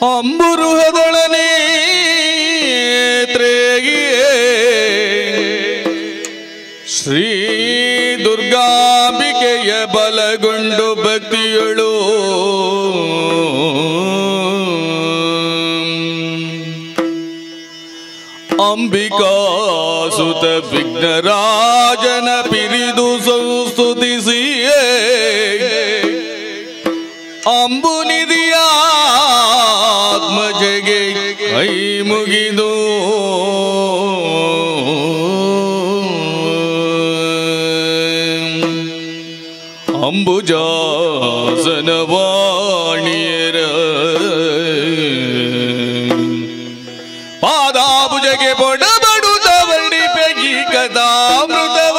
ಅಂಬುರುಹದೊಳನೆ ಶ್ರೀ ದುರ್ಗಾಂಬಿಕೆಯ ಬಲಗೊಂಡು ಭಕ್ತಿಯಳು ಅಂಬಿಕಾಸುತ ವಿಘ್ನರಾಜನ ಪಿರಿದು ಸಂಸ್ತುತಿಸಿಯೇ ಅಂಬುನಿಧಿಯ ಆತ್ಮಜಗೆ ಕೈ ಮುಗಿದು ಅಂಬುಜಾಸನವಾಣಿಯರ ಪಾದಾಭುಜಗೆ ಬೊಡಬಡುತ್ತ ವರ್ಣಿಪೆಗಿ ಕಥಾಮೃತವ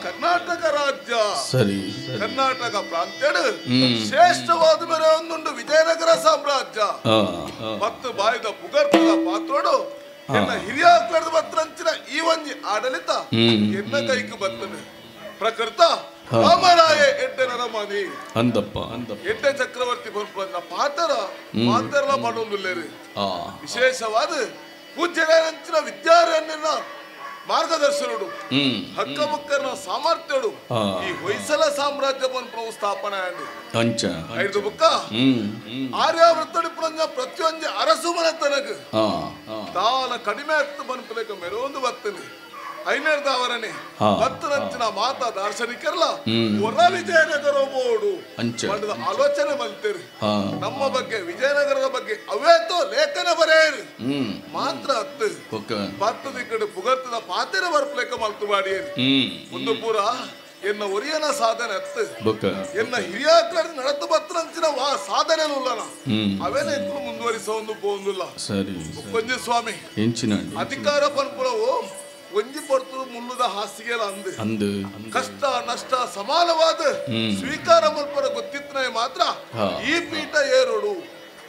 ಕರ್ನಾಟಕ ರಾಜ್ಯ ಕರ್ನಾಟಕ ಪ್ರಾಂತ್ಯಡ್ ಶ್ರೇಷ್ಠವಾದ ಮೇರೆ ಒಂದುಂಡು ವಿಜಯನಗರ ಸಾಮ್ರಾಜ್ಯ ಮತ್ತು ಬಾಯ್ದ ಪುಗರ್ತದ ಪಾತ್ರೋಡು ಎನ್ನ ಹಿರಿಯ ಕಳೆದ ಬತ್ತಂಚಿನ ಈ ಒಂಜಿ ಆಡಳಿತ ಎನ್ನ ಕೈಗೆ ಬರ್ತನೆ ಪ್ರಕೃತ ರಾಮರಾಯ ಎಡ್ಡೆ ನರಮನಿ ಅಂದಪ್ಪ ಎಡ್ಡೆ ಚಕ್ರವರ್ತಿ ಬರ್ಪನ್ನ ಪಾತರ ಮಾಡೋದಿಲ್ಲೇರಿ ವಿಶೇಷವಾದ ಪೂಜ್ಯರಂಚಿನ ವಿದ್ಯಾರಣ್ಯನ ಮಾರ್ಗದರ್ಶನಡು ಹಕ್ಕಮಕ್ಕನ ಸಾಮರ್ಥ್ಯಡು ಈ ಹೊಯ್ಸಳ ಸಾಮ್ರಾಜ್ಯ ಬಂದು ಸ್ಥಾಪನೆ ಐದು ಬುಕ್ಕ ಆರ್ಯಾವೃತ್ತಡಿ ಪುರಂಜ ಪ್ರತಿಯೊಂದು ಅರಸು ಮನೆ ತನಕ ತಾನ ಕಡಿಮೆ ಹತ್ತು ಬಂದ್ಪಲೇಕ ಮೆರೊಂದು ಬರ್ತನೆ ಐನೇರ್ದವರನೆ ಭಕ್ತರಂಚಿನ ಮಾತಾ ದಾರ್ಶನಿಕರಲ್ಲ ಹೊರ ವಿಜಯನಗರ ಬೋಡು ಮಾಡಿದ ಆಲೋಚನೆ ಮಲ್ತೇರಿ ನಮ್ಮ ಬಗ್ಗೆ ವಿಜಯನಗರದ ಬಗ್ಗೆ ಅವೇತೋ ಲೇಖನ ಬರೆಯರಿ ಮಾತ್ರ ಹತ್ತು ಭತ್ತದ ಈ ಕಡೆ ಪುಗರ್ತದ ಪಾತೆರ ಬರ್ಪ್ಲೇಕ ಮಲ್ತು ಮಾಡಿಯರಿ ಒಂದು ಪೂರ ಎನ್ನ ಒರಿಯನ ಸಾಧನೆ ಹತ್ತು ಎನ್ನ ಹಿರಿಯ ಕಡೆ ನಡತು ಭತ್ತರಂಚಿನ ಸಾಧನೆ ಉಲ್ಲನ ಅವೇನ ಇತ್ತು ಮುಂದುವರಿಸ ಒಂದು ಪೋಂದಿಲ್ಲ ಕೊಂಜಿ ಸ್ವಾಮಿ ಅಧಿಕಾರ ಪನ್ಪುಳವು ಒಂಜಿ ಪಡ್ತರು ಮುಲ್ಲುದ ಹಾಸಿಗೆ ಅಂದು ಕಷ್ಟ ನಷ್ಟ ಸಮಾನವಾದ ಸ್ವೀಕಾರ ಮಲ್ಪರ ಗೊತ್ತಿತ್ತನೆ ಮಾತ್ರ ಈ ಪೀಠ ಏರೋಡು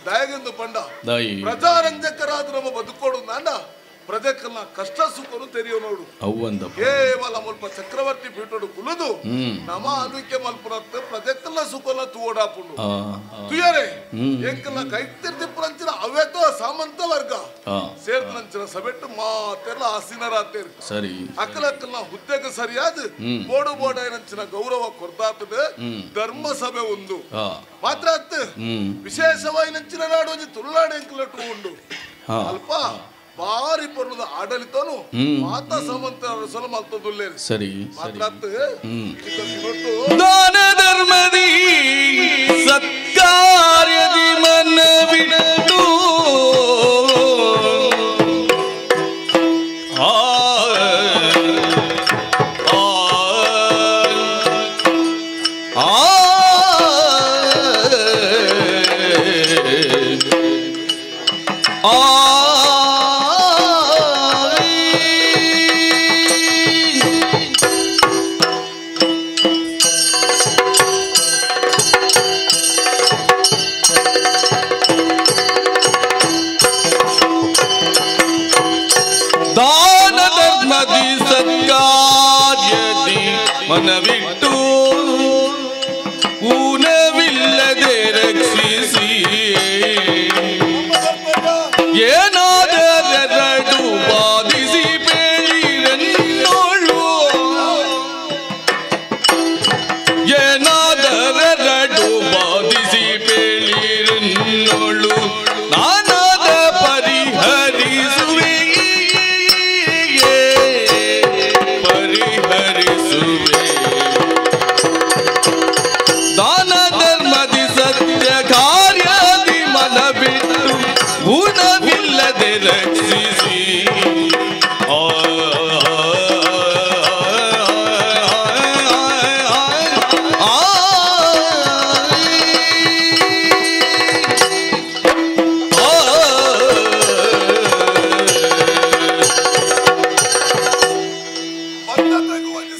ದಯಗೆಂದು ಪಂಡ ಪ್ರಜಾರಂಜಕರಾದ ನಮ್ಮ ಬದುಕೋಡು ನಾಂಡ ಪ್ರಜೆಕಲ್ನ ಕಷ್ಟ ಸುಖನು ತೆರೆಯೋ ನೋಡು ಕೇವಲ ಮಲ್ಪ ಚಕ್ರವರ್ತಿ ಪೀಠೋಡು ಕುಲುದು ನಮ ಅದಕ್ಕೆ ಮಲ್ಪರತ್ತ ಪ್ರಜೆಕಲ್ನ ಸುಖನ ತೂಡಾಪುಂಡು ತುಯರೆ ಎಂಕಲ್ನ ಕೈತಿರ್ತಿ ಪುರಂಚಿನ ಅವೇತೋ ಸಾಮಂತ ವರ್ಗ ಸೇರ್ನಂಚಿನ ಸಭೆಟ್ಟು ಮಾತೆಲ್ಲ ಆಸೀನರಾತೇರು ಸರಿ ಅಕ್ಕಲಕ್ಕಲ್ಲ ಹುದ್ದೆಗೆ ಸರಿಯಾದ ಬೋಡು ಬೋಡೈನಂಚಿನ ಗೌರವ ಕೊರ್ದಾತದ ಧರ್ಮ ಸಭೆ ಒಂದು ಮಾತ್ರ ಅತ್ತ ವಿಶೇಷವಾಗಿ ನಂಚಿನ ನಾಡು ಒಂದು ತುಳುನಾಡು ಎಂಕಲಟ್ಟು ಉಂಡು ಅಲ್ಪ ಭಾರಿ ಪರ್ಣದ ಆಡಳಿತನು ಮಾತಾ ಸಮಂತ ಸಲ ಮಲ್ತದುಲ್ಲೆ ಸರಿ ಮಾತ್ರ ದಾನ ಧರ್ಮದಿ ಸತ್ಕಾರ್ಯದಿ ಮನವಿಟ್ಟು ಮನವಿಟ್ಟು ಊನವಿಲ್ಲದೆ ರಕ್ಷಿಸಿ ಏನಾದರೆರಡು ಬಾಧಿಸಿ ಬೇಳಿರನ್ನೋಳು ಏನಾದರೆರಡು ಬಾಧಿಸಿ ಬೇಳಿರನ್ನೋಳು ನಾನಾದ ಪರಿಹರಿಸುವೆ ದಾನ ಧರ್ಮದಿ ಸತ್ಯ ಕಾರ್ಯದಿ ಮನ ಬಿಟ್ಟು ಗುಣವಿಲ್ಲದೆ ರಕ್ಷಿಸಿ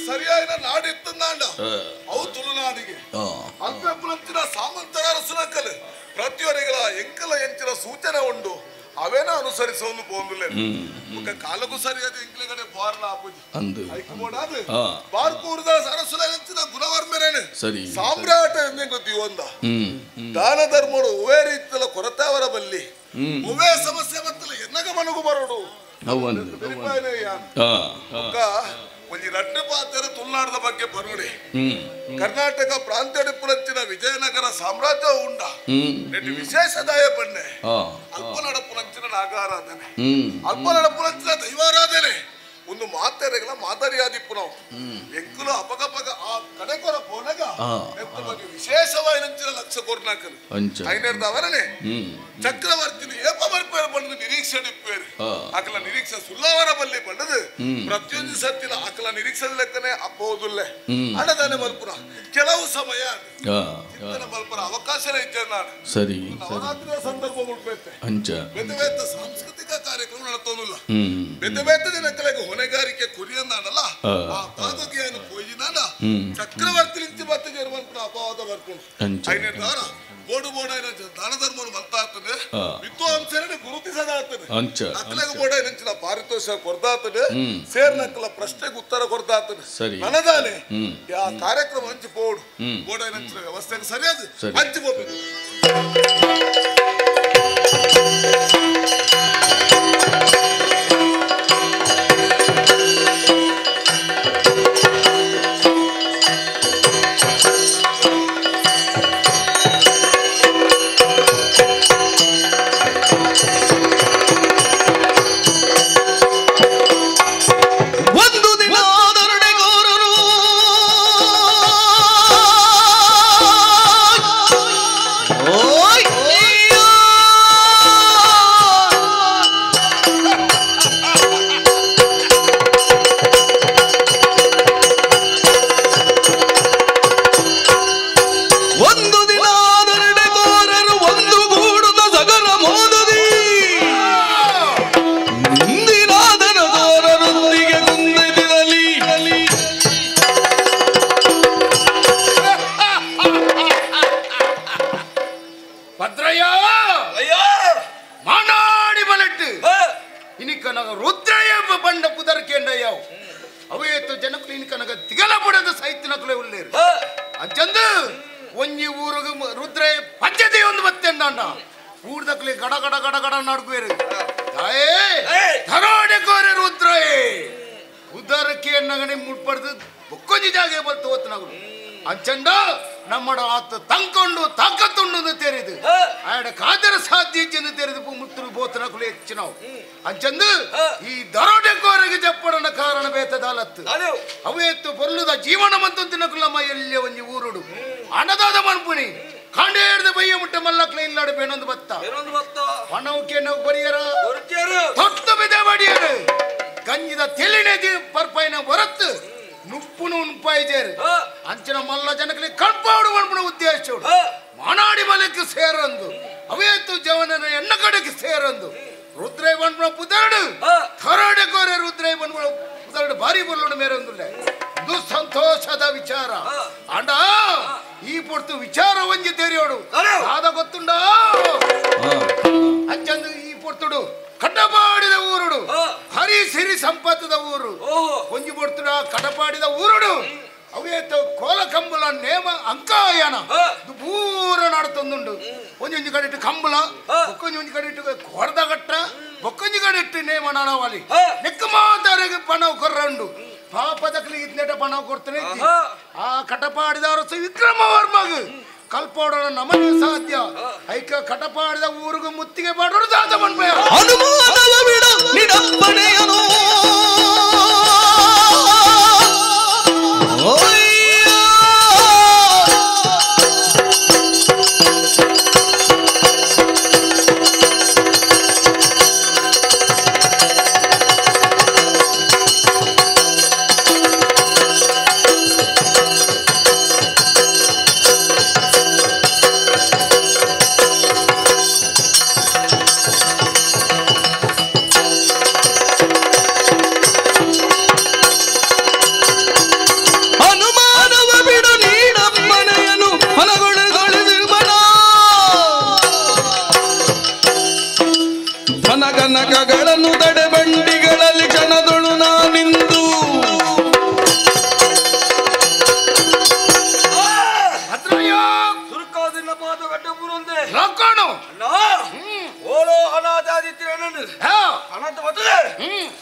ಸರಿಯಾದ ನಾಡಿತ್ತು ನಾಡ ಅವು ತುಳುನಾಡಿಗೆ ಅಲ್ಪೆಪ್ಪುಲಂಚಿನ ಸಾಮಂತರ ರಸನಕಲ್ ಪ್ರತಿಯೊರಿಗಳ ಎಂಕಲ ಎಂಚಿನ ಸೂಚನೆ ಉಂಡು ಅವೇನ ಅನುಸರಿಸೋನು ಬೋಂದುಲೆ ಮುಖ ಕಾಲಗೂ ಸರಿಯಾದ ಎಂಕ್ಲೆಗಡೆ ಬಾರ್ನ ಆಪುಜಿ ಐಕಬೋಡಾದ ಬಾರ್ಕೂರ್ದ ಸರಸುಲ ಎಂಚಿನ ಗುಣವರ್ಮೆರೇನೆ ಸರಿ ಸಾಮ್ರಾಟ ಎಂದೆ ಗೊತ್ತಿವಂದ ದಾನ ಧರ್ಮಡು ಉವೇ ರೀತಿಯ ಕೊರತಾವರ ಬಲ್ಲಿ ಉವೇ ಸಮಸ್ಯೆ ಮತ್ತಲ್ಲ ಎನ್ನಗ ಮನಗು ಬರೋಡು ಒಂಜಿ ರಟ್ಟು ಪಾತ್ರ ತುಳುನಾಡದ ಬಗ್ಗೆ ಬರೋಡಿ ಕರ್ನಾಟಕ ಪ್ರಾಂತ್ಯಡಿಪ್ಪುನಂಚಿನ ವಿಜಯನಗರ ಸಾಮ್ರಾಜ್ಯ ಉಂಡ ವಿಶೇಷದಾಯ ಪಣ್ಣೆ ಅಲ್ಪನಡಪ್ಪುನಂಚಿನ ನಾಗಾರಾಧನೆ ಅಲ್ಪನಡಪ್ಪುನಂಚಿನ ದೈವಾರಾಧನೆ ಒಂದು ಮಾತೆರೆಗಳ ಮಾದರಿಯಾದಿಪ್ಪು ನಾವು ಎಂಕುಲು ಅಪಗಪಗ ಆ ಕಡೆಕೊರ ಪೋನಗ ಬಗ್ಗೆ ವಿಶೇಷವಾಗಿ ನಂಚಿನ ಲಕ್ಷ ಕೊರ್ನಾಕಲು ಐನೇರ್ದವರನೆ ಚಕ್ರವರ್ತಿನಿ ಏಪ ಬರ್ಪೇರು ಬಂದು ನಿರೀಕ್ಷೆ ನಿಪ್ಪೇರು ಅಕಲ ನಿರೀಕ್ಷೆ ಸುಳ್ಳವರ ಬಲ್ಲಿ ಬಂದದು ಪ್ರತಿಯೊಂದು ಸತ್ತಿನ ಅಕಲ ನಿರೀಕ್ಷೆ ಲೆಕ್ಕನೆ ಅಪ್ಪೋದುಲ್ಲೆ ಅಡದಾನೆ ಮಲ್ಪುರ ಕೆಲವು ಸಮಯ ಚಿಂತನೆ ಮಲ್ಪುರ ಅವಕಾಶನೇ ಇದ್ದೆ ನಾನು ಸರಿ ನವರಾತ್ರಿಯ ಸಂದರ್ಭ ಮುಟ್ಬೇತೆ ಬೆದವೇತ ಸಾಂಸ್ಕೃತಿಕ ಕಾರ್ಯಕ್ರಮ ನಡತೋದಿಲ್ಲ ಬೆದವೇತ ದಿನಕ್ಕೆ ಹೊಣೆಗಾರಿಕೆ ಕುರಿಯಂದಾನಲ್ಲ ಆ ಭಾಗಕ್ಕೆ ಪೋಯಿನಾನ ಚಕ್ರವರ್ತಿ ನಿಂತು ಮತ್ತೆ ಜರ್ಮನ್ ಅಪವಾದ ಬರ್ಕೊಂಡು ಐನೇದಾರ ಬೋಡು ಬೋಡೈನ ದಾನ ಧರ್ಮವನ್ನು ಮಲ್ತಾತದೆ ವಿದ್ವಾಂಸರನ್ನು ಗುರುತಿಸದಾತದೆ ಅಕ್ಕಲಾಗ ಬೋಡೈನಂಚಿನ ಪಾರಿತೋಷ ಕೊರ್ದಾತದೆ ಸೇರ್ನಕ್ಕಲ ಪ್ರಶ್ನೆಗೆ ಉತ್ತರ ಕೊರ್ದಾತದೆ ನನದಾನೆ ಆ ಕಾರ್ಯಕ್ರಮ ಹಂಚಿ ಪೋಡು ಬೋಡೈನಂಚಿನ ವ್ಯವಸ್ಥೆಗೆ ಸರಿಯಾದ ಹಂಚಿ ಹೋಗ್ಬೇಕು ಒಂಜಿ ಊರಿಗೆ ರುದ್ರ ಪಂಚದಿ ಒಂದು ಮತ್ತೆ ಊರ್ದಕ್ಲಿ ಗಡ ಗಡ ಗಡ ಗಡ ನಡ್ಕುವೇರು ಧರಾಡೆಕೋರೆ ರುದ್ರಯೇ ಉದರಕ್ಕೆ ನಗಣಿ ಮುಟ್ಪಡ್ದು ಬೊಕ್ಕೊಂಜಿ ಜಾಗೆ ಬಲ್ತು ಹೊತ್ತು ನಗರು ಅಂಚಂಡ ನಮ್ಮಡ ಆತ ತಂಕೊಂಡು ತಾಕತ್ತುಂಡು ತೆರೆದು ಆಡ ಕಾದರ ಸಾಧ್ಯ ಚೆಂದು ತೆರೆದು ಮುತ್ತರು ಬೋತನ ಕುಲೆ ಹೆಚ್ಚು ನಾವು ಅಂಚಂದು ಈ ದರೋಡೆಕೋರೆಗೆ ಜಪ್ಪಡನ ಕಾರಣ ಬೇತದಾಲತ್ತು ಅವೇತ್ತು ಪೊರ್ಲುದ ಜೀವನ ಮಂತು ತಿನ್ನಕುಲ್ಲ ಮೈಯಲ್ಲಿ ಒಂಜಿ ಊರುಡು ಅನದಾದ ಮನ್ಪುಣಿ ಕಾಂಡೇರ್ದ ಬಯ್ಯ ಮುಟ್ಟ ಮಲ್ಲಕ್ಲ ಇಲ್ಲಾಡು ಬೇನೊಂದು ಬತ್ತ ಮನವಕ್ಕೆ ನಾವು ಬರಿಯರ ತೊಟ್ಟು ಬಿದೆ ಬಡಿಯರು ಗಂಜಿದ ತಿಳಿನೆ ಪರ್ಪೈನ ಹೊರತ್ತು ನುಪ್ಪುನು ಉನ್ಪಾಯಿಜೇರು ಅಂಚನ ಮಲ್ಲ ಜನಕಲಿ ಕಣ್ಪಾಡು ಮನ್ಪುಣ ಉದ್ದೇಶ ಮಾನಾಡಿ ಮಲಕ್ಕೆ ಸೇರಂದು ಅವೇತು ಜವನನ ಎಣ್ಣ ಕಡೆಗೆ ಸೇರಂದು ರುದ್ರೈ ಮನ್ಪುಣ ಪುದರಡು ಥರಾಡೆ ಕೋರೆ ರುದ್ರೈ ಮನ್ಪುಣ ಪುದರಡು ಭಾರಿ ಬಲ್ಲೋಡು ಮೇರೊಂದುಲ್ಲೆ ಇದು ಸಂತೋಷದ ವಿಚಾರ ಅಂಡ ಈ ಪೊರ್ತು ವಿಚಾರ ಒಂಜಿ ತೆರೆಯೋಡು ಆದ ಗೊತ್ತುಂಡ ಅಂಚಂದು ಈ ಪೊರ್ತುಡು ಕಟಪಾಡಿದ ಊರುಡು ಹರಿ ಸಿರಿ ಸಂಪತ್ತದ ಊರು ಒಂಜಿ ಪೊರ್ತುಡ ಕಟಪಾಡಿದ ಊರುಡು ಅವೇತ ಕೋಲ ಕಂಬುಲ ನೇಮ ಅಂಕಾಯನ ಪೂರ ನಡತೊಂದುಂಡು ಒಂಜೊಂಜಿ ಕಡೆ ಇಟ್ಟು ಕಂಬುಲ ಬೊಕ್ಕೊಂಜಿ ಕಡೆ ಇಟ್ಟು ಕೊರ್ದಗಟ್ಟ ಬೊಕ್ಕೊಂಜಿ ಕಡೆ ಇಟ್ಟು ನೇಮ ನಡವಲಿ ನೆಕ್ಕ ಮಾತಾರಿಗೆ ಪಣವು ಕೊರ್ರಂಡು ಪಾಪದಕ್ಲಿ ಇದ್ನೇಟ ಪಣವು ಕೊಡ್ತಾನೆ ಆ ಕಟಪಾಡಿದ ಅರಸು ವಿಕ್ರಮವರ್ಮಗ ಕಲ್ಪೋಡೋಣ ನಮಗೆ ಸಾಧ್ಯ ಐಕ ಕಟಪಾಡಿದ ಊರಿಗೂ ಮುತ್ತಿಗೆ ಮಾಡೋರು ಸಾಧ್ಯ ಮನ್ಪಯ ಅನುಮಾನವ ಬಿಡ ನಿಡಪ್ಪಣೆಯನು ಕನಕಗಳನ್ನು ತಡೆಬಂಡಿಗಳಲ್ಲಿ ಕಣದೊಳು ನಾನಿಂದು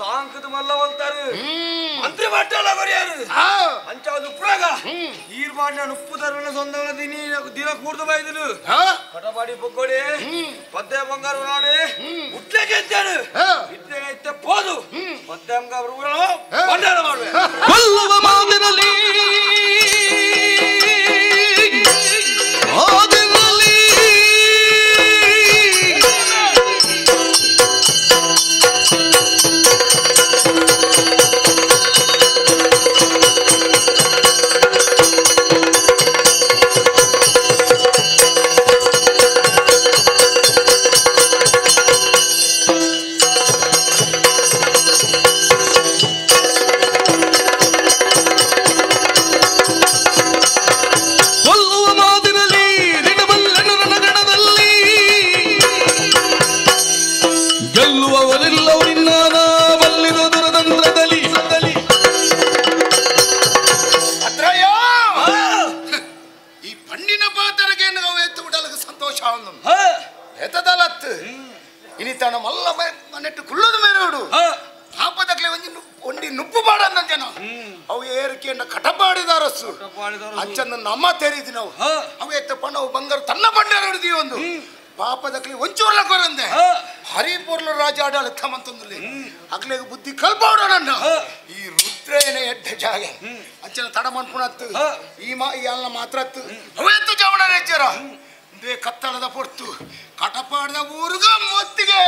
ಸಾಂಕದ ಮಲ್ಲವಂತಾರೆ ಮಂತ್ರಿ ಬಟ್ಟಲ ಬರಿಯಾರು ಅಂಚಾದು ಉಪ್ರಾಗ ಈರ್ಮಾನ್ಯ ಉಪ್ಪು ತರಣ ಸೊಂದನ ದಿನ ಕೂರ್ದು ಬೈದನು ಕಟಪಾಡಿ ಬೊಗ್ಗೋಡಿ ಪದ್ಯ ಬಂಗಾರ ನಾಡೆ ಹುಟ್ಲೇಕೆ ಅಂತಾನು ಇದ್ದೇನೆ ಇತ್ತೆ ಪೋದು ಪದ್ಯ ಬಂಗಾರ ಬಂಡಾರ ಮಾಡ್ಬೇಕು ಕೊಲ್ಲುವ ಮಾತಿನಲ್ಲಿ ಇನಿತನ ಮಲ್ಲ ಮನೆಟ್ಟು ಕುಳ್ಳದ ಮೇರೋಡು ಪಾಪದಕ್ಲೆ ಒಂದಿ ನುಪ್ಪು ಬಾಡನ್ನ ಜನ ಅವು ಏರಿಕೆಯನ್ನ ಕಟಪಾಡಿದ ಅರಸು ಅಂಚನ್ನ ನಮ್ಮ ತೆರೀದಿ ನಾವು ಅವು ಎತ್ತ ಪಣ್ಣವು ಬಂಗಾರ ತನ್ನ ಬಂಡಾರ ಹಿಡಿದೀವಿ ಒಂದು ಪಾಪದಕ್ಲಿ ಒಂಚೂರ್ಲ ಕೊರಂದೆ ಹರಿಪುರ್ಲ ರಾಜ ಆಡಳಿತ ಮಂತಂದ್ರಲ್ಲಿ ಅಕ್ಲೆಗೆ ಬುದ್ಧಿ ಕಲ್ಪೋಡೋಣ ಈ ರುದ್ರೇನ ಎಡ್ಡ ಜಾಗ ಅಂಚನ ತಡ ಮನ್ಪುಣತ್ತು ಈ ಅಲ್ಲ ಮಾತ್ರ ಅವೆತ್ತು ಜವಣ ರೇಚರ ದೇ ಕತ್ತಳದ ಪೊರ್ತು ಕಟಪಾಡದ ಊರುಗ ಮೊತ್ತಿಗೆ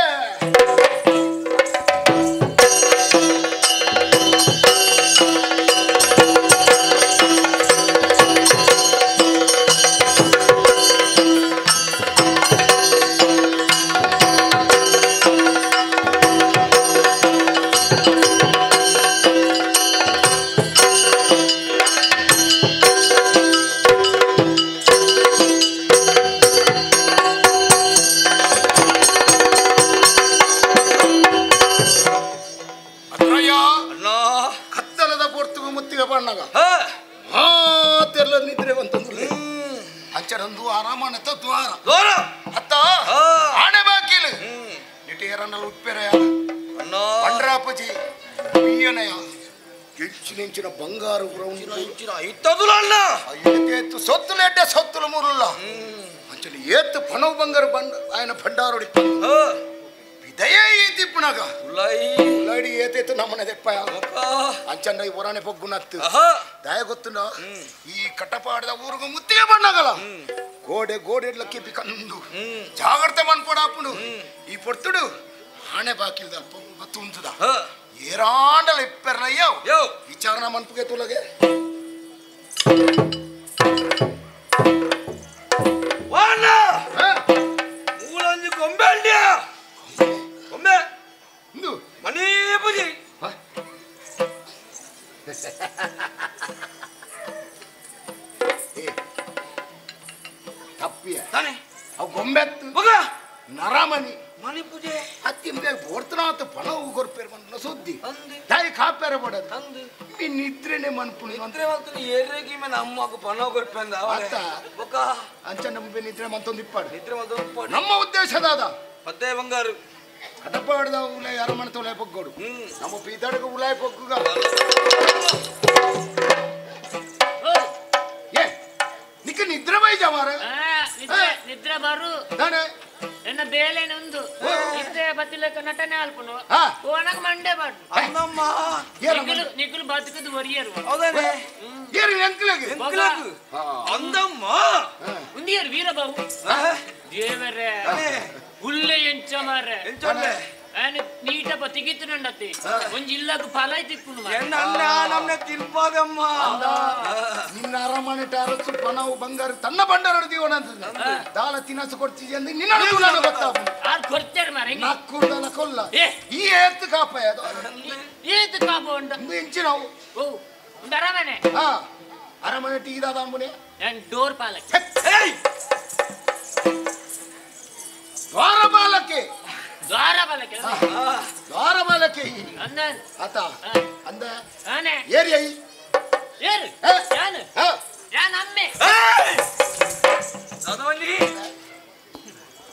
ಅಂಚರಂದು ಆರಾಮನೆ ದ್ವಾರ ಅತ್ತ ಆಣೆ ಬಾಕಿಲು ನಿಟೇರನ್ನ ಉಪ್ಪೆರ అన్నయ్య అన్నా పండ్రాపజీ బియ్యనయ్య గెలిచిన బంగారు ఇచ్చిన ఇత్తదులు అన్న ఎత్తు సొత్తులేటే సొత్తుల మురుల్లా అంచలి ఏత్తు పనవు బంగారు ఆయన భండారుడి ಇದೇ ಈ ತಿಪ್ಪನಾಗ ಉಳ್ಳಾಡಿ ಏತೈತು ನಮ್ಮನೆ ದೆಪ್ಪ ಅಂಚಂಡ ಈ ಹೊರಾನೆ ಪೊಗ್ಗುನತ್ತು ದಯ ಗೊತ್ತುಂಡ ಈ ಕಟ್ಟಪಾಡದ ಊರಿಗೂ ಮುತ್ತಿಗೆ ಬಣ್ಣಗಲ್ಲ ಗೋಡೆ ಗೋಡೆ ಕಿಪಿ ಕಂದು ಜಾಗ್ರತೆ ಮನ್ಪೋಡಾಪುಡು ಈ ಪೊರ್ತುಡು ಆಣೆ ಬಾಕಿಲ್ದ ಬತ್ತು ಉಂಟದ ಏರಾಂಡಲ ಇಪ್ಪೆರ್ಲಯ್ಯೋ ವಿಚಾರಣ ಮನ್ಪುಗೆ ತುಲಗೆ ಮೂಲಂಜಿ ಗೊಂಬೆ ಅಂಡ್ಯಾ ಗೊಂಬೆ ಮನಿ ಪೂಜಿ ತಪ್ಪಿಯ ತಾನೆ ಅವು ಗೊಂಬೆತ್ತು ಮಗ ನರಮನಿ ಮನಿ ಪೂಜೆ ಅತ್ತಿಂಬೆ ಓಡ್ತನಾತ ಪಣ ಉಗೋರ್ಪೇರ್ ಮನ ಸುದ್ದಿ ತಾಯಿ ಕಾಪೇರ ಬಡದ ಈ ನಿದ್ರೆನೆ ಮನ್ಪುಣಿ ನಿದ್ರೆ ಮಲ್ತನಿ ಏರೆಗಿ ಮೇಲೆ ಅಮ್ಮకు ಪಣ ಉಗೋರ್ಪೇಂದ ಅತ್ತ ಬೊಕ ಅಂಚ ನಮಗೆ ನಿದ್ರೆ ಮಂತೊಂದು ಇಪ್ಪಾಡು ನಿದ್ರೆ ಮಲ್ತೊಂದು ಇಪ್ಪಾಡು ನಮ್ಮ ಉದ್ದೇಶದಾದ ಪದ್ದೆ ಬಂಗಾರು ಕಟಪಾಡದ ಉಲಾಯ್ ಅರಮಣತ ಉಲಾಯ್ ಪೊಗ್ಗೋಡು ನಮ್ಮ ಪೀತಾಡಗ ಉಲಾಯ್ ಪೊಗ್ಗುಗ ಏ ನಿಕ್ಕ ನಿದ್ರೆ ಬೈಜ ಮಾರ ನಿದ್ರೆ ಬರು ನಾನೇ ಎನ್ನ ಬೇಲೆನೊಂದು ನಿದ್ರೆ ಬತ್ತಿಲಕ ನಟನೆ ಅಲ್ಪನು ಓನಗ ಮಂಡೆ ಬಾಡು ಅಣ್ಣಮ್ಮ ನಿಗುಲು ಬದುಕದು ಒರಿಯರು ಹೌದಾನೆ ಏರು ಎಂಕ್ಲಗೆ ಎಂಕ್ಲಗೆ ಅಂದಮ್ಮ ಉಂದಿಯರು ವೀರಬಾಹು ದೇವರೇ ಉಲ್ಲೆ ಎಂಚ ಮಾರೆ ಎಂಚೊಲ್ಲೆ ಆನೆ ನೀಟ ಬತ್ತಿಗಿತ್ತು ನಂಡತಿ ಒಂಜಿ ಇಲ್ಲಕ ಫಲ ತಿಪ್ಪುನು ಎನ್ನ ಅಣ್ಣ ನಮ್ನೆ ತಿನ್ಪಾದಮ್ಮ ನಿನ್ನ ಅರಮನೆ ಟಾರಸು ಪಣವು ಬಂಗಾರ ತನ್ನ ಬಂಡಾರ ದೀವನ ಅಂತ ದಾಳ ತಿನಸು ಕೊಡ್ತಿದ್ಯ ಅಂದ್ರೆ ನಿನ್ನ ಗೊತ್ತಾಗ ಆರ್ ಕೊಡ್ತಾರೆ ಮಾರೆ ನಾಕ್ಕೂರ್ದಲ್ಲ ಕೊಲ್ಲ ಈ ಏತ್ತು ಕಾಪ ಅದು ಏತು ಕಾಪ ಉಂಡ ಇಂಚಿ ನಾವು ಓ ಒಂದು ಅರಮನೆ ಅರಮನೆ ಟೀದಾದ ಅಂಬುನೆ ನಾನು ಡೋರ್ ಪಾಲಕ್ ದ್ವಾರಪಾಲಕ್ಕೆ ದ್ವಾರಪಾಲಕ್ಕೆ ದ್ವಾರಪಾಲಕ್ಕೆ ಅಂದ ಆತ ಅಂದ ಆನೆ ಏರಿಯ ಏರು ಯಾನು ಯಾನ್ ಅಮ್ಮೆ ಅದವಲ್ಲಿ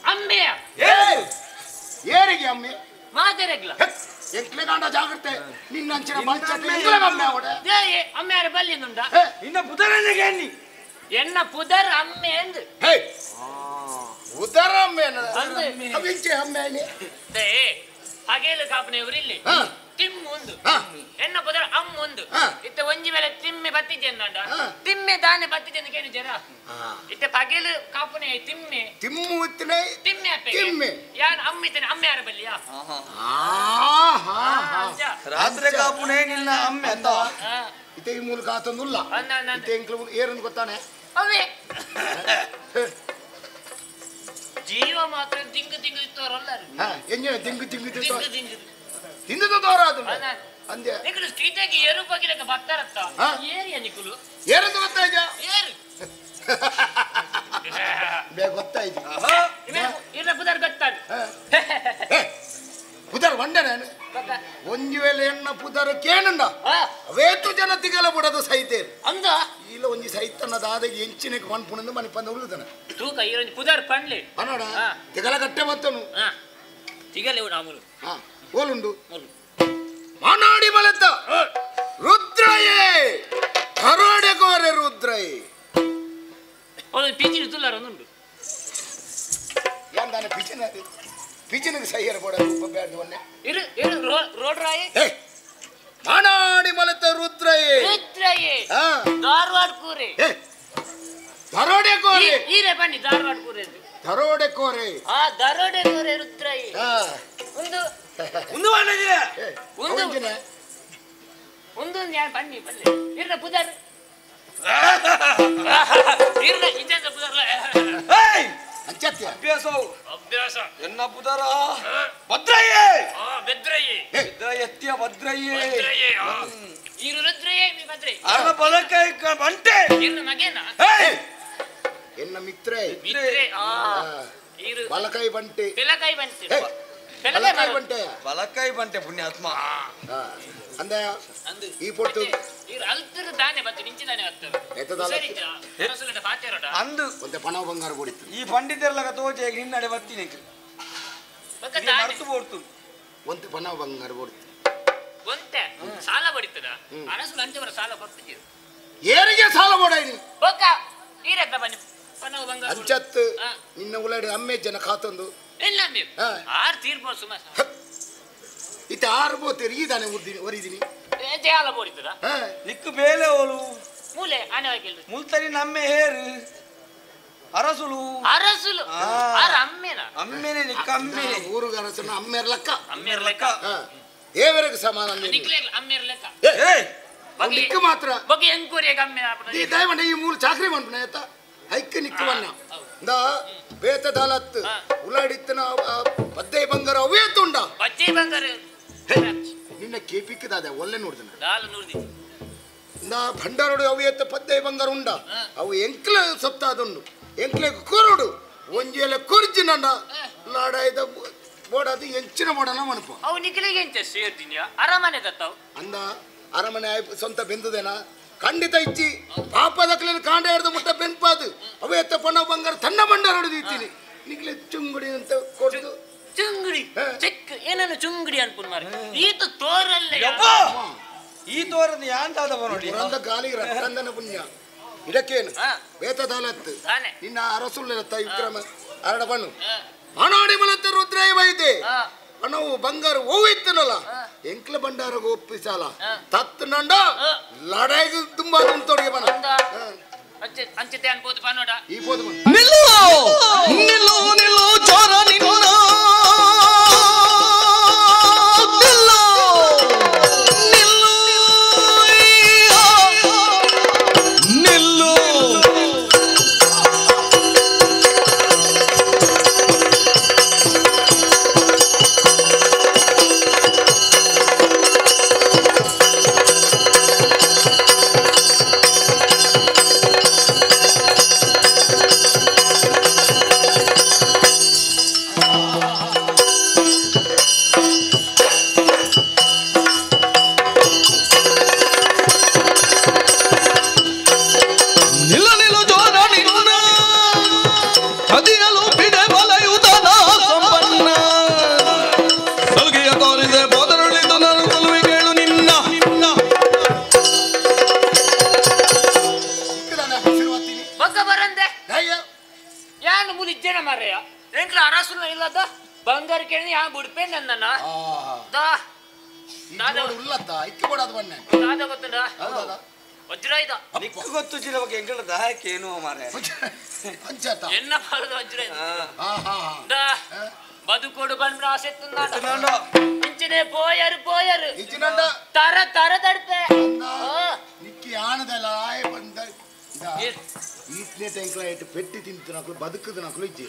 ಅಮ್ಮೆಯ ಏರಿಗೆ ಅಮ್ಮೆ ಮಾದರೆಗ್ಲ ಎಂಕ್ಲೆಗಾಂಡ ಜಾಗ್ರತೆ ನಿನ್ನ ಅಂಚಿನ ಬಂಚಕ್ಕೆ ಎಂಕ್ಲೆಗಮ್ಮೆ ಅವಡೆ ಅಮ್ಮೆ ಯಾರು ಬಲ್ಲಿನುಂಡ ಇನ್ನ ಪುದರನಿಗೆ ಅನ್ನಿ ಎನ್ನ ಪುದರ್ ಅಮ್ಮೆ ಎಂದು ಹೇ ಉದರ ಅಮ್ಮೆ ಅಂದು ಅವಿಂಚೆ ಅಮ್ಮೆ ದೇ ಹಾಗೇಲು ಕಾಪನೆ ಇವರಿಲ್ಲಿ ತಿಮ್ಮು ಒಂದು ಎನ್ನ ಪುದರ್ ಅಮ್ಮ ಒಂದು ಇತ್ತ ಒಂಜಿ ಮೇಲೆ ತಿಮ್ಮೆ ಬತ್ತಿದ್ದೆ ಅಂದ ತಿಮ್ಮೆ ದಾನೆ ಬತ್ತಿದ್ದೆ ಅಂತ ಕೇಳಿ ಜರ ಇತ್ತ ಪಗೇಲು ಕಾಪನೆ ತಿಮ್ಮೆ ತಿಮ್ಮು ಇತ್ತನೆ ತಿಮ್ಮೆ ಅಪ್ಪೆ ತಿಮ್ಮೆ ಯಾನ್ ಅಮ್ಮ ಇತ್ತನೆ ಅಮ್ಮ ಯಾರ ಬಲ್ಲಿಯಾ ರಾತ್ರಿ ಕಾಪುನೆ ನಿನ್ನ ಅಮ್ಮೆ ಅಂತ ಇತ್ತೆ ಈ ಮೂಲಕ ಆತಂದುಲ್ಲ ಇತ್ತೆ ಎಂಕ್ಲು ಏರನ್ನು ಗೊತ್ತಾನೆ ಅವೇ ಜೀವ ಮಾತ್ರ ದಿಂಗು ದಿಂಗು ಇತ್ತವರಲ್ಲ ಎಂಜಿನ ತಿಂಗು ತಿಂಗು ದಿಂಗು ದಿಂಗು ತಿಂದದ ದೋರ ಅದು ಅಂದೆ ನಿಕಲು ಸ್ಟ್ರೀಟಾಗಿ ಏರು ಬಗಿಲಕ ಬರ್ತಾರತ್ತ ಏರಿಯ ನಿಕಲು ಏರಂತ ಗೊತ್ತಾಯ್ತ ಏರು ಬೇ ಗೊತ್ತಾಯ್ತು ಇಲ್ಲ ಪುದರ್ ಗೊತ್ತಾಗ ಪುದರ್ ಬಂಡೆ ನಾನು ಒಂಜಿ ವೇಳೆ ಎನ್ನ ಪುದರ್ ಕೇನುಂಡ ಅವೇತು ಜನತಿಗೆಲ್ಲ ಬಿಡೋದು ಸೈತೇರು ಅಂದ ಇಲ್ಲ ಒಂಜಿ ಸೈತನ್ನದಾದ ಎಂಚಿನಕ್ಕೆ ಮನ್ಪುಣಂದು ಮನೆ ಪಂದ ಉಳಿದನ ತೂಕ ಇರೊಂದು ಪುದರ್ ಪಂಡ್ಲಿ ಅನ್ನೋಡ ತಿಗಲ ಕಟ್ಟೆ ಮತ್ತನು ತಿಗಲೆ ನಾಮುಲು ಓಲುಂಡು ಮಾನಾಡಿ ಬಲತ್ತ ರುದ್ರಯೇ ಕರೋಡೆ ಕೋರೆ ರುದ್ರಯೇ ಒಂದು ಪಿಚಿನ ತುಲ್ಲಾರೊಂದುಂಟು ಯಾಂದಾನೆ ಪಿಚಿನಿಗೆ ಸೈಯರ್ ಕೊಡ ಬ್ಯಾಡ್ದು ಒನ್ನೆ ಇರು ಇರು ರೋಡ್ ರಾಯಿ ಮಾನಾಡಿ ಮಲತ ರುದ್ರಯೇ ರುದ್ರಯೇ ಧಾರವಾಡ ಕೂರೆ ದರೋಡೆ ಕೋರೆ ಈರೆ ಬನ್ನಿ ಧಾರವಾಡ ಕೂರೆ ದರೋಡೆ ಕೋರೆ ದರೋಡೆ ಕೋರೆ ರುದ್ರಯೇ ಒಂದು ಒಂದು ಮಾಡಿದೆ ಒಂದು ಒಂದು ಯಾರು ಬನ್ನಿ ಬನ್ನಿ ಇರ್ನ ಪುದರ್ ಇರ್ನ ಇದ್ದ ಪುದರ್ಲ ಅಂಚತ್ಯ ಅಭ್ಯಾಸ ಎನ್ನ ಪುದರ ಭದ್ರಯ್ಯೇ ಬೆದ್ರಯ್ಯೇ ಎತ್ತಿಯ ಭದ್ರಯ್ಯೇ ಇರು ರುದ್ರಯ್ಯೇ ಮಿ ಭದ್ರಯ್ಯ ಅನ್ನ ಬಲಕೈ ಬಂಟೆ ಇರ್ನ ಮಗೇನ ಎನ್ನ ಮಿತ್ರೆ ಮಿತ್ರೆ ಇರು ಬಲಕೈ ಬಂಟೆ ಬೆಲಕೈ ಬಂಟೆ ಬಲಕೈ ಬಂಟೆ ಬಲಕೈ ಬಂಟೆ ಪುಣ್ಯಾತ್ಮ ಅಂದ ಈ ಪೊಟ್ಟು ಇರು ಅಲ್ತರ ದಾನೆ ಬತ್ತು ನಿಂಚಿದಾನೆ ಹತ್ತರು ಸರಿತಾ ಅರಸಲಟ ಪಾತ್ಯರಟ ಅಂದು ಒಂದೆ ಪಣ ಬಂಗಾರ ಕೊಡಿತ್ತು ಈ ಪಂಡಿತರ್ಲಗ ತೋಜೆ ನಿನ್ನಡೆ ಬರ್ತೀನಿ ಬಕ್ಕ ದಾನೆ ಮರ್ತು ಬೋಡ್ತು ಒಂದು ಪನ ಬಂಗಾರ ಕೊಡ್ತು ಒಂತೆ ಸಾಲ ಬಡಿತದ ಅರಸು ಅಂಚವರ ಸಾಲ ಕೊಡ್ತಿದ್ದೀರಿ ಏರಿಗೆ ಸಾಲ ಕೊಡಾಯಿ ಓಕ ಈರತ್ತ ಬನ್ನಿ ಪನವ ಬಂಗಾರ ಅಂಚತ್ತು ನಿನ್ನ ಉಳ್ಳಾಡಿ ಅಮ್ಮೆ ಜನ ಖಾತೊಂದು ಎಲ್ಲ ಆರು ತೀರ್ಬೋದು ಸುಮಾರು ಇತ್ತ ಆರು ಬೋತೀರಿ ಈದಾನೆ ಒರಿದೀನಿ ಜಯಾಲ ಬೋಡಿತದ ನಿಕ್ಕು ಬೇಲೆ ಓಲು ಮೂಲೆ ಆನೆವಾಗಿಲ್ಲ ಮುಲ್ತರಿ ನಮ್ಮೆ ಹೇರು ಅರಸುಲು ಅರಸುಲು ಆರ ಅಮ್ಮೇನ ಅಮ್ಮೆನೆ ನಿಕ್ಕ ಅಮ್ಮೆ ಊರುಗ ಅರಸನ ಅಮ್ಮೆರ್ ಲೆಕ್ಕ ಅಮ್ಮೇರ್ ಲೆಕ್ಕ ಏವರೆಗೆ ಸಮಾನ ಅಮ್ಮೇರ್ ಲೆಕ್ಕ ನಿಕ್ಕ ಮಾತ್ರ ಬಗ್ಗೆ ಎಂಕೂರಿಯಾಗ ಅಮ್ಮೆ ಈ ದಯಮಂಡ ಈ ಮೂರು ಚಾಕ್ರಿ ಮಾಡ್ಬಿಡ ಆಯ್ತ ಐಕ್ಕ ನಿಕ್ಕವನ್ನ ದ ಬೇತ ದಾಲತ್ ಉಲಾಡಿತ್ತನ ಪದ್ದೆ ಬಂಗಾರ ಅವೇ ತುಂಡ ಬಜ್ಜಿ ಬಂಗಾರ ನಿನ್ನ ಕೇಪಿಕ್ಕದಾದ ಒಳ್ಳೆ ನೋಡ್ದನ ದಾಲ್ ನೋಡ್ದಿ ನಾ ಭಂಡಾರೋಡು ಅವು ಎತ್ತ ಪದ್ದೆ ಬಂಗಾರ ಉಂಡ ಅವು ಎಂಕ್ಲ ಸೊತ್ತಾದುಂಡು ಎಂಕ್ಲೆ ಕೊರಡು ಒಂಜೆಲೆ ಕೊರ್ಜಿ ನಂಡ ಲಾಡಾಯ್ದ ಬೋಡದು ಎಂಚಿನ ಬೋಡನ ಮನಪ ಅವು ನಿಖಿಲಿಗೆ ಎಂಚ ಸೇರ್ದಿನ್ಯಾ ಅರಮನೆ ದತ್ತವು ಅಂದ ಅರಮನೆ ಸ್ವಂತ ಬೆಂದುದೇನಾ ಖಂಡಿತ ಇಚ್ಚಿ ಪಾಪದಕ್ಲೆ ಕಾಂಡ ಹಿಡ್ದು ಮುಟ್ಟ ಬೆನ್ಪಾದು ಅವು ಎತ್ತ ಪಣ ಬಂಗಾರ ತನ್ನ ಭಂಡಾರೋಡು ಇತ್ತೀನಿ ನಿಕ್ಲೆ ಚುಂಗುಡಿ ಅಂತ ಕೊಡ್ದು ಚುಂಗುಡಿ ಚೆಕ್ ಏನನ್ನು ಚುಂಗುಡಿ ಅನ್ಪುನ್ ಮಾರಿ ಈತ ತೋರಲ್ಲ ಈ ತೋರದ ಯಾಂತಾದವ ನೋಡಿ ಪುರಂದ ಗಾಲಿಗೆ ರಕ್ತಂದನ ಪುಣ್ಯ ಇದಕ್ಕೇನು ಬೇತದಾಲತ್ತು ನಿನ್ನ ಅರಸುಳ್ಳೆತ್ತ ವಿಕ್ರಮ ಅರಡ ಬಣ್ಣು ಅನಾಡಿ ಮಲತ್ತ ರುದ್ರಾಯ ವೈದ್ಯ ಅಣವು ಬಂಗಾರ ಹೋಯ್ತನಲ್ಲ ಎಂಕ್ಲ ಬಂಡಾರಗ ಒಪ್ಪಿಸಲ್ಲ ತತ್ತು ನಂಡ ಲಡಾಯಿಗೆ ತುಂಬಾ ತೊಡಗೆ ಬನ ಅಂಚತೆ ಅನ್ಬೋದು ಪನ್ನೋಡ ಈ ಬೋದು ನಿಲ್ಲು ನಿಲ್ಲು ನಿಲ್ಲು ಚೋರ ನಿನ್ನ ಬಂಗಾರ ಕೇಳಿ ಯಾ ಬಿಡ್ಪೆ ನನ್ನ ಉಲ್ಲತ್ತ ಇಕ್ಕಿ ಕೊಡೋದು ಬನ್ನೆ ದಾದ ಗೊತ್ತುಂಡ ವಜ್ರ ಇದ ನಿಕ್ಕು ಗೊತ್ತು ಚಿರ ಬಗ್ಗೆ ಎಂಗಳ ದಾಯಕ್ಕೆ ಏನು ಮಾರೆ ಪಂಚಾಯತ ಎನ್ನ ಪಾಲದ ವಜ್ರ ಇದ ಬದುಕೋಡು ಬಂದ್ರ ಆಸೆ ತುಂದಾಂಡ ಇಂಚಿನೆ ಪೋಯರು ಪೋಯರು ಇಚ್ಚಿನಂಡ ತರ ತರ ತಡ್ಪೆ ನಿಕ್ಕಿ ಆಣದಲ್ಲ ಆಯ ಬಂದ ಈತ್ನೇ ಟೆಂಕ್ಲ ಇಟ್ಟು ಪೆಟ್ಟಿ ತಿಂತು ನಕಲು ಬದುಕದ ನಕಲು ಇಜ್ಜಿ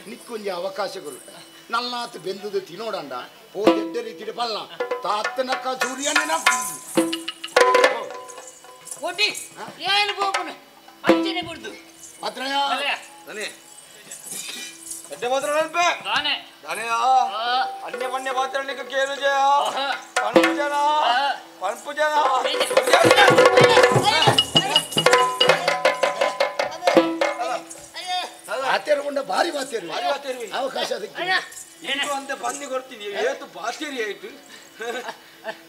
ನಿಕ್ಕೊಂಜಿ ಅವಕಾಶ ಕೊಡುತ್ತೆ ನಲ್ಲಾತ್ ಬೆಂದುದು ತಿನ್ನೋಡಂಡ ಪೋ ದೊಡ್ಡ ರೀತಿ ಬಲ್ಲ ತಾತ ನಕ್ಕ ಸೂರ್ಯನ ಕೊಟ್ಟಿ ಏನು ಬೋಪುನ ಅಂಚನೆ ಬಿಡ್ದು ಅತ್ರಯ ದನೆ ಎಡ್ಡೆ ಮಾತ್ರ ನೆನಪೆ ದಾನೆ ದನೆಯ ಅನ್ಯ ಪಣ್ಯ ಮಾತಾಡ್ಲಿಕ್ಕೆ ಕೇಳು ಜಯ ಪಂಪು ಜನ ಮಾತೇರ್ಕೊಂಡ ಭಾರಿ ಮಾತೇರಿ ಅವಕಾಶ ಅದಕ್ಕೆ ಏನು ಅಂತ ಬಂದು ಕೊಡ್ತೀನಿ ಏತು ಬಾತೇರಿ ಆಯ್ತು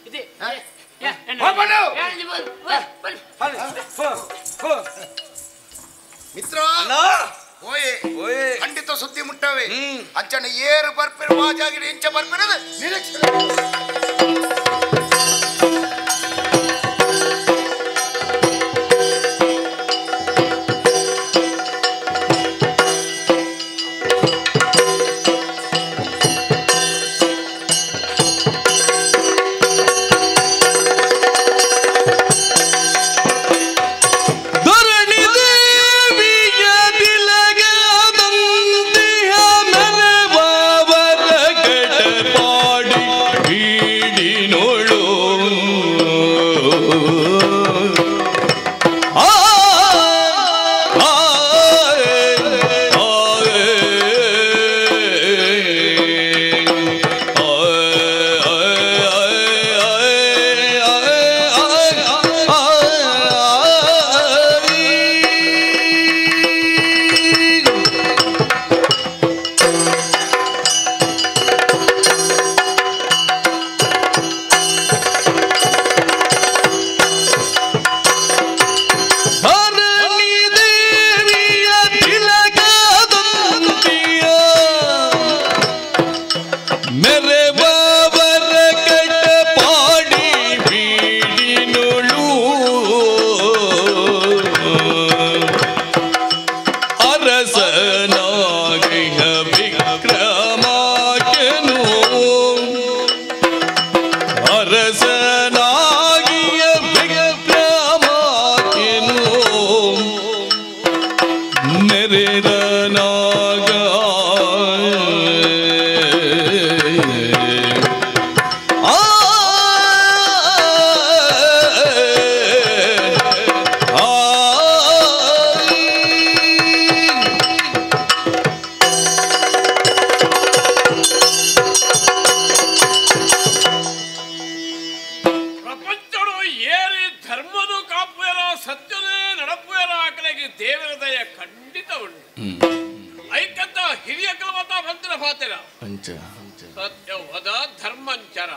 ಇದೆ ಮಿತ್ರ ಓಯೆ ಖಂಡಿತ ಸುದ್ದಿ ಮುಟ್ಟವೆ ಅಂಚನ ಏರು ಬರ್ಪೇರು ವಾಜಾಗಿರಿ ಇಂಚ ಬರ್ಪೇರದ ನಿರೀಕ್ಷೆ ಡಿ ಪಾತ್ರ ಅಂಚ ಸತ್ಯವದ ಧರ್ಮಂಚರ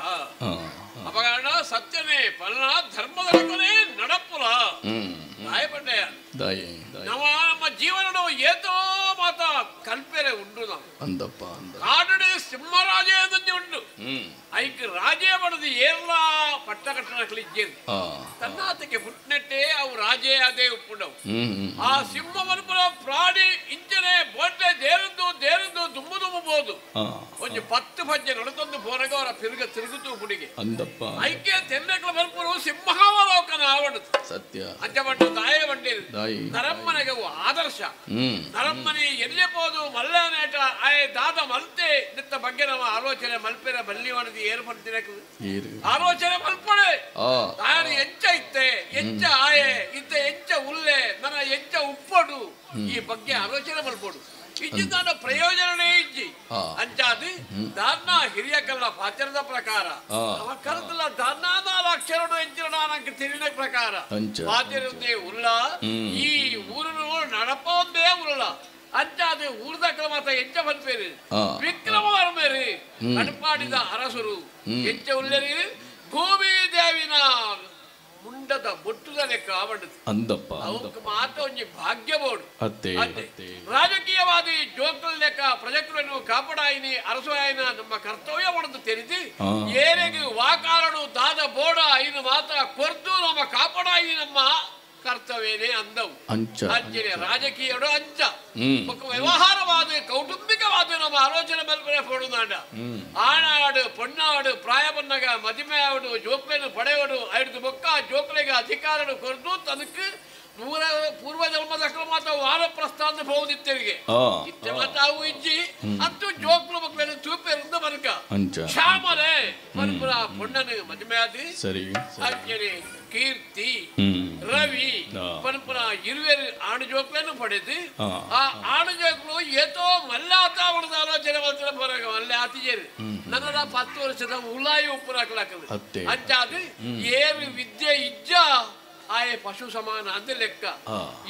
ಅಪಗರಣ ಸತ್ಯನೇ ಫಲ ಧರ್ಮದ ಕೊನೆ ನಡಪುಲ ದಾಯಪಡ್ಡೆಯ ನಮ್ಮ ಜೀವನ ಏತೋ ಮಾತ ಕಲ್ಪೆರೆ ಉಂಡು ನಾವು ಅಂದಪ್ಪ ಕಾಡಡೆ ಸಿಂಹರಾಜೇ ಉಂಟು ಐಕ್ ರಾಜೇ ಬಡದು ಏರ್ಲ ಪಟ್ಟ ಕಟ್ಟಣಕ್ಲಿದ್ದೇನೆ ತನ್ನಾತಕ್ಕೆ ಪುಟ್ನೆಟ್ಟೆ ಅವು ರಾಜೇ ಅದೇ ಉಪ್ಪುಂಡವು ಆ ಸಿಂಹ ಮನುಪುರ ಪ್ರಾಣಿ ಇಂಚನೆ ಬೋಟೆ ದೇರದ್ದು ದುಮ್ಮು ದುಮ್ಮಬಹುದು ಒಂದು 10 ಪಂಜೆ ನಡತೊಂದು ಬೋರಗ ಅವರ ತಿರುಗುತ್ತು ಹುಡುಗಿ ಅಂದಪ್ಪ ಐಕ್ಯ ತೆನ್ನಕಲ ಮನುಪುರು ಸಿಂಹಾವಲೋಕನ ಆವಡುದು ಸತ್ಯ ಅಂಚಪಟ್ಟು ದಾಯ ಬಂಡೇರು ನರಮ್ಮನೆಗೆ ಆದರ್ಶ ನರಮ್ಮನಿ ಎಲ್ಲೇ ಹೋದು ಮಲ್ಲನೇಟ ಆಯ್ ದಾದ ಮಲ್ತೆ ನಿತ್ತ ಬಗ್ಗೆ ನಮ್ಮ ಆಲೋಚನೆ ಮಲ್ಪೆರ ಬಲ್ಲಿ ಹೊಡೆದು ಏರ್ಪಡ್ತಿರ ಆಲೋಚನೆ ಮಲ್ಪಡೆ ನಾನು ಎಂಚ ಇತ್ತೆ ಎಂಚ ಆಯೆ ಇತ್ತ ಎಂಚ ಉಲ್ಲೆ ನನ್ನ ಎಂಚ ಉಪ್ಪಡು ಈ ಬಗ್ಗೆ ಆಲೋಚನೆ ಮಲ್ಪಡು ಇಜ್ಜಿದಾನ ಪ್ರಯೋಜನನೇ ಇಜ್ಜಿ ಅಂಚಾದು ದಾನ್ನ ಹಿರಿಯ ಕಲ್ಲ ಪಾಚರದ ಪ್ರಕಾರ ಅವ ಕಲ್ತಲ್ಲ ದಾನ್ನಾದ ಅಕ್ಷರಡು ಎಂಚಿನ ನನಗೆ ತಿಳಿದ ಪ್ರಕಾರ ಪಾಚರದೇ ಉಲ್ಲ ಈ ಊರು ನಡಪ ಒಂದೇ ಉಲ್ಲ ಅಂಚಾದು ಊರ್ದ ಕ್ರಮತ ಎಂಚ ಬಂದ್ಬೇರಿ ವಿಕ್ರಮ ವರ್ಮೇರಿ ನಡಪಾಡಿದ ಅರಸರು ಎಂಚ ಉಲ್ಲೇರಿ ಭೂಮಿ ದೇವಿನ ಮುಂಡದ ಬೊಟ್ಟುದ ಲೆಕ್ಕ ಆವಡದು ಅಂದಪ್ಪ ಅವಕ್ಕೆ ಮಾತ್ರ ಒಂಜಿ ಭಾಗ್ಯ ಬೋಡು ರಾಜಕೀಯವಾದಿ ಜೋಕಲ್ ಲೆಕ್ಕ ಪ್ರಜೆಗಳನ್ನು ಕಾಪಾಡಾಯಿನಿ ಅರಸಾಯಿನ ನಮ್ಮ ಕರ್ತವ್ಯ ಮಾಡದು ತೆರೆದು ಏರೆಗೆ ವಾಕಾರಡು ದಾದ ಬೋಡ ಇನ್ನು ಮಾತ್ರ ಕೊರ್ದು ನಮ್ಮ ಕಾಪಾಡಾಯಿನಿ ನಮ್ಮ ಕರ್ತವ್ಯನೇ ಅಂದವು ಅಂಚನೆ ರಾಜಕೀಯಡು ಅಂಚ ವ್ಯವಹಾರವಾದ ಕೌಟುಂಬಿಕವಾದ ನಮ್ಮ ಆಲೋಚನೆ ಮೇಲೆ ಪಡುದಾಂಡ ಆನಾಡು ಪೊಣ್ಣಾಡು ಪ್ರಾಯ ಬಂದಾಗ ಮದುವೆ ಆವಡು ಜೋಕ್ಲೆನು ಪಡೆಯೋಡು ಐದು ಬೊಕ್ಕ ಜೋಕ್ಲೆಗೆ ಅಧಿಕಾರಡು ಕೊರ್ದು ತನಕ್ಕೆ ಪೂರ್ವ ಜನ್ಮದ ಮಾತ ವಾರ ಪ್ರಸ್ಥಾನ ಬಹುದಿತ್ತರಿಗೆ ಇತ್ತೆ ಮತ್ತ ಅವು ಇಜ್ಜಿ ಅಂತೂ ಜೋಕ್ಲು ಮಕ್ಕಳನ್ನು ತೂಪೆರಿಂದ ಬನಕ ಶ್ಯಾಮಲೆ ಮನುಪುರ ಪೊಣ್ಣನು ಮದುವೆ ಆದಿ ಅಂಜನೆ ಕೀರ್ತಿ ರವಿ ಪರಪುರ ಇರುವೆರು ಆಣು ಜೋಕ್ಲನ್ನು ಪಡೆದು ಆ ಆಣು ಜೋಕ್ಲು ಏತೋ ಮಲ್ಲಾತಾವಣದ ಆಲೋಚನೆ ಮಾತ್ರ ಬರಗ ಮಲ್ಲೆ ಆತಿಜೇರಿ ನನ್ನ 10 ವರ್ಷದ ಉಲಾಯಿ ಉಪ್ಪು ಹಾಕಲಾಕದು ಅಂಚಾದು ಏರು ವಿದ್ಯೆ ಇಜ್ಜ ಆಯೆ ಪಶು ಸಮಾನ ಅಂತ ಲೆಕ್ಕ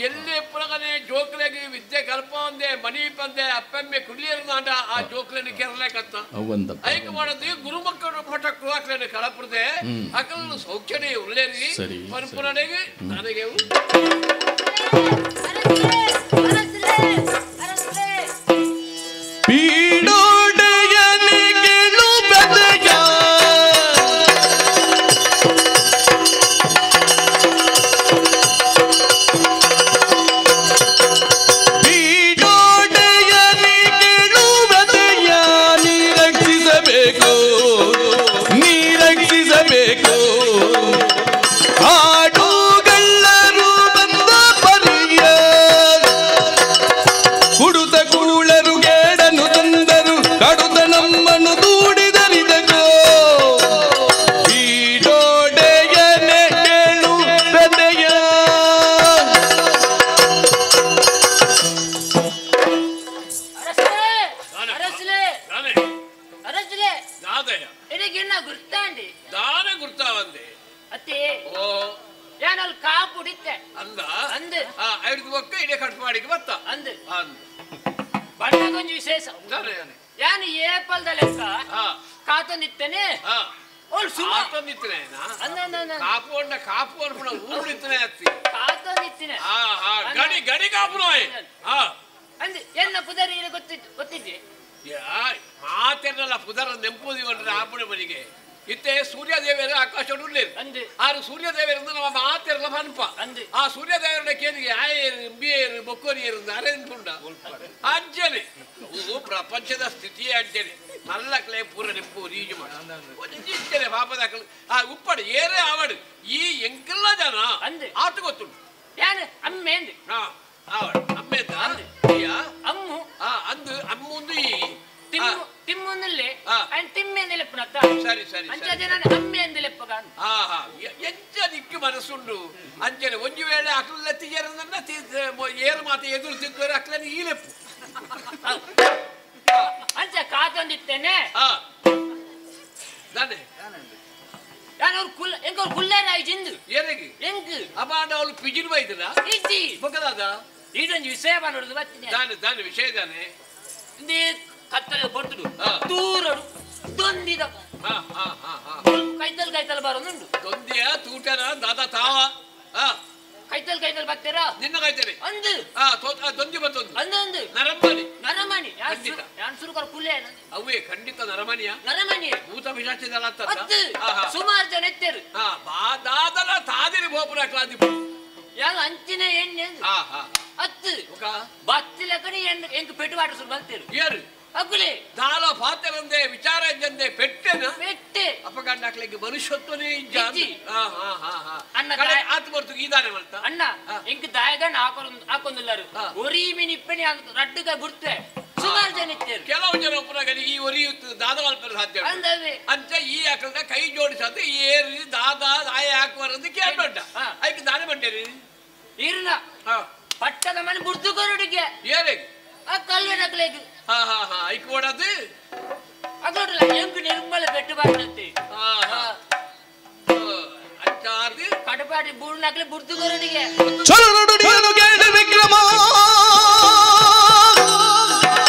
ಎಲ್ಲಿ ಪುರಗನೆ ಜೋಕ್ಲೆಗೆ ವಿದ್ಯೆ ಕಲ್ಪ ಅಂದೆ ಮನಿ ಪಂದೆ ಅಪ್ಪೆಮ್ಮೆ ಕುಡಿಯರ್ನಾಂಡ ಆ ಜೋಕ್ಲೆನ ಕೆರಲೆಕತ್ತ ಐಕ ಮಾಡದು ಗುರು ಮಕ್ಕಳು ಮಠಕ್ಕೂ ಹಾಕ್ಲೇನೆ ಕಳಪುರದೆ ಅಕಲ್ಲು ಸೌಖ್ಯನೇ ಉಳ್ಳೇರಿ ಪರಪುರನೆಗೆ ನನಗೆ ಮಾತೆಲ್ಲ ಪುದರ ನೆಂಪುದಿ ಆಪಣೆ ಮನೆಗೆ ಇತ್ತೆ ಸೂರ್ಯದೇವರು ಆಕಾಶ ಆರು ಸೂರ್ಯದೇವರಿಂದ ನಮ್ಮ ಮಾತೆಲ್ಲ ಮನಪ ಆ ಸೂರ್ಯದೇವರ ಕೇಳಿಗೆ ಆಯರು ಬಿಯರು ಬೊಕ್ಕೋರಿಯರು ಅರೆಂದುಂಡ ಅಂಜನೆ ಪ್ರಪಂಚದ ಸ್ಥಿತಿಯೇ ಅಂಜನೆ ನಲ್ಲಕ್ಲೆ ಪೂರ ನೆಂಪು ರೀಜು ಮಾಡಿ ಪಾಪದ ಆ ಉಪ್ಪಡು ಏರೇ ಆವಡು ಈ ಎಂಕೆಲ್ಲ ಜನ ಆತ ಗೊತ್ತುಂಟು ಅಮ್ಮೆ ಅಮ್ಮೆ ಅಮ್ಮು ಅಂದು ಅಮ್ಮೊಂದು ಈ ತಿಮ್ಮೊಂದಲ್ಲೇ ತಿಮ್ಮೆ ಲೆಪ್ಪನತ್ತ ಸರಿ ಸರಿ ಅಮ್ಮೆ ಎಂದು ಲೆಪ್ಪಗ ಎಂಚ ದಿಕ್ಕು ಮನಸ್ಸುಂಡು ಅಂಚನೆ ಒಂದು ವೇಳೆ ಅಕ್ಲ ತಿಜರನ್ನ ಏರು ಮಾತು ಎದುರು ತಿದ್ದರೆ ಅಕ್ಲನ ಈ ಲೆಪ್ಪು ಅಂಚ ಕಾತೊಂದಿತ್ತೇನೆ ನಾನೇ ಕುಲ್ಲೇರಾಯಿ ಜಿಂದು ಏನಿಗೆ ಎಂಗ್ ಅಬಾಂಡ ಅವಳು ಪಿಜಿನ್ ಬೈದನ ಇಜ್ಜಿ ಬಗದಾದ ಇದೊಂದು ವಿಷಯ ಮಾಡೋದು ಬರ್ತೀನಿ ದಾನೆ ವಿಷಯ ದಾನೆ ಕತ್ತಲೆ ಬೊಟ್ಟು ದೊಂದಿದ ಕೈತಲ್ ಬರೋದುಂಟು ದೊಂದಿಯ ತೂಟನ ದಾದ ತಾವ ಕೈತಲ್ ಬರ್ತೀರಾ ನಿನ್ನ ಕಾಯ್ತೇನೆ ಅಂದು ದೊಂದಿ ಬತ್ತೊಂದು ಅಂದು ನರಮಣಿ ಸುರುಕರ ಕುಲ್ಲೆ ಅವೇ ಖಂಡಿತ ನರಮಣಿ ಭೂತ ಪಿಶಾಚಿದಲ್ಲ ಸುಮಾರು ಜನ ಎತ್ತರು ದಾದಲ ತಾದಿರಿ ಬೋಪುರ ಕ್ಲಾದಿ ಯಾಗ ಅಂಚಿನ ಎಣ್ಣೆ ಅತ್ತು ಬತ್ತಿಲ ಕಣಿ ಎಂಕ್ ಪೆಟ್ಟು ಬಾಟ ಸುರು ಬಲ್ತೇರು ಏರು ಅಕ್ಕುಲೆ ದಾಲ ಪಾತ್ರಂದೆ ವಿಚಾರ ಇದ್ದಂದೆ ಪೆಟ್ಟೆನ ಪೆಟ್ಟೆ ಅಪಗಂಡ ಹಾಕ್ಲಿಕ್ಕೆ ಮನುಷ್ಯತ್ವನೇ ಇಜ್ಜಿ. ಅಣ್ಣ ಆತು ಬರ್ತು ಇದಾನೆ ಮಲ್ತ ಅಣ್ಣ ಎಂಕ್ ದಾಯಗಣ್ಣ ಹಾಕೊಂದಿಲ್ಲರು ಒರಿ ಮೀನ್ ಇಪ್ಪಣಿ ರಡ್ಡುಗ ಬಿಡ್ತೆ ಸುಮಾರು ಜನ ಇತ್ತೇರು ಕೆಲವು ಜನ ಒಬ್ಬರಾಗಲಿ ಈ ಒರಿಯುತ್ತು ದಾದ ಮಲ್ಪರ ಸಾಧ್ಯ ಅಂದವೆ ಅಂತ ಈ ಆಕಳದ ಕೈ ಜೋಡಿಸದ ಏರಿ ದಾದ ದಾಯ ಹಾಕುವರಂದು ಕೇಳ್ಬೇಡ ಅದಕ್ಕೆ ದಾನೆ ಬಂಡೇರಿ ಇರ್ನ ಪಟ್ಟದ ಮನೆ ಬುಡ್ದು ಕೊರಡಿಗೆ ಏರಿಗೆ ಆ ಕಲ್ವೆ ನಕ್ಲೇಗೆ ಐಕ್ ಓಡದು ಅದೊಡ್ಲ ಎಂಕ್ ನಿರ್ಮಲ ಪೆಟ್ಟು ಬಾಟಂತೆ ಅಂಚಾರ್ದು ಕಡಪಾಟಿ ಬೂಡ್ ನಕ್ಲೆ ಬುಡ್ದು ಕೊರಡಿಗೆ ಚಲನಡುಡಿಯನು ಕೇಳಿ ವಿಕ್ರಮ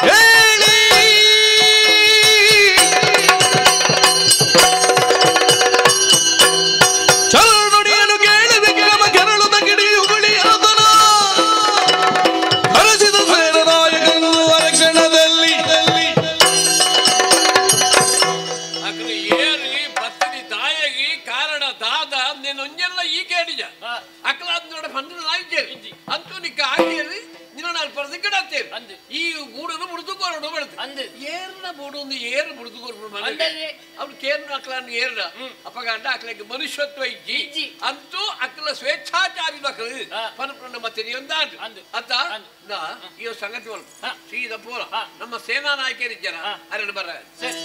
ಹೇಳಿ ಚಲನಡುಡಿಯನು ಕೇಳಿ ವಿಕ್ರಮ ಕೆರಳುದ ಗಿಡಿಯುಗುಳಿ ಅದನ ಹರಸಿದ ಸೇನನಾಯಕನು ಅರಕ್ಷಣದಲ್ಲಿ ಅಗ್ನಿ ಏರಿ ಬತ್ತದಿ ದಾಯಗಿ ಕಾರಣ ದಾದ ನಿನ್ನೊಂಜೆಲ್ಲ ಈ ಕೇಳಿಜ ಅಕ್ಕಲಾದ ನೋಡ ಪಂಡಿನ ನಾಯ್ಕೇರಿ ಅಂತೂ ನಿಕ್ಕ ಹಾಕೇರಿ ನಿನ್ನ ನಾನು ಪರದಿ ಗಿಡತ್ತೇರಿ ಅಂದು ಈ ಗೂಡನ್ನು ಮುಡಿದುಕೊಂಡು ಬೆಳೆದು ಅಂದು ಏರ್ನ ಬೋಡು ಒಂದು ಏರು ಮುಡಿದುಕೊಂಡು ಅಂದವೆ ಅವ್ನು ಕೇರ್ನ ಅಕ್ಕಲನ್ನು ಏರ್ನ ಅಪ್ಪಗಂಡ ಅಕ್ಕಲಿಕ್ಕೆ ಮನುಷ್ಯತ್ವ ಇಜ್ಜಿ ಇಜ್ಜಿ. ಅಂತೂ ಅಕ್ಕಲ ಸ್ವೇಚ್ಛಾಚಾರಿ ಮಕ್ಕಳು ಪನಪ್ರಣ್ಣ ಮತ್ತೆ ನೀವೊಂದಾಡು ಅಂದು ಅಂತ ನಾ ಈ ಸಂಗತಿ ಒಲ್ ಸೀದ ಪೋಲ ಹಾ. ನಮ್ಮ ಸೇನಾ ನಾಯಕರಿದ್ದಾರ ಅರಡು ಬರ ಸರಿ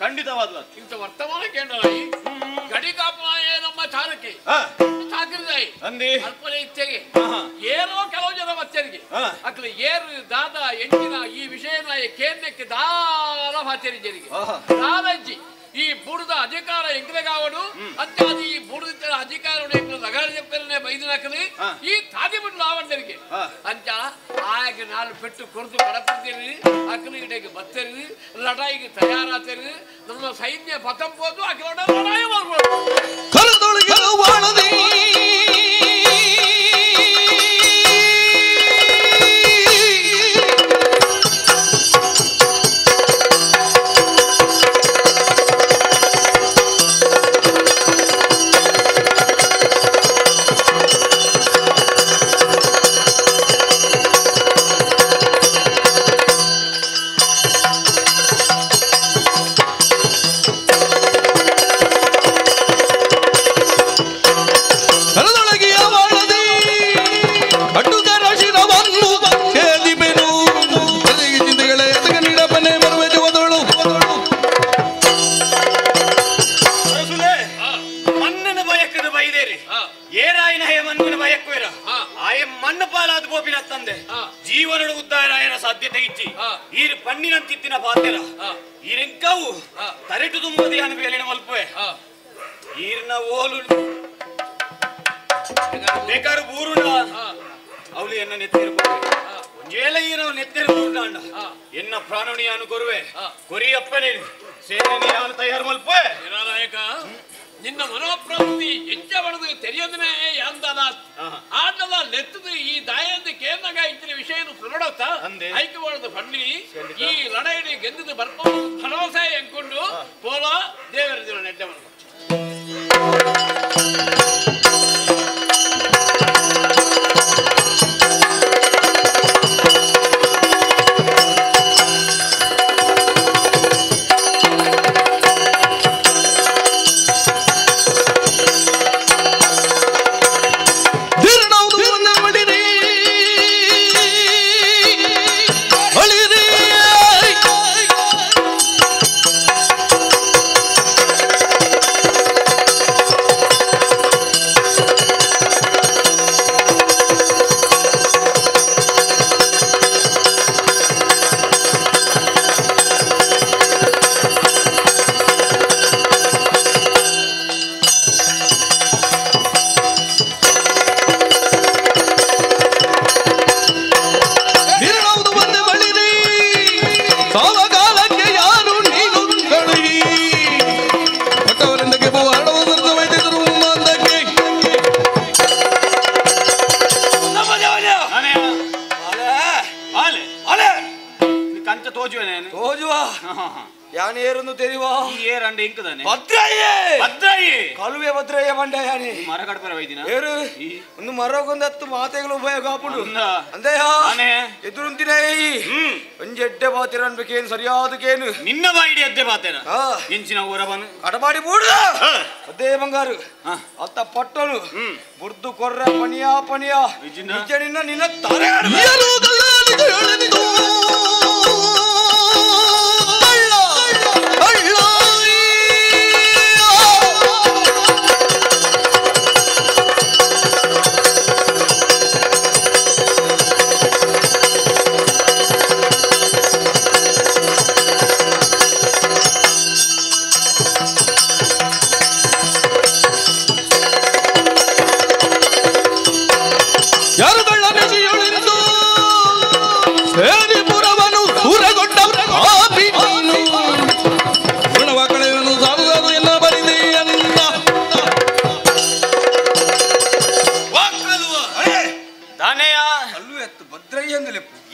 ಖಂಡಿತವಾದ ಇಂಥ ವರ್ತಮಾನ ಕೇಂದ್ರ ಗಡಿ ಕಾಪನಾಯ ನಮ್ಮ ಚಾರಕ್ಕೆ ಸಾಕಿರ್ದಾಯಿ ಅಲ್ಪನೆ ಇಚ್ಛೆಗೆ ಏನೋ ಕೆಲವು ಜನ ಮಚ್ಚರಿಗೆ ಅಕ್ಲ ಏರು ದಾದ ಎಂಟಿನ ಈ ವಿಷಯನ ಕೇಂದ್ರಕ್ಕೆ ದಾರ ಭಾಚರಿಜರಿಗೆ ದಾದಜ್ಜಿ ಈ ಬುಡದ ಅಧಿಕಾರ ಎಂಗ್ರೆಗಾವಡು ಅಂತಾದಿ ಈ ಬುಡದ ಅಧಿಕಾರ ನಗರ చెప్పనే ಬೈದಿನಕಲಿ ಈ ತಾದಿ ಬಿಡು ಲಾವಂಡರಿಗೆ ಅಂಚ ಆಗ ನಾಲ್ ಪೆಟ್ಟು ಕೊರ್ದು ಕಡಪಡ್ತೀರಿ ಅಕಲಿಗೆ ಬತ್ತರಿ ಲಡಾಯಿಗೆ ತಯಾರಾತಿರಿ ನಮ್ಮ ಸೈನ್ಯ ಪತಂಬೋದು ಅಕಲಡ ಲಡಾಯಿ ಮಾಡ್ಬೋದು ಕರದೊಳಗೆ ವಾಳದಿ ಜೀವನ ಉದ್ದಾರಾಯನ ಸಾಧ್ಯತೆ ಇಚ್ಚಿ ಈ ಪಣ್ಣಿನಂತಿತ್ತಿನ ಪಾತೆರ ಈರೆಂಕವು ತರೆಟು ತುಂಬದಿ ಅನುಭವೇನ ಮಲ್ಪುವೆ ಈರ್ನ ಓಲು ಬೇಕಾದ್ರೆ ಬೂರುಂಡ ಅವಳು ಎನ್ನ ನೆತ್ತಿರ್ಬೋದು ಒಂಜೇಳ ಈರವು ನೆತ್ತಿರ್ಬೋಡ ಎನ್ನ ಪ್ರಾಣಣಿಯನ್ನು ಕೊರುವೆ ಕೊರಿಯಪ್ಪನೇ ಸೇನೆ ತಯಾರು ಮಲ್ಪುವೆ ನಾಯಕ ನಿನ್ನ ಮನೋಪ್ರವೃತ್ತಿ ಎಂಚ ಬಡದು ತೆರೆಯದನೇ ಅಂದನ ಆಡಲ ಲೆತ್ತದು ಈ ದಾಯದ ಕೇಂದ್ರಗ ಇತ್ತಿನ ವಿಷಯನು ಸುರಡತ್ತ ಐಕ್ಯವಾದ ಪಣ್ಣಿ ಈ ಲಡಾಯಿ ಗೆದ್ದು ಬರ್ಬೋದು ಭರವಸೆ ಎಂಕೊಂಡು ಪೋಲ ದೇವರ ದಿನ ನೆಡ್ಡೆ ಮಾಡ್ಬೋದು ಯಾನೇರನ್ನು ತೆರಿವಾ ಏರಂಡೆ ಇಂಕದಾನೆ ಭದ್ರಯ್ಯ ಭದ್ರಯ್ಯ ಕಲುವೆ ಭದ್ರಯ್ಯ ಮಂಡ ಯಾನೆ ಮರ ಕಡಪರ ವೈದಿನ ಏರು ಒಂದು ಮರಗೊಂದು 10 ಮಾತೆಗಳು ಉಪಯೋಗ ಆಪುಡು ಅಂದೆಯ ಎದುರುಂತಿನೇ ಒಂಜೆಡ್ಡೆ ಬಾತಿರ ಅನ್ಬೇಕೇನು ಸರಿಯಾದಕೇನು ನಿನ್ನ ಬಾಯಿಡಿ ಅದ್ದೆ ಬಾತೇನ ಇಂಚಿನ ಊರ ಬನು ಕಡಮಾಡಿ ಬೂಡ್ದ ಅದೇ ಬಂಗಾರು ಅತ್ತ ಪಟ್ಟನು ಬುರ್ದು ಕೊರ್ರ ಪಣಿಯಾ ಪಣಿಯಾ ನಿನ್ನ ನಿನ್ನ ತಾರೆ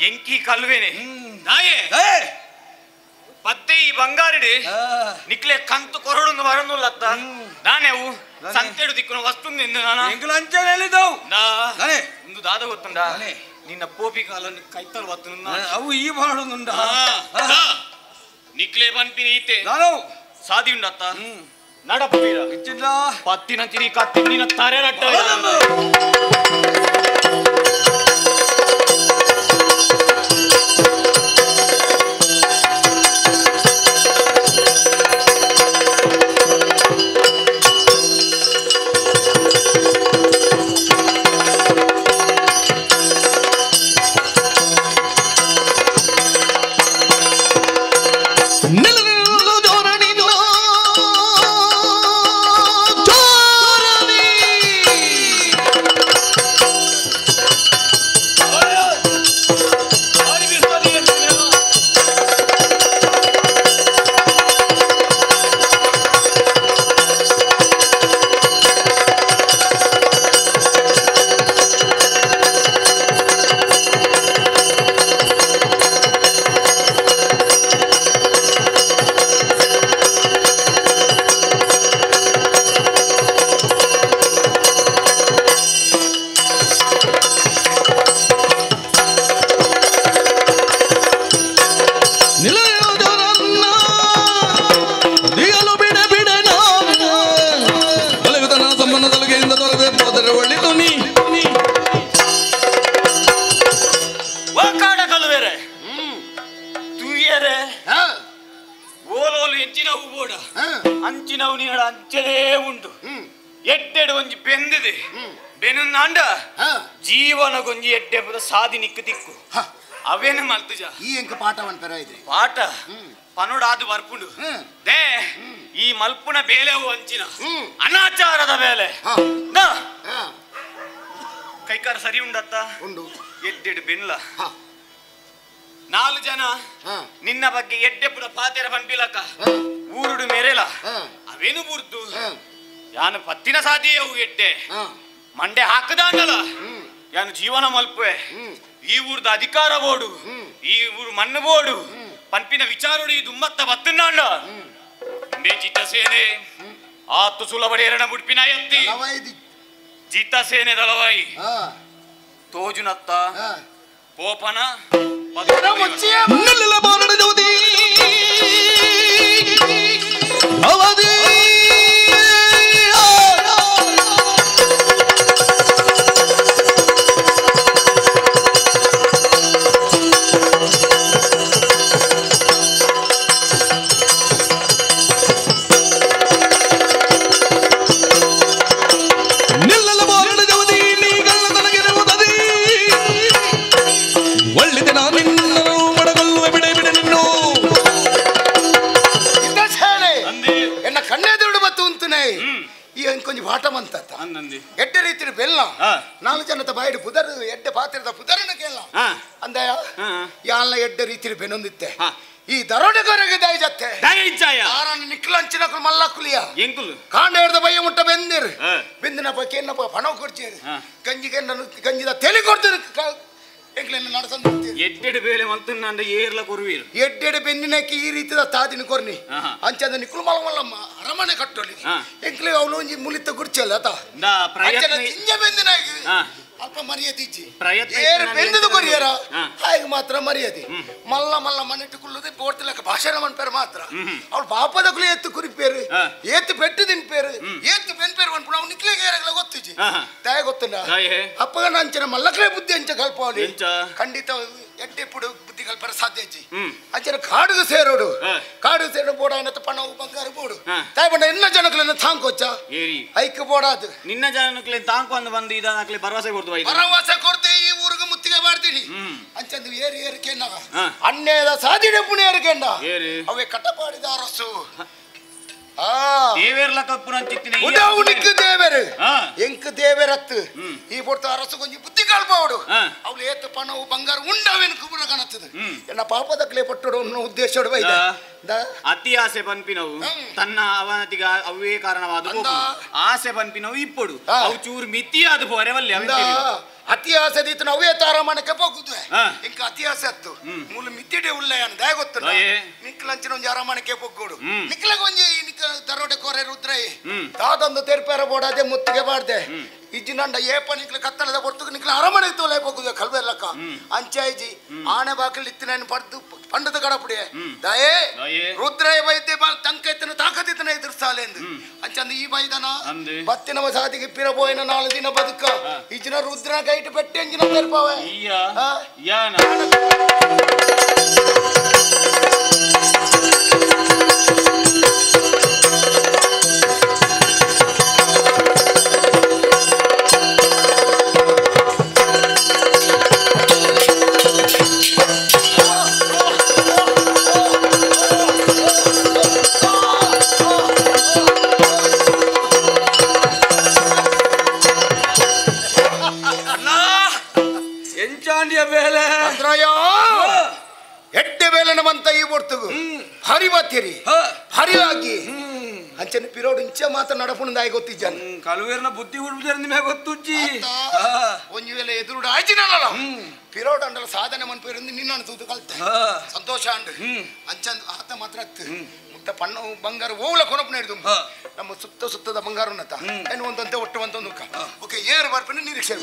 ಎಂಕಿ ಕಲ್ವೇನೆ ನಾಯೇ ಪತ್ತೆ ಈ ಬಂಗಾರಿಡಿ ನಿಕ್ಲೆ ಕಂತು ಕೊರಡು ಬರನುಲ್ಲತ್ತ ನಾನೇವು ಸಂತೆಡು ದಿಕ್ಕುನ ವಸ್ತು ನಿಂದು ನಾನು ಎಂಕಲ ಅಂಚನೆ ಹೇಳಿದವು ನಾನೇ ಒಂದು ದಾದ ಗೊತ್ತುಂಡ ನಿನ್ನ ಪೋಪಿ ಕಾಲನ್ನು ಕೈತಲ್ ವತ್ತು ಅವು ಈ ಮಾಡುಂಡ ನಿಕ್ಲೆ ಬನ್ಪಿನಿ ಈತೆ ನಾನು ಸಾದಿ ಉಂಡತ್ತ ನಡಪ್ಪೀರ ಇಚ್ಚಿಲ್ಲ ಪತ್ತಿನ ತಿನಿ ಕತ್ತಿ ನಿನ್ನ ತಾರೆ ರಟ್ಟ ಅಂಚಿನವು ನೀಳ ಅಂಚಲೇ ಉಂಟು ಎಡ್ಡೆಡು ಒಂಜಿ ಬೆಂದಿದೆ ಬೆನುಂದಾಂಡ ಜೀವನಗೊಂಜಿ ಎಡ್ಡೆ ಬುದ ಸಾದಿ ನಿಕ್ಕು ತಿಕ್ಕು ಅವೇನು ಮಲ್ತುಜ ಈ ಎಂಕ ಪಾಠವಂತರ ಇದೆ ಪಾಠ ಪನೋಡಾದು ಬರ್ಪುಂಡು ದೇ ಈ ಮಲ್ಪುನ ಬೇಲೆವು ಅಂಚಿನ ಅನಾಚಾರದ ಬೇಲೆ ಕೈಕಾರ ಸರಿ ಉಂಡತ್ತ ಉಂಡು ಎಡ್ಡೆಡು ಬೆನ್ಲ 4 ಜನ ನಿನ್ನ ಬಗ್ಗೆ ಎಡ್ಡೆ ಪುರ ಪಾತೆರ ಪಂಪಿಲಕ ಊರುಡು ಮೆರೆಲ ಅವೇನು ಬುರ್ದು ಯಾನು ಪತ್ತಿನ ಸಾಧಿಯವು ಎಡ್ಡೆ ಮಂಡೆ ಹಾಕದಾಂಡಲ ಯಾನು ಜೀವನ ಮಲ್ಪುವೆ ಈ ಊರ್ದ ಅಧಿಕಾರ ಬೋಡು ಈ ಊರು ಮಣ್ಣು ಬೋಡು ಪಂಪಿನ ವಿಚಾರಡು ಈ ದುಮ್ಮತ್ತ ಬತ್ತನಾಂಡ ಇಂಬೆ ಜಿತ ಸೇನೆ ಆತು ಸುಲಭಡೆ ಎರಡ ಬುಡ್ಪಿನ ಎತ್ತಿ ಜಿತ ಸೇನೆ ದಳವಾಯಿ ತೋಜುನತ್ತ ಪೋಪನ ನೆಲ್ಲಲ ಬಾರಣ ಜ್ಯೋತಿ ಅವಧಿ ಕೊಂಚ ಪಾಠವಂತ ಎಡ್ಡೆ ರೀತಿ ಬೆಲ್ಲ 4 ಜನದ ಬಾಯಿಡು ಪುದರ್ ಎಡ್ಡೆ ಪಾತ್ರದ ಪುದರನ ಕೇಳ ಅಂದ ಯಾಲ ಎಡ್ಡೆ ರೀತಿ ಬೆನೊಂದಿತ್ತೆ ಈ ದರೋಡೆಗಾರರಿಗೆ ದಯ ಜತ್ತೆ ನಿಕ್ಲಂಚಿನ ಮಲ್ಲಕ್ಕುಲಿಯ ಕಾಂಡ ಹಿಡ್ದ ಬಯ್ಯ ಮುಟ್ಟ ಬೆಂದಿರು ಬೆಂದಿನ ಬಗ್ಗೆ ಏನಪ್ಪ ಪಣ ಕೊಡ್ಚೇರು ಗಂಜಿಗೆ ಗಂಜಿದ ತೆಲಿ ಕೊಡ್ತೀರಿ ಎಡ್ಡೆಡು ಬೇಲೆ ಮಲ್ತನ್ನ ಏರ್ಲ ಕೊರುವೀರು ಎಡ್ಡೆಡು ಬೆನ್ನಿನಕ್ಕೆ ಈ ರೀತಿಯ ತಾದಿನ ಕೊರ್ನಿ ಅಂಚಂದ ನಿಕ್ಲು ಮಲಮಲ್ಲಮ್ಮ ಅರಮನೆ ಕಟ್ಟೋಲಿ ಎಂಕ್ಲೆ ಅವನು ಒಂಜಿ ಮುಲಿತ ಗುರ್ಚಲ್ಲ ಆತ ಇಂಜ ಬೆಂದಿನಾಗಿ ಅಲ್ಪ ಮರ್ಯಾದೆ ಇಜ್ಜಿ ಏರು ಬೆಂದದು ಕೊರಿಯರ ಹಾಗೆ ಮಾತ್ರ ಮರ್ಯಾದೆ ಮಲ್ಲ ಮಲ್ಲ ಮನೆಟ್ಟು ಕುಲ್ಲದೆ ಪೋರ್ತಿಲಕ್ಕ ಭಾಷಣ ಮನ್ಪೇರು ಮಾತ್ರ ಅವಳು ಪಾಪದ ಕುಲಿ ಎತ್ತು ಕುರಿಪೇರು ಏತ್ತು ಪೆಟ್ಟು ತಿನ್ಪೇರು ಏತ್ತು ಬೆನ್ಪೇರು ಮನ್ಪುಣ ಅವ್ನು ನಿಕ್ಲೆಗೆ ಏರಾಗಲ ಗೊತ್ತಿಜ್ಜಿ ದಯ ಗೊತ್ತುಂಡ ಅಪ್ಪಗ ನಂಚನ ಮಲ್ಲಕ್ಲೆ ಬುದ್ಧಿ ಅಂಚ ಕಲ್ಪ ಅವಳಿ ಖಂಡಿತ ಎಡ್ಡೆ ಪುಡು ಬುದ್ಧಿ ಕಲ್ಪರ ಸಾಧ್ಯ ಇಜ್ಜಿ ಅಂಚನ ಕಾಡುಗು ಸೇರೋಡು ಕಾಡುಗು ಸೇರೋ ಬೋಡ ಏನತ್ತ ಪಣವು ಬಂಗಾರ ಬೋಡು ತಾಯಿ ಬಂಡ ಎನ್ನ ಜನಕ್ಲೆನ್ನ ತಾಂಕೊಚ್ಚ ಐಕ್ಯ ಬೋಡಾದು ನಿನ್ನ ಜನಕ್ಲೆ ತಾಂಕೊಂಡು ಬಂದು ಇದಕ್ಕೆ ಭರವಸೆ ಕೊಡ್ತು ಭರವಸೆ ಕೊಡ್ತೆ ಈ ಊರಿಗೆ ಮುತ್ತಿಗೆ ಮಾಡ್ತೀನಿ ಅಂಚಂದು ಏರಿ ಏರಿಕೆಂಡ ಅನ್ಯದ ಸಾಧಿಡೆ ಪುಣ್ಯರಿಕೆಂಡ ಅವೇ ಕಟ್ಟಪಾಡಿದ ಅರಸು ದೇವೇರ್ಲ ಕಪ್ಪುನಂಚಿತ್ತಿನ ಉಡಾವುನಿಕ್ಕೆ ದೇವೇರು ಎಂಕ್ ದೇವೇರತ್ತು ಈ ಪೊರ್ತ ಅರಸು ಕೊಂಚ ಬುದ್ಧಿ ಕಲ್ಪವಡು ಅವಳು ಏತ್ತು ಪಣವು ಬಂಗಾರ ಉಂಡವೇನು ಕುಬುರ ಕಾಣುತ್ತದೆ ಎನ್ನ ಪಾಪದಕ್ಲೆ ಪಟ್ಟೋಡು ಅನ್ನೋ ಉದ್ದೇಶೋಡು ಬೈದ ಅತಿ ಆಸೆ ಪನ್ಪಿನವು ತನ್ನ ಅವನತಿಗೆ ಅವೇ ಕಾರಣವಾದ ಆಸೆ ಪನ್ಪಿನವು ಇಪ್ಪಡು ಅವು ಚೂರು ಮಿತಿಯಾದ ಪೋರೆವಲ್ಲಿ ಅತಿ ಆಸೆ ದೀತ ಅವೇ ತಾರಾಮಣಕ್ಕೆ ಹೋಗುದ್ವೆ ಇಂಕ ಅತಿ ಆಸೆ ಹತ್ತು ಮೂಲ ಮಿತ್ತಿಡೆ ಉಳ್ಳಯನ ದಯ ಗೊತ್ತು ನಿಕ್ಲಂಚಿನ ಒಂಜಿ ಅರಮಣಕ್ಕೆ ಹೋಗೋಡು ನಿಕ್ಲಗ ಒಂಜಿ ನಿಕ್ಕ ದರೋಡೆ ಕೊರೆ ರುದ್ರೈ ತಾದೊಂದು ತೆರ್ಪೇರ ಬೋಡಾದೆ ಮುತ್ತಿಗೆ ಬಾಡ್ದೆ ಇಜ್ಜಿನಂಡ ಏಪ ನಿಕ್ಲ ಕತ್ತಲದ ಹೊರತು ನಿಕ್ಲ ಅರಮನೆ ತೋಲೆ ಹೋಗುದು ಕಲ್ವೆರ್ಲಕ್ಕ ಅಂಚಾಯ್ಜಿ ಆಣೆ ಬಾಕಲ್ ಇತ್ತಿನ ಪಡ್ದು ಪಂಡದ ಕಡಪುಡಿಯೆ ದಯೇ ರುದ್ರಯ ವೈದ್ಯ ತಂಕೈತನ ತಾಕತಿತನ ಎದುರ್ಸಾಲೆಂದು ಅಂಚಂದ ಈ ಬೈದನ ಬತ್ತಿನವ ಸಾದಿಗೆ ಪಿರಬೋಯಿನ 4 ದಿನ ಬದುಕ ಇಜ್ಜಿನ ರುದ್ರ ಗೈಟ್ ಪೆಟ್ಟಿ ಎಂಜಿನ ತೆರ್ಪವೆ ಎಡ್ಡೆ ಬೇಲನ ಬಂತ ಈ ಒರ್ತುಗು ಭಾರಿ ಬಾತ್ಯರಿ ಭಾರಿ ಆಗಿ ಅಂಚನ ಪಿರೋಡ್ ಇಂಚ ಮಾತ ನಡಪುಣದ ಆಗಿ ಗೊತ್ತಿಜ್ಜನ್ ಕಲುವೇರ್ನ ಬುದ್ಧಿ ಹುಡುಗರ ನಿಮಗೆ ಗೊತ್ತುಜ್ಜಿ ಒಂಜಿ ವೇಳೆ ಎದುರುಡು ಆಯ್ಜಿನಲ್ಲ ಪಿರೋಡ್ ಅಂಡಲ ಸಾಧನೆ ಮನ್ಪೇರು ನಿನ್ನ ತೂತು ಕಲ್ತೆ ಸಂತೋಷ ಅಂಡ್ ಅಂಚಂದ ಆತ ಮಾತ್ರ ಮುತ್ತ ಪಣ್ಣು ಬಂಗಾರ ಓವಲ ಕೊನಪು ನಡೆದು ನಮ್ಮ ಸುತ್ತದ ಬಂಗಾರ ಉನ್ನತ ಏನು ಒಂದಂತೆ ಒಟ್ಟು ಒಂದೊಂದು ಓಕೆ ಏರು ಬರ್ಪೇನೆ ನಿರೀಕ್ಷೆ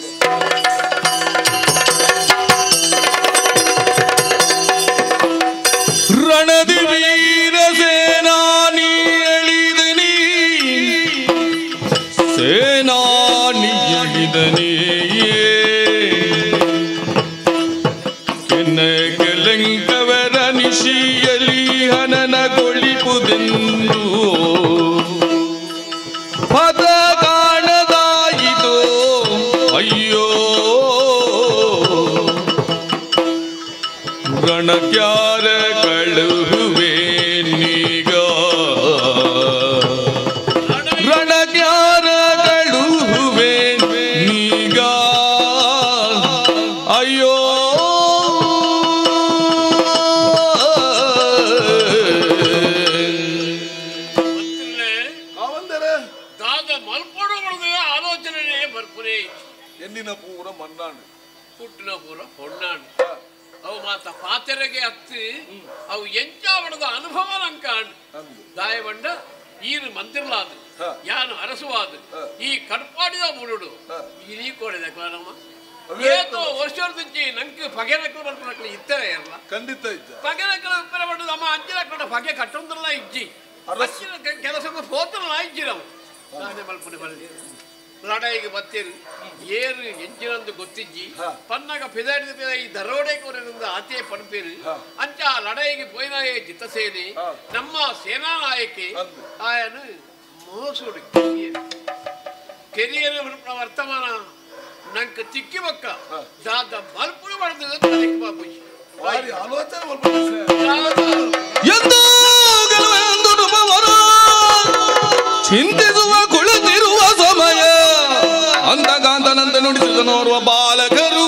ರಣದಿ ವೀರ ಸೇನಾನಿ ಎಳಿದನಿ ಸೇನಾನಿ ಎಳಿದನಿಯೇ ಕೆಲೆಂಕವರ ನಿಶಿಯಲಿ ಹನನಗೊಳಿಪುದೆಂದು ರಣಕ್ಯಾರ ಕಳುಹುವೆ ನೀಗ ರಣಕ್ಯಾರ ಕಳುಹುವೆ ನೀಗ ಅಯ್ಯೋ ದಾದ ಮಲ್ಪಡು ಆಲೋಚನೆ ಬರ್ಪುರೇ ಎನ್ನಿನ ಪೂರ ಮನ್ನಾಡು ಪುಟ್ಟಿನ ಪೂರ ಹೊಣ್ಣಾಡು ಅವು ಮಾತ ಪಾತೆರೆಗೆ ಹತ್ತಿ ಅವು ಎಂಚ ಬಡದ ಅನುಭವ ನಂಕಾಂಡು ದಾಯವಂಡ ಈರು ಮಂದಿರ್ಲಾದು ಯಾನು ಅರಸುವಾದು ಈ ಕಡ್ಪಾಡಿದ ಮುರುಡು ಈ ಕೋಡಿದೆ ಕ್ಲಾನಮ್ಮ ಏತೋ ವರ್ಷದಿಂಚಿ ನಂಗೆ ಪಗೆ ನಕ್ಕಲು ಬರ್ಪನಕ್ಕಲು ಇತ್ತರೆ ಇರಲ್ಲ ಖಂಡಿತ ಇದ್ದ ಪಗೆ ನಕ್ಕಲು ಉಪ್ಪರ ಬಡ್ದು ಅಮ್ಮ ಅಂಚಿನ ಕಡೆ ಪಗೆ ಕಟ್ಟೊಂದಲ್ಲ ಇಜ್ಜಿ ಕೆಲಸ ಹೋತಲ್ಲ ಇಜ್ಜಿ ನಾವು ನಾನೇ ಮಲ್ಪನೆ ಬರಲಿ ಲಡಾಯಿಗೆ ಬತ್ತೇರು ಏರು ಎಂಚಿನಂದು ಗೊತ್ತಿಜ್ಜಿ ಪನ್ನಗ ಪಿದಾಡಿದ ಈ ದರೋಡೆಕೋರನಿಂದ ಆತೆ ಪಣಪೇರು ಅಂಚ ಲಡಾಯಿಗೆ ಪೋಯಿನಾಯೇ ಜಿತಸೇನೆ ನಮ್ಮ ಸೇನಾ ನಾಯಕಿ ಆಯನು ಮೋಸೋಡು ಕೆರಿಯರ ವರ್ತಮಾನ ನಂಗೆ ತಿಕ್ಕಿ ಬಕ್ಕ ದಾದ ಮಲ್ಪುಡು ಮಾಡಿದ ಬಾಬುಜಿ ಆಲೋಚನೆ ಚಿಂತಿಸುವ ಕುಳಿತಿರುವ ಸಮಯ ಅಂದಗಾಂತನಂತೆ ನುಡಿಸಿದನೋರ್ವ ಬಾಲಕರು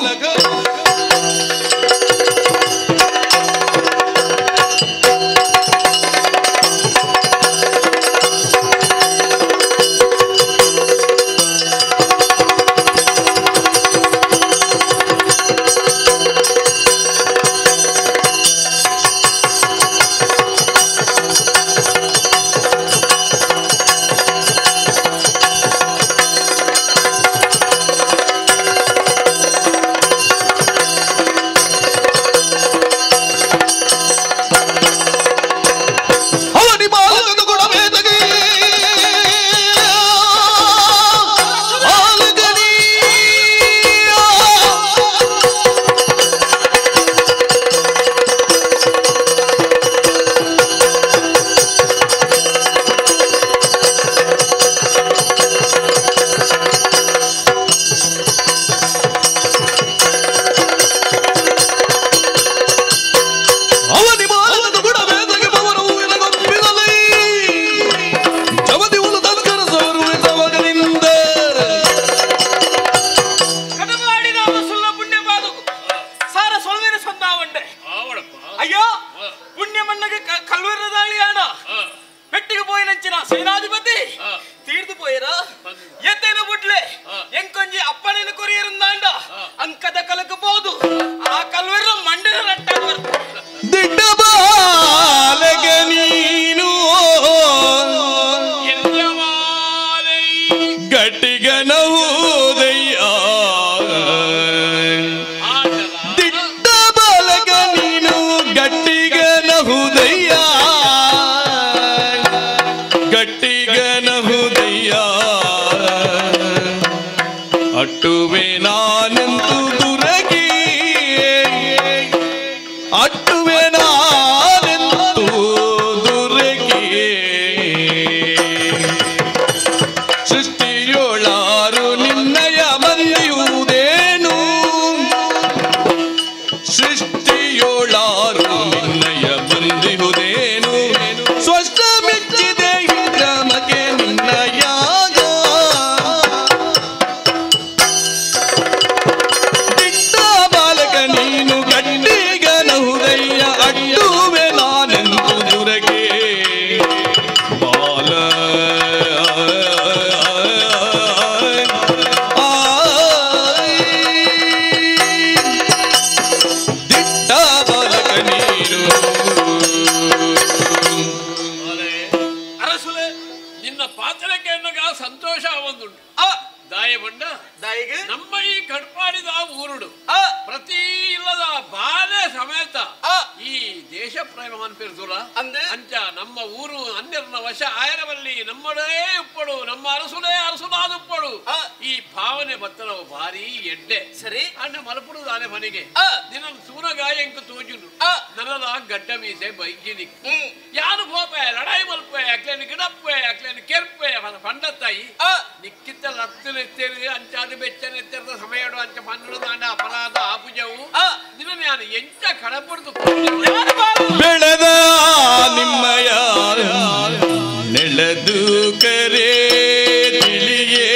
ಎಂಚ ಕಡಪಡ್ದು ಬೆಳೆದ ನಿಮ್ಮಯ ನೆಳೆದು ಕರೆ ತಿಳಿಯೇ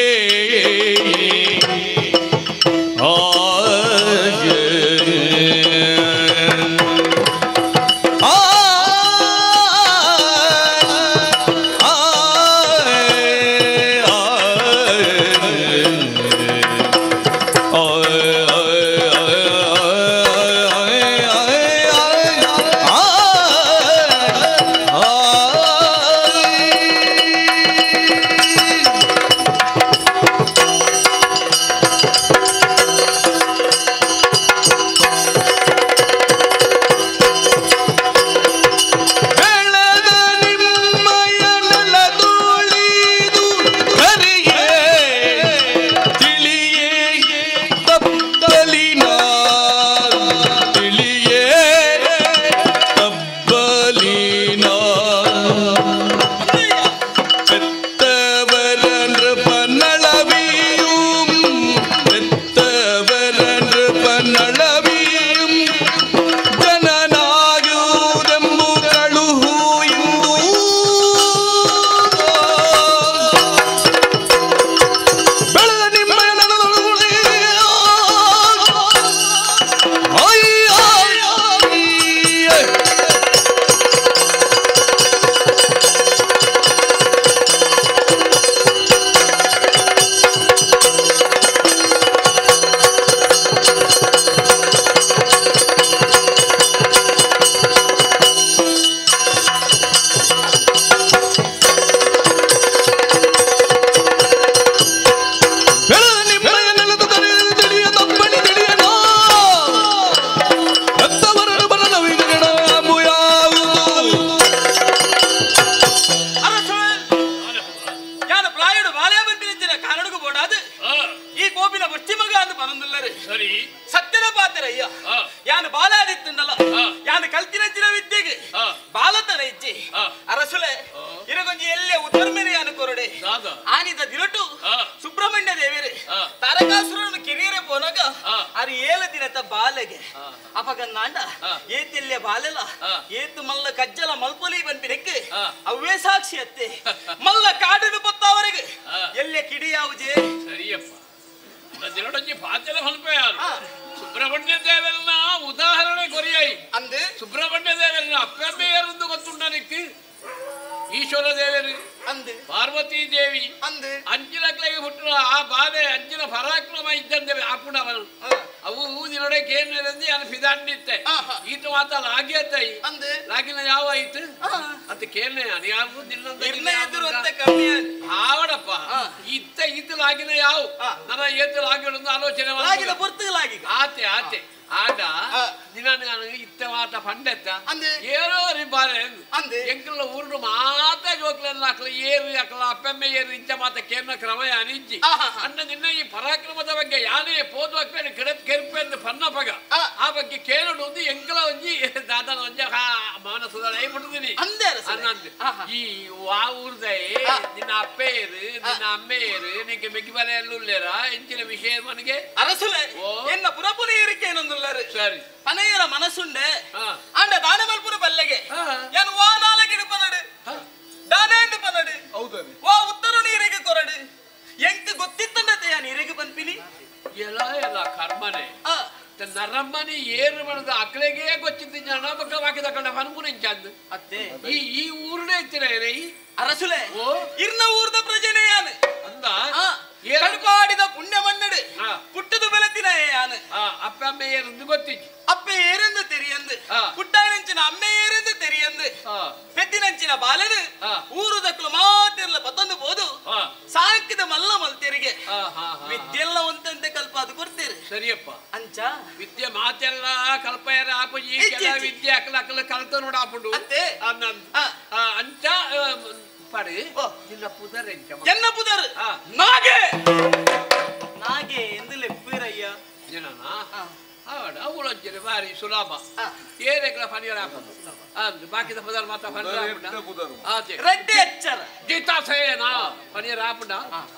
Reddy Etcher. Gita Sena. ಪನಿಯ ರಾಪುಡ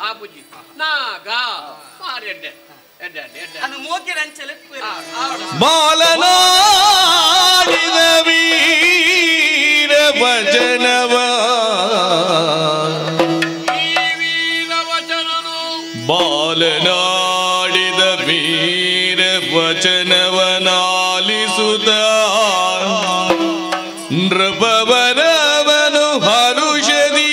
ಆಪುಜಿ ನಾಗ ಮಾರಿ ಎಡ್ಡೆ ಎಡ್ಡೆ ಎಡ್ಡೆ ಅದು ಮೋಕೆ ರಂಚಲೆ ಬಾಲನಾಡಿದ ವೀರ ಭಜನವ ಬಾಲನಾಡಿದ ವೀರ ವಚನವನಾಲಿಸುತ್ತ ನೃಪವರವನು ಹರುಷದಿ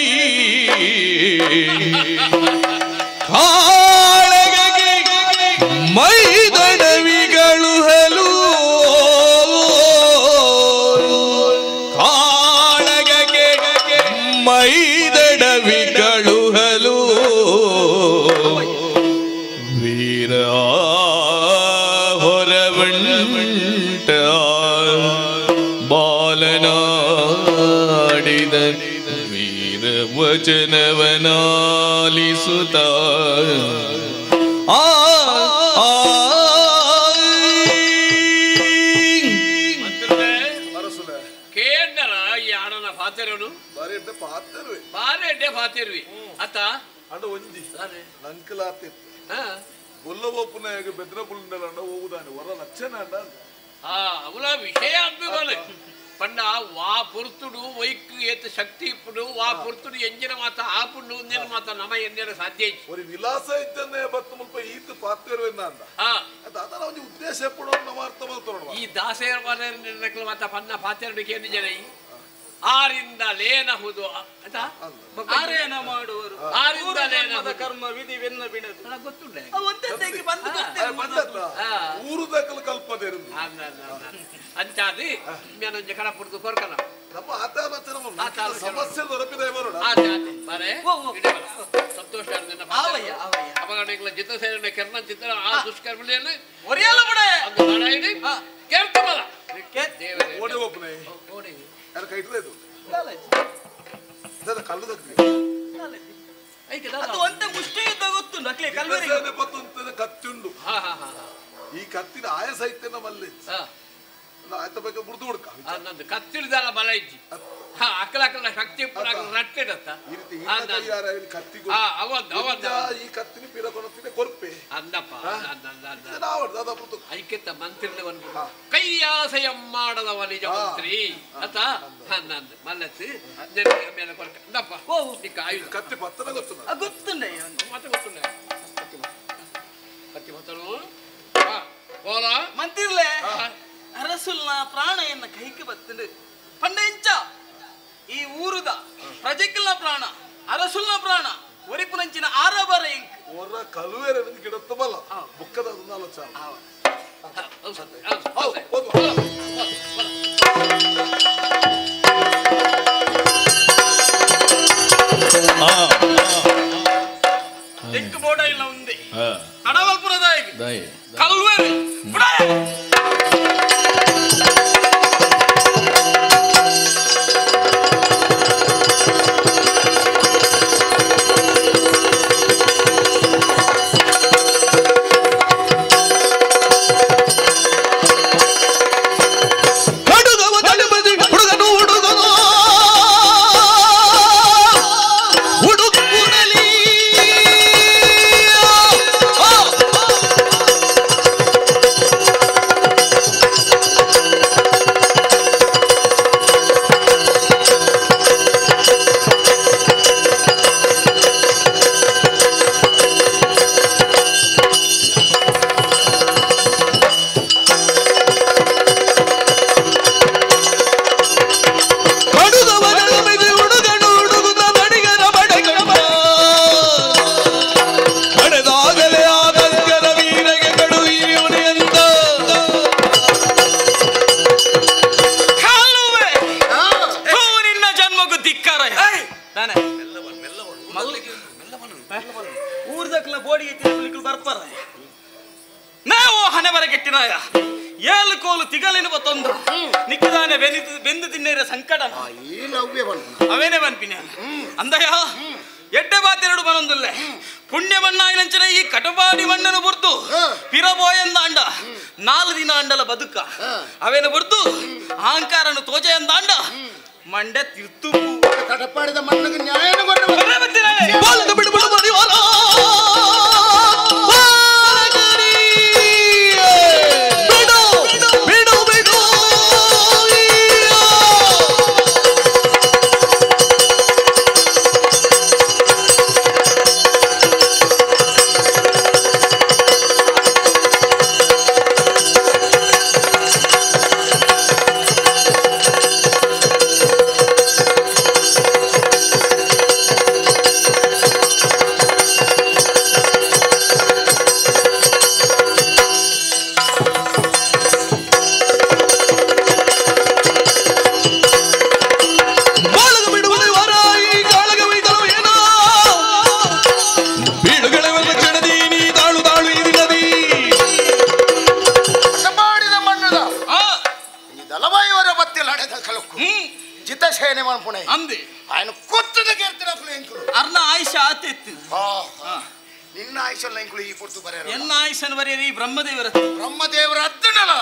ಕಾಳಗಗೆ ಮೈದಡವಿಗಳು ಹಲು ಕಾಳಗಗೆ ಮೈದಡವಿಗಳು ಹಲು ವೀರ ಹೊರವಂಟ ಬಾಲನಾಡಿದ ವೀರ ವಚನವನಾಲಿಸುತ್ತ ಕೇಂದ್ರ ಈ ಆಡನ ಪಾತೆರನು ಬಾರಿ ಎಡ್ಡೆ ಪಾತಿರ್ವಿ ಅತ್ತ ಅಂಡ ಒಂಜಿ ನಂಕಲಾತಿತ್ತು ಬೊಲ್ಲವಪ್ಪನಾಗ ಬೆದ್ರ ಬುಲ್ಲೆಂಡ ಹೋಗುದಾನೆ ಹೊರ ಲಕ್ಷಣ ಅಂಡ ಅವಳ ವಿಷಯ ಆಗ್ಬೇಕಲ್ಲ ಪಂಡ ವಾ ಪುರ್ತುಡು ವೈಕ್ ಏತ್ ಶಕ್ತಿ ಇಪ್ಪುಡು ವಾ ಪುರ್ತುಡು ಎಂಜಿನ ಮಾತ ಆಪುಂಡು ಒಂದಿನ ಮಾತ ನಮ ಎಂದಿನ ಸಾಧ್ಯ ಒಂದು ವಿಲಾಸ ಇದ್ದನ್ನೇ ಬತ್ತು ಮುಲ್ಪ ಈತ ಪಾತಿರುವೆನ್ನ ಅಂದ ಅದರ ಒಂದು ಉದ್ದೇಶ ಎಪ್ಪಡು ನಮ್ಮ ಅರ್ಥ ಮಾಡ್ತಾರ ಈ ದಾಸೇರ ನಿರ್ಣಯ ಮಾತ ಪನ್ನ ಪಾತಿರಡಿಕೆ ಏನು ಜನ ಆರಿಂದ ಲೇನಹುದು ಆರೇನ ಮಾಡುವರು ಆರಿಂದ ಲೇನಹುದು ಕರ್ಮ ವಿಧಿ ವೆನ್ನ ಬಿಡದು ಗೊತ್ತುಂಡೆ ಒಂದೇ ಊರು ದಕ್ಕಲು ಕಲ್ಪದೆ ಅಂಚಾದಿ ಮೇನೊಂಜ ಕಡ ಪುಡ್ದು ಕೊರ್ಕನ ನಮ್ಮ ಆತಾಲೋಚನೆ ಸಮಸ್ಯೆ ದೊರಕಿದೆ ಬರೋಣ ಬಾರೆ ಸಂತೋಷ ಅಪಗಣಗಳ ಜಿತ ಸೇರಿನ ಕೆರ್ನ ಚಿತ್ರ ಆ ದುಷ್ಕರ್ಮಳಿಯನ್ನು ಒರಿಯಲ್ಲ ಬಿಡ ಅದು ಹಣ ಇಡಿ ಕೇಳ್ತಮಲ್ಲ ಓಡಿ ಒಬ್ಬನೇ ಓಡಿ ಯಾರು ಕೈಟ್లేదు ಕಲ್ಲು ದಕ್ಕಿ ಅದು ಒಂದೇ ಮುಷ್ಟಿ ಯುದ್ಧ ಗೊತ್ತುಂಡು ಅಕ್ಲೆ ಕಲ್ವರಿ ಕತ್ತುಂಡು ಈ ಕತ್ತಿನ ಆಯಾಸ ಐತೆ ನಮ್ಮಲ್ಲಿ ಆಯ್ತ ಬೇಕು ಬುಡ್ದು ಹುಡ್ಕ ನಂದು ಕತ್ತಿಡ್ದಲ್ಲ ಬಲ ಇಜ್ಜಿ ಅಕ್ಕಲ ಶಕ್ತಿ ರಟ್ಟಿಡತ್ತ ಕತ್ತಿ ಈ ಕತ್ತಿನ ಪೀರ ಕೊಡುತ್ತೀನಿ ಕೊರ್ಪೆ ಅಂದಪ್ಪ ಐಕ್ಯತ ಮಂತ್ರಿ ಕೈಯಾಸೆಯಂ ಮಾಡದವ ನಿಜ ಮಂತ್ರಿ ಅತ ನಂದು ಮಲ್ಲತ್ತು ಮೇಲೆ ಕೊರಕ ಅಂದಪ್ಪ ಕತ್ತಿ ಪತ್ತನ ಗೊತ್ತು ಗೊತ್ತುಂಡೆ ಮತ್ತೆ ಗೊತ್ತುಂಡೆ ಕತ್ತಿ ಪತ್ತನು ಹೋಲ ಮಂತಿರ್ಲೆ ಅರಸುಲ್ನ ಪ್ರಾಣಯನ್ನ ಕೈಗೆ ಬತ್ತಂಡು ಪಂಡೆಂಚ ಈ ಊರುದ ಪ್ರಜೆಕ್ಕಿಲ್ನ ಪ್ರಾಣ ಅರಸುಲ್ನ ಪ್ರಾಣ ಒರಿಪುನಂಚಿನ ಆರಬರ ಎಂಕ್ ಒರ ಕಲುವೆರ ಗಿಡತ್ತಬಲ್ಲ ಬುಕ್ಕದ ಆಲೋಚನೆ ಎಂಕ್ ಬೋಡ ಇಲ್ಲ ఉంది ಕಡವಲ್ಪುರದ ಕಲ್ವೆರಿ ಊರ್ದಕ್ಲ ಬೋಡಿಗೆ ತಿರುಗಲಿಕ್ಕೆ ಬರ್ಪಾರ ನಾವು ಹಣೆ ಬರಗೆಟ್ಟಿನಾಯ ಏಳು ಕೋಲು ತಿಗಲಿನ ಬತ್ತೊಂದು ನಿಕ್ಕಿದಾನೆ ಬೆಂದು ತಿನ್ನೇರ ಸಂಕಟ ಅವೇನೇ ಬನ್ಪಿನ ಅಂದಯ ಎಡ್ಡೆ ಬಾತೆರಡು ಬನೊಂದುಲ್ಲೆ ಪುಣ್ಯ ಬಣ್ಣಾಯಿನಂಚನ ಈ ಕಟಪಾಡಿ ಮಣ್ಣನ್ನು ಬುರ್ದು ಪಿರಬೋಯಂದ ಅಂಡ 4 ದಿನ ಅಂಡಲ ಬದುಕ ಅವೇನು ಬುರ್ದು ಅಹಂಕಾರನು ತೋಜೆಯಂದ ಅಂಡ ಮಂಡೆ ತಿರ್ತು ಕಟಪಾಡಿದ ಮಣ್ಣಿಗೆ ನ್ಯಾಯನ ಇತ್ತು ನಿನ್ನ ಆಯುಷಲ್ಲ ಇಂಕುಳು ಈ ಪುರ್ತು ಬರೆಯ ಎನ್ನ ಆಯುಷನ್ ಬರೆಯರಿ ಬ್ರಹ್ಮದೇವರ ಬ್ರಹ್ಮದೇವರ ಹತ್ತನಲ್ಲ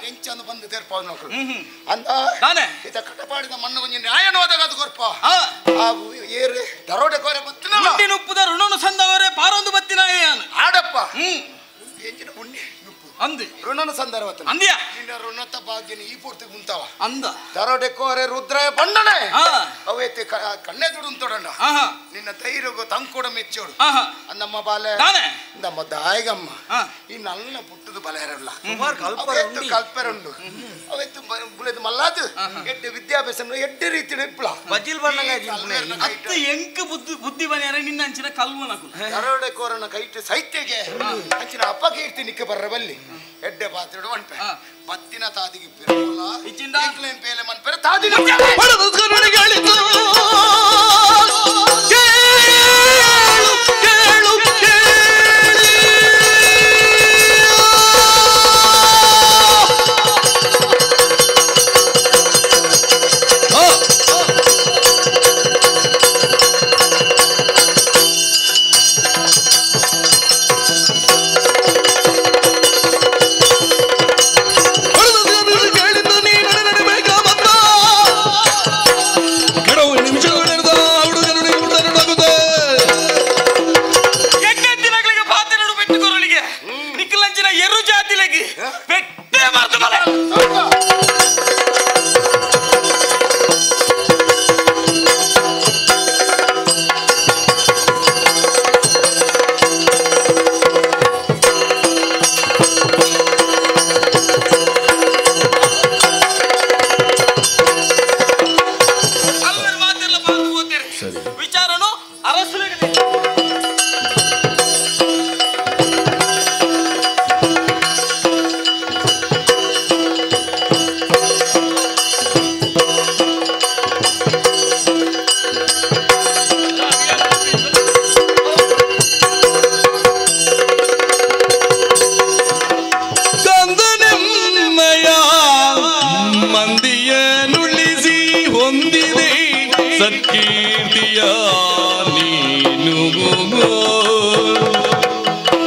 ಎಂಚಂದು ಬಂದು ತೆರ್ಪಾವ್ ನೋಡ್ರು ಅಂತ ತಾನೆ ಇತ ಕಟಪಾಡಿದ ಮಣ್ಣು ಕೊಂಚ ನ್ಯಾಯನೋದಾಗ ಅದು ಕೊರ್ಪ ಹಾಗೂ ಏರು ದರೋಡೆ ಕೋರೆ ಬತ್ತನಲ್ಲ ಮುಂಡಿನ ಉಪ್ಪುದ ಋಣನು ಸಂದವರೇ ಪಾರೊಂದು ಬತ್ತಿನ ಆಡಪ್ಪ ಎಂಚಿನ ಪುಣ್ಯ ಅಂದು ಋಣನ ಸಂದರ್ಭ ಅಂದ್ಯ ನಿನ್ನ ಋಣತ ಭಾಗ್ಯನ ಈ ಪೂರ್ತಿ ಗುಂತಾವ ಅಂದ ದರೋಡೆ ಕೋರೆ ರುದ್ರಾಯ ಬಂಡನೆ ಅವೈತೆ ಕಣ್ಣೆ ದುಡುಂತೊಡಂಡ ನಿನ್ನ ಧೈರ್ಯಗೂ ತಂಕೋಡ ಮೆಚ್ಚೋಡು ನಮ್ಮ ಬಾಲೆ ನಮ್ಮ ದಾಯಗಮ್ಮ ಈ ನಲ್ಲ ಪುಟ್ಟದ ಬಲ ಇರಲ್ಲ ಕಲ್ಪೆರುಂಡು ಅವೈತು ಬುಳೆದು ಮಲ್ಲಾದು ಎಡ್ಡೆ ವಿದ್ಯಾಭ್ಯಾಸ ಎಡ್ಡೆ ರೀತಿ ಇಪ್ಪಳ ಬಜಿಲ್ ಬಣ್ಣ ಅತ್ತು ಎಂಕ ಬುದ್ಧಿ ಬನ್ಯಾರ ನಿನ್ನ ಅಂಚಿನ ಕಲ್ವನಕು ದರೋಡೆ ಕೋರನ ಕೈಟ್ ಸೈತ್ಯಗೆ ಅಂಚಿನ ಅಪ್ಪ ಕೀರ್ತಿ ನಿಕ್ಕ ಬರ್ರ ಬಲ್ಲಿ ಎಡ್ಡೆ ಪಾತ್ರೆ ಒಂಟೆ ಬತ್ತಿನ ತಾದಿಗೆ ಪೆರಲ್ಲ ಇಚ್ಚಿಂದ ಇಂಕ್ಲೇನ್ ಪೇಲೆ ಮನ್ ಪೆರ ತಾದಿನ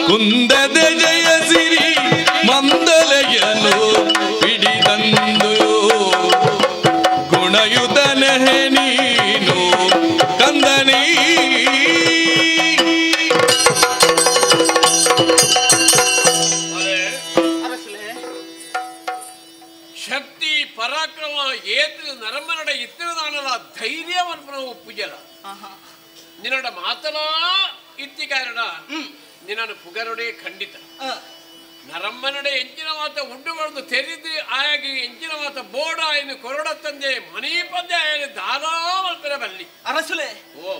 ಕುಂದದ ಜಯ ಸಿರಿ ಮಂದಲಯನು ಹಿಡಿದಂದು ಗುಣಯುತನಹೆ ನೀನು ಕಂದನೇ ಶಕ್ತಿ ಪರಾಕ್ರಮ ಏತು ನರಮನಡ ಇತ್ತಿರದಾನಲ ಧೈರ್ಯವನ್ನು ಒಪ್ಪುಜಲ ನಿನ್ನಡ ಮಾತಲ ಇತ್ತಿ ಕಾರಣ ನಿನ್ನನ್ನು ಪುಗರೊಡೆ ಖಂಡಿತ ನರಮ್ಮನಡೆ ಎಂಚಿನ ಮಾತ ಉಂಡುಗಳನ್ನು ತೆರೆದು ಆಯಾಗಿ ಎಂಚಿನ ಮಾತ ಬೋಡ ಇನ್ನು ಕೊರಡ ತಂದೆ ಮನಿ ಪದ್ಯ ಆಯನ ದಾರಾ ಮಲ್ಪೆರ ಬಲ್ಲಿ ಅರಸುಲೆ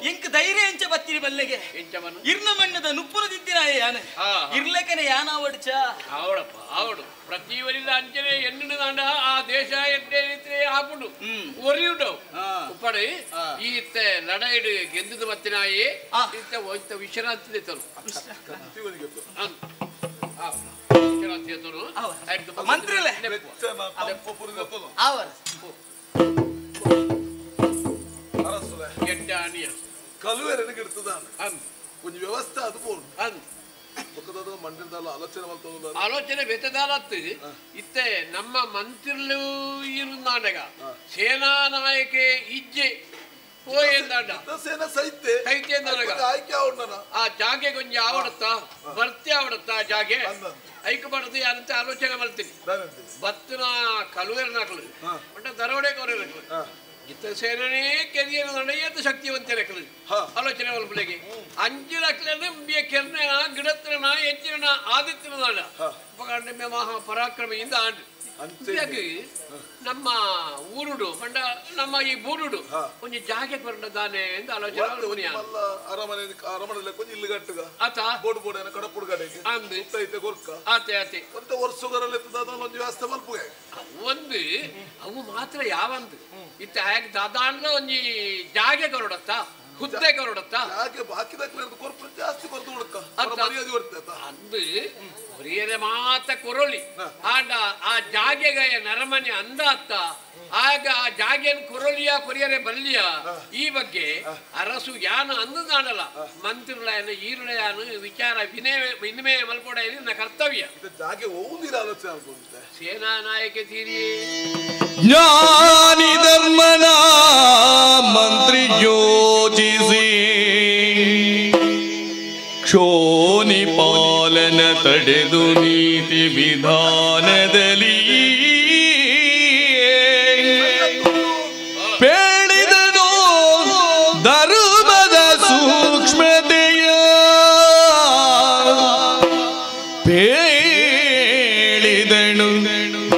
ಇಂಕ ಧೈರ್ಯ ಎಂಚ ಬತ್ತಿರಿ ಬಲ್ಲೆಗೆ ಎಂಚವನು ಇರ್ನ ಮಣ್ಣದ ನುಪ್ಪುರದಿದ್ದಿನ ಯಾನೆ ಇರ್ಲೆಕನೆ ಯಾನ ಅವಡ್ಚ ಅವಡಪ್ಪ ಅವಡು ಪ್ರತಿವರಿದ ಅಂಚನೆ ಎಣ್ಣು ದಾಂಡ ಆ ದೇಶ ಎಡ್ಡೆ ರೀತಿ ಹಾಪುಡು ಒರಿಯುಡು ಉಪ್ಪಡಿ ಈತ ನಡೈಡು ಗೆಂದುದು ಮತ್ತಿನಾಯಿ ಈತ ವಿಶ್ರಾಂತಿ ತರು ಮಂತ್ರಿಲೆ ಕಲುವೆರನಿಗೆ ಇರ್ತದಾನೆ ಒಂದು ವ್ಯವಸ್ಥೆ ಅದು ಆಲೋಚನೆ ಬೆತ್ತದಾಲತ್ತು ಇತ್ತೆ ನಮ್ಮ ಮಂತ್ರಿಲು ಇರುನಾಡಗ ಸೇನಾ ನಾಯಕೆ ಇಜ್ಜೆ ಆ ಜಾಗೆ ಕೊಂಚ ಆವಡತ್ತಾ ಬರ್ತಿ ಆವಡತ್ತಾ ಜಾಗೆ ಐಕ್ ಬಡದು ಅಂತ ಆಲೋಚನೆ ಮಾಡ್ತೀನಿ ಬತ್ತಿನ ಕಲುವೆರ ನಾಕಲು ಬಟ್ ದರೋಡೆ ಕೋರೆ ಇತ್ತ ಸೇನೆ ಕೆರಿಯರು ನಡೆಯದು ಶಕ್ತಿವಂತ ಲೆಕ್ಕಲು ಆಲೋಚನೆ ಒಳಗೆ ಅಂಜು ಲಕ್ಷಣ ಕೆರ್ನ ಗಿಡತ್ರನ ಹೆಚ್ಚಿನ ಆದಿತ್ಯನ ನಾಡ ಉಪಕಂಡ ಮಹಾ ಪರಾಕ್ರಮಿಯಿಂದ ಆಂಡು ನಮ್ಮ ಊರುಡು ಪಂಡ ನಮ್ಮ ಈ ಬೂರುಡು ಕೊಂಚ ಜಾಗೆ ಬರದಾನೆ ಎಂದು ಆಲೋಚನೆ ಅರಮನೆ ಕೊಂಚ ಇಲ್ಲಿ ಗಟ್ಟುಗ ಆತ ಬೋಡು ಬೋಡನ ಕಡಪುಡು ಗಡೆಗೆ ಅಂದು ಐತೆ ಗೊರ್ಕ ಆತೆ ಆತೆ ಒಂತ ವರ್ಷಗಳಲ್ಲಿ ಒಂದು ವ್ಯವಸ್ಥೆ ಮಲ್ಪುಗೆ ಒಂದು ಅವು ಮಾತ್ರ ಯಾವಂದು ಇತ್ತ ಹೇಗೆ ದಾದಾಂಡ್ಲ ಒಂಜಿ ಜಾಗೆ ಕೊರಡತ್ತ ಹುದ್ದೆ ಕೊರಡತ್ತ ಹಾಗೆ ಬಾಕಿ ಕೊರ್ಪು ಜಾಸ್ತಿ ಕೊರ್ದು ಹುಡುಕ ಮರ್ಯಾದೆ ಬರ್ತೈತ ಅಂದು ಹೊರಿಯದೆ ಮಾತ ಕೊರಳಿ ಆಂಡ ಆ ಜಾಗೆಗೆ ನರಮನೆ ಅಂದ ಅತ್ತ ಆಗ ಆ ಜಾಗೆಯನ್ನು ಕೊರಲಿಯ ಕೊರಿಯರೆ ಬಲ್ಲಿಯ ಈ ಬಗ್ಗೆ ಅರಸು ಯಾನ ಅಂದದಾನಲ್ಲ ಮಂತ್ರಿಗಳಾಯನ ಈರುಳೆಯಾನು ವಿಚಾರ ವಿನಿಮಯ ಮಲ್ಪಡ ನನ್ನ ಕರ್ತವ್ಯ ಜಾಗೆ ಹೋಗುದಿರ ಆಲೋಚನೆ ಅನ್ಕೊಂಡೆ ಸೇನಾ ನಾಯಕ ತೀರಿ ಜ್ಞಾನಿ ಧರ್ಮನ ಮಂತ್ರಿ ಯೋಚಿಸಿ ಕ್ಷೋನಿ ಪಾಲನ ತಡೆದು ನೀತಿ ವಿಧಾನದಲ್ಲಿ ಪೇಳಿದನು ಧರ್ಮದ ಸೂಕ್ಷ್ಮತೆಯ ಪೇಳಿದನು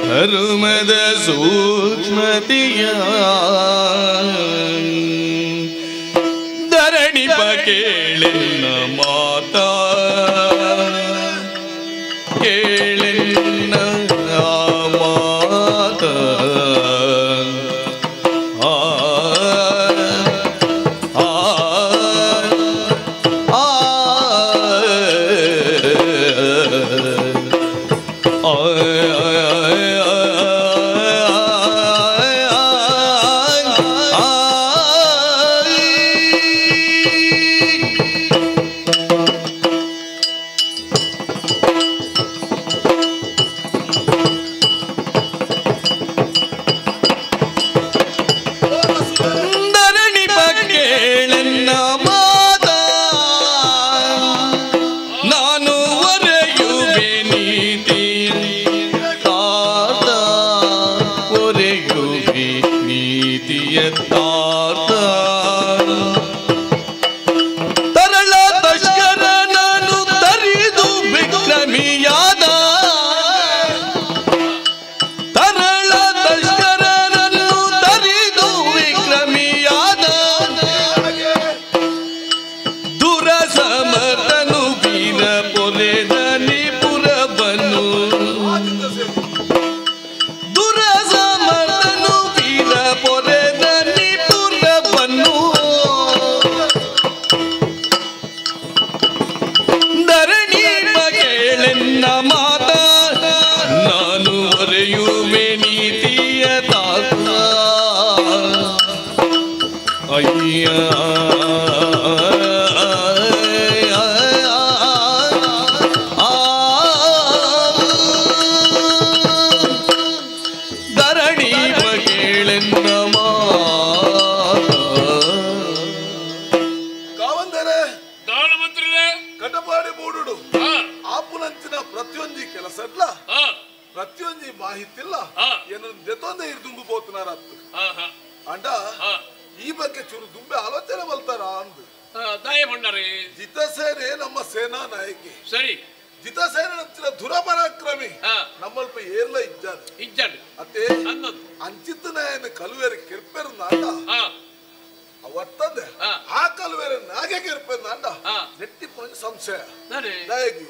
ಧರ್ಮದ ಸೂಕ್ಷ್ಮತೆಯ ಧರಣಿಪ ಕೇಳೆನ್ನ ಮಾತಾ ಕೇಳೆನ್ನ ಮಾತ ತರಳ ತಸ್ಕರ ನಾನು ತರಿದು ವಿಕ್ರಮಿಯಾದ ತರಳ ತಸ್ಕರನನ್ನು ತರಿದು ವಿಕ್ರಮಿಯಾದ ದುರ ಸಮರ್ಥನು ವೀರ ಪೊರೆದ ನಿಪುರವನ್ನು ದುರ ಸಮರ್ಥನು ವೀರ ಪೊರೆದ ನಿಪುರವನ್ನು ಧರಣಿ ಕೇಳೆನ್ನ ಮಾತ ನಾನು ಒರೆಯುವೆ ನೀತಿಯ ತಾತ ಅಯ್ಯ ಧರಣಿ ಕೇಳೆನ್ನ ಮಾತ ಕಾವಂದರೆ ದಾನ ಮಂತ್ರಿಗಳೇ ಕಟಪಾಡಿ ಮೂಡುಡು ಆಪುನಂಚಿನ ಪ್ರತಿಯೊಂದು ಕೆಲಸ ಅಲ್ಲ ಪ್ರತಿಯೊಂದು ಮಾಹಿತಿ ಇಲ್ಲ ಏನು ಜೊತೊಂದೇ ದುಂಬು ಪೋತನಾರತ್ತು ಅಂಡ ಈ ಬಗ್ಗೆ ಚೂರು ದುಂಬೆ ಆಲೋಚನೆ ಬಲ್ತಾರ ಅಂದು ದಯ ಭಂಡಾರಿ ಜಿತಸೇನೆ ನಮ್ಮ ಸೇನಾ ನಾಯಕಿ ಸರಿ ಜಿತಸೇನೆ ನಂಚಿನ ದುರಪರಾಕ್ರಮಿ ನಮ್ಮಲ್ಪ ಏರ್ಲ ಇಜ್ಜಾಡು ಅತ್ತೆ ಅನ್ನೋದು ಅಂಚಿತ್ತ ನಾಯನ ಕಲುವೇರಿ ಕೆರ್ಪೆರು ನಾಟ ಅವತ್ತಂದೆ ಆ ಕಲುವೇರಿ ನಾಗೆ ಕೆರ್ಪೆರು ನಾಟ ನೆಟ್ಟಿ ಪೊಂಜ ಸಂಶಯ ನಾಯಕಿ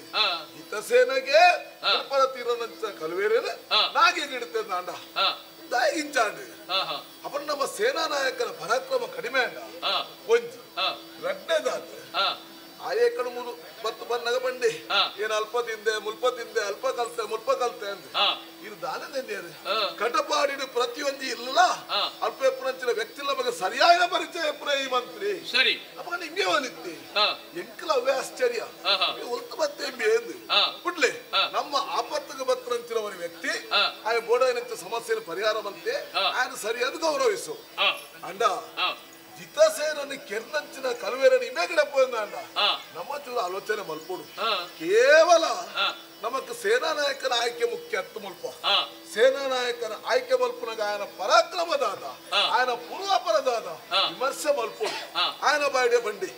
ಜಿತಸೇನೆಗೆ ಕೆರ್ಪರ ತೀರನಂಚ ಕಲುವೇರೇನೆ ನಾಗೆ ಗಿಡುತ್ತೆ ನಾಂಡ ದಾಯಿಗಿಂಚಾಂಡು ಅಪ್ಪ ನಮ್ಮ ಸೇನಾ ನಾಯಕನ ಪರಾಕ್ರಮ ಕಡಿಮೆ ಅಂಡ ಒಂಜಿ ರಡ್ಡೆದಾದ ಆಯೇಕಡು ಮೂರು ಮತ್ತು ಬನ್ನಗ ಬಂಡಿ ಏನ್ ಅಲ್ಪ ತಿಂದೆ ಮುಲ್ಪ ತಿಂದೆ ಅಲ್ಪ ಕಲ್ತೆ ಅಂದೆ ಇದು ದಾನದೇರು ಕಟಪಾಡಿನ ಪ್ರತಿಯೊಂದು ಇಲ್ಲ ಅಲ್ಪ ಎಪ್ಪುನಂಚಿನ ವ್ಯಕ್ತಿల ಬಗ್ಗೆ ಸರಿಯಾದ ಪರಿಚಯ ಎಪ್ಪುನ ಈ ಮಂತ್ರಿ ಸರಿ ಅಪ್ಪ ನಿಂಗೆ ಒಲಿತ್ತಿ ಎಂಕಲ ಅವೇ ಆಶ್ಚರ್ಯ ಉಲ್ಕ ಮತ್ತೆ ಎಂಬ ಬಿಡ್ಲಿ ನಮ್ಮ ಆಪತ್ತಿಗೆ ಬತ್ತರಂಚಿನ ಒಂದು ವ್ಯಕ್ತಿ ಆಯ ಬೋಡನಿಂತ ಸಮಸ್ಯೆಯನ್ನು ಪರಿಹಾರ ಬಂತೆ ಆಯ್ನ ಸರಿಯಾದ ಗೌರವಿಸು ಅಂಡ ಜಿತಸೇನನ್ನು ಕೆರ್ನಂಚಿನ ಕಲುವೇರನ್ನು ಇಮೇ ಗಿಡಪ್ಪ ಅಂಡ ನಮ್ಮ ಚೂರು ಆಲೋಚನೆ ಮಲ್ಪೋಡು ಕೇವಲ ನಮಕ್ ಸೇನಾ ನಾಯಕನ ಆಯ್ಕೆ ಮುಖ್ಯ ಹತ್ತು ಮುಲ್ಪ ಸೇನಾ ನಾಯಕನ ಆಯ್ಕೆ ಮಲ್ಪನಾಗ ಆಯನ ಪರಾಕ್ರಮದಾದ ಆಯನ ಪೂರ್ವಾಪರದಾದ ವಿಮರ್ಶೆ ಮಲ್ಪೋಡು ಆಯನ ಬಾಯ್ಡೆ ಬಂಡಿ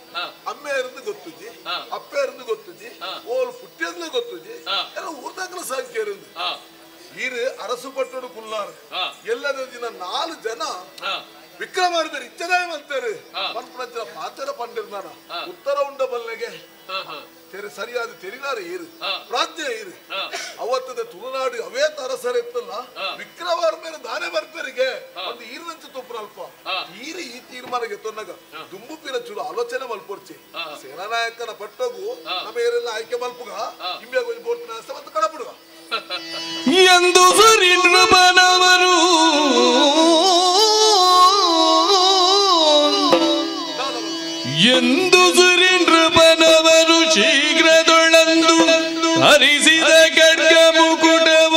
ಅಮ್ಮೆ ಇருந்து ಗೊತ್ತುಜಿ ಅಪ್ಪೆ ಇருந்து ಗೊತ್ತುಜಿ ಓಲ್ ಪುಟ್ಟಿಯಂದು ಗೊತ್ತುಜಿ ಎಲ್ಲ ಊರ್ದಾಗಲ ಸಂಖ್ಯೆ ಇருந்து ಈರು ಅರಸು ಪಟ್ಟಡು ಕುಲ್ಲಾರು ಎಲ್ಲರ ದಿನ 4 ಜನ ವಿಕ್ರಮಾರ್ಗರು ಇಚ್ಚದಾಯ ಮಂತಾರೆ ಮನ್ಪುನಂಚಿನ ಪಾತ್ರ ಪಂಡಿರ್ನಾಡ ಉತ್ತರ ಉಂಡ ಬಲ್ಲೆಗೆ ಸರಿಯಾದ ತೆರಿನಾರ ಏರು ಪ್ರಾಜ್ಞೆ ಏರು ಅವತ್ತದ ತುಳುನಾಡು ಅವೇ ತರಸರೆತ್ತಲ್ಲ ವಿಕ್ರಮಾರ್ ಮೇಲೆ ದಾನೆ ಬರ್ಪರಿಗೆ ಒಂದು ಈರಿನಂಚ ತುಪ್ಪನಲ್ಪ ಈರಿ ಈ ತೀರ್ಮಾನಕ್ಕೆ ತೊನ್ನಗ ದುಂಬುಪಿನ ಚೂರು ಆಲೋಚನೆ ಮಲ್ಪೊರ್ಚಿ ಸೇನಾ ನಾಯಕನ ಪಟ್ಟಗು ನಮ್ಮ ಏರೆಲ್ಲ ಆಯ್ಕೆ ಮಲ್ಪುಗ ಹಿಂಬೆ ಗೊಂದು ಬೋರ್ತಿನ ಮತ್ತು ಕಡಪುಡುಗ ಎಂದು ಸರಿ ನೃಪನವರು ಸುರೇಂದ್ರಪನವರು ಶೀಘ್ರದೊಳಂದು ಹರಿಸಿದ ಖಡ್ಗ ಮುಕುಟವ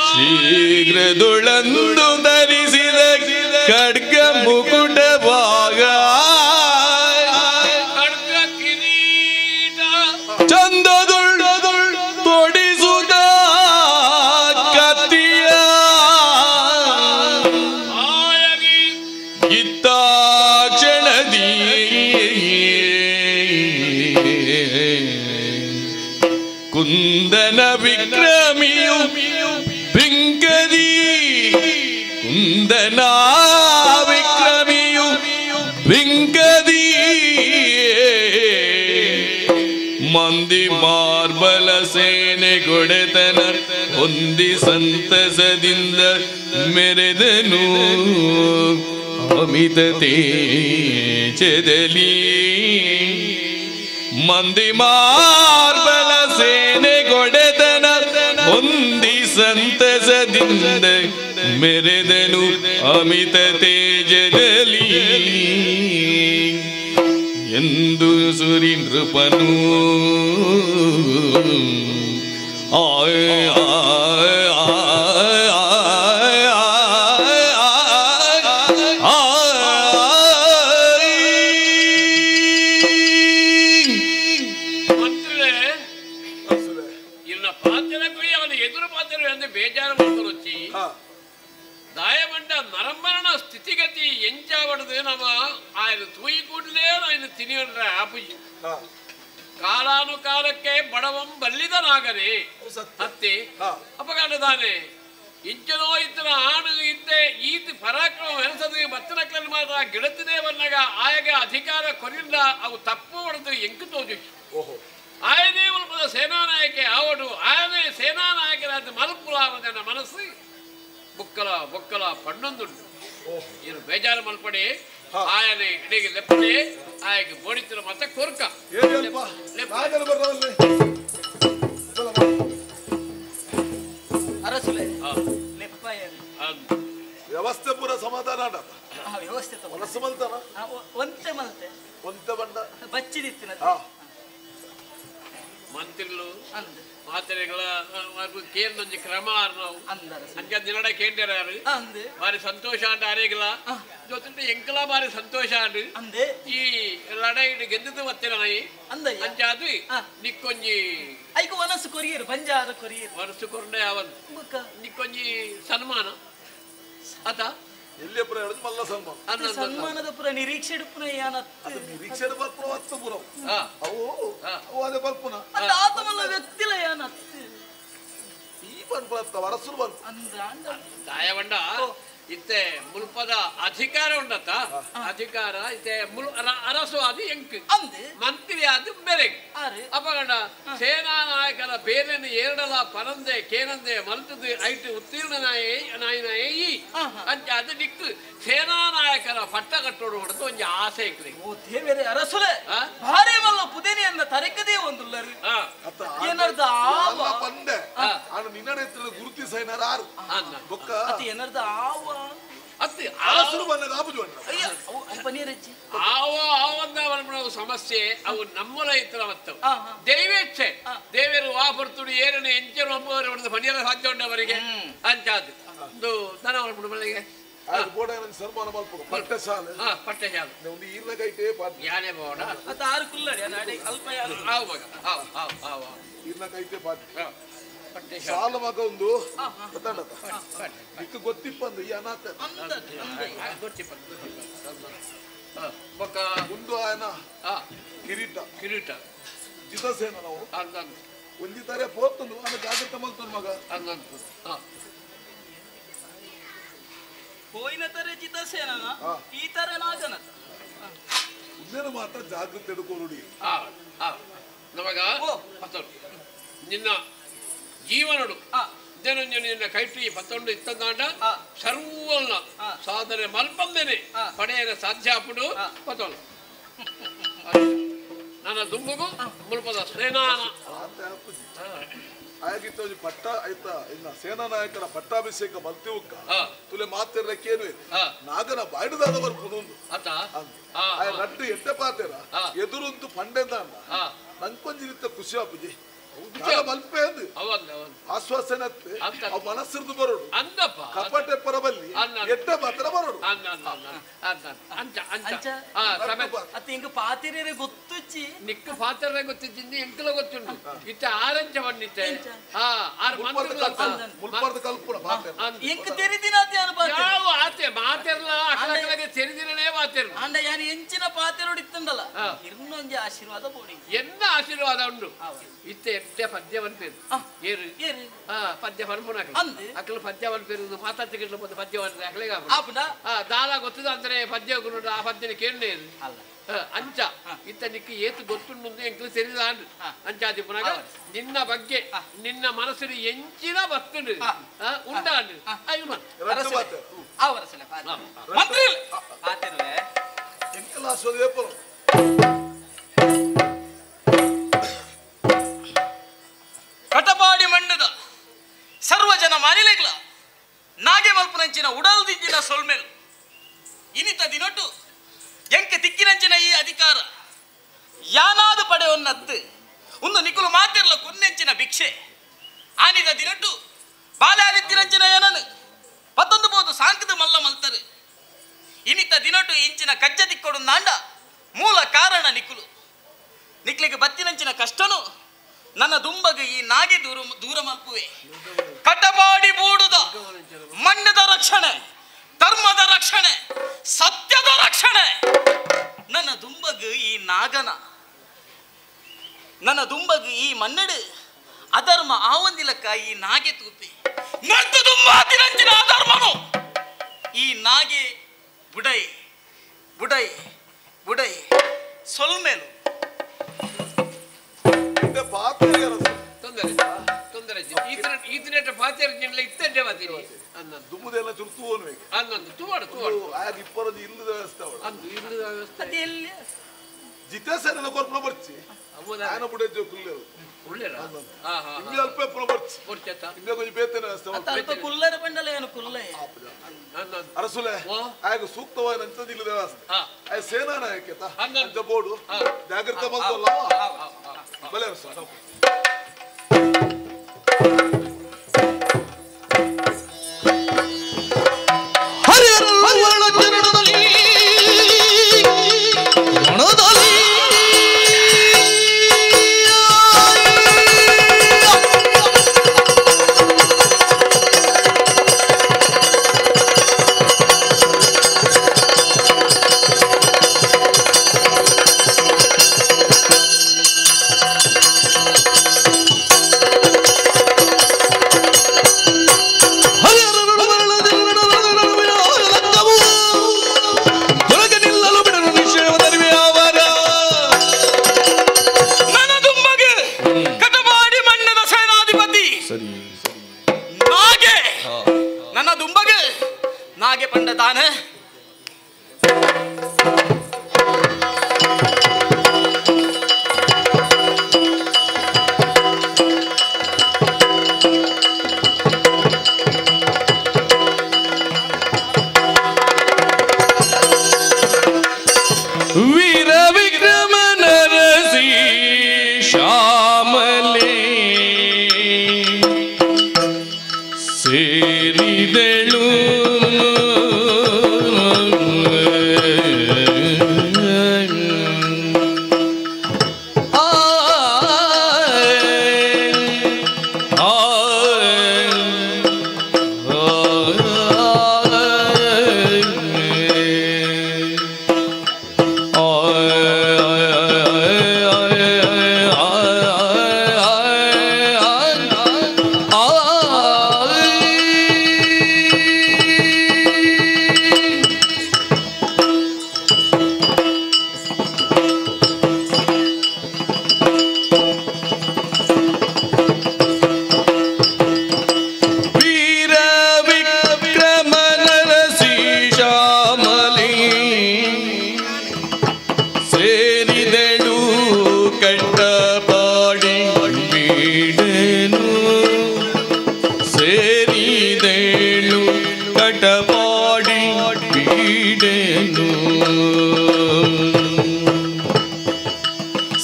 ಶೀಘ್ರದೊಳಂದು ಧರಿಸಿದ ಖಡ್ಗ ಮುಕುಟವಾಗ ಚಂದದೊಳ್ಳು ತೊಡಿಸುತ್ತ ಕತ್ತಿಯ ಇತ್ತಾಕ್ಷಣದಿ ಕುಂದನ ವಿಕ್ರಮಿಯು ಬಿಂಕದಿ ಕುಂದನ ವಿಕ್ರಮಿಯು ಬಿಂಕದಿ ಮಂದಿ ಮಾರ್ಬಲ ಸೇನೆ ಕೊಡೆತನ ಹೊಂದಿ ಸಂತಸದಿಂದ ಮೆರೆದನು ಅಮಿತ ತೇಜದಲ್ಲಿ ಮಂದಿ ಮಾರ್ಬಲ ಸೇನೆ ಕೊಡೆತನ ಹೊಂದಿ ಸಂತಸದಿಂದ ಮೆರೆದನು ಅಮಿತ ತೇಜದಲ್ಲಿ ಎಂದು ಸುರೀಂದ್ರಪನು ఎదురు పాత్ర బేజారు పడుకొని వచ్చి దాయమంట నరంబరణ స్థితిగతి ఎంచాబడదు నమ ఆయన తూయి ಕೂಡಲೇ ఆయన ತಿನಿಯನ್ರೆ ಆಪುಜಿ ಕಾಲಾನುಕಾಲಕ್ಕೆ ಬಡವಂ ಬಲ್ಲಿದನಾಗನೆ ಅತ್ತೆ ಅಪಘಾತದಾನೆ ಇಂಚನೋ ಇತರ ಆಡು ಇದ್ದೆ ಈತ ಪರಾಕ್ರಮ ಎನಸದು ಬತ್ತನಕ್ಕಲ್ಲಿ ಮಾತ್ರ ಗಿಡತಿನೇ ಬಂದಾಗ ಆಯಗೆ ಅಧಿಕಾರ ಕೊರಿಂದ ಅವು ತಪ್ಪು ಹೊಡೆದು ಎಂಕು ತೋಜು ఆయనే ఉల్పద సేనానాయకే ఆవడు ఆయనే సేనానాయకరాದ మల్పులావదన మనసు బొక్కల పన్నొందుండు ఈయన ಬೇಜಾರು ಮಲ್ಪಡೆ ఆయనే ఇడిಗೆ ಲೆಪ್ಪಡೆ ఆయకి ಬೋಡಿತರ ಮತ ಕೊರ್ಕ ಅರಸುಲೆ ಲೆಪ್ಪಾಯ ವ್ಯವಸ್ಥೆ ಪೂರ ಸಮಾಧಾನ ವ್ಯವಸ್ಥೆ ಮನಸ್ಸು ಮಲ್ತಾನ ಒಂತೆ ಮಲ್ತೆ ಒಂತೆ ಬಂದ ಬಚ್ಚಿದಿತ್ತಿನ ಮಂತ್ರಿಗಳು ಮಾತ್ರೆಗಳ ಕೇಂದ್ರ ಕ್ರಮ ನಾವು ಅಂಜ ದಿನಡ ಕೇಂದ್ರಾರು ಬಾರಿ ಸಂತೋಷ ಅಂಟ ಅರೆಗಳ ಜೊತೆ ಎಂಕಲ ಬಾರಿ ಸಂತೋಷ ಅಂಡು ಈ ಲಡಾಯಿ ಗೆದ್ದದು ಮತ್ತಿರ ನಾಯಿ ಅಂಜಾದು ನಿಕ್ಕೊಂಜಿ ಐಕು ವನಸ್ಸು ಕೊರಿಯರು ಪಂಜಾದ ಕೊರಿಯರು ವನಸ್ಸು ಕೊರಂಡೆ ಅವನ್ ನಿಕ್ಕೊಂಜಿ ಸನ್ಮಾನ ಅತ ಎಲ್ಲೇ ಪುರ ಹೇಳಿದ್ ಮಲ್ಲ ಸನ್ಮಾನ ಸನ್ಮಾನದ ಪುರ ನಿರೀಕ್ಷೆ ಪುರ ಅದು ನಿರೀಕ್ಷೆ ಬರ್ಪುರ ಹತ್ತು ಪುರ ಅವು ಅದೇ ಬರ್ಪುನ ಅದು ಆತಮಲ್ಲ ವ್ಯಕ್ತಿಲ ಯಾನತ್ತು ಈ ಬರ್ಪುರ ವರಸುರು ಬರ್ಪು ದಾಯವಂಡ ಇತ್ತೆ ಮುಲ್ಪದ ಅಧಿಕಾರ ಉಂಡತ್ತ ಅಧಿಕಾರ ಇತ್ತೆ ಅರಸು ಅದು ಎಂಕ್ ಮಂತ್ರಿ ಅದು ಬೇರೆ ಅಪಗಡ ಸೇನಾ ನಾಯಕರ ಬೇರೆಯನ್ನು ಎರಡಲ ಪರಂದೆ ಕೇನಂದೆ ಮಲ್ತದು ಐಟು ಉತ್ತೀರ್ಣ ನಾಯಿ ಅಂಚ ಅದು ನಿಕ್ಕು ಸೇನಾ ನಾಯಕರ ಪಟ್ಟ ಕಟ್ಟೋಡು ಹೊಡೆದು ಒಂದು ಆಸೆ ಇಕ್ಲಿ ದೇವರೇ ಅರಸುಲೆ ಭಾರಿ ಮಲ್ಲ ಪುದೇನಿಯನ್ನ ತರಕದೇ ಒಂದುಲ್ಲರು ಏನರ್ಧ ಆವ ಬಂದೆ ನಾನು ನಿನ್ನಡೆ ಹತ್ರ ಗುರುತಿಸೈನಾರ ಆರು ಬೊಕ್ಕ ಅದು ಏನರ್ಧ ಆವ ಅತ್ತಿ ಅರಸರು ಬಂದಾಗ ಆಪುಜು ಆವಂದ ಸಮಸ್ಯೆ ಅವು ನಮ್ಮ ರೈತರ ಮತ್ತವು ದೈವೇಚ್ಛೆ ದೇವರು ವಾಪರ್ತುಡು ಏರನ್ನು ಎಂಚರು ಒಬ್ಬವರು ಹೊಡೆದು ಪಣಿಯರ ಸಾಧ್ಯ ಉಂಡವರಿಗೆ ಅಂಚಾದು ಒಂದು ದನ ಮನೆಗೆ ಸನ್ಮಾನ ಪಟ್ಟಶಾಲೆ ಪಟ್ಟಶಾಲೆ ಒಂದು ಈರ್ನ ಕೈಟೇ ಯಾನೇ ಬೋಡ ಅದು ಆರು ಕುಲ್ಲಡಿ ಅಲ್ಪ ಆವು ಮಗ ಈರ್ನ ಕೈಟೇ ಪಾಟಿ ಸಾಲ ಮಗ ಒಂದು ಇಕ್ಕ ಗೊತ್ತಿಪ್ಪಂದು ಈ ಅನಾಥ ಒಂದು ಆಯನ ಕಿರೀಟ ಜಿತಸೇನ ನಾವು ಒಂದಿತಾರೆ ಪೋತನು ಅನ್ನ ಜಾಗ್ರತೆ ಮಲ್ತನು ಮಗ ಹೋಯಿನ ತರ ಜಿತಸೇನ ಈ ತರ ನಾಗನ ಉದ್ದೇನ ಮಾತ್ರ ಜಾಗ್ರತೆ ಹಿಡ್ಕೊಂಡು ನಮಗ ನಿನ್ನ ಜೀವನಡು ನಿನ್ನ ಕೈಟು ಪತ್ತೊಂಡು ಇತ್ತಂದಾಂಡ ಸರ್ವಲ್ನ ಸಾಧನೆ ಮಲ್ಪಂದೇನೆ ಪಡೆಯನ ಸಾಧ್ಯ ಅಪ್ಪಡು ಪತ್ತೊಂಡು ನನ್ನ ದುಂಬುಗು ಮುಲ್ಪದ ಸ್ನೇನಾನ ಆಗಿತ್ತು ಪಟ್ಟ ಆಯ್ತಾ ಇನ್ನ ಸೇನಾ ನಾಯಕರ ಪಟ್ಟಾಭಿಷೇಕ ಬಲ್ತಿವುಕ್ಕ ತುಲೆ ಮಾತಿರ್ಲಕ್ಕೇನು ನಾಗನ ಬಾಯ್ಡದಾದವರು ಪುನೊಂದು ರಡ್ಡು ಎಟ್ಟೆ ಪಾತೆರ ಎದುರುಂದು ಪಂಡೆಂದ ನಂಕೊಂಜಿರಿತ್ತ ಖುಷಿ ಆಪುಜಿ ಮಲ್ಪೆ ಆಶ್ವಾಸನೆ ಅವ್ ಮನಸ್ಸಿರ್ದು ಬರೋಡು ಕಪಟೆ ಪರಬಲ್ಲಿ ಎಡ್ಡ ಮಾತ್ರ ಬರೋಡು ಅತ್ತ ಎಂಕ ಪಾತಿರೇ ಗೊತ್ತುಚ್ಚಿ ನಿಕ್ಕ ಪಾತಿರೇ ಗೊತ್ತಿದ್ದಿ ಎಂಕಲ ಗೊತ್ತುಂಡು ಇತ್ತ ಆರಂಚ ಬಣ್ಣಿತ್ತೆ ಮುಲ್ಪರ್ದ ಕಲ್ಪುಣ ಎಂಕ ತೆರಿದಿನ ಯಾವ ಆತೆ ಮಾತೆರ್ಲ ಅಕ್ಕಲಗೆ ತೆರಿದಿನೇ ಮಾತೆರ್ ಅಂಡ ಯಾನ್ ಎಂಚಿನ ಪಾತೆರೋಡು ಇತ್ತಂದಲ್ಲ ಇನ್ನೊಂದು ಆಶೀರ್ವಾದ ಬೋಡಿ ಎನ್ನ ಆಶೀರ್ವಾದ ಉಂಡು ಇತ್ತೆ ಎಟ್ಟೆ ಪದ್ಯವನ್ನು ಪೇರು ಏರು ಪದ್ಯ ಪನ್ಪುನ ಅಕ್ಕಲು ಪದ್ಯವನ್ನು ಪೇರು ಮಾತಾಡ್ತಿಗಿಡ್ಲು ಬಂದು ಪದ್ಯವನ್ನು ಅಕ್ಕಲಿಗೆ ದಾಲ ಗೊತ್ತದ ಅಂದ್ರೆ ಪದ್ಯ ಗುರುಡು ಆ ಪದ್ಯನ ಕೇಳಲೇ ಅಂಚ ಇತ್ತ ನಿಕ್ಕ ಏತು ಗೊತ್ತುಂಡು ಎಂಕಲು ತೆರಿದಾಂಡು ಅಂಚಾದಿ ಪುನಗ ನಿನ್ನ ಬಗ್ಗೆ ನಿನ್ನ ಮನಸ್ಸಿನ ಎಂಚಿನ ಬತ್ತುಂಡು ಉಂಡಾಂಡು ಅಯ್ಯೋ ಮಂತ್ರಿ ಎಂಕಲ ಸ್ವದೇಪರು ಕಟಪಾಡಿ ಮಂಡದ ಸರ್ವಜನ ಮಾನಿಲೆಗ್ಲ ನಾಗೆ ಮಲ್ಪನಂಚಿನ ಉಡಲ್ದಿಂಚಿನ ಸೊಲ್ಮೆಲು ಇನಿತ ದಿನೊಟ್ಟು ಎಂಕ ತಿಕ್ಕಿನಂಚಿನ ಈ ಅಧಿಕಾರ ಯಾನಾದ ಪಡೆಯೊನ್ನತ್ತು ಒಂದು ನಿಕುಲು ಮಾತಿರ್ಲ ಕೊನ್ನೆಂಚಿನ ಭಿಕ್ಷೆ ಆನಿದ ದಿನಟ್ಟು ಬಾಲ್ಯಾದಿತ್ತಿನಂಚಿನ ಏನನು ಪತ್ತೊಂದು ಬೋದು ಸಾಂಕದ ಮಲ್ಲ ಮಲ್ತರು ಇನಿತ ದಿನಟ್ಟು ಇಂಚಿನ ಕಜ್ಜ ತಿಕ್ಕೊಡು ನಾಂಡ ಮೂಲ ಕಾರಣ ನಿಕುಲು ನಿಕ್ಲಿಗೆ ಬತ್ತಿನಂಚಿನ ಕಷ್ಟನು ನನ್ನ ದುಂಬಗ ಈ ನಾಗೆ ದೂರ ಮಲ್ಪುವೆ ಕಟಪಾಡಿ ಬೂಡುದ ಮಣ್ಣದ ರಕ್ಷಣೆ ಧರ್ಮದ ರಕ್ಷಣೆ ಸತ್ಯದ ರಕ್ಷಣೆ ನನ್ನ ದುಂಬಗ ಈ ನಾಗನ ನನ್ನ ದುಂಬಗ ಈ ಮನ್ನಡು ಅಧರ್ಮ ಆವಂದಿಲಕ್ಕ ಈ ನಾಗೆ ತೂಪಿ ನರ್ದು ದುಂಬಾತಿನಂಚಿನ ಅಧರ್ಮನು ಈ ನಾಗೆ ಬುಡೈ ಬುಡೈ ಬುಡೈ ಸೊಲ್ಮೇಲು ತೊಂದರೆ ಈತನೆಟ್ಟ ಪಾತ್ರೆ ಇತ್ತಂಡೆ ಮಾತೀನಿ ದುಮ್ಮದೆಲ್ಲ ಚುರ್ತುವನು ಅನ್ನೊಂದು ತೂವಾಡು ತೂವಾಡು ಇಪ್ಪರೊಂದು ಇಲ್ಲದ ವ್ಯವಸ್ಥೆ ಅಂದು ಇಲ್ಲದ ವ್ಯವಸ್ಥೆ ಜಿತೇಸರನ್ನ ಕೊರ್ಪುನ ಬರ್ಚಿ ಆಯನ ಬುಡೆ ಕುಲ್ಲೇರು ಉಳ್ಳೇರ ಇಂಗೆ ಅಲ್ಪ ಪುನ ಬರ್ಚಿ ಇಂಗೆ ಕೊಂಚ ಬೇತನ ವ್ಯವಸ್ಥೆ ಕುಲ್ಲರ ಬಂಡಲ ಏನು ಕುಲ್ಲ ಅರಸುಲೆ ಆಗ ಸೂಕ್ತವಾದ ಅಂಚದ ಇಲ್ಲದ ವ್ಯವಸ್ಥೆ ಆಯ ಸೇನಾ ನಾಯಕತ ಅಂಚ ಬೋರ್ಡು ಜಾಗ್ರತೆ ಬಂತಲ್ಲ ಬಲೆ ಅರಸು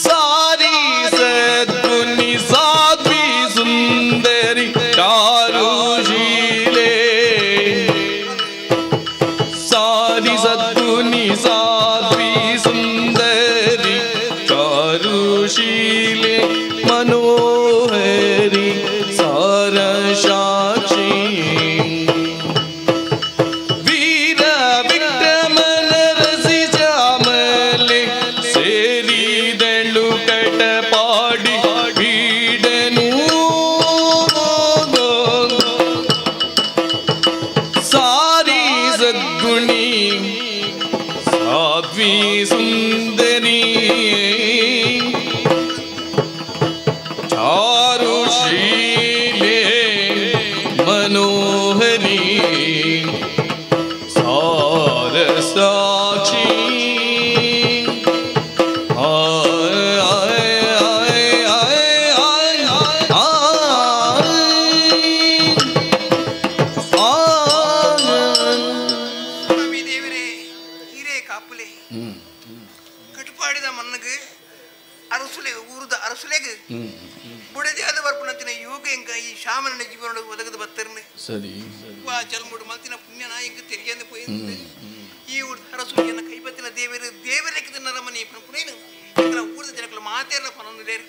ಸಾರಿ ಸದ್ಗುಣಿ ಸಾಧ್ವಿ ಸುಂದರಿ ಚಾರುಶೀಲೆ ಸಾರಿ ಸದ್ಗುಣಿ ಸಾಧ್ವಿ ಸುಂದರಿ ಚಾರುಶೀಲೆ ಮನೋಹರಿ ಸಾರಸಾಕ್ಷಿ ವೀರ ವಿಕ್ರಮನ ರಸಿ ಶ್ಯಾಮಲೆ ಸೇರಿದಳು ಕಟಪಾಡಿ ಬೀಡನು ಸಾರಿ ಸದ್ಗುಣಿ ಸಾಧ್ವಿ ಸುಂದರಿ ಚಾರುಶೀಲೆ ಮನೋಹರಿ ಸಾರಸಾಕ್ಷಿ ಸ್ವಾಮಿ ದೇವರೇ ಹೀರೇ ಕಾಪುಲೆ ಕಟಪಾಡಿದ ಮನ್ನಗೆ ಅರಸುಲೆ ಊರದ ಅರಸುಲೆಗೆ ಬುಡದಿಯಾದ ಬರ್ಪಣಂತಿನ ಯೋಗ ಎಂಕ ಈ ಶಾಮನ ಜೀವನ ಒದಗದ ಬತ್ತರ್ನೆ ಸರಿ ವಾ ಜಲ್ಮುಡು ಮಲ್ತಿನ ಪುಣ್ಯನ ಎಂಕ ತೆರಿಗೆಂದು ಪೋయింದು ಈ ಊರದ ಅರಸುಲೆಯನ್ನ ಕೈಬತ್ತಿನ ದೇವರು ದೇವರೇಕದ ನರಮನೆ ಪುಣೇನು ಎಂಕಲ ಊರದ ಜನಕಲು ಮಾತೇರ ಪನೊಂದಿಲೇರು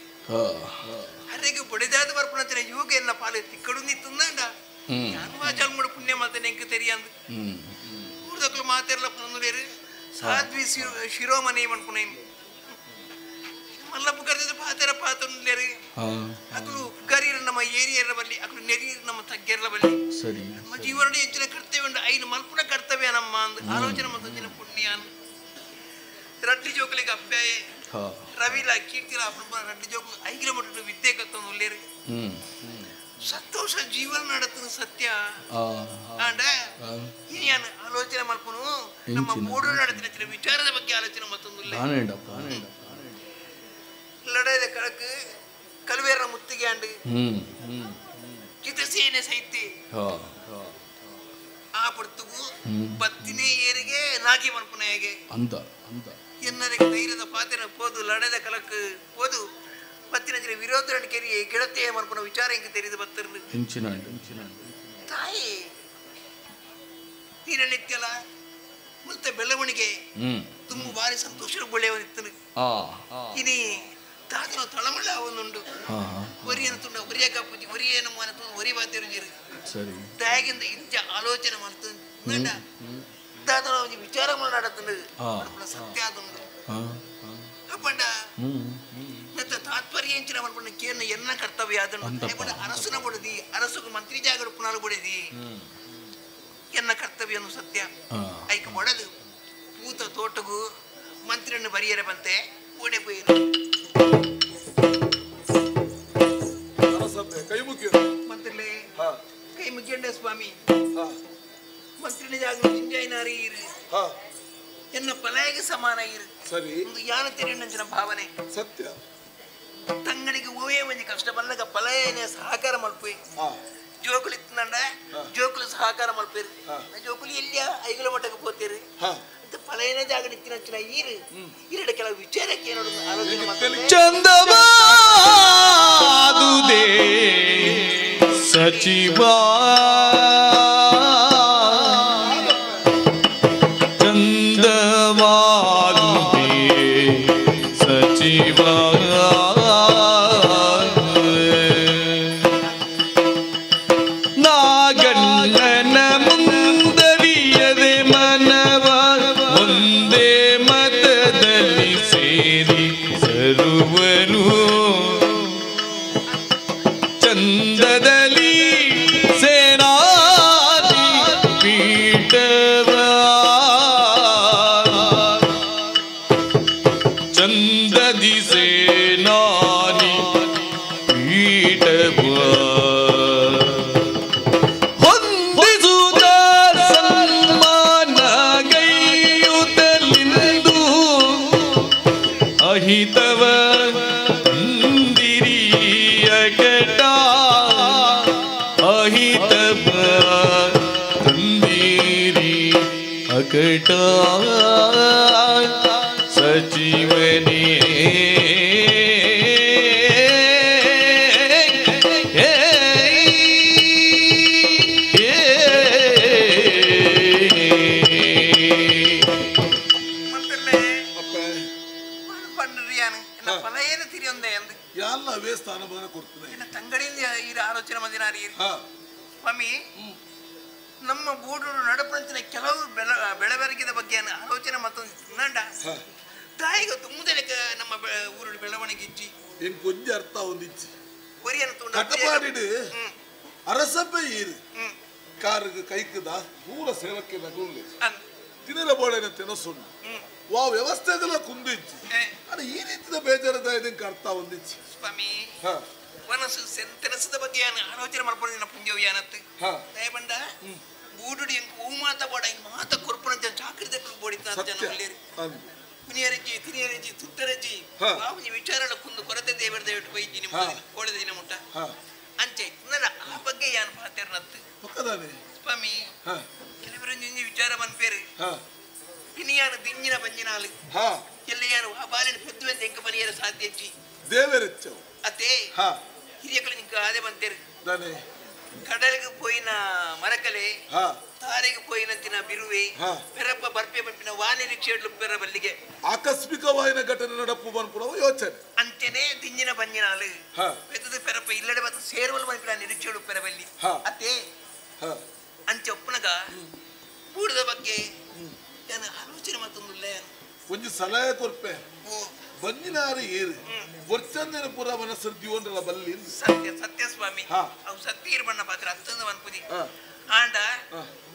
ಅರೆಗೆ ಬುಡದಿಯಾದ ಬರ್ಪಣಂತಿನ ಯೋಗ ಎನ್ನ ಪಾಲೆ ತಿಕ್ಕಡು ನಿತ್ತುಂದಾಂಡ ಯಾನ್ವಾ ಜಲ್ಮುಡು ಪುಣ್ಯ ಮಲ್ತನೆ ಎಂಕ ತೆರಿಯಂದು ಊರದಕಲು ಮಾತೇರಲ ಪನೊಂದಿಲೇರು ಸಾಧ್ವಿ ಶಿರೋಮಣಿ ಮನ್ಪುಣೇನು ಮಲ್ಲಪ್ಪ ಕರೆದ ಪಾತೆರ ಪಾತೊಂದಿಲೇರು ಅಕಲು ಗರಿಯರ ನಮ್ಮ ಏರಿಯರ ಬಲ್ಲಿ ಅಕಲು ನೆರಿಯರ ನಮ್ಮ ತಗ್ಗೆರ ಬಲ್ಲಿ ಸರಿ ನಮ್ಮ ಜೀವನ ಹೆಚ್ಚಿನ ಕರ್ತವ್ಯ ಉಂಡು ಐನು ಮಲ್ಪುನ ಕರ್ತವ್ಯ ನಮ್ಮ ಅಂದು ಆಲೋಚನೆ ಮತ್ತೊಂದಿನ ಪುಣ್ಯ ರಡ್ಡಿ ಜೋಕಲಿಗೆ ಅಪ್ಪಾಯೆ ರವಿಲ ಕೀರ್ತಿಲ ಅಪ್ಪ ರಡ್ಡಿ ಜೋಕು ಐಗಿಲ ಮಟ್ಟ ವಿದ್ಯೆ ಕತ್ತೊಂದುಲ್ಲೇರು ಸಂತೋಷ ಜೀವನ ನಡತನ ಸತ್ಯ ಆಂಡ ಏನು ಆಲೋಚನೆ ಮಲ್ಪನು ನಮ್ಮ ಮೂಡು ನಡತಿನ ವಿಚಾರದ ಬಗ್ಗೆ ಆಲೋಚನೆ ಮತ್ತೊಂದುಲ್ಲ ಲಡೈದ ಕಳಕು ಕಲ್ವೇರ ಮುತ್ತಿಗೆ ಅಂಡು ಕಿತಸೇನೆ ಸೈತಿ ಆ ಪಡ್ತುಗು ಬತ್ತಿನೇ ಏರಿಗೆ ನಾಗಿ ಮನ್ಪುನೆಗೆ ಅಂತ ಎನ್ನರಿಗೆ ಧೈರ್ಯದ ಪಾತಿನ ಪೋದು ಲಡೈದ ಕಲಕ್ ಪೋದು ಬತ್ತಿನ ಜನ ವಿರೋಧ ಕೆರಿ ಗಿಡತೆ ಮನ್ಪುನ ವಿಚಾರ ಹಿಂಗೆ ತೆರೆದು ಬತ್ತಿರ್ಲಿ ತಾಯಿ ನೀನ ನಿತ್ಯಲ ಮತ್ತೆ ಬೆಳವಣಿಗೆ ತುಂಬ ಬಾರಿ ಸಂತೋಷ ಬೊಳ್ಳೆಯವನಿತ್ತನು ಇನಿ ತಾತನ ತಳಮಳ್ಳ ಅವನುಂಡು ಒರಿಯನ್ನು ತುಂಡ ಒರಿಯ ಕಾಪುಜಿ ಒರಿಯೇನು ಮನ ಒರಿ ಬಾತಿರುಜಿರು ಸರಿ ದಯಾಗಿಂದ ಇಂಚ ಆಲೋಚನೆ ಮಾಡ್ತು ನಂಡ ತಾತನ ವಿಚಾರ ಮಾಡಾಡತ್ತಂಡು ಸತ್ಯ ಆದುಂಡು ಅಪ್ಪಂಡ ಮತ್ತೆ ತಾತ್ಪರ್ಯ ಇಂಚಿನ ಮಾಡ್ಕೊಂಡ ಕೇರ್ನ ಎನ್ನ ಕರ್ತವ್ಯ ಆದುಂಡು ಅರಸನ ಬುಡದಿ ಅರಸುಗ ಮಂತ್ರಿ ಜಾಗಡು ಪುನಃ ಬುಡದಿ ಎನ್ನ ಕರ್ತವ್ಯನು ಸತ್ಯ ಐಕ ಬಡದು ಪೂತ ತೋಟಗೂ ಮಂತ್ರಿಯನ್ನು ಬರಿಯರೆ ಬಂತೆ ಓಡೆ ಪೋಯಿರು ಕೈ ಮುಗಿಯ ಮಂತ್ರಿಲೆ ಕೈ ಮುಗಿಯಂಡ ಸ್ವಾಮಿ ಮಂತ್ರಿನ ಜಾಗ ಚಿಂಜಾಯಿನಾರಿ ಇರು ಎನ್ನ ಪಲಯಗೆ ಸಮಾನ ಇರು ಸರಿ ಒಂದು ಯಾನ ತೆರೆಯಂಚಿನ ಭಾವನೆ ಸತ್ಯ ತಂಗನಿಗೆ ಓಯೇ ಒಂಜಿ ಕಷ್ಟ ಬಂದಾಗ ಪಲಯನೆ ಸಹಕಾರ ಮಲ್ಪೆ ಜೋಕುಲು ಇತ್ತಂಡ ಜೋಕುಲು ಸಹಕಾರ ಮಲ್ಪೇರು ಜೋಕುಲು ಎಲ್ಲಿಯ ಐಗುಲ ಮಟ್ಟಕ್ಕೆ ಪೋತೇರು ಅಂತ ಪಲಯನ ಜಾಗ ನಿತ್ತಿನ ಈರು ಇರಡ ಕೆಲವು ವಿಚಾರಕ್ಕೆ ಏನೋ ಆಲೋಚನೆ ಮಾಡ್ತಾರೆ ಚಂದವಾದುದೇ ಸಚಿವಾ ಚಂದವಾದುದೇ ಸಚಿವಾ ನಾಗಣ್ಣನ ಮುಂದರಿಯದೆ ಮನವ ಒಂದೇ ಮತದಲ್ಲಿ ಸೇರಿ ಸರುವರು ಚಂದದಲ್ಲಿ ಸೇನಾದಿ ಪೀಠವ ಚಂದದಿ ಸೇನಾನಿ ಪೀಠವ ಹೊಂದಿಸುತ್ತ ಸನ್ಮಾನ ಗೈಯುತ್ತಲಿಂದು ಅಹಿತವ ಇಂದಿರಿಯ ಕೆಟ ಅಹಿತವ ತಂದಿರಿ ಅಕಟ ವೆಂಕಟ ಸಚಿವನೇ ಆಲೋಚನೆ ಮಂದಿನಾರಿ ಸ್ವಾಮಿ ನಮ್ಮ ಗೂಡೂರು ನಡಪಂಚಿನ ಕೆಲವು ಬೆಳವರಿಗೆದ ಬಗ್ಗೆ ಆಲೋಚನೆ ಮತ್ತೊಂದು ನಂಡ ದಾಯಿಗ ತುಂಬದಲೆ ನಮ್ಮ ಊರು ಬೆಳವಣಿಗೆ ಇಚ್ಚಿ ಕೊಂಚ ಅರ್ಥ ಹೊಂದಿಚ್ಚಿ ಒರಿಯನ್ನು ಅರಸಪ್ಪೆ ಈರು ಕಾರಿಗೆ ಕೈಕದ ಪೂರ ಸೇವಕ್ಕೆ ನಗುಳ್ಳಿ ತಿನ್ನರ ಬೋಳನ ತಿನಸೊಂಡು ವಾ ವ್ಯವಸ್ಥೆಗಳ ಕುಂದಿಚ್ಚಿ ಅದು ಈ ರೀತಿಯ ಬೇಜಾರದ ಇದಕ್ಕೆ ಅರ್ಥ ಹೊಂದಿಚ್ಚಿ ಸ್ವಾಮಿ ಮನಸ್ಸು ತೆನಸದ ಬಗ್ಗೆ ಆಲೋಚನೆ ಮಾಡ್ಕೊಂಡು ಪುಂಜವ್ಯಾನತ್ತು ದಯಬಂಡ ಗೂಡುಡಿ ಹೂ ಮಾತ ಬೋಡ ಮಾತ ಕೊರ್ಪಣ ಚಾಕರಿದ ಬೋಡಿತ ಕುನಿಯರಜ್ಜಿ ತಿನಿಯರಜ್ಜಿ ತುತ್ತರಜ್ಜಿ ಬಾಬುಜಿ ವಿಚಾರಗಳ ಕುಂದು ಕೊರತೆ ದೇವರ ದಯವಿಟ್ಟು ಬೈಜಿ ನಿಮ್ಮ ಕೋಳದ ದಿನ ಮುಟ್ಟ ಅಂಚೆ ನನ್ನ ಆ ಬಗ್ಗೆ ಯಾನ್ ಪಾತೆರ್ನತ್ತು ಸ್ವಾಮಿ ಕೆಲವರೊಂದು ವಿಚಾರ ಬಂದ್ಪೇರು ಇನಿಯಾನು ದಿಂಜಿನ ಬಂಜಿನಾಲು ಎಲ್ಲ ಯಾರು ಆ ಬಾಲಿನ ಪೆದ್ದುವೆ ಎಂಕ ಬಲಿಯರ ಸಾಧ್ಯಜ್ಜಿ ದೇವರೆಚ್ಚವು ಅದೇ ಹಿರಿಯಗಳು ನಿಂಗೆ ಅದೇ ಬಂತೇರು ಕಡಲಿಗೆ ಪೋಯಿನ ಮರಕಲೆ ತಾರೆಗೆ ಪೋಯಿನಂತಿನ ಬಿರುವೆ ಪೆರಪ್ಪ ಬರ್ಪೆ ಬಂಪಿನ ವಾನೆ ನಿಕ್ಷೇಡ್ಲು ಪೆರ ಬಲ್ಲಿಗೆ ಆಕಸ್ಮಿಕವಾಯಿನ ಘಟನೆ ನಡಪ್ಪು ಬಂದ್ಪುರ ಯೋಚನೆ ಅಂತೆನೇ ದಿಂಜಿನ ಬಂಜಿನಾಲು ಪೆದ್ದದ ಪೆರಪ್ಪ ಇಲ್ಲಡೆ ಮತ್ತು ಸೇರ್ವಲ್ ಬಂಪಿನ ನಿರೀಕ್ಷೇಡು ಪೆರ ಬಲ್ಲಿ ಅದೇ ಅಂಚೆ ಒಪ್ಪನಗ ಬೂಡದ ಬಗ್ಗೆ ಏನು ಆಲೋಚನೆ ಮತ್ತೊಂದಿಲ್ಲ ಒಂದು ಸಲಹೆ ಕೊರ್ಪೆ ಬಂಜಿನಾರು ಏರು ವರ್ಷಂದಿನ ಪುರ ಮನಸ್ಸು ಜೀವನಲ್ಲ ಬಲ್ಲಿ ಸತ್ಯ ಸತ್ಯ ಸ್ವಾಮಿ ಅವು ಸತ್ಯ ಇರ್ಬಣ್ಣ ಪಾತ್ರ ಅತ್ತಂದ ಅನ್ಪುದಿ ಆಂಡ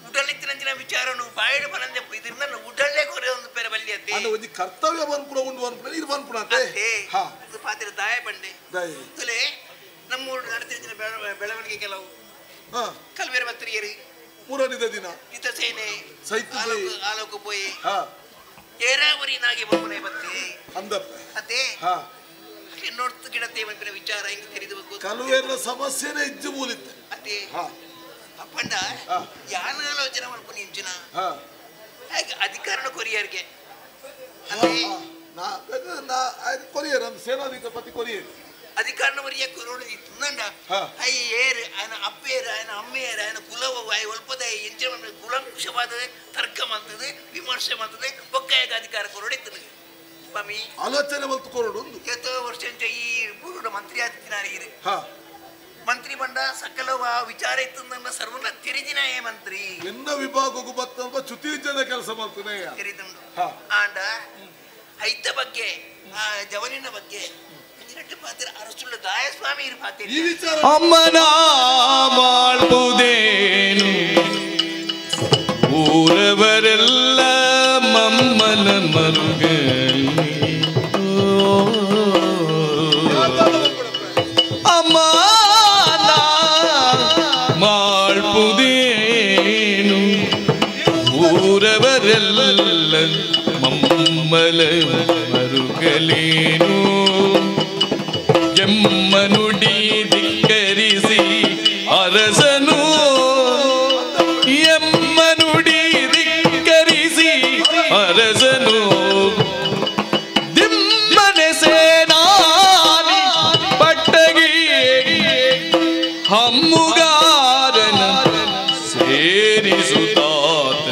ಉಡಲಿತ್ತಿನ ವಿಚಾರನು ಬಾಯಿಡ ಬರಂದೆ ಇದನ್ನ ಉಡಲ್ಲೇ ಕೊರೆ ಒಂದು ಪೇರ ಬಲ್ಲಿ ಅತ್ತೆ ಒಂದು ಕರ್ತವ್ಯ ಬಂದ್ಪುರ ಉಂಡು ಬಂದ್ಪುರ ಇದು ಬಂದ್ಪುರ ಅತ್ತೆ ಇದು ಪಾತ್ರ ದಾಯ ಬಂಡೆ ತಲೆ ನಮ್ಮೂರು ನಡೆತಿನ ಬೆಳವಣಿಗೆ ಕೆಲವು ಕಲ್ವೇರ ಬತ್ತರಿಯರಿ ಪುರನಿದ ದಿನ ಇತ ಸೇನೆ ಸೈತು ಆಲೋಕ ಪೋಯಿ ಏರಾವರಿನಾಗಿ ಬಪ್ಪನೆ ಬತ್ತೆ ಅಂದಪ್ಪ ಅದೇ ನೋಡ್ತು ಗಿಡತೆ ಬಂಪಿನ ವಿಚಾರ ಹೆಂಗ್ ತಿಳಿದಬೇಕು ಕಲ್ವೇರ ಸಮಸ್ಯೆನೇ ಇಜ್ಜು ಮೂಲಿತ್ತು ಅದೇ ಅಪ್ಪಂಡ ಯಾನ ಆಲೋಚನೆ ಮಾಡ್ಕೊಂಡು ಇಂಚಿನ ಹಾಗೆ ಅಧಿಕಾರನ ಕೊರಿಯರ್ಗೆ ಅದೇ ಕೊರಿಯರ್ ಅಂತ ಸೇನಾಧಿಪತಿ ಕೊರಿಯರ್ ಅಧಿಕಾರನ ವರಿಯ ಕೊರೋಡು ತುಂದಂಡ ಐ ಏರು ఆయన ಅಪ್ಪೇರು ఆయన ಅಮ್ಮೇರು ఆయన ಕುಲವ ಒಲ್ಪದ ಎಂಚಿನ ಕುಲಂಕುಷವಾದ ತರ್ಕ ಮಾಡ್ತದೆ ವಿಮರ್ಶೆ ಮಾಡ್ತದೆ ಬೊಕ್ಕಾಯಾಗ ಅಧಿಕಾರ ಕೊರಡಿರ್ತದೆ ಸ್ವಾಮಿ ಆಲೋಚನೆ ಬಂತು ಕೊರಡು ಎಷ್ಟೋ ವರ್ಷ ಈ ಬೂರುಡ ಮಂತ್ರಿ ಆದಿತ್ಯನಾರಿ ಇರು ಮಂತ್ರಿ ಬಂಡ ಸಕಲ ವಿಚಾರ ಇತ್ತು ಸರ್ವನ ತಿರಿದಿನ ಮಂತ್ರಿ ಎನ್ನ ವಿಭಾಗಕ್ಕೂ ಬತ್ತ ಚ್ಯುತಿ ಜನ ಕೆಲಸ ಮಾಡ್ತಾನೆ ತಿರಿದುಂಡು ಆಂಡ ಐತ ಬಗ್ಗೆ ಆ ಜವನಿನ ಬಗ್ಗೆ ಅಮ್ಮನ ಮಾಡ್ಬೋದೇನು ಊರವರೆಲ್ಲ ಮಮ್ಮನ ಮರುಗ ಅಮ್ಮನ ಮಾಡ್ಬೋದೇನು ಊರವರೆಲ್ಲ ಮಮ್ಮಲ ಮರುಗಲೇನು ಎಮ್ಮನುಡಿ ಧಿಕ್ಕರಿಸಿ ಅರಸನು ಎಮ್ಮನುಡಿ ಧಿಕ್ಕರಿಸಿ ಅರಸನು ದಿಮ್ಮನೆ ಸೇನಾನಿ ಪಟ್ಟಗಿ ಹಮ್ಮುಗಾರನ ಸೇರಿಸುತ್ತಾತ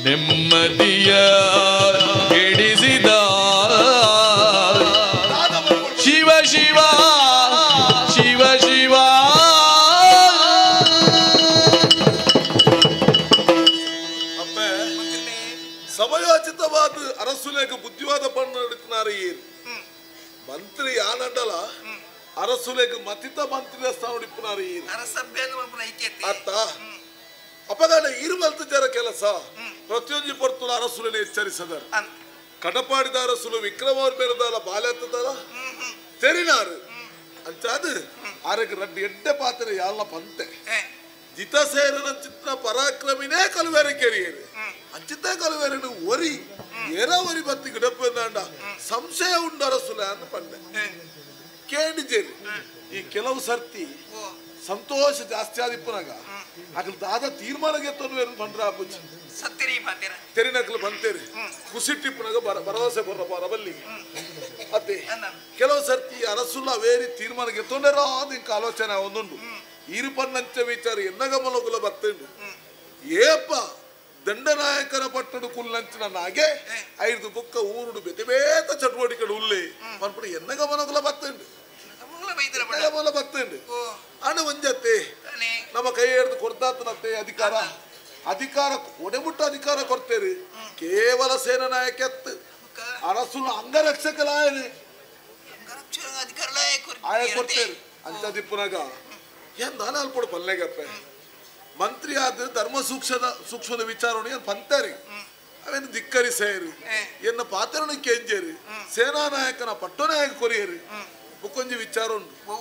ನೆಮ್ಮದಿಯ ಹಿಡಿಸಿದ ಶಿವ ಶಿವ ಶಿವ ಶಿವ ಸಮಯೋಚಿತವಾದ ಅರಸುಲೇಖ ಬುದ್ಧಿವಾದ ಪಂಡಿತನಾರು ಏರು ಮಂತ್ರಿ ಯಾನಂಡಲ ಅರಸುಲೇಖ ಮತಿತ ಮಂತ್ರಿ ಸ್ಥಾನ ಉಡಿಪುನಾರು ಏರು ಅತ್ತ ಅಪಗಾನ ಇರುವಂತ ಜರ ಕೆಲಸ ಪ್ರತಿಯೊಂದು ಪರ್ತುಲ ಅರಸುಲನೆ ಎಚ್ಚರಿಸದರು ಕಡಪಾಡಿದ ಅರಸುಲು ವಿಕ್ರಮಾರ್ಮೇರದಾಲ ಬಾಲ್ಯತ್ತದಾಲ ತೆರಿನಾರು ಅಂಚಾದು ಆರಕ್ಕೆ ರಡ್ಡು ಎಡ್ಡೆ ಪಾತ್ರೆ ಯಾಲ ಪಂತೆ ಜಿತಸೇರನ ಚಿತ್ರ ಪರಾಕ್ರಮಿನೇ ಕಲುವೆರೆ ಕೆರಿಯರು ಅಂಚಿತ ಕಲುವೆರನು ಒರಿ ಏನ ಒರಿ ಬತ್ತಿ ಗಿಡಪ್ಪಂದಾಂಡ ಸಂಶಯ ಉಂಡು ಅರಸುಲ ಅಂತ ಪಂಡೆ ಕೇಳಿಜೇರಿ ಈ ಕೆಲವು ಸರ್ತಿ ಸಂತೋಷ ಜಾಸ್ತಿ ಆದಿಪ್ಪನಾಗ ಅದ್ರ ದಾದ ತೀರ್ಮಾನಕ್ಕೆ ತೊನ್ವೇರು ಬಂದ್ರ ಸತ್ಯರಿ ಪಾತೆರ ತೆರಿನಕಲು ಬಂತೇರಿ ಕುಸಿಟ್ಟಿಪ್ಪನಾಗ ಭರವಸೆ ಬರಬಲ್ಲಿ ಅತ್ತೆ ಕೆಲವು ಸರ್ತಿ ಅರಸುಲ್ಲ ವೇರಿ ತೀರ್ಮಾನಕ್ಕೆ ತೊಂದರೆ ಇಂಕ ಆಲೋಚನೆ ಒಂದುಂಡು ಈರುಪನ್ನಂಚ ವಿಚಾರ ಎನ್ನಗಮಲಗುಲ ಬರ್ತಂಡು ಏಪ ದಂಡನಾಯಕನ ಪಟ್ಟಣ ಕುಲ್ಲಂಚಿನ ನಾಗೆ 5 ಬುಕ್ಕ ಊರುಡು ಬೆತೆ ಬೇತ ಚಟುವಟಿಕೆ ಉಲ್ಲೆ ಮನ್ಪುಡು ಎನ್ನಗಮಲಗುಲ ಬರ್ತಂಡು ಬರ್ತಂಡು ಅಣ್ಣ ಒಂಜತ್ತೆ ನಮ್ಮ ಕೈ ಹಿಡಿದು ಕೊಡ್ತಾತನತ್ತೆ ಅಧಿಕಾರ ಒಡೆಮುಟ್ಟ ಅಧಿಕಾರ ಕೊಡ್ತೇರಿ ಕೇವಲ ಸೇನಾ ನಾಯಕ ಅರಸುಲ ಅಂಗರಕ್ಷಕಲಾಯನೆ ಆಯ ಕೊಡ್ತೇರಿ ಅಂತ ದಿಪ್ಪನಾಗ ಏನ್ ನಾನು ಅಲ್ಪಡು ಪಲ್ಲೆಗಪ್ಪೆ ಮಂತ್ರಿ ಆದ ಧರ್ಮ ಸೂಕ್ಷ್ಮದ ವಿಚಾರಣೆ ಏನ್ ಪಂತರಿ ಅವೇನು ಧಿಕ್ಕರಿಸೇರಿ ಎನ್ನ ಪಾತ್ರನ ಕೆಂಜೇರಿ ಸೇನಾ ನಾಯಕನ ಪಟ್ಟನಾಯಕ ಕೊರಿಯರಿ ಬುಕ್ಕೊಂಜಿ ವಿಚಾರ ಉಂಟು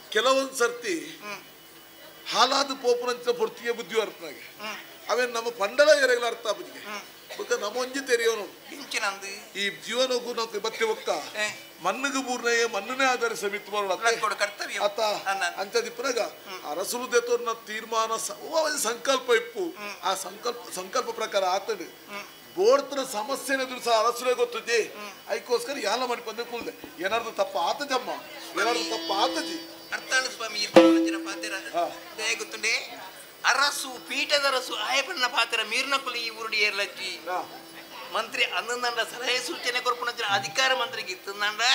ಕೆಲವೊಂದು ಸರ್ತಿ ಹಾಲಾದ ಪೋಪುನಂಚ ಪೊರ್ತಿಗೆ ಬುದ್ಧಿ ಅರ್ಥನಾಗೆ ಅವೇನು ನಮ್ಮ ಪಂಡಲ ಎರೆಗಳ ಅರ್ಥ ಬುದ್ಧಿಗೆ ಬುಕ್ಕ ನಮ್ಮ ಒಂಜಿ ತೆರೆಯೋನು ಈ ಜೀವನಗೂ ನಾವು ಬತ್ತೆ ಒಕ್ಕ ಮಣ್ಣಿಗೆ ಬೂರ್ನೆಯೇ ಮಣ್ಣನೇ ಆಧರಿಸ ಮಿತ್ತು ಅತ್ತ ಅಂತ ದಿಪ್ಪನಾಗ ಅರಸುಲು ದೇತೋರ್ನ ತೀರ್ಮಾನ ಸಂಕಲ್ಪ ಇಪ್ಪು ಆ ಸಂಕಲ್ಪ ಪ್ರಕಾರ ಆತಡು ಬೋಡ್ತನ ಸಮಸ್ಯೆನ ಎದುರು ಸಹ ಅರಸುಲೇ ಗೊತ್ತಿದ್ದೆ ಅದಕ್ಕೋಸ್ಕರ ಯಾಲ ಮಾಡಿ ಬಂದ ಕೂಲ್ದೆ ಏನಾದ್ರು ತಪ್ಪ ಆತಜಮ್ಮ ಏನಾದ್ರು ತಪ್ಪ ಆತಜಿ ಅರ್ಥಾನ ಸ್ವಾಮಿ ಪಾತೆರ ದಯ ಗೊತ್ತುಂಡೆ ಅರಸು ಪೀಠದ ಅರಸು ಆಯಪಣ್ಣ ಪಾತೆರ ಮೀರ್ನ ಕುಲಿ ಈ ಊರುಡಿ ಏರ್ಲಜ್ಜಿ ಮಂತ್ರಿ ಅನ್ನಂದ ಸಲಹೆ ಸೂಚನೆ ಕೊರ್ಪುನ ಅಧಿಕಾರ ಮಂತ್ರಿಗೆ ಇತ್ತಂದ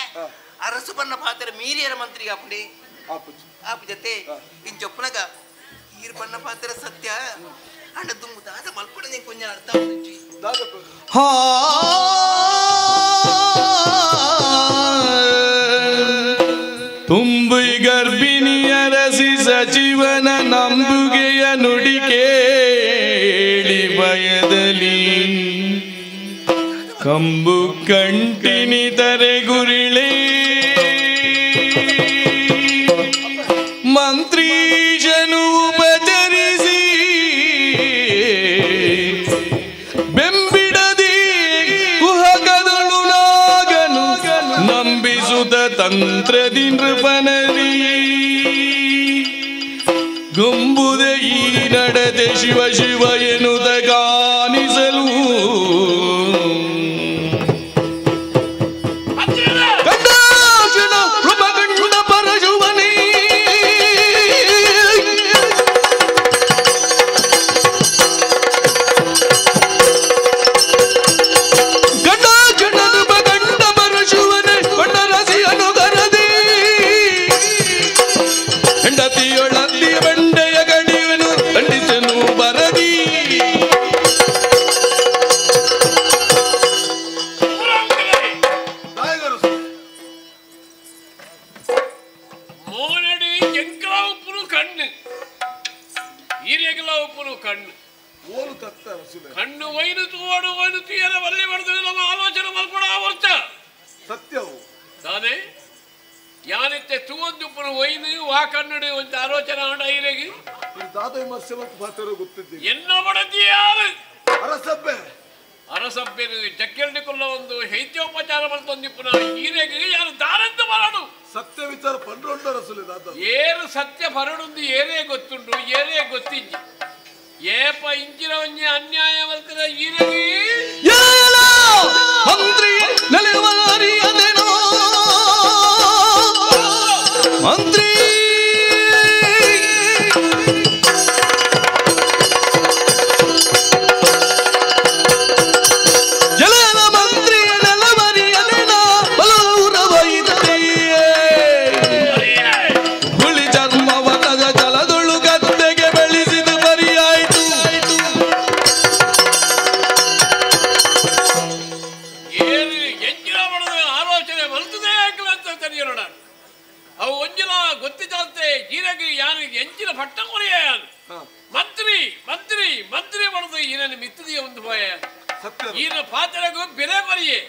ಅರಸು ಬಣ್ಣ ಪಾತೆರ ಮೀರಿಯರ ಮಂತ್ರಿಗೆ ಆಪುಂಡೆ ಆಪು ಜತೆ ಇನ್ ಚೊಪ್ಪನಗ ಈರ್ ಬಣ್ಣ ಪಾತೆರ ಸತ್ಯ ಅಂಡ ದುಂಬು ದಾದ ಮಲ್ಪಡೆ ಕೊಂಚ ಅರ್ಥ ಆಗುಜ್ಜಿ ತುಂಬು ಗರ್ಭಿಣಿಯ ರಸಿ ಸಚಿವನ ನಂಬುಗೆಯ ನುಡಿ ಕೇಳಿ ಭಯದಲ್ಲಿ ಕಂಬು ಕಂಟಿನಿ ತರೆಗುರಿಳೆ ಮಂತ್ರೀಶನು ಉಪಚರಿಸಿ ಬೆಂಬಿಡದಿ ಕುಹಕದಳು ನಾಗನು ನಂಬಿಸುತ್ತ ತಂತ್ರದಿ ನೃಪನರಿ ಗುಂಬುದೆ ಈ ನಡತೆ ಶಿವ ಶಿವ ಎನ್ನುತ್ತ ಗಾನಿಸಲು ಕಣ್ಣು ವೈನು ತೂಡು ವೈನು ತೀಯರ ಬರಲಿ ಬರ್ತದೆ ನಮ್ಮ ಆಲೋಚನೆ ಮಲ್ಪಡ ಆವರ್ತ ಸತ್ಯವು ತಾನೇ ಯಾನಿತ್ತೆ ತೂವೊಂದುಪ್ಪನ ವೈನು ವಾ ಕನ್ನಡ ಒಂದು ಆಲೋಚನೆ ಆಡ ಇರಗಿ ದಾದ ವಿಮರ್ಶೆ ಮತ್ತು ಪಾತ್ರ ಗೊತ್ತಿದ್ದೆ ಎನ್ನ ಬಡತಿ ಯಾರು ಅರಸಬ್ಬೆ ಅರಸಬ್ಬೆನು ಜಕ್ಕೆರಡಿಕೊಳ್ಳ ಒಂದು ಶೈತ್ಯೋಪಚಾರ ಮಾಡ್ತೊಂದಿಪ್ಪನ ಈರೆಗಿ ಯಾರು ದಾರಂತ ಬರಡು ಸತ್ಯ ವಿಚಾರ ಪಂಡ್ರೊಂಡ ಅರಸಲೆ ದಾದ ಏರು ಸತ್ಯ ಬರಡುಂದು ಏರೇ ಗೊತ್ತುಂಡು ಏರೇ ಗೊತ್ತಿಜ್ಜಿ ಏಪ ಇಂಚಿನ ಒಂಜಿ ಅನ್ಯಾಯ ಬರ್ತದ ಈರೆಗಿ ಮಂತ್ರಿ ನೆಲೆವರಿಯದೇನೋ ಮಂತ್ರಿ ಜಲನ ಮಂತ್ರಿ ನೆಲವರಿಯದೇನೋ ಬಲೂರವೈದ್ರಿಯೇ ಹುಳಿ ಚರ್ಮವನದ ಜಲದೊಳು ಗದ್ದೆಗೆ ಬೆಳೆಸಿದ ಬರಿಯಾಯಿತು ಏನು ಎಂಜಿನ ಬಡದ ಆಲೋಚನೆ ಬರ್ತದೆ ಅಂತ ತರಿಯೋಣ ಅವು ಒಂಜಿನ ಗೊತ್ತಿದ್ದಂತೆ ಈರಗಿ ಯಾನು ಎಂಚಿನ ಪಟ್ಟ ಕೊನೆಯ ಮಂತ್ರಿ ಮಂತ್ರಿ ಮಂತ್ರಿ ಬಡದು ಈರನ್ನು ಮಿತ್ತದಿಯ ಒಂದು ಭಯ ಈನ ಪಾತ್ರಗೂ ಬೆಲೆ ಕೊರಿಯೇ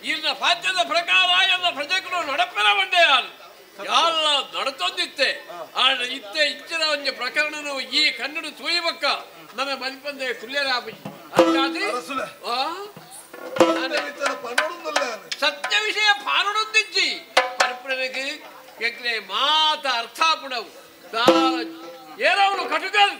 ಈನ ಪಾತ್ರದ ಪ್ರಕಾರ ಎಲ್ಲ ಪ್ರಜೆಗಳು ನಡಪೆರ ಬಂಡೆ ಎಲ್ಲ ನಡತೊಂದಿತ್ತೆ ಇತ್ತೆ ಇಚ್ಚಿನ ಒಂದು ಪ್ರಕರಣನು ಈ ಕನ್ನಡ ತೂಯಬಕ್ಕ ನನ್ನ ಮಲ್ಪಂದೆ ಕುಲ್ಯರ ಸತ್ಯ ವಿಷಯ ಪಾರುಣುದ್ದಿಜ್ಜಿ ಪರಪುರನಿಗೆ ಎಕ್ಲೆ ಮಾತ ಅರ್ಥಾಪುಣವು ಏನವನು ಕಟುಕಲ್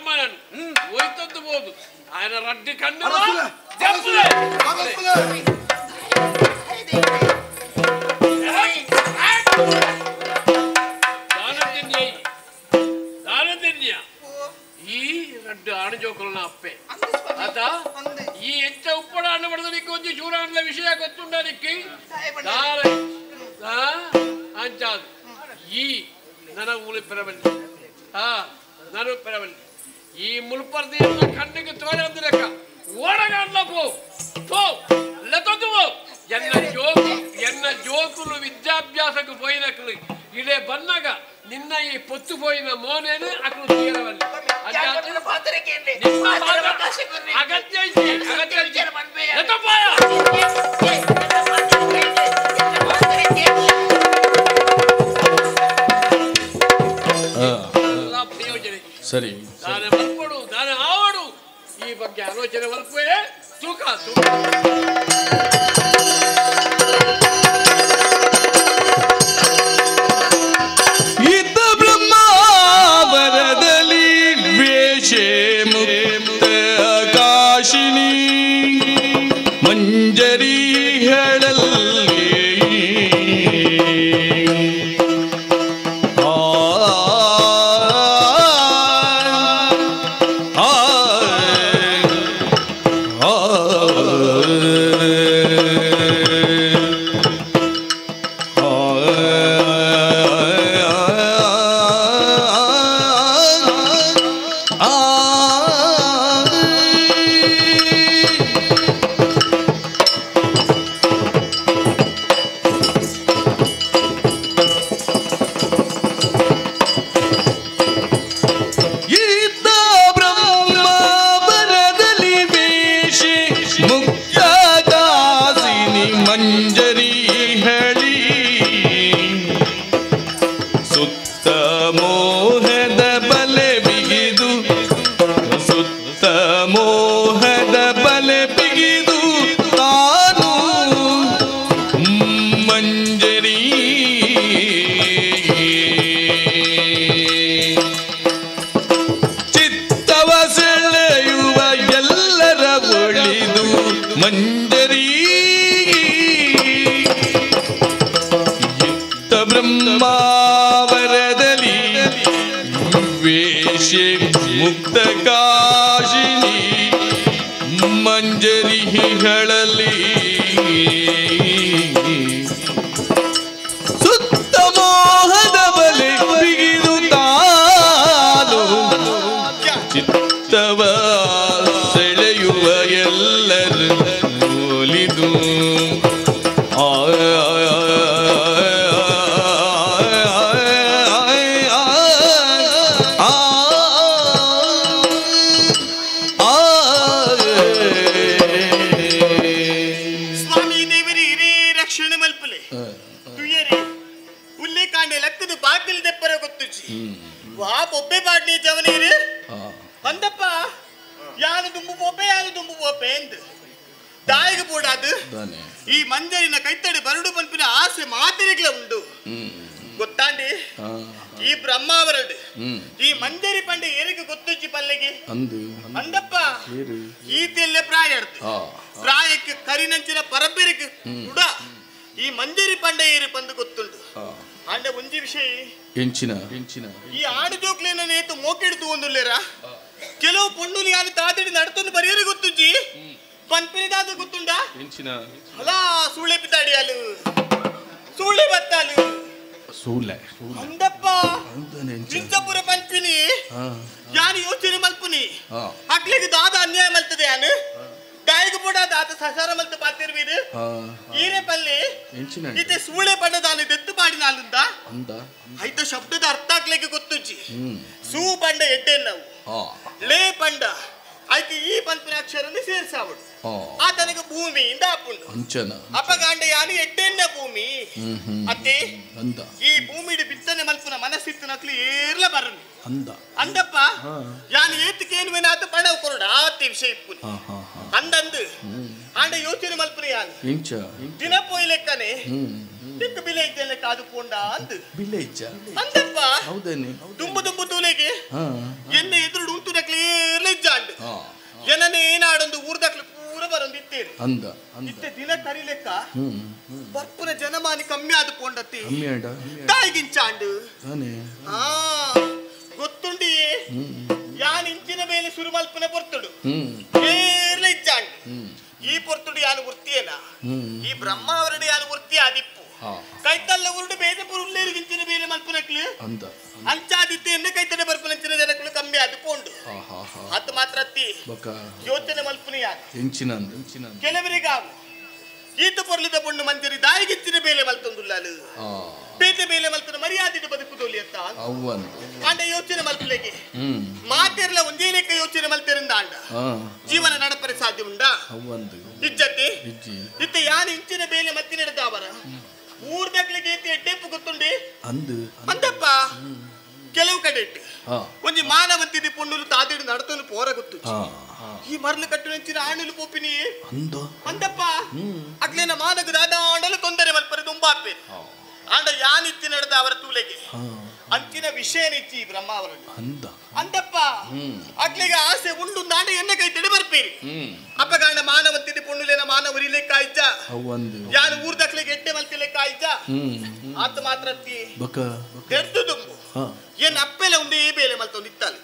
ಬ್ರಹ್ಮನನ್ನು ಹೋಯ್ತದ್ದು ಬೋದು ఆయన ರಡ್ಡಿ ಕಣ್ಣು ఈ రెండు ఆడజోకులు అప్పే అత ఈ ఎంత ఉప్పడ అన్నబడదు నీకు కొంచెం చూడాల విషయ ಗೊತ್ತುಂಡ నీకు అంచాదు ఈ నన ఊలి పెరవల్లి నన్ను పెరవల్లి ఈ ముల్పర్ది కన్నుకి తోడంది లెక్క ఓడగాండ్లో పో లెతొద్దు ఎన్న జోకులు విద్యాభ్యాసకు పోయినట్లు ఇదే బన్నగా నిన్న ఈ పొత్తుపోయిన మోనేను అక్కడ తీయరవల్లి ಸರಿ దాని మల్పడు దాని ఆవడు ఈ ಬಗ್ಗೆ ఆలోచన వల్పే తూక ಇದ್ದ ಬ್ರಹ್ಮಾವರದಲ್ಲಿ ವೇಷೆ ಮುಕ್ತ ಆಕಾಶಿನಿ ಮಂಜರಿ ಹೇಳಲ್ಲಿ ಮಂಜರಿ ಇತ್ತ ಬ್ರಹ್ಮಾವರದಲ್ಲಿ ವೇಷೆ ಮುಕ್ತ ಕಾಶಿನಿ ಮಂಜರಿ ಹೇಳಲಿ ಸುತ್ತ ಮೋಹದ ಬಲೆ ಬಿಗಿದು ತಾನು ಚಿತ್ತವ ಸೆಳೆಯುವ ಎಲ್ಲರೂ ಒಲಿದು ಸ್ವಾಮಿ ದೇವರಿ ಹಿರೇ ರಕ್ಷಣೆ ಮಲ್ಪಲೆ ತುಯ್ಯರಿ ಹುಲ್ಲೆ ಕಾಂಡೆ ಲಕ್ಕದು ಬಾಗಿಲು ದೆಪ್ಪರ ಗೊತ್ತುಚಿ ವಾ ಬೊಬ್ಬೆ ಬಾಡ್ನಿ ಜವನೀರು ಅಂದಪ್ಪ ಯಾನು ದುಂಬು ಪೋಪೆ ಎಂದು ದಾಯಿಗೆ ಪೋಡಾದು ಈ ಮಂಜರಿನ ಕೈತಡಿ ಬರಡು ಪಂಪಿನ ಆಸೆ ಮಾತಿರಿಗ್ಲ ಉಂಡು ಗೊತ್ತಾಂಡಿ ಈ ಬ್ರಹ್ಮಾವರಡು ಈ ಮಂಜರಿ ಪಂಡೆ ಏರಿಗೆ ಗೊತ್ತುಚ್ಚಿ ಪಲ್ಲೆಗೆ ಅಂದಪ್ಪ ಈತೆಲ್ಲೇ ಪ್ರಾಯಕ್ಕೆ ಕರಿನಂಚಿನ ಪರಬ್ಬೆರಿಗೆ ಕೂಡ ಈ ಮಂಜರಿ ಪಂಡೆ ಏರಿ ಪಂದು ಗೊತ್ತುಂಟು ಅಂಡ ಒಂಜಿ ವಿಷಯ ಎಂಚಿನ ಈ ಆಡು ಜೋಕ್ಲೇನ ನೇತು ಮೋಕೆಡ್ತು ಒಂದುಲ್ಲೇರ ಕೆಲವು ಪೊಂಡುಲಿ ಯಾರು ತಾತಡಿ ನಡ್ತೊಂದು ಬರೆಯರಿ ಗೊತ್ತುಜ್ಜಿ ಪನ್ಪಿನಿದಾದ ಗೊತ್ತುಂಡ ಅಲ ಸೂಳೆ ಪಿತಾಡಿ ಅಲು ಸೂಳೆ ಬತ್ತಾಲು ಅಂದಪ್ಪ ಚಿಂಚಪುರ ಪನ್ಪಿನಿ ಯಾನು ಯೋಚನೆ ಮಲ್ಪುನಿ ಅಕ್ಲಿಗೆ ದಾದ ಅನ್ಯಾಯ ಮಲ್ತದೆ ಯಾನು ದಾಯಿಗೆ ಪೋಡ ದಾತ ಸಸಾರ ಮಲ್ತ ಪಾತಿರ್ವೀರು ಈರೆ ಪಲ್ಲಿ ಇತ್ತೆ ಸೂಳೆ ಪಂಡ ದಾನು ದೆತ್ತು ಪಾಡಿ ನಾಲುಂದ ಐತ ಶಬ್ದದ ಅರ್ಥ ಆಗ್ಲಿಕ್ಕೆ ಗೊತ್ತುಜ್ಜಿ ಸೂ ಪಂಡ ಎಡ್ಡೆ ನಾವು ಲೇ ಪಂಡ ಆಯ್ತು ಈ ಪಂಪಿನ ಅಕ್ಷರನ್ನು ಸೇರ್ಸಾವಡು ಆತನಿಗೆ ಭೂಮಿಯಿಂದ ಅಪ್ಪುಂಡು ಅಪಗಾಂಡ ಯಾನು ಎಡ್ಡೆನ್ನ ಭೂಮಿ ಅತ್ತೆ ಈ ಭೂಮಿ ಬಿತ್ತನೆ ಮಲ್ಪುನ ಮನಸ್ಸಿತ್ತು ನಕ್ಲಿ ಏರ್ಲ ಬರನು ಅಂದಪ್ಪ ಯಾನು ಏತಕೇನುವೆನಾತ ಪಣ ಕೊರಡ ಆತೆ ವಿಷಯ ಇಪ್ಪುನಿ ಅಂದಂದು ಆಂಡ ಯೋಚನೆ ಮಲ್ಪುನ ಯಾನು ದಿನ ಪೋಯ್ ಲೆಕ್ಕನೆ ದಿಕ್ಕು ಬಿಲೆ ಇದ್ದೆಲ್ಲ ಕಾದು ಪೋಂಡ ಅಂದು ಅಂದಪ್ಪ ದುಂಬು ತೂಲೆಗೆ ಎಣ್ಣೆ ಎದುರು ಉಂಟು ನಕ್ಲಿ ಏನನ್ನೇ ಏನಾಡೊಂದು ಊರ್ದಾಕ್ಲು ಪೂರ ಬರೊಂದಿತ್ತೇರಿ ಅಂದ ಇತ್ತೆ ದಿನ ಕರಿಲೆಕ್ಕ ಬರ್ಪುನ ಜನಮಾನಿ ಕಮ್ಮಿ ಆದ ಪೋಂಡತ್ತಿ ತಾಯಿಗಿಂಚಾಂಡು ಗೊತ್ತುಂಡಿ ಯಾನ್ ಇಂಚಿನ ಮೇಲೆ ಸುರು ಮಲ್ಪನೆ ಪೊರ್ತುಡು ಕೇರ್ಲ ಇಚ್ಚಾಂಡು ಈ ಪೊರ್ತುಡು ಯಾನು ವೃತ್ತಿಯೇನ ಈ ಬ್ರಹ್ಮಾವರಣ ಯಾನು ವೃತ್ತಿ ಆದಿಪ್ಪು ಕೈತಲ್ಲ ಉರುಡು ಬೇದ ಪುರುಳ್ಳೇರು ಇಂಚಿನ ಮೇಲೆ ಮಲ್ಪನಕ್ಲು ಅಂಚಾದಿತ್ತೆ ಎನ್ನ ಕೈತನೆ ಬರ್ಪನಂಚಿನ ಜನಕ್ಕಳು ಕಮ್ಮಿ ಆದ ಪೋಂಡು ಅದು ಮಾತ್ರ ಅತ್ತಿ ಯೋಚನೆ ಮಲ್ಪನೆ ಯಾನು ಕೆಲವರಿಗಾವು ಈತ ಪೊರ್ಲಿದ ಪೊಣ್ಣು ಮಂಜರಿ ದಾಯಿಗಿಚ್ಚಿನ ಬೇಲೆ ಮಲ್ತೊಂದುಲ್ಲಾಲು ಬೇತೆ ಬೇಲೆ ಮಲ್ತನ ಮರ್ಯಾದಿದ ಬದುಕುದೋಲಿ ಅಂತ ಆಂಡ ಯೋಚನೆ ಮಲ್ಪಲೆಗೆ ಮಾತೆರ್ಲ ಒಂದೇ ಲೆಕ್ಕ ಯೋಚನೆ ಮಲ್ತೆರಿಂದ ಆಂಡ ಜೀವನ ನಡಪರೆ ಸಾಧ್ಯ ಉಂಡ ಇಜ್ಜತ್ತೆ ಇತ್ತ ಯಾನು ಇಂಚಿನ ಬೇಲೆ ಮತ್ತಿ ನಡೆದವರ ಊರ್ದಕ್ಲಿಗೆ ಎಡ್ಡೆಪ್ಪು ಗೊತ್ತುಂಡಿ ಅಂದಪ್ಪ ಕೆಲವು ಕಡೆ ಇಟ್ಟು ಒಂಜಿ ಮಾನವಂತಿದಿ ಪೊಣ್ಣುಲು ತಾದಿಡು ನಡತನು ಪೋರ ಗೊತ್ತು ಈ ಮರ್ಲು ಕಟ್ಟಿನ ಆಣಲು ಪೋಪಿನಿ ಅಂದಪ್ಪ ಅಗ್ಲೇನ ಮಾನಗ ದಾದಾಂಡಲು ತೊಂದರೆ ಮಲ್ಪರೆ ತುಂಬಾ ಅಪ್ಪೇರು ಆಂಡ ಯಾನಿತ್ತಿ ನಡೆದ ಅವರ ತೂಲೆಗೆ ಅಂಚಿನ ವಿಷಯ ನಿಚ್ಚಿ ಬ್ರಹ್ಮಾವರಣ ಅಂದಪ್ಪ ಅಗ್ಲಿಗೆ ಆಸೆ ಉಂಡು ನಾಂಡ ಎನ್ನ ಕೈ ತಿಡಿ ಬರ್ಪೇರಿ ಅಪ್ಪಗಾಂಡ ಮಾನವಂತಿದಿ ಪೊಣ್ಣುಲೇನ ಮಾನವರಿ ಲೆಕ್ಕ ಆಯ್ತ ಯಾನು ಊರ್ದಕ್ಲಿಗೆ ಎಡ್ಡೆ ಮಲ್ತಿಲೆ ಕಾಯ್ತ ಆತ ಮಾತ್ರ ತೆಡ್ದು ತುಂಬು ಏನ್ ಅಪ್ಪೆಲೆ ಉಂಡೇ ಬೇಲೆ ಮಲ್ತೊಂದಿತ್ತಾನೆ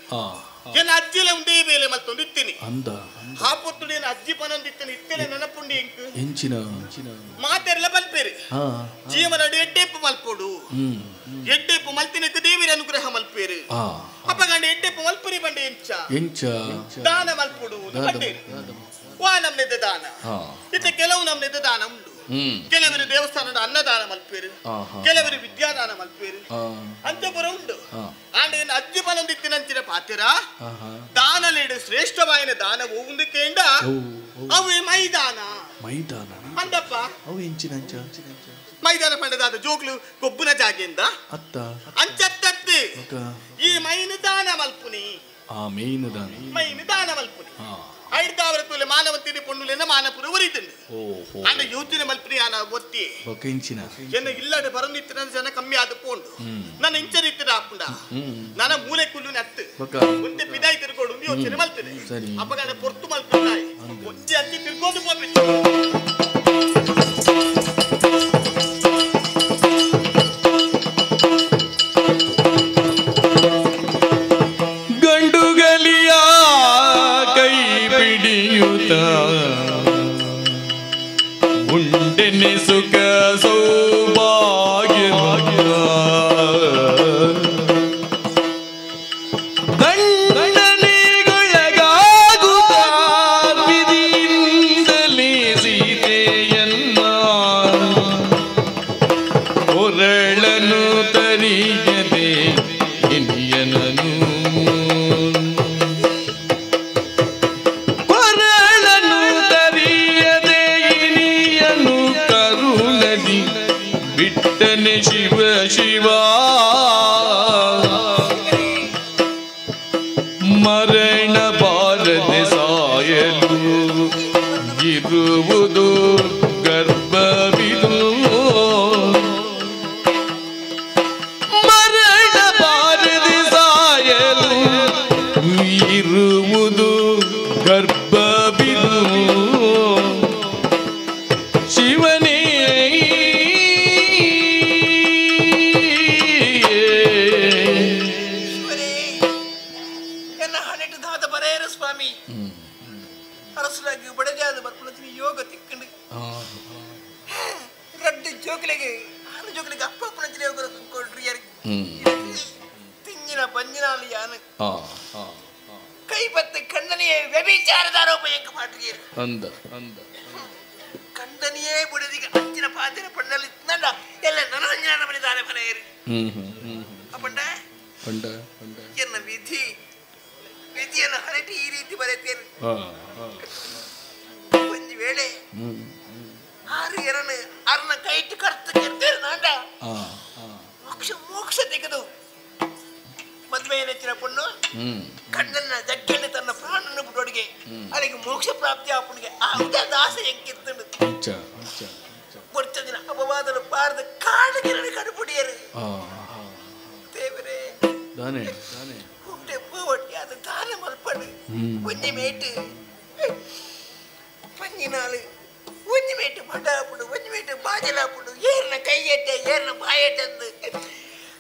ಏನ್ ಅಜ್ಜಿಲೆ ಉಂಡೇ ಬೇಲೆ ಮಲ್ತೊಂದಿತ್ತೀನಿ ಆ ಪೊತ್ತುಡು ಏನ್ ಅಜ್ಜಿ ಪನೊಂದಿತ್ತೇನೆ ಇತ್ತಲೆ ನೆನಪುಂಡಿ ಎಂಚಿನ ಮಾತೆರ್ಲ ಬಲ್ಪೇರಿ ಜೀವನ ಎಡ್ಡೆಪ್ಪು ಮಲ್ಪೋಡು ಎಡ್ಡೆಪ್ಪು ಮಲ್ತಿನಕ್ಕೆ ದೇವಿರ ಅನುಗ್ರಹ ಮಲ್ಪೇರು ಅಪ್ಪಗಂಡ ಎಡ್ಡೆಪ್ಪು ಮಲ್ಪುರಿ ಬಂಡೆ ಎಂಚ ದಾನ ಮಲ್ಪೋಡು ವಾ ನಮ್ನೆದ ದಾನ ಇತ್ತ ಕೆಲವು ನಮ್ನೆದ ದಾನ ಉಂಡು ಕೆಲವರು ದೇವಸ್ಥಾನದ ಅನ್ನದಾನ ಮಲ್ಪೇರು ಕೆಲವರು ವಿದ್ಯಾದಾನ ಮಲ್ಪೇರು ಅಂತ ಪುರ ಉಂಡು ಆಂಡ ಏನು ಅಜ್ಜಿ ಪನೊಂದಿತ್ತಿನಂಚಿನ ಪಾತಿರ ದಾನಲೇಡು ಶ್ರೇಷ್ಠವಾಯಿನ ದಾನ ಒಂದು ಕೇಂಡ ಅವೇ ಮೈದಾನ ಅಂದಪ್ಪ ಮೈದಾನ ಪಂಡದಾದ ಜೋಗ್ಲು ಕೊಬ್ಬುನ ಜಾಗೆಯಿಂದ ಅಂಚತ್ತತ್ತೆ ಈ ಮೈನು ದಾನ ಮಲ್ಪುನಿ ಮೈನು ದಾನ ಮಲ್ಪುನಿ ಐದಾವರ ತೂಲೆ ಮಾನವಂತಿನಿ ಪೊಣ್ಣುಲೆನ ಮಾನಪುರ ಉರಿತಂಡು ಅಂಡ ಯೋಚನೆ ಮಲ್ಪನಿ ಆನ ಒತ್ತಿ ಎನ್ನ ಇಲ್ಲಡೆ ಬರಂದಿತ್ತಿನ ಜನ ಕಮ್ಮಿ ಆದ ಪೋಂಡು ನನ್ನ ಇಂಚರಿತ್ತಿರ ಆಪುಂಡ ನನ್ನ ಮೂಲೆ ಕುಲ್ಲು ನತ್ತು ಮುಂದೆ ಪಿದಾಯಿ ತಿರ್ಗೋಡು ಯೋಚನೆ ಮಲ್ತದೆ ಅಪ್ಪಗಂಡ ಪೊರ್ತು ಮಲ್ಪುಂಡಾಯಿ ಒಂಜಿ ಅಂಚಿ ತಿರ್ಗೋದು ಪೋಪಿತ್ತು ಉಂಡೆನೆ ಸುಖ ಸೌಭಾಗ್ಯ ದಂಡನೆಗೊಳಗಾಗುತ್ತ ವಿಧಿಯಿಂದಲೇ ಸೀತೆಯನ್ನ ಹೊರಳನು ತರಿಯದೆ ಇನಿಯನನು ಬಿಟ್ಟನೆ ಶಿವ ಶಿವ ಮರಣ ಬಾರದೆ ಸಾಯಲು ಇರುವುದು ಗರ್ಭವಿದು ಮರಣ ಬಾರದೆ ಸಾಯಲು ಇರುವುದು ಗರ್ಭವಿದು ಶಿವನೇ ಅರಸಲಾಗಿ ಬಡಜಾದ ಬರ್ಪುಣತಿನಿ ಯೋಗ ತಿಕ್ಕಂಡು ರಡ್ಡು ಜೋಕಲಿಗೆ ಆರು ಜೋಕಲಿಗೆ ಅಪ್ಪ ಪುಣತಿನಿ ಯೋಗ ತುಂಬಿಕೊಳ್ರಿ ತಿಂಜಿನ ಬಂಜಿನಾಲಿ ಯಾನು ಕೈ ಬತ್ತೆ ಖಂಡನೆಯೇ ವ್ಯಭಿಚಾರದ ಆರೋಪ ಎಂಕ ಮಾಡ್ರಿ ಖಂಡನೆಯೇ ಬುಡದಿಗೆ ಅಂಚಿನ ಪಾತಿನ ಪಣ್ಣಲ್ಲಿ ನಂಡ ಎಲ್ಲ ನನರಂಜನ ಮನೆ ದಾನೆ ಮನೆ ಏರಿ ಅಪ್ಪಂಡ ಎನ್ನ ವಿಧಿಯನ್ನು ಹರಟಿ ಈ ರೀತಿ ಬರೆತೇನೆ ಒಂದು ವೇಳೆ ಆರು ಎರನ ಅರ್ನ ಕೈಟ್ಟು ಕರ್ತೇನೆ ನಾಂಡ ಮೋಕ್ಷ ತೆಗೆದು ಮದ್ವೆ ನೆಚ್ಚಿನ ಪುಣ್ಣು ಕಣ್ಣನ್ನ ಜಗ್ಗೆಣ್ಣೆ ತನ್ನ ಪ್ರಾಣನ ಬಿಟ್ಟೊಡಿಗೆ ಅಲ್ಲಿಗೆ ಮೋಕ್ಷ ಪ್ರಾಪ್ತಿ ಆಪುಣಿಗೆ ಆ ಉದಾದ ಆಸೆ ಎಂಕಿತ್ತಂಡು ವರ್ಷ ದಿನ ಅಪವಾದನು ಪಾರದ ಕಾಡಿಗೆ ಕಡುಪುಡಿಯರು ದೇವರೇ ಉಂಟೆ ಪೂವಟ್ಟಿ ಅದು ದಾನ ಮಲ್ಪಡು ಒಂಜಿ ಮೇಟು పంజినాలు ಒಂಜಿಮೇಟು ಮಟಾಪುಡು ಒಂಜಿಮೇಟು ಬಾಜಲಾಪುಡು ಏರ್ನ ಕೈಯೆಟ್ಟೆ ಏರ್ನ ಬಾಯೆಟ್ಟಂದು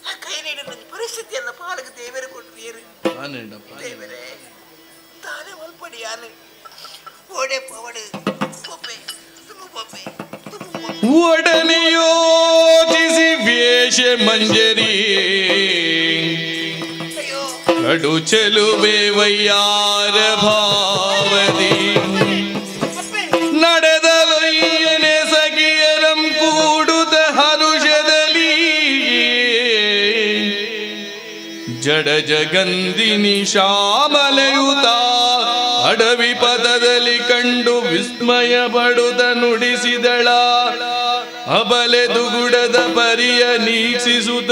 ಆ ಕೈ ನೀಡಿದ ಪರಿಸ್ಥಿತಿಯನ್ನ ಪಾಲಕ ದೇವರ ಕೊಟ್ಟರು ಏರು ದೇವರೇ ತಾನೇ ಒಲ್ಪಡಿಯಾನು ಓಡೆ ಪವಡು ಪೊಪ್ಪೆ ತುಂಬ ಪೊಪ್ಪೆ ಒಡನೆ ಯೋಚಿಸಿ ವೇಷ ಮಂಜರಿ ಕಡು ಚೆಲುವೆ ವಯ್ಯಾರ ಭಾವದಿ ನಡೆದಲೊಯ್ಯನೆ ಸಖಿಯರಂ ಕೂಡುತ್ತ ಹರುಷದಲ್ಲಿ ಜಡ ಜಗಂದಿನಿ ಶ್ಯಾಮಲೆಯುತ ಅಡವಿ ಪದದಲ್ಲಿ ಕಂಡು ವಿಸ್ಮಯ ಪಡುತ್ತ ನುಡಿಸಿದಳ ಅಬಲೆ ದುಗುಡದ ಪರಿಯ ನೀಕ್ಷಿಸುತ್ತ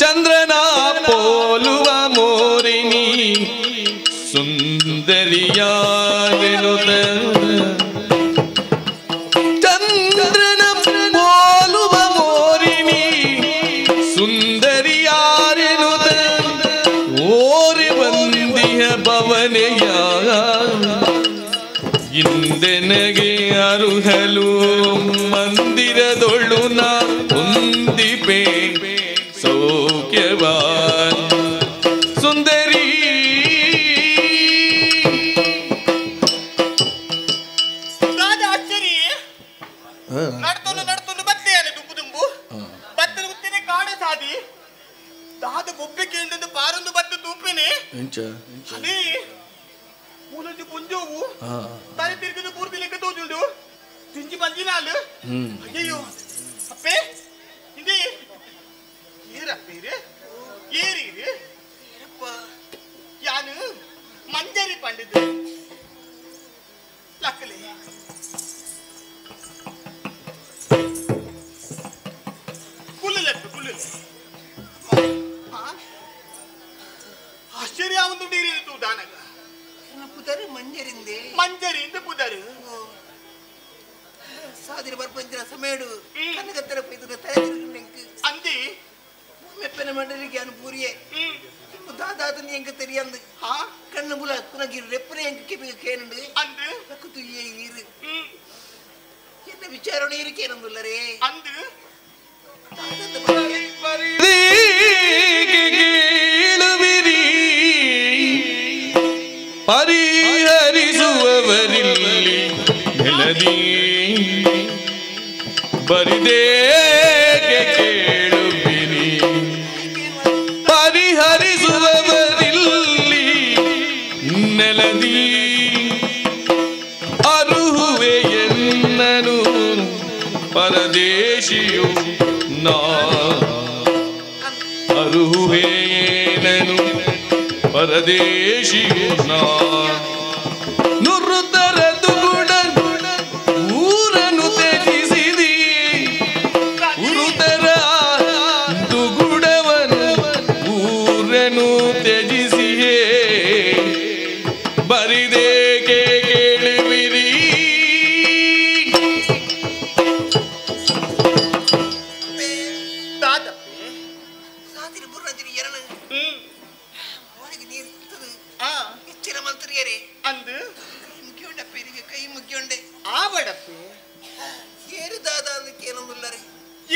ಚಂದ್ರನ ಪೋಲುವ ಮೋರಿನಿ ಸುಂದರಿಯಾಗಿರುತ್ತ ಚಂದ್ರನ ಪೋಲುವ ಮೋರಿನಿ ಸುಂದರಿಯಾರಿನುತ್ತ ಓರಿ ಬಂದಿಯ ಭವನೆಯ ಇಂದೆನಗೆ ಅರುಹಲು ಮಂದಿರದೊಳು ನಾ ಹೊಂದಿಪೆ ಸೌಖ್ಯವಾನ್ ಸುಂದರಿ ಆಶ್ಚರ್ಯ ನಡ್ತೊಂದು ಬತ್ತೆಯಾನೆ ದುಂಬು ದುಂಬು ಬತ್ತನ ಗುತ್ತಿನ ಕಾಡ ಸಾದಿ ದಾದ ಗೊಬ್ಬೆ ಕೇಂದ್ರದ ಪಾರೊಂದು ಬತ್ತ ತೂಪೆನೆ ಅದೇ ಮೂಲಂಜು ಪುಂಜೋವು ತಾನೆ ತಿರುಗಿದ ಪೂರ್ತಿ ಲೆಕ್ಕ ತೋಜುಂಡು ತಿಂಜಿ ಬಂಜಿನಾಲು ಅಯ್ಯೋ ಅಪ್ಪೆ ಇಂದೇ ಏರಪ್ಪೇರೆ ಏರಿರು ಏನಪ್ಪ ಯಾನು ಮಂಜರಿ ಪಂಡಿತ ಲಕ್ಕಲೆ ಕುಲ್ಲಲೆಪ್ಪ ಕುಲ್ಲಲೆ ಆಶ್ಚರ್ಯ ಒಂದು ನೀರಿತ್ತು ದಾನಗ ಪುದರು ಮಂಜರಿಂದ ಪುದರು ಸಾದಿರ ಬರ್ಪಂಚಿನ ಸಮಯಡು ಕನಗತ್ತರ ಪೈದುನ ತಯದಿರುನೆಂಕು ಅಂದಿ ಮೆಪ್ಪನ ಮಂಡಲಿಗೆ ಅನುಪೂರಿಯೇ ದಾದಾತನಿ ಎಂಕ ತೆರಿಯಂದು ಕಣ್ಣು ಮುಲ ಕುನಗಿರು ರೆಪ್ಪನೆ ಎಂಕ ಕೆಪಿಗೆ ಕೇನುಂಡು ಅಂದು ಲಕ್ಕುತು ಈರು ಎನ್ನ ವಿಚಾರಣೆ ಇರಿಕೇನಂದುಲ್ಲರೇ ಅಂದು ಕೇಳುವಿರಿ ಪರಿಹರಿಸುವವರಿಲ್ಲಿ ನೆಲದಿ ಬರಿದೇಕೆ ಕೇಳುವಿರಿ ಪರಿಹರಿಸುವವರಿಲ್ಲಿ ನೆಲದಿ ಅರುಹುವೆ ಎನ್ನನು ಪರದೇಶಿಯು ನಾ ಅರುಹುವೇನನು ಪರದೇಶಿಯು ನಾ ನುರುತರ ದುಗುಡ ಊರನು ತ್ಯಜಿಸಿದಿ ಉರುತರ ದುಗುಡವನು ಊರನು ತ್ಯಜಿಸಿಯೇ ಬರಿದೇಕೆ ಕೇಳುವಿರಿ ಅಂದು ಮುಖ್ಯೊಂಡ ಪೆರಿಗೆ ಕೈ ಮುಖ್ಯೊಂಡೆ ಆವಡಪ್ಪೆ ಏರು ದಾದ ಅಂದಕ್ಕೇನೊಂದುಲ್ಲರಿ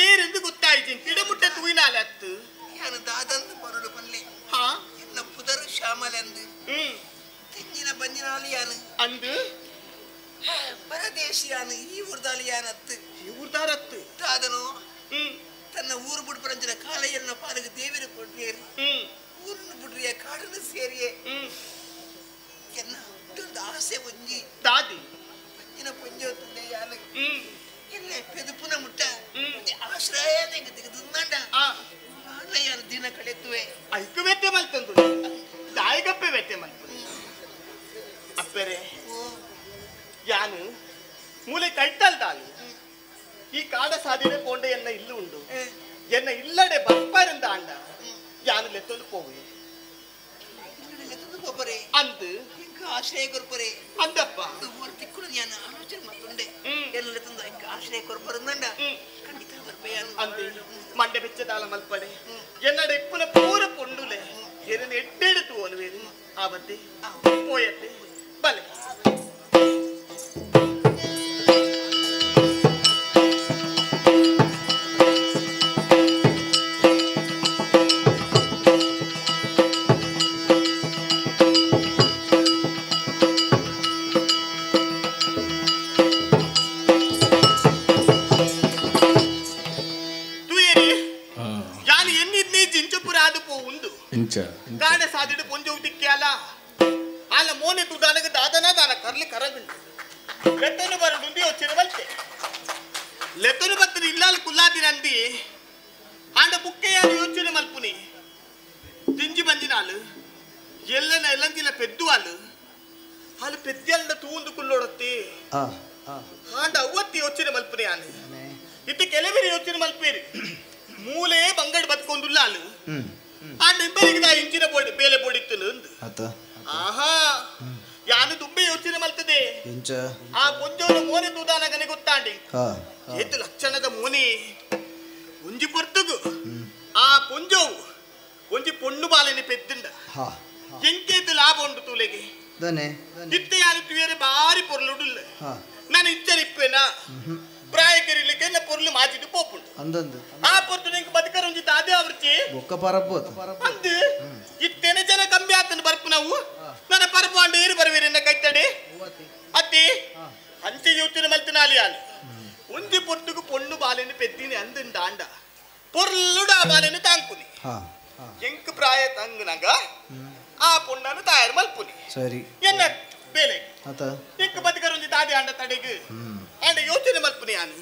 ಏರೆಂದು ಗೊತ್ತಾಯ್ತು ಕಿಡಮುಟ್ಟ ತೂಯಿನಾಲೆ ಅತ್ತು ಯಾನು ದಾದಂದು ಪರಡು ಪಲ್ಲೆ ಎನ್ನ ಪುದರು ಶ್ಯಾಮಲೆ ಅಂದು ತೆಂಗಿನ ಬಂಜಿನಾಲಿ ಯಾನು ಅಂದು ಪರದೇಶಿಯಾನು ಈ ಊರ್ದಾಲಿ ಯಾನತ್ತು ಈ ಊರ್ದಾರತ್ತು ದಾದನು ತನ್ನ ಊರು ಬಿಡ್ಪರಂಜಿನ ಕಾಳೆಯನ್ನ ಪಾಲಿಗೆ ದೇವಿನ ಕೊಡ್ರಿಯರು ಊರನ್ನು ಬಿಡ್ರಿಯ ಕಾಡನ್ನು ಸೇರಿಯೇ ಎನ್ನ ಹುಟ್ಟೊಂದು ಆಸೆ ಒಂಜಿ ದಾದಿ ಪಂಜಿನ ಪಂಜೋತುಂಡೆ ಯಾನು ಎಲ್ಲೇ ಪೆದುಪುನ ಮುಟ್ಟ ಆಶ್ರಯ ತೆಗೆ ತೆಗೆದುಂದಂಡ ಯಾನು ದಿನ ಕಳೆತುವೆ ಐಕು ವ್ಯತ್ಯ ಮಲ್ತಂದು ದಾಯಿಗಪ್ಪೆ ವ್ಯತ್ಯ ಮಲ್ತು ಅಪ್ಪೆರೆ ಯಾನು ಮೂಲೆ ಕೈತಲ್ ದಾಲು ಈ ಕಾಡ ಸಾದಿಡೆ ಪೋಂಡೆ ಎನ್ನ ಇಲ್ಲು ಉಂಡು ಎನ್ನ ಇಲ್ಲಡೆ ಬಪ್ಪಾರಿಂದ ಆಂಡ ಯಾನು ಲೆತ್ತೊಂದು ಪೋವೆ ಅಂದು ಆಶ್ರಯ ಕೊರ್ಪರೆ ಅಂದಪ್ಪ ತಿಕ್ಕುಳು ಯಾನು ಆಲೋಚನೆ ಮಾಡ್ಕೊಂಡೆ ಎಲ್ಲ ತಂದು ಆಶ್ರಯ ಕೊರ್ಪರಂದಂಡ ಖಂಡಿತ ಬರ್ಪೆಯಾನು ಅಂದೆ ಮಂಡೆ ಬೆಚ್ಚದಾಲ ಮಲ್ಪಡೆ ಎನ್ನಡೆ ಇಪ್ಪನ ಪೂರ ಪೊಂಡುಲೆ ಎನ್ನ ಎಡ್ಡೆಡುತ್ತು ಅನುವೇರು ಆವತ್ತೆ ಪೋಯತ್ತೆ ಬಲೆ ಕಾಡೆ ಸಾದಿಡು ಪೊಂಜೋಟಿಕ್ಕೆ ಅಲ್ಲ ಅಲ್ಲ ಮೋನೆ ತುದಾನಗ ದಾದನ ದಾನ ಕರ್ಲಿ ಕರಗುಂಟು ಲೆತ್ತನು ಬರಡುಂದಿ వచ్చిన ಬಲ್ತೆ ಲೆತ್ತನು ಬತ್ತರಿ ಇಲ್ಲಾಲ್ ಕುಲ್ಲಾದಿ ನಂದಿ ಆಂಡ ಬುಕ್ಕೆಯಾನು ಯೋಚನೆ ಮಲ್ಪುನಿ ತಿಂಜಿ ಬಂದಿನಾಲು ಎಲ್ಲನ ಎಲ್ಲಂದಿಲ ಪೆದ್ದುವಾಲು ಹಾಲು ಪೆದ್ದೆಲ್ಲ ತೂಂದು ಕುಲ್ಲೋಡತ್ತೆ ಆಂಡ ಅವತ್ತಿ ಯೋಚನೆ ಮಲ್ಪುನಿ ಆನು ಇತ್ತು ಕೆಲವರಿ ಯೋಚನೆ ಮಲ್ಪೇರಿ ಮೂಲೆ ಬಂಗಡ್ ಬತ್ಕೊಂಡುಲ್ಲ ಆಲು ಆ ನಿಂಬರಿಗೆ ಇಂಚಿನ ಬೇಲೆ ಪೊಡಿತ್ತು ಆಹಾ ಯಾನು ದುಬ್ಬೆ ಯೋಚನೆ ಮಲ್ತದೆ ಆ ಪೊಂಜೋನ ಮೋನೆ ತೂದಾನಗನೆ ಗೊತ್ತಾಂಡಿ ಏತು ಲಕ್ಷಣದ ಮೋನೆ ಒಂಜಿ ಪೊರ್ತುಗು ಆ ಪೊಂಜೋವು ಒಂಜಿ ಪೊಣ್ಣು ಬಾಲೆನೆ ಪೆದ್ದಿಂಡ ಎಂಕೇತು ಲಾಭ ಉಂಟು ತೂಲೆಗೆ ಇತ್ತೆ ಯಾರು ತುಯರೆ ಬಾರಿ ಪೊರ್ಲುಡುಲ್ಲ ನಾನು ಇಚ್ಚರಿಪ್ಪೇನಾ ಪ್ರಾಯಕರಿಲಿಕ್ಕೆ ಎಲ್ಲ ಪೊರ್ಲು ಮಾಚಿಟ್ಟು ಪೋಪುಂಡು ಆ ಪೊರ್ತು ನಿಂಗೆ ಬದುಕರೊಂಜಿ ತಾದೆ ಅವರ್ಚಿ ಅಂದು ಇತ್ತೇನೆ ಜನ ಕಮ್ಮಿ ಆತನ ಬರ್ಪು ನಾವು ನನ್ನ ಪರಪು ಅಂಡ ಏರು ಬರವೇರಿ ಕೈತಡೆ ಅತ್ತಿ ಅಂಚೆ ಯೋಚನೆ ಮಲ್ತಿನಾಲಿ ಆಲು ಒಂಜಿ ಪೊರ್ತುಗು ಪೊಣ್ಣು ಬಾಲೆನು ಪೆದ್ದಿನಿ ಅಂದಿಂದ ಆಂಡ ಪೊರ್ಲುಡ ಆ ಬಾಲೆನು ತಾಂಕುನಿ ಎಂಕ್ ಪ್ರಾಯ ತಂಗನಗ ಆ ಪೊಣ್ಣನು ತಯಾರು ಮಲ್ಪುನಿ ಎನ್ನ ಬೇಲೆ ಎಂಕ್ ಬದುಕರೊಂಜಿ ತಾದೆ ಆಂಡ ತಡೆಗು ಆಂಡ ಯೋಚನೆ ಮಲ್ಪುನಿ ಆನು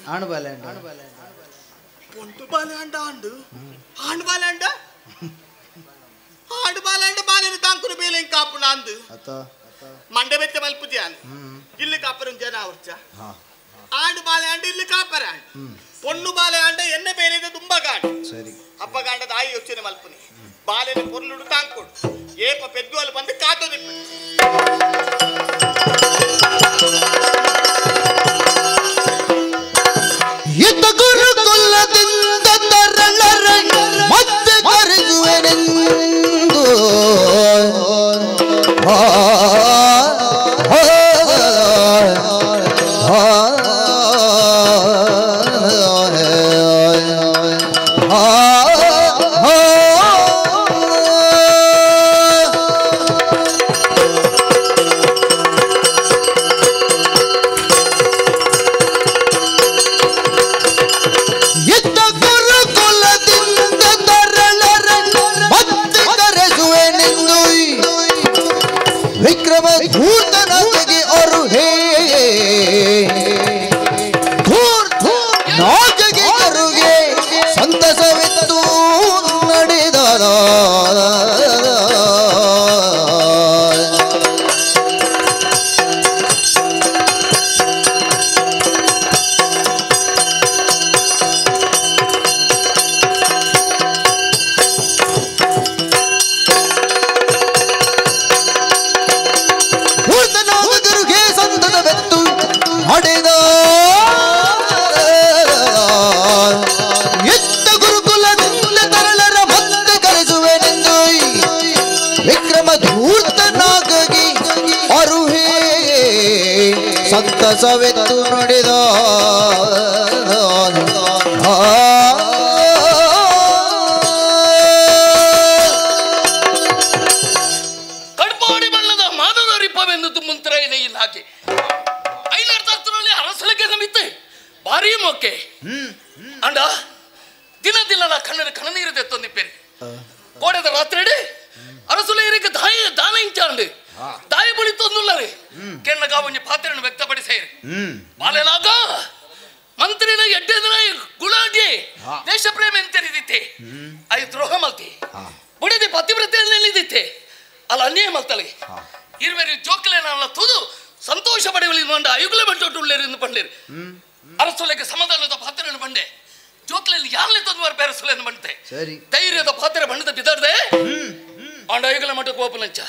ಪೊಂಟು ಬಾಲೆ ಅಂಡ ಆಂಡು ಆಂಡು ಬಾಲೆ ಅಂಡ ಆಂಡು ಬಾಲೆ ಅಂಡ ಬಾಲೆನು ತಾಂಕುನು ಬೇಲೆ ಎಂಕ್ ಕಾಪುನ ಅಂದು ಮಂಡೆ ಬೆಚ್ಚ ಮಲ್ಪುಜಿ ಆನು ಇಲ್ಲಿ ಕಾಪರು ಜನ ಅವರ್ಚ ಆಂಡು ಬಾಲೆ ಅಂಡ ಇಲ್ಲಿ ಕಾಪರ ಪೊಣ್ಣು ಬಾಲೆ ಅಂಡ ಎನ್ನ ಬೇಲೆದ ತುಂಬ ಗಾಂಡು ಅಪ್ಪ ಗಾಂಡದ ಆಯಿ ಯೋಚನೆ ಮಲ್ಪುನಿ ಬಾಲೆನು ಪೊರ್ಲುಡು ತಾಂಕೊಡು ಏಪ ಪೆದ್ದು ಅಲ್ಲಿ ಬಂದು ಕಾತೋದಿಪ್ಪ ಇದ್ದ ಗುರುಕುಲದಿಂದ ತರಳರ ಮತ್ತೆ ಕರೆಯುವೆನೆಂದು ವಿಕ್ರಮ ಧೂರ್ತನಾಗಿ ಅವರು ನಾಗಗೆ ಕರುಗೆ ಸಂತಸವಿತ್ತು ನಡೆದರ ಸಂತಸವೆತ್ತು ನುಡಿದ ಕಡ್ಪಾಡಿ ಬಣ್ಣದ ಮಾದದ ರಿಪ್ಪವೆಂದು ತುಂಬುಂತರ ಇಲ್ಲ ಹಾಕಿ ಐನರ್ಥದಲ್ಲಿ ಅರಸಲಿಗೆ ನಮಿತ್ತೆ ಭಾರಿ ಮೊಕ್ಕೆ ಅಂಡ ದಿನ ದಿನ ಕಣ್ಣರ ಕಣ್ಣನೀರು ತೆತ್ತೊಂದಿಪ್ಪೇರಿ ಕೋಡೆದ ರಾತ್ರಿ ಅರಸುಲೇರಿಗೆ ದಾನ ಇಂಚಾಂಡು ದಾಯ ಬಳಿತೊಂದುಲ್ಲರಿ ಕೆಣ್ಣಗ ಒಂಜಿ ಪಾತ್ರೆಯನ್ನು ವ್ಯಕ್ತಪಡಿಸೇರಿ ಬಾಲೆಲಾಗ ಮಂತ್ರಿನ ಎಡ್ಡೆದನ ಗುಲಾಟಿ ದೇಶ ಪ್ರೇಮ ಎಂತೆರಿದಿತ್ತೆ ಐ ದ್ರೋಹ ಮಲ್ತಿ ಬುಡಿದಿ ಪತಿವ್ರತೆಯಲ್ಲಿದ್ದಿತ್ತೆ ಅಲ್ಲ ಅನ್ಯಾಯ ಮಲ್ತಲಿ ಇರುವೆರಿ ಜೋಕ್ಲೇನ ತುದು ಸಂತೋಷ ಪಡೆಯಲಿ ಮಂಡ ಅಯುಗುಲೆ ಬಂಟೊಟ್ಟುಳ್ಳೇರಿ ಎಂದು ಪಂಡೇರಿ ಅರಸುಲೆಗೆ ಸಮಾಧಾನದ ಪಾತ್ರೆಯನ್ನು ಬಂಡೆ ಜೋಕ್ಲೆಯಲ್ಲಿ ಯಾರಲೆ ತಂದು ಬೇರಸುಲೆಯನ್ನು ಬಂಡೆ ಧೈರ್ಯದ ಪಾತ್ರೆ ಬಣ್ಣದ ಬಿದ್ದಾಡ್ದೆ ಆಂಡ ಅಯುಗುಲೆ ಮಠಕ್ಕೆ ಓಪನಂಚ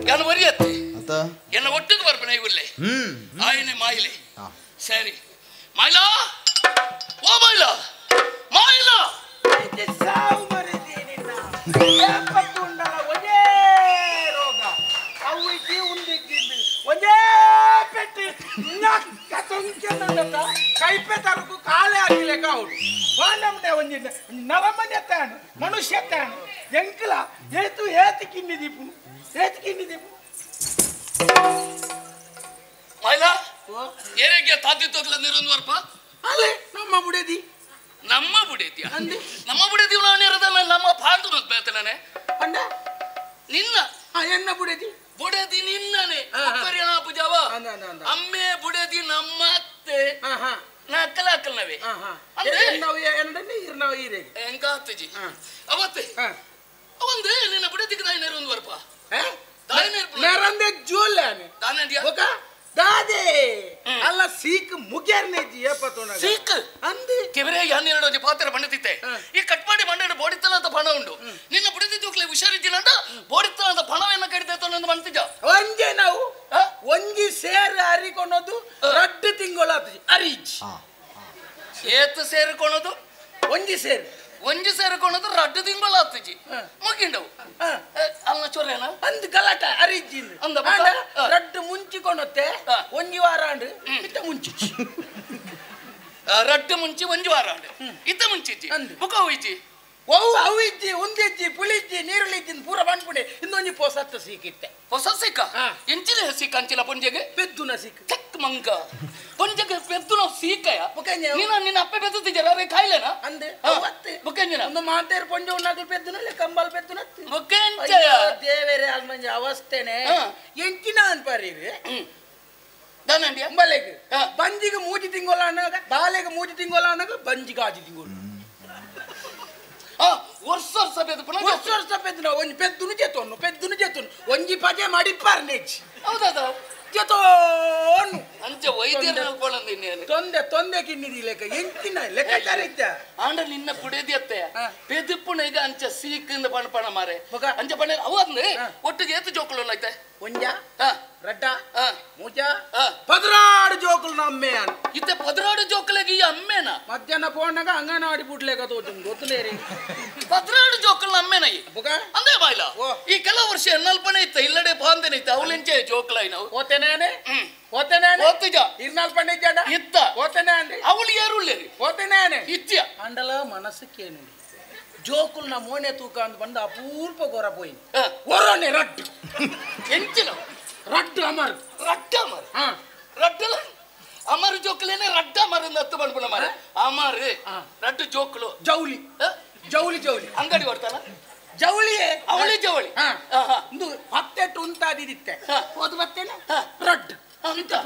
ಯಾನು ವರಿಯತ್ತೆ ಎನ್ನ ಒಟ್ಟಿಗೆ ಬರ್ಪನೆ ಇವುಲ್ಲೇ ಆಯ್ನೆ ಮಾಯಿಲೆ ಸರಿ ಮಾಯಿಲಾ ಓ ಮಾಯಿಲಾ ಮಾಯಿಲಾ ಸಾವು ಮರೆದೇನಿಲ್ಲ ಒಂದೇ ರೋಗ ಕೈಪೆ ತರಕು ಕಾಲೇ ಆಗಿಲ್ಲ ಅವಳು ನಮ್ದೆ ಒಂಜಿ ನರಮನೆ ತಾನು ಮನುಷ್ಯ ತಾನು ಎಂಕಲ ಏತು ಏತಿ ಕಿನ್ನಿದೀಪು ಮೈಲಾ ಏನೇಗೆ ತಾತಿ ತೋಗ್ಲ ನಿರಂದ್ವರ್ಪ ಅಲ್ಲೇ ನಮ್ಮ ಬುಡೇದಿ ಅಂದೆ ನಮ್ಮ ಬುಡೇದಿ ನಾನು ಇರೋದಲ್ಲ ನಮ್ಮ ಪಾಂಡು ಬೇತನೇ ಅಂಡ ನಿನ್ನ ಎನ್ನ ಬುಡೇದಿ ನಿನ್ನನೆ ಪೂಜಾವ ಅಮ್ಮೆ ಬುಡೇದಿ ನಮ್ಮ ಅತ್ತೆ ನಕ್ಕಲಕ್ಕಲ್ನವೇ ಎಂಕಾತಜಿ ಅವತ್ತೆ ಅವಂದೆ ನಿನ್ನ ಬುಡೇದಿಗೆ ದಾಯಿ ನೆರವಂದ್ವರ್ಪ ದಾಯಿ ನೆರಂದೆ ಜೋಲ್ಲಾನೆ ದಾನಂದಿಯ ದಾದೆ ಅಲ್ಲ ಸೀಕ್ ಮುಗ್ಯಾರ್ನೆ ಜಿ ಏಪತೋನ ಸೀಕ್ ಅಂದಿ ಕೆವರೆ ಯಾನೆರಡು ಪಾತ್ರ ಬಂದಿತ್ತೆ ಈ ಕಟ್ ಮಾಡಿ ಮಂಡನೆ ಬೋಡಿತ್ತಲ್ಲ ಅಂತ ಪಣ ಉಂಟು ನಿನ್ನ ಬುಡದಿದ್ದಕ್ಲೆ ಹುಷಾರಿದ್ದಿಲ್ಲ ಅಂತ ಬೋಡಿತ್ತಲ್ಲ ಅಂತ ಪಣವೇನ ಕಡಿದೈತೋ ಅಂತ ಬಂತಿದ್ದ ಒಂಜೆ ನಾವು ಒಂಜಿ ಸೇರು ಹರಿಕೊಳೋದು ರಡ್ಡು ತಿಂಗಳು ಅರಿಜ್ ಏತು ಸೇರಿಕೊಳೋದು ಒಂಜಿ ಸೇರಿಕೊಳೋದು ರಡ್ಡು ತಿಂಗಳು ಆತಜಿ ಮುಗಿಂಡವು ಅಲ್ಲ ಚೊರೇನ ಅಂದ್ ಗಲಾಟ ಅರಿಜಿಂದ ಅಂದ ರಡ್ಡು ಮುಂಚಿಕೊಣತ್ತೆ ಒಂಜಿ ವಾರ ಅಂಡು ಇತ್ತ ಮುಂಚಿ ರಡ್ಡು ಮುಂಚಿ ಒಂಜಿ ವಾರ ಅಂಡು ಇತ್ತ ಮುಂಚಿಜ್ಜಿ ಬುಕ ಹೋಯ್ಜಿ ಅವು ಇಜ್ಜಿ ಉಂದಿಜ್ಜಿ ಪುಳಿಜ್ಜಿ ನೀರುಳಿಜ್ಜಿ ಪೂರ ಬಂದ್ಬಿಡಿ ಇನ್ನೊಂಜಿ ಪೊಸತ್ತು ಸೀಕಿತ್ತೆ ಹೊಸ ಸಿಕ್ಕ ಎಂಚಿನ ಸಿಕ್ಕ ಅಂಚಿನ ಪುಂಜೆಗೆ ಪೆದ್ದುನ ಸಿಕ್ಕ ಚಕ್ ಮಂಗ ಪುಂಜೆಗೆ ಪೆದ್ದುನ ಸೀಕಯ ನಿನ್ನ ಅಪ್ಪೆ ಬೆದ್ದುತ್ತಿದ್ದಾರ ಕಾಯಿಲೆನಾ ಅಂದೆ ಬುಕೆಂಜಿನ ಒಂದು ಮಾತೇರು ಪೊಂಜ ಉಣ್ಣಾಗಲು ಪೆದ್ದುನಲ್ಲಿ ಕಂಬಲ್ ಪೆದ್ದುನ ಬುಕೆಂಜಯ ದೇವರೇ ಅಲ್ಮಂಜ ಅವಸ್ಥೆನೆ ಎಂಚಿನ ಅನ್ಪಾರಿವೆ ದಾನಂಡಿಯ ಬಲೆಗೆ ಬಂಜಿಗೆ ಮೂಜಿ ತಿಂಗೋಲ ಅನ್ನೋಗ ಬಾಲೆಗೆ ಮೂಜಿ ತಿಂಗೋಲ ಅನ್ನೋಗ ಬಂಜಿಗೆ ಆಜಿ ತಿಂಗೋಲು ವರ್ಷ ಪೆದ್ದುನ ಒಂಜಿ ಪೆದ್ದುನು ಜೆತೊನ್ನು ಒಂಜಿ ಪಜೆ ಮಾಡಿ ಪಾರ್ನೇಜಿ ಹೌದಾ ಜೆತೋನು ಅಂಚೆ ವೈದ್ಯರ ತೊಂದೆ ಕಿನ್ನಿದಿ ಲೆಕ್ಕ ಎಂಚಿನ ಲೆಕ್ಕಾಚಾರ ಇದ್ದ ಆಂಡ ನಿನ್ನ ಬುಡೇದಿ ಅತ್ತೆ ಪೆದುಪ್ಪುನ ಈಗ ಅಂಚ ಸೀಕಿಂದ ಪಣ ಮಾರೆ ಅಂಚ ಪಣ ಅವಂದು ಒಟ್ಟಿಗೆ ಏತು ಜೋಕುಲು ಐತೆ ಒಂಜ ರಡ್ಡ ಮೂಜ ಪದರಾಡು ಜೋಕುಲು ನಮ್ಮೆ ಇತ್ತೆ ಪದರಾಡು ಜೋಕುಲೆಗೆ ಈ ಅಮ್ಮೇನ ಮಧ್ಯಾಹ್ನ ಪೋಣಗ ಅಂಗನವಾಡಿ ಬುಡ್ಲೆಗ ತೋಜುಂಡು ಗೊತ್ತುಲೇರಿ ಪದರಾಡು ಜೋಕುಲು ನಮ್ಮೇನ ಅಂದೇ ಬಾಯ್ಲ ಈ ಕೆಲವು ವರ್ಷ ಎನ್ನಲ್ಪನೆ ಇತ್ತ ಇಲ್ಲಡೆ ಬಾಂದೇನೆ ಇತ್ತ ಅವಲೆಂಚೆ ಜೋಕುಲ ನಾವು ಓತೆನೇನೆ ಓತಿಜ ಇರ್ನಾಲ್ಪನೆ ಜಡ ಇತ್ತ ಓತೆನೆ ಅಂದೆ ಅವಳು ಏರುಳ್ಳೇರಿ ಓತೆನೇನೆ ಇತ್ಯ ಅಂಡಲ ಮನಸ್ಸಕ್ಕೇನು ಜೋಕುಲ್ ನ ಮೋನೆ ತೂಕ ಅಂತ ಬಂದ ಅಪೂರ್ಪ ಗೊರ ಪೋಯಿ ಒರನೆ ರಡ್ಡು ಎಂಚಿನ ರಡ್ಡು ಅಮರ್ ರಡ್ಡಲ ಅಮರ್ ಜೋಕುಲೇನೆ ರಡ್ಡ ಅಮರ್ ಹತ್ತು ಬಂದ್ಬಿಡ ಮಾರೆ ಅಮರ್ ರಡ್ಡು ಜೋಕುಲು ಜೌಲಿ ಅಂಗಡಿ ಹೊಡ್ತಾನ ಜವಳಿಯೇ ಅವಳಿ ಜವಳಿ ಒಂದು 18 ಉಂಟಾದಿತ್ತೆ ಓದು ಬರ್ತೇನೆ ರಡ್ಡು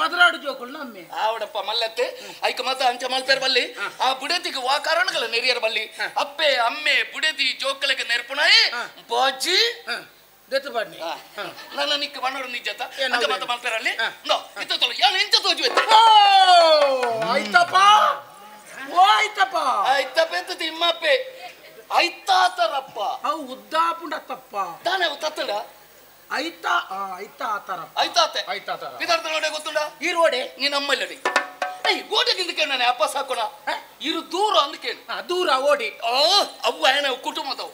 ಪದರಾಡು ಜೋಕುಲು ನಮ್ಮೆ ಆವಡಪ್ಪ ಮಲ್ಲತ್ತೆ ಐಕ ಮತ ಅಂಚ ಮಲ್ಪೇರ್ ಬಲ್ಲಿ ಆ ಬುಡತಿಗೆ ವಾ ಕಾರಣಗಳ ನೆರಿಯರ್ ಬಲ್ಲಿ ಅಪ್ಪೆ ಅಮ್ಮೆ ಬುಡದಿ ಜೋಕಲೆಗೆ ನೆರ್ಪುಣಾಯಿ ಬಾಜಿ ದೆತ್ತು ಬನ್ನಿ ನನ್ನ ನಿಕ್ಕ ಬಣ್ಣರು ನಿಜತ ಅಂಚ ಮತ ಮಲ್ಪೇರಲ್ಲಿ ನೋ ಇತ್ತ ತೊಲ ಯಾನ ಎಂಚ ತೋಜುವೆತ್ತೆ ಆಯ್ತಪ್ಪ ಆಯ್ತಪ್ಪ ಅಂತ ತಿಮ್ಮಪ್ಪೆ ಐತಾತರಪ್ಪ ಅವು ಉದ್ದಾಪುಂಡ ತಪ್ಪ ತಾನೇ ತತ್ತಡ ಐತಾತೆ ವಿಧಾರ್ಥ ನೋಡೆ ಗೊತ್ತುಂಡ ಈ ರೋಡೆ ನೀನ್ ಅಮ್ಮಲ್ಲಡಿ ಓಟಕ್ಕಿಂತ ಕೇಳ ಅಪ್ಪ ಸಾಕೋಣ ಇರು ದೂರ ಅಂದ್ಕೇನು ದೂರ ಓಡಿ ಅವು ಏನ ಕುಟುಂಬದವು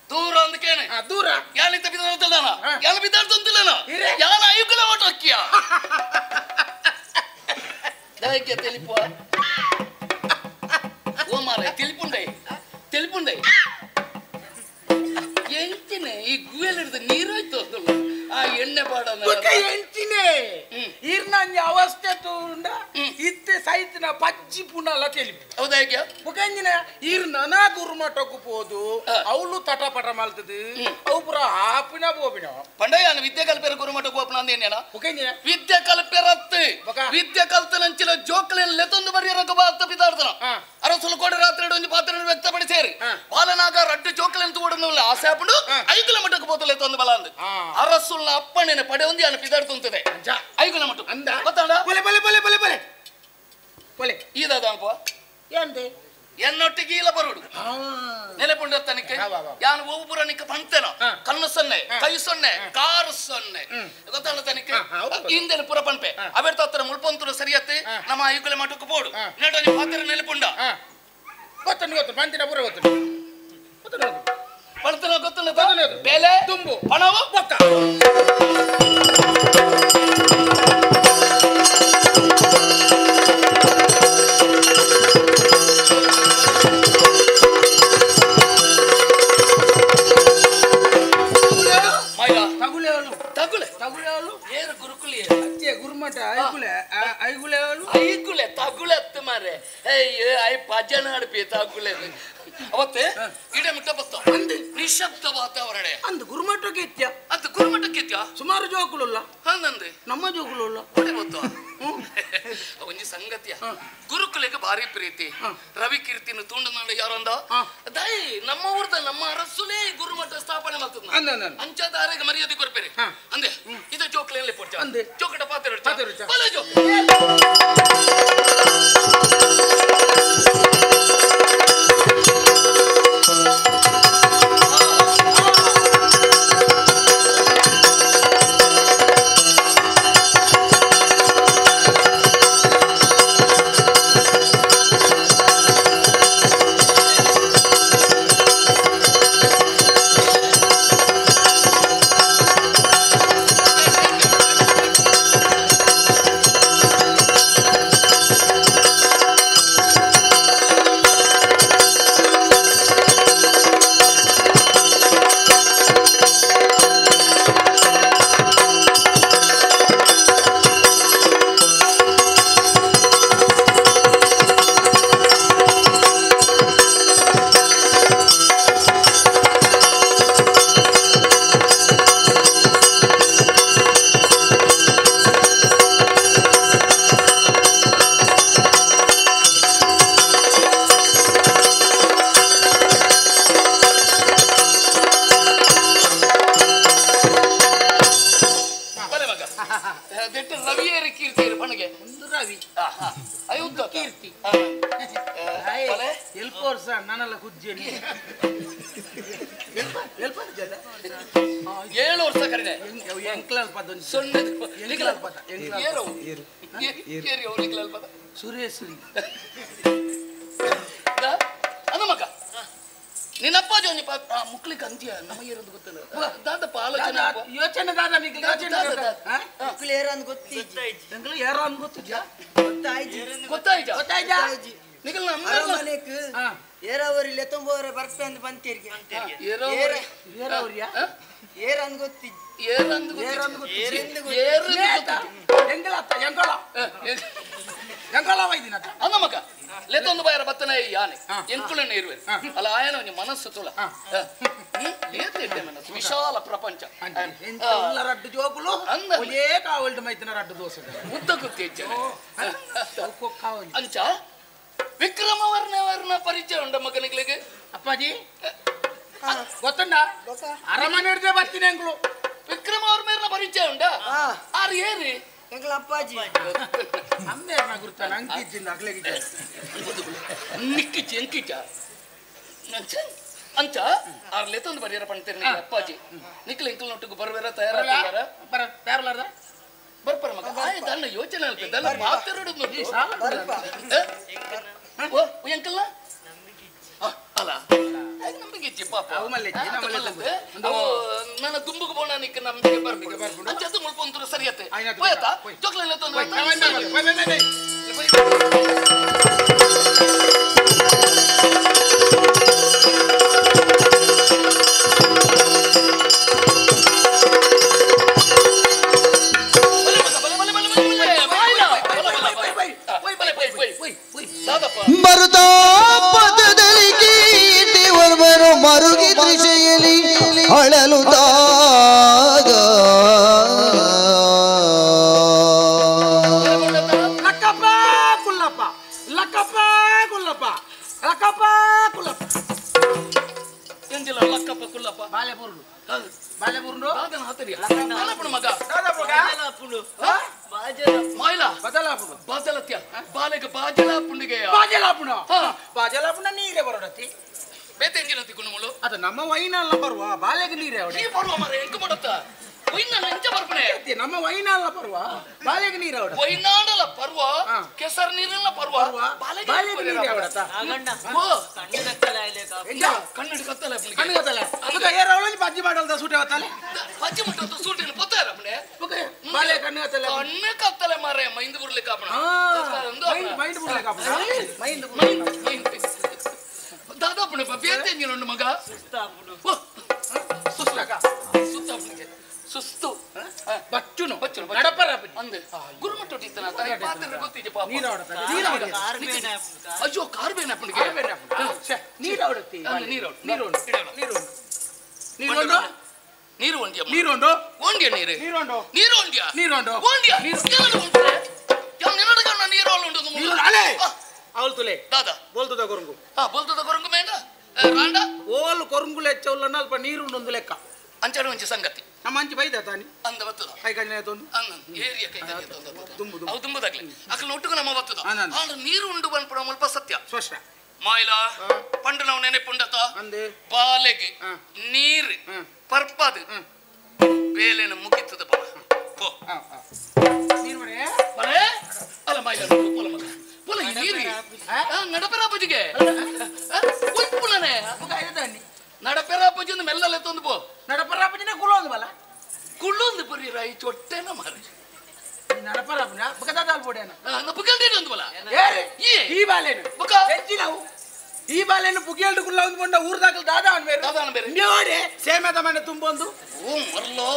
ದೂರ ಅಂದ್ಕೇನೆ ದೂರ ಯಾನಿಂತ ಬಿದ್ದಾನ ಯಾನ ಬಿದ್ದಾಡ್ತಂತಿಲ್ಲನ ಯಾನ ಐಕಲ ಓಟ ಅಕ್ಕಿಯ ದಯಕ್ಕೆ ತಿಳಿಪುವ ಓ ಮಾರ ತಿಳಿಪುಂಡೈ ಎಂಚಿನೆ ಈ ಗುವೆಲ್ ಹಿಡಿದು ನೀರು ಹೋಯ್ತು ಆ ಎಣ್ಣೆ ಬಾಡ ಎಂಚಿನೆ ಇರ್ನಂಜ ಅವಸ್ಥೆ ತೂಂಡ ಇತ್ತೆ ಸೈತಿನ ಪಚ್ಚಿ ಪುನಲ ತಿಳಿಪು ಹೌದಾ ಮುಖಂಜಿನ ಇರ್ ನನ ಗುರುಮಠಕ್ಕೂ ಪೋದು ಅವಳು ತಟಪಟ ಮಲ್ತದು ಅವು ಪುರ ಹಾಪಿನ ಬೋಬಿನ ಪಂಡಯ್ಯನ ವಿದ್ಯೆ ಕಲ್ಪೆರ ಗುರುಮಠಕ್ಕೆ ಹೋಪನ ಅಂದೇನೇನ ಮುಖಂಜಿನ ವಿದ್ಯೆ ಕಲ್ಪೆರತ್ತು ವಿದ್ಯೆ ಕಲ್ತನಂಚಿನ ಜೋಕಲೆನ್ ಲೆತೊಂದು ಬರಿಯರಕ ಬಾತ ಬಿದಾಡ್ತನ ಅರಸಲು ಕೋಡೆ ರಾತ್ರಿ ಒಂದು ಪಾತ್ರ ವ್ಯಕ್ತಪಡಿಸೇರಿ ಬಾಲನಾಗ ರಡ್ಡು ಜೋಕಲೆನ್ ತೂಡನಲ್ಲ ಆಸೆ ಹಾಪುಂಡು 5 ಕಿಲೋಮೀಟರ್ ಬೋತಲೆ ತಂದು ಬಲ ಅಂದು ಅರಸುಲ್ನ ಅಪ್ಪಣೆನ ಪಡೆ ಒಂದು ಯಾನ ಬಿದಾಡ್ತುಂತದೆ 5 ಕಿಲೋಮೀಟರ್ ಅಂದ ಗೊತ್ತಾಡ ಬಲೆ ಈದಾದಪ್ಪ ಎಂದೆ ಎನ್ನೊಟ್ಟಿಗೆ ಇಲ್ಲ ಬರುಡು ನೆಲೆಪುಂಡ ತನಿಕೆ ಯಾನು ಒಬ್ಬರ ನಿಕ್ಕ ಪಂತೆನ ಕಣ್ಣು ಸೊನ್ನೆ ಕೈ ಸೊನ್ನೆ ಕಾರು ಸೊನ್ನೆ ಗೊತ್ತಾಳ ತನಿಕೆ ಹಿಂದೆ ಪುರ ಪಂಪೆ ಅವೆರ್ತ ಹತ್ರ ಮುಳ್ಪಂತುರು ಸರಿಯತ್ತೆ ನಮ್ಮ 5 ಕಿಲೋಮೀಟರ್ ಬೋಡು ನೆಡೋನಿ ಪಾತ್ರ ನೆಲೆಪುಂಡ ಗೊತ್ತು ಪಂತಿನ ಪುರ ಗೊತ್ತು ಪಂತನ ಗೊತ್ತು ಬೆಲೆ ತುಂಬು ಹಣವು ಬೊಕ್ಕ ಐಗುಳೆಗಳು ತಗುಲೆ ತಗುಳೆಗಳು ಏರು ಗುರುಕುಲಿ ಅಚ್ಚೆ ಗುರುಮಠ ಐಗುಳೆಗಳು ಐಗುಳೆ ತಗುಲೆ ಅತ್ತ ಮಾರೆ ಅಯ್ಯೋ ಐ ಭಜನ ನಡಿಪಿ ತಗುಲೆ ಅವತ್ತೆ ಗಿಡ ಮುಟ್ಟ ಬತ್ತ ನಿಶಬ್ದ ವಾತಾವರಣ ಅಂದ್ ಗುರುಮಠಕ್ಕೆ ಇತ್ಯ ಅಂತ ಗುರುಮಠಕ್ಕೆ ಇತ್ಯ ಸುಮಾರು ಜೋಕುಲಲ್ಲ ಹಂಗಂದ್ರೆ ನಮ್ಮ ಜೋಕುಲಲ್ಲ ಕೊಡೆ ಗೊತ್ತು ಒಂಜಿ ಸಂಗತಿಯ ಗುರುಕುಲಿಗೆ ಭಾರಿ ಪ್ರೀತಿ ರವಿ ಕೀರ್ತಿನ ತುಂಡು ನಾಡು ಯಾರಂದ ದೈ ನಮ್ಮ ಊರ್ದ ನಮ್ಮ ಅರಸುಲೇ ಗುರುಮಠ ಸ್ಥಾಪನೆ ಮಾಡ್ತದ ಅಂಚದಾರೆಗೆ ಮರ್ಯಾದೆ ಕೊರ್ಪೇರಿ ಅಂದೆ ಇದ ಜೋಕ್ಲೆಯಲ್ಲಿ ಪೋಡ್ಚ ಅಂದೆ ಜೋಕಟ ಪಾತ್ರ ಬಲ ಜೋ ರವಿಯೇರಿ ಕೀರ್ತಿ ಬಣಗೆ ಒಂದು ರವಿ ಅಯುದ್ಧ ಕೀರ್ತಿ ಎಲ್ಪ ವರ್ಷ ನಾನೆಲ್ಲ ಕುಜ್ಜೇನಿ 7 ವರ್ಷ ಕರೆದೆ ಎಂಕ್ಲಾಲ್ ಪದ ಸುರೇಶ್ ಅದ ಮಗ ನಿನ್ನಪ್ಪ ಜೋನಿ ಮುಕ್ಲಿಕ್ಕೆ ಅಂತ್ಯ ನಮಗೆ ಇರೋದು ಗೊತ್ತಿಲ್ಲ ದಾದಪ್ಪ ಆಲೋಚನೆ ಯೋಚನೆ ದಾದ ಏರಾವರಿಲೆ ತುಂಬವರೆ ಬರ್ಪಂದು ಬಂತಿರ್ಗೆ ಏರಂದ್ ಗೊತ್ತಿ ಅನ್ನ ಲೆತ್ತೊಂದು ಬಾಯರ ಬತ್ತನ ಯಾನೆ ಎಂಕುಳನ್ನ ಇರುವೆ ಅಲ್ಲ ಆಯನ ಮನಸ್ಸು ತುಳ ವಿಶಾಲ ಪ್ರಪಂಚ ರಡ್ಡು ಜೋಗುಲು ಕಾವಲ್ಡು ಮೈತಿನ ರಡ್ಡು ದೋಸ ಉದ್ದ ಗುತ್ತಿ ಅಂಚ ವಿಕ್ರಮವರ್ಣ ಪರಿಚಯ ಉಂಡ ಮಗನಿಗಳಿಗೆ ಅಪ್ಪಾಜಿ ಗೊತ್ತುಂಡ ಅರಮನೆ ಹಿಡ್ದೆ ಬರ್ತೀನಿ ಎಂಗಳು ವಿಕ್ರಮವರ್ಣ ಪರಿಚಯ ಉಂಡ ಆರು ಏರಿ ಎಂಗಳ ಅಪ್ಪಾಜಿ ಅಮ್ಮೇರ್ನ ಗುರ್ತಾನ ಅಂಕಿಚ್ಚಿಂದ ಅಗ್ಲೆಗಿದ್ದೆ ನಿಕ್ಕಿಚ್ಚಿ ಎಂಕಿಚ್ಚ ಅಂಚ ಆರ್ ಲೆತ್ತೊಂದು ಬರೀರ ಪಣ್ತೀರಿ ಅಪ್ಪಾಜಿ ನಿಕ್ಲ ಎಂಕಲ್ ನೊಟ್ಟಿಗೆ ಬರ್ಬೇರ ತಯಾರಾಗ್ತಾರ ತಯಾರಲಾರ್ದ ಬರ್ಪರ ಮಗ ದನ್ನ ಯೋಚನೆ ಅಲ್ಪೆ ದನ್ನ ಮಾತಾಡೋದು ಎಂಕಲ್ಲ ಅಲ್ಲ ನಂಬಿಕೆ ಇಚ್ಚಿ ಪಾಪ ನನ್ನ ದುಂಬುಗೆ ಬೋಣ ನಿಕ್ಕ ನಂಬಿಕೆ ಬರ್ಬೇಕು ಅಂಚದ್ದು ಮುಳ್ಕೊಂತರು ಸರಿಯತ್ತೆ ಹೋಯ್ತಾ ಚೊಕ್ಲೆಲ್ಲ ತಂದು ಬರುತ್ತಾ ಪದದಲ್ಲಿ ಕೀಟಿ ಒಬ್ಬರು ಮರುಗಿ ದೃಶ್ಯಲಿ ಅಳಲುದಾಗ ಲಕ್ಕಪ್ಪ ಕುಲ್ಲಪ್ಪ ಲಕ್ಕಪ್ಪ ಕುಲ್ಲಪ್ಪ ಲಕ್ಕಪ್ಪ ಕುಲ್ಲಪ್ಪ ಎಂಜಿಲ್ಲ ಲಕ್ಕಪ್ಪ ಕುಲ್ಲಪ್ಪ ಬಾಲೆಪುರ್ಲು ಬಾಲೆಪುರ್ಲು ದಾದನ ಹತ್ತರಿ ಮಗ ಬದಲಾಪುಣ ಬಾಜಲತ್ಯ ಬಾಲೆಗೆ ಬಾಜಲಾಪುಂಡಿಗೆ ಬಾಜಲಾಪುಣ ಬಾಜಲಾಪುಣ ನೀರೇ ಬರೋಡತಿ ಬೇತೆ ಎಂಜಿನತಿ ಕುಣುಮಳು ಅದು ನಮ್ಮ ವೈನಲ್ಲ ಬರುವ ಬಾಲೆಗೆ ನೀರೇ ಅವಡೆ ನೀ ಬರುವ ಮರ ಎಂಕ ಮಾಡುತ್ತ ವೈನಾಡ ಎಂಚ ಬರ್ಪಣೆ ನಮ್ಮ ವೈನಲ್ಲ ಬರುವ ಬಾಲೆಗೆ ನೀರೇ ಅವಡೆ ವೈನಾಡಲ ಪರ್ವ ಕೆಸರ್ ನೀರಲ್ಲ ಪರ್ವ ಬಾಲೆಗೆ ನೀರೇ ಅವಡತ ಕಣ್ಣಿಡಿ ಕತ್ತಲೆ ಕಣ್ಣು ಕತ್ತಲೆ ಅದಕ್ಕೆ ಏರ ಅವಳಿ ಬಜ್ಜಿ ಮಾಡಲ್ದ ಸೂಟೆ ಹೊತ್ತಲೆ ಬಜ್ಜಿ ಮುಟ್ಟ ಸೂಟಿನ ಪತ್ತಾರ ಅಪ್ಪಣೆ ಬಾಲೆ ಕಣ್ಣು ಕತ್ತಲೆ ಕಣ್ಣು ಕತ್ತಲೆ ಮಾರೆ ಮೈಂದು ಬುರ್ಲಿಕ್ಕೆ ಅಪ್ಪಣ ಮೈಂಡ್ ಬುರ್ಲಿಕ್ಕೆ ಅಪ್ಪಣ ಮೈಂಡ್ ದಾದಾಪುಣ ಬೇತೆ ಎಂಜಿನ ಮಗ ಸುತ್ತಾಪುಣಿಗೆ ಸುಸ್ತು ಬಚ್ಚುನು ಬಚ್ಚುನು ನಡಪರ ಅಂದೆ ಗುರುಮಟ್ಟೊಟ್ಟಿತ್ತನ ತಾಯಿ ಪಾತ್ರ ಗೊತ್ತಿದೆ ಪಾಪ ನೀರು ಅಯ್ಯೋ ಕಾರ್ಬೇನ ಅಪ್ಪನಿಗೆ ನೀರು ಹೊಡತಿ ನೀರು ನೀರು ಒಂಡಿಯ ನೀರುಂಡು ಒಂಡಿಯ ನೀರು ನೀರುಂಡು ನೀರು ಒಂಡಿಯ ನೀರುಂಡು ಒಂಡಿಯ ನೀರು ಉಂಟು ನೀರು ಅಲೆ ಅವಳು ತುಲೆ ದಾದಾ ಬೋಲ್ತದ ಕೊರಂಗು ಬೋಲ್ತದ ಕೊರಂಗು ಮೇಂಡ ರಾಂಡ ಓಲ್ ಕೊರಂಗುಲು ಹೆಚ್ಚವಲ್ಲ ಅಲ್ಪ ನೀರುಂಡು ಒಂದು ಲೆಕ್ಕ ಅಂಚಾಡು ಒಂಚಿ ಸಂಗತಿ ನಮ್ಮ ಅಂಚಿ ಬೈದ ತಾನಿ ಅಂದ ಬತ್ತದ ಕೈ ಕಣ್ಣೆ ತೊಂದು ಏರಿಯ ಕೈ ತುಂಬುದು ಅವು ತುಂಬದಾಗ್ಲಿ ಅಕಲ್ ಒಟ್ಟಿಗೆ ನಮ್ಮ ಬತ್ತದ ಆದ್ರೆ ನೀರು ಉಂಡು ಬಂದ್ಪಡ ಮುಲ್ಪ ಸತ್ಯ ಸ್ಪಷ್ಟ ಮಾಯಿಲ ಪಂಡು ನಾವು ನೆನೆಪುಂಡತ ಅಂದೆ ಬಾಲೆಗೆ ನೀರು ಪರ್ಪದು ಬೇಲೆನ ಮುಗಿತದ ಬಲ ಪೋ ನೀರು ಬರೇ ಬರೇ ಅಲ್ಲ ಮಾಯಿಲ ಪೋಲ ಮಗ ಪೋಲ ನೀರು ನಡಪೆರಾಪಜಿಗೆ ಉಪ್ಪುಲನೆ ನಡಪೆರಾಪಜಿ ಒಂದು ಮೆಲ್ಲಲೆ ತಂದು ಪೋ ನಡಪರಾಪಜಿನ ಕುಳ್ಳೊಂದು ಬಲ ಕುಳ್ಳೊಂದು ಬರೀ ರೈ ಚೊಟ್ಟೆನ ಮಾರಿ ನಡಪರಾಪನ ಬಕದಾದಾಲ್ ಪೋಡೇನ ಬುಗಲ್ದೇನೆ ಒಂದು ಬಲ ಈ ಬಾಲೇನು ಬಕ ಹೆಚ್ಚಿನವು ಈ ಬಾಲೇನು ಬುಗಿಯಲ್ಡು ಕುಲ್ಲ ಒಂದು ಬಂಡ ಊರ್ದಾಗಲ್ ದಾದ ಅನ್ಬೇರು ನೋಡಿ ಸೇಮೆದ ಮನೆ ತುಂಬೊಂದು ಓ ಮರ್ಲೋ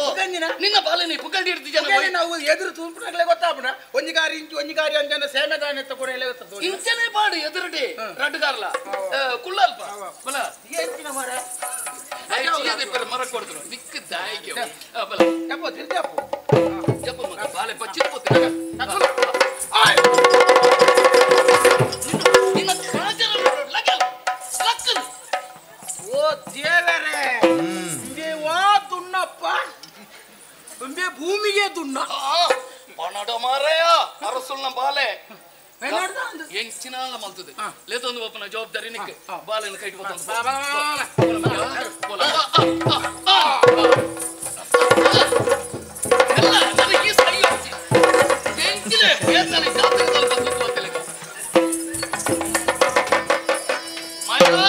ನಿನ್ನ ಬಾಲೇನಿ ಪುಗಲ್ಡಿ ಇರ್ತಿಜನ ನಾವು ಎದುರು ತುಂಬಿನಾಗಲೇ ಗೊತ್ತಾಪನ ಒಂಜಿಗಾರಿ ಇಂಚು ಒಂಜಿಗಾರಿ ಅಂಜನ ಸೇಮೆದಾನ ಎತ್ತ ಕೂಡ ಎಲ್ಲ ಗೊತ್ತದ ಇಂಚನೆ ಬಾಡಿ ಎದುರುಡೆ ರಡ್ಗಾರ್ಲ ಕುಳ್ಳಲ್ಪ ಬಲ ಹೆಚ್ಚಿನ ಮರ ಐಚಿಯದೆ ಪರ ಮರ ಕೊಡ್ತರು ದಿಕ್ಕ ದಾಯಿಗೆ ಬಲ ಜಪ್ಪೋ ತಿರ್ಜಪ್ಪೋ ಜಪ್ಪೋ ಮಗ ಬಾಲೆ ಪಚ್ಚಿ ಪೋತಿ ನಕಲ ನಿನ್ನ ಕಾಜರ ಲಗಲ್ ಲಕ್ಕಲ್ ಓ ದೇವರೇ ದೇವಾ ತುಣ್ಣಪ್ಪ ತುಂಬೆ ಭೂಮಿಗೆ ತುಣ್ಣ ಪಣಡ ಮಾರಯ್ಯ ಅರಸುಲ್ನ ಬಾಲೆ ಎಂಚಿನ ಮಲ್ತದೆ ಲೇತೊಂದು ಒಪ್ಪನ ಜವಾಬ್ದಾರಿ ನಿಕ್ಕೆ ಬಾಲೆನ ಕೈಟ್ ಎಲ್ಲ ನನಗೆ ಸರಿ ಹೋಗ್ತಿ ಎಂಚಿನ ಬೇಸನೆ ಜಾತ್ರೆ ಬಂದು ಗೊತ್ತಿಲ್ಲ ಮಾಯಾ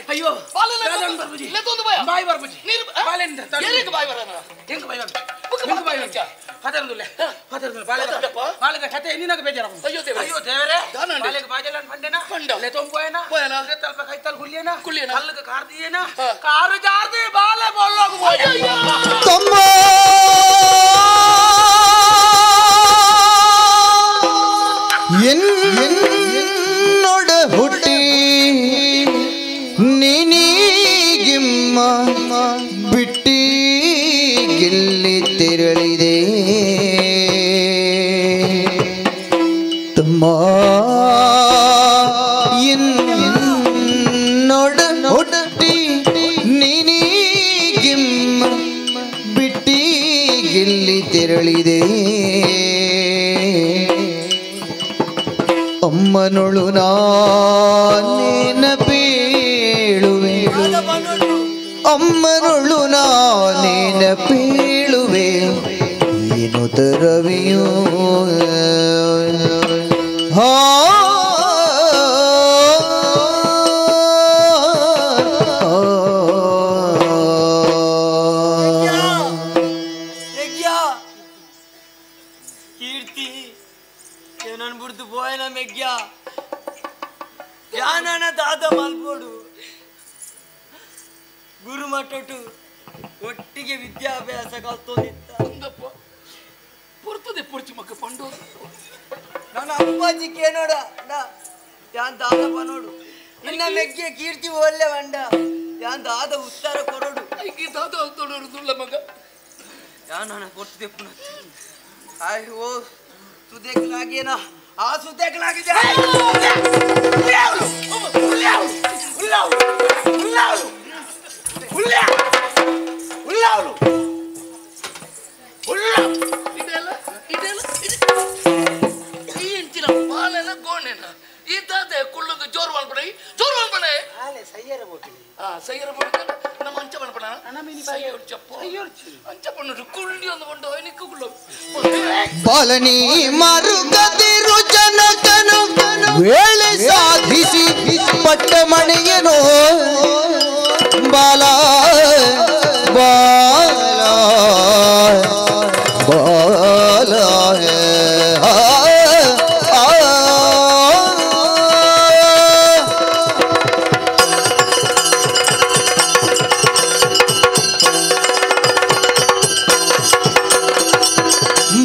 ಅಯ್ಯೋ ಬಾಯಿ ಬರ್ಬುಜಿ ಬಾಲಕ ಕತೆ ನಿನಗೆ ಬೇಜಾರ ಅಯ್ಯೋ ದೇವರೇ ಬಾಲಕ ಬಾಜಲ ಬಂಡೆನ ಲೆ ತೊಂಬೋಯನ ತಲ್ಪ ಕೈತಲ್ ಗುಲ್ಲೇನ ಕಲ್ಲಕ ಕಾರ್ದಿಯೇನ ಕಾರು ಜಾರ್ದಿ ಬಾಲೆ ಬೋಲ್ಲೋಗು ತಮ್ಮ എന്നോട് ಹುಟ್ಟಿ ನೀನೀಗಿಮ್ಮ ಬಿಟ್ಟಿ ಗೆಲ್ಲಿ ತೆರಳಿದೆ ತಮ್ಮ എന്നോട് ಹುಟ್ಟಿ ನೀನೀಗಿಮ್ಮ ಬಿಟ್ಟಿ ಗೆಲ್ಲಿ ತೆರಳಿದೆ ಅಮ್ಮನೊಳು ನಾನೇನ ಬೀಳುವೆ ಅಮ್ಮನೊಳು ನಾನೇನ ಬೀಳುವೆ ಏನು ತರವಿಯೋ ಹಾ ಕೀರ್ತಿ ನನ್ ಬಿಡ್ದು ಬೋಯನ ಮೆಗ್ಯ ಯಾನನ ದಾದ ಮಲ್ಬೋಡು ಗುರುಮಠಟು ಒಟ್ಟಿಗೆ ವಿದ್ಯಾಭ್ಯಾಸ ಕಲ್ತೋದಿತ್ತ ಪುರ್ತದೆ ಪುರ್ಚಿ ಮಕ್ಕ ಪಂಡು ನನ್ನ ಅಪ್ಪಾಜಿ ಕೇನೋಡ ಯಾನ್ ದಾದ ಪನೋಡು ನಿನ್ನ ಮೆಗ್ಗೆ ಕೀರ್ತಿ ಒಳ್ಳೆ ಬಂಡ ಯಾನ್ ದಾದ ಉತ್ತರ ಕೊರೋಡು ಈ ದಾದ ಹೊತ್ತೋಡು ದುಳ್ಳ ಮಗ ಯಾನ ಕೊಡ್ತಿದ್ದೆ ಪುನಃ ಅಯ್ಯೋ ಸುದೇಕಲಾಗೇನ ಆ ಸುದೇಕಲಾಗಿದೆ ಈ ಇಂಚಿನ ಬಾಲೆನ ಗೋಣೆನ ಈ ದಾದೆ ಕುಳ್ಳದು ಜೋರು ಮಾಡ್ಬಿಡ ಜೋರು ಮಾಡ್ಬೇಡ ಸಯ್ಯರ ಬೋಟಿ ಸೈಯರ ಬೋಟಿ ನಮ್ಮ ಅಂಚ ಮಾಡ್ಬೇಡ ಅಂಚ ಪಣ್ಣು ಕುಳ್ಳಿ ಒಂದು ಬಂಡು ನಿಕ್ಕು ಕುಳ್ಳು ಪಾಲನಿ ಮರುಗದಿರು ಜನಕನು ವೇಳೆ ಸಾಧಿಸಿ ಪಟ್ಟ ಮಣಿಗೆ ಬಾಲ ಬಾಲ ಬಾಲ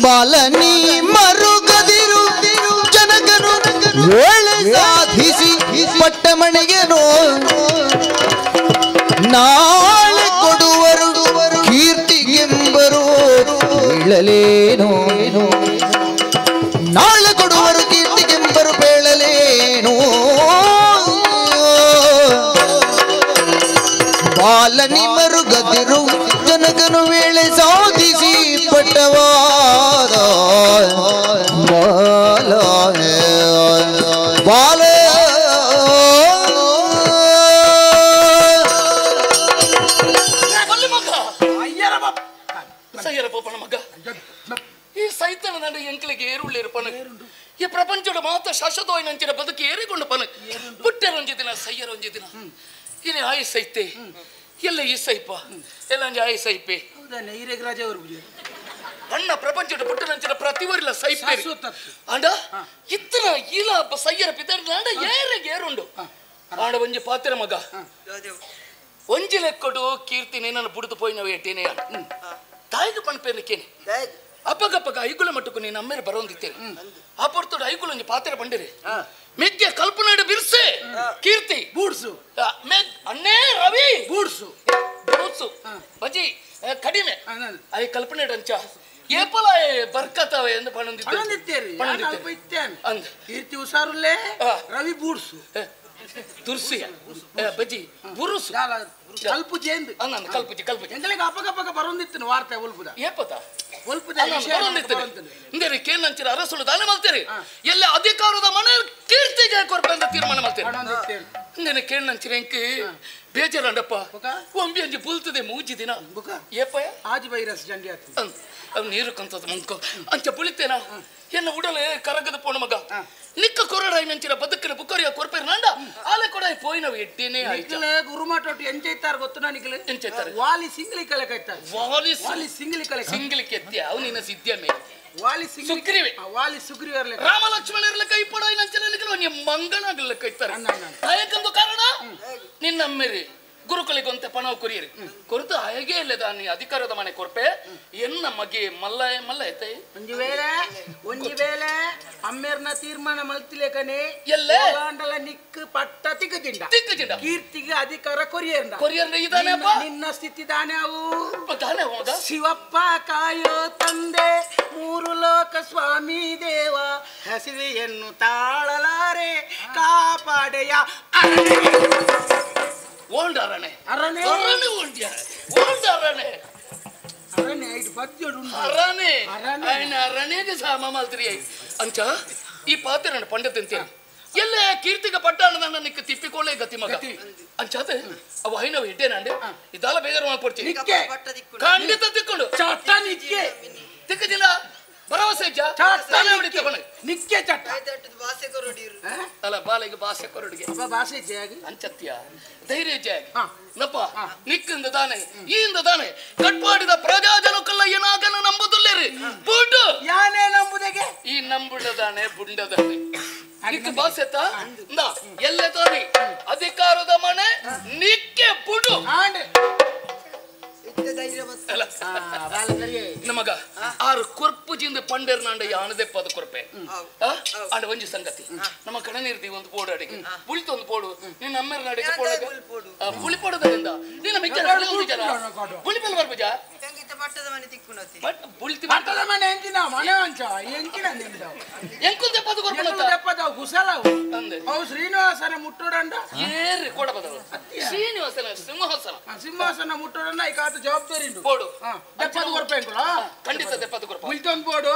ಬಾಲನಿ ಮರುಗದಿರು ಜನಗನು ವೇಳೆ ಸಾಧಿಸಿ ಪಟ್ಟ ಮಣಿಗೆನೋ ನಾಳೆ ಕೊಡುವರು ಕೀರ್ತಿಗೆಂಬರು ಬೀಳಲೇನೋ ನಾಳೆ ಕೊಡುವರು ಕೀರ್ತಿಗೆಂಬರು ಬೀಳಲೇನೋ ಬಾಲನಿ ಮರುಗದಿರು ಜನಗನು ವೇಳೆ ಸಾಧಿಸಿ ಪಟ್ಟವಾದ ಬಾಲ ಬಾಲ ಸಯ್ಯರ ಬೋಪನ ಮಗ ಈ ಸೈತನ ನನ್ನ ಎಂಕ್ಲಿಗೆ ಏರುಳ್ಳೇರು ಪನ ಈ ಪ್ರಪಂಚದ ಮಾತ ಶಾಶ್ವತವಾಗಿ ನಂಚಿನ ಬದುಕಿ ಏರಿಕೊಂಡು ಪನ ಪುಟ್ಟರೊಂಜಿ ದಿನ ಸಯ್ಯರೊಂಜಿ ದಿನ ಇಲ್ಲಿ ಆಯಸೈತೆ ಎಲ್ಲ ಈ ಸೈಪ ಎಲ್ಲ ಆಯಸೈಪೆ ಅಣ್ಣ ಪ್ರಪಂಚದ ಪುಟ್ಟರಂಚಿನ ಪ್ರತಿವರಿಲ್ಲ ಸೈಪೆ ಅಂಡ ಇತ್ತನ ಇಲ್ಲ ಸಯ್ಯರ ಪಿತರ್ ಅಂಡ ಏರಿಗೆ ಏರುಂಡು ಆಡ ಒಂಜಿ ಪಾತ್ರ ಮಗ ಒಂಜಿ ಲೆಕ್ಕೊಡು ಕೀರ್ತಿ ನನ್ನ ಬುಡಿದು ಪೋಯಿ ನಾವು ಎಟ್ಟೇನೆ ತಾಯಿಗೆ ಪಣಪೇನಕ್ಕೇನೆ ಅಪ್ಪಗಪ್ಪಗ ಐಗುಳ ಮಟ್ಟಕ್ಕೂ ನೀನು ಅಮ್ಮೇಲೆ ಬರೋಂದಿತ್ತೇನೆ ಆ ಪೊರ್ತೋಡು ಐಗುಳ ಒಂಜಿ ಪಾತ್ರ ಬಂಡಿರಿ ಮೆಗ್ಗೆ ಕಲ್ಪನಾಡು ಬಿರ್ಸೆ ಕೀರ್ತಿ ಬೂಡ್ಸು ಅಣ್ಣೇ ರವಿ ಬೂಡ್ಸು ಬೂಡ್ಸು ಬಜಿ ಕಡಿಮೆ ಐ ಕಲ್ಪನಾಡು ಅಂಚ ಏಪಲ ಬರ್ಕತ್ತವೆ ಎಂದು ಪಣಂದಿತ್ತೇರಿ ಅಂದ ಕೀರ್ತಿ ಹುಷಾರುಲ್ಲೇ ರವಿ ಬೂಡ್ಸು ತುರ್ಸಿ ಬಜ್ಜಿ ಬುರುಸು ಕಲ್ಪುಜಿ ಎಂದು ಅಂದ ಕಲ್ಪುಜಿ ಕಲ್ಪುಜಿ ಎಂಗಳಿಗೆ ಅಪಗಪಗ ಬರೋಂದಿತ್ತು ವಾರ್ತೆ ಒಲ್ಪುದ ಏಪತ ಒಲ್ಪುದ ಇಂದರೆ ಕೇನಂಚಿರ ಅರಸುಳು ದಾನ ಮಾಡ್ತೇರಿ ಎಲ್ಲ ಅಧಿಕಾರದ ಮನೆ ಕೀರ್ತಿಗೆ ಕೊರ್ಪೆ ಅಂತ ತೀರ್ಮಾನ ಮಾಡ್ತೇನೆ ಇಂದೇನೆ ಕೇನಂಚಿರ ಎಂಕಿ ಬೇಜಾರಂಡಪ್ಪ ಒಂಬಿ ಅಂಜಿ ಬುಲ್ತದೆ ಮೂಜಿ ದಿನ ಏಪಯ ಆಜಿ ವೈರಸ್ ಜಂಡಿ ಆತು ಅವ್ ನೀರು ಕಂತದ ಮುಂಕ ಅಂಚ ಬುಳಿತೇನ ಎನ್ನ ಉಡಲೆ ಕರಗದ ಪೋಣ ಮಗ ನಿಕ್ಕ ಕೊರಡಾಯಿ ನಂಚಿನ ಬದುಕಿನ ಬುಕ್ಕರಿಯ ಕೊರ್ಪೇರ್ ನಂಡ ಆಲೆ ಕೊಡಾಯಿ ಪೋಯಿ ನಾವು ಎಡ್ಡೇನೆ ಆಯ್ತಲೆ ಗುರುಮಾಟೋಟಿ ಎಂಚೈತಾರ ಗೊತ್ತು ನನಗೆ ಎಂಚೈತಾರ ವಾಲಿ ಸಿಂಗ್ಲಿ ಕಳೆ ಕೈತಾರ ವಾಲಿ ಸಿಂಗ್ಲಿ ಕಳೆ ಸಿಂಗ್ಲಿ ಕೆತ್ತಿ ಅವನಿನ ಸಿದ್ಧ ಮೇ ವಾಲಿ ಸುಗ್ರೀವೆ ವಾಲಿ ಸುಗ್ರೀವರ್ಲೆ ರಾಮ ಲಕ್ಷ್ಮಣರ್ಲ ಕೈ ಪಡಾಯಿ ನಂಚಿನ ನಿನ್ನ ಮಂಗನಾಗಲ್ಲ ಕೈತಾರ ಆಯಕಂದು ಕಾರಣ ನಿನ್ನ ಮೇರಿ ಗುರುಕುಲಿಗೊಂತೆ ಪಣವು ಕೊರಿಯರಿ ಕೊರತು ಹಾಗೆ ಇಲ್ಲದ ನೀ ಅಧಿಕಾರದ ಮನೆ ಕೊರ್ಪೆ ಎನ್ನ ಮಗೆ ಮಲ್ಲ ಮಲ್ಲ ಐತೆ ಒಂಜಿ ವೇಳೆ ಅಮ್ಮೇರ್ನ ತೀರ್ಮಾನ ಮಲ್ತಿಲೇಕನೆ ಎಲ್ಲೇ ಗಾಂಡಲ ನಿಕ್ಕು ಪಟ್ಟ ತಿಕ್ಕಜಿಂಡ ಕೀರ್ತಿಗೆ ಅಧಿಕಾರ ಕೊರಿಯರ್ನ ನಿನ್ನ ಸ್ಥಿತಿ ದಾನೆ ಅವು ಶಿವಪ್ಪ ಕಾಯೋ ತಂದೆ ಮೂರು ಲೋಕ ಸ್ವಾಮಿ ದೇವ ಹಸಿವೆಯನ್ನು ತಾಳಲಾರೆ ಕಾಪಾಡೆಯ ಓಂಡರನೆ ಅರನೆ ಅರನೆ ಓಂಡ್ಯ ಓಂಡರನೆ ಅರನೆ ಐದು ಪದ್ಯೋಡು ಅರನೆ ಅರನೆ ಅರನೆಗೆ ಸಾಮ ಮಾಲ್ತ್ರಿ ಅಂಚ ಈ ಪಾತ್ರನ ಪಂಡಿತಂತೆ ಎಲ್ಲ ಕೀರ್ತಿಗ ಪಟ್ಟಾಣ ನನ್ನ ನಿಕ್ಕ ತಿಪ್ಪಿಕೊಳ್ಳೆ ಗತಿ ಮಗ ಅಂಚಾತೆ ಅವ ಹೈನವ ಇಡ್ಡೇನಂಡೆ ಇದೆಲ್ಲ ಬೇಜಾರು ಮಾಡ್ಕೊಡ್ತೀನಿ ಖಂಡಿತ ತಿಕ್ಕೊಂಡು ಚಟ್ಟ ನಿಕ್ಕೆ ತಿಕ್ಕದಿಲ್ಲ ಭರವಸೆ ನಿಕ್ಕೆ ಚಟ್ಟ ಅಲ್ಲ ಬಾಲೆಗೆ ಭಾಷೆ ಕೊರಡಿಗೆ ಭಾಷೆ ಜಾಗಿ ಅಂಚತ್ಯ ಧೈರ್ಯ ಜಾಗಿ ನಪ್ಪ ನಿಕ್ಕಿಂದ ದಾನೆ ಈಯಿಂದ ದಾನೆ ಕಟ್ಪಾಡಿದ ಪ್ರಜಾಜನಕ್ಕಲ್ಲ ಏನಾಗನ ನಂಬುದಿಲ್ಲೇರಿ ಬುಡ್ಡು ಯಾನೇ ನಂಬುದಗೆ ಈ ನಂಬುಡದಾನೆ ಬುಂಡದಾನೆ ನಿಕ್ಕ ಭಾಷೆತ ಎಲ್ಲೆ ತಾನಿ ಅಧಿಕಾರದ ಮನೆ ನಿಕ್ಕೆ ಬುಡು ನಮಗ ಆರು ಕೊರ್ಪುಜಿಂದ ಪಂಡೇರ್ ನಾಂಡ ಯಾನದೆ ಪದ ಕೊರ್ಪೆ ಅಂಡ ಒಂಜಿ ಸಂಗತಿ ನಮ್ಮ ಕಣ ನೀರ್ದಿ ಒಂದು ಬೋರ್ಡ್ ಅಡಿಗೆ ಪುಳಿತ ಒಂದು ಬೋರ್ಡು ನಿನ್ನ ಅಮ್ಮೇರ ನಾಡಿಗೆ ಪುಳಿ ಪೋಡೋದ್ರಿಂದ ನಿನ್ನ ಮಿಕ್ಕ ಪುಳಿಪಲ್ ಬರ್ಬುಜ ಪಟ್ಟದ ಮನೆ ಎಂಕಿನ ಮನೆ ಅಂಚ ಎಂಕಿನ ಎಂಕುಲ್ ದೆಪ್ಪದ ಕೊರ್ಪೆ ದೆಪ್ಪದ ಗುಸಲವು ಅವು ಶ್ರೀನಿವಾಸನ ಮುಟ್ಟೋಡಂಡ ಏರಿ ಕೊಡಬದವು ಶ್ರೀನಿವಾಸನ ಸಿಂಹಾಸನ ಮುಟ್ಟೋಡಂಡ ಈ ಕಾತ ಜವಾಬ್ದಾರಿ ಬೋಡು ದೆಪ್ಪದ ಕೊರ್ಪೆ ಅಂಕುಲ ಖಂಡಿತ ದೆಪ್ಪದ ಕೊರ್ಪೆ ಬುಲ್ತೊಂದು ಬೋಡು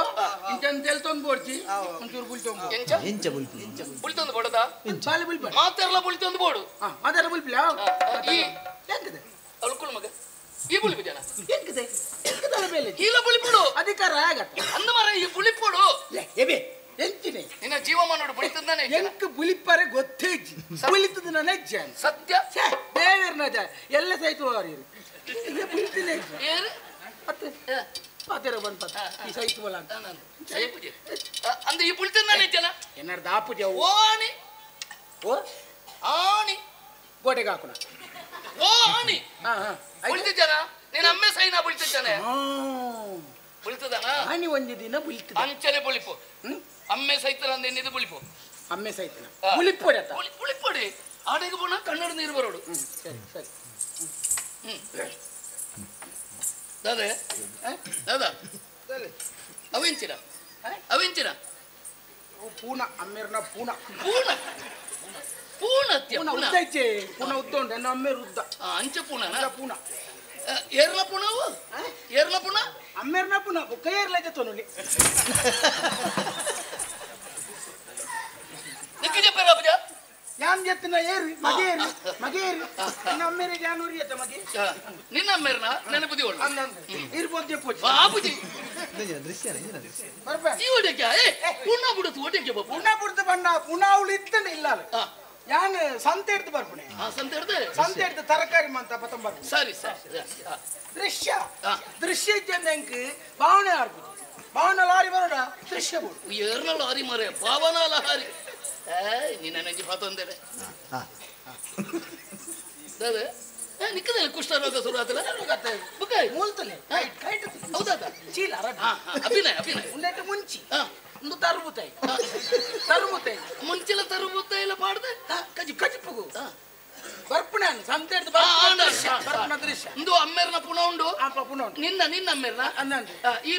ಇಂಚನ್ ತೆಲ್ತೊಂದು ಬೋಡ್ಜಿ ಒಂಚೂರು ಬುಲ್ತೊಂದು ಎಂಚ ಬುಲ್ತೊಂದು ಬೋಡದ ಬಾಲೆ ಬುಲ್ಬ ಮಾತೆರ್ಲ ಬುಲ್ತೊಂದು ಬೋಡು ಮಾತೆರ ಬುಲ್ಬಿಲ ಈ ಎಂಕದೆ ಅಲ್ಕುಲ್ ಮಗ ಈ ಬುಳಿಪು ಜನ ಎಂಕದೆ ಎಂಕದಲ ಬೇಲೆ ಇಲ್ಲ ಬುಳಿಪುಡು ಅಧಿಕಾರ ಆಗತ್ತ ಅಂದ ಮರ ಈ ಬುಳಿಪುಡು ಎಬೆ ಎಂತಿನೆ ನಿನ್ನ ಜೀವಮಾನೋಡು ಬುಳಿತದಾನೆ ಎಂಕ ಬುಳಿಪರೆ ಗೊತ್ತೇಜಿ ಬುಳಿತದ ನನ್ನ ಅಜ್ಜ ಸತ್ಯ ಬೇರೆ ನಜ ಎಲ್ಲ ಸೈತು ವಾರಿ ಪಾತೆರ ಬಂತ ಈ ಸೈತು ಬಲ ಅಂತ ಅಂದ ಈ ಪುಳಿತನ ನೆಚ್ಚಲ ಎನ್ನರ್ ದಾಪುಜ ಓಣಿ ಓ ಆಣಿ ಗೋಡೆಗೆ ಹಾಕೋಣ ಓ ಆಣಿ ಬುಳಿತಿದ್ದಾನ ನೀನು ಅಮ್ಮೆ ಸೈನಾ ಬುಳಿತಿದ್ದಾನೆ ಬುಳಿತದಾನ ಆನಿ ಒಂದು ದಿನ ಬುಳಿತದ ಅಂಚನೆ ಬುಳಿಪು ಅಮ್ಮೆ ಸೈತರ ಅಂದ ಎನ್ನಿದು ಬುಳಿಪು ಅಮ್ಮೆ ಸೈತನ ಬುಳಿಪೊಡಿ ಅತ್ತ ಬುಳಿಪೊಡಿ ಆಡೆಗೆ ಬೋಣ ಕನ್ನಡ ನೀರು ಬರೋಡು ಸರಿ ಸರಿ ದಾದೆ ದಾದಾ ಅವೆಂಚಿನ ಅವೆಂಚಿನ ಪೂನ ಅಮ್ಮೇರ್ನ ಪೂನ ಪೂನ ಪೂನತ್ಯ ಪೂನ ಉದ್ದೈಚೆ ಪೂನ ಉದ್ದ ಉಂಟು ನನ್ನ ಅಮ್ಮೇರು ಉದ್ದ ಅಂಚ ಪೂನ ಪೂನ ಏರ್ಲ ಪುಣವು ಏರ್ಲ ಪುಣ ಅಮ್ಮೇರ್ನ ಪುನ ಕೈ ಏರ್ಲೈತೆ ತೊನಲಿ ನಿಕ್ಕಿ ಜಪ್ಪೇರ ಅಪ್ಪಜ ಯಾನ್ ಜತ್ತಿನ ಏರಿ ಮಗೇರಿ ನನ್ನ ಅಮ್ಮೇರೆ ಜಾನೂರಿ ಅತ್ತ ಮಗೆ ನಿನ್ನ ಅಮ್ಮೇರ್ನ ನೆನಪದಿ ಒಳ್ಳೆ ಇರ್ಬೋದು ಜಪ್ಪೋಜಿ ಬಾಪುಜಿ ಬರ್ಬ ಈ ಒಡೆಗೆ ಪುಣ ಬಿಡುತ್ತು ಒಡೆಗೆ ಬಾಪು ಪುಣ ಬಿಡ್ತು ಬಣ್ಣ ಪುಣ ಅವಳು ಇತ್ತಂಡ ಇಲ್ಲ ಯಾನ್ ಸಂತೆ ಹಿಡ್ದು ಬರ್ಪಣೆ ಸಂತೆ ಹಿಡ್ದು ತರಕಾರಿ ಮಂತ ಪತಂಬರ್ ಸರಿ ಸರಿ ದೃಶ್ಯ ಇದ್ದಂದ ಎಂಕ್ ಭಾವನೆ ಆಡ್ಬೋದು ಭಾವನ ಲಾರಿ ಬರೋಡ ದೃಶ್ಯ ಬೋಡು ಏರ್ನ ಲಾರಿ ಮರೆ ಪಾವನ ಲಾರಿ ನಿನ್ನ ನಂಜಿ ಪಾತಂದೇನೆ ದಾದ ನಿಕ್ಕದಲ್ಲ ಕುಷ್ಠರೋಗ ಶುರು ಆತಲ್ಲ ಬುಕ್ಕಾಯ್ ಮೂಲ್ತಲೆ ಹೌದಾದ ಚೀಲ ಅಭಿನಯ ಅಭಿನಯ ಉಂಡೆಟ್ಟು ಮುಂಚಿ ಒಂದು ತರುಬುತಾಯಿ ಮುಂಚೆಲ್ಲ ತರುಬುತ್ತಾಯಿ ಎಲ್ಲ ಪಾಡ್ದೆ ಕಜಿಪ್ಪುಗು ಬರ್ಪಣೆ ಸಂತೆ ಹಿಡ್ದು ಬರ್ಪಣ ದೃಶ್ಯ ಇಂದು ಅಮ್ಮೇರ್ನ ಪುಣ ಉಂಡು ನಿನ್ನ ನಿನ್ನ ಅಮ್ಮೇರ್ನ ಈ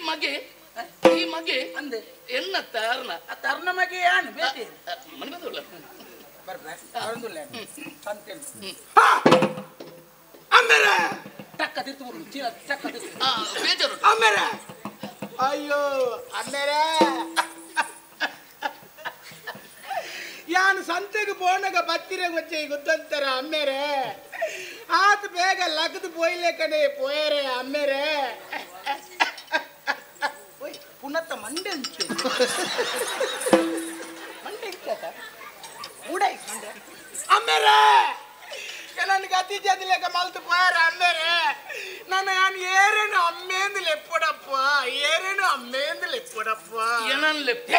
ಮಗೆ ಅಂದೆ ಎನ್ನ ತರ್ನ ತರ್ನ ಮಗೆ ಯಾನು ಬೇಟಿ ಮನೆ ಬಂದಲ್ಲ ಬರ್ಬೆ ಸಂತೆ ಅಮ್ಮೇರೆ ಟಕ್ಕ ತಿರ್ತು ಬರು ಚೀಲ ಟಕ್ಕ ತಿರ್ತು ಬೇಜಾರು ಅಮ್ಮೇರೆ ಅಯ್ಯೋ ಅಮ್ಮೇರೆ ಯಾನು ಸಂತೆಗೆ ಬೋಣಗ ಬತ್ತಿರ ಗೊಚ್ಚೆ ಗೊತ್ತಂತಾರ ಅಮ್ಮೇರೆ ಆತ ಬೇಗ ಲಗದು ಪೋಯ್ಲೆ ಕಡೆ ಪೋಯರೆ ಅಮ್ಮೇರೆ ಪುನತ್ತ ಮಂಡೆ ಅಂಚು ಮಂಡೆ ಉಡೈ ಮಂಡೆ ಅಮ್ಮೇರೆ ನನಗೆ ಅತಿ ಜದಿಲೆಗ ಮಲ್ತು ಪೋಯರ ಅಮ್ಮೇರೆ ನಾನು ಏರೇನು ಅಮ್ಮೇಂದು ಲೆಪ್ಪಡಪ್ಪ ಏರೇನು ಅಮ್ಮೇಂದು ಲೆಪ್ಪಡಪ್ಪ ಏನನ್ ಲೆಪ್ಪ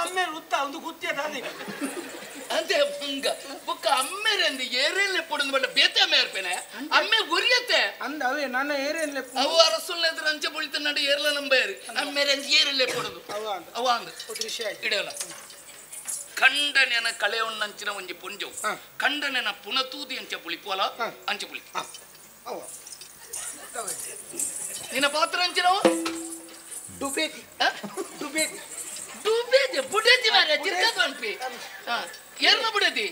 ಅಮ್ಮೆ ಉತ್ತ ಒಂದು ಗುತ್ತಿಯದ ಅಂತೆ ಹಂಗ ಬುಕ್ಕ ಅಮ್ಮೇರೆ ಅಂದು ಏರೇನ್ ಲೆಪ್ಪೊಡು ಬಟ್ಟ ಬೇತೆ ಅಮ್ಮೆ ಇರ್ಪೇನೆ ಅಮ್ಮೆ ಗುರಿಯತ್ತೆ ಅಂದ ಅವೇ ನನ್ನ ಏರೇನ್ ಲೆಪ್ಪ ಅವು ಅರಸುಲ್ನ ಎದುರು ಅಂಚೆ ಬುಳಿತ ನಡು ಏರ್ಲ ನಂಬೇರಿ ಅಮ್ಮೇರೆ ಅಂದು ಏರೇನ್ ಲೆಪ್ಪೊಡುದು ಅವ ಅಂದ ದೃಶ್ಯ ಇಡಲ್ಲ ಖಂಡನೆನ ಕಳೆಯೊಣ್ಣಂಚಿನ ಒಂಜಿ ಪುಂಜವು ಖಂಡನೆನ ಪುನತೂದಿ ಅಂಚೆ ಬುಳಿಪೋಲ ಅಂಚೆ ಬುಳಿ ನಿನ್ನ ಪಾತ್ರ ಅಂಚಿನವ ಡುಬೇತಿ ಡುಬೇತಿ ಡುಬೇತಿ ಬುಡೇತಿ ಮಾರ್ರೆ ಚಿರ್ಕದ ಅನ್ಪಿ ಏರ್ನ ಬುಡೇತಿ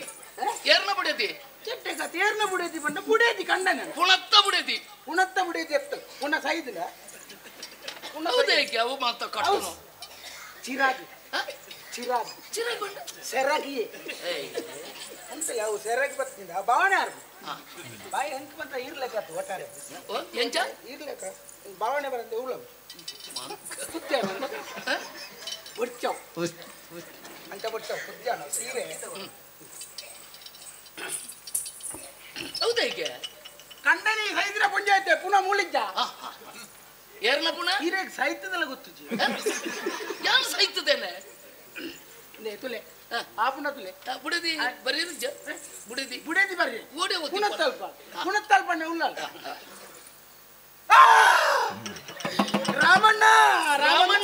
ಚೆಟ್ಟೆ ಕತೆ ಏರ್ನ ಬುಡೇತಿ ಬಂಡ ಬುಡೇತಿ ಕಂಡನ ಪುಣತ್ತ ಬುಡೇತಿ ಎತ್ತ ಪುಣ ಸೈದಿಲ್ಲ ಹೌದೇಕೆ ಅವು ಮಾತ ಕಟ್ಟನು ಚಿರಾಗಿ ಚಿರಾಗೊಂಡ ಸೆರಗಿ ಅಂತ ಯಾವ ಸೆರಗಿ ಬರ್ತಿಂದ ಭಾವನೆ ಆರ್ಬು ಬಾಯಿ ಎಂತ ಬಂತ ಇರ್ಲೆಕ್ಕ ಒಟ್ಟಾರೆ ಎಂಚ ಇರ್ಲೆಕ್ಕ ಭಾವನೆ ಬರಂದೆ ಉಳ್ಳವು ಕುತ್ತೆ ಬುಡ್ಚವ್ ಅಂತ ಬುಡ್ಚವ್ ಕುದ್ದಾನ ಸೀರೆ ಹೌದೇಕೆ ಕಂಡನಿ ಸೈದ್ರ ಪುಂಜಾಯ್ತೆ ಪುನಃ ಮೂಳಿದ್ದ ಏರ್ನ ಪುನಃ ಹೀರೆ ಸೈತದಲ್ಲ ಗೊತ್ತು ಯಾನ್ ಸೈತದೇನೆ ತುಲೆ ಆ ಪುನಃ ತುಲೆ ಬುಡದಿ ಬರೀ ಬುಡದಿ ಬರ್ರಿ ಓಡೆ ಪುನಃ ಪಣ್ಣೆ ಉಲ್ಲ ರಾಮಣ್ಣ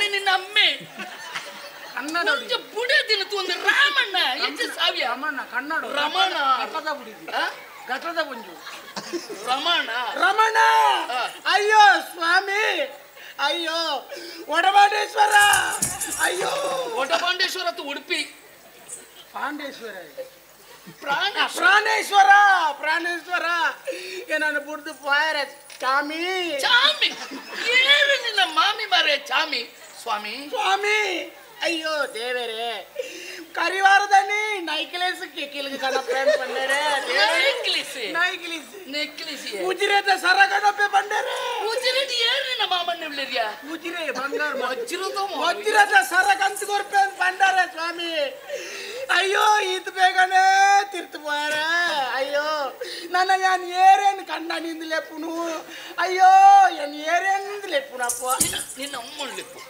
ನಿನ್ನ ಅಮ್ಮೆ ಕನ್ನಡ ಬುಡದಿನ ಒಂದು ರಾಮಣ್ಣ ಎಂಚ ಸಾವ್ಯ ರಾಮಣ್ಣ ಕನ್ನಡ ರಮಣ ಘಟದ ಬುಡಿದಿ ಘಟದ ಮುಂಜು ರಮಣ ಅಯ್ಯೋ ಸ್ವಾಮಿ ಅಯ್ಯೋ ಒಡಪಾಂಡೇಶ್ವರ ಅಯ್ಯೋ ಒಡಪಾಂಡೇಶ್ವರ ಉಡುಪಿ ಪಾಂಡೇಶ್ವರ ಪ್ರಾಣೇಶ್ವರ ಏನನ್ನು ಬುಡ್ದು ಪಾಯರ ಚಾಮಿ ಏನು ನಿನ್ನ ಮಾಮಿ ಮಾರೆ ಚಾಮಿ ಸ್ವಾಮಿ ಅಯ್ಯೋ ದೇವರೇ ಕರಿವಾರದಲ್ಲಿ ನೈಕ್ಲೇಸ್ಗೆ ಕಿಲ್ಗೆ ಕಣ ಫ್ರೆಂಡ್ ಬಂದರೆ ನೆಕ್ಲಿಸಿ ಉಜಿರದ ಸರಗಣಪ್ಪೆ ಬಂದರೆ ಉಜಿರದಿ ಏನು ನಿನ್ನ ಮಾಮಣ್ಣ ಉಳ್ಳರಿಯ ಉಜಿರೆ ಬಂಗಾರ ವಜ್ರದ ಸರಗಂತ ಕೊರ್ಪೆ ಬಂದರೆ ಸ್ವಾಮಿ ಅಯ್ಯೋ ಇದು ಬೇಗನೆ ತಿರ್ತು ಬಾರ ನನ್ನ ಯಾನ್ ಏರೇನು ಕಂಡ ನಿಂದು ಲೆಪ್ಪುನು ಅಯ್ಯೋ ಏನ್ ಏರೇನು ಲೆಪ್ಪುನಪ್ಪ ನಿನ್ನ ಅಮ್ಮನ ಲೆಪ್ಪು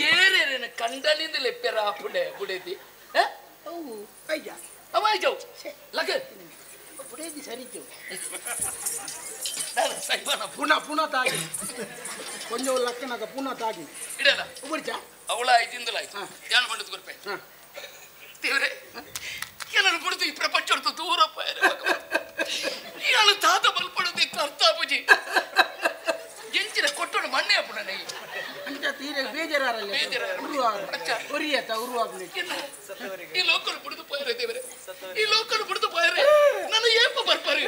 ಏರೇನ ಕಂಡನಿಂದ ಲೆಪ್ಪೆರ ಪುಡೆ ಬುಡೇದಿ ಅವು ಅಯ್ಯ ಅವಾಯ್ ಜಾವ್ ಲಗೆ ಬುಡೇದಿ ಸರಿತು ನಾನು ಸೈಬನ ಪುನಃ ತಾಗಿ ಕೊಂಚ ಲಕ್ಕನಾಗ ಪುನಃ ತಾಗಿ ಇಡಲ್ಲ ಉಬರ್ಚ ಅವಳ ಐದಿಂದಲಾಯ್ತು ಯಾನ್ ಮಾಡಿದ್ ಗುರುಪೆ ದೇವ್ರೆ ಏನನ್ನು ಬಿಡುದು ಈ ಪ್ರಪಂಚ ದೂರಪ್ಪ ಏನು ತಾತ ಬಲ್ಪಡೋದು ಕರ್ತಾಪುಜಿ ಎಂಚಿನ ಕೊಟ್ಟೋಣ ಮಣ್ಣೆ ಅಪ್ಪಣ ಅಂತ ತೀರೆ ಬೇಜಾರಲ್ಲ ಒರಿಯತ ಉರುವಾಗ್ಲಿಕ್ಕೆ ಈ ಲೋಕರು ಬಿಡುದು ಪೋಯರೆ ದೇವರೇ ಈ ಲೋಕರು ಬಿಡುದು ಪೋಯರೆ ನಾನು ಏಪ ಬರ್ಪಾರಿ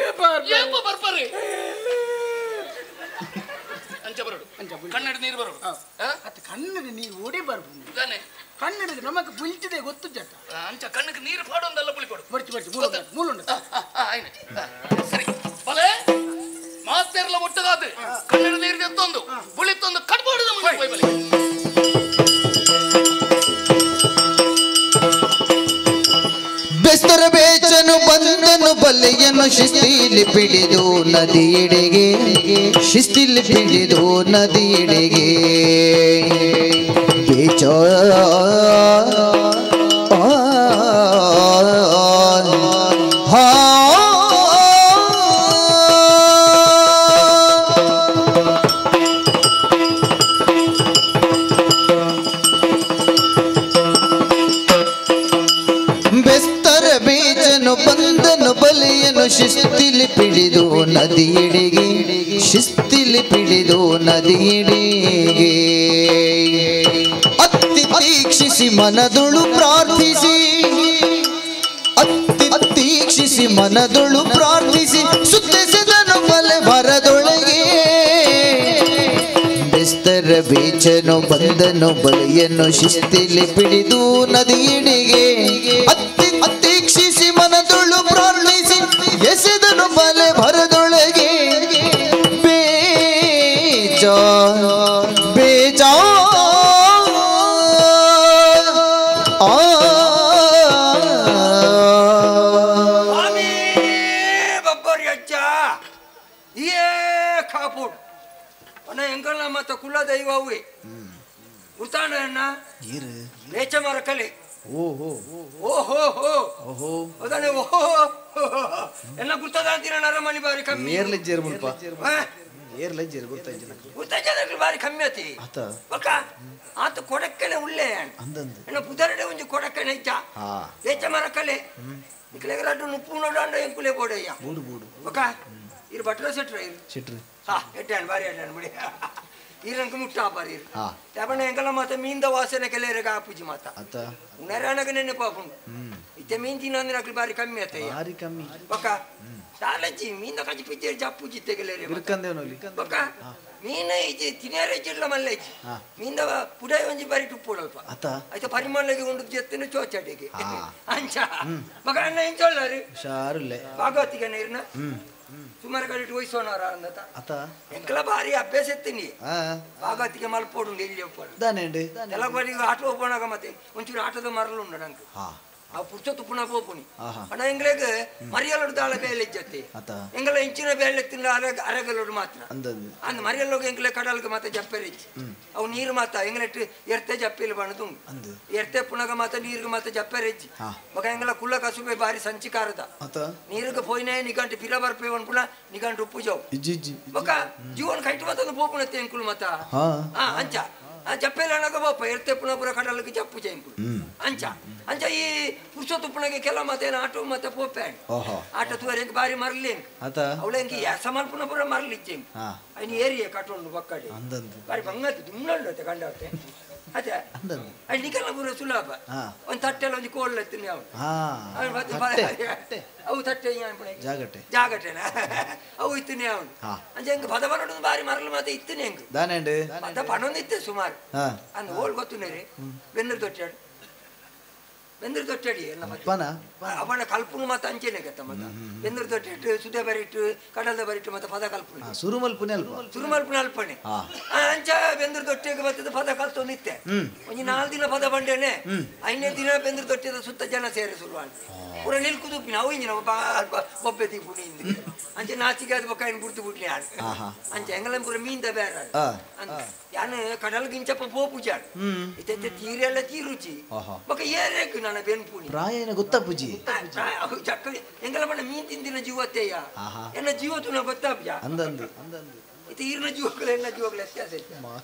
ಅಂಚ ಬರೋಡು ಕನ್ನಡ ನೀರು ಬರೋಡು ಅದು ಕನ್ನಡ ನೀರು ಓಡಿ ಬರ್ಬೋದು ತಾನೆ ಕನ್ನಡದ ನಮಗೆ ಬುಲ್ತಿದೆ ಗೊತ್ತು ಜಟ ಅಂಚ ಕಣ್ಣಕ್ಕೆ ನೀರು ಪಾಡೊಂದಲ್ಲ ಬುಳಿ ಕೊಡು ಬರ್ಚಿ ಮೂಲುಂಡ ಸರಿ ಬಲೆ ಮಾತೆರ್ಲ ಒಟ್ಟದಾದ ಕನ್ನಡ ನೀರು ತೆತ್ತೊಂದು ಬುಳಿತ್ತೊಂದು ಕಟ್ಬಾರ್ದು ಮುಂದೆ ಹೋಯ್ ಬಲೆ ಬೆಸ್ತರ ಬೇಚನು ಬಂದನು ಬಲೆಯನ್ನು ಶಿಸ್ತಿಲಿ ಪಿಡಿದು ನದಿಯೆಡೆಗೆ ಶಿಸ್ತಿಲಿ ಪಿಡಿದು ನದಿಯೆಡೆಗೆ ಬೇಚ ಬೆಸ್ತರ ಬೇಚನು ಬಂದನು ಬಲೆಯನ್ನು ಶಿಸ್ತಿಲಿ ಪಿಡಿದು ನದಿಯೆಡೆಗೆ ಶಿಸ್ತಿಲಿ ಪಿಡಿದು ನದಿಯೆಡೆಗೆ ಅತ್ತಿ ತೀಕ್ಷಿಸಿ ಮನದೊಳು ಪ್ರಾರ್ಥಿಸಿ ಅತ್ತೀಕ್ಷಿಸಿ ಮನದೊಳು ಪ್ರಾರ್ಥಿಸಿ ಸುತ್ತಿಸಿದನು ಬಲೆ ಮರದೊಳಗೆ ಬೆಸ್ತರ ಬೇಚನು ಬಂದನು ಬಲೆಯನ್ನು ಶಿಸ್ತಿಲಿ ಪಿಡಿದು ನದಿಯೆಡೆಗೆ ಅತ್ತೀಕ್ಷಿಸಿ ಮನದೊಳು ಪ್ರಾರ್ಥಿಸಿ ಎಸೆದನು ಬಲೆ ಭರದೊಳಗೆ ಬೇಜಾ ಬಬ್ಬರಿ ಅಜ್ಜ ಏ ಕಾಪುಡ್ ಅಣ್ಣ ಎಂಕಲ್ನ ಮತ್ತ ಕುಲ ದೈವ ಅವು ಗುರ್ತಾಣ ಅಣ್ಣ ಬೇಚ ಮರ ಕಲೆ ಓಹೋ ಅದನ್ನೇ ಓಹೋ ಎಲ್ಲ ಗುರ್ತದ ಅಂತೀರ ನರಮಣಿ ಬಾರಿ ಕಮ್ಮಿ ಬಾರಿ ಕಮ್ಮಿ ಆತಿ ಬಕ್ಕ ಆತ ಕೊಡಕ್ಕನೆ ಉಳ್ಳೆ ಅಣ್ಣ ಪುದರಡೆ ಒಂಜಿ ಕೊಡಕ್ಕನೆ ಇಜ್ಜ ಬೇಚ ಮರ ಕಲೆ ನಿಕ್ಲೆಗರಾಡು ನುಪ್ಪು ನೋಡಾಂಡ ಎಂಕುಲೆ ಬೋಡಯ್ಯ ಬಕ್ಕ ಇರು ಬಟ್ರ ಸೆಟ್ರು ಹಾ ಎಡ್ಡಾಣ ಬಾರಿ ಎಡ್ಡಾಣ ಬಿಡಿ ಈರಂಕ ಮುಟ್ಟ ಬಾರಿ ಯಾಪಣ್ಣ ಎಂಕಲ ಮಾತ ಮೀಂದ ವಾಸನೆ ಕೆಲೆರಗ ಆಪುಜಿ ಮಾತ ಉಣರಾಣಗ ನೆನ್ನೆ ಪಾಪುಂಡು ಇತ್ತೆ ಮೀನ್ ತಿನ್ನಂದ್ರೆ ಅಕ್ಲಿ ಬಾರಿ ಕಮ್ಮಿ ಆತಯ್ಯ ಬಕ್ಕ ಸಾಲಜ್ಜಿ ಮೀಂದ ಕಜಿ ಪಿಚ್ಚೇರಿ ಜಪ್ಪುಜಿ ತೆಗೆಲೇರೆ ಬಕ್ಕ ಮೀನ ಇಜ್ಜಿ ತಿನ್ಯಾರೆ ಇಜ್ಜಿಡ್ಲ ಮಲ್ಲಜ್ಜಿ ಮೀಂದ ಪುಡಾಯ ಒಂಜಿ ಬಾರಿ ಟುಪ್ಪುಡಲ್ಪ ಆಯ್ತಾ ಪರಿಮಳಗೆ ಉಂಡು ಜೆತ್ತನು ಚೋಚಡೆಗೆ ಅಂಚ ಬಕ್ಕ ಅಣ್ಣ ಎಂಚೊಳ್ಳಾರು ಭಾಗವತಿಗೆ ನೀರ್ನ ಸುಮಾರು ಕಡೆ ವಹಿಸೋಣಾರ ಅಂದತ ಎಂಕಲ ಬಾರಿ ಅಭ್ಯಾಸ ಎತ್ತೀನಿ ಭಾಗವತಿಗೆ ಮಲ್ಪೋಡು ಇಲ್ಲಿ ಎಲ್ಲ ಬಾರಿ ಆಟ ಹೋಗೋಣಾಗ ಮತ್ತೆ ಒಂಚೂರು ಆಟದ ಮರಲು ಉಂಡ ನಂಗೆ ಆ ಪುರ್ಚೊತ್ತು ಪುನಃ ಪೋಪುನಿ ಅಣ್ಣ ಎಂಗ್ಲೆಗ್ ಮರಿಯಲೋಡು ದಾಳ ಬೇಲೆ ಇಜ್ಜತ್ತೆ ಎಂಗಲ ಇಂಚಿನ ಬೇಲೆ ತಿಂದ ಅರಗಲೋಡು ಮಾತ್ರ ಅಂದ್ ಮರಿಯಲ್ಲೋಗ ಎಂಗ್ಲೆ ಕಡಲ್ಗೆ ಮಾತ ಜಪ್ಪೆರೆ ಇಚ್ಚಿ ಅವು ನೀರು ಮಾತ ಎಂಗ್ಲೆಟ್ ಎರ್ತೆ ಜಪ್ಪಿಲ್ ಬಣದು ಎರ್ತೆ ಪುನಗ ಮಾತ ನೀರ್ಗೆ ಮಾತ ಜಪ್ಪೆರೆ ಇಚ್ಚಿ ಮಗ ಎಂಗಲ ಕುಲ್ಲ ಕಸುಬೆ ಬಾರಿ ಸಂಚಿಕಾರದ ನೀರಿಗೆ ಪೋಯ್ನೆ ನಿಗಂಟು ಪಿರ ಬರ್ಪೆ ಒಂದು ಪುನಃ ನಿಗಂಟು ಉಪ್ಪು ಜಾವು ಮಗ ಜೀವನ ಕೈಟ್ ಮಾತಂದು ಪೋಪುಣತ್ತೆ ಎಂಕುಲು ಮಾತ ಅಂಚ ಜಪ್ಪೆಲ್ಲ ಅಣಗ ಬಾಪ ಎರ್ತೆ ಪುನಃ ಪುರ ಕಡಲ್ಗೆ ಜಪ್ಪು ಜಂಕುಲು ಅಂಚ ಅಂಚ ಈ ಪುರುಷೋತ್ತು ಪುಣಗೆ ಕೆಲ ಮಾತೇನ ಆಟೋ ಮತ್ತೆ ಪೋಪೆ ಆಟ ತೂರ ಬಾರಿ ಮರಲಿ ಅವಳ ಎಂಕಿ ಸಮಾಲ್ ಪುನಃ ಪುರ ಮರಲಿಚ್ಚೆ ಅಯ್ನ ಏರಿಯೇ ಕಟ್ಟೊಂಡು ಬಕ್ಕಡೆ ಬಾರಿ ಬಂಗತ್ತೆ ದುಮ್ಮತ್ತೆ ಕಂಡತ್ತೆ ಅದೇ ಅಲ್ಲಿ ನಿಕಲ್ನ ಪುರ ಸುಲಭ ಒಂದು ತಟ್ಟೆಲ್ಲ ಒಂದು ಕೋಲ್ ಎತ್ತೀನಿ ಅವನು ಅವು ತಟ್ಟೆ ಜಾಗಟೆನ ಅವು ಇತ್ತಿನಿ ಅವನು ಅಂಚೆ ಹೆಂಗೆ ಪದ ಬರೋದು ಬಾರಿ ಮರಲು ಮಾತ ಇತ್ತಿನಿ ಹೆಂಗೆ ಪದ ಪಣೊಂದು ಇತ್ತೆ ಸುಮಾರು ಅಂದ್ ಓಲ್ ಗೊತ್ತುನೇ ರೀ ಬೆನ್ನರ್ ತೊಟ್ಟಾಡು ಬೆಂದ್ರ ತೊಟ್ಟಡಿ ಎಲ್ಲ ಅಪ್ಪನ ಅವನ ಕಲ್ಪನು ಮತ್ತೆ ಅಂಚೆನೆ ಗತ್ತ ಮತ್ತ ಬೆಂದ್ರ ತೊಟ್ಟಿಟ್ಟು ಸುದೆ ಬರಿಟ್ಟು ಕಡಲದ ಬರಿಟ್ಟು ಮತ್ತೆ ಪದ ಕಲ್ಪನೆ ಸುರುಮಲ್ಪುನೆ ಅಲ್ಪ ಸುರುಮಲ್ಪುನೆ ಅಲ್ಪನೆ ಅಂಚ ಬೆಂದ್ರ ತೊಟ್ಟಿಗೆ ಬರ್ತದ ಪದ ಕಲ್ತು ನಿತ್ತೆ ಒಂಜಿ 4 ದಿನ ಪದ ಬಂಡೇನೆ 5ನೇ ದಿನ ಬೆಂದ್ರ ತೊಟ್ಟಿದ ಸುತ್ತ ಜನ ಸೇರಿ ಶುರುವಾಣ ಪೂರ ನಿಲ್ಕುದುಪ್ಪಿನ ಅವು ಇಂಜಿನ ಬೊಬ್ಬೆ ತಿಪ್ಪುನಿ ಅಂಚೆ ನಾಚಿಗೆ ಅದು ಬೊಕ್ಕ ಗುರ್ತು ಬಿಟ್ಲಿ ಆಡು ಅಂಚೆ ಎಂಗಲ ಪೂರ ಮೀನ್ದ ಬೇರೆ ಯಾನು ಕಡಲ್ ಗಿಂಚಪ್ಪ ಪೋಪುಜಾಡು ಇತ್ತೆ ತೀರೆಲ್ಲ ತೀರುಚಿ ಬೊಕ್ಕ ಏರೇಕು ನನ್ನ ಬೆನ್ಪುನಿ ಪ್ರಾಯನ ಗೊತ್ತಪ್ಪುಜಿ ಚಕ್ಕಲಿ ಎಂಗಲ ಬಣ್ಣ ಮೀನ್ ತಿಂದಿನ ಜೀವತ್ತೆಯ ಎನ್ನ ಜೀವತುನ ಗೊತ್ತಾಪ್ಜ ಅಂದಂದು ಇದು ಈರಿನ ಜೀವಗಳು ಎನ್ನ ಜೀವಗಳು ವ್ಯತ್ಯಾಸ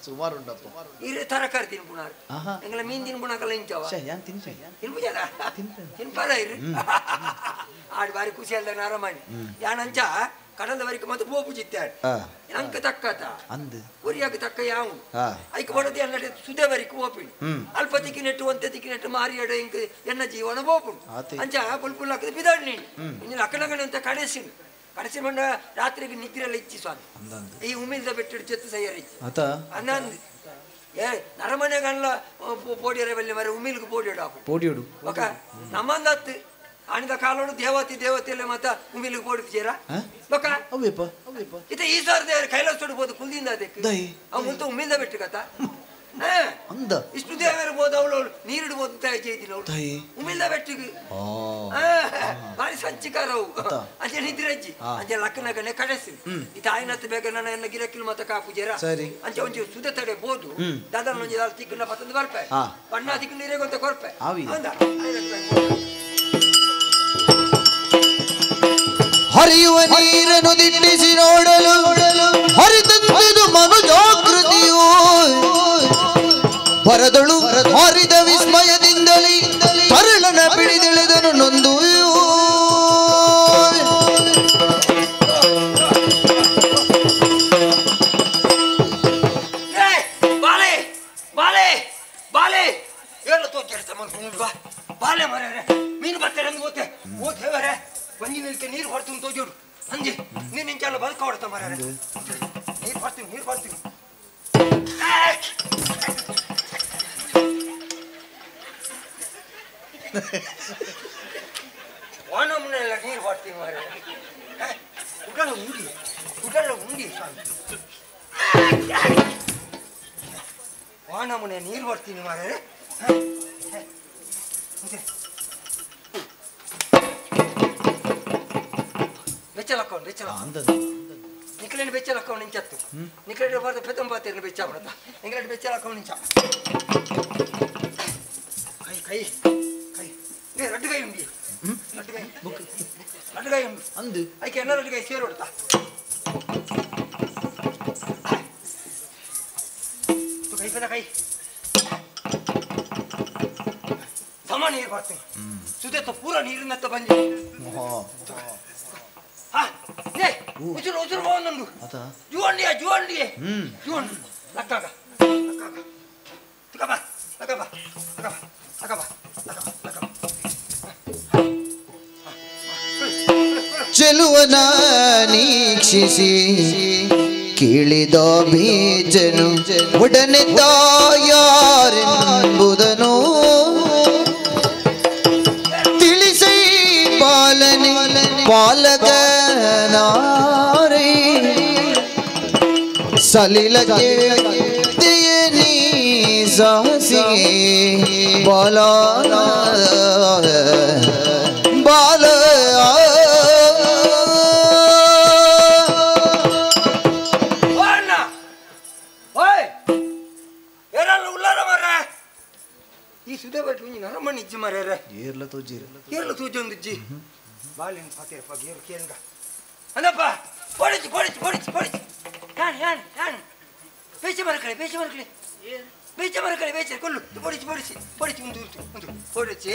ಸುಮಾರು ಉಂಟಪ್ಪ ಈರೆ ತರಕಾರಿ ತಿನ್ಪುನಾರು ಎಂಗಲ ಮೀನ್ ತಿನ್ಪುಣಕಲ್ಲ ಇಂಚವ ತಿನ್ಪುಜಾರ ತಿನ್ಪಾರ ಇರು ಆಡು ಬಾರಿ ಖುಷಿ ಅಲ್ದ ನಾರಮಣಿ ಯಾನಂಚ ಕಡಲವರೆಗೆ ಮತ್ತೆ ಬೋಪು ಚಿತ್ತಾಡು ಅಂಕ ತಕ್ಕತ ಒರಿಯಾಗ ತಕ್ಕ ಯಾವ ಐಕ ಬಡದಿ ಅನ್ನ ಸುದೇವರಿಕೆ ಓಪಿಣಿ ಅಲ್ಪ ತಿಕ್ಕಿ ನೆಟ್ಟು ಒಂತೆ ತಿಕ್ಕಿ ನೆಟ್ಟು ಮಾರಿಯಾಡ ಇಂಕ ಎನ್ನ ಜೀವನ ಬೋಪುಣು ಅಂಚ ಪುಲ್ಪುಲ್ ಹಾಕದ ಬಿದಾಡ್ ನೀನು ಇನ್ನು ಅಕ್ಕನಗಣ ಅಂತ ಕಡೆಸಿನು ಕಡೆಸಿ ಬಂಡ ರಾತ್ರಿಗೆ ನಿದ್ರೆಲ್ಲ ಇಚ್ಚಿ ಸ್ವಾಮಿ ಈ ಉಮಿಲ್ದ ಬೆಟ್ಟಿಡು ಚೆತ್ತು ಸೈಯರಿಚ್ಚಿ ಅನ್ನಂದು ಏ ನರಮನೆಗಲ್ಲ ಪೋಡಿಯರ ಬಲ್ಲಿ ಮರ ಉಮಿಲ್ಗೆ ಪೋಡಿಯೋಡು ಒಕ ನಮ್ಮಂದತ್ತು ಆಣಿದ ಕಾಲೋಡು ದೇವತೆಲ್ಲ ಮತ್ತ ಉಮಿಲಿಗೆ ಪೋಡಿಸ್ತೀರಾ ಬೊಕ ಇತ ಈ ಸಾರ್ ಕೈಲಾಸ ತೊಡಬಹುದು ಕುಲ್ದಿಂದ ಅದಕ್ಕೆ ಅವ್ ಮುಂತ ಉಮಿಲ್ದ ಬೆಟ್ಟು ಕಥ ಇಷ್ಟು ದೇವರಬಹುದು ಅವಳು ನೀರಿಡ್ಬೋದು ಜೈತಿನ ಅವಳು ಉಮಿಲ್ದ ಬೆಟ್ಟಿಗೆ ಬಾರಿ ಸಂಚಿಕಾರವು ಅಂಚೆ ನಿದ್ರಜ್ಜಿ ಅಂಚೆ ಲಕ್ಕನಗನೆ ಕಡೆಸಿ ಇತ ಆಯ್ನತ್ತು ಬೇಗ ನನ್ನ ಎನ್ನ ಗಿರಕಿಲ್ ಮತ ಕಾಪುಜೇರ ಅಂಚೆ ಒಂಚೂರು ಸುದೆ ತಡೆ ಬೋದು ದಾದನ ಒಂಜಿ ತಿಕ್ಕನ ಪತ್ತೊಂದು ಬರ್ಪೆ ಬಣ್ಣ ತಿಕ್ಕ ನೀರೇಗೊಂತ ಕೊರ್ಪೆ ಹರಿಯುವ ನೀರನ್ನು ದಿಟ್ಟಿಸಿ ನೋಡಲು ಹರಿದಂತಿದು ಮನುಜಾಗೃತಿಯು ಬರದಳು ಹರಿದ ವಿಸ್ಮಯದಿಂದಲೇ ತರಳನ ಬಿಡಿದೆಳೆದನು ನೊಂದು ಬಾಲೆ ಮರ ಮೀನು ಬರ್ತಾರೆ ಓದ್ತೆ ಓದ್ತೇವರೆ ಒಂಜಿ ನಿಲ್ಕೆ ನೀರು ಹೊಡ್ತೀನಿ ತೋಜೋಡು ಅಂಜಿ ನೀನು ಇಂಚೆಲ್ಲ ಬದುಕ ಹೊಡ್ತ ಮರ ನೀರು ಬರ್ತೀನಿ ವಾನಮ್ಮನೆಲ್ಲ ನೀರು ಹೊಡ್ತೀನಿ ಮರ ಉಡಲ್ಲ ಉಂಡಿ ವಾನಮ್ಮನೆ ನೀರು ಹೊಡ್ತೀನಿ ಮರ ಬೆಚ್ಚಲಕ್ಕೌಂಡು ನಿಕ್ಲೇನು ಬೆಚ್ಚಲಕ್ಕೌಂಡು ಇಂಚತ್ತು ನಿಕ್ಲೇನು ಬರ್ದು ಪೆತ್ತಂ ಪಾತಿರ್ನ ಬೆಚ್ಚ ಬಿಡತ್ತ ನಿಕ್ಲೇನು ಬೆಚ್ಚಲಕ್ಕೌಂಡು ಇಂಚ ಕೈ ರಡ್ಡು ಕೈ ಉಂಡಿ ರಡ್ಡು ಕೈ ಉಂಡು ಅಂದು ಐಕೆ ಎಲ್ಲ ರಡ್ಡು ಕೈ ಸೇರು ಹೊಡ್ತಾ ಕೈ ಪದ ಕೈ ಸಮ ನೀರು ಬರ್ತೀನಿ ಸುದೇತ ಪೂರ ನೀರಿನತ್ತ ಬಂದಿ ಉಸಿರು ಬಾಗುಂಡು ಜುವಂಡಿಗೆ ಲಕ್ಕಾಗ ಚೆಲುವನ ನೀಕ್ಷಿಸಿ ಕೇಳಿದ ಬೀಜನು ಒಡನೆ ತಾಯಾರೆಂಬುದನು ತಿಳಿಸೈ ಪಾಲನೆ ಪಾಲಕನಾರೆ ಸಲಿಲಕ್ಕೆ ನೀ ಸಾಹಸಿಗೆ ಬಾಲ ಈ ಸುದೆ ಬಟ್ಟು ನರಮಣ್ಣಿ ಇಜ್ಜಿ ಮರ್ಯಾರ ಏರ್ಲ ತೂಜೊಂದಿಜ್ಜಿ ಬಾಳಿನ ಪಾತಿರಪ್ಪ ಗೇರು ಕೇಂಗ ಅಂದಪ್ಪ ಪೊಡಿಚಿ ಬೇಚೆ ಮರಕಳೆ ಬೇಚೆ ಕೊಲ್ಲು ಪೊಡಿಚಿ ಒಂದು ಪೊಡಿಚಿ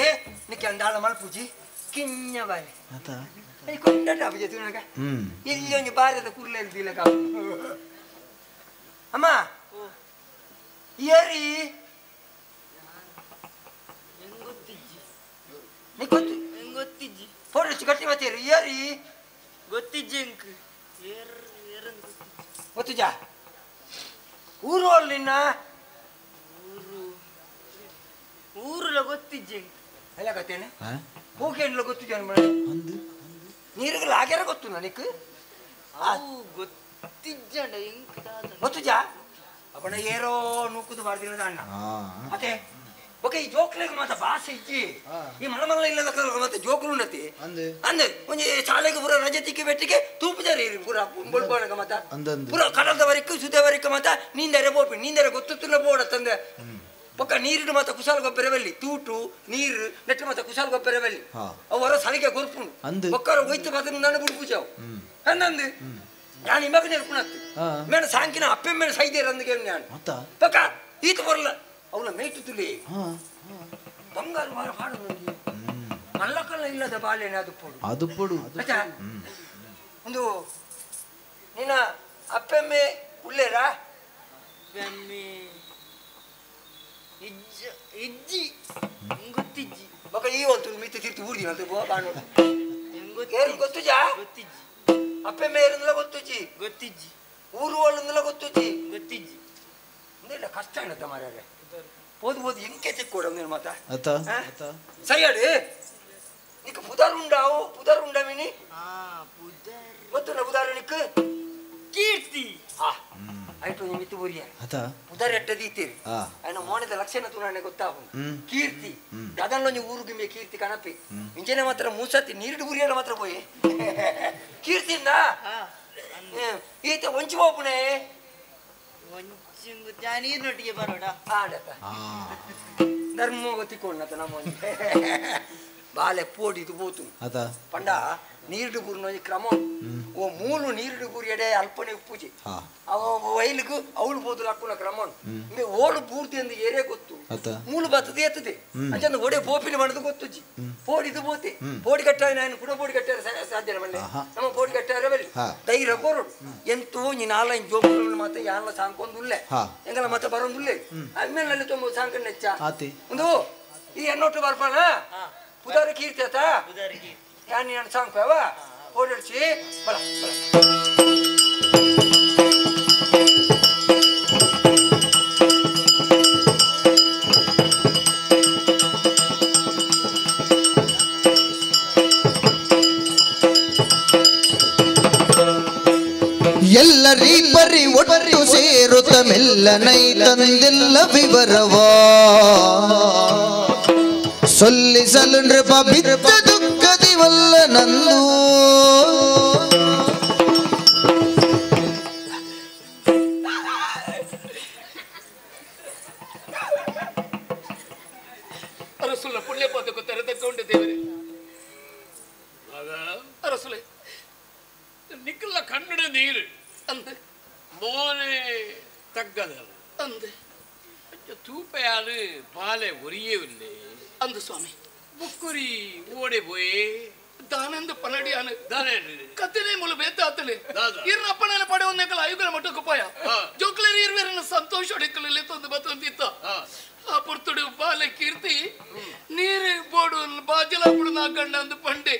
ನಿಕ್ಕೆ ಅಂದಾಳ ಮಲ್ಪೂಜಿ ಕಿನ್ನ ಬಾಯಿ ಕೊಂಡ ಬಜೆ ತುನಗ ಇಲ್ಲಿ ಒಂದು ಬಾರದ ಕುರ್ಲೆ ಇಲ್ದಿಲ್ಲ ಅಮ್ಮ ಏರಿ ಗೊತ್ತಿಜ್ಜಿ ಪೊಡಿಚಿ ಗಟ್ಟಿ ಬತ್ತೀರಿ ಏರಿ ಗೊತ್ತಿಜ್ಜಿ ಗೊತ್ತಿಜ್ಜ ಊರು ಅಲ್ಲಿನ ಊರುಲ ಗೊತ್ತಿಜ್ಜಿ ಎಲ್ಲ ಕತ್ತೇನೆ ಹೋಗಿ ಗೊತ್ತು ಜನ ನೀರುಗಳು ಆಗ್ಯಾರ ಗೊತ್ತು ನನಗೆ ಗೊತ್ತುಜಾ ಅಪ್ಪಣ ಏರೋ ನೂಕುದು ಮಾಡ್ದಿರೋದ ಅಣ್ಣ ಮತ್ತೆ ಓಕೆ ಈ ಜೋಕ್ಲೆಗೆ ಮಾತ್ರ ಭಾಷೆ ಇಜ್ಜಿ ಈ ಮಳ ಇಲ್ಲದ ಮತ್ತೆ ಜೋಕುಲು ಉನ್ನತಿ ಅಂದೆ ಒಂಜಿ ಶಾಲೆಗೆ ಪೂರ ರಜೆ ತಿಕ್ಕಿ ಬೆಟ್ಟಿಗೆ ತೂಪುಜಾರಿ ಪೂರ ಬೊಳ್ಬೋಣಗ ಮತ್ತ ಪೂರ ಕಡಲ್ದವರೆಗೂ ಸುದವರೆಗೂ ಮತ್ತ ನೀಂದರೆ ಬೋಪಿ ನೀಂದರೆ ಗೊತ್ತುತ್ತಿಲ್ಲ ಬೋಡ ತಂದೆ ಪಕ್ಕ ನೀರಿನ ಮಾತ ಕುಶಾಲ ಗೊಬ್ಬರವಲ್ಲಿ ತೂಟು ನೀರು ನೆಟ್ಟು ಮಾತ ಕುಶಾಲ ಗೊಬ್ಬರವಲ್ಲಿ ಅವರ ಸಲಿಗೆ ಗೊರ್ಪುಂಡು ಒಕ್ಕರ ಹೋಯ್ತು ಮಾತ್ರ ನಾನು ಬಿಡ್ಪುಜಾವು ಅನ್ನಂದು ನಾನು ಇವಾಗ ನೆರ್ಪುಣತ್ತು ಮೇಡ ಸಾಂಕಿನ ಅಪ್ಪೆ ಮೇಲೆ ಸೈದೇರ ಅಂದ ಕೇಳಿ ನಾನು ಪಕ್ಕ ಈತ ಬರಲ್ಲ ಅವನ ಮೇಟು ತುಲಿ ಬಂಗಾರು ವಾರ ಪಾಡು ಮಲ್ಲಕಲ್ಲ ಇಲ್ಲದ ಬಾಳೆನೆ ಅದು ಪೋಡು ಒಂದು ನಿನ್ನ ಅಪ್ಪೆಮ್ಮೆ ಉಳ್ಳೇರಾ ಇಜ್ಜಿ ಗೊತ್ತಿಜ್ಜಿ ಮಗ ಈ ಒಂದು ಮಿತ್ತು ತಿರ್ತಿ ಊರ್ದಿನ ಅಂತ ಬಾಣು ಗೊತ್ತುಜಾ ಅಪ್ಪೆ ಮೇರಂದಲ ಗೊತ್ತುಜ್ಜಿ ಗೊತ್ತಿಜ್ಜಿ ಊರು ಒಳ್ಳಂದಲ ಗೊತ್ತುಜ್ಜಿ ಗೊತ್ತಿಜ್ಜಿ ಇಲ್ಲ ಕಷ್ಟ ಏನತ್ತ ಮಾರ್ಯಾರೆ ಓದು ಎಂಕೆ ಚೆಕ್ಕೋಡ ನೀನು ಮಾತಾ ಸೈಯಾಡು ನಿಕ್ಕ ಪುದಾರ್ ಉಂಡಾ ಮಿನಿ ಗೊತ್ತುಂಡ ಪುದಾರ ನಿಕ್ಕ ಕೀರ್ತಿ ಆಯ್ತು ಮಿತ್ತು ಬುರಿಯ ಪುದಾರ್ ಎಟ್ಟದೀತೀರಿ ఆయన ಮೋಣದ ಲಕ್ಷಣ ತುರಾಣೆ ಗೊತ್ತಾವು ಕೀರ್ತಿ ಅದನ್ನೊಂದು ಊರುಗಿಂಬೆ ಕೀರ್ತಿ ಕಣಪಿ ಇಂಜನೆ ಮಾತ್ರ ಮೂಸತಿ ನೀರಿಡು ಬುರಿಯಲ್ಲ ಮಾತ್ರ ಪೋಯಿ ಕೀರ್ತಿಯಿಂದ ಈತ ಒಂಚು ಹೋಗ್ಪುಣೆ ನೀರಿನೊಟ್ಟಿಗೆ ಬರೋಡ ಧರ್ಮ ಗೊತ್ತಿಕೊಂಡ ನಮ್ಮ ಬಾಲೆ ಪೋಡಿದು ಬೋತು ಪಂಡ ನೀರುಡು ಬೂರಿನ ಕ್ರಮ ಓ ಮೂಲು ನೀರುಡು ಬೂರಿ ಎಡೆ ಅಲ್ಪನೆ ಉಪ್ಪುಜಿ ಅವ ವೈಲಿಗೂ ಅವಳು ಬೋದು ಹಾಕುನ ಕ್ರಮ ಓಳು ಪೂರ್ತಿ ಅಂದ ಏರೇ ಗೊತ್ತು ಮೂಲು ಬರ್ತದೆ ಎತ್ತದೆ ಅಂಚಂದ ಒಡೆ ಪೋಪಿನ ಮಾಡೋದು ಗೊತ್ತುಜಿ ಪೋಡಿದು ಬೋತಿ ಪೋಡಿ ಕಟ್ಟ ನಾನು ಕೂಡ ಪೋಡಿ ಕಟ್ಟಾರ ಸಾಧ್ಯ ಬಲ್ಲೆ ನಮ್ಮ ಪೋಡಿ ಕಟ್ಟಾರ ಬಲ್ಲಿ ಧೈರ್ಯ ಕೋರು ಎಂತೂ ನೀ ನಾಲ್ಕು ಜೋಬುಗಳನ್ನು ಮತ್ತೆ ಯಾರಲ್ಲ ಸಾಂಕೊಂದುಲ್ಲೆ ಎಂಗಲ್ಲ ಮತ್ತೆ ಬರೋದುಲ್ಲೆ ಆಮೇಲೆ ತುಂಬ ಸಾಂಕಣ್ಣ ಹೆಚ್ಚ ಒಂದು ಈ ಎನ್ನೊಟ್ಟು ಬರ್ಪಾನ ಪುದಾರ ಕೀರ್ತಿ ಆತ ಯಾನ್ ನಾನು ಸಾಂಕ್ವ ಓಡಿಸಿ ಬಲ ಎಲ್ಲರೀ ಒಟ್ಟು ಸೇರುತ್ತ ಮೆಲ್ಲನೈ ತಂದೆಲ್ಲ ವಿವರವಾ ಸೊಲ್ಲಿಸಲು ನೃಪ ಬಿದ್ದ ದುಃಖದಿವಲ್ಲ ನಂದು ಅರಸುಲ ಪುಣ್ಯ ಪದಕ್ಕೂ ತೆರೆದುಕೊಂಡ ದೇವರೇ ಅರಸುಲೆ ನಿಕ್ಕಲ್ಲ ಕನ್ನಡ ನೀರು ಅಂದೆ ಮೋನೆ ತಗ್ಗದಲ್ಲ ಅಂದೆ ತೂಪೆಯಾಲು ಪಾಲೆ ಒರಿಯವಿல்லை ಅಂದು ಸ್ವಾಮಿ ಬುಕ್ಕುರಿ ಓಡೆ போயே தானந்த பலடியான தானே கத்தினை முழு ಬೇತಾತಲೆ ಇರ್ನಪ್ಪನ ಪಡೆ ಒಂದೆಕಲ ಆಯುಗಲ ಮಟ್ಟಕ್ಕೆ ಪೋಯ ಜೋಕ್ಲರಿ ಇರ್ವೇರನ ಸಂತೋಷ ಹೊಡಿಕಲಲ್ಲಿ ತಂದು ಬತ್ತಂತಿತ್ತ ಆ ಪುರ್ತುಡು ಬಾಲೆ ಕೀರ್ತಿ ನೀರು ಬೋಡು ಬಾಜಲಾಪುಡು ನಾ ಗಂಡ ಅಂದು ಪಂಡೆ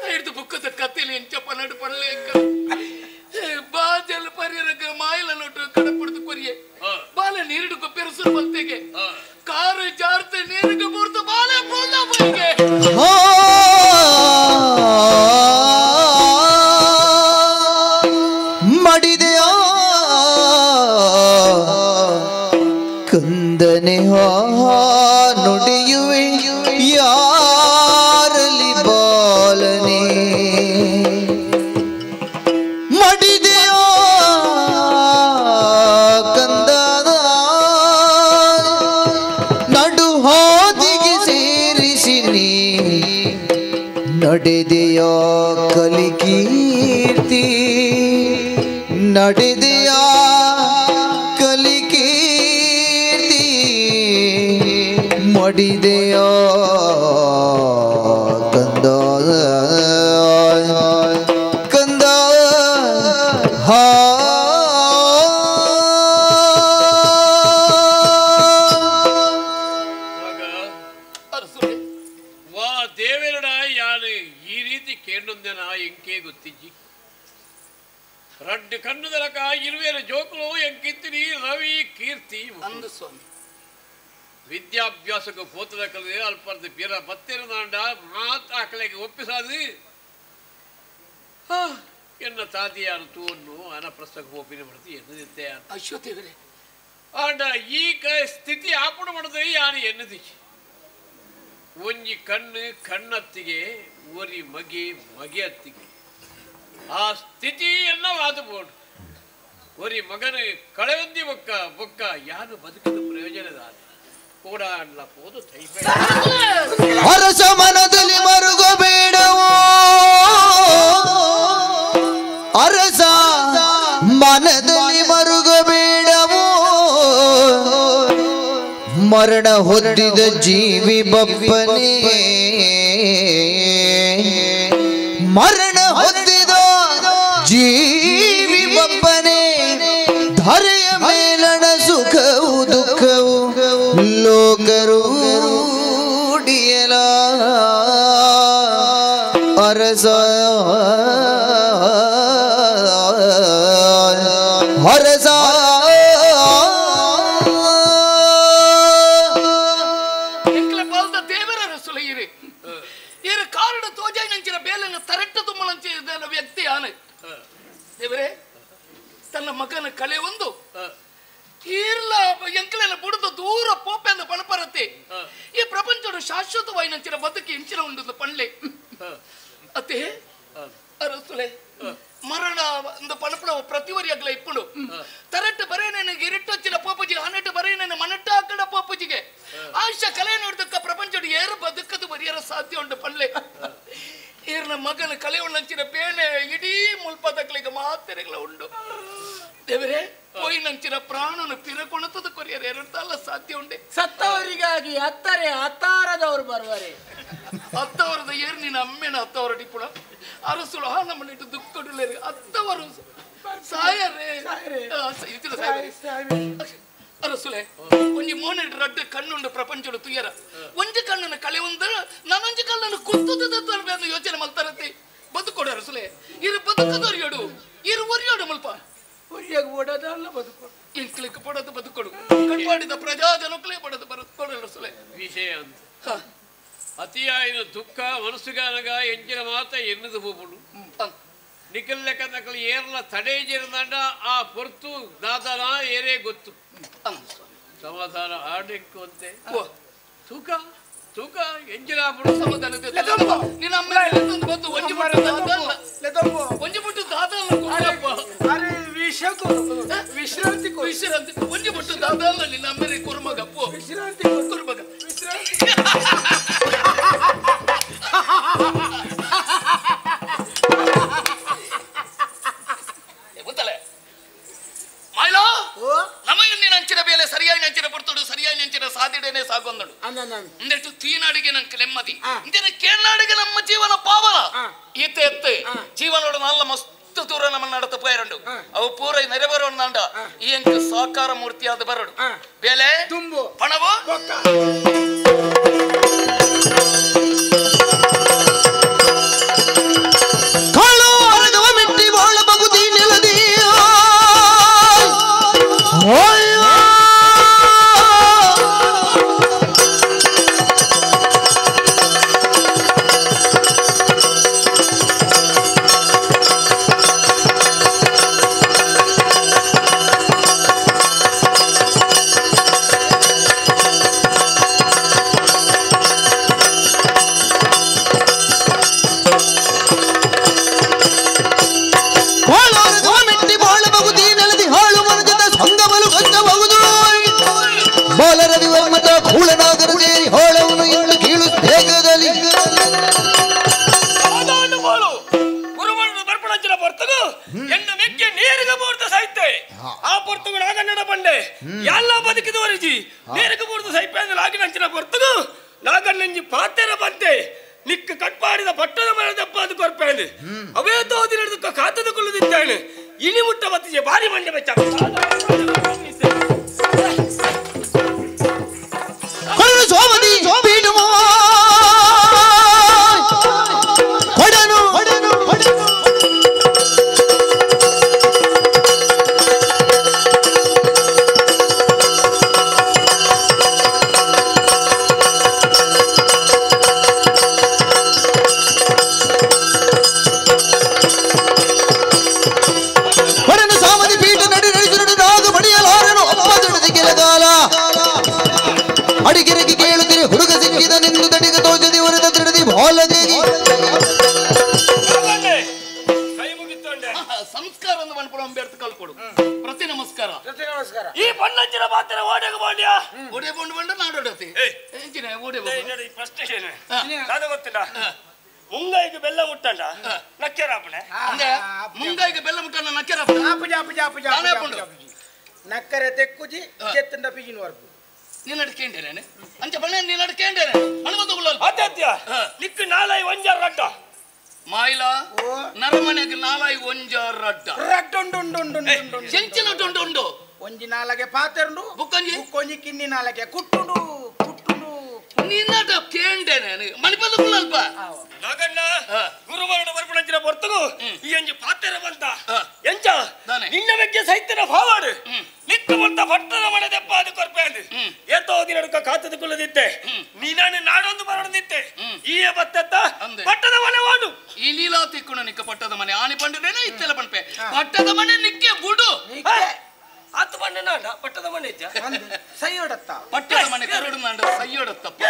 ಹಿಡಿದು ಬುಕ್ಕದ ಕತ್ತಿಲಿ ಎಂಚ ಪನ್ನಡು ಪಡಲೆ ಬಾಜಲ್ ಪರಿರಗ ಮಾಯಲ ನೋಟು ಕಡಪುಡ್ದು ಕೊರಿಯೆ ಬಾಲೆ ನೀರಿಡುಕ ಪೆರಸು ಬಲ್ತೆಗೆ ಕಾರು ಜಾರ್ತೆ ನೀರಿಗೆ ಬೂರ್ತು ಬಾಲೆ ಪೂರ್ಣ ಬೈಗೆ ಮಡಿದೆಯ ಕಂದನೆ ನುಡಿಯುವೆ ಯಾರಲಿ ಬಾಲನೆ ಮಡಿದೆಯ ಕಂದದ ನಡು ಹಾದಿಗೆ ಸೇರಿಸಿ ನೀ ನಡೆದೆಯ ಕಲಿಕೀರ್ತಿ ನಡೆದೆಯ ಕಲಿಕೀರ್ತಿ ಮಡಿದೆಯ ಕಂದ ಕಂದ ವಾ ದೇವೇರಡ ಯಾರು ಈ ರೀತಿ ಕೇಂದ್ರನ ಎಂಕೆ ಗೊತ್ತಿಜ್ಜಿ ರಡ್ಡು ಕಣ್ಣುದಲಕ ಇರುವೇರ ಜೋಕುಲು ಎಂಕಿತ್ತಿರಿ ರವಿ ಕೀರ್ತಿ ಅಂದು ಸ್ವಾಮಿ ವಿದ್ಯಾಭ್ಯಾಸಕ್ಕೆ ಪೋತಲಕ್ಕಲ್ಲದೆ ಅಲ್ಪರ್ದು ಪಿರ ಬತ್ತಿರದಾಂಡ ಮಾತಾಕಲೆಗೆ ಒಪ್ಪಿಸಾದು ಎನ್ನ ತಾತಿಯಾರ ತೂವನ್ನು ಅನಪ್ರಸ್ತಕ ಒಪ್ಪಿನ ಮಾಡ್ತಿ ಎನ್ನದಿತ್ತೆ ಅಶ್ವತ್ಥೇವರೇ ಆಂಡ ಈ ಸ್ಥಿತಿ ಆಪಣ ಮಾಡಿದ್ರೆ ಯಾರು ಎನ್ನದಿ ಒಂಜಿ ಕಣ್ಣು ಕಣ್ಣತ್ತಿಗೆ ಒರಿ ಮಗೆ ಅತ್ತಿಗೆ ಆ ಸ್ಥಿತಿ ಎಲ್ಲ ಆದಬೋಡು ಒರಿ ಮಗನ ಕಳೆಯೊಂದಿ ಬೊಕ್ಕ ಯಾರು ಬದುಕಿದ ಪ್ರಯೋಜನದ ಕೂಡ ಅಲ್ಲ ಪೋದು ಅರಸ ಮನದಲ್ಲಿ ಮರುಗಬೇಡವೋ ಅರಸ ಮನದಲ್ಲಿ ಮರುಗಬೇಡವೋ ಮರಣ ಹೊಂದಿದ ಜೀವಿ ಬಪ್ಪನೇ ಮರಣ ಹೊಂದಿದ ಜೀವಿ ಬಪ್ಪನೇ ಧರೆಯ ಮೇಲಣ ಸುಖವು ದುಃಖವು ಲೋಕರೂಡಿಯಲ ಅರಸ ಹರಸ ದೇವರ ರಸುಲೈರೆ ಇರು ಕಾರಣ ತೋಜಾಯಿ ನಂಚಿನ ಬೇಲನ್ನು ತರಟ್ಟ ತುಂಬಲಂಚಿದ ವ್ಯಕ್ತಿ ಆನೆ ದೇವರೇ ತನ್ನ ಮಗನ ಕಳೆ ಒಂದು ಈರ್ಲ ಎಂಕಲೆನ ಬುಡದು ದೂರ ಪೋಪೆಂದ ಪಣಪರತೆ ಈ ಪ್ರಪಂಚದ ಶಾಶ್ವತವಾಗಿ ನಂಚಿನ ಬದುಕಿ ಇಂಚಿನ ಉಂಡು ಪಣ್ಲೆ ಅತ್ತೆ ಅರಸುಲೆ ಮರಣ ಪಣಪಡ ಪ್ರತಿವರಿಯಾಗಲ ಇಪ್ಪುಡು ತರಟ್ಟು ಬರೇನೇನ ಗಿರಿಟ್ಟೊಚ್ಚಿನ ಪೋಪಜಿ ಹನ್ನಟ್ಟು ಬರೇನೇನ ಮನಟ್ಟ ಆಕಡ ಪೋಪಜಿಗೆ ಆಯುಷ್ಯ ಕಲೆ ನೋಡಿದಕ್ಕ ಪ್ರಪಂಚದ ಏರು ಬದುಕದು ಬರಿಯರ ಸಾಧ್ಯ ಉಂಟು ಪಣ್ಲೆ ಈರ್ನ ಮಗನ ಕಲೆ ಉಳ್ಳಂಚಿನ ಬೇಳೆ ಇಡೀ ಮುಲ್ಪದಕ್ಲಿಗೆ ಮಾತೆರೆಗಳ ಉಂಡು ದೇವರೇ ಪೋಯಿ ನಂಚಿನ ಪ್ರಾಣನು ಪಿರಕೊಣತದ ಕೊರಿಯರ ಎರಡಲ್ಲ ಸಾಧ್ಯ ಉಂಡೆ ಸತ್ತವರಿಗಾಗಿ ಹತ್ತರೆ ಹತ್ತಾರದವರು ಬರುವರೆ ಹತ್ತವರದ ಏರ್ ನಿನ್ನ ಅಮ್ಮೆನ ಹತ್ತವರ ಡಿಪುಳ ಅರಸುಳು ನಮ್ಮನಿಟ್ಟು ದುಃಖಡುಲೇರಿ ಹತ್ತವರು ಸಾಯರೇ ಅರಸುಲೆ ಒಂಜಿ ಮೋನೆಡ್ ರಡ್ಡ ಕಣ್ಣುಂಡು ಪ್ರಪಂಚಡು ತುಯ್ಯರ ಒಂಜಿ ಕಣ್ಣನ ಕಳೆ ಒಂದು ನಾನೊಂಜಿ ಕಣ್ಣನ್ನು ಕುತ್ತದ ಯೋಚನೆ ಮಲ್ತಾರತ್ತೆ ಬದುಕೊಡು ಅರಸುಲೆ ಇರು ಬದುಕದೊರಿಯೋಡು ಇರು ಒರಿಯೋಡು ಮಲ್ಪ ಒರಿಯಾಗ ಓಡೋದಲ್ಲ ಬದುಕೊಡು ಎಂಕ್ಲಿಕ್ಕೆ ಪಡೋದು ಬದುಕೊಡು ಕಣ್ಮಾಡಿದ ಪ್ರಜಾಜನಕ್ಕಲೇ ಪಡೋದು ಬದುಕೊಡು ಅರಸುಲೆ ವಿಷಯ ಅಂತ ಅತಿಯಾಯಿನ ದುಃಖ ಮನಸ್ಸುಗಾನಗ ಎಂಜಿನ ಮಾತ ಎನ್ನದು ಹೋಗ್ಬಿಡು ನಿಖಲ್ ಲೆಕ್ಕ ನಕಲ್ ಏರ್ಲ ತಡೇಜಿರಂದ ಆ ಪೊರ್ತು ದಾದನ ಏರೇ ಗೊತ್ತು ಸಮಾಧಾನ ಆಡಕ್ಕೆ ಅಂತೆ ತೂಕ ತೂಕ ಎಂಜಿನ ಬಿಡು ಸಮಾಧಾನ ನಿನ್ನ ಅಮ್ಮ ಬಂದು ಒಂಜಿ ಬಿಟ್ಟು ದಾದಲ್ಲ ವಿಶ್ರಾಂತಿ ಒಂಜಿ ಬಿಟ್ಟು ದಾದಲ್ಲ ನಿನ್ನ ಅಮ್ಮರಿ ಕುರ್ಮಗಪ್ಪು ವಿಶ್ರಾಂತಿ ಕುರ್ಮಗ ನಂಚಿನ ಬೇಲೆ ಸರಿಯಾಗಿ ನಂಚಿನ ಪಡ್ತೋಡು ಸರಿಯಾಗಿ ನಂಚಿನ ಸಾಧಿಡೇನೆ ಸಾಗೊಂದಳು ಇಂದೆಟ್ಟು ತೀನಾಡಿಗೆ ನಂಗೆ ನೆಮ್ಮದಿ ಇಂದಿನ ಕೇರನಾಡಿಗೆ ನಮ್ಮ ಜೀವನ ಪಾವನ ಈತೆ ಎತ್ತೆ ಜೀವನೋಡು ನಲ್ಲ ಮಸ್ತ್ ದೂರ ನಮ್ಮ ನಡತ ಪೋಯರಂಡು ಅವು ಪೂರ ನೆರವೇರೋಣ ನಂಡ ಈ ಅಂಕ ಸಾಕಾರ ಮೂರ್ತಿಯಾದ ಬರಡು ಬೇಲೆ ತುಂಬು ಪಣವು ಎಲ್ಲ ಬದುಕಿದವರಿಜಿ ನೇರಕ್ಕೆ ಬುಡ್ದು ಸೈಪೇಂದ್ರ ಆಗಿ ನಂಚಿನ ಬರ್ತದು ನಾಗಣ್ಣಂಜಿ ಪಾತೆರ ಬಂತೆ ನಿಕ್ಕ ಕಟ್ಪಾಡಿದ ಪಟ್ಟದ ಮರದಪ್ಪ ಅದು ಕೊರ್ಪೇಂದು ಅವೇ ತೋದಿ ನಡೆದಕ್ಕ ಖಾತದ ಕುಲ್ಲದಿದ್ದಾನೆ ಇನಿ ಮುಟ್ಟ ಬತ್ತಿಜೆ ಬಾರಿ ಮಂಡೆ ಬೆಚ್ಚ ಸೋಮದಿ ಸಂಸ್ಕಾರ ಬಂದ್ಬಿಡ ಅಂಬೇಡ್ತ ಕಲ್ಕೊಡು ಪ್ರತಿ ನಮಸ್ಕಾರ ನಮಸ್ಕಾರ ಈ ಬಣ್ಣಂಚಿನ ಮಾತ್ರ ಓಡೆಗೆ ಬಾಡ್ಯಾ ಒಡೆ ಬಂಡು ನಾಡೋಡತಿ ಎಂಚಿನ ಓಡೆ ಫಸ್ಟ್ ಅದು ಗೊತ್ತಿಲ್ಲ ಮುಂಗಾಯಿಗೆ ಬೆಲ್ಲ ಮುಟ್ಟಂಡ ನಕ್ಕೆರಾಪಣೆ ಅಂದ್ರೆ ಮುಂಗಾಯಿಗೆ ಬೆಲ್ಲ ಮುಟ್ಟಂಡ ನಕ್ಕೆರಾಪಣೆ ನಕ್ಕರೆ ತೆಕ್ಕುಜಿ ಚೆತ್ತಂಡ ಪಿಜಿನ ವರ್ಗು ನೀನು ಅಡ್ಕೇಂಡೇನೆ ಅಂಚ ಬಣ್ಣ ನೀನು ಅಡ್ಕೇಂಡೇನೆ ಹನುಮಂತ ಆತ್ಯ ನಿಕ್ಕು ನಾಲೈ ಒಂಜಾರ ರಡ್ಡ ಮಾಯಿಲ ನರಮನೆಗೆ ನಾಲೈ ಒಂಜಾರ ರಡ್ಡ చెంచిన ఉండు ಒಂಜಿ ನಾಲಗೆ ಪಾತೆರುಂಡು ಬುಕ್ಕೊಂಜಿ ಕಿನ್ನಿ ನಾಲಗೆ ಕುಟ್ಟುಂಡು ನಿನ್ನದ ಕೇಂಡೇನೆ ಮಣಿಪದ ಕುಲ್ಲಲ್ಪ ನಾಗಣ್ಣ ಗುರುವಾರ ಬರ್ಪಣಂಚಿನ ಬರ್ತಗು ಈ ಒಂಜಿ ಪಾತೆರ ಬಂತ ಎಂಚ ನಿನ್ನ ಬಗ್ಗೆ ಸೈತನ ಫಾವಾಡು ನಿಕ್ಕ ಬಂತ ಪಟ್ಟದ ಮನೆ ದೆಪ್ಪ ಅದು ಕೊರ್ಪೆ ಅಂದು ಏತೋ ದಿನಡುಕ ಕಾತದ ಕುಲ್ಲದಿತ್ತೆ ನೀನಾನು ನಾಡೊಂದು ಬರೋದಿತ್ತೆ ಈ ಬತ್ತತ್ತ ಪಟ್ಟದ ಮನೆ ವಾಡು ಈ ಲೀಲಾ ತಿಕ್ಕುಣ ನಿಕ್ಕ ಪಟ್ಟದ ಮನೆ ಆನಿ ಪಂಡಿರೇನ ಇತ್ತೆಲ್ಲ ಪಂಪೆ ಪಟ್ಟದ ಮನೆ ನಿಕ್ಕೆ ಬುಡು ಹತ್ತು ಬಣ್ಣ ನಾಡ ಪಟ್ಟದ ಮನೆ ಇದ್ದ ಸೈಯೋಡತ್ತ ಪಟ್ಟದ ಮನೆ ಕರುಡು ನಾಡ ಸೈಯೋಡತ್ತಪ್ಪ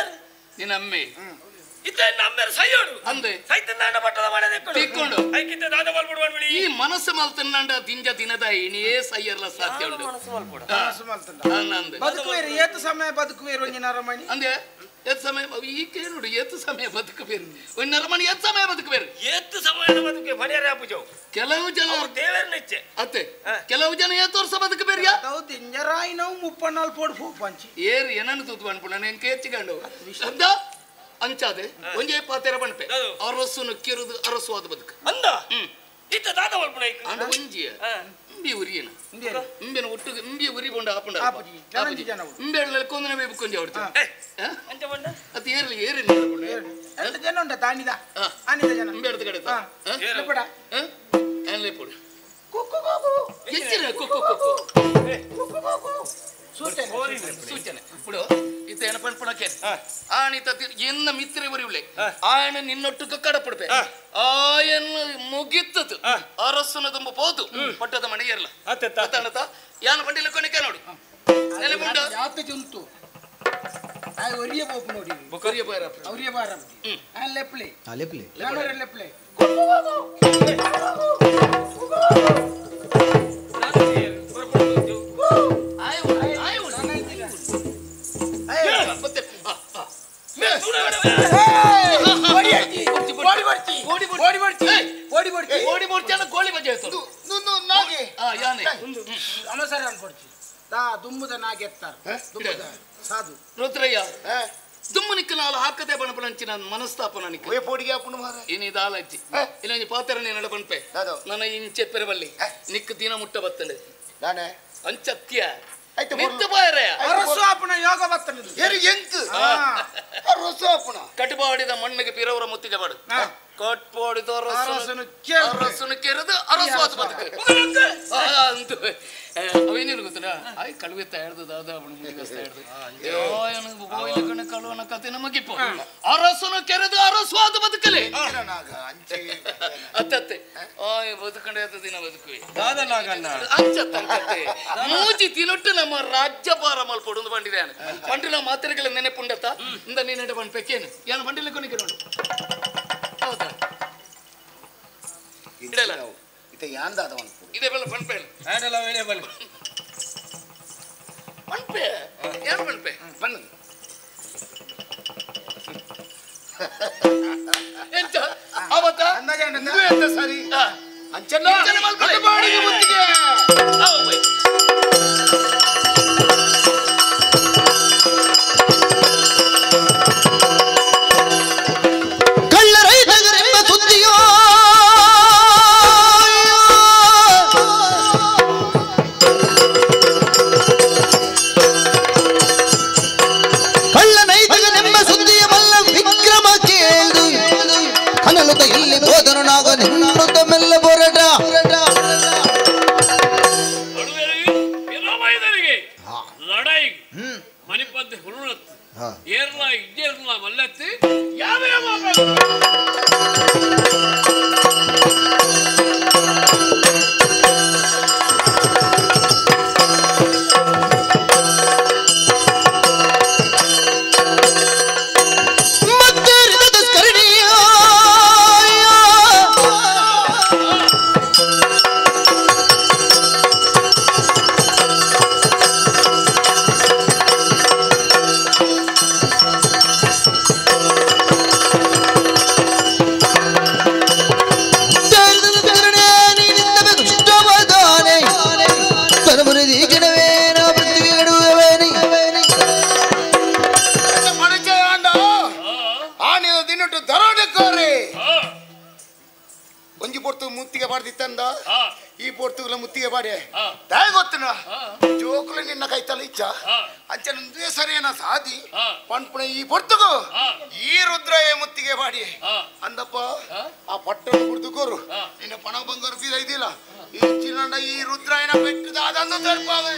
ನಿನ್ನಮ್ಮೆ ಇತ್ತೆ ನಮ್ಮೆರ ಸೈಯೋಡು ಅಂದೆ ಸೈತನಾಡ ಪಟ್ಟದ ಮನೆ ತಿಕ್ಕೊಂಡು ಐಕಿತ್ತೆ ದಾದ ಮಲ್ಬಿಡುವನ್ಬಿಡಿ ಈ ಮನಸ್ಸು ಮಲ್ತನಾಡ ದಿಂಜ ದಿನದ ಇಣಿಯೇ ಸೈಯರ್ಲ ಸಾಧ್ಯ ಉಂಟು ಬದುಕುವೇರು ಏತು ಸಮಯ ಬದುಕುವೇರು ಒಂಜಿ ನರಮಣಿ ಅಂದೆ ಎತ್ ಸಮಯ ಈ ಕೇಳುಡು ಎತ್ತು ಸಮಯ ಬದುಕಬೇರು ಒಂದು ನರಮಣಿ ಎತ್ ಸಮಯ ಬದುಕಬೇರು ಎತ್ತು ಸಮಯದ ಬದುಕೆ ಬಡಿಯರೆ ಆಪುಜವು ಕೆಲವು ಜನ ದೇವರನ್ನ ಇಚ್ಛೆ ಅತ್ತೆ ಕೆಲವು ಜನ ಏತ್ ವರ್ಷ ಬದುಕಬೇರಿಯಾ ದಿಂಜರಾಯಿ ನಾವು 34 ಪೋಡು ಪಂಚಿ ಏರು ಏನನ್ನು ತೂತು ಅನ್ಪುಣ నేను ಕೇಚಿಕೊಂಡು ಅಂಚಾದೆ ಒಂಜೇ ಪಾತೆರ ಬಣ್ಪೆ ಅರಸುನು ಕಿರುದು ಅರಸುವಾದ ಬದುಕು ಅಂದ ಇತ್ತ ದಾದ ಮಲ್ಪುಣ ಅಂದ ಒಂಜಿಯ ಇಂಬಿ ಉರಿಯನ ಇಂಬೆನ ಒಟ್ಟು ಇಂಬಿ ಉರಿ ಕೊಂಡ ಆಪುಂಡ ಇಂಬೆಳ್ಳ ಕೊಂದನ ಬೇಬು ಕೊಂಜ ಹೊಡ್ತ ಅಂಚ ಬಂಡ ಅದು ಏರ್ಲಿ ಏರಿ ಎಂತ ಜನ ಉಂಟ ತಾನಿದ ಆನಿದ ಜನ ಇಂಬೆಡ್ದ ಕಡೆ ಲೆಪಡ ಲೆಪಡ ಹೆಚ್ಚಿನ ಕುಕ್ಕು ಕುಕ್ಕು ಸೂಚನೆ ఇప్పుడు ఇత ఎనపణపణకే ఆనిత ఎన్న మిత్రే వరివులే ఆయన నిన్నొట్టుకు కడపడిపే ఆయన ముగిత్తదు అరసున దుంబ పోదు పట్టద మణి ఎర్ల అతనత యాన పండిల కొనికే ನೋಡು ನೆಲಬುಂಡ ಯಾತ ಜಂತು ಆ ಒರಿಯ ಬೋಪ್ ನೋಡಿ ಬಕರಿಯ ಬಾರ ಅವರಿಯ ಬಾರ ಆ ಲೆಪ್ಲೆ ನಾನರ ಲೆಪ್ಲೆ ಗೋಳಿ ಬಜೆ ಅಮಸರ ಅನ್ಕೊಡ್ತಿ ದುಮ್ಮದ ನಾಗೆತ್ತಾರೆ ಸಾಧು ರುದ್ರಯ್ಯ ದುಮ್ಮನಿಕ್ಕ ನಾಲು ಹಾಕದೆ ಬಣಪಣಂಚಿನ ಮನಸ್ತಾಪನ ಇನಿದಾಲಜ್ಜಿ ಇಲ್ಲ ಪಾತ್ರ ನೀನಡ ಬಣ್ಪೆ ನನ್ನ ಇಂಚೆ ಪೆರಬಲ್ಲಿ ನಿಕ್ಕ ದಿನ ಮುಟ್ಟ ಬತ್ತಂಡೆ ಅಂಚತ್ಯ ಯೋಗ ಕಟ್ಪಾಡಿದ ಮಣ್ಣಿಗೆ ಪಿರವರ ಮುತ್ತಿಗೆ ಬಾಡು ಕಟ್ಪಾಡಿದ ಅರಸನು ಕೆರೆದು ಅರಸ್ವಾದ ಬದುಕು ಅವೇನಿರು ಗೊತ್ತಡ ಆಯ್ ಕಳುವೆತ್ತ ಹಿಡ್ದು ಕಳುವನ ಕತೆ ನಮಗಿಪ್ಪ ಅರಸನು ಕೆರೆದು ಅರಸ್ವಾದ ಬದುಕಲೆ ಅತ್ತತ್ತೆ ಆಯ್ ಬದುಕಂಡೆ ದಿನ ಬದುಕುವೆ ಅಂಚತ್ತೆ ಮೂಜಿ ತಿನ್ನೊಟ್ಟು ನಮ್ಮ ರಾಜ್ಯಭಾರ ಮಲ್ಪೊಡು ಬಂಡಿದ್ದಾನೆ ಪಂಡಿನ ಮಾತ್ರೆಗಳ ನೆನೆಪುಂಡತ್ತ ಇಂದ ನೀನೆ ಬಂಡ್ಪೇಕೇನು ಏನು ಬಂಡಿಲ್ಲ ಕೊನಿಕೆ ನೋಡು ಹೌದಾ ಇಡಲ್ಲ ಇದೇ ಬೆಲ್ಲ ಪಂಪೆ ಹ್ಯಾಂಡಲ್ ಅವೈಲೇಬಲ್ ಪಂಪೆ ಏನು ಪಂಪೆ ಬಣ್ಣ ಎಂತ ಅವತ್ತ ಎಂತ ಸರಿ ಅಂಚನ್ನ ಕಟಪಾಡಿಗೆ ಮುತ್ತಿಗೆ ಇಲ್ಲಿ ಹೋದನು ನಾಗ ನಿನ್ನೊಂದ ಮೆಲ್ಲ ಬೊರಡ ಪೊರ್ತು ಮುತ್ತಿಗೆ ಬಾಡ್ದಿತ್ತಂದ ಈ ಪೊರ್ತುಗಳ ಮುತ್ತಿಗೆ ಬಾಡಿ ದಯ ಗೊತ್ತನ ಜೋಕುಲು ನಿನ್ನ ಕೈತಲ್ಲ ಇಚ್ಚ ಅಂಚನ ಒಂದೇ ಸರಿಯನ ಸಾದಿ ಪಣ್ಪುಣ ಈ ಪೊರ್ತುಗು ಈ ರುದ್ರಯ ಮುತ್ತಿಗೆ ಬಾಡಿ ಅಂದಪ್ಪ ಆ ಪಟ್ಟಣ ಕುಡ್ದುಕೋರು ನಿನ್ನ ಪಣ ಬಂಗಾರ ಸೀದ ಇದಿಲ್ಲ ಈ ಚಿನ್ನಂಡ ಈ ರುದ್ರಾಯನ ಬೆಟ್ಟದ ಅದನ್ನು ತರ್ಪಾವೆ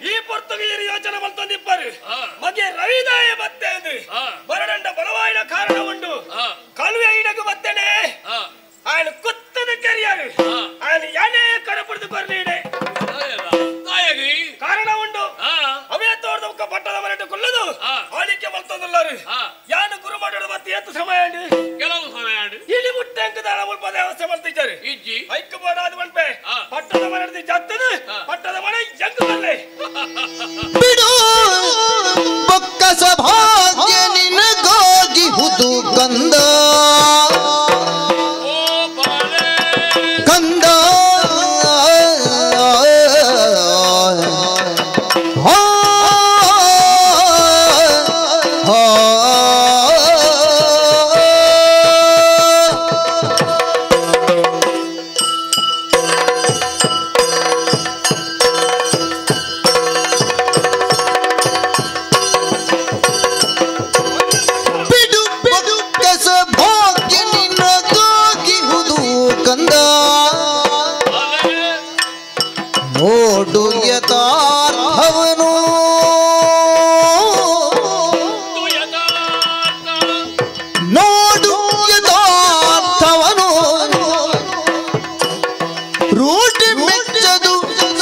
ಈ ಪೊರ್ತುಗೀರು ಯೋಚನೆ ಬಂತಂದಿಪ್ಪರು ಮಗೆ ರವಿದಾಯ ಮತ್ತೆ ಬರಡಂಡ ಬಲವಾಯಿನ ಕಾರಣ ಉಂಟು ಕಲುವೆ ಇಡಗು ಬತ್ತನೆ ఆయన కొత్తది కెరియర్ ఆయన యానే కడపడుతు కొర్లీడే ಕಾರಣ ಉಂಟು ಅವೇ ತೋರ್ದ ಒಕ್ಕ ಪಟ್ಟದ ಮರಟ ಕೊಲ್ಲದು ಆಳಿಕೆ ಮಲ್ತೊಂದುಲ್ಲಾರು ಯಾನು ಗುರು ಮಾಡದ ಮತ್ತೆ ಎತ್ತು ಸಮಯ ಅಂಡಿ ಕೆಲವು ಸಮಯ ಅಂಡಿ ಇಲ್ಲಿ ಮುಟ್ಟೆ ಅಂಕದಾಳ ಮುಲ್ಪ ದೇವಸ್ಥೆ ಮಲ್ತಿದ್ದಾರೆ ಇಜ್ಜಿ ಐಕ್ಯ ಬೋಡಾದ ಮನ್ಪೆ ಪಟ್ಟದ ಮರದಿ ಜತ್ತದು ಪಟ್ಟದ ಮನೆ ಜಂಗ ಬಲ್ಲೆ ಬಿಡು ಬೊಕ್ಕಸ ಭಾಗ್ಯ ನಿನಗಾಗಿ ಹುದು ಕಂದ ಕಂದ ನೋಡು ಯಥಾರ್ಥವನು ನೋಡು ಯಥಾರ್ಥವನು ರೂಢಿ ಮೆಚ್ಚದು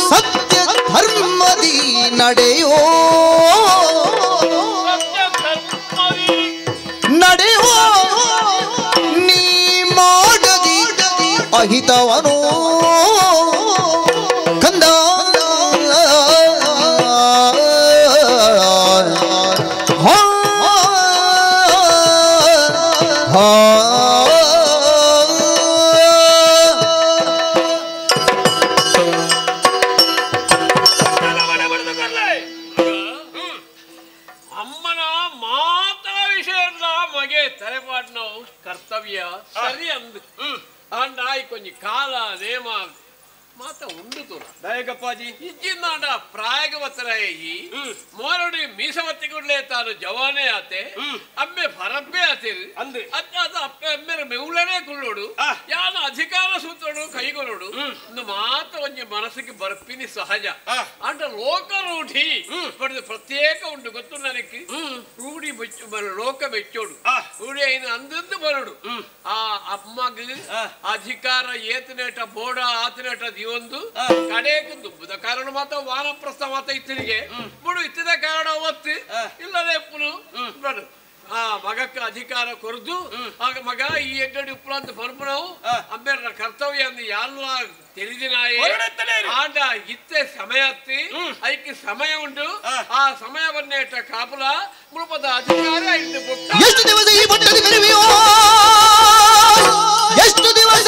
ಸತ್ಯ ಧರ್ಮದಿ ನಡೆಯೋ ನಡೆಯೋ ನೀ ಮಾಡದಿ ಅಹಿತವನು ಕಂದ ಅಮ್ಮನ ಮಾತಾ ವಿಷಯದ ಮಗೆ ತಲೆಪಾಟ್ನ ಕರ್ತವ್ಯ ಸರಿ ಅಂದು ಅಂಡ ಕೊಂಚ ಕಾಲ ನೇಮ ಮಾತ ಉಂಡು ತುರ ದಯಗಪ್ಪಾಜಿ ಇಜ್ಜಿಂದಾಂಡ ಪ್ರಾಯಗವತ್ತರಾಯಿ ಮೋರಡಿ ಮೀಸವತ್ತಿ ಕೊಡ್ಲೇ ತಾನು ಜವಾನೇ ಆತೆ ಅಮ್ಮೆ ಪರಬ್ಬೆ ಆತೇರು ಅಂದ್ರೆ ಅದ ಅಪ್ಪೆ ಅಮ್ಮೆರ ಮೆವುಳನೇ ಕೊಳ್ಳೋಡು ಯಾನ ಅಧಿಕಾರ ಸೂತ್ರೋಡು ಕೈಗೊಳ್ಳೋಡು ಒಂದು ಮಾತ ಒಂಜಿ ಮನಸ್ಸಿಗೆ ಬರ್ಪಿನಿ ಸಹಜ ಅಂಟ ಲೋಕ ರೂಢಿ ಪಡೆದು ಪ್ರತ್ಯೇಕ ಉಂಟು ಗೊತ್ತು ನನಗೆ ರೂಢಿ ಲೋಕ ಬೆಚ್ಚೋಡು ರೂಢಿ ಐನ ಅಂದಂದು ಬರೋಡು ಆ ಅಮ್ಮಗ ಅಧಿಕಾರ ಏತನೇಟ ಬೋಡ ಆತನೇಟ ಒಂದು ಕಡೆಗೆ ದುಬ್ಬದ ಕಾರಣ ಮಾತ ವಾನಪ್ರಸ್ಥ ಮಾತ ಇತ್ತಿಗೆ ಬಿಡು ಇತ್ತಿದ ಕಾರಣ ಒತ್ತು ಇಲ್ಲದೆ ಪುನಃ ಆ ಮಗಕ್ಕ ಅಧಿಕಾರ ಕೊರದು ಆಗ ಮಗ ಈ ಎಡ್ಡಡಿ ಉಪ್ಪಳಂತ ಬರ್ಪಣವು ಅಂಬೇರ ಕರ್ತವ್ಯ ಅಂದು ಎಲ್ಲ ತಿಳಿದಿನಾಯೇ ಆಂಡ ಇತ್ತೆ ಸಮಯ ಹತ್ತಿ ಐಕ್ಕೆ ಸಮಯ ಉಂಟು ಆ ಸಮಯವನ್ನೇಟ ಕಾಪುಲ ಮುಳುಪದ ಅಧಿಕಾರ ಇಟ್ಟು ಎಷ್ಟು ದಿವಸ ಈ ಪಟ್ಟಣಿ ಕರಿವೆಯೋ ಎಷ್ಟು ದಿವಸ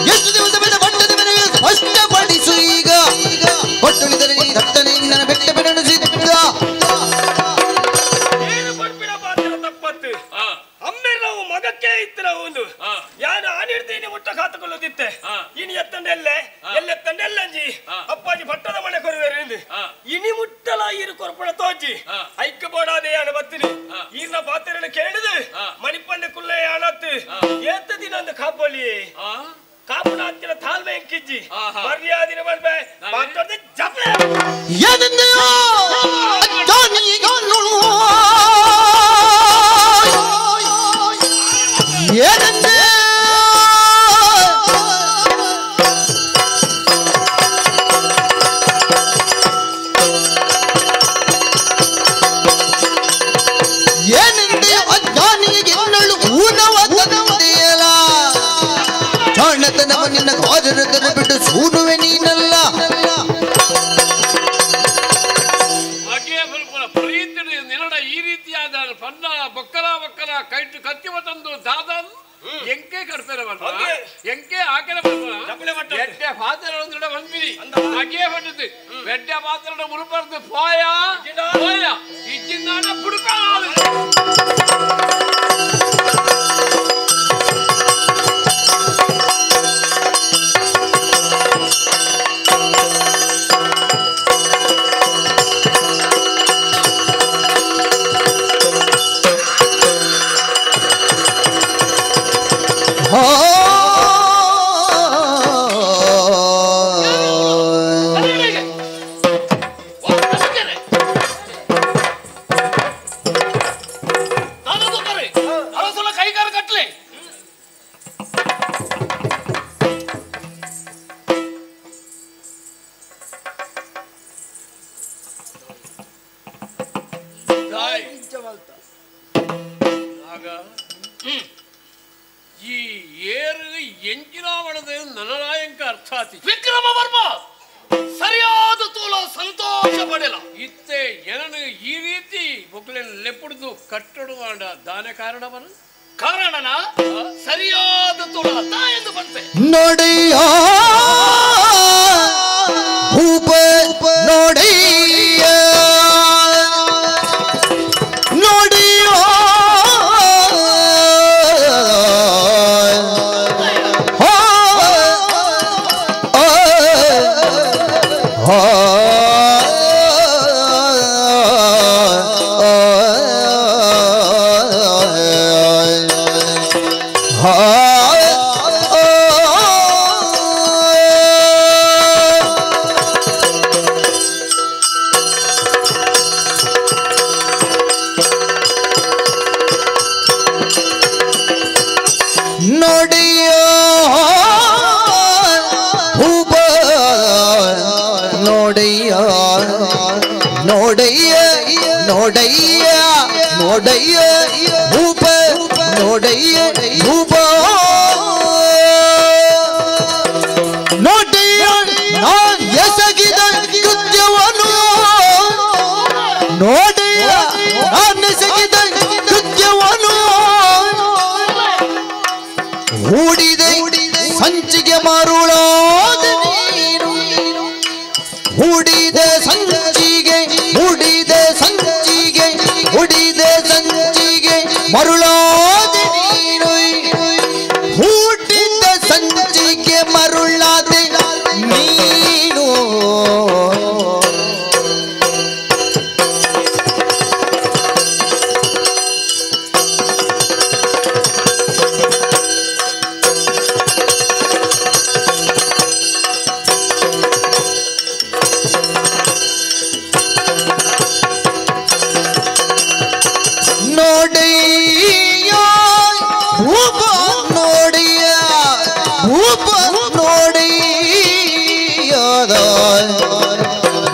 ಎಷ್ಟು ದಿವಸ ಬೇಡ ಪಟ್ಟದ ಮನೆಗೆ ಸ್ಪಷ್ಟಪಡಿಸು ಈಗ ಬತ್ತಿನಿ ಇನಿ ಮುಟ್ಟಲ ಈರು ಕೊರ್ಪಣ ತೋಜಿ ಐಕ್ಕ ಬೋಡಾದೆ ಯಾನ ಬತ್ತಿನಿ ಈರ್ನ ಪಾತ್ರೆನ ಕೇಳಿದೆ ಮಣಿಪಂಡೆ ಕುಲ್ಲೆ ಯಾನತ್ತು ಏತ ದಿನ ಅಂದ ಕಾಪೋಲಿ ಕಾಪುನ ಹತ್ತಿರ ತಾಳ್ಮೆ ಎಂಕಿಜ್ಜಿ ಮರ್ಯಾದಿನ ಮನ್ಬೆ ಮಾತಾಡ್ದೆ ಜಪ್ಲೆ ಎದೆಯೋ ಜಾನಿಗನು ಎದೆಯೋ ನಿನ್ನ ಗಾಜರದನ್ನು ಬಿಟ್ಟು ಸೂಡುವೆ ನೀನಲ್ಲ ಪ್ರೀತಿ ನಿನ್ನಡ ಈ ರೀತಿಯಾದ ಪನ್ನ ಬೊಕ್ಕಲ ಬೊಕ್ಕಲ ಕೈಟು ಕತ್ತಿವ ತಂದು ದಾದನ್ ಎಂಕೆ ಕಡ್ಪೇರ ಬರ್ತಾರ ಎಂಕೆ ಆಕೆಲ ಬರ್ತಾರ ಎಡ್ಡೆ ಪಾತ್ರಗಳ ಬಂದ್ಬಿಡಿ ನಗೆ ಬಂದಿದ್ದು ಎಡ್ಡೆ ಪಾತ್ರ ಮುರುಪರ್ದು ಪೋಯ ಪೋಯ ಇಜ್ಜಿಂದಾನ ಬುಡುಕ ಈ ಏರು ಎಂಚಿನಾವಣದ ನನನಾಯಕ ಅರ್ಥಾತಿ ವಿಕ್ರಮ ವರ್ಮ ಸರಿಯಾದ ತೋಲ ಸಂತೋಷ ಪಡೆಲ ಇತ್ತೆ ಏನನು ಈ ರೀತಿ ಬೊಕ್ಕಲೆನ್ ಲೆಪ್ಪುಡ್ದು ಕಟ್ಟಡು ಮಾಡ ದಾನ ಕಾರಣವನು ಕಾರಣನ ಸರಿಯಾದ ತೋಳ ತಾ ಎಂದು ಬಂತೆ ನೋಡಿಯ ಭೂಪ ನೋಡಿಯ ನೋಡಿಯ ನೋಡಯ್ಯ ನೋಡಯ್ಯ ಭೂಪ ನೋಡಯ್ಯ ಭೂಪ ನೋಡಯ್ಯ ನಾನ್ ಎಸಗಿದ ಕೃತ್ಯವನ್ನು ನೋಡಯ್ಯ ನಾನ್ ಎಸಗಿದ ಕೃತ್ಯವನ್ನು ಹೂಡಿದೆ ಸಂಚಿಗೆ ಮರುಳಾದ ನೀನು ಹೂಡಿದ ಸಂಚಿಗೆ ಹೂಡಿದ ಸಂಚಿಗೆ ಹುಡಿದ ಸಂಚಿಗೆ ಮರುಳಾದ ನೀನು ಹೂಡಿದ ಸಂಚಿಗೆ ಮರುಳಾದ ನೀನು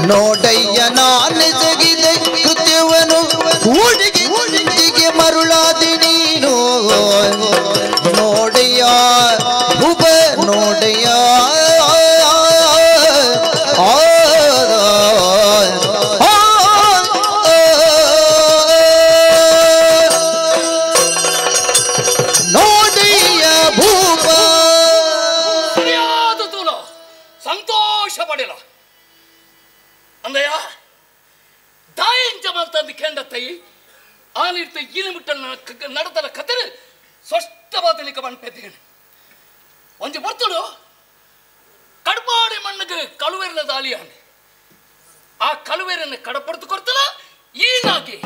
ನೋಡಯ್ಯ ನಾನೆಸಗಿದ ಕೃತ್ಯವನ್ನು ಹುಡುಗಿ ಹುಡುಗಿಗೆ ಮರುಳಾದಿ ನೀನು ನೋಡಯ್ಯ ಭೂಪ ನೋಡಯ್ಯ ನೋಡಯ್ಯ ಭೂಪ ಸರಿಯಾದ ತೂಲ ಸಂತೋಷ ಪಡೆಲ ಅಂದಯ್ಯ ದಾಯಿಂಚ ಮಾತಂದು ಕೆಂಡತ್ತೈ ಆನಿರ್ತ ಈನು ಮುಟ್ಟಲ್ ನಡತನ ಕತೆರು ಸ್ಪಷ್ಟವಾದಲಿಕ ಬನ್ಪೇತೇನೆ ಒಂಜಿ ಬರ್ತಡು ಕಡ್ಪಾಡಿ ಮಣ್ಣಿಗೆ ಕಳುವೆರ್ಲ ದಾಳಿಯಾನೆ ಕಳುವೆರನ್ನು ಕಡಪಡ್ತು ಕೊಡ್ತಲ್ಲ ಈನಾಗಿ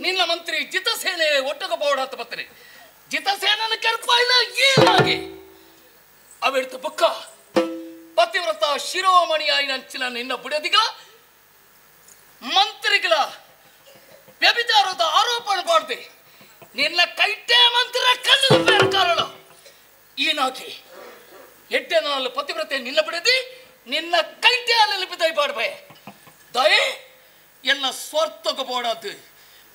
ನಿನ್ನ ಮಂತ್ರಿ ಜಿತಸೇನೆ ಒಟ್ಟಗ ಬೋಡಾತ ಬರ್ತಾರೆ ಜಿತಸೇನನ್ನು ಕೆರ್ಪಾಯಿಲ್ಲ ಈನಾಗಿ ಅವೆಡ್ತು ಬುಕ್ಕ ಪತಿವ್ರತ ಶಿರೋಮಣಿ ಆಯ್ನಂಚಿನ ನಿನ್ನ ಬುಡದಿಗ ಮಂತ್ರಿಗಳ ವ್ಯಭಿಚಾರದ ಆರೋಪಣ ಮಾಡ್ದೆ ನಿನ್ನ ಕೈಟೆ ಮಂತ್ರ ಕಣ್ಣದ ಬೇರೆ ಕಾರಣ ಈನಾಗಿ ಎಡ್ಡೆ ನಾಳು ಪತಿವ್ರತೆ ನಿನ್ನ ಬಿಡದಿ ನಿನ್ನ ಕೈಟೆ ಅಲ್ಲಿ ದಯ ಪಾಡ್ಬೆ ದಯೆ ಎನ್ನ ಸ್ವಾರ್ಥಕ ಬೋಡಾದು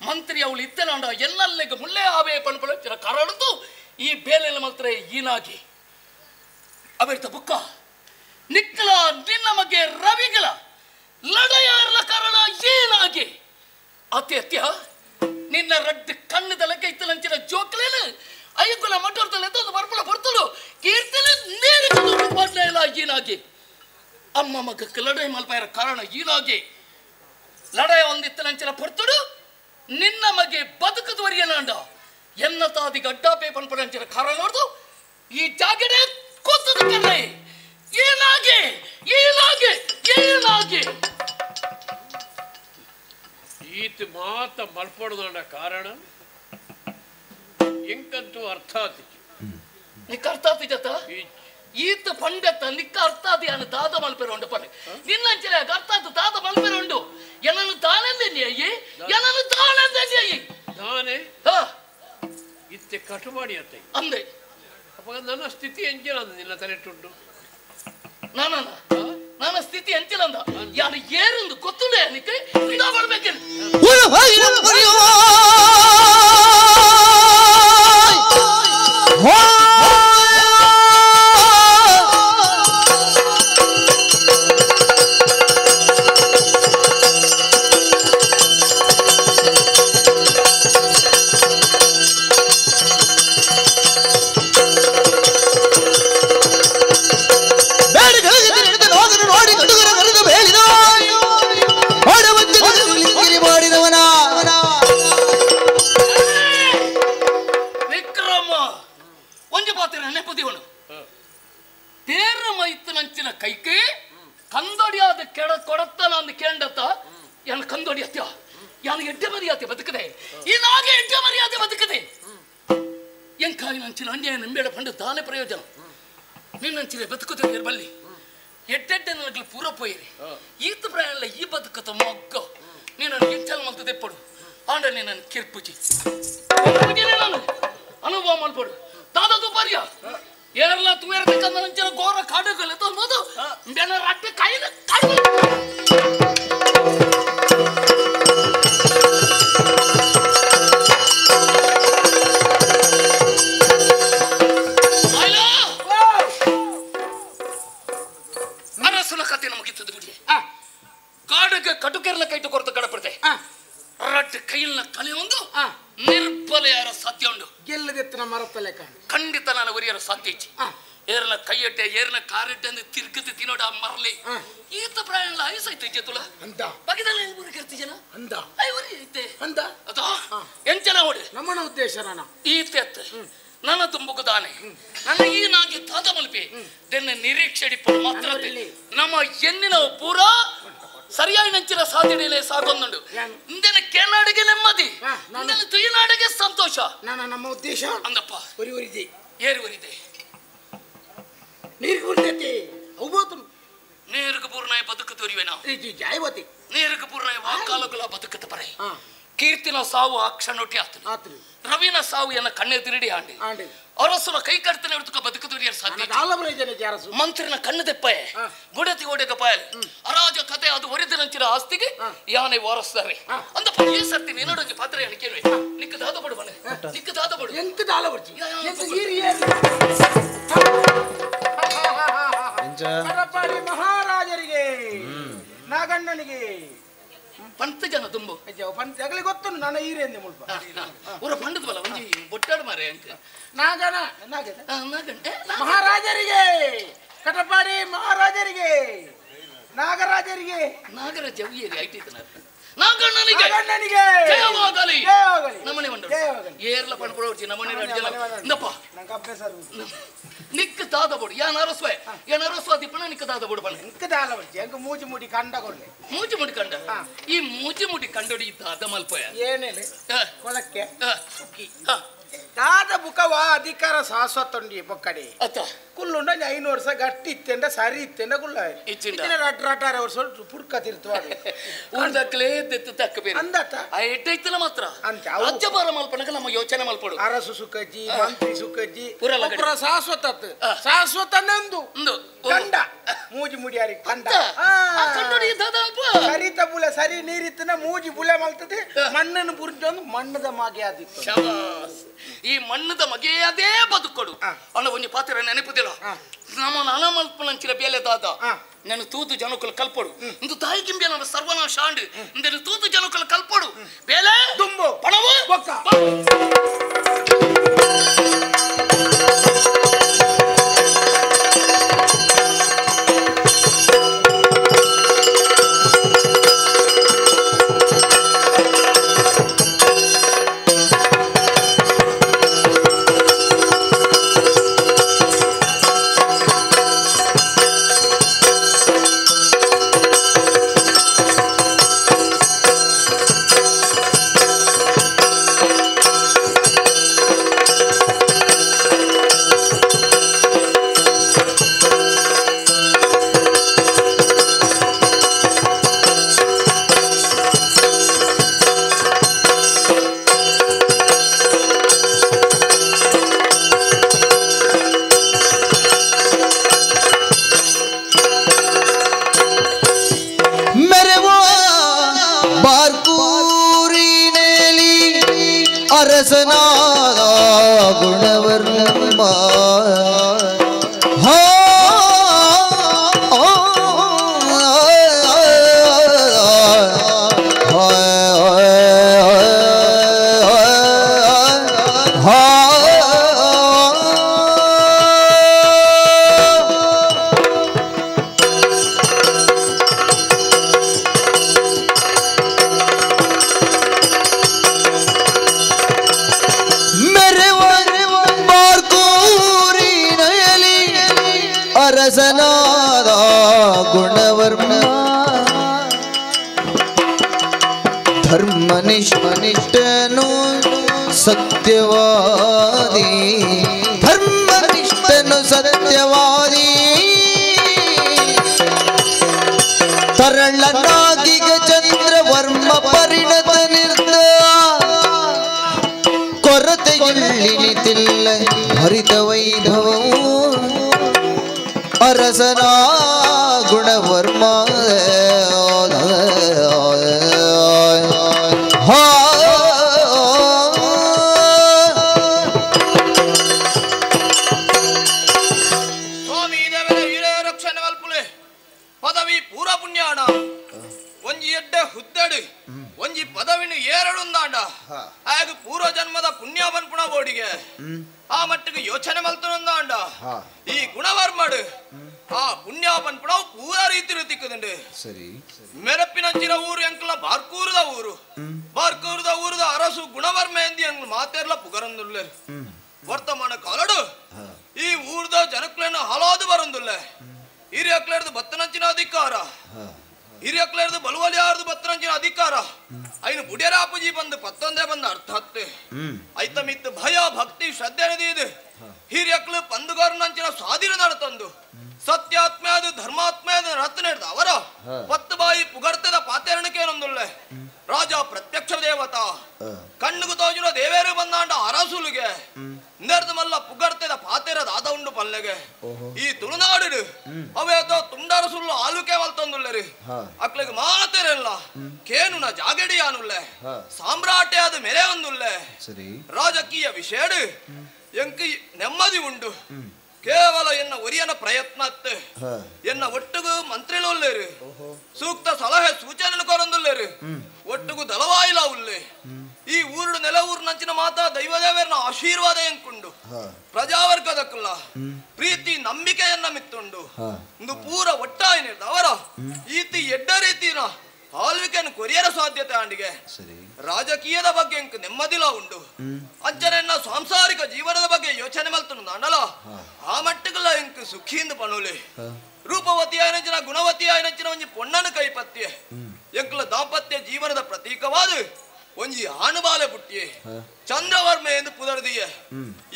ಮಂತ್ರಿ ಅವಳು ಇತ್ತನಾಂಡ ಎಲ್ಲಲ್ಲಿಗೆ ಮುಳ್ಳೆ ಆವೇ ಪಣ್ಪಳ ಕಾರಣದ್ದು ಈ ಬೇಲೆಲ್ಲ ಮಾತ್ರ ಈನಾಗಿ ಅವೆಡ್ತ ಬುಕ್ಕ ನಿಕ್ಕಲ ನಿನ್ನ ಮಗೆ ರವಿಗಳ ಲಡೆಯಾರಲ ಕಾರಣ ಏನಾಗಿ ಅತ್ಯ ನಿನ್ನ ರಡ್ಡು ಕಣ್ಣದಲಕ್ಕೆ ಇತ್ತಲಂಚಿನ ಜೋಕ್ಲೇನು ಐಗುಲ ಮಟ್ಟೋರ್ದಲ್ಲ ಎತ್ತೊಂದು ಬರ್ಪಳ ಬರ್ತಳು ಕೀರ್ತನೆ ನೇರ ಈನಾಗಿ ಅಮ್ಮ ಮಗಕ್ಕೆ ಲಡೈ ಮಲ್ಪಾಯರ ಕಾರಣ ಈನಾಗಿ ಲಡೈ ಒಂದಿತ್ತಲಂಚಿನ ಪಡ್ತಡು ನಿನ್ನ ಮಗೆ ಬದುಕುದುವರಿಯನಾಂಡ ಎನ್ನ ತಾದಿ ಗಡ್ಡಾಪೇ ಪನ್ಪಡಂಚಿನ ಕಾರಣ ನೋಡ್ದು ಈ ಜಾಗಡೆ ಕೊತ್ತದ ಕಣ್ಣೆ ಏನಾಗಿ ಏನಾಗಿ ಏನಾಗಿ ಈತ ಮಾತ ಮಲ್ಪಡದ ಕಾರಣ ಎಂಕಂತೂ ಅರ್ಥ ಆತಿ ನಿಕ್ಕ ಅರ್ಥ ಆತಿ ಜತ ಈತ ಪಂಡತ ನಿಕ್ಕ ಅರ್ಥ ಆದಿ ಅನ್ನ ದಾದ ಮಲ್ಪೆರ ಉಂಡು ಪಡೆ ನಿನ್ನಂಚಲೆ ಅರ್ಥ ಆದ ದಾದ ಮಲ್ಪೆರ ಉಂಡು ಎನ್ನನ್ನು ತಾನೆಂದೆನಿ ಅಯ್ಯಿ ಎನ್ನನ್ನು ತಾನೆಂದೆನಿ ಅಯ್ಯಿ ನಾನೇ ಇತ್ತೆ ಕಟುಮಾಡಿ ಅತ್ತೆ ಅಂದೆ ಅಪ್ಪ ನನ್ನ ಸ್ಥಿತಿ ಎಂಜಿನ ನಿನ್ನ ತಲೆಟ್ಟುಂಟು ನನ್ನ ಸ್ಥಿತಿ ಎಂತಿಲ್ಲ ಅಂದ ಯಾರು ಏರೆಂದು ಗೊತ್ತುಂಡೆ ಅದಕ್ಕೆ ಇದ ಮಾಡ್ಬೇಕೇನು ಕೈಕೆ ಕಂದೊಡಿಯಾದ ಕೆಡ ಕೊಡತ್ತನ ಅಂದು ಕೇಂಡತ್ತ ಯಾನು ಕಂದೊಡಿಯತ್ಯ ಯಾನು ಎಡ್ಡೆ ಮರಿಯಾತೆ ಬದುಕದೆ ಈನಾಗೆ ಎಡ್ಡೆ ಮರಿಯಾತೆ ಬದುಕದೆ ಎಂಕಾಯಿ ನಂಚಿನ ಅನ್ಯಾಯ ನಂಬೇಡ ಪಂಡ ತಾನೇ ಪ್ರಯೋಜನ ನಿನ್ನಂಚಿನ ಬದುಕುತ್ತೆ ಬಲ್ಲಿ ಎಡ್ಡೆಡ್ಡೆ ನನಗೆ ಪೂರ ಪೋಯಿರಿ ಈತ ಪ್ರಾಯಲ್ಲ ಈ ಬದುಕತ ಮೊಗ್ಗ ನೀನು ನನಗೆ ಎಂಚಲ್ ಮಂತ ತೆಪ್ಪಡು ಆಂಡ ನೀನು ಕಿರ್ಪುಜಿ ನಾನು ಅನುಭವ ಮಾಡ್ಬೋಡು ದಾದ ದುಪಾರಿಯ ಏರ್ಲ ತುವೇರ್ಬೇಕಂದ ನಂಚಿನ ಘೋರ ಕಾಡುಗಳು ತಂಬೋದು ಬೆನ ರಟ್ಟೆ ಕೈಲ ಅರಸನ ಕತೆ ನಮಗಿತ್ತದು ಬಿಡಿ ಕಾಡುಗೆ ಕಟುಕೆರ್ಲ ಕೈಟು ಕೊರತು ಕಡಪಡ್ತೆ ರಟ್ಟು ಕೈಲ್ನ ಕಲೆ ಒಂದು ನಿರ್ಬಲ ಯಾರ ಸಾಧ್ಯ ಉಂಡು ಗೆಲ್ಲದೆತ್ತನ ಮರತಲೆ ಖಂಡಿತ ನಾನು ಒರಿಯರ ಸಾಧ್ಯ ಇಚ್ಚಿ ಏರ್ನ ಕೈಯಟ್ಟೆ ಏರ್ನ ಕಾರಿಟ್ಟೆ ಅಂದ್ರೆ ತಿರ್ಗತಿ ತಿನ್ನೋಡ ಮರಲಿ ಈತ ಪ್ರಾಣ ಐಸೈತೆ ತುಲ ಅಂತ ಬಗೆದಲ್ಲ ಊರಿಗೆ ಇರ್ತೀಜನ ಅಂದ ಐವರಿ ಐತೆ ಅಂದ ಅದಾ ಎಂಚನ ಓಡಿ ನಮ್ಮನ ಉದ್ದೇಶ ನಾನು ಈತೆತ್ತ ನನ್ನ ತುಂಬುಗುದಾನೆ ನನ್ನ ಈನಾಗಿ ತಾತ ಮಲ್ಪಿ ದೆನ್ನ ನಿರೀಕ್ಷೆ ಮಾತ್ರ ನಮ್ಮ ಎನ್ನಿನ ಪೂರ ಸರಿಯಾಗಿ ನಂಚಿನ ಸಾಧ್ಯತೆಯಲ್ಲೇ ಸಾಗೊಂಡು ಇಂದಿನ ಕೆನಾಡಿಗೆ ನೆಮ್ಮದಿ ಇಂದಿನ ತುಯಿನಾಡಿಗೆ ಸಂತೋಷ ನಮ್ಮ ಉದ್ದೇಶ ಅಂದಪ್ಪ ಒರಿದೆ ಏರುವರಿದೆ ನೀರು ಕುಡಿದೈತಿ ಅವತ್ತು ನೀರಿಗೆ ಪೂರ್ಣಾಯ ಬದುಕು ತೋರಿವೆನಾ ಜಾಯವತಿ ನೀರಿಗೆ ಪೂರ್ಣಾಯ ವಾಕಾಲಗಳ ಬದುಕತ ಪರೆ ಕೀರ್ತಿನ ಸಾವು ಆ ಕ್ಷಣೊಟ್ಟಿ ಆತನು ರವಿನ ಸಾವು ಎನ್ನ ಕಣ್ಣೆ ತಿರುಡಿ ಆಂಡಿ ಅರಸನ ಕೈ ಕಡ್ತನೆ ಹಿಡಿದುಕ ಬದುಕುದರಿಯರ್ ಸಾಧ್ಯ ಮಂತ್ರಿನ ಕಣ್ಣು ತೆಪ್ಪಯೆ ಬುಡತಿ ಓಡೆಗ ಪಾಯಲ್ ಅರಾಜ ಕತೆ ಅದು ಒರಿದಿನಂಚಿನ ಆಸ್ತಿಗೆ ಯಾನೆ ವಾರಸ್ತಾರೆ ಅಂದ ಈ ಸರ್ತಿ ನಿನ್ನೊಡಗೆ ಪಾತ್ರೆ ಅಣಿಕೆವೆ ನಿಕ್ಕ ದಾದ ಬಡು ಬನೆ ನಿಕ್ಕ ದಾದ ಬಡು ಎಂತ ದಾಲ ಬರ್ತಿ ಮಹಾರಾಜರಿಗೆ ನಾಗಣ್ಣನಿಗೆ ಪಂತ ಜನ ತುಂಬು ಪಂಚಗಳಿಗೆ ಗೊತ್ತು ನಾನು ಈರೇಂದೆ ಮುಲ್ಪ ಊರ ಪಂಡದ ಬಲ ಒಂಜಿ ಬೊಟ್ಟಾಡು ಮಾರೆ ಅಂಕ ನಾಗಣ ಮಹಾರಾಜರಿಗೆ ಕಟಪಾಡಿ ಮಹಾರಾಜರಿಗೆ ನಾಗರಾಜರಿಗೆ ನಾಗರಾಜ ಐಟಿತನ ನಾಗಣ್ಣನಿಗೆ ಜಯವಾಗಲಿ ನಮ್ಮನೆ ಮಂಡ ಏರ್ಲ ಪಂಡ್ಕೊಳೋರ್ಜಿ ನಮ್ಮನೆ ಇಂದಪ್ಪ ನಿಕ್ಕ ದಾದ ಬೋಡು ಯಾನರಸ್ವ ದಿಪ್ಪಣ ನಿಕ್ಕ ದಾದ ಬೋಡು ಬಣ್ಣ ಎಂಕ ದಾಲ ಬರ್ತಿ ಎಂಕ ಮೂಜಿ ಮುಡಿ ಕಂಡ ಕೊಡ್ಲೆ ಮೂಜಿ ಮುಡಿ ಕಂಡ ಈ ಮೂಜಿ ಮುಡಿ ಕಂಡೊಡಿ ದಾದ ಮಲ್ಪಯ ಏನೇಲೆ ಕೊಳಕ್ಕೆ ದಾದ ಬುಕವ ಅಧಿಕಾರ ಶಾಶ್ವತೊಂಡಿ ಬೊಕ್ಕಡೆ ಕುಲ್ಲುಂಡ 5 ವರ್ಷ ಗಟ್ಟಿ ಇತ್ತೆಂಡ ಸರಿ ಇತ್ತೆಂಡ ಕುಲ್ಲ ಇತ್ತಿನ ರಟಾರ ವರ್ಷ ಪುರ್ಕ ತಿರ್ತವಾಡ ಉಂದಕ್ಲೇ ದೆತ್ತು ತಕ್ಕ ಬೇರೆ ಅಂದತ ಆ ಎಟ್ಟೈತನ ಮಾತ್ರ ಅಜ್ಜ ಬಾರ ಮಲ್ಪನಗ ನಮ್ಮ ಯೋಚನೆ ಮಲ್ಪಡು ಅರಸು ಸುಖಜ್ಜಿ ಮಂತ್ರಿ ಸುಖಜ್ಜಿ ಪುರ ಶಾಶ್ವತ ನಂದು ಕಂಡ ಮೂಜಿ ಮುಡಿಯಾರಿ ಕಂಡ ಸರಿತ ಬುಲೆ ಸರಿ ನೀರಿತ್ತನ ಮೂಜಿ ಬುಲೆ ಮಲ್ತದೆ ಮಣ್ಣನ್ನು ಪುರ್ಜೊಂದು ಮಣ್ಣದ ಮಾಗೆ ಆದಿತ್ತು ಈ ಮಣ್ಣದ ಮಗೆಯದೇ ಬದುಕೊಡು ಅಲ್ಲ ಒಂಜಿ ಪಾತ್ರ ನೆನಪುದಿಲ್ಲ ನಮ್ಮ ನಾನ ಮಲ್ಪನಂಚಿನ ಬೇಲೆ ದಾದ ನಾನು ತೂತು ಜನಕುಲ ಕಲ್ಪಡು ಇಂದು ತಾಯಿ ಗಿಂಬೆ ನನ್ನ ಸರ್ವನಾಶ ಆಂಡು ಇಂದು ತೂತು ಜನಕುಲ ಕಲ್ಪಡು ಬೇಲೆ ತುಂಬು ಪಣವು ಅರಸನಾದ ಗುಣವರ್ಮ ಅರಸನಾದ ಗುಣವರ್ಮ ಧರ್ಮನಿಷ್ಠನು ಸತ್ಯವಾದಿ ಧರ್ಮನಿಷ್ಠನು ಸತ್ಯವಾದಿ ತರಳನಾಗಿಗ ಚಂದ್ರವರ್ಮ ಪರಿಣತ ನಿರ್ದ ಕೊರತೆಯುಳ್ಳಿನಿತಿಲ್ಲ ಹರಿತ ವೈಭವವು ಅರಸನ ಗುಣವರ್ಮ ಸ್ವಾಮಿ ರಕ್ಷಣೆ ಮಲ್ಪುಲೆ ಪದವಿ ಪೂರ ಪುಣ್ಯಾಣ ಒಂಜಿ ಎಡ್ಡೆ ಹುದ್ದಡು ಒಂಜಿ ಪದವಿನ ಏರಡುಂದಾಂಡ ಹಾಗೆ ಪೂರ್ವ ಜನ್ಮದ ಪುಣ್ಯ ಬನ್ಪುಣ ಬೋಡಿಗೆ ಆ ಮಟ್ಟಿಗೆ ಯೋಚನೆ ಮಲ್ತನೊಂದಾಂಡ ಈ ಗುಣವರ್ಮಡು ಆ ಪುಣ್ಯ ಬನ್ಪುಣ ಪೂರ ರೀತಿ ತಿಕ್ಕದಂಡು ಸರಿ ಮೆರಪಿನಂಚಿನ ಊರು ಎಂಕಲ ಬಾರ್ಕೂರದ ಊರದ ಅರಸು ಗುಣವರ್ಮ ಎಂದಿ ಎಂಗ್ ಮಾತೆರ್ಲ ಪುಗರಂದುಲ್ಲೆ ವರ್ತಮಾನ ಕಾಲಡು ಈ ಊರ್ದ ಜನಕ್ಲೇನ ಹಲಾದು ಬರಂದುಲ್ಲೆ ಹಿರಿಯಕ್ಲೇರ್ದು ಬತ್ತನಂಚಿನ ಅಧಿಕಾರ ಹಿರಿಯಕ್ಲೇರ್ದು ಬಲುವಲಿಯಾರ್ದು ಬತ್ತನಂಚಿನ ಅಧಿಕಾರ ಐನು ಬುಡಿಯರಾಪುಜಿ ಬಂದು ಪತ್ತೊಂದೇ ಬಂದು ಅರ್ಥ ಹತ್ತೆ ಐತ ಮಿತ್ತು ಭಯ ಭಕ್ತಿ ಶ್ರದ್ಧೆ ನದಿದು ಹಿರಿಯಕ್ಲು ಪಂದುಗಾರನಂಚಿನ ಸ್ವಾಧೀನ ನಡತಂದು ಸತ್ಯಾತ್ಮೆ ಅದು ಧರ್ಮಾತ್ಮೆ ಅದು ರತ್ನ ಹಿಡ್ದ ಅವರ ಪತ್ತು ಬಾಯಿ ಪುಗರ್ತದ ಪಾತೆರಣಕ್ಕೆ ನೊಂದುಳ್ಳೆ ರಾಜ ಪ್ರತ್ಯಕ್ಷ ದೇವತಾ ಕಣ್ಣುಗು ತೋಜಿನ ದೇವೇರು ಬಂದಾಂಡ ಅರಸುಲಿಗೆ ನೆರ್ದು ಮಲ್ಲ ಪುಗರ್ತದ ಪಾತೆರದ ಆದ ಉಂಡು ಪಲ್ಲೆಗೆ ಈ ತುಳುನಾಡು ಅವೇತೋ ತುಂಡರಸುಲ್ಲು ಆಲುಕೆ ಮಲ್ತಂದುಳ್ಳೆರಿ ಅಕ್ಲಿಗೆ ಮಾತೆರಲ್ಲ ಕೇನುನ ಜಾಗಡಿಯಾನುಲ್ಲೆ ಸಾಮ್ರಾಟೆ ಅದು ಮೆರೆ ಒಂದುಲ್ಲೆ ರಾಜಕೀಯ ವಿಷಯ ಎಂಕಿ ನೆಮ್ಮದಿ ಉಂಡು ಕೇವಲ ಎನ್ನ ಒರಿಯನ ಪ್ರಯತ್ನ ಎನ್ನ ಒಟ್ಟುಗು ಮಂತ್ರಿಲೊಲ್ಲೇರು ಸೂಕ್ತ ಸಲಹೆ ಸೂಚನೆ ಕೊರಂದುಲ್ಲೇರು ಒಟ್ಟುಗು ದಳವಾಯಿಲ ಉಲ್ಲೆ ಈ ಊರುಡು ನೆಲ ಊರು ನಂಚಿನ ಮಾತಾ ದೈವದೇವರನ ಆಶೀರ್ವಾದ ಎಂಕುಂಡು ಪ್ರಜಾವರ್ಗದಕ್ಕಲ್ಲ ಪ್ರೀತಿ ನಂಬಿಕೆಯನ್ನ ಮಿತ್ತುಂಡು ಒಂದು ಪೂರ ಒಟ್ಟಾಯಿನಿರ್ದ ಅವರ ಈತಿ ಎಡ್ಡ ರೀತಿನ ಆಳ್ವಿಕೆಯನ್ನು ಕೊರಿಯರ ಸಾಧ್ಯತೆ ಅಂಡಿಗೆ ರಾಜಕೀಯದ ಬಗ್ಗೆ ಇಂಕ ನೆಮ್ಮದಿಲ ಉಂಡು ಅಂಚನೆನ್ನ ಸಾಂಸಾರಿಕ ಜೀವನದ ಬಗ್ಗೆ ಯೋಚನೆ ಮಲ್ತನು ನಾನಲ್ಲ ಆ ಮಟ್ಟಗಲ್ಲ ಇಂಕ ಸುಖಿಯಿಂದ ಪಣುಲೆ ರೂಪವತಿ ಆಯ್ನಂಚಿನ ಗುಣವತಿ ಆಯ್ನಂಚಿನ ಒಂಜಿ ಪೊಣ್ಣನ ಕೈಪತ್ಯೆ ಎಂಕಲ ದಾಂಪತ್ಯ ಜೀವನದ ಪ್ರತೀಕವಾದ ಒಂಜಿ ಆನುಬಾಲೆ ಪುಟ್ಟಿಯೇ ಚಂದ್ರವರ್ಮೆ ಎಂದು ಪುದರ್ದಿಯೇ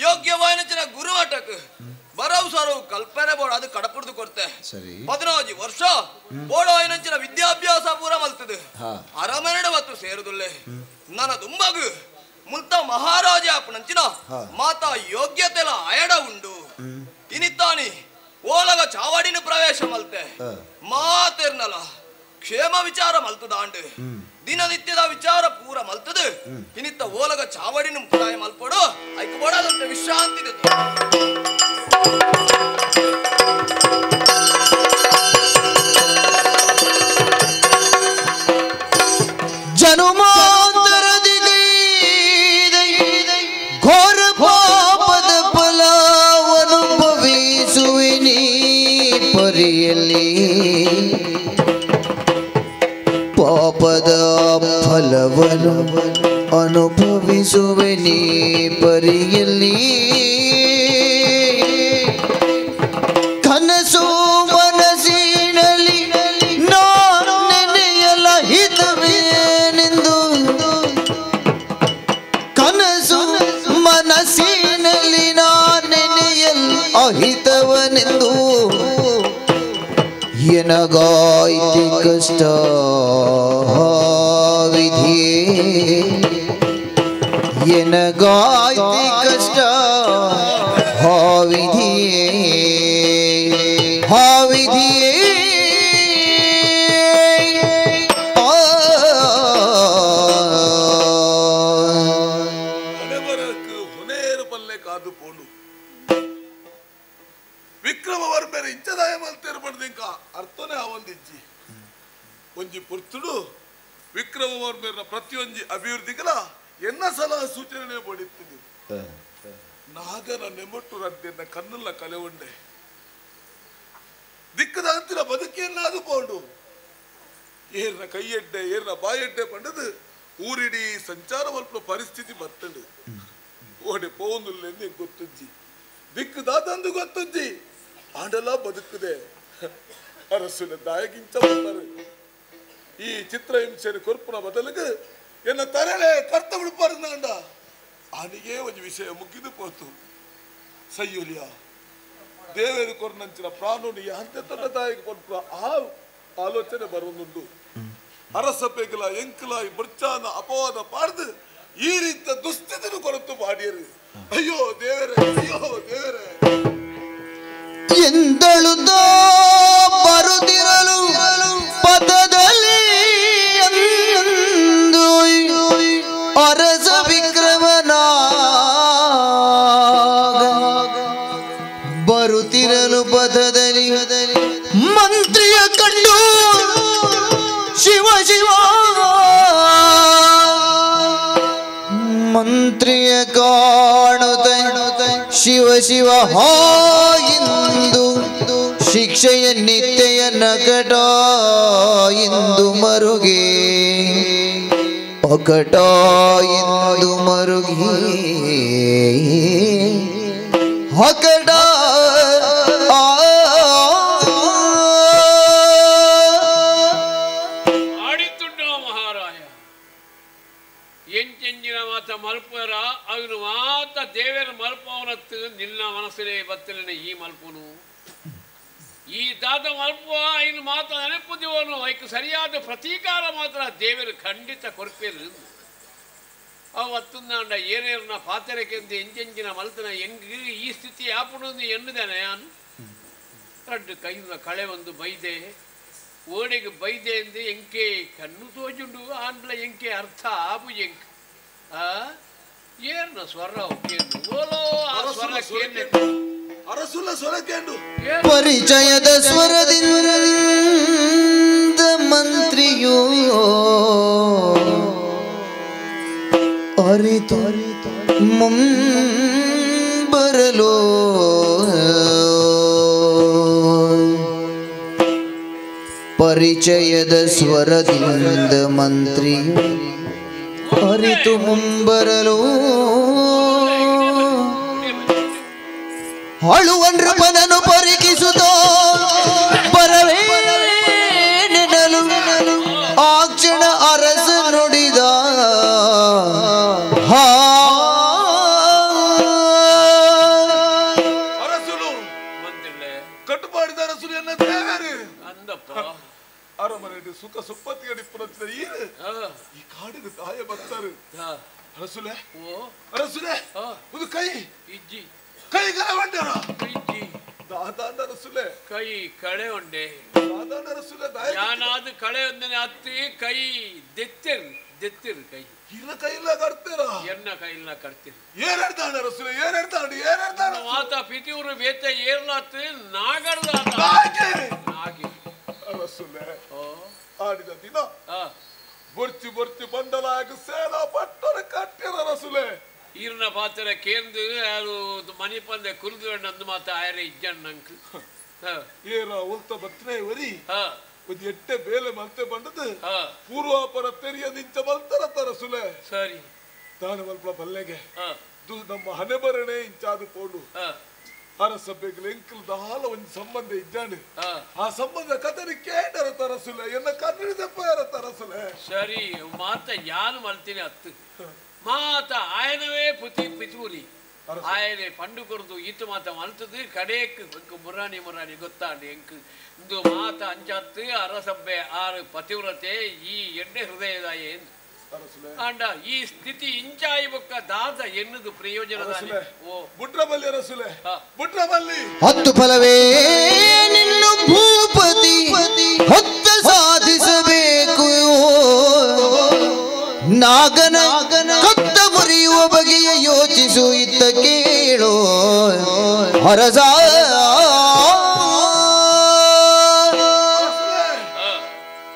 ಯೋಗ್ಯವಾಯ್ನಂಚಿನ ಗುರುಮಠಕ್ ಬರವು ಸರವು ಕಲ್ಪನೆ ಬೋಡ ಅದು ಕಡಪುಡ್ದು ಕೊಡ್ತೆ 15 ವರ್ಷ ಬೋಡ ಆಯ್ನಂಚಿನ ವಿದ್ಯಾಭ್ಯಾಸ ಪೂರ ಮಲ್ತದೆ ಅರಮನೆಡ ಹೊತ್ತು ಸೇರುದುಲ್ಲೆ ನನ್ನ ದುಂಬಗು ಮುಲ್ತ ಮಹಾರಾಜ ಅಪ್ಪನಂಚಿನ ಮಾತಾ ಯೋಗ್ಯತೆಲ ಅಯಡ ಉಂಡು ಇನಿತ್ತಾನಿ ಓಲಗ ಚಾವಡಿನ ಪ್ರವೇಶ ಮಲ್ತೆ ಮಾತೆರ್ನಲ ಕ್ಷೇಮ ವಿಚಾರ ಮಲ್ತದಾಂಡ್ ದಿನನಿತ್ಯದ ವಿಚಾರ ಪೂರ ಮಲ್ತದು ಇನಿತ್ತ ಓಲಗ ಚಾವಡಿನ ಪ್ರಾಯ ಮಲ್ಪಡು ಐಕ್ ಬೋಡದಂತೆ ವಿಶ್ರಾಂತಿ ಜನುಮಾಂತರದಿ ಘೋರ ಪಾಪದ ಫಲವನುಭವಿಸುವೆ ನೀ ಪರಿಯಲ್ಲಿ ಪಾಪದ ಫಲವನ್ನು ಅನುಭವಿಸುವೆ ನೀ ಪರಿಯಲ್ಲಿ ಕನಸು ಮನಸ್ಸಿನಲ್ಲಿ ನಾನು ನೆನೆಯಲ ಹಿತವೇನೆಂದು ಕನಸು ಮನಸ್ಸಿನಲ್ಲಿ ನಾನು ನೆನೆಯಲ್ ಅಹಿತವನೆಂದು ಎನಗಾಯ್ತಿ ಕಷ್ಟ ವಿಧಿಯೇ ಎನಗಾಯ್ತಿ ಕಷ್ಟ ವಿಧಿಯೇ ವಿಧಿಯೇ ಹೊನೇರು ಪಲ್ಲೆ ಕಾದು ಪೋಂಡು ವಿಕ್ರಮವರ್ಮನ ಇಂಚದಾಯ ಮಲ್ತೇರು ಪಡ್ದಿಂಕ ಅರ್ಥನೇ ಅವೊಂದಿಜ್ಜಿ ಒಂಜಿ ಪುರ್ತುಡು ವಿಕ್ರಮವರ್ಮನ ಪ್ರತಿಯೊಂಜಿ ಅಭಿವೃದ್ಧಿಗಲ ಎನ್ನ ಸಲಹಾ ಸೂಚನೆ ಪಡಿತೀನಿ ನಾಗನ ನೆಮ್ಮಟ್ಟು ರಡ್ಡೆನ್ನ ಕಣ್ಣಲ್ಲ ಕಲೆ ಉಂಡೆ ದಿಕ್ಕದ ಅಂತಿನ ಬದುಕಿಯನ್ನಾದು ಪೋಂಡು ಏರ್ನ ಕೈಯಡ್ಡೆ ಏರ್ನ ಬಾಯಡ್ಡೆ ಪಂಡದು ಊರಿಡೀ ಸಂಚಾರ ಮಲ್ಪ ಪರಿಸ್ಥಿತಿ ಬತ್ತಂಡು ಓಡೆ ಪೋಂದುಲ್ಲೆಂದು ಗೊತ್ತುಜ್ಜಿ ದಿಕ್ಕದಾದಂದು ಗೊತ್ತುಜ್ಜಿ ಆಂಡಲ ಬದುಕುದೆ ಅರಸುನ ದಾಯಗಿಂಚ ಈ ಚಿತ್ರಹಿಂಸೆನ ಕೊರ್ಪುನ ಬದಲಿಗೆ ಎನ್ನ ತರಳೆ ಕರ್ತ ಬಿಡ್ಬಾರ್ದಂಡ ಆನಿಗೆ ಒಂದು ವಿಷಯ ಮುಗಿದು ಪೋತು ಸಯ್ಯುಲಿಯ ದೇವೇರು ಕೊರ್ನಂಚಿನ ಪ್ರಾಣುನಿ ಅಂತೆ ತೊಂಡ ತಾಯಿಗೆ ಕೊರ್ಪ ಆ ಆಲೋಚನೆ ಬರೋದುಂಡು ಅರಸ ಪೆಗಲ ಎಂಕಲ ಬರ್ಚಾನ ಅಪವಾದ ಪಾಡ್ದು ಈ ರೀತಿಯ ದುಸ್ಥಿತಿನ ಕೊರತು ಮಾಡಿಯರು ಅಯ್ಯೋ ದೇವರೇ ಎಂದಳುದೋ ಬರುತ್ತಿರಲು ಪದದಲ್ಲಿ ಎಂದು ಅರಸ ವಿಕ್ರಮನ ಬರುತ್ತಿರಲು ಪದದಲ್ಲಿ ಮಂತ್ರಿಯ ಕಂಡು ಶಿವ ಶಿವ ಮಂತ್ರಿಯ ಕಾಣುತ್ತ ಶಿವ ಶಿವ ಎಂದು ಶಿಕ್ಷೆಯ ನಿತ್ಯ ನಕಟ ಎಂದು ಮರುಗೆ ಪಕಟ ಎಂದು ಮರುಗಿ ಹಕಟ ಎಂಚೆಂಜಿನ ಮಾತ ಮಲ್ಪರ ಅವನು ಮಾತ ದೇವರ ಮಲ್ಪವನತ್ತು ನಿನ್ನ ಮನಸ್ಸಲ್ಲೇ ಬತ್ತಲಿನ ಈ ಮಲ್ಪನು ಈ ದಾದ ಮಲ್ಪ ಇನ್ನು ಮಾತ ನೆನಪುದಿವನು ಐಕ್ ಸರಿಯಾದ ಪ್ರತೀಕಾರ ಮಾತ್ರ ದೇವರು ಖಂಡಿತ ಕೊರ್ಪೇರು ಅವತ್ತುಂದಾಂಡ ಏನೇರನ ಪಾತೆರಕ್ಕೆಂದು ಎಂಚೆಂಚಿನ ಮಲ್ತನ ಹೆಂಗೆ ಈ ಸ್ಥಿತಿ ಆಪುಣದು ಎನ್ನುದೇನೆ ನಾನು ರಡ್ಡು ಕೈಯಿಂದ ಕಳೆ ಒಂದು ಬೈದೆ ಓಡೆಗೆ ಬೈದೆ ಎಂದು ಎಂಕೆ ಕಣ್ಣು ತೋಜುಂಡು ಆಂಡ್ಲ ಎಂಕೆ ಅರ್ಥ ಆಪು ಎಂಕ್ ಏರ್ನ ಸ್ವರ ಓಲೋ ಆ ಸ್ವರ ಅರಸುಲ ಸ್ವರಕ್ಕೇಂಡು ಪರಿಚಯದ ಸ್ವರದಿಂದ ಮಂತ್ರಿಯೋ ಅರಿತು ಮುಂಬರಲೋ ಪರಿಚಯದ ಸ್ವರದಿಂದ ಮಂತ್ರಿಯು ಅರಿತು ಮುಂಬರಲು ಅಳುವಂಡ್ರಪನನು ಪರಿಕಿಸುತ್ತೋ ಬರವೇನೆನಲು ಆ ಕ್ಷಣ ಅರಸ ನುಡಿದ ಅರಸನು ಕಟ್ಟು ಮಾಡಿದ ಅರಸನು ಎನ್ನ ದೇವರು ಅರಮನೆ ಸುಖ ಸುಪ್ಪತ್ತಿಗೆ ಡಿಪ್ಪುತ್ತಿದ ಈ ಕಾಡಿನ ತಾಯ ಬರ್ತಾರೆ ಅರಸುಲೆ ಅರಸುಲೆ ಒಂದು ಕೈ ಇಜ್ಜಿ ಕೈ ಗಲವಂಡರ ದಾದಾಂಡ ರಸುಲೆ ಕೈ ಕಳೆ ಉಂಡೆ ದಾದಾಂಡ ರಸುಲೆ ಯಾನಾದ ಕಳೆ ಒಂದನೆ ಹತ್ತಿ ಕೈ ದೆತ್ತಿರು ಕೈ ಇಲ್ಲ ಕೈಲ್ಲ ಕಟ್ತೀರ ಎನ್ನ ಕೈಲ್ಲ ಕಟ್ತೀರಿ ಏನ್ ಹೇಳ್ತಾಂಡ ರಸುಲೆ ಏನ್ ಹೇಳ್ತಾಂಡಿ ಮಾತ ಪಿತಿಯವರು ಬೇತ ಏರ್ಲಾತ್ ನಾಗರ್ದ ನಾಗಿ ರಸುಲೆ ಆಡಿದ ದಿನ ಬರ್ತಿ ಬಂಡಲಾಗ ಸೇನಾ ಪಟ್ಟಣ ಕಟ್ಟಿರ ರಸುಲೆ ಈರ್ನ ಪಾತ್ರ ಕೇಂದ್ರ ಯಾರು ಮನಿ ಪಂದೆ ಕುರ್ದು ನಂದು ಮಾತ ಆಯರೆ ಇಜ್ಜಣ್ಣ ನಂಕ್ ಏನ ಉಲ್ತ ಬತ್ರೆ ವರಿ ಒಂದು ಎಟ್ಟೆ ಬೇಲೆ ಮಲ್ತೆ ಬಂದದ್ದು ಪೂರ್ವಾಪರ ತೆರಿಯ ನಿಂಚ ಮಲ್ತರ ತರಸುಲೆ ಸರಿ ತಾನು ಮಲ್ಪ ಬಲ್ಲೆಗೆ ನಮ್ಮ ಹಣೆ ಬರಣೆ ಇಂಚಾದ ಪೋಡು ಅರಸಭೆಗಳು ಎಂಕಲ್ ದಾಲ ಒಂದು ಸಂಬಂಧ ಇದ್ದಾನೆ ಆ ಸಂಬಂಧ ಕಥನೆ ಕೇಳರ ತರಸುಲೆ ಎನ್ನ ಕನ್ನಡದಪ್ಪ ಯಾರ ತರಸುಲೆ ಸರಿ ಮಾತ ಯಾನು ಮಲ್ತೀನಿ ಹತ್ತು ಮಾತ ಆಯನವೇ ಪಿತೂರಿ ಆಯನೆ ಪಂಡು ಕೊರದು ಈತು ಮಾತ ಮಲ್ತದು ಕಡೆಕ್ ಮುರಾಣಿ ಗೊತ್ತಾಂಡಿ ಎಂಕ್ ಇಂದು ಮಾತ ಅಂಚತ್ತು ಅರಸಬ್ಬೆ ಆರು ಪತಿವ್ರತೆ ಈ ಎಣ್ಣೆ ಹೃದಯದಾಯ ಎಂದು ಅಂಡ ಈ ಸ್ಥಿತಿ ಇಂಚಾಯಿ ಬೊಕ್ಕ ದಾದ ಎನ್ನುದು ಪ್ರಯೋಜನದ ಬುಟ್ರಬಲ್ಲಿ ರಸುಲೆ ಬುಟ್ರಬಲ್ಲಿ ಹತ್ತು ಫಲವೇ ನಿನ್ನ ಭೂಪತಿ ಹೊತ್ತ ಸಾಧಿಸಬೇಕು ನಾಗನ ಕತ್ತ ಮುರಿಯುವ ಬಗೆಯ ಯೋಚಿಸು ಇತ್ತ ಕೇಳೋ ಹರಸ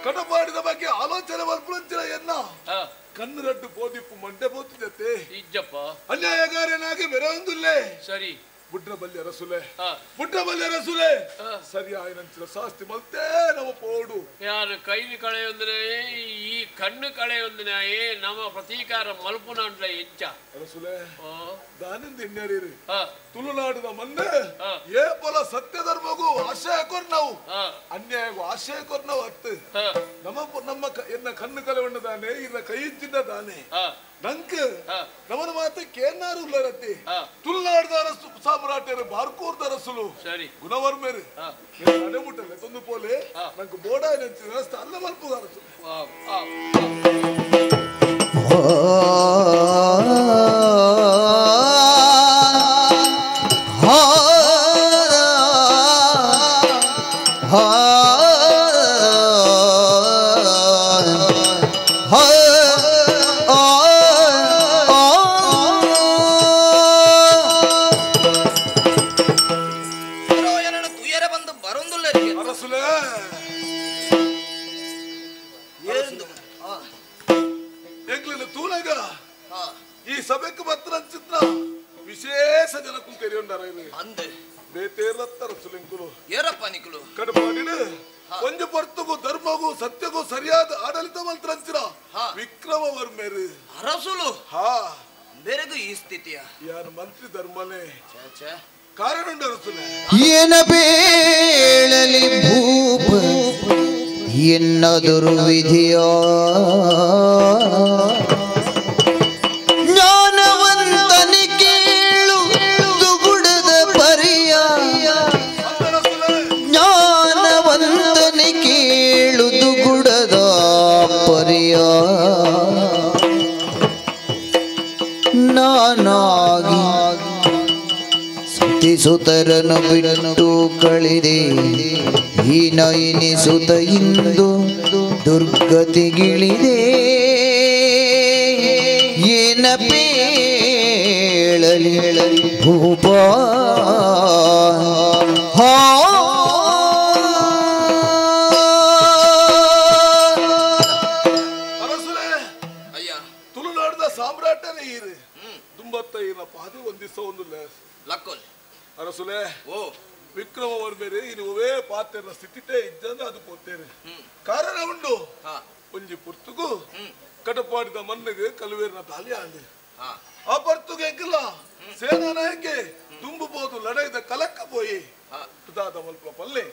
ಕಡಪಾಡಿದ ಬಗ್ಗೆ ಆಲೋಚನೆ ಮಲ್ಪುಂಚಿನ ಎನ್ನ ಕಣ್ಣು ರಡ್ಡು ಬೋದಿಪ್ಪು ಮಂಡೆ ಬೋತಿದತ್ತೆ ಇಜ್ಜಪ್ಪ ಅನ್ಯಾಯಗಾರನಾಗಿ ಮೆರವಂದುಲ್ಲೇ ಸರಿ ಬುಡ್ರಬಲ್ಯ ರಸುಲೆ ಸರಿ ಆಯ್ನಂಚಿನ ಶಾಸ್ತಿ ಮಲ್ತೇ ನಮ್ಮ ಪೋಡು ಯಾರು ಕೈಲಿ ಕಳೆಯೊಂದ್ರೆ ಈ ಕಣ್ಣು ಕಳೆಯೊಂದಿನ ನಮ್ಮ ಪ್ರತೀಕಾರ ಮಲ್ಪುನ ಅಂಟ್ಲ ಹೆಚ್ಚ ರಸುಲೆ ದಾನಿಂದ ಇನ್ನೇರಿ ತುಳುನಾಡಿನ ಮೊನ್ನೆ ಏ ಪೊಲ ಸತ್ಯ ಧರ್ಮಗೂ ಆಶಯ ಕೊರ್ ನಾವು ಅನ್ಯಾಯಗೂ ಆಶಯ ಕೊರ್ ನಾವು ಹತ್ತು ನಮ್ಮ ಎನ್ನ ಕಣ್ಣು ಕಲೆವಣ್ಣದಾನೆ ಇನ್ನ ಕೈ ಇಚ್ಚಿನ ದಾನೆ ನಂಕ ನಮ್ಮನ ಮಾತು ಕೇನಾರು ಉಲ್ಲರತ್ತಿ ತುಳುನಾಡಿದ ಅರಸು ಸಾಮ್ರಾಟ್ಯರು ಬಾರ್ಕೂರ್ದ ಅರಸುಲು ಸರಿ ಗುಣವರ್ಮೇರು ಅಡೆಮುಟ್ಟಲೆ ತೊಂದು ಪೋಲೆ ನಂಗೆ ಬೋಡ ನೆಂಚಿನ ಅಲ್ಲ ಮಲ್ಪುಗ ಅರಸು ಈ ಸಭೆಗೆ ಮಾತ್ರ ಚಿತ್ರ ವಿಶೇಷ ಜನಕ್ಕೂ ತೆರೆಯುಂಡಾರ ಅಂದೆ ಬೇತೇರ್ಲತ್ತರ ಸುಲಿಂಕುಲು ಏರಪ್ಪ ನಿಕುಲು ಕಡಪಾಡಿನ ಒಂದು ಪರ್ತಗೂ ಧರ್ಮಗೂ ಸತ್ಯಗೂ ಸರಿಯಾದ ಆಡಳಿತ ಮಂತ್ರ ಅಂಚಿರ ವಿಕ್ರಮವರ್ಮೇರು ಅರಸುಲು ಬೇರೆಗೂ ಈ ಸ್ಥಿತಿಯ ಯಾರು ಮಂತ್ರಿ ಧರ್ಮನೇ ಕಾರಣ ಅರಸುಲೆ ಏನ ಬೇಳಲಿ ಭೂಪ ಎನ್ನದುರು ವಿಧಿಯ ಜ್ಞಾನವಂತನಿ ಕೇಳು ದುಗುಡದ ಪರಿಯ ಜ್ಞಾನವಂತನಿ ಕೇಳು ದುಗುಡದ ಪರಿಯ ನಾನಾಗಿ ಸುತರನು ಬಿಟ್ಟು ಕಳಿದೆ ಹೀನ ಎನಿಸುತ್ತ ಇಂದು ದುರ್ಗತಿಗಿಳಿದೆ ಏನ ಪೇಳಲಿ ಭೂಪ ಅಯ್ಯ ತುಳುನಾಡಿದ ಸಾಮ್ರಾಟನೇ ಇರು ತುಂಬತ್ತೈನ ಪಾದಿ ಒಂದಿಸ ಒಂದು ಲಕ್ಕೋಲ್ ಅರಸುಲೆ ವಿಕ್ರಮವರ್ಮರೇ ಇರುವೇ ಪಾತ್ರೆಯ ಸ್ಥಿತಿಟೇ ಇದ್ದಂದ್ರೆ ಅದು ಪೋತೇರೆ ಕಾರಣ ಉಂಡು ಒಂಜಿ ಪುರ್ತುಗು ಕಟಪಾಡಿದ ಮಣ್ಣಿಗೆ ಕಲುವೇರಿನ ತಾಲಿ ಆಂಡಿ ಆ ಪರ್ತುಗೆ ಎಂಕಿಲ್ಲ ಸೇನಾ ನಾಯಕೆ ತುಂಬಬಹುದು ಲಡೈದ ಕಲಕ್ಕ ಪೋಯಿ ಇದಾದ ಮಲ್ಪ ಪಲ್ಲೆ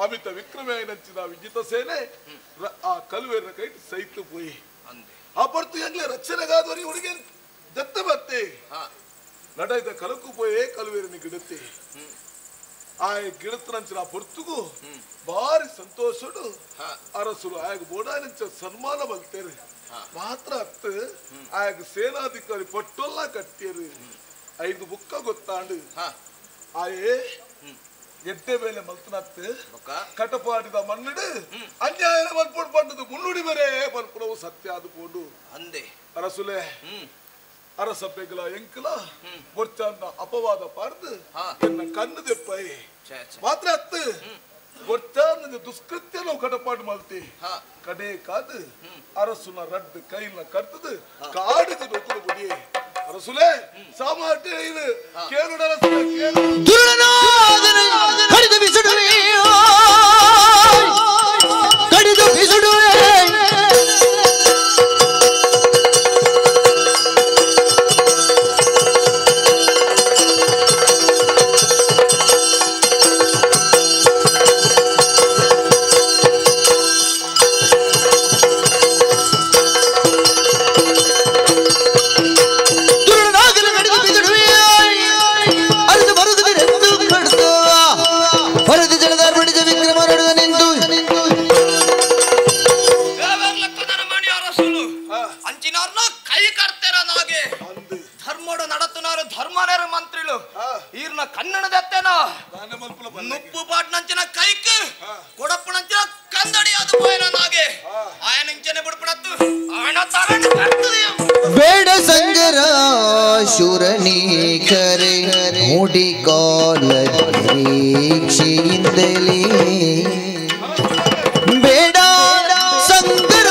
ಅಮಿತ ವಿಕ್ರಮೆಂಚಿನ ವಿಜಿತ ಸೇನೆ ಆ ಕಲುವೇರಿನ ಕೈ ಸೈತು ಪೋಯಿ ಆ ಪರ್ತು ಎಂಗ್ಲೆ ರಕ್ಷಣೆಗಾದವರಿ ಹುಡುಗಿ ದತ್ತ ಬತ್ತೆ ಲಡೈದ ಕಲಕ್ಕು ಪೋಯೇ ಕಲುವೇರಿನ ಗಿಡತ್ತೆ ಆ ಗಿಡತನಂಚಿನ ಪೊರ್ತುಗು ಬಾರಿ ಸಂತೋಷಡು ಅರಸರು ಆಗ ಬೋಡಾನಿಂಚ ಸನ್ಮಾನ ಬಲ್ತೇರಿ ಮಾತ್ರ ಅತ್ತ ಆಗ ಸೇನಾಧಿಕಾರಿ ಪಟ್ಟೊಲ್ಲ ಕಟ್ಟಿಯರು 5 ಬುಕ್ಕ ಗೊತ್ತಾಂಡು ಆಯೇ ಎಡ್ಡೆ ಮೇಲೆ ಮಲ್ತನತ್ತೆ ಕಟಪಾಡಿದ ಮನ್ನಡು ಅನ್ಯಾಯ ಮಲ್ಪೊಡು ಪಂಡದು ಮುನ್ನುಡಿ ಬೇರೆ ಮಲ್ಪುಡವು ಸತ್ಯ ಅದು ಪೋಡು ಅಂದೆ ಅರಸುಲೆ ಅರಸ ಪೆಗಲ ಎಂಕಲ ಬೊರ್ಚಾನ್ನ ಅಪವಾದ ಪಾರ್ದು ಎನ್ನ ಕಣ್ಣು ದೆಪ್ಪೈ ಮಾತ್ರ ಅತ್ತು ಬೊರ್ಚಾನ್ನ ದುಷ್ಕೃತ್ಯನು ಕಟಪಾಡು ಮಲ್ತಿ ಕಡೆ ಕಾದು ಅರಸುನ ರಡ್ಡು ಕೈನ ಕರ್ತದು ಕಾಡಿದ ನೊಕ್ಕಲು ಬುಡಿ ಅರಸುಲೆ ಸಾಮಾಟೆ ಇದು ಕೇಳುಡ ಅರಸುಲೆ ಕೇಳು ಕಡಿದು ಬಿಸುಡುವೆ ಕಡಿದು ಬಿಸುಡುವೆ ನುಪ್ಪು ಪಾಟ್ನಂಚಿನ ಕೈಕ್ ಕೊಡಪ್ಪನಂಚಿನ ಕಂದಡಿ ಅದು ಪೋಯನ ನಾಗೆ ಆಯನಂಚನೆ ಬಿಡ್ಪಡತ್ತು ಆಯನ ತಾರಣ ಬೇಡ ಸಂಗರ ಶೂರನಿ ಕರೆ ಮೂಡಿ ಕಾಲ ನಿರೀಕ್ಷೆಯಿಂದಲೇ ಬೇಡ ಸಂಗರ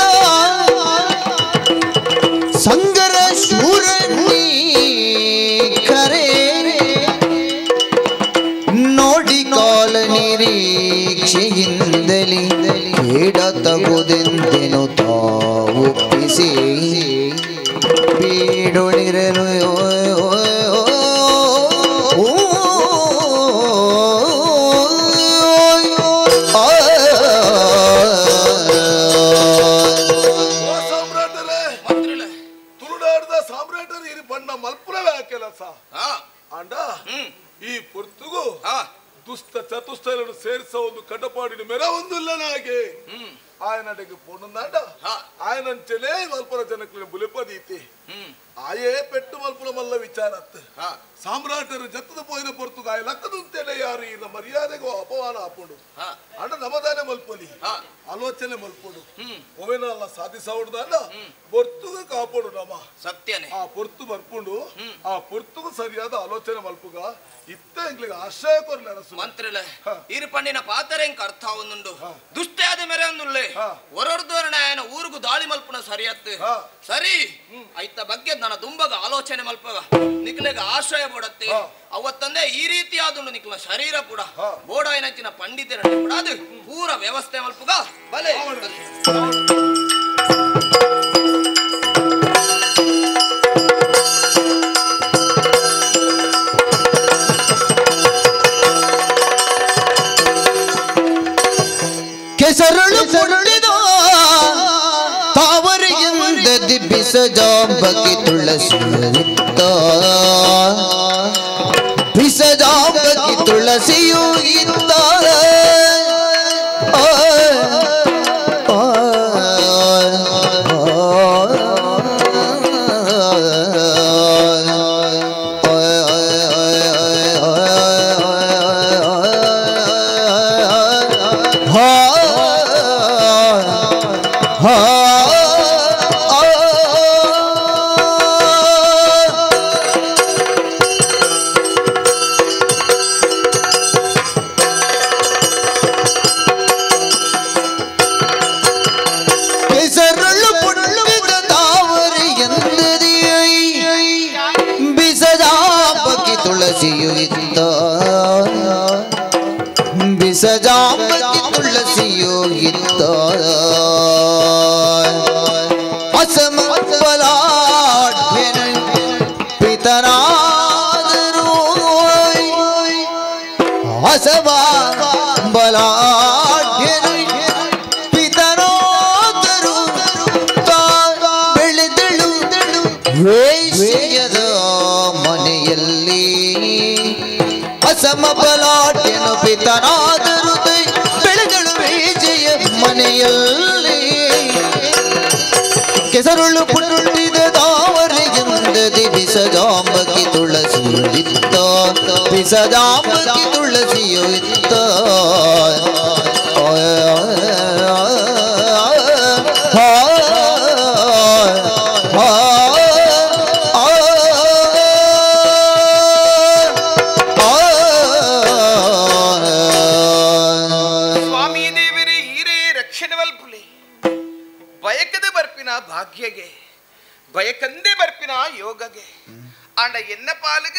ಸಂಗರ ಶೂರನಿ ಕರೆ ನೋಡಿ ಕಾಲ ನಿರೀಕ್ಷೆಯಿಂದಲೇ ಬೇಡ ತಗುದೆಂದೆನು ತಾವೊಪ್ಪಿಸಿ ಬೀಡೊಳಿರಲು ತುಳುನಾಡದ ಸಾಮ್ರಾಟರು ಇರಿ ಬಣ್ಣ ಮಲ್ಪುರವೇ ಕೆಲಸ ಅಂಡ ಈ ಪುರ್ತುಗು ದುಷ್ಟ ಚತುಷ್ಟರನ್ನು ಸೇರಿಸ ಒಂದು ಕಟಪಾಡಿನ ಮೆರ ಒಂದಿಲ್ಲ ನಾಗೆ ఆయనకి పోనుందంట ఆయనంచనే మల్పుల జనకుల బులిపదీతి ఆయే పెట్టు మల్పుల మల్ల విచారత్ ಸಾಮ್ರಾಟರು ಜತ್ತದ ಪೋಯಿನ ಪೊರ್ತುಗ ಆಯ ಲಕ್ಕದುಂತೆಲೆ ಯಾರು ಇನ್ನ ಮರ್ಯಾದೆಗೂ ಅಪಮಾನ ಆಪುಂಡು ಅಂಡ ನಮದಾನೆ ಮಲ್ಪೊಲಿ ಆಲೋಚನೆ ಮಲ್ಪುಡು ಒವೆನಲ್ಲ ಸಾಧಿಸವಡ್ದಾಂಡ ಪೊರ್ತುಗ ಕಾಪುಡು ನಮ ಸತ್ಯನೇ ಆ ಪೊರ್ತು ಬರ್ಪುಂಡು ಆ ಪೊರ್ತುಗ ಸರಿಯಾದ ಆಲೋಚನೆ ಮಲ್ಪುಗ ಇತ್ತ ಎಂಗ್ಲಿಗೆ ಆಶ್ರಯ ಕೊರ್ಲೆ ಅರಸು ಮಂತ್ರಿಲೆ ಇರು ಪಂಡಿನ ಪಾತರೆ ಎಂಕ ಅರ್ಥ ಒಂದುಂಡು ದುಷ್ಟಯಾದ ಮೇರೆ ಒಂದುಳ್ಳೆ ಹೊರರ್ದೋರಣೆ ಆಯನ ಊರುಗು ದಾಳಿ ಮಲ್ಪುನ ಸರಿಯತ್ತು ಸರಿ ಐತ ಬಗ್ಗೆ ನನ್ನ ದುಂಬಗ ಆಲೋಚನೆ ಮಲ್ಪಗ ನಿಕ್ಲೆಗ ಆಶ್ರಯ ಬೋಡತ್ತೆ ಅವತ್ತಂದೆ ಈ ರೀತಿಯಾದುಂಡು ನಿಕ್ಲ ಶರೀರ ಕೂಡ ಬೋಡಾಯಿನಂಚಿನ ಪಂಡಿತರ ಕೂಡ ಅದು ಪೂರ ವ್ಯವಸ್ಥೆ ಮಲ್ಪುಗ ಬಲೆ ಕೆಸರಳು ಪೊಳ್ಳಿದ ತಾವರೆಯಿಂದ ದಿಬ್ಬಿಸ ಜಾಂಬಕ್ಕೆ ತುಳಸಿ ಬಿಸ ಜಾಂಬಕ್ಕೆ ತುಳಸಿಯೂ ಇತ್ತ ತುಳಸಿಯು ಇತ್ತ ವೇಯದ ಮನೆಯಲ್ಲಿ ಅಸಮಬಲಾಟ್ಯನು ಪಿತನಾದರು ಬೆಳೆದಳು ವಿಜಯ ಮನೆಯಲ್ಲಿ ಕೆಸರುಳು ಪುಟ್ಟಿದ ತಾವರೆಗೆಂದದಿ ಬಿಸಜಾಂಬಕಿ ತುಳಸಿಯು ಇತ್ತ ಬಿಸಜಾಂಬಕಿ ತುಳಸಿಯು ಇತ್ತ ಸ್ವಾಮಿ ದೇವರೇ ಹೀರೇ ರಕ್ಷಣೆ ಮಲ್ಪುಲೆ ಬಯಕದ ಬರ್ಪಿನ ಭಾಗ್ಯಗೆ ಬಯಕಂದೆ ಬರ್ಪಿನ ಯೋಗಗೆ ಆಂಡ ಎನ್ನ ಪಾಲಗ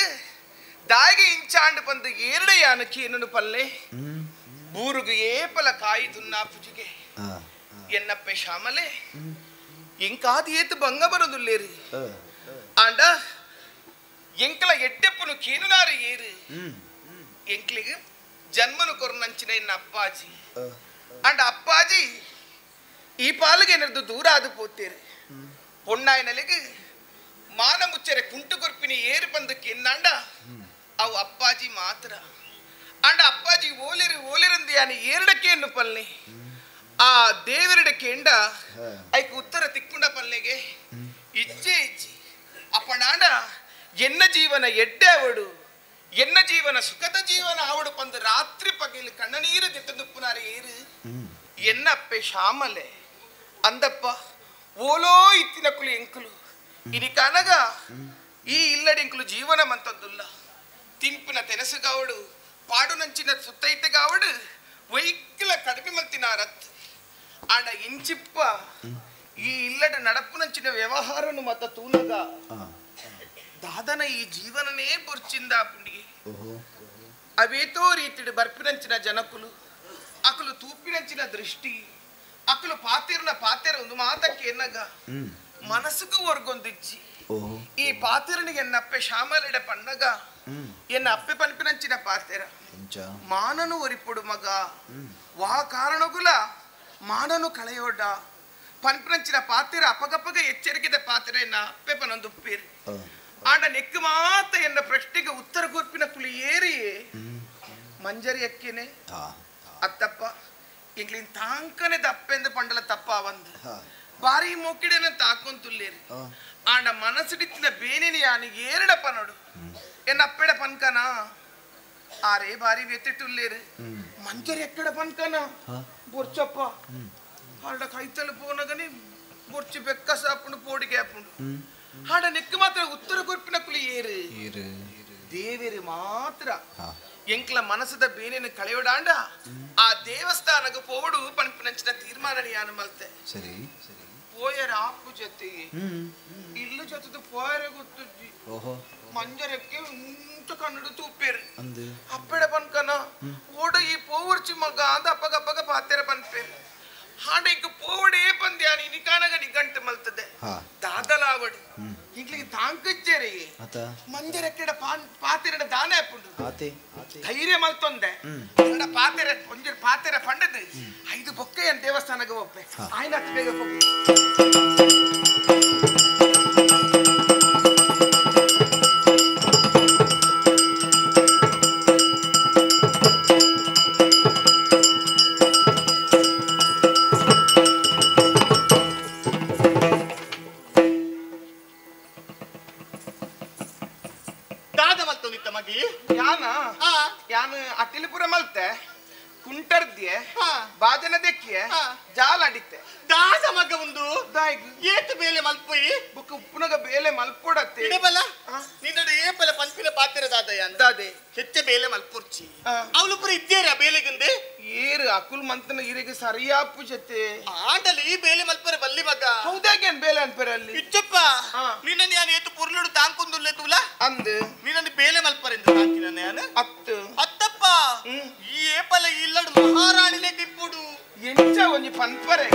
ದಾಯಿಗೆ ಇಂಚಾಂಡು ಬಂದು ಏರಡ ಯಾನಕ್ಕೆ ಏನನ್ನು ಪಲ್ಲೆ ಬೂರುಗು ಏಪಲ ಕಾಯಿ ದುನ್ನಾ ಪುಜಿಗೆ ಎನ್ನಪ್ಪೆ ಶ್ಯಾಮಲೆ ಎಂಕಾದಿ ಏತು ಭಂಗ ಬರೋದುಲ್ಲೇರಿ ಆಂಡ ಎಂಕಲ ಎಡ್ಡೆಪ್ಪನು ಕೇನುನಾರು ಏರು ಎಂಕ್ಲಿಗೆ ಜನ್ಮನು ಕೊರನಂಚಿನ ಎನ್ನ ಅಪ್ಪಾಜಿ ಅಂಡ ಅಪ್ಪಾಜಿ ಈ ಪಾಲಿಗೆ ಏನಾದ್ರು ದೂರ ಆದು ಪೋತೇರಿ ಪೊಣ್ಣಾಯನಲಿಗೆ ಮಾನ ಮುಚ್ಚರೆ ಕುಂಟು ಕೊರ್ಪಿನಿ ಏರು ಬಂದಕ್ಕೆ ಎನ್ನಾಂಡ ಅವು ಅಪ್ಪಾಜಿ ಮಾತ್ರ ಅಂಡ ಅಪ್ಪಾಜಿ ಓಲಿರಂದು ಯಾನಿ ಏರಡಕ್ಕೆ ಎನ್ನು ಪಲ್ಲೆ ಆ ದೇವರಡಕ್ಕೆ ಎಂಡ ಐಕ್ ಉತ್ತರ ತಿಕ್ಕುಂಡ ಪಲ್ಲೆಗೆ ಇಜ್ಜೆ ಇಜ್ಜಿ ಅಪ್ಪಣಾಂಡ ಎನ್ನ ಜೀವನ ಎಡ್ಡೆ ಅವಡು ಎನ್ನ ಜೀವನ ಸುಖದ ಜೀವನ ಅವಡು ಪಂದು ರಾತ್ರಿ ಪಗಲು ಕಣ್ಣ ನೀರು ದಿಟ್ಟದುಪ್ಪುನಾರೆ ಏರು ಎನ್ನ ಅಪ್ಪೆ ಶ್ಯಾಮಲೆ ಅಂದಪ್ಪ ಓಲೋ ಇತ್ತಿನ ಕುಲು ಎಂಕುಲು ಇನಿ ಕನಗ ಈ ಇಲ್ಲಡೆಂಕುಲು ಜೀವನ ಮಂತದ್ದುಲ್ಲ ತಿಂಪಿನ ತೆನಸುಗಾವಡು ಪಾಡು ನಂಚಿನ ಸುತ್ತೈತೆಗಾವಡು ವೈಕ್ಕಿಲ ಕಡಿಮೆ ಮಲ್ತಿನ ರತ್ ಆಂಡ ಇಂಚಿಪ್ಪ ಈ ಇಲ್ಲಡ ನಡಪು ನಂಚಿನ ವ್ಯವಹಾರನು ಮತ್ತ ತೂನಗ ದಾದನ ಈ ಜೀವನನೇ ಬುರ್ಚಿಂದ ಪುಂಡಿಗೆ ಅವೇತೋ ರೀತಿಡು ಬರ್ಪಿನಂಚಿನ ಜನಕುಲು ಅಕಲು ತೂಪಿನಂಚಿನ ದೃಷ್ಟಿ ಅಕಲು ಪಾತಿರ ಒಂದು ಮಾತಕ್ಕೆ ಎನ್ನಗ ಮನಸ್ಸುಗೂ ಒರ್ಗೊಂದಿಜ್ಜಿ ಈ ಪಾತಿರನಿಗೆ ಎನ್ನಪ್ಪೆ ಶ್ಯಾಮಲೆಡೆ ಪಣ್ಣಗ ಎನ್ನ ಅಪ್ಪೆ ಪನ್ಪಿನಂಚಿನ ಪಾತೆರ ಮಾನನು ಒರಿಪುಡು ಮಗ ವಾ ಕಾರಣಗುಲ ಮಾನನು ಕಳೆಯೋಡ ಪನ್ಪಿನಂಚಿನ ಪಾತೆರ ಅಪಗಪಗ ಎಚ್ಚರಿಕೆದ ಪಾತೆರ ಎನ್ನ ಅಪ್ಪೆ ಪನೊಂದುಪ್ಪೇರಿ ಆಂಡ ನೆಕ್ಕು ಮಾತ ಎನ್ನ ಪ್ರಶ್ನೆಗೆ ಉತ್ತರ ಕೂರ್ಪಿನ ಕುಲಿ ಏರಿ ಮಂಜರಿ ಅಕ್ಕೇನೆ ಅತ್ತಪ್ಪ ಇಂಗ್ಲಿನ್ ತಾಂಕನೆ ದಪ್ಪೆಂದು ಪಂಡಲ ತಪ್ಪ ಒಂದು ಬಾರಿ ಮೊಕ್ಕಿಡೆನ ತಾಕೊಂತುಲ್ಲೇರಿ ಆಂಡ ಮನಸ್ಸಿಡಿತ್ತಿನ ಬೇನೆನಿ ಯಾನಿ ಏರಡಪ್ಪ ನೋಡು ಎನ್ನ ಅಪ್ಪೆಡ ಪನ್ಕನ ಆರೇ ಬಾರಿ ವ್ಯತಿಟ್ಟುಲ್ಲೇರಿ ಮಂಜರಿ ಎಕ್ಕಡ ಪನ್ಕನ ಬೊರ್ಚಪ್ಪ ಆಂಡ ಕೈತಲು ಪೋನಗನಿ ಬೊರ್ಚಿ ಬೆಕ್ಕ ಸಾಪುಂಡು ಪೋಡಿಗೆ ಆಪುಂಡು ಆಂಡ ನೆಕ್ಕು ಮಾತ್ರ ಉತ್ತರ ಕೊರ್ಪಿನ ಕುಲಿ ಏರು ದೇವೇರಿ ಮಾತ್ರ ಎಂಕ್ಲ ಮನಸ್ಸದ ಬೇನೆಯನ್ನು ಕಳೆಯೋಡಾಂಡ ಆ ದೇವಸ್ಥಾನಕ್ಕೆ ಪೋಡು ಪನ್ಪಿನಂಚಿನ ತೀರ್ಮಾನ ಯಾನು ಮಲ್ತೆ ಸರಿ ಪೋಯರ ಆಪು ಜೊತೆಗೆ ಇಲ್ಲು ಜೊತೆ ಪೋಯರ ಗೊತ್ತುಜ್ಜಿ ಮಂಜರಕ್ಕೆ ಉಂಟು ಕನ್ನಡ ತೂಪೇರು ಅಪ್ಪೆಡ ಪನ್ಕನ ಓಡ ಈ ಪೋವರ್ಚಿ ಮಗ ಅಂತ ಅಪ್ಪಗಪ್ಪಗ ಪಾತೆರ ಪನ್ಪೇರು ಹಾಡ ಈಗ ಪೋವಡೇ ಪಂದ್ಯಾನಿ ನಿಕಾನಗ ನಿಗಂಟು ಮಲ್ತದೆ ದಾದಲಾವಡು ಈಗ್ಲಿಗೆ ತಾಂಕಜ್ಜರಿ ಮಂಜರಕ್ಕೆಡ ಪಾತೆರಡ ದಾನ ಹಾಪುಂಡು ಧೈರ್ಯ ಮಲ್ತೊಂದೆ ಪಾತೆರ ಒಂಜಿ ಪಾತೆರ ಪಂಡದು 5 ಬೊಕ್ಕೆಯ ದೇವಸ್ಥಾನಕ್ಕೆ ಹೋಗ್ಬೆ ಆಯ್ನ ಬೇಗ ಹೋಗಿ ಯಾನು ಅಟ್ಟಿಲಿಪುರ ಮಲ್ತೆ ಕುಂಟರ್ದ್ಯೆ ಬಾಜನ ದೆಕ್ಕಿಯೆ ಜಾಲ ಅಡಿತೆ ದಾಸ ಮಗ ಒಂದು ಏತು ಬೇಲೆ ಮಲ್ಪೊಯಿ ಬುಕ್ ಉಪ್ಪುನಗ ಬೇಲೆ ಮಲ್ಪೊಡತ್ತೆ ಇಡಬಲ್ಲ ನಿನ್ನಡು ಏಪಲ ಪಂಪಿನ ಪಾತ್ರ ದಾದೆ ಹೆಚ್ಚ ಬೇಲೆ ಮಲ್ಪುರ್ಚಿ ಅವಳು ಪುರ ಇದ್ದೇರ ಬೇಲೆಗಂದೆ ಏರು ಅಕುಲ್ ಮಂತನ ಇರಿಗೆ ಸರಿಯಾಪು ಜೊತೆ ಆಂಟಲ್ಲಿ ಈ ಬೇಲೆ ಮಲ್ಪರ ಬಲ್ಲಿ ಮಗ ಹೌದಾಗೇನ್ ಬೇಲೆ ಅನ್ಪರ ಅಲ್ಲಿ ಇಚ್ಚಪ್ಪ ನಿನ್ನ ನಾನು ಏತು ಪುರ್ಲುಡು ತಾಂಕೊಂದುಲ್ಲೆ ತೂಲ ಅಂದು ನಿನ್ನ ಬೇಲೆ ಮಲ್ಪರ ಎಂದು ತಾಂಕಿನ ನಾನು ಅತ್ತಪ್ಪ ಈ ಏಪಲ ಇಲ್ಲಡು ಮಹಾರಾಣಿನೇ ಕಿಪ್ಪುಡು ಎಂಚ ಒಂಜಿ ಪನ್ಪರೆ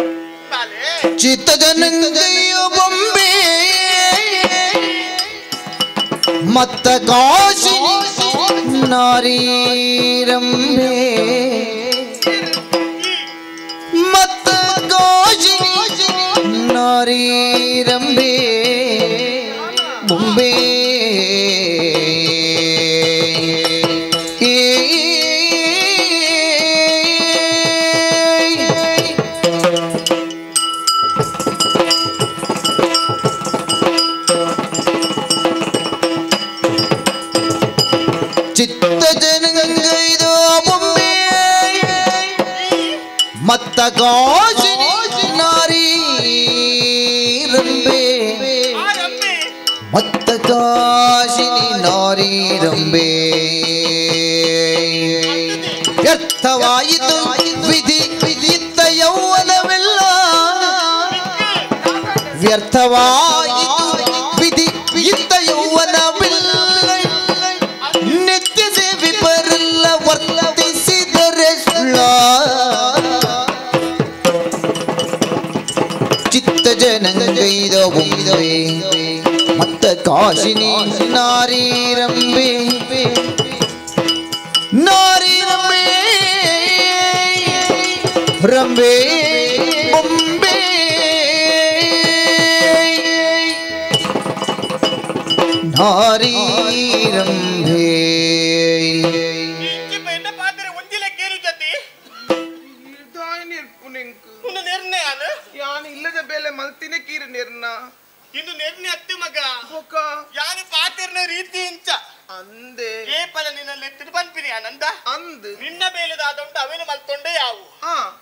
ಬಾಲೆ ಚಿತ್ತಜನಂಗಯ್ಯ ಬೊಂಬೆ ಮತ್ತ ಕಾಶಿ ನಾರೀರಂಬೆ ಮತ್ತ ಕಾಶಿ ನಾರೀರಂಬೆ ಬೊಂಬೆ ಕಾಶಿನಿ ನಾರಿ ರಂಬೆ ಮತ್ತ ಕಾಶಿನಿ ನಾರಿ ರಂಬೆ ವ್ಯರ್ಥವಾಯಿತು ವಿಧಿ ಇತ್ತ ಯೌವನವೆಲ್ಲ ವ್ಯರ್ಥವಾಯಿತು ವಿಧಿ ಇತ್ತ ಯೌವನವೆಲ್ಲ ನಿತ್ಯಸೆ ವಿಪರಲ್ಲ ವರ್ತಿಸಿದರೆ ಸುಳ್ಳ ಚಿತ್ತ ಜನಗೈದ ಬೊಂಬೆ ಮತ್ತ ಕಾಶಿನಿ ನಾರಿ ರಂಬೆ ನಾರಿ ರಂಬೆ ರಂಬೆ ಬೊಂಬೆ ನಾರಿ ರಂಬೆ ಇಲ್ಲದ ಬೇಲೆ ಮಲ್ತಿನ ಕೀರ ನಿರ್ನ ಇನ್ನು ನಿರ್ಣಯ ಅತ್ತಿ ಮಗ ಯಾರು ಪಾತಿರ್ನ ರೀತಿ ಇಂಚ ಅಂದೆ ಏ ಪಲ ನಿನ್ನಲ್ಲಿ ಎತ್ತಿನ ಪನ್ಪಿನಿ ಆನಂದ ಅಂದ್ ನಿನ್ನ ಬೇಲೆದಾದ ಉಂಟು ಅವೇನು ಮಲ್ತೊಂಡೆ ಯಾವು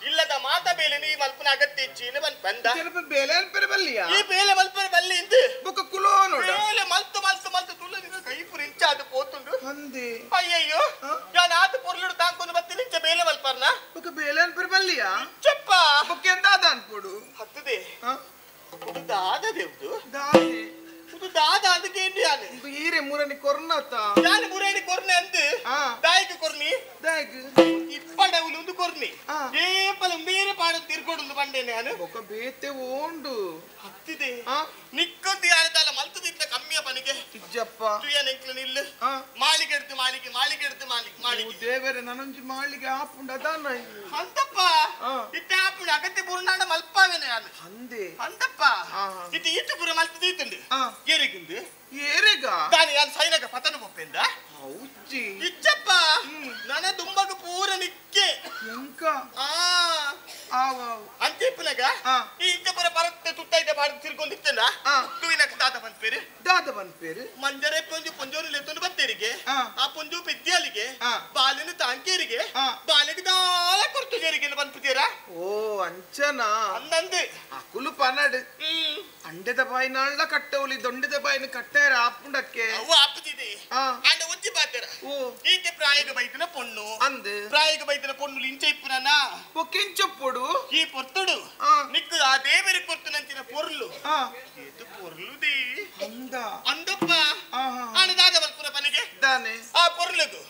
ಇಲ್ಲದ ಮಾತ ಬೇಲೆ ನೀ ಮಲ್ಪನ ಅಗತ್ಯ ಇಚ್ಚಿನ ಬಂದ ಬೇಲೆ ಅನ್ಪರೆ ಬಲ್ಲಿಯ ಈ ಬೇಲೆ ಮಲ್ಪರೆ ಬಲ್ಲಿ ಇಂದು ಬುಕ್ಕ ಕುಲೋ ನೋಡ ಬೇಲೆ ಮಲ್ತು ಮಲ್ತು ಮಲ್ತು ತುಲ್ಲ ನಿನ್ನ ಕೈ ಪುರಿ ಇಂಚ ಅದು ಪೋತುಂಡು ಅಂದೆ ಅಯ್ಯಯ್ಯೋ ಯಾನ್ ಆತ ಪೊರ್ಲುಡು ತಾಂಕೊಂಡು ಬತ್ತಿ ಇಂಚ ಬೇಲೆ ಮಲ್ಪರ್ನ ಬುಕ್ಕ ಬೇಲೆ ಅನ್ಪರೆ ಬಲ್ಲಿಯ ಚಪ್ಪ ಬುಕ್ಕ ಎಂತ ಆದ ಅನ್ಕೊಡು ಹತ್ತದೆ ದಾದ ದೇವ್ದು ದಾದೆ ದಾದ ಅದಕ್ಕೆ ಏನು ಯಾನೆ ಈರೆ ಮುರನಿ ಕೊರ್ನತ ಯಾನೆ ಮುರನಿ ಕೊರ್ನೆ ಅಂತ ದಾಯಿಗೆ ಕೊರ್ನಿ ದಾಯಿಗೆ ಇಪ್ಪಡವುಲು ಒಂದು ಕೊರ್ನಿ ಏಪಲ ಬೇರೆ ಪಾಡ ತಿರ್ಕೊಡು ಬಂಡೇನೆ ಯಾನೆ ಒಕ್ಕ ಬೇತೆ ಓಂಡು ಹತ್ತಿದೆ ನಿಕ್ಕೊಂದು ಯಾನದಲ್ಲ ಮಲ್ತದಿತ್ತ ಕಮ್ಮಿಯ ಪನಿಗೆ ಇಜ್ಜಪ್ಪ ತುಯ ನೆಂಕ್ಲ ನಿಲ್ಲು ಮಾಳಿಗೆ ಎಡ್ತು ಮಾಳಿಗೆ ಮಾಳಿಗೆ ಎಡ್ತು ಮಾಳಿಗೆ ಮಾಳಿಗೆ ದೇವರೇ ನನಂಜಿ ಮಾಳಿಗೆ ಆಪುಂಡ ಅದಾನ ಅಂತಪ್ಪ ಇತ್ತ ಆಪುಂಡ ಅಗತ್ಯ ಪೂರ್ಣಾಂಡ ಮಲ್ಪಾವೇನೆ ಯಾನೆ ಅಂದೆ ಅಂತಪ್ಪ ಇತ್ತ ಇಟ್ಟು ಪುರ ಮಲ್ತದಿತ್ತಂದು ಏರಿಗಿಂದು ಏರಿಗ ದಾನಿ ಯಾನ್ ಸೈನಗ ಪತನ ಬೊಪ್ಪೆಂದ ಹೌಜಿ ಇಚ್ಚಪ್ಪ ನನ ದುಂಬಗ ಪೂರ ನಿಕ್ಕೆ ಎಂಕ ಅಂತಿಪ್ಪನಗ ಈ ಇಚ್ಚಪುರ ಪರತ್ತೆ ತುತ್ತೈತೆ ಬಾಡ ತಿರ್ಕೊಂಡಿತ್ತಂದ ತುವಿನಕ ದಾದ ಬಂದ್ ಪೇರು ಮಂಜರೆ ಪೊಂಜು ಪೊಂಜೋರು ಲೆತ್ತೊಂದು ಬತ್ತೇರಿಗೆ ಆ ಪೊಂಜು ಪೆದ್ಯಾಲಿಗೆ ಬಾಲಿನ ತಾಂಕೇರಿಗೆ ಬಾಲಿಗೆ ದಾಳ ಕೊರ್ತು ಜೇರಿಗೆ ಬಂದ್ಬಿಡ್ತೀರಾ ಓ ಅಂಚನಾ ಅಂದಂದೆ ಅಕುಲು ಪನಡ್ ಅಂಡೆದ ಬಾಯಿನಾಳ ಕಟ್ಟವಲಿ ದೊಂಡೆದ ಬಾಯಿನ ಕಟ್ಟಾರ ಆಪುಂಡಕ್ಕೆ ಅವು ಆಪುದಿದೆ ಅಂಡ ಉಜ್ಜಿ ಬಾತೆರ ಓ ಈಕೆ ಪ್ರಾಯಗ ಬೈದಿನ ಪೊಣ್ಣು ಅಂದೆ ಪ್ರಾಯಗ ಬೈದಿನ ಪೊಣ್ಣು ಇಂಚ ಇಪ್ಪುನನ ಪೊಕ್ಕೆಂಚ ಪೊಡು ಈ ಪೊರ್ತುಡು ನಿಕ್ಕು ಆ ದೇವರಿಗೆ ಕೊರ್ತನಂತಿನ ಪೊರ್ಲು ಇದು ಪೊರ್ಲುದಿ ಅಂದ ಅಂದಪ್ಪ ಆನದಾದ ಬಲ್ಪುರ ಪನಿಗೆ ದಾನೆ ಆ ಪೊರ್ಲುಗು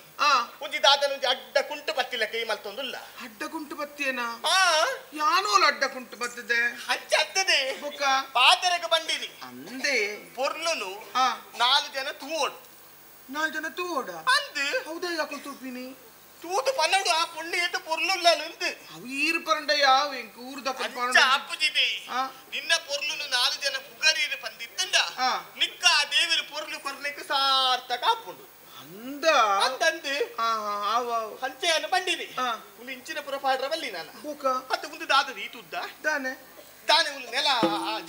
ಉಜ್ಜಿ ದಾದನ ಅಡ್ಡ ಕುಂಟು ಬತ್ತಿಲ್ಲ ಕೈ ಮಲ್ತೊಂದುಲ್ಲ ಅಡ್ಡ ಕುಂಟು ಬತ್ತಿಯೇನಾ ಯಾನೋಲ ಅಡ್ಡ ಕುಂಟು ಬತ್ತದೆ ಹಚ್ಚ ಹತ್ತದೆ ಬುಕ್ಕ ಪಾತೆರೆಗೆ ಬಂದಿನಿ ಅಂದೆ ಪೊರ್ಲುನು 4 ಜನ ತೂವೋಡು 4 ಜನ ತೂವೋಡ ಅಂದೆ ಹೌದಾ ಯಾಕೆ ತೂಪಿನಿ ತೂತು ಪನ್ನಡು ಆ ಪುಣ್ಯ ಏತು ಪೊರ್ಲುಲ್ಲ ನಿಂದು ಅವು ಈರು ಪರಂಡ ಯಾವ ಎಂಕ ಊರು ದಕ್ಕ ಪರಂಡ ಅಪ್ಪಜಿದೆ ನಿನ್ನ ಪೊರ್ಲುನು 4 ಜನ ಪುಗರೀರು ಬಂದಿತ್ತಂಡ ನಿಕ್ಕ ಆ ದೇವಿರ ಪೊರ್ಲು ಕೊರ್ನೆಕ್ಕೆ ಸಾರ್ಥಕ ಆಪುಂಡು ಅಂದ ಅಂದಂದು ಹಂಚೆಯನ್ನು ಬಂದಿದೆ ಒಂದು ಇಂಚಿನ ಪುರ ಪಾಡ್ರ ಬಲ್ಲಿ ನಾನು ಮತ್ತೆ ಮುಂದೆ ದಾದ ಈತುದ್ದ ದಾನೆ ದಾನೆ ಒಂದು ನೆಲ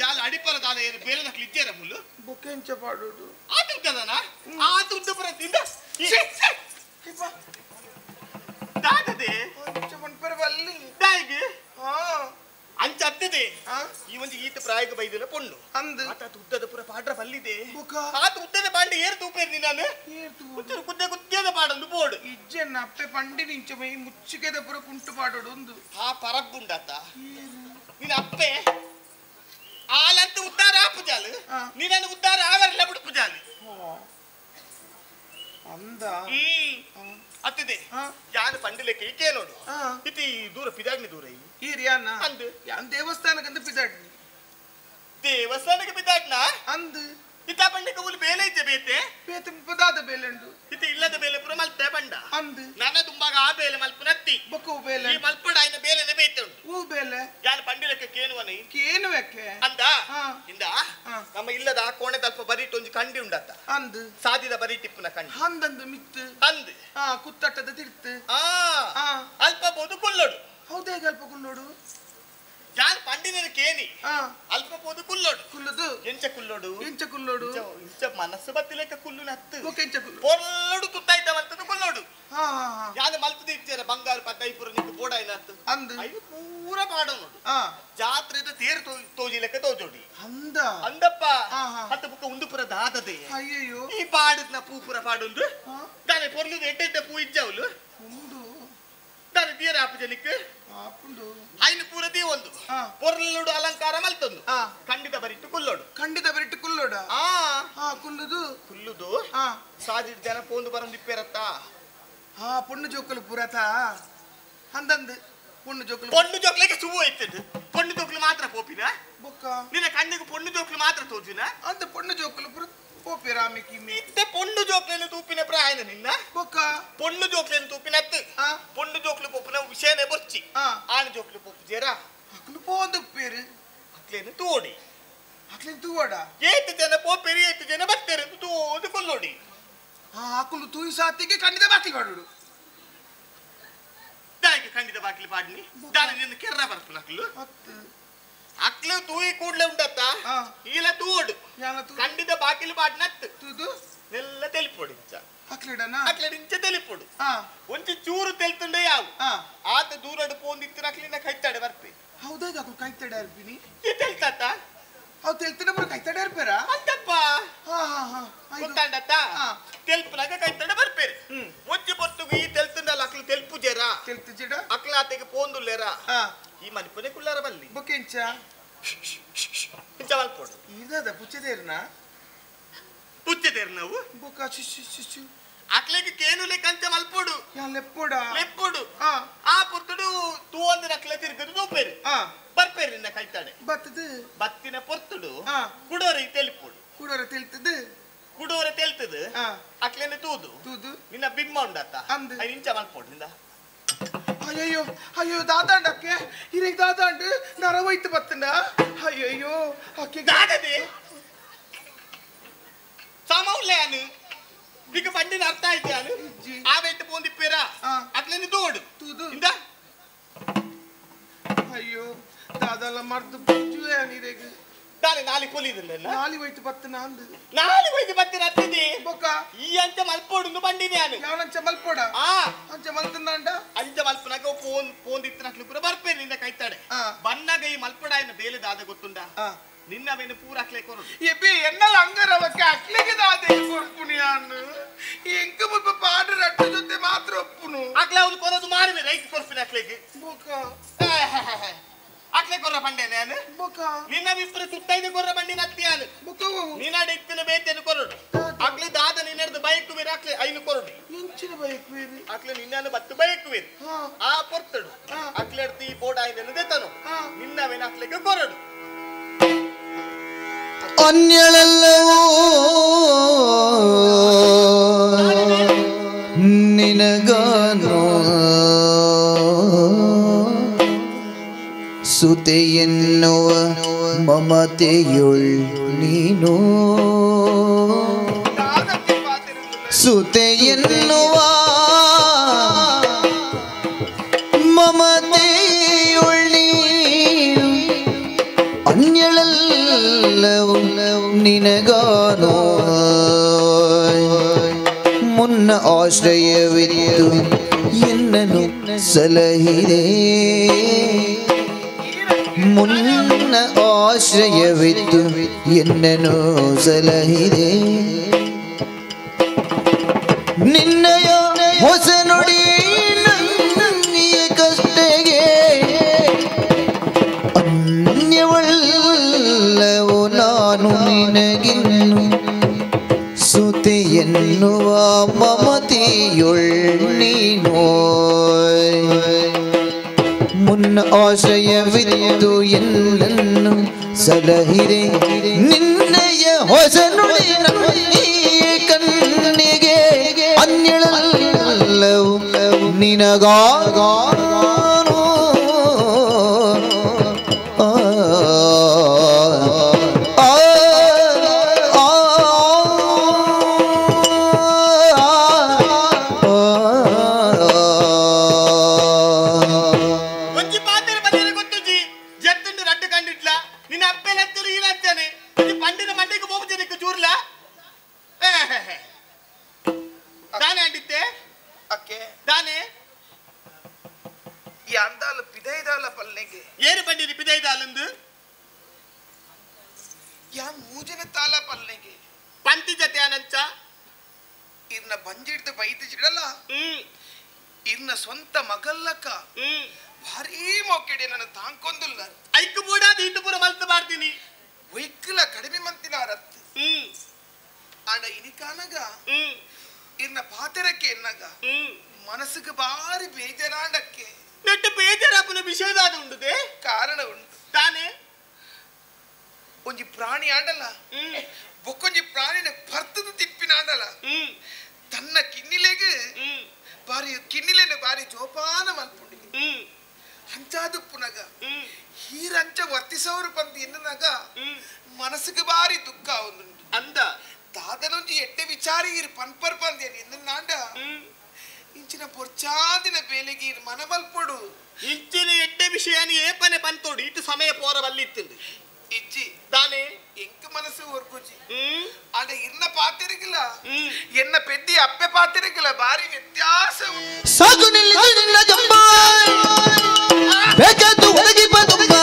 ಜಾಲ ಅಡಿಪರ ದಾನ ಏನು ಬೇರೆ ನಕ್ಲಿ ಇದ್ದೇರ ಮುಲ್ಲು ಬೊಕ್ಕೆ ಇಂಚ ಪಾಡೋದು ಆತುದ್ದನ ಆತುದ್ದ ಪುರ ತಿಂದ ದಾದದೆ ಇಂಚ ಬಂದ್ಪರ ಬಲ್ಲಿ ದಾಯಿಗೆ ಅಂಚ ಹತ್ತಿದೆ ಈ ಒಂದು ಈತ ಪ್ರಾಯಕ ಬೈದಿನ ಪೊಣ್ಣು ಅಂದು ಆತ ಉದ್ದದ ಪುರ ಪಾಡ್ರ ಬಲ್ಲಿದೆ ಆತ ಉದ್ದದ ಬಾಂಡೆ ಏರ್ ತೂಪೇರ್ನಿ ನಾನು ಕುದ್ದೆ ಕುದ್ದೇದ ಪಾಡೊಂದು ಬೋರ್ಡ್ ಇಜ್ಜೆನ್ನ ಅಪ್ಪೆ ಪಂಡಿ ನಿಂಚ ಮೈ ಮುಚ್ಚಿಗೆದ ಪುರ ಕುಂಟು ಪಾಡೋಡು ಒಂದು ಆ ಪರಬ್ಬುಂಡಾತ ನಿನ್ನ ಅಪ್ಪೆ ಆಲಂತ ಉದ್ದಾರ ಆ ಪುಜಾಲು ನೀನನ್ನು ಉದ್ದಾರ ಆವರಲ್ಲ ಬಿಡು ಪುಜಾಲು ಅಂದ ಹತ್ತಿದೆ ಯಾನು ಪಂಡಿಲೆಕ್ಕೆ ಈಕೆ ನೋಡು ಇತಿ ದೂರ ಪಿದಾಡ್ನಿ ದೂರ ಈರಿ ಅನ್ನ ಅಂದು ಯಾನ್ ದೇವಸ್ಥಾನಕ್ಕಂದು ಪಿದಾಡ್ನಿ ದೇವಸ್ಥಾನಕ್ಕೆ ಪಿದಾಡ್ನ ಅಂದು ಇತ್ತ ಪಂಡಿಕ ಉಲ್ ಬೇಲೆ ಇದ್ದೆ ಬೇತೆ ಬೇತೆ ಪದಾದ ಬೇಲೆ ಉಂಟು ಇತಿ ಇಲ್ಲದ ಬೇಲೆ ಪುರ ಮಲ್ಪೆ ಬಂಡ ಅಂದು ನನ್ನ ತುಂಬಾಗ ಆ ಬೇಲೆ ಮಲ್ಪು ನತ್ತಿ ಬೊಕ್ಕು ಬೇಲೆ ಈ ಮಲ್ಪಡ ಆಯ್ನ ಬೇಲೆನೆ ಬೇತೆ ಉಂಟು ಹೂ ಬೇಲೆ ಯಾನು ಪಂಡಿಲೆಕ್ಕೆ ಕೇನುವನಿ ಕೇನುವೆಕ್ಕೆ ಅಂದ ಇಂದ ನಮ್ಮ ಇಲ್ಲದ ಆ ಕೋಣೆ ತಲ್ಪ ಬರೀಟ್ ಒಂಜಿ ಕಂಡಿ ಉಂಡತ್ತ ಅಂದು ಸಾದಿದ ಬರೀ ಟಿಪ್ಪುನ ಕಂಡಿ ಅಂದಂದು ಮಿತ್ತು ಅಂದು ಕುತ್ತಟ್ಟದ ತಿರ್ತು ಅಲ್ಪ ಬೋದು ಕುಲ್ಲೋಡು ಹೌದೇ ಅಲ್ಪ ಕುಲ್ಲೋಡು ಯಾನ್ ಪಂಡಿನ ಕೇನಿ ಅಲ್ಪ ಬೋದು ಕುಲ್ಲೋಡು ಕುಲ್ಲದು ಎಂಚ ಕುಲ್ಲೋಡು ಎಂಚ ಕುಲ್ಲೋಡು ಇಂಚ ಮನಸ್ಸು ಬತ್ತಿಲೆಕ್ಕ ಕುಲ್ಲು ನತ್ತು ಎಂಚ ಕುಲ್ಲು ಪೊರ್ಲೋಡು ತುತ್ತಾಯ್ತವಂತದ್ದು ಕುಲ್ಲೋಡು ಯಾನೆ ಮಲ್ತದ ಇಚ್ಚೇರ ಬಂಗಾರ ಪತ್ತೈಪುರ ನಿಂತು ಬೋಡ ಇಲ್ಲತ್ತು ಅಂದು ಐದು ಪೂರ ಪಾಡ ನೋಡು ಜಾತ್ರೆದ ತೇರು ತೋಜಿ ಲೆಕ್ಕ ತೋಜೋಡಿ ಅಂದಪ್ಪ ಹತ್ತು ಬುಕ್ಕ ಉಂದುಪುರ ದಾದದೆ ಅಯ್ಯಯ್ಯೋ ಈ ಪಾಡದ್ನ ಪೂಪುರ ಪಾಡುಂದು ತಾನೆ ಪೊರ್ಲುದು ಎಡ್ಡೆಡ್ಡ ಪೂ ಇಜ್ಜವಲು ತಾನೆ ತೀರ ಆಪುಜನಿಕ್ಕೆ ಐನು ಪೂರದಿ ಒಂದು ಪೊರ್ಲುಡು ಅಲಂಕಾರ ಮಲ್ತೊಂದು ಖಂಡಿತ ಬರಿಟ್ಟು ಕುಲ್ಲೋಡು ಕುಲ್ಲುದು ಸಾಜಿಡ್ ಜನ ಪೋಂದು ಬರಂದಿಪ್ಪೇರತ್ತ பொண்ணு ஜோக்கல் புறத்தா ಅಂದಂದು பொண்ணு ಜೋಕ್ಲಿಗೆ ಸುವು ಐತದು ಪೊಣ್ಣು ಜೋಕ್ಲು ಮಾತ್ರ ಪೋಪಿನ ಬೊಕ್ಕ ನಿನ್ನ ಕಣ್ಣಿಗೆ ಪೊಣ್ಣು ಜೋಕ್ಲು ಮಾತ್ರ ತೋಜುನ ಅಂತ பொண்ணு ஜோக்கல் புற போப்பிராமிக்கு ಇತ್ತೆ ಪೊಣ್ಣು ಜೋಕ್ಲೆನು ತೂಪಿನ ಪ್ರಾಯನ ನಿನ್ನ ಬೊಕ್ಕ ಪೊಣ್ಣು ಜೋಕ್ಲೆನು ತೂಪಿನತ್ತು ಪೊಣ್ಣು ಜೋಕ್ಲು ಪೋಪಿನ ವಿಷಯನೇ ಬೊಚ್ಚಿ ಆನ ಜೋಕ್ಲು ಪೋಪು ಜೇರ ಅಕ್ಲು ಪೋಂದು ಪೇರು ಅಕ್ಲೇನು ತೋಡಿ ಅಕ್ಲೇನು ತೂವಡ ಏತು ಜನ ಪೋಪೇರಿ ಏತು ಜನ ಬರ್ತಾರೆ ತೋದು ಕೊಲ್ಲೋಡಿ ಅಕ್ಕಲು ತೂಯಿ ಸಾತಿಗೆ ಖಂಡಿತ ಬಾಕಿ ಮಾಡುಡು ದಾಯಿಗೆ ಖಂಡಿತ ಬಾಕಿ ಪಾಡ್ನಿ ದಾನಿ ನಿನ್ನ ಕೆರ್ರ ಬರ್ಪು ನಕ್ಲು ಅಕ್ಲು ತೂಯಿ ಕೂಡ್ಲೆ ಉಂಡತ್ತ ಈಲ ತೂವಡು ಖಂಡಿತ ಬಾಕಿಲು ಪಾಡ್ನತ್ತು ತೂದು ನೆಲ್ಲ ತೆಲಿಪೊಡಿ ಅಕ್ಲೆಡನ ಅಕ್ಲೆಡಿಂಚ ತೆಲಿಪೊಡು ಒಂಚಿ ಚೂರು ತೆಲ್ತುಂಡೆ ಯಾವು ಆತ ದೂರಡು ಪೋಂದಿತ್ತು ಅಕ್ಲಿನ ಕೈತಾಡೆ ಬರ್ಪೆ ಹೌದಾ ಅಕ್ಲು ಕೈತಾಡೆ ಅರ್ಪಿನಿ ತೆಲ್ತಾತ ಅವ್ ತೆಲ್ತಿನ ಬರ ಕೈತಾಡೆ ಅರ್ಪೇರ ಅಂತಪ್ಪ ಗೊತ್ತಾಂಡತ್ತ ತೆಲ್ಪನಾಗ ಕೈತಾಡೆ ಬರ್ಪೇರೆ ಮುಂಚೆ ಬರ್ತುಗು ಈ ತೆಲ್ತುಂಡಲ್ಲ ಅಕ್ಲು ತೆಲ್ಪು ಜೇರ ತೆಲ್ತು ಜಡ ಅಕ್ಲ ಆತೆಗೆ ಪೋಂದುಲ್ಲೇರ ಈ ಮನಿಪನೆ ಕುಲ್ಲಾರ ಬಲ್ಲಿ ಬೊಕೆಂಚ ಇಂಚ ಮಲ್ಪೋಡು ಇದದ ಪುಚ್ಚದೇರ್ನ ನಾವು ಬೊಕ ಶಿಶು ಅಕ್ಲೆಗೆ ಕೇನುಲೆ ಕಂಚ ಮಲ್ಪೋಡು ಲೆಪ್ಪೋಡು ಆ ಪುರ್ತುಡು ತೂ ಒಂದು ನಕ್ಲೆ ತಿರುಗದು ತೂಪೇರು ಬರ್ಪೇರಿ ನಿನ್ನ ಕೈತಾಡೆ ಬತ್ತಿನ ಪೊರ್ತುಡು ಕುಡೋರಿ ತೆಲಿಪೋಡು ಕುಡೋರ ತೆಲ್ತದು ಅಕ್ಲೆನೆ ತೂದು ನಿನ್ನ ಬಿಮ್ಮ ಉಂಡತ್ತ ಇಂಚ ಮಲ್ಪೋಡು ನಿಂದ ಅಯ್ಯೋ ದಾದಾಂಡಕ್ಕೆ ಇರಕ್ ದಾದಾಂಡು ನರವೈತು ಬತ್ತಂಡ ಅಯ್ಯಯ್ಯೋ ಅಕ್ಕೆ ದಾದದೆ ಸಮೌಲ್ಯಾನು ಈಗ ಬಂಡಿನ ಅರ್ಥ ಆಯ್ತು ಆವೇಟ್ ಪೋಂದಿಪ್ಪೇರ ಅಕ್ಲೇನು ತೂಡು ಇಂದ ಅಯ್ಯೋ ದಾದಲ್ಲ ಮರ್ದು ಬುಜ್ಜುವೆ ನೀರೆಗೆ ದಾನೆ ನಾಲಿ ಕೊಲಿದಿಲ್ಲ ನಾಲಿ ವೈತು ಬತ್ತನ ಅಂದು ನಾಲಿ ವೈತು ಬತ್ತಿನ ಅತ್ತಿದಿ ಬೊಕ್ಕ ಈ ಅಂಚ ಮಲ್ಪೋಡು ಬಂಡಿನಿ ನಾನು ಯಾವನಂಚ ಮಲ್ಪೋಡ ಅಂಚ ಮಲ್ತಂದ ಅಂಚ ಮಲ್ಪನಾಗ ಪೋಂದಿತ್ತು ನಕ್ಲು ಪೂರ ಬರ್ಪೇರಿ ನಿನ್ನ ಕೈತಾಡೆ ಬನ್ನಾಗ ಈ ಮಲ್ಪಡ ಏನು ಬೇಲೆ ದಾದ ಗೊತ್ತುಂಡ ನಿನ್ನವೇನು ಪೂರ ಅಕ್ಲೆ ಕೊರಡು ಎಬ್ಬಿ ಎನ್ನಲ್ಲ ಅಂಗರವಕ್ಕೆ ಅಕ್ಲೆಗೆ ದಾದೆ ಕೊರ್ಪುನಿ ಅನ್ನು ಎಂಕ ಮುಲ್ಪ ಪಾಡ್ರ ಅಟ್ಟ ಜೊತೆ ಮಾತ್ರ ಒಪ್ಪುನು ಅಕ್ಲೆ ಅವ್ನು ಕೊರದು ಮಾರುವೆ ರೈಟ್ ಕೊರ್ಪಿನ ಅಕ್ಲೆಗೆ ಬೊಕ್ಕ ಅಕ್ಲೆ ಕೊರ್ರ ಬಂಡೆ ನಾನು ಬೊಕ್ಕ ನಿನ್ನ ವಿಪ್ರ ಸುತ್ತೈದು ಕೊರ್ರ ಬಂಡಿ ನತ್ತಿಯಾನು ಬೊಕ್ಕ ನಿನ್ನ ಇತ್ತಿನ ಬೇತೆನು ಕೊರಡು ಅಕ್ಲೆ ದಾದ ನಿನ್ನದು ಬೈಕು ಬೇರೆ ಅಕ್ಲೆ ಐನು ಕೊರಡು ಇಂಚಿನ ಬೈಕ್ ಬೇರೆ ಅಕ್ಲೆ ನಿನ್ನನ್ನು ಬತ್ತು ಬೈಕು ಬೇರೆ ಆ ಪೊರ್ತಡು ಅಕ್ಲೆ ಎಡ್ತಿ ಈ ಬೋಡ ಐದನ್ನು ದೆತನು ನಿನ್ನವೇನು ಅಕ್ಲೆಗೆ ಕೊರಡು ಅನ್ಯಳೆಲ್ಲವೂ ನಿನಗಾನೋ ಸುತೆ ಎನ್ನುವ ಮಮತೆಯುಳ್ ನೀನು ಸುತೆ ಎನ್ನುವ ಮಮತೆಯುಳ್ ನೀನು ಅನ್ಯಳೆಲ್ಲವೂ ನಿನಗಾನೋ ಮುನ್ನ ಆಶ್ರಯವಿತ್ತು ಎನ್ನನು ಸಲಹಿದೆ ಮುನ್ನ ಆಶ್ರಯವಿತ್ತು ಎನ್ನನು ಸಲಹಿದೆ ನಿನ್ನಯ ಹೊಸ ನುಡಿ ನನ್ನಿಯ ಕಷ್ಟಗೆ ಅನ್ಯವಲ್ಲವೋ ನಾನು ನಿನಗಿನ್ನು ಸುತೆ ಎನ್ನುವ ಮಮತೆಯುಳ್ ನೀನು ಮುನ್ನ ಆಶ್ರಯವಿತ್ತು ಎನ್ನನ್ನು ಸಲಹಿರೆ ನಿನ್ನಯ ಹೊಸ ನುಡಿ ನನ್ನಿಯ ಕಣ್ಣಿಗೆ ಅನ್ಯಳಲ್ಲವು ನಿನಗಾನೋ ತಾನೇ ಅಂಡಿದ್ದೆ ಅಕ್ಕೆ ಪನ್ಪುನಿಗೆ ಏನು ಬಂದಿರಿ ಪಿದೈದಾಲಂದು ಯಾ ಮೂಜನ ತಾಲ ಪಲ್ನೆಗೆ ಪಂತಿ ಜತೆ ಅನಂಚ ಇರ್ನ ಬಂಜಿಡ್ದ ಬೈತ ಜಿಡಲ್ಲ ಇರ್ನ ಸ್ವಂತ ಮಗಲ್ಲಕ್ಕ ಭಾರೀ ಮೊಕ್ಕೆಡೆ ನನ್ನ ತಾಂಕೊಂದುಲ್ಲ ಐಕು ಬೂಡ ದೀಟು ಪುರ ಮಲ್ತು ಮಾಡ್ತೀನಿ ವೈಕಲ ಕಡಿಮೆ ಮಂತಿನ ರತ್ತು ಆಡ ಇನಿಕಾನಗ ಇರ್ನ ಪಾತೆರಕ್ಕೆ ಎನ್ನಗ ಮನಸ್ಸಿಗೆ ಬಾರಿ ಬೇಜಾರಾಂಡಕ್ಕೆ ನೆಟ್ಟು ಬೇಜಾರಾಪುನ ವಿಷಯದಾದ ಉಂಡುದೆ ಕಾರಣ ಉಂಟು ತಾನೇ ಒಂಜಿ ಪ್ರಾಣಿ ಆಂಡಲ್ಲ ಬೊಕ್ಕೊಂಜಿ ಪ್ರಾಣಿನ ಭರ್ತದ ತಿಪ್ಪಿನ ಆಂಡಲ್ಲ ತನ್ನ ಕಿನ್ನಿಲೆಗೆ ಬಾರಿ ಕಿನ್ನಿಲೆನ ಬಾರಿ ಜೋಪಾನ ಮಲ್ಪುಂಡಿ ಅಂಚಾದು ಪುನಗ ಹೀರಂಚ ವರ್ತಿಸೋರು ಬಂದು ಎನ್ನನಾಗ ಮನಸ್ಸಿಗೆ ಬಾರಿ ದುಃಖ ಒಂದುಂಟು ಅಂದ ದಾದನೊಂಜಿ ಎಟ್ಟೆ ವಿಚಾರಿ ಇರು ಪನ್ಪರ್ ಬಂದೇನು ಎನ್ನಾಂಡ ಇಂಚಿನ ಪೊರ್ಚಾದಿನ ಬೇಲೆಗೆ ಇರು ಮನ ಮಲ್ಪೊಡು ಇಂಚಿನ ಎಡ್ಡೆ ವಿಷಯನಿ ಏಪನೆ ಪಂತೋಡು ಇಟ್ಟು ಸಮಯ ಪೋರ ಬಲ್ಲಿತ್ತುಂಡು ಇಜ್ಜಿ ತಾನೇ ಎಂಕ ಮನಸ್ಸು ಹೊರ್ಗುಜಿ ಆಗ ಇರ್ನ ಪಾತಿರಿಗಿಲ್ಲ ಎನ್ನ ಪೆದ್ದಿ ಅಪ್ಪೆ ಪಾತಿರಿಗಿಲ್ಲ ಬಾರಿ ವ್ಯತ್ಯಾಸ ಸಾಕು ನಿನ್ನ ಜಂಬ ಬೇಕಾದ್ದು ಒದಗಿ ಬಂದುಂಬ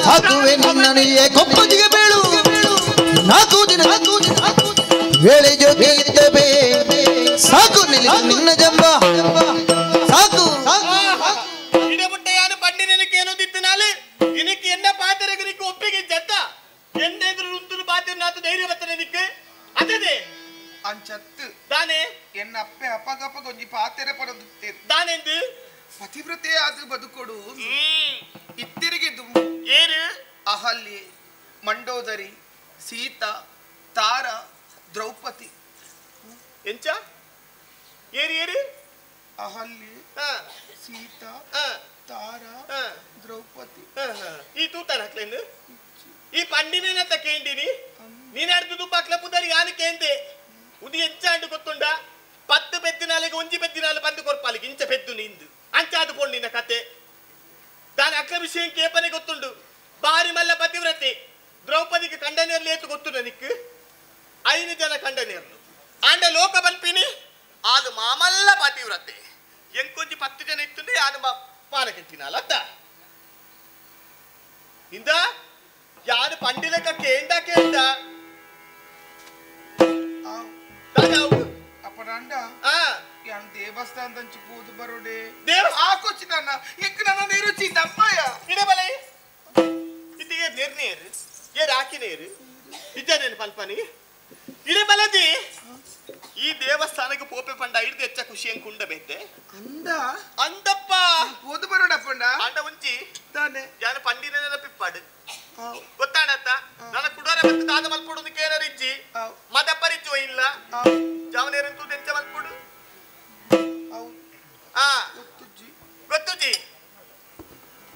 ಸಾಕುವೆ ನಿನ್ನನೆಯೇ ಕೊಪ್ಪಜಿಗೆ ಬೀಳು ನಾಲ್ಕು ದಿನ ವೇಳೆ ಜೋಗಿ ಇದ್ದಬೇ ಸಾಕು ನಿನ್ನ ಜಂಬ ಸಾಕು ಇಡಬುಟ್ಟೆಯಾನು ಪಂಡಿ ನಿನಕ್ಕೆ ಏನೋ ದಿತ್ತು ನಾಳೆ ನಿನಕ್ಕೆ ಎನ್ನ ಪಾತ್ರಕ್ಕೆ ನಿಕ್ಕೆ ಒಪ್ಪಿಗೆ ಜತ್ತ ಎನ್ನೆದ್ರು ರುಂದುಲು ಪಾತ್ರ ನಾತು ಧೈರ್ಯ ಬರ್ತನೆ ನಿಕ್ಕೆ ಅದೇ ಅಂಚತ್ತು ತಾನೇ ಎನ್ನ ಅಪ್ಪೆ ಅಪ್ಪಗಪ್ಪ ಗೊಂಜಿ ಪಾತೆರೆ ಪರದುತ್ತೇರು ತಾನೆಂದು ಪತಿವ್ರತೆ ಆದ್ರೂ ಬದುಕೊಡು ಇತ್ತಿರಿಗೆ ದುಂಬು ಏನು ಅಹಲ್ಯೆ ಮಂಡೋದರಿ ಸೀತಾ ತಾರ ದ್ರೌಪದಿ ಎಂಚ ಏರಿ ಅಹಲ್ಯೆ ಸೀತಾ ತಾರ ದ್ರೌಪದಿ ಈ ತೂತಾನ ಹಾಕ್ಲೇನು ಈ ಪಂಡಿನೇನಂತ ಕೇಂದಿನಿ ನೀನ್ ಅಡ್ದು ಪಕ್ಲ ಪುದರಿ ಯಾನು ಕೇಂದೆ ಉದಿ ಎಂಚಾಂಡು ಗೊತ್ತುಂಡ 10 ಬೆದ್ದಿನಾಲಿಗೆ ಒಂಜಿ ಬೆದ್ದಿನಾಲು ಬಂದು ಕೊರ್ಪಾಲಿಗೆ ಇಂಚ ಬೆದ್ದು ನಿಂದು ಅಂಚಾದು ಪೊಂಡಿನ ಕತೆ ದಾನಿ ಅಕ್ಲ ವಿಷಯ ಕೇಪನೆ ಗೊತ್ತುಂಡು ಬಾರಿ ಮಲ್ಲ ಪತಿವ್ರತೆ ದ್ರೌಪದಿಗೆ ಕಂಡನೇರ್ಲಿ ಏತು ಗೊತ್ತುಂಡ ನಿಕ್ಕು 5 ಜನ ಕಂಡನೇರ್ಲು ಆಂಡ ಲೋಕ ಬಲ್ಪಿನಿ ಆದು ಮಾಮಲ್ಲ ಪತಿವ್ರತೆ ಎಂಕೊಂಜಿ 10 ಜನ ಇತ್ತು ಯಾನು ಪಾನ ಕೆಟ್ಟಿನಲ್ಲ ಅತ್ತ ಇಂದ ಯಾರು ಪಂಡಿಲಕ ಕೇಂದ ಅಪ್ಪನಂಡ ಯಾನ್ ದೇವಸ್ಥಾನದಂಚು ಪೂದು ಬರೋಡೆ ಆಕೊಚ್ಚಿ ನನ್ನ ಎಂಕ ನನ್ನ ನಿರುಚಿ ದಮ್ಮಯ್ಯ ಇಡಬಲೆ ಇಟ್ಟಿಗೆ ನಿರ್ನೇರು ಏರು ಹಾಕಿನೇರು ಇದ್ದೇನೇನು ಪಲ್ಪನಿ ಇಡಬಲದಿ ಈ ದೇವಸ್ಥಾನಕ್ಕೆ ಪೋಪೆ ಪಂಡ ಹಿಡ್ದು ಹೆಚ್ಚ ಖುಷಿ ಹೆಂಗ್ ಕುಂಡಬೇತೆ ಅಂದಪ್ಪ ಪೂದು ಬರೋಡಪ್ಪಂಡ ಅಂಡ ಮುಂಚಿ ತಾನೆ ಯಾನು ಪಂಡಿನ ಪಿಪ್ಪಾಡು ಗೊತ್ತಾಡತ್ತ ನನ್ನ ಕುಡೋರ ಮತ್ತು ದಾದ ಮಲ್ಪೊಡೋದಕ್ಕೆ ಏನಾರು ಇಜ್ಜಿ ಮದಪ್ಪರಿಚ್ಚುವ ಇಲ್ಲ ಜಾವನೇರಂತೂ ದೆಂಚ ಮಲ್ಪೊಡು ಗೊತ್ತುಜಿ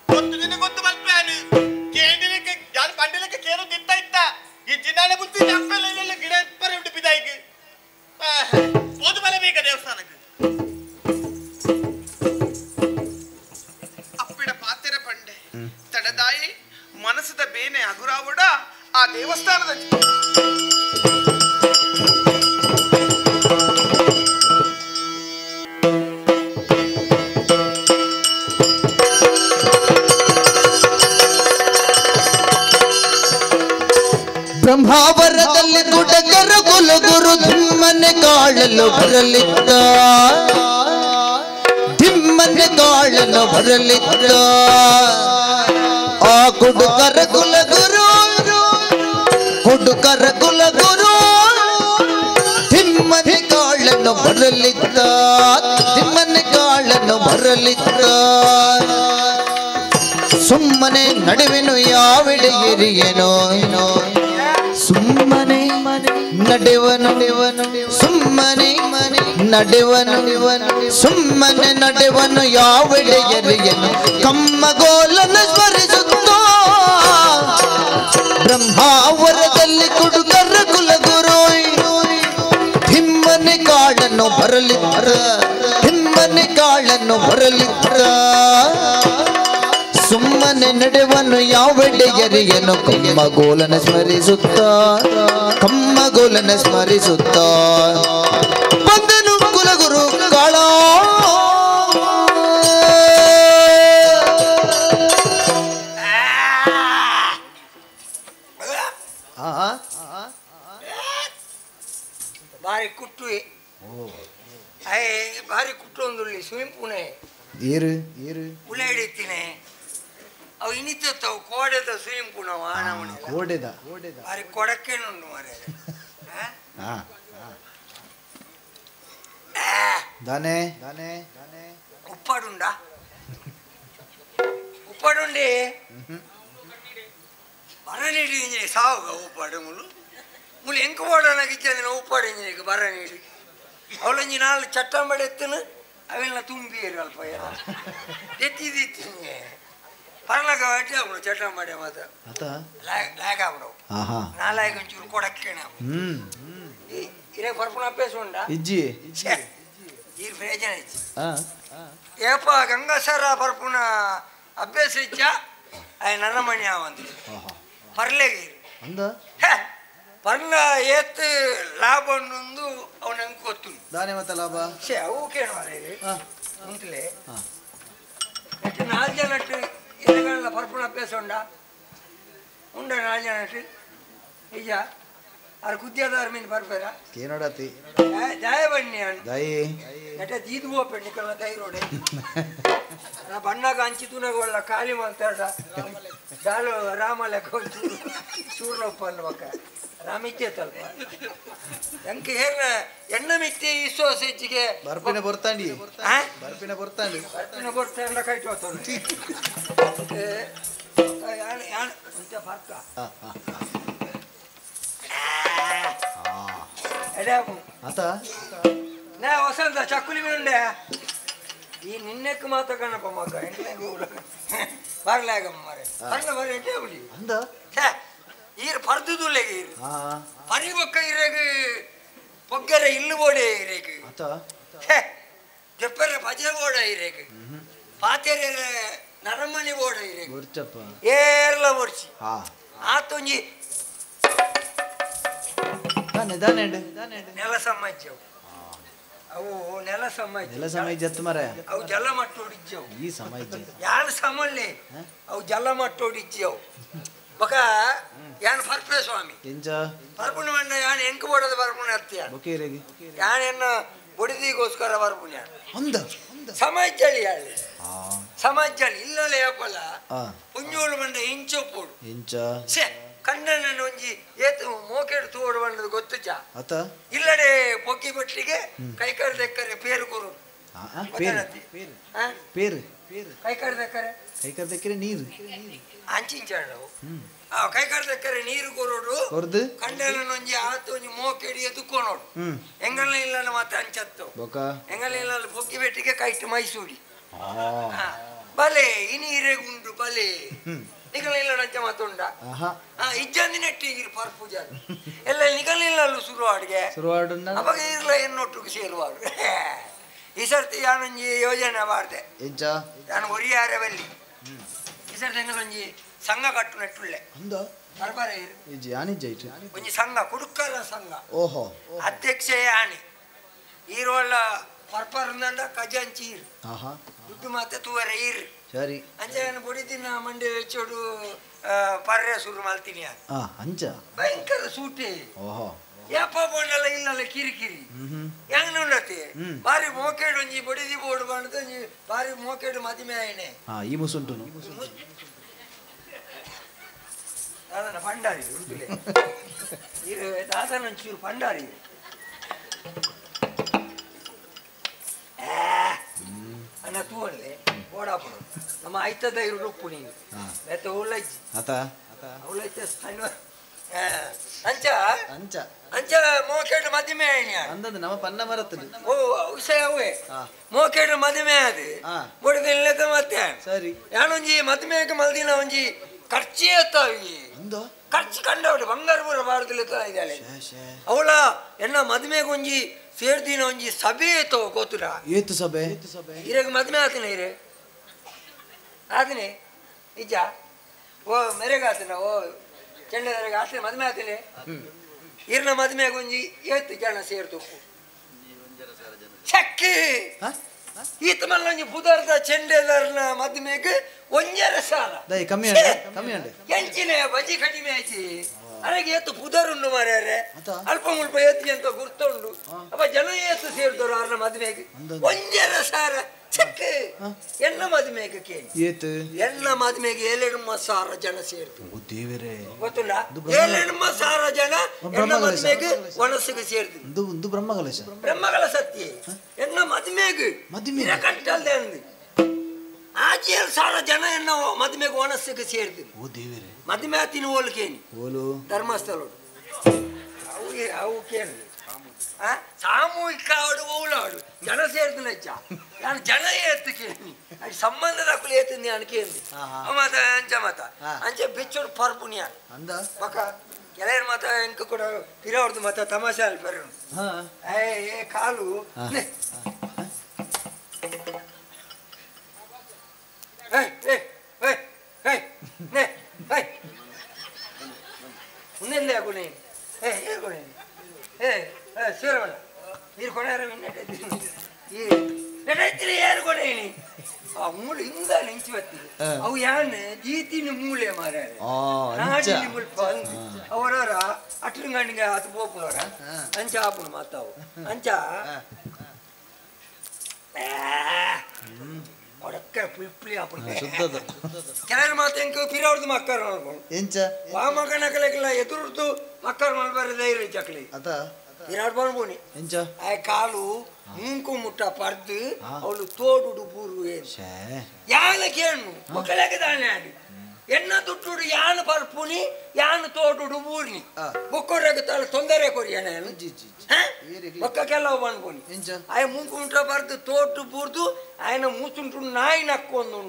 ಗೊತ್ತು ನಿನ್ನ ಗೊತ್ತು ಮಲ್ಪಾನು ಕೇಂದಿನಕ್ಕೆ ಯಾರು ಪಂಡಿನಕ್ಕೆ ಕೇರು ದಿತ್ತ ಇತ್ತ ಈ ಜಿನ್ನಾಳೆ ಬುದ್ಧಿ ತಪ್ಪಲ್ಲ ಗಿಡ ಎಪ್ಪರೆ ಉಂಟು ಪಿದಾಯಿಗೆ ಓದು ಬಲ ಬೇಕ ದೇವಸ್ಥಾನಕ್ಕೆ ಅಪ್ಪಿಡ ಪಾತೆರೆ ಪಂಡೆ ತಡದಾಯಿ ಮನಸ್ಸದ ಬೇನೆ ಅಗುರಾವಡ ಆ ದೇವಸ್ಥಾನದ ಬ್ರಹ್ಮಾವರದಲ್ಲಿ ಗುಡಗರ ಕುಲಗುರು ಧಿಮ್ಮನೆ ಕಾಳಲು ಬರಲಿದ್ದ ಧಿಮ್ಮನೆ ಕಾಳಲು ಬರಲಿದ್ದ ಆ ಕುಡುಕರ ಕುಲಗುರು ಧಿಮ್ಮನೆ ಕಾಳನ್ನು ಬರಲಿದ್ದ ಧಿಮ್ಮನೆ ಕಾಳನ್ನು ಬರಲಿದ್ದ ಸುಮ್ಮನೆ ನಡುವೆನು ಯಾವೆಡೆ ಎರಿಯೇನೋ ಸುಮ್ಮನೆ ನಡೆವನು ಸುಮ್ಮನೆ ನಡೆವನು ಯಾವೆಡೆ ಎರಿಯನು ಕಮ್ಮಗೋಲನ ಸ್ಮರಿಸುತ್ತ ಬ್ರಹ್ಮಾವರದಲ್ಲಿ ಕುಡುಕರ ಕುಲಗುರು ಧಿಮ್ಮನೆ ಕಾಳನ್ನು ಬರಲಿದ್ರ ಸುಮ್ಮನೆ ನಡೆವನು ಯಾವೆಡೆ ಎರಿಯನು ಕಮ್ಮಗೋಲನ ಸ್ಮರಿಸುತ್ತ ಬಂದನು ಕುಲಗುರು ಕಾಳ ಬಾರಿ ಕುಟ್ಟು ಅಯ್ಯ ಬಾರಿ ಕುಟ್ಟು ಒಂದುಳ್ಳಿ ಸ್ವಿಮ್ಮಿಂಗ್ ಪೂನೆ ಏರು ಹುಳ ಹಿಡಿತೀನಿ ಅವು ಇನ್ನಿತ್ತವು ಕೋಡೆದ ಸ್ವಿಮ್ಮಿಂಗ್ ಪೂನ್ ಅವ ಕೋಡೆದ ಬಾರಿ ಕೊಡಕ್ಕೇನುಂಟು ಮಾರೆ ದಾನೆ ಉಪ್ಪಾಡುಂಡ ಉಪ್ಪಾಡುಂಡಿ ಬರನೀಡಿ ಸಾವುಗ ಉಪ್ಪಾಡು ಮುಳು ಎಂಕ ಓಡೋನಾಗಿದ್ದ ಉಪ್ಪಾಡು ಇಂಜಿನಿಗೆ ಬರನೀಡಿ ಅವಳಂಜಿ ನಾಲ್ ಚಟ್ಟಂಬಡಿ ಎತ್ತನು ಅವೆಲ್ಲ ತುಂಬಿ ಅಲ್ಪ ಎತ್ತಿದಿತ್ತು ಪರ್ಲಾಗ ಅಡ್ಡಿ ಆಗ್ಬಿಡು ಚಟ್ಟಂಬಡಿ ಮಾತ ಲಾಗ್ ಆಗ್ಬಿಡವು ನಾಲಾಗ ಒಂಚೂರು ಕೊಡಕ್ಕೇಣ ಇರೇ ಬರ್ಪುಣ ಅಭ್ಯಾಸ ಉಂಡ ಇಜ್ಜಿ ಈ ಪ್ರಯೋಜನ ಇಜ್ಜಿ ಏಪ ಗಂಗಸರ ಬರ್ಪುಣ ಅಭ್ಯಾಸ ಇಜ್ಜ ಅಯ್ಯ ನರಮಣಿ ಅವಂತ ಪರ್ಲೆಗೆ ಪರ್ಲ ಏತ್ ಲಾಭ ಅನ್ನೊಂದು ಅವನಂಗೆ ಗೊತ್ತು ದಾನೆ ಮತ್ತೆ ಲಾಭ ಅವು ಕೇಳುವಾರೆ ಮುಂತಲೇ ನಾಲ್ಕು ಜನ ಎಲೆಗಳ ಪರ್ಪುಣ ಅಭ್ಯಾಸ ಉಂಡ 4 ಜನ ನಿಜ ಅವ್ರ ಕುದ್ಯದಾರ ಮೀನು ಬರ್ಬೇರ ಏನೋಡತಿ ದಯ ಬನ್ನಿ ದಯಿ ಎಟ ದೀದು ಹೋಗ್ಬೇಡಿ ನಿಕಲ್ನ ದೈ ರೋಡೆ ನಾ ಬಣ್ಣಗ ಹಂಚಿತುನಗೊಳ್ಳ ಖಾಲಿ ಮಾತಾಡ ದಾಲು ರಾಮ ಲೆಕ್ಕ ಚೂರ್ಲಪ್ಪ ಅನ್ಬೇಕ ರಾಮಿತ್ತೆ ತಲ್ಪ ಎಂಕೆ ಹೇಳ ಎಣ್ಣ ಮಿತ್ತಿ ವಿಶ್ವಾಸ ಹೆಚ್ಚಿಗೆ ಬರ್ಪಿನ ಬರ್ತಾಂಡಿ ಬರ್ತಾಂಡ ಕೈಟ್ ಹೋಗ್ತಾನೆ ಫರ್ಕ ನಾ ವಸಂತ ಚಕ್ಕುಲಿ ಮೀನುಂಡೆ ಈ ನಿನ್ನೆಕ್ ಮಾತ ಕಣಪ್ಪ ಮಕ್ಕ ಬರ್ಲಾಗಮ್ಮ ಮಾರೆ ಬರ್ಲ ಬರ ಎಂಟೇ ಬಿಡಿ ಈರ್ ಪರ್ದುದುಲ್ಲೆಗೆ ಈರು ಪರಿಗೊಕ್ಕ ಇರೇಗ ಪೊಗ್ಗರೆ ಇಲ್ಲು ಬೋಡೆ ಇರೇಗ ಜಪ್ಪರ ಭಜೆ ಬೋಡ ಇರೇಗ ಪಾತೆರೆ ನರಮಣಿ ಬೋಡ ಇರೇಗ ಏರ್ಲ ಬರ್ಚಿ ಆತೊಂಜಿ ನೆಲ ಸಮಾಜ್ಯವು ಅವು ನೆಲ ಸಮಾಜ ಮರ ಅವು ಜಲ ಮಟ್ಟೋಡಿಜ್ಜವು ಈ ಸಮಾಜ ಯಾರು ಸಮಲ್ಲಿ ಅವು ಜಲ ಮಟ್ಟೋಡಿಜ್ಜವು ಬಕ ಯಾನ್ ಪರ್ಪೆ ಸ್ವಾಮಿ ಪರ್ಪುಣ ಮಂಡ ಯಾನ್ ಎಂಕ ಬೋಡದ ಪರ್ಪುಣ ಹತ್ಯ ಯಾನ್ ಎನ್ನ ಬೊಡಿದಿಗೋಸ್ಕರ ಪರ್ಪುಣ ಸಮಾಜಲ್ಲಿ ಹೇಳಿ ಸಮಾಜಲ್ಲಿ ಇಲ್ಲಲೇ ಯಾಪಲ್ಲ ಪುಂಜೋಳು ಮಂಡ ಇಂಚೊಪ್ಪೋಡು ಛೇ ಕಣ್ಣನ್ನು ಒಂಜಿ ಏತು ಮೋಕೆಡು ತೋಡು ಬಂದದ್ದು ಗೊತ್ತುಚ ಇಲ್ಲಡೆ ಪೊಕ್ಕಿ ಬಟ್ಟಿಗೆ ಕೈ ಕಡ್ದೆಕ್ಕರೆ ಪೇರು ಕೊರು ಕೈ ಕಡ್ದೆಕ್ಕರೆ ನೀರು ಅಂಚಿಂಚಾಡವು ಕೈ ಕಡ್ದೆಕ್ಕರೆ ನೀರು ಕೊರೋಡು ಕಣ್ಣನ್ನು ಒಂಜಿ ಆತು ಒಂಜಿ ಮೋಕೆಡಿ ಎದುಕೋನೋಡು ಎಂಗಲ್ಲ ಇಲ್ಲ ಮತ್ತೆ ಅಂಚತ್ತು ಎಂಗಲ್ಲ ಇಲ್ಲ ಪೊಕ್ಕಿ ಬೆಟ್ಟಿಗೆ ಕೈಟ್ ಮೈಸೂಡಿ ಬಲೆ ಇನೀರೆ ಗುಂಡು ಬಲೆ ನಿಗಲಿಲ್ಲ ನಂಚ ಮಾತುಂಡ ಇಜ್ಜಂದಿ ನೆಟ್ಟಿಗಿರು ಪರ್ಪೂಜ ಎಲ್ಲ ನಿಗಲಿಲ್ಲ ಶುರುವಾಡ್ಗೆ ಅವಾಗ ಇರ್ಲ ಎನ್ನೊಟ್ಟಿಗೆ ಸೇರುವಾಡು ಈ ಸರ್ತಿ ಯಾನೊಂಜಿ ಯೋಜನೆ ಮಾಡ್ದೆ ನಾನು ಒರಿಯಾರೆ ಬಲ್ಲಿ ಈ ಸರ್ತಿ ಒಂಜಿ ಸಂಘ ಕಟ್ಟು ನೆಟ್ಟುಳ್ಳೆ ಬರ್ಬಾರ ಒಂಜಿ ಸಂಘ ಕುಡುಕಲ ಸಂಘ ಅಧ್ಯಕ್ಷ ಆಣಿ ಈರೋಲ್ಲ ಪರ್ಪರ್ನಂಡ ಖಜಾಂಚಿ ಇರು ದುಡ್ಡು ಮತ್ತೆ ತೂವರೆ ಇರು ಸರಿ ಅಂಚೆಯನ್ನು ಬುಡಿದಿನ ಮಂಡೆ ವೆಚ್ಚೋಡು ಪರ್ರೆ ಶುರು ಮಾಡ್ತೀನಿ ಅಂಚ ಭಯಂಕರ ಸೂಟೆ ಯಪ್ಪ ಬೋಂಡಲ್ಲ ಇಲ್ಲಲ್ಲ ಕಿರಿಕಿರಿ ಹೆಂಗ್ ನೋಡತಿ ಬಾರಿ ಮೋಕೆಡು ಒಂಜಿ ಬುಡಿದಿ ಬೋರ್ಡ್ ಬಂದು ಬಾರಿ ಮೋಕೆಡು ಮದಿಮೆ ಆಯ್ನೆ ಈ ಮುಸುಂಟು ದಾದನ ಪಂಡಾರಿ ಉಡುಪಿಲೆ ಇದು ದಾದನ ಒಂಚೂರು ಪಂಡಾರಿ ಅನ್ನ ತೂವನ್ಲೆ ಓಡಾಪುಡು ನಮ್ಮ ಐತದ ಇರುಡು ಉಪ್ಪು ನೀವು ಬೇತ ಉಳ್ಳಜ್ಜಿ ಉಳ್ಳಜ್ಜಿ ಅಂಚ ಅಂಚ ಅಂಚ ಮೋಕೆಡು ಮದಿಮೆ ಆಯ್ನಿ ಅಂದದ್ದು ನಮ್ಮ ಪನ್ನ ಮರತ್ತದು ಓ ವಿಷಯ ಅವೇ ಮೋಕೆಡು ಮದಿಮೆ ಅದು ಬುಡಿದಿಲ್ಲದ ಮತ್ತೆ ಸರಿ ಯಾನೊಂಜಿ ಮದಿಮೆಗೆ ಮಲ್ದಿನ ಒಂಜಿ ಖರ್ಚಿ ಎತ್ತಾವಿ ಖರ್ಚು ಕಂಡವಳು ಬಂಗಾರ ಪೂರ ಬಾರದಿಲ್ಲ ಇದ್ದಾಳೆ ಅವಳ ಎನ್ನ ಮದುವೆಗೆ ಒಂಜಿ ಸೇರ್ದಿನ ಒಂಜಿ ಸಭೆ ಎತ್ತವ ಗೊತ್ತುರ ಏತು ಸಭೆ ಇರಾಗ ಮದುವೆ ಆತನ ಇರೆ ಆತನೆ ನಿಜ ಓ ಮೆರೆಗ ಆತನ ಓ ಚೆಂಡದರೆಗೆ ಆತನ ಮದುವೆ ಆತನೆ ಇರ್ನ ಮದುವೆಗೆ ಒಂಜಿ ಏತು ಜನ ಸೇರ್ತು ಚಕ್ಕಿ ಈತ ಮಲ್ಲ ಒಂಜಿ ಬುಧರ್ದ ಚೆಂಡೆದರ್ನ ಮದುವೆಗೆ ಒಂಜರ ಸಾಲ ಕಮ್ಮಿ ಕಮ್ಮಿ ಎಂಚಿನ ಬಜಿ ಕಡಿಮೆ ಆಯ್ತಿ ನನಗೆ ಏತು ಪುದರುಂಡು ಮಾರ್ಯಾರೆ ಅಲ್ಪ ಮುಲ್ಪ ಏತಿ ಅಂತ ಗುರ್ತುಂಡು ಅಪ್ಪ ಜನ ಏತು ಸೇರಿದವರು ಅವ್ರನ್ನ ಮದುವೆಗೆ ಒಂಜರ ಸಾರ ಚೆಕ್ ಎನ್ನ ಮದುವೆಗೆ ಕೇಳಿ ಎನ್ನ ಮದುವೆಗೆ 7,000 ಜನ ಸೇರಿದ್ರು ಗೊತ್ತಿಲ್ಲ 7,000 ಜನ ಎನ್ನ ಮದುವೆಗೆ ಒಣಸಿಗೆ ಸೇರಿದ್ರು ಬ್ರಹ್ಮಗಳ ಸತ್ಯ ಎನ್ನ ಮದುವೆಗೆ ಕಟ್ಟಲ್ದೆ ಅಂದು 7,000 ಜನ ಎನ್ನ ಮದುವೆಗೆ ಒಣಸಿಗೆ ಸೇರಿದ್ರು ಮದುವೆ ಆತಿನ ಓಲ್ಕೇನಿ ಧರ್ಮಸ್ಥಳ ಅವು ಕೇಳಿ ಸಾಮೂಹಿಕ ಆಡು ಓಲಾಡು ಜನ ಸೇರ್ದು ನಚ್ಚ ನಾನು ಜನ ಏತ್ತು ಕೇಳಿ ಅದು ಸಂಬಂಧದ ಕುಲಿ ಏತಿಂది ನಾನು ಕೇಳಿ ಮತ ಅಂಚ ಮತ ಅಂಚೆ ಬಿಚ್ಚೋಡು ಪರ್ಪುಣ್ಯ ಮಕ ಕೆಲವರು ಮತ ಎಂಕ ಕೂಡ ತಿರವರ್ದು ಮತ ತಮಾಷೆ ಅಲ್ಲಿ ಬರೋಣ ಏ ಕಾಲು ಮುಂದೆ ಗುಣಿ ಗುಣಿ ಶಿವರಮಣ ನೀರು ಕೊಡಾರ ಯಾರು ಕೊಡೇನಿ ಆ ಮೂಳೆ ಹಿಂದ ನಿಂಚು ಬತ್ತಿದೆ ಅವು ಯಾನ್ ಜೀತಿನ ಮೂಳೆ ಮಾರ್ಯಾರೆ ನಾಡಿನ ಮುಲ್ಪ ಅವರವರ ಅಟ್ಲಂಗಣ್ಣಿಗೆ ಅದು ಪೋಪುನವರ ಅಂಚ ಆಪುನು ಮಾತಾವು ಅಂಚ ಒಡಕ್ಕ ಪುಳಿ ಆಪುನು ಕೆಲವರು ಮಾತು ಎಂಕ ಪಿರವ್ರದ್ದು ಮಕ್ಕಳು ನೋಡ್ಕೊಂಡು ಆ ಮಗನಕಲೆಲ್ಲ ಎದುರ್ದು ಮಕ್ಕಳು ಮಾಡ್ಬಾರ ಧೈರ್ಯ ಚಕ್ಲಿ ವಿರಾಟ್ ಬರ್ಬೋನಿ ಆ ಕಾಲು ಮುಂಕು ಮುಟ್ಟ ಪರ್ದು ಅವಳು ತೋಡು ಬೂರು ಯಾನ ಕೇಳು ಮಕ್ಕಳಿಗೆ ದಾನೆ ಆಡಿ ಎನ್ನ ದುಡ್ಡು ಯಾನು ಪರ್ಪುನಿ ಯಾನು ತೋಡು ಬೂರ್ನಿ ಬೊಕ್ಕೊರ್ರಾಗ ತೊಂದರೆ ಕೊರಿಯಣ ಒಕ್ಕಕ್ಕೆಲ್ಲ ಬಂದ್ಬೋನಿ ಆಯ ಮುಂಕು ಮುಟ್ಟ ಪರ್ದು ತೋಟು ಬೂರ್ದು ఆయన ಮೂಸುಂಟು ನಾಯಿ ನಕ್ಕೊಂದು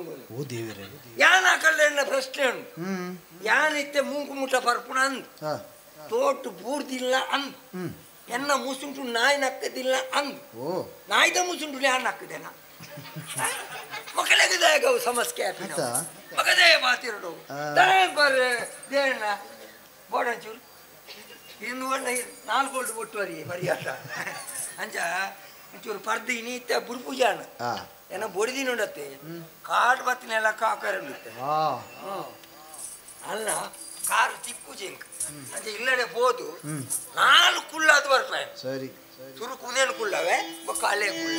ಯಾನ್ ಹಾಕಲ್ಲ ಎನ್ನ ಪ್ರಶ್ನೆ ಉಂಟು ಯಾನಿತ್ತೆ ಮುಂಕು ಮುಟ್ಟ ಪರ್ಪುಣ ಅಂದ್ ತೋಟು ಬೂರ್ದಿಲ್ಲ ಅಂದ್ ಎನ್ನ ಮೂಸುಂಟು ನಾಯಿ ನಕ್ಕದಿಲ್ಲ ಅಂದ್ ನಾಯ್ದ ಮೂಸುಂಟು ಯಾರು ನಕ್ಕದೇನ ಮಕ್ಕಳಿಗೆ ದಯಗವು ಸಮಸ್ಯೆ ಮಗದೇ ಮಾತಿರೋಡು ದೇಣ ಬೋಡಂಚೂರು ಇನ್ನು ಒಳ್ಳೆ 4 ಗೋಲ್ಡ್ ಒಟ್ಟುವರಿ ಪರಿಯಾಟ ಅಂಚ ಒಂಚೂರು ಪರ್ದಿ ನೀತ ಬುರ್ಪೂಜಾಣ ಏನ ಬೊಡಿದಿ ನೋಡತ್ತೆ ಕಾಡು ಬತ್ತಿನೆಲ್ಲ ಕಾಕಾರ ಅಲ್ಲ ಕಾರು ಚಿಕ್ಕು ಜಿಂಕ್ ಅಂಚೆ ಇಲ್ಲಡೆ ಬೋದು 4 ಕುಳ್ಳಾದ ಬರ್ಪಾಯ ಸರಿ ತುರು ಕುದೇನು ಕುಳ್ಳವೆ ಬೊಕ್ಕ ಹಳೆ ಕುಳ್ಳ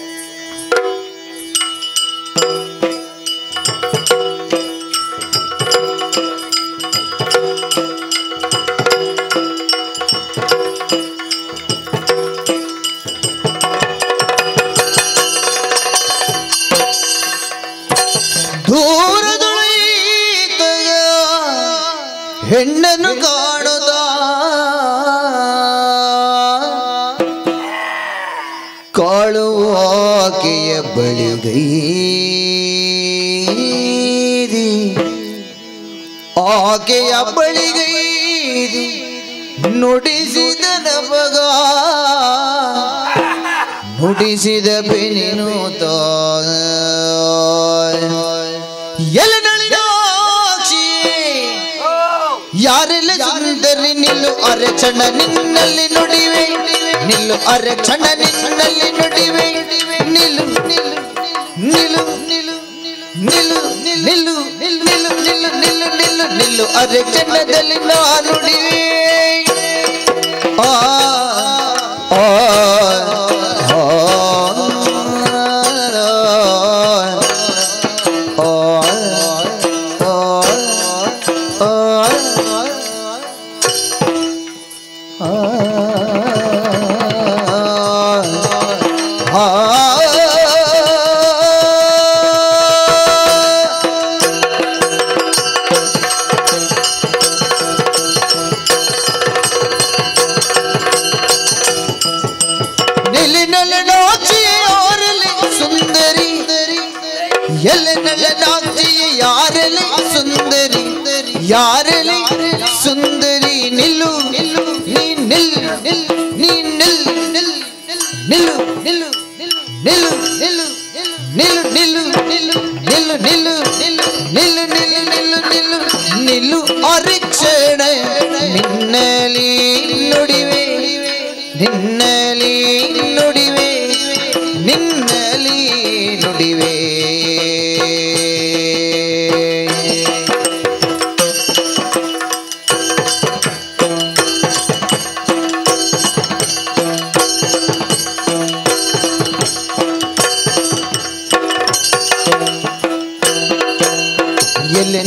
ಹೆಣ್ಣನ್ನು ಕಾಣುತ್ತ ಕಾಳುವಾಕೆಯ ಬಳಿಗೈದಿ ಆಕೆಯ ಬಳಿಗೈದಿ ನುಡಿಸಿದ ನಮಗ ನುಡಿಸಿದ ಬೆನಿನೂತ ಯಾರೆಲ್ಲ ಸುಂದರಿ ನಿಲ್ಲು ಅರಕ್ಷಣ ನಿನ್ನಲ್ಲಿ ನುಡಿವೆ ನಿಲ್ಲು ಅರಕ್ಷಣ ನಿನ್ನಲ್ಲಿ ನುಡಿವೆ ನಿಲ್ಲು ನಿಲ್ಲು ನಿಲ್ಲು ನಿಲ್ಲು ನಿಲ್ಲು ನಿಲ್ಲು ನಿಲ್ಲು ನಿಲ್ಲು ನಿಲ್ಲು ನಿಲ್ಲು ನಿಲ್ಲು ಅರಕ್ಷಣದಲ್ಲಿ ನಾ ನುಡಿವೆ ಯಾರಲಿ ಸುಂದರಿ ನಿಲ್ಲು ನೀ ನಿಲ್ಲು ನೀ ನಿಲ್ಲು ನಿಲ್ಲು ನಿಲ್ಲು ನಿಲ್ಲು ನಿಲ್ಲು ನಿಲ್ಲು ನಿಲ್ಲು ನಿಲ್ಲು ನಿಲ್ಲು ನಿಲ್ಲು ನಿಲ್ಲು ನಿಲ್ಲು ನಿಲ್ಲು ನಿಲ್ಲು ನಿಲ್ಲು ಅರಿಕ್ಷಣ ನಿನ್ನಲಿ ನುಡಿವೆ ನಿನ್ನಲಿ ನುಡಿವೆ ನಿನ್ನಲಿ ನುಡಿವೆ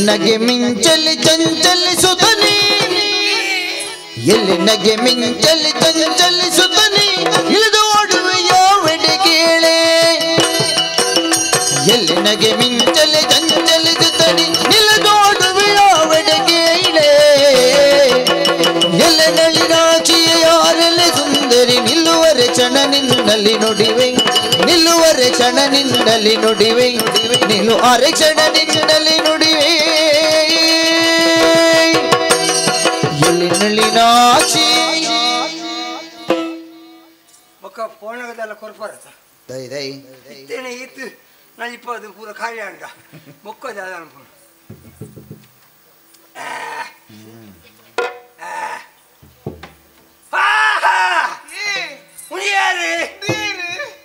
ನಗೆ ಮಿಂಚಲಿ ಚಂಚಲಿಸುತ್ತನಿ ಎಲ್ಲಿ ನಗೆ ಮಿಂಚಲಿ ಚಂಚಲಿಸುತ್ತನಿ ಇಳಿದು ಓಡುವೆಯಾವೆಡೆ ಕೇಳೆ ಎಲ್ಲಿ ನಗೆ ಮಿಂಚಲಿ ಚಂಚಲಿಸುತ್ತನಿ ಇಳಿದು ಓಡುವೆಯಾವೆಡೆ ಕೇಳೆ ಎಲ್ಲ ನಳಿನಾಚಿಯ ಯಾರೆಲ್ಲ ಸುಂದರಿ ನಿಲ್ಲುವರೆ ಕ್ಷಣ ನಿನ್ನಲ್ಲಿ ನುಡಿವೆ ನಿಲ್ಲುವರೆ ಕ್ಷಣ ನಿನ್ನಲ್ಲಿ ನುಡಿವೆ ನಿಲ್ಲು ಅರೆ ಕ್ಷಣ ನಿನ್ನಲ್ಲಿ ನುಡಿವೆ ಎಲ್ಲಿ ನಳಿನಾಚಿ ಒಕ್ಕ ಪೋಣಗದೆಲ್ಲ ಕೊರ್ಪರತ್ತ ದೈ ದೈ ಇತ್ತೇನೆ ಇತ್ತು ನಲಿಪ್ಪದು ಪೂರ ಖಾಲಿ ಅಂಡ ಮೊಕ್ಕದ ಅನ್ಪು ಉಳಿಯಾರು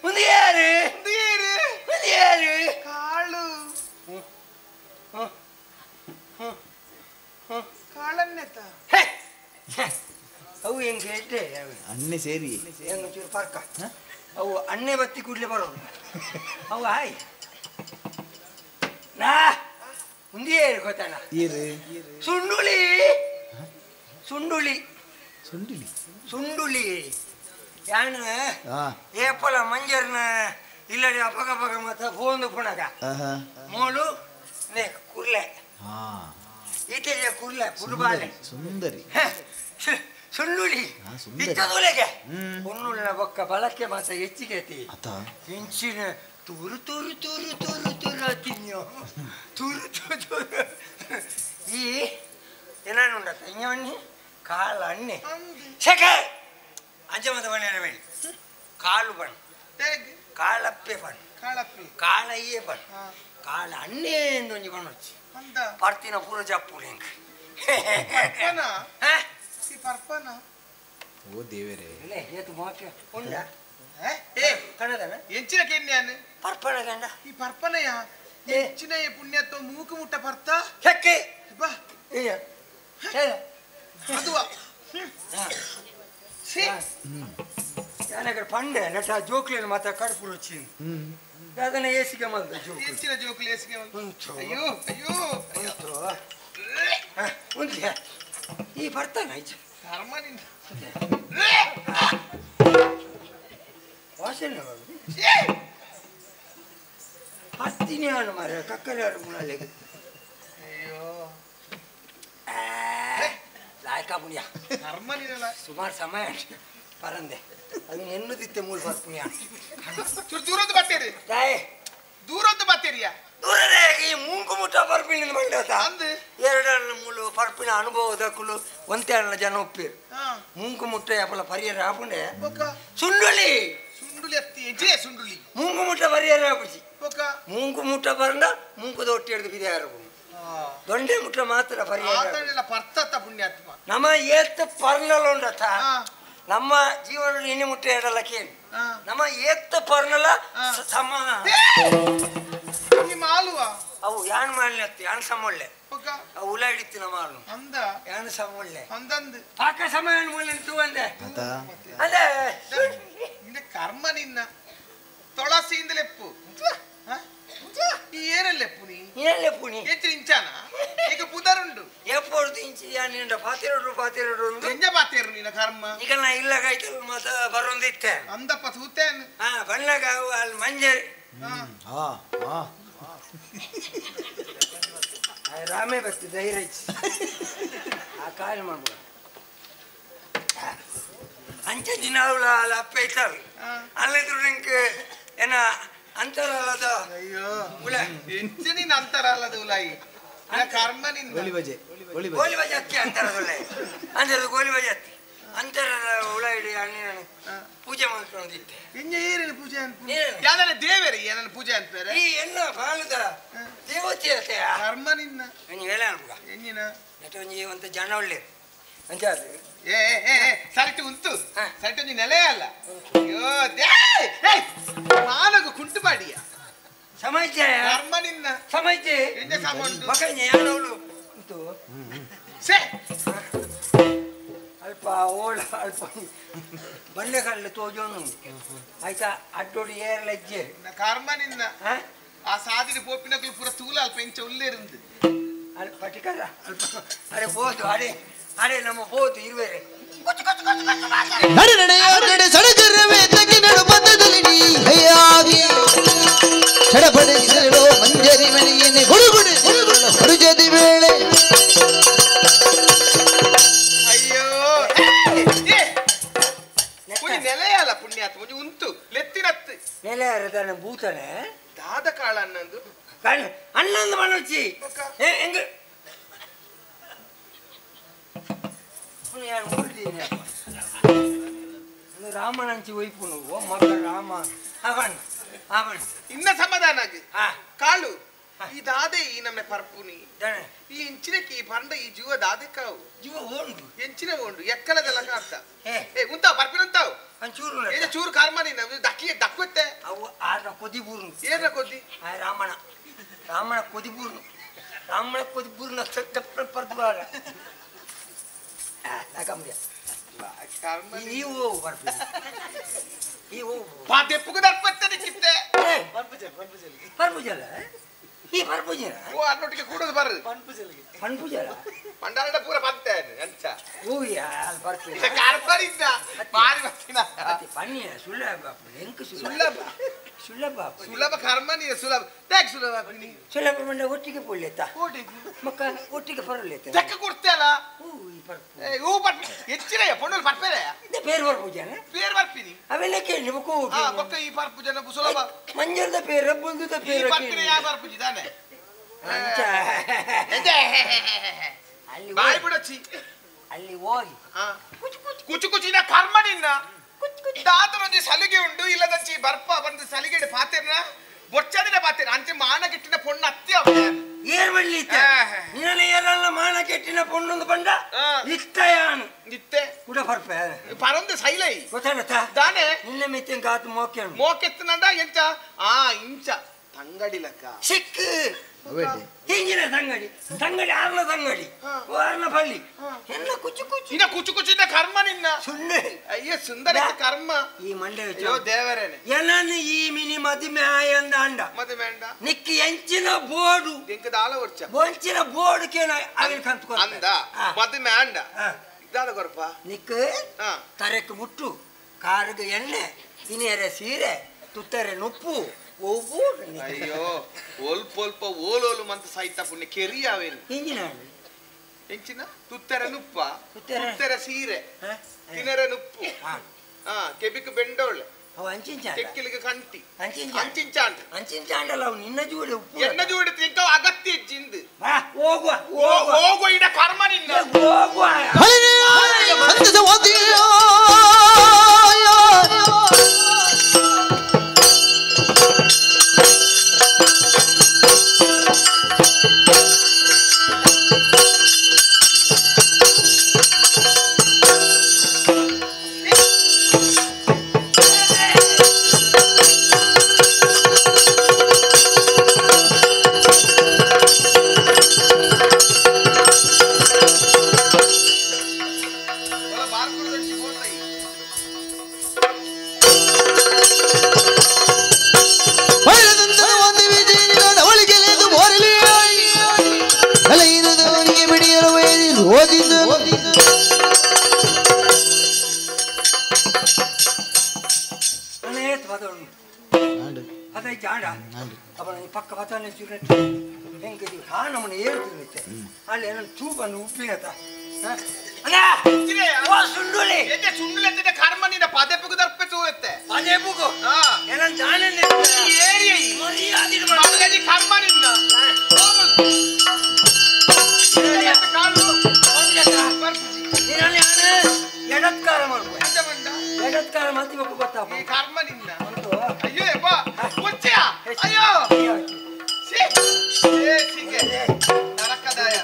ಉಳಿಯಾರು ಉಳಿಯಾರು ಕಾಳು ಕಾಳನ್ನೆತ್ತ ಅವು ಹೆಂಗೆ ಹೇಳ್ತೆ ಅನ್ನೆ ಸೇರಿ ಹೆಂಗ ಚೂರು ಪರ್ಕ ಅವು ಅನ್ನೆ ಬತ್ತಿ ಕೂಡ್ಲೆ ಬರೋದು ಅವು ಹಾಯ್ ನಾ ಮುಂದೆ ಗೊತ್ತಾನ ಸುಂಡುಳಿ ಸುಂಡುಳಿ ಸುಂಡುಳಿ ಸುಂಡುಳಿ ಯಾಣ ಏಪಲ ಮಂಜರ್ನ ಇಲ್ಲಡಿ ಅಪಗ ಪಗ ಮತ್ತ ಫೋನ್ ಪುಣಗ ಮೋಳು ನೇ ಕುರ್ಲೆ ಈತೆಯ ಕುರ್ಲೆ ಪುಡುಬಾಲೆ ಸುಂದರಿ ಸುಳ್ಳುಳಿ ಇತ್ತದೊಳಗೆ ಹುಣ್ಣುಳ್ಳ ಬೊಕ್ಕ ಬಲಕ್ಕೆ ಮಾತ್ರ ಹೆಚ್ಚಿಗೆ ಹೆಂಚಿನ ತೂರು ತೂರು ತೂರು ತೂರು ತೂರು ತಿನ್ನೋ ತೂರು ತೂರು ಈ ಏನುಂಡ ತಂಗಣ್ಣಿ ಕಾಳ ಅಣ್ಣೆ ಶಕ ಅಂಜಮದ ಬಣ್ಣ ಬೇಡಿ ಕಾಳು ಬಣ್ಣ ಕಾಳಪ್ಪೆ ಬಣ್ಣ ಕಾಳಯ್ಯೆ ಬಣ್ಣ ಕಾಳ ಅಣ್ಣೆ ಎಂದೊಂದು ಬಣ್ಣ వచ్చి ಪರ್ತಿನ ಪೂರ ಜಪ್ಪುಳಿ ಪರ್ಪನ ಓ ದೇವರೇ ಏತು ಮಾಕೆ ಉಂಡ ಕನ್ನಡನ ಎಂಚಿನ ಕೆನ್ಯಾನು ಪರ್ಪನ ಗಂಡ ಈ ಪರ್ಪನಯ ಎಂಚಿನ ಪುಣ್ಯತ್ವ ಮೂಕು ಮುಟ್ಟ ಪರ್ತ ಹೆಕ್ಕೆ ಬಾ ಅದುವಾ ಯಾನಗರ ಪಂಡೆ ನಟ ಜೋಕ್ಲೇನು ಮಾತ ಕಡ್ಪುರು వచ్చి ಅದನ್ನ ಏಸಿಗೆ ಮಂದ ಜೋಕ್ ಎಂಚಿನ ಜೋಕ್ಲಿ ಏಸಿಗೆ ಮಂದ ಅಯ್ಯೋ ಅಯ್ಯೋ ಉಂಟ್ಯಾ ಈ ಬರ್ತಾನ ಕರ್ಮನಿಂದ ವಾಸನೆ ಹತ್ತಿನಿ ಹಾನು ಮಾರ ಕಕ್ಕರೆ ಹಾಡು ಮುಣಲೆ ಅಯ್ಯೋ ಲಾಯ್ಕಾ ಪುಣ್ಯ ಕರ್ಮನಿರಲ್ಲ ಸುಮಾರು ಸಮಯ ಪರಂದೆ ಅದನ್ನ ಎನ್ನುದಿತ್ತೆ ಮೂಲ ಬರ್ಪುಣ್ಯ ದೂರದ್ದು ಬತ್ತೇರಿ ದೂರದ್ದು ಬತ್ತೇರಿಯಾ ದೂರದೇ ಈ ಮೂಂಕು ಮುಟ್ಟ ಪರ್ಪಿನ ಮಂಡತ ಎರಡನ್ನ ಮೂಲು ಪರ್ಪಿನ ಅನುಭವದಕ್ಕಲು ಒಂತೆರಡು ಜನ ಒಪ್ಪಿರು ಮೂಂಕು ಮುಟ್ಟ ಯಾಪಲ ಪರಿಹಾರ ಹಾಪುಂಡೆ ಸುಂಡುಳಿ ಸುಂಡುಳಿ ಅತ್ತಿ ಎಜೆ ಸುಂಡುಳಿ ಮೂಂಕು ಮುಟ್ಟ ಪರಿಹಾರ ಹಾಪುಜಿ ಮೂಂಕು ಮುಟ್ಟ ಬರಂಡ ಮೂಂಕು ದೊಟ್ಟಿ ಹಿಡಿದು ಬಿದೆ ದೊಂಡೆ ಮುಟ್ಟ ಮಾತ್ರ ಪರಿಹಾರ ಪರ್ತತ್ತ ಪುಣ್ಯಾತ್ಮ ನಮ್ಮ ಏತ್ ಪರ್ನಲ ಉಂಡತ ನಮ್ಮ ಜೀವನ ಇನ್ನು ಮುಟ್ಟ ಎರಡಲ್ಲಕ್ಕೇನು ನಮ್ಮ ಏತ್ ಪರ್ನಲ ಸಮ ಮಾಲುವ ಅವು ಯಾನ್ ಮಾಡಲಿ ಅತ್ತಿ ಯಾನ್ ಸಮೊಳ್ಳೆ ಅವು ಉಲ ಹಿಡಿತಿನ ಮಾಲು ಅಂದ ಯಾನ್ ಸಮೊಳ್ಳೆ ಅಂದಂದು ಪಾಕ ಸಮಯ ಮೂಲೆಂಟು ಅಂದೆ ಅದೇ ನಿನ್ನ ಕರ್ಮ ನಿನ್ನ ತೊಳಸಿಯಿಂದಲೆಪ್ಪು ಏನೆಲ್ಲೆಪ್ಪು ನೀ ಏನೆಲ್ಲೆಪ್ಪು ನೀ ಹೆಚ್ಚು ಇಂಚಾನ ಈಗ ಪುದರುಂಡು ಎಪ್ಪೊಡು ಇಂಚಿ ನಿಂಡ ಪಾತಿರೋಡು ಎಂಜ ಪಾತಿರು ನಿನ್ನ ಕರ್ಮ ಈಗ ನಾ ಇಲ್ಲ ಕೈತಲ್ ಮತ ಬರೊಂದಿತ್ತೆ ಅಂದಪ್ಪ ಸೂತೇನು ಬಣ್ಣಗ ಅಲ್ಲಿ ಮಂಜರಿ ರಾಮೇ ಬರ್ತಿ ಧೈರ್ಯ ಆ ಕಾಲ ಮಾಡ್ಬೋದು ಅಂಚ ದಿನ ಅಲ್ಲಿ ಅಪ್ಪ ಇರ್ತಾವ ಅಲ್ಲಿದ್ರು ನಿಂಗೆ ಏನ ಅಂತರ ಅಲ್ಲದ ಅಯ್ಯೋ ಎಂಚ ನೀನ್ ಅಂತರ ಅಲ್ಲದ ಉಲಾಯಿ ಕರ್ಮ ನಿನ್ ಗೋಲಿ ಬಜೆ ಅತ್ತಿ ಅಂತಾರದೊಳ್ಳೆ ಅಂದ್ರೆ ಗೋಲಿ ಬಜೆ ಅತ್ತಿ ಅಂತಾರ ಹುಳ ಹಿಡಿ ಅಣ್ಣ ಪೂಜೆ ಮಾಡ್ಕೊಂಡಿದ್ದೆ ಇನ್ನ ಏನೇನು ಪೂಜೆ ಅಂತ ಯಾವ್ದಾರ ದೇವರಿ ಏನೇನು ಪೂಜೆ ಅಂತಾರೆ ಈ ಎನ್ನ ಬಾಲದ ದೇವತೆ ಅತ್ತೆ ಕರ್ಮ ನಿನ್ನ ನೀನು ಹೇಳ ಅನ್ಬ ಎನ್ನಿನ ನೆಟ ಒಂಜಿ ಒಂದು ಜನ ಒಳ್ಳೆ ಅಂಚ ಅದು ಸರಿಟು ಉಂಟು ಸರಿಟು ಒಂಜಿ ನೆಲೆ ಅಲ್ಲ ಅಯ್ಯೋ ಮಾನಗು ಕುಂಟು ಬಾಡಿಯ ಸಮೈತೆ ಕರ್ಮ ನಿನ್ನ ಸಮೈತೆ ಎಂಜ ಸಮ ಉಂಟು ಮಕ್ಕಳಿಗೆ ಯಾನವಳು ಉಂಟು ಸೇ ಅಲ್ಪ ಓಳ ಅಲ್ಪ ಬಂಡೆ ಕಳ್ಳು ತೋಜೋನು ಆಯ್ತಾ ಅಡ್ಡೋಡಿ ಏರ್ಲೆಜ್ಜೆ ಕರ್ಮ ನಿನ್ನ ಆ ಸಾದಿನ ಪೋಪಿನಗಳು ಪೂರ ತೂಲ ಅಲ್ಪ ಎಂಚ ಉಳ್ಳೇ ಇருந்து ಪಟಿಕರ ಅರೆ ಬೋದು ಅರೆ ಅರೆ ನಮ್ಮ ಬೋದು ಇರುವೇರೆ ನಡೆ ನಡೆಯಾಗಡೆ ಸಡಗರವೇ ತಗಿ ನಡು ಬದ್ದದಲ್ಲಿ ನೀ ಹೈಯಾಗಿ ಚಡಪಡಿಸಿರೋ ಮಂಜರಿ ಮನೆಯೇನೆ ಗುಡುಗುಡಿ ಹುಡುಜದಿ ವೇಳೆ ಅಯ್ಯೋ ನೆಲೆಯಲ್ಲ ಪುಣ್ಯಾತ್ ಮುಂಜಿ ಉಂಟು ಲೆತ್ತಿನತ್ತು ನೆಲೆ ಅರದಾನ ಭೂತನೆ ದಾದ ಕಾಳ ಅನ್ನಂದು ಅಣ್ಣಂದು ಮನೋಚಿ ಹೆಂಗ ರಾಮನಂಚಿ ಒಯ್ಪು నువ్వు ಮಗ ರಾಮ ಅವನ್ ಅವನ್ ಇನ್ನ ಸಮಾಧಾನ ಆಗಿ ಕಾಳು ಈ ದಾದೆ ಈ ನಮ್ಮನೆ ಪರ್ಪುನಿ ಈ ಇಂಚಿನಕ್ಕೆ ಈ ಪಂಡ ಈ ಜೀವ ದಾದೆ ಕಾವು ಜೀವ ಓಂಡು ಎಂಚಿನ ಓಂಡು ಎಕ್ಕಲದೆಲ್ಲ ಕಾಡ್ತ ಏ ಉಂತಾವ್ ಪರ್ಪಿನ ಉಂತಾವ್ ಒಂಚೂರು ಏನ ಚೂರು ಕಾರ್ಮನಿ ನಾವು ದಕ್ಕಿ ದಕ್ಕುತ್ತೆ ಅವು ಆರ ಕೊದಿ ಬೂರ್ನು ಏನ ಕೊದ್ದಿ ರಾಮಣ ರಾಮಣ ಕೊದಿ ಬೂರ್ನು ರಾಮಣ ಕೊದಿ ಬೂರ್ನ ಪರ್ದುಬಾರ ನಾಕಂಬ್ಯ ನೀವು ಬರ್ತೀವಿ ನೀವು ಪಾದೆಪ್ಪುಗೆ ದರ್ಪತ್ತನೆ ಕಿತ್ತೆ ಪರ್ಪುಜಲ ಈ ಪರ್ಪುಜಲ ಓ ಅನ್ನೊಟ್ಟಿಗೆ ಕೂಡೋದು ಬರ್ರಿ ಪನ್ಪುಜಲ ಮಂಡಾರಡ ಪೂರ ಬಂತೆ ಅಂಚ ಓಯ್ಯ ಅಲ್ಲಿ ಬರ್ತೀವಿ ಇದು ಕಾರ್ಬಾರಿಂದ ಮಾರಿ ಬರ್ತೀನ ಪನ್ನಿಯ ಸುಲಭ ಎಂಕು ಸುಲಭ ಸುಲಭ ಸುಲಭ ಕರ್ಮನಿಯ ಸುಲಭ ದೇখ ಸುಲಭ ನೀ ಸುಲಭ ಮಂಡ ಒಟ್ಟಿಗೆ ಪೊಳ್ಳೆತ್ತ ಮಕ್ಕ ಒಟ್ಟಿಗೆ ಪರಲೆತ್ತ ತೆಕ್ಕ ಕೊಡ್ತೇಲ್ಲ ಓ ಈ ಪರ್ಪು ಏ ಓ ಪರ್ಪು ಹೆಚ್ಚಿನ ಪೊಣ್ಣು ಪರ್ಪೇರೆ ಇದು ಪೇರು ಪರ್ಪುಜನ ಪೇರು ಬರ್ಪಿನಿ ಅವೆಲ್ಲ ಕೇಳಿ ಬಕ್ಕು ಹಾ ಬಕ್ಕ ಈ ಪರ್ಪು ಜನ ಸುಲಭ ಮಂಜರದ ಪೇರು ಬುಂದುದ ಈ ಪೇರು ಪರ್ಪಿನ ಯಾ ಪರ್ಪು ಜಿದಾನೆ ಅಂಚ ಅಲ್ಲಿ ಬಾಯಿ ಬಿಡಚ್ಚಿ ಅಲ್ಲಿ ಹೋಗಿ ಕುಚು ಕುಚಿನ ಕರ್ಮ ನಿನ್ನ ದಾತರೊಂದು ಸಲಿಗೆ ಉಂಡು ಇಲ್ಲದಂಚಿ ಬರ್ಪ ಬಂದು ಸಲಿಗೆ ಪಾತೆರ್ನ ಬೊಚ್ಚದಿನ ಪಾತೆರ್ ಅಂಚೆ ಮಾನ ಕೆಟ್ಟಿನ ಪೊಣ್ಣ ಅತ್ಯ ಏರ್ ಬಳ್ಳಿ ನಿನ್ನ ಏರಲ್ಲ ಮಾನ ಕೆಟ್ಟಿನ ಪೊಣ್ಣೊಂದು ಬಂಡ ಇತ್ತಯಾನು ಇತ್ತೆ ಕೂಡ ಪರ್ಪೆ ಪರೊಂದು ಸೈಲೈ ಗೊತ್ತಾಗತ್ತಾ ದಾನೆ ನಿನ್ನ ಮಿತ್ತಿನ ಕಾತು ಮೋಕೆ ಮೋಕೆತ್ತನಂದ ಎಂಚ ಆ ಇಂಚ ತಂಗಡಿ ಲೆಕ್ಕ ಸಿಕ್ಕು ಹಿಂಗಿನ ತಂಗಡಿ ತಂಗಡಿ ಆರ್ನ ತಂಗಡಿ ಆರ್ನ ಬಳ್ಳಿ ಎಲ್ಲ ಕುಚ್ಚು ಕುಚ್ಚು ಇನ್ನ ಕುಚು ಕುಚಿನ ಕರ್ಮ ನಿನ್ನ ಸುಂದೆ ಅಯ್ಯ ಸುಂದರ ಕರ್ಮ ಈ ಮಂಡೆ ಅಯ್ಯೋ ದೇವರೇನೆ ಎಲ್ಲನ್ನು ಈ ಮಿನಿ ಮದುವೆ ಆಯಂದ ಅಂಡ ಮದುವೆ ಅಂಡ ನಿಕ್ಕಿ ಎಂಚಿನ ಬೋರ್ಡು ಎಂಕದ ಆಲ ವರ್ಚ ಬೊಂಚಿನ ಬೋರ್ಡು ಕೇನ ಅವಿನ ಕಂತು ಅಂದ ಮದುವೆ ಅಂಡ ಇದಾದ ಕೊರಪ ನಿಕ್ಕ ತರಕ್ಕೆ ಮುಟ್ಟು ಕಾರಿಗೆ ಎಣ್ಣೆ ತಿನಿಯರೆ ಸೀರೆ ತುತ್ತರೆ ನುಪ್ಪು ಅಯ್ಯೋ ಒಲ್ಪ ಓಲೋಲು ಮಂತ ಸಾಯ್ತ ಪುಣ್ಯ ಕೆರಿಯಾವೇನು ಹಿಂಗಿನ ಹೆಂಚಿನ ತುತ್ತೆರ ನುಪ್ಪ ತುತ್ತೆರ ಸೀರೆ ತಿನರ ನುಪ್ಪು ಕೆಬಿಕ್ ಬೆಂಡೋಳೆ ಕೆಕ್ಕಿಲಿಗೆ ಕಂಟಿ ಅಂಚಿಂಚಾಂಡಲ್ಲ ಅವು ನಿನ್ನ ಜೋಡಿ ಉಪ್ಪು ಎನ್ನ ಜೋಡಿ ತಿಂಕ ಅಗತ್ಯ ಜಿಂದು ಹೋಗುವ ಹೋಗುವ ಇಡ ಕರ್ಮ ನಿನ್ನ ಹೋಗುವ ಪಕ್ಕ ಬತಾನೆ ಹೆಂಗೆ ನಮ್ಮನ್ನ ಏರುತ್ತೆ ಅಲ್ಲಿ ಏನೋ ಚೂಪನ್ನು ಉಪ್ಪಿನತ್ತ ಸುಂಡುಳಿ ಸುಂಡುಳಿ ಕರ್ಮ ನಿನ್ನ ಪದೇ ಪುಗು ದರ್ಪೆ ಚೂರುತ್ತೆ ಪದೇ ಪುಗು ಏನಂತ ಜಾನೆ ಮರ್ಯಾದೆ ಕರ್ಮ ನಿನ್ನ ಎಡತ್ಕಾರ ಮಾಡ್ಬೋದು ಎಡತ್ಕಾರ ಮಾಡ್ತೀವಿ ಗೊತ್ತಾ ಈ ಕರ್ಮ ನಿನ್ನ ಅಯ್ಯೋ ಬಾ ಅಯ್ಯೋ ನರಕದಾಯ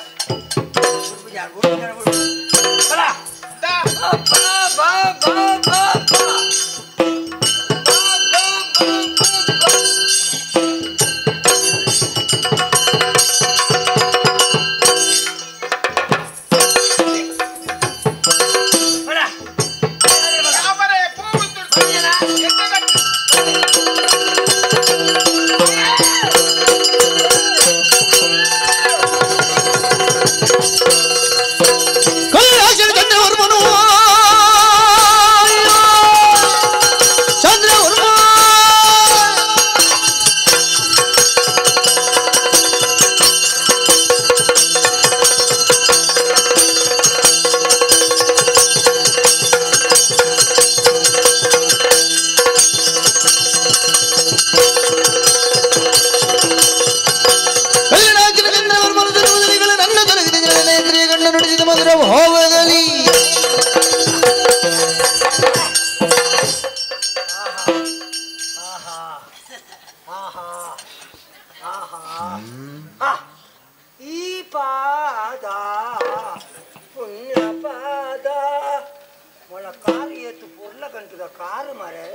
ಏತು ಪುರ್ಲ ಕಂತದ ಕಾರು ಮಾರೆ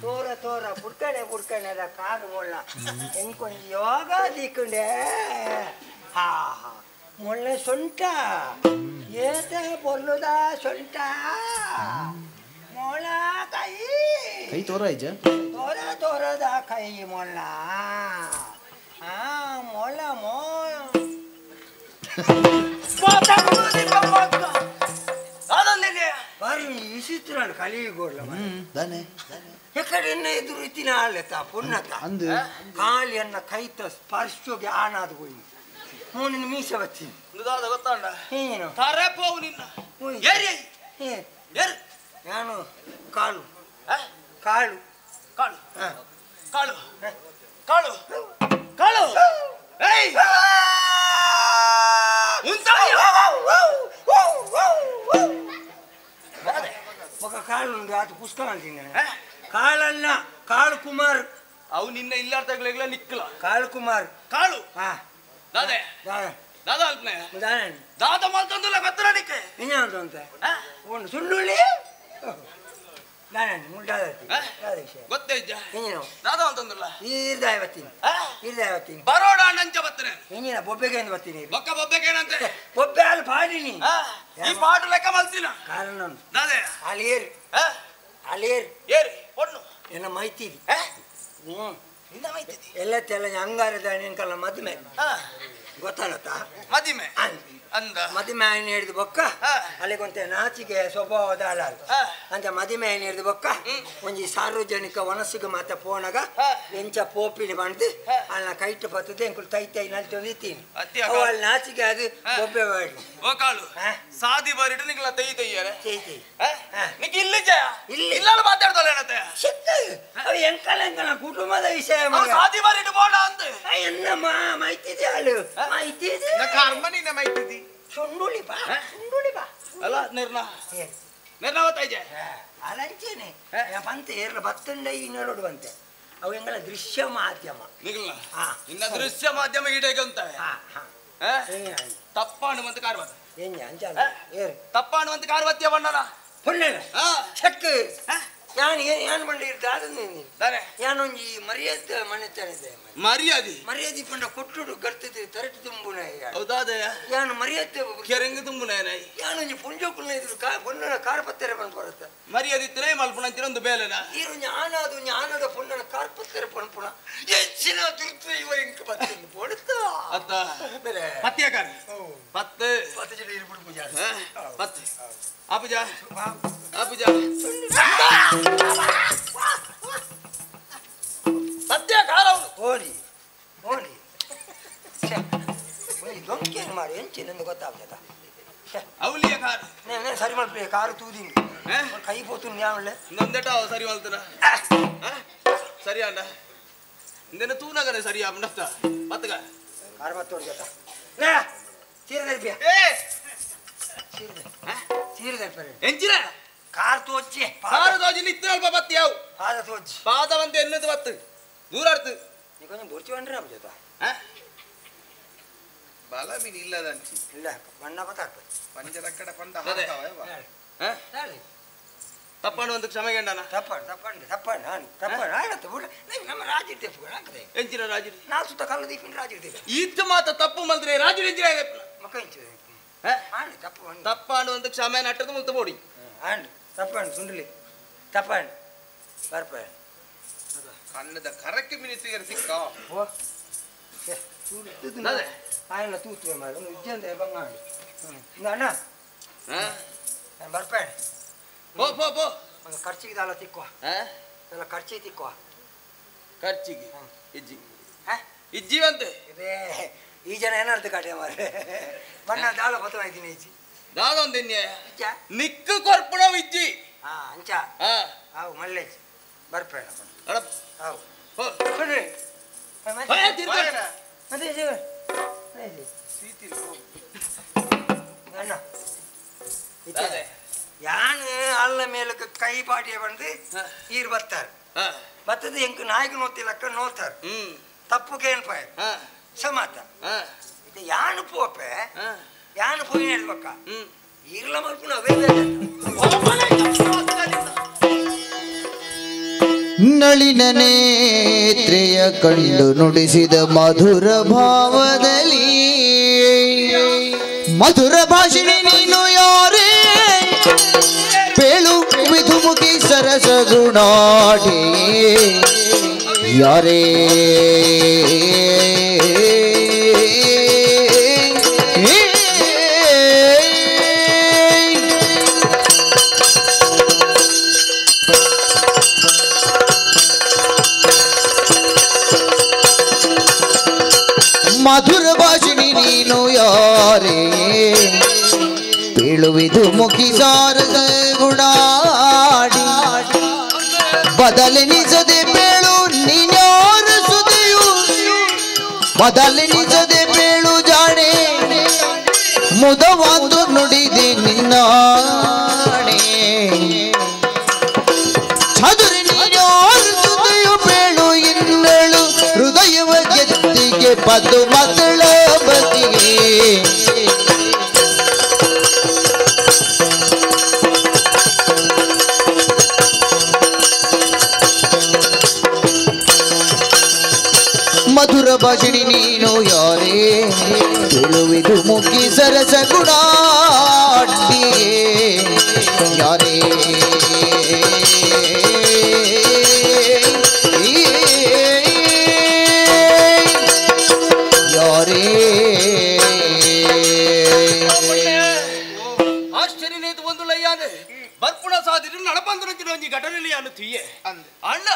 ತೋರ ತೋರ ಪುಡ್ಕಣೆದ ಕಾರು ಮೊಳ್ಳ ಎಂಕೊಂದು ಯೋಗ ದೀಕುಂಡೆ ಹಾ ಮೊಳ್ಳೆ ಸೊಂಟ ಏತ ಪೊರ್ಲುದ ಸೊಂಟ ಮೊಳ ಕೈ ತೋರದ ಕೈ ಮೊಳ್ಳ ಮೊಳ್ಳ విచిత్రాలు కలిగోళ్ళ ఎక్కడెన్న ఎదురు తినాలత పున్నత కాలి అన్న కైత స్పర్శ ఆనాది పోయి నిన్ను మీస వచ్చింది నేను కాలు కాలు కాలు కాలు కాలు కాలు ఒక కాళ్ళు ఉంది అది పుష్కరాలు తిన్నా కాళ్ళన్న కాಳು కుమార్ ಅವು ನಿನ್ನ ಇಲ್ಲಾರ ತಗಲಿಗ್ಲ ನಿಕ್ಕಲ ಕಾಳು ಕುಮಾರ್ ಕಾಳು ದಾದೆ ದಾದ ಅಲ್ಪನೆ ದಾದ ಮಲ್ತಂದಲ್ಲ ಬೆತ್ತರ ನಿಕ್ಕೆ ಇನ್ನೇನು ಅಂತ ಒಂದು ಸುಳ್ಳುಳ್ಳಿ ನಾನು ಮುಂಡಾದತಿ ಗೊತ್ತೇ ಇದ್ದ ಇನ್ನೇನು ದಾದ ಅಂತಂದಲ್ಲ ಈರ್ದಾಯ ಬತ್ತೀನಿ ಬರೋಡ ನಂಚ ಬತ್ತನೆ ಇನ್ನೇನ ಬೊಬ್ಬೆಗೆ ಬರ್ತೀನಿ ಬೊಕ್ಕ ಬೊಬ್ಬೆಗೆ ಏನಂತೆ ಬೊಬ್ಬೆ ಅಲ್ಲಿ ಪಾಡಿನಿ ಈ ಪಾಡು ಲೆಕ್ಕ ಮಲ್ತಿನ ಕಾರಣ ದಾದೆ ಅಲ್ಲಿ ಏರಿ ಪೊಣ್ಣು ಎನ್ನ ಮೈತಿದಿ ನಿನ್ನ ಮೈತಿದಿ ಎಲ್ಲ ತೆಲ್ಲ ಅಂಗಾರದ ನೆನ್ಕಲ್ಲ ಮದುವೆ ಗೊತ್ತಾಗತ್ತಾ ಮದಿಮೆ ಅಂದ ಮದಿಮೆ ಆಯ್ನ ಹಿಡಿದು ಬೊಕ್ಕ ಅಲ್ಲಿಗೊಂತೆ ನಾಚಿಕೆ ಸ್ವಭಾವದ ಅಲ್ಲ ಅಂತ ಮದಿಮೆ ಆಯ್ನ ಹಿಡಿದು ಬೊಕ್ಕ ಒಂಜಿ ಸಾರ್ವಜನಿಕ ವನಸ್ಸಿಗೆ ಮಾತ ಪೋನಾಗ ಎಂಚ ಪೋಪಿನಿ ಬಂದು ಅಲ್ಲ ಕೈಟ್ ಬರ್ತದೆ ಎಂಕುಲು ತೈ ನಲ್ತೊಂದಿತ್ತೀನಿ ಅಲ್ಲಿ ನಾಚಿಕೆ ಅದು ಬೊಬ್ಬೆ ಮಾಡಿ ಓಕಾಳು ಸಾದಿ ಬರಿಡು ನಿಂಗಳ ತೈ ತೈಯಾರೆ ನಿಕ್ ಇಲ್ಲಿ ಇಲ್ಲಿ ಇಲ್ಲ ಮಾತಾಡ್ದಲ್ಲ ಏನತ್ತೆ ಅವು ಎಂಕಲ ಕುಟುಂಬದ ವಿಷಯ ಸಾದಿ ಬರಿಡು ಬೋಡ ಅಂತ ಎನ್ನ ಮೈತಿದೆ ಅಳು ಮೈತಿದೆ ಕರ್ಮನಿನ ಮೈತಿದಿ ಸುಂಡುಳಿ ಬಾ ಅಲ್ಲ ನಿರ್ಣಯ ಗೊತ್ತಾಯ್ತೆ ಅಲಂಚೇನೆ ಬಂತೆ ಏರ್ಲ ಬತ್ತಂಡ ಇನ್ನೋಡು ಬಂತೆ ಅವು ಎಂಗಳ ದೃಶ್ಯ ಮಾಧ್ಯಮ ನಿಗಲ್ಲ ಇನ್ನ ದೃಶ್ಯ ಮಾಧ್ಯಮ ಈಡೇಗ ಅಂತ ತಪ್ಪಾಣುವಂತ ಕಾರ್ವತ ತಪ್ಪಾಣುವಂತ ಕಾರ್ವತ್ಯ ಬಣ್ಣನ ಪುಣ್ಯನ ಚೆಕ್ ಯಾನ್ ಬಂಡಿ ಯಾನೊಂಜಿ ಮರ್ಯಾದೆ ಮನೆತನಿದೆ ಮರ್ಯಾದೆ ಪಂಡ ಕೊಟ್ಟುಡು ಗರ್ತದೆ ತರಟು ತುಂಬುನ ಹೌದಾದ ಯಾನು ಮರ್ಯಾದೆ ಕೆರೆಂಗ ತುಂಬುನ ಯಾನೊಂಜಿ ಪುಂಜೋಕುಲ್ನ ಇದ್ರು ಪುಣ್ಣನ ಕಾರ್ಪತ್ತೆರೆ ಬಂದ್ಕೊಡತ್ತ ಮರ್ಯಾದೆ ಇತ್ತನೇ ಮಲ್ಪುಣಂತಿನ ಒಂದು ಬೇಲೆನ ಈರೊಂಜಿ ಆನದ ಪುಣ್ಣನ ಕಾರ್ಪತ್ತೆರೆ ಪಂಪುಣ ಹೆಚ್ಚಿನ ದುರ್ತು ಇವ ಇಂಕ ಬತ್ತಿಂದು ಪೋಡುತ್ತ ಅತ್ತ ಪತ್ಯಾಕಾರ ಪತ್ತು ಜನ ಇರ್ಬಿಡು ಪೂಜಾ ಪತ್ತು ಅಪುಜ ಸತ್ಯಾಕಾರ ಓಡಿ ದೊಂಕೇನು ಮಾಡಿ ಎಂಚಿನೊಂದು ಗೊತ್ತಾಗ್ತದ ಅವಲಿಯ ಕಾರು ಸರಿ ಮಾಡ್ಬೇ ಕಾರು ತೂದಿಂದು ಕೈ ಪೋತು ಯಾವಳೆ ಇನ್ನೊಂದೇಟ ಸರಿ ಮಲ್ತನ ಸರಿ ಅಣ್ಣ ಇಂದೇನ ತೂನಗನೆ ಸರಿ ಅಮ್ಮನತ್ತ ಮತ್ತಗ ಕಾರು ಮತ್ತೋಡ್ ಜೊತೆ ಚೀರದರ್ಬಿಯ ಚೀರದರ್ಪರೆ ಎಂಚಿನ ಕಾರ್ ತೋಚಿ ಕಾರು ತೋಜಿ ನಿತ್ಯ ಅಲ್ಪ ಬತ್ತಿ ಯಾವು ಪಾದ ತೋಚಿ ಪಾದವಂತೆ ಎನ್ನದು ಬತ್ತು ದೂರಾಡ್ತು ನೀ ಕೊಂಚ ಬುರ್ಚಿ ಬಂದ್ರೆ ಅಪ್ಪ ಜೊತೆ ಬಲ ಮೀನ್ ಇಲ್ಲದಂಚಿ ಇಲ್ಲ ಬಣ್ಣ ಗೊತ್ತಾಗ್ತದೆ ಪಂಚರಕ್ಕಡ ಪಂಡ ತಪ್ಪಣ್ಣ ಒಂದು ಕ್ಷಮೆಗೆಂಡನ ತಪ್ಪಣ್ಣ ಆಡತ್ತೆ ಬಿಡ ನಮ್ಮ ರಾಜಿರ್ತೇವೆ ಎಂಚಿನ ರಾಜು ನಾವು ಸುತ್ತ ಕಾಲ ದೀಪಿನ ರಾಜಿರ್ತೇವೆ ಇತ್ತು ಮಾತ ತಪ್ಪು ಮಲ್ದ್ರೆ ರಾಜು ಎಂಚಿನ ಮಕ್ಕ ಇಂಚು ತಪ್ಪಣ್ಣ ಒಂದು ಕ್ಷಮೆ ನಟ್ಟದ ಮುಲ್ತ ಬೋಡಿ ತಪ್ಪಣ್ಣ ಸುಂಡ್ಲಿ ತಪ್ಪಣ್ಣ ಬರ್ಪ ಕಣ್ಣದ ಕರಕ್ಕೆ ಮಿನಿಸ್ಟ್ರಿಗೆ ಸಿಕ್ಕ ఆయన తూతువే మరి నువ్వు ఇచ్చేందే బంగాడు అన్న ಬರ್ಪೇಣೆ ಪೋ ಒಂದು ಖರ್ಚಿಗೆ ದಾಲ ತಿಕ್ಕುವ ಎಲ್ಲ ಖರ್ಚಿಗೆ ತಿಕ್ಕುವ ಖರ್ಚಿಗೆ ಇಜ್ಜಿವಂತೆ ಇದೇ ಈ ಜನ ಏನರ್ಥ ಕಾಟೆ ಮಾರೆ ಬಣ್ಣ ದಾಲ ಬತ್ತವಾಯ್ತೀನಿ ಇಜ್ಜಿ ದಾದ ಒಂದಿನ್ಯ ನಿಕ್ಕು ಕೊರ್ಪುಣ ಇಜ್ಜಿ ಅಂಚ ಅವು ಮಲ್ಲೇಜ್ ಬರ್ಪೇಣ ಅವು ಮತ್ತೆ ಯಾನು ಅಲ್ಲ ಮೇಲಕ್ಕೆ ಕೈ ಪಾಟಿಯ ಬಂದು ಈರ್ ಬರ್ತಾರೆ ಬತ್ತದ ಎಂಕ್ ನಾಯಿಗೆ ನೋತಿಲಕ್ಕ ನೋಡ್ತಾರೆ ತಪ್ಪುಗೆ ಏನ್ಪಾಯ ಸಮಾತ ಇದು ಯಾನು ಪೋಪೆ ಯಾನು ಪೋಯಿ ಹೇಳ್ಬೇಕ ಈರ್ಲ ಮಲ್ಪುಣ ಅವೇ ನಳಿನ ನೇತ್ರೆಯ ಕಂಡು ನುಡಿಸಿದ ಮಧುರ ಭಾವದಲ್ಲಿ ಮಧುರ ಭಾಷಿಣಿ ನೀನು ಯಾರೇ ಬೇಳು ವಿಧುಮುಖಿ ಸರಸ ಗುಣಾಢ್ಯೆ ಯಾರೇ ಮಧುರ ಭಾಷಿಣಿ ನೀನು ಯಾರೇ ಬೀಳುವಿದು ಮುಖಿ ಸಾರದ ಗುಡಾಡಿ ಬದಲಿನಿಸದೆ ಬೇಳು ನೀನ್ಯಾರ ಸುದೆಯು ಬದಲಿನಿಸದೆ ಬೇಳು ಜಾಣೆ ಮುದವಾದು ನುಡಿದೆ ನಿನ್ನಾಣೆ ಚದುರಿ ನೀನ್ಯಾರ ಸುದೆಯು ಬೇಳು ಇನ್ನಳು ಹೃದಯವ ಗೆದ್ದಿಗೆ ಪದ್ದು ಮಗಳ ಬದಿಗೆ ಮಧುರ ಭಾಷಿಣಿ ನೀನು ಯಾರೇ ಬೀಳುವಿದು ಮುಖಿ ಸರಸ ಗುಣಾಢ್ಯೆ ಯಾರೇ ಯಾರೇ ಆಶ್ಚರ್ಯನೇತು ಒಂದು ಲಯ್ಯಾನೆ ಬರ್ಪುಣ ಸಾಧಿರು ನಡಪಂದ್ರಂಚಿನ ಒಂಜಿ ಘಟನೆಯಲ್ಲಿ ಅನ್ನು ತೀಯೆ ಅಣ್ಣ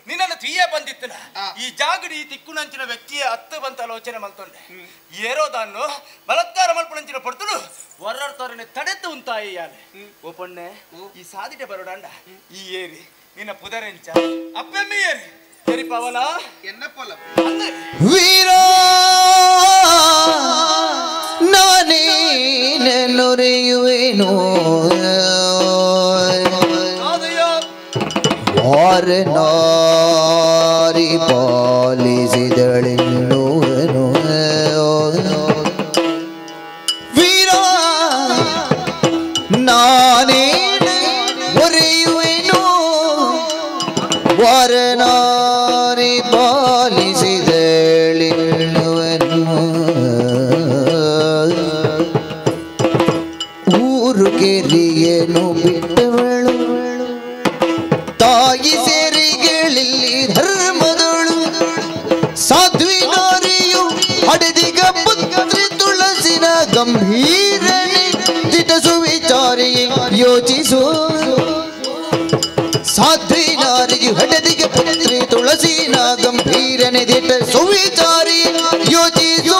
ನಿನ್ನನ್ನು ತೀಯೆ ಬಂದಿತ್ತನ ಈ ಜಾಗಡಿ ತಿಕ್ಕುನಂಚಿನ ವ್ಯಕ್ತಿಯ ಹತ್ತು ಬಂತ ಆಲೋಚನೆ ಮಲ್ತೊಂಡೆ ಏರೋದನ್ನು ಬಲತ್ಕಾರ ಮಲ್ಪುನಂಚಿನ ಪಡ್ತಳು ವರ್ರರ್ತರನೆ ತಡೆತು ಉಂತಾಯಿ ಯಾನೆ ಓಪಣ್ಣೆ ಈ ಸಾಧಿಟೆ ಬರೋಡ ಅಂಡ ಈ ಏರಿ ನಿನ್ನ ಪುದರೆಂಚ ಅಪ್ಪೆಮ್ಮಿ ಏರಿ ಸರಿ ಪವನ ಎನ್ನಪ್ಪಲ್ಲ ವೀರ ನಾನೇ ನೆನ್ನುರೆಯುವೆನು ವಾರ ನಾರಿ ಪಾಲಿಸಿದಳೆನ್ನುವನು ವೀರ ನಾನೇ ಒರೆಯುವೆನು ವಾರ ನಾರಿ ಪಾಲಿಸಿದಳೆನ್ನುವನು ಊರು ಕೆರಿಯನು ಬಿಟ್ಟವಳು ತಾಯಿ ಸೇರಿಗಳಿಲ್ಲಿ ಧರ್ಮದಳು ಸಾಧ್ವಿ ನಾರಿಯು ಹಡೆದಿಗ ಪುತ್ರಿ ತುಳಸಿನ ಗಂಭೀರನೆ ದಿಟಸು ವಿಚಾರಿ ಯೋಚಿಸು ಸಾಧ್ವಿ ನಾರಿಯು ಹಡೆದಿಗ ಪುತ್ರಿ ತುಳಸಿನ ಗಂಭೀರನೆ ದಿಟಸು ವಿಚಾರಿ ಯೋಚಿಸು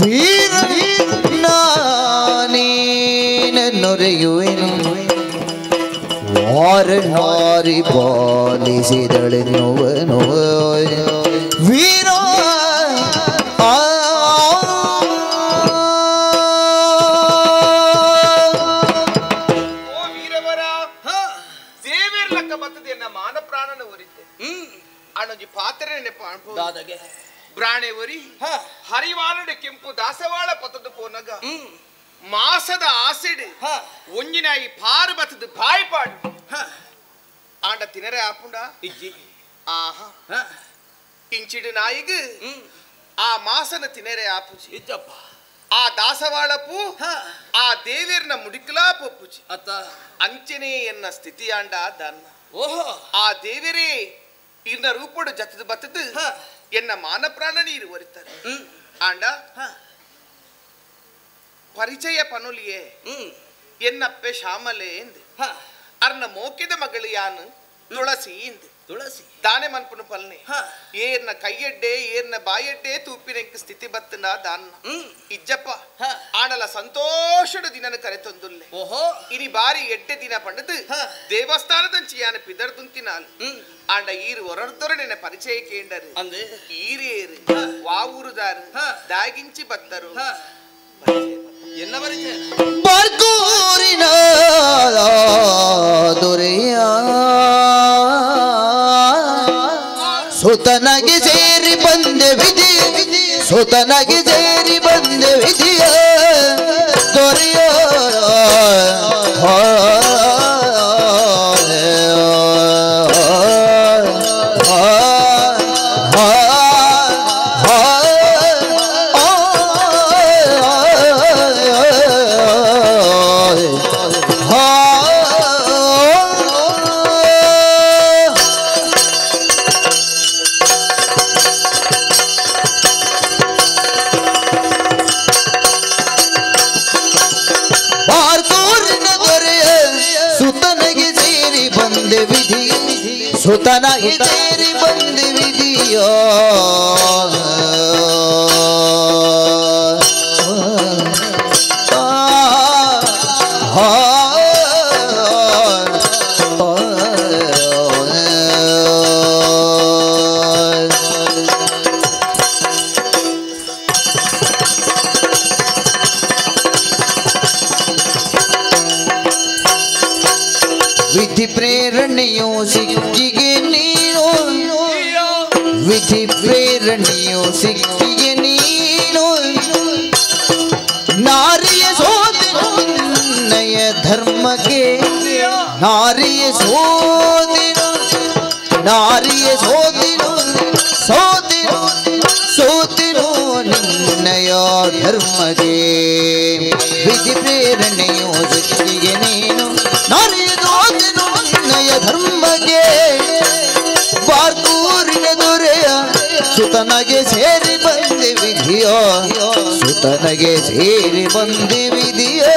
ವೀರ ನಾನೇನೊರೆಯುವೆನು ವಾರ ನಾರಿ ಪಾಲಿಸಿದಳೆನ್ನುವನು ವೀರ ದೇವೇರ್ ಲಕ್ಕ ಬರ್ತದೆ ಎನ್ನ ಮಾನ ಪ್ರಾಣನ ಒರಿತೆ ಅಣ್ಣಜಿ ಪಾತ್ರೆ ನೆನಪ ಅನ್ಬೋದಾಗೆ ಬ್ರಾಣೆ ಒರಿ ಹರಿವಾರಡೆ ಕೆಂಪು ದಾಸವಾಳ ಪತದ ಪೋನಗ ಮಾಸದ ಆಸಿಡ್ ಒಂಜಿನಾಯಿ ಪಾರು ಬತ್ತದ ಬಾಯ್ಪಾಡು ಆಂಡ ತಿನರೆ ಆಪುಂಡ ಇಜ್ಜಿ ಆಹಾ ಇಂಚಿಡು ನಾಯಿಗೆ ಆ ಮಾಸನ ತಿನರೆ ಆಪುಜಿ ಇಜ್ಜಪ್ಪ ಆ ದಾಸವಾಳ ಪೂ ಆ ದೇವೇರ್ನ ಮುಡಿಕಲಾ ಪೊಪ್ಪುಜಿ ಅತ್ತ ಅಂಚನೆ ಎನ್ನ ಸ್ಥಿತಿಯಾಂಡ ದನ್ನ ಓಹೋ ಆ ದೇವರೇ ಇನ್ನ ರೂಪಡು ಜತದ ಬತ್ತದ ಎನ್ನ ಮಾನ ಪ್ರಾಣ ನೀರು ಒರಿತಾರೆ ಆಂಡ ಪರಿಚಯ ಪನುಲಿಯೇ ಎನ್ನಪ್ಪೆ ಶ್ಯಾಮಲೆ ಎಂದು ಅರ್ನ ಮೋಕಿದ ಮಗಳು ಯಾನು ತುಳಸಿ ಎಂದು ತುಳಸಿ ದಾನೆ ಮನ್ಪುನು ಪಲ್ನೆ ಏರ್ನ ಕೈಯಡ್ಡೆ ಏರ್ನ ಬಾಯಡ್ಡೆ ತೂಪಿನೆಂಕ ಸ್ಥಿತಿ ಬತ್ತನ ದಾನ್ನ ಇಜ್ಜಪ್ಪ ಆಡಲ ಸಂತೋಷದ ದಿನನ ಕರೆತೊಂದುಲ್ಲೆ ಓಹೋ ಇನಿ ಬಾರಿ ಎಡ್ಡೆ ದಿನ ಪಂಡದು ದೇವಸ್ಥಾನದಂಚಿ ಯಾನ ಪಿದರ್ದುಂತಿನಾಲು ಆಂಡ ಈರು ಹೊರಡ್ದೊರನೆನ ಪರಿಚಯ ಕೇಂಡರು ಅಂದೆ ಈರೇರು ವಾವೂರುದಾರು ದಾಗಿಂಚಿ ಬತ್ತರು ಎನ್ನ ಪರಿಚಯ ಬರ್ಗೂರಿನ ದೊರೆಯ ಸುತನಗೆ ಸೇರಿ ಬಂದೆ ವಿಧಿಯ ಸುತನಗೆ ಸೇರಿ ಬಂದೆ ವಿಧಿಯ ದೊರೆಯ ಸುತನಗೆ ಸೇರಿ ಬಂದಿವಿದೆಯೋ ವಿಧಿ ಪ್ರೇರಣೆಯೋ ಸಿಕ್ಕಿಗೆ ನೀನು ವಿಧಿ ಪ್ರೇರಣೆಯೋ ಸಿಕ್ಕಿಗೆ ನೀನು ನಾರಿಯ ಸೋದೆನು ನಿನ್ನಯ ಧರ್ಮಕ್ಕೆ ನಾರಿಯ ಸೋದೆನು ಸೋದೆನು ನಿನ್ನಯ ಧರ್ಮಕ್ಕೆ ವಿಧಿ ಪ್ರೇರಣೆಯೋ ಸಿಕ್ಕಿಗೆ ನೀನು ನಾರಿಯ ಸೋದೆನು ನಿನ್ನಯ ಧರ್ಮಕ್ಕೆ ಬಾರ್ದೂರಿನ ದೊರೆಯ ಸುತನಗೆ ಸೇರಿ ಬಂದೆ ವಿಧಿಯೋ ಸುತನಗೆ ಸೇರಿ ಬಂದೆ ವಿಧಿಯೋ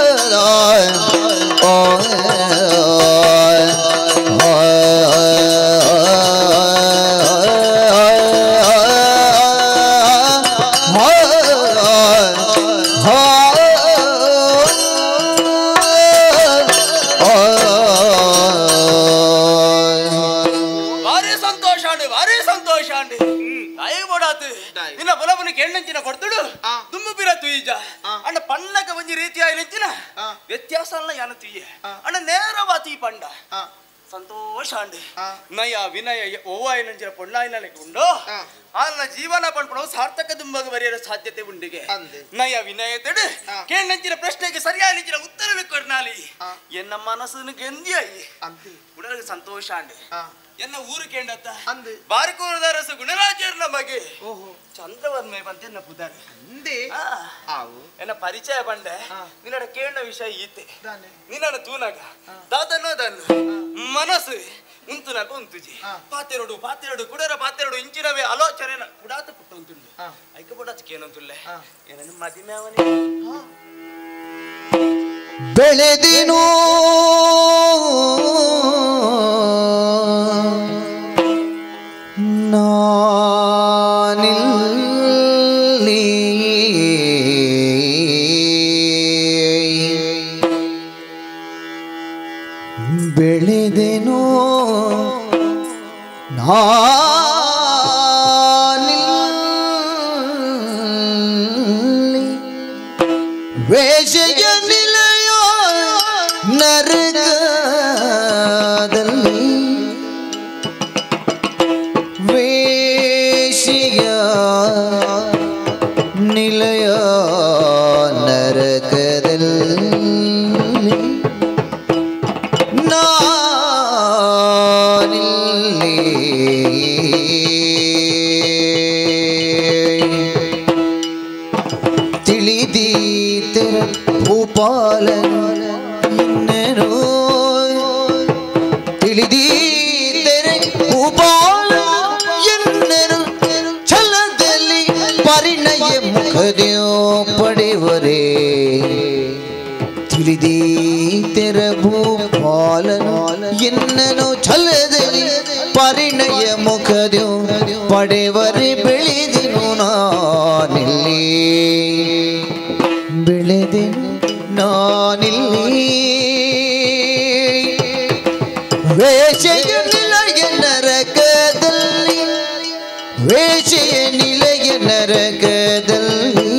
ಅಣ್ಣ ಪಣ್ಣಕ ಒಂಜಿ ರೀತಿಯಾಗಿ ನೆಂಚಿನ ವ್ಯತ್ಯಾಸ ಅಲ್ಲ ಯಾನ ತುಯ್ಯ ಅಣ್ಣ ನೇರವಾತಿ ಪಂಡ ಸಂತೋಷ ಅಂಡಿ ನಯ ವಿನಯ ಓವಾಯಿನ ಪೊಣ್ಣಾಯಿನ ಉಂಡು ಅನ್ನ ಜೀವನ ಪಂಡ್ಪಡವು ಸಾರ್ಥಕ ದುಂಬಗ ಬರೆಯಲು ಸಾಧ್ಯತೆ ಉಂಡಿಗೆ ನಯ ವಿನಯ ತಡೆ ಕೇಳಿನ ಪ್ರಶ್ನೆಗೆ ಸರಿಯಾಗಿ ಉತ್ತರವೇ ಕೊಡ್ನಾಲಿ ಎನ್ನ ಮನಸ್ಸನ್ನು ಗೆಂದಿಯಾಯಿ ಉಡಲಿಗೆ ಸಂತೋಷ ಅಂಡಿ ಎನ್ನ ಊರು ಕೇಂಡತ್ತ ಬಾರಿಕೋರದ ರಸ ಗುಣರಾಜರ ಮಗೆ ಚಂದ್ರವನ್ಮೆ ಬಂತೆನ್ನ ಪುದಾರೆ ಎನ್ನ ಪರಿಚಯ ಬಂಡೆ ನಿನ್ನ ಕೇಂಡ ವಿಷಯ ಈತೆ ನಿನ್ನ ತೂನಾಗ ದಾದನೋದನ್ನು ಮನಸ್ಸು ಉಂತುನಾಗ ಉಂತುಜಿ ಪಾತೆರಡು ಕುಡರ ಪಾತೆರಡು ಇಂಚಿನವೇ ಆಲೋಚನೆ ಕುಡಾತ ಪುಟ್ಟ ಉಂಟುಂಡು ಐಕ ಪುಡಾತಕ್ಕೆ ಏನಂತುಲ್ಲೆ ಏನನ್ನು ಮದಿಮೆ ಅವನೇ ಬೆಳೆದಿನೋ ನಾನಿಲ್ಲಿ ಬೆಳೆದೆನೋ ನಾನಿಲ್ಲಿ ವೇಷಯ ನಿಲಯ ನರಕದಲ್ಲಿ ವೇಷಯ ನಿಲಯ ನರಕದಲ್ಲಿ ನಾನಿಲ್ಲಿ ತಿಳಿದೀತರ ಭೂಪಾಲನು ಇನ್ನೇನೋ ತಿಳಿದೀtere ಭೂಪಾಲನು ಇನ್ನೇನು ಛಲದಲ್ಲಿ ಪರಿಣಯ ಮುಖದೆಯೋ ಪಡೆವರೇ ತಿಳಿದೀತರ ಭೂಪಾಲನು ಇನ್ನೇನು ಛಲದಲ್ಲಿ ಪರಿಣಯ ಮುಖದೆಯೋ ಪಡೆವರೇ ಬೆಳೆದೆನು ನಾನಿಲ್ಲಿ ಬೆಳೆದೆನು ನಾನಿಲ್ಲಿ ವೇಷಯ ನಿಲಯ ನರಕದಲ್ಲಿ ವೇಷಯ ನಿಲಯ ನರಕದಲ್ಲಿ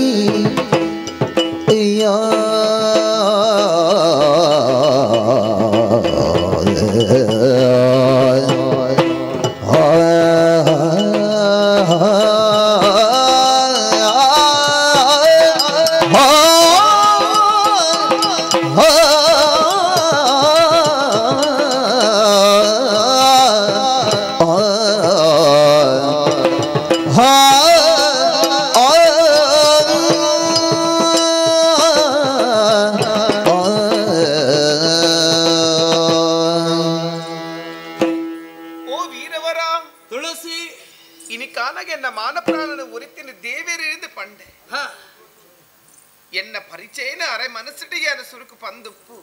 ಎನ್ನ ಪರಿಚಯನ ಅರೆ ಮನಸ್ಸಿಟಿಗೆ ಅನ ಸುರುಕು ಪಂದುಪ್ಪು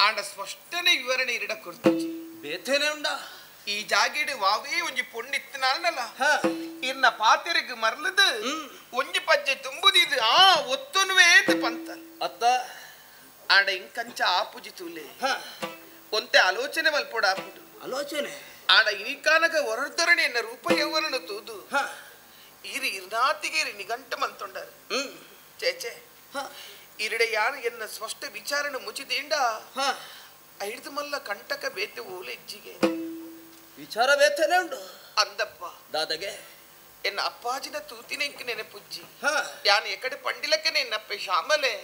ಆಂಡ ಸ್ಪಷ್ಟನೆ ವಿವರಣೆ ಇರಡ ಕೊಡ್ತೀವಿ ಬೇತೇನೆ ಉಂಡ ಈ ಜಾಗಿಡ್ ವಾವೇ ಒಂಜಿ ಪೊಣ್ಣಿತ್ತನಲ್ಲ ಇನ್ನ ಪಾತೆರೆಗ್ ಮರ್ಲದು ಒಂಜಿ ಪಜ್ಜೆ ತುಂಬುದಿದು ಒತ್ತುನುವೇ ಅಂತ ಪಂತ ಅತ್ತ ಆಡ ಇಂಕಂಚ ಆಪುಜಿ ತೂಲೆ ಒಂತೆ ಆಲೋಚನೆ ಮಲ್ಪೋಡ ಆಪುಡು ಆಲೋಚನೆ ಆಡ ಇನಿಕಾನಗ ಹೊರದೊರಣೆ ಎನ್ನ ರೂಪ ಯೌವನನು ತೂದು ಇರಿ ಇರ್ನಾತಿಗೆ ನಿಗಂಟ ಮಂತೊಂಡರು ಚೇಚೆ ಇರಡೆ ಯಾರು ಎನ್ನ ಸ್ಪಷ್ಟ ವಿಚಾರಣ ಮುಚಿದೇಂಡ ಐದು ಮಲ್ಲ ಕಂಟಕ ಬೇತೆ ಓಲೆ ಇಜ್ಜಿಗೆ ವಿಚಾರ ಬೇತನೆ ಉಂಟು ಅಂದಪ್ಪ ದಾದಗೆ ಎನ್ನ ಅಪ್ಪಾಜಿನ ತೂತಿನ ಇಂಕ ನೆನಪುಜ್ಜಿ ಯಾನು ಎಕಡೆ ಪಂಡಿಲಕ್ಕೆ ನೆನ್ನಪ್ಪೆ ಶಾಮಲೆ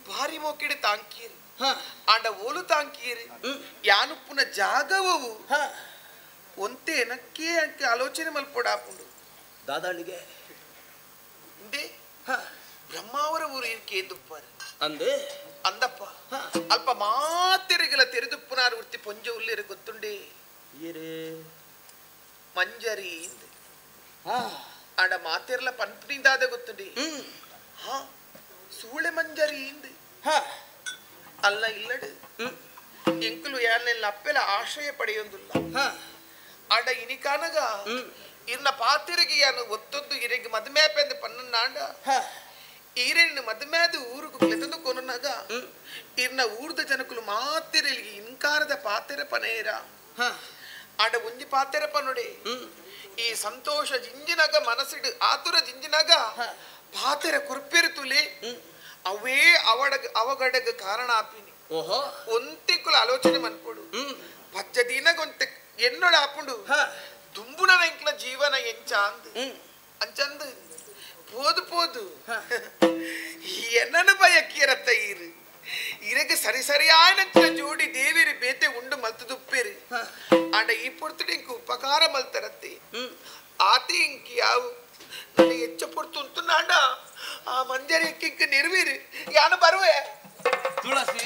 ಭಾರಿ ಮೋಕಿಡೆ ತಾಂಕೀರಿ ಆಂಡ ಓಲು ತಾಂಕೀರಿ ಯಾನು ಪುನಃ ಜಾಗವು ಒಂತೆ ಎನಕ್ಕೆ ಅಂಕೆ ಆಲೋಚನೆ ಮಲ್ಪೊಡಾಪುಂಡು ದಾದಾಳಿಗೆ ಇಂದೇ ಬ್ರಹ್ಮಾವರ ಊರು ಇರ್ಕೆ ಎದ್ದುಪ್ಪಾರು ಅಂದೆ ಅಂದಪ್ಪ ಅಲ್ಪ ಮಾತೆರಿಗೆಲ್ಲ ತೆರೆದುಪ್ಪುನಾರು ಉರ್ತಿ ಪೊಂಜ ಉಲ್ಲೇರು ಗೊತ್ತುಂಡೆ ಮಂಜರಿ ಆಡ ಮಾತೆರ್ಲ ಪನ್ಪುನಿಂದಾದ ಗೊತ್ತುಂಡಿ ಸೂಳೆ ಮಂಜರಿ ಇಂದು ಅಲ್ಲ ಇಲ್ಲಡು ಎಂಕುಲು ಯಾನೆಲ್ಲ ಅಪ್ಪೆಲ್ಲ ಆಶ್ರಯ ಪಡೆಯೊಂದಿಲ್ಲ ಆಡ ಇನಿಕಾನಗ ಇನ್ನ ಪಾತಿರಿಗೆ ಯಾನು ಒತ್ತೊಂದು ಇರೆಗೆ ಮದುಮೇಪೆಂದು ಪನ್ನನ್ನಾಂಡ ಈರೆಣ್ಣು ಮದುಮೇದು ಊರುಗು ಲೆತಂದು ಕೊನನಾಗ ಇರ್ನ ಊರ್ದ ಜನಕುಲು ಮಾತೆರೆಲಿಗೆ ಇನ್ಕಾರದ ಪಾತೆರೆ ಪನೇರ ಆಡ ಒಂಜಿ ಪಾತೆರೆ ಪನೊಡೆ ಈ ಸಂತೋಷ ಜಿಂಜಿನಾಗ ಮನಸ್ಸಿಡು ಆತುರ ಜಿಂಜಿನಾಗ ಪಾತೆರೆ ಕೊರ್ಪೆರು ತುಲೆ ಅವೇ ಅವಗಡಗ ಕಾರಣ ಆಪಿನಿ ಒಂತಿಕ್ಕುಲು ಆಲೋಚನೆ ಮನ್ಪೊಡು ಪಚ್ಚ ದಿನಗೊಂತೆ ಎನ್ನೊಡ ಆಪುಂಡು ದುಂಬುನ ಎಂಕ್ಲ ಜೀವನ ಎಂಚ ಅಂಚಂದು போது போது என்னன்னு பயக்கிறத்த இரு இறகு சரி சரியான ஜோடி ದೇವಿರಿ ಬೇತೆ ಉಂಡು ಮಲ್ತದುಪ್ಪೇರಿ ಆಂಡ ಈ ಪೊರ್ತುಡೆ ಇಂಕ ಉಪಕಾರ ಮಲ್ತರತ್ತೆ ಆತಿ ಇಂಕಿ ಯಾವು ನನಗೆ ಹೆಚ್ಚ ಪೊರ್ತು ಉಂಟುನಾಂಡ ಆ ಮಂಜರಿ ಇಂಕ ನೆರವೇರಿ ಯಾನು ಬರುವೆ ತುಳಸಿ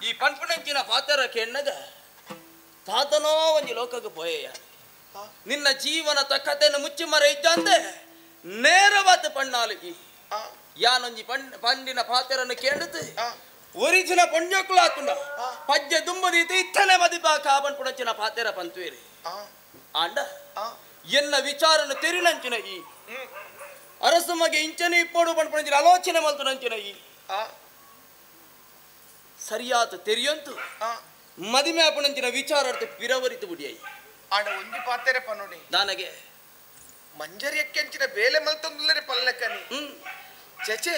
ಈ ಪನ್ಪುಣಂಚಿನ ಪಾತರ ಕೆಣ್ಣಗ ತಾತನೋ ಒಂಜಿ ಲೋಕಕ್ಕೆ ಪೋಯೆಯ ನಿನ್ನ ಜೀವನದ ಕಥೆಯನ್ನು ಮುಚ್ಚಿ ಮರ ಇದ್ದಂತೆ ನೇರವಾದ ಪಣ್ಣಾಲಿಗೆ ಯಾನೊಂಜಿ ಪಂಡಿನ ಪಾತೆರನ್ನು ಕೇಳುತ್ತೆ ಒರಿಜಿನ ಪಂಜೋಕ್ಲು ಹಾಕೊಂಡ ಪಜ್ಜೆ ದುಂಬದೀತಿ ಇತ್ತನೆ ಮದಿಬಾ ಕಾಬನ್ ಪುಣಂಚಿನ ಪಾತೆರ ಪಂತುವೇರಿ ಆಂಡ ಎನ್ನ ವಿಚಾರನು ತೆರಿನಂಚಿನ ಈ ಅರಸು ಮಗೆ ಇಂಚನೆ ಇಪ್ಪೋಡು ಪಂಪುಣಂಚಿನ ಆಲೋಚನೆ ಮಲ್ತು ನಂಚಿನ ಈ ಸರಿಯಾದ ತೆರಿಯಂತು ಮದಿಮೆ ಪುಣಂಚಿನ ವಿಚಾರಾರ್ಥ ಪಿರವರಿತು ಬಿಡಿಯೈ ಆಡ ಒಂಜಿ ಪಾತೆರೆ ಪನೋಡಿ ನನಗೆ ಮಂಜರಿಯಕ್ಕೆಂಚಿನ ಬೇಲೆ ಮಲ್ತೊಂದುಲ್ಲರೆ ಪಲ್ಲಕ್ಕನಿ ಚಚೆ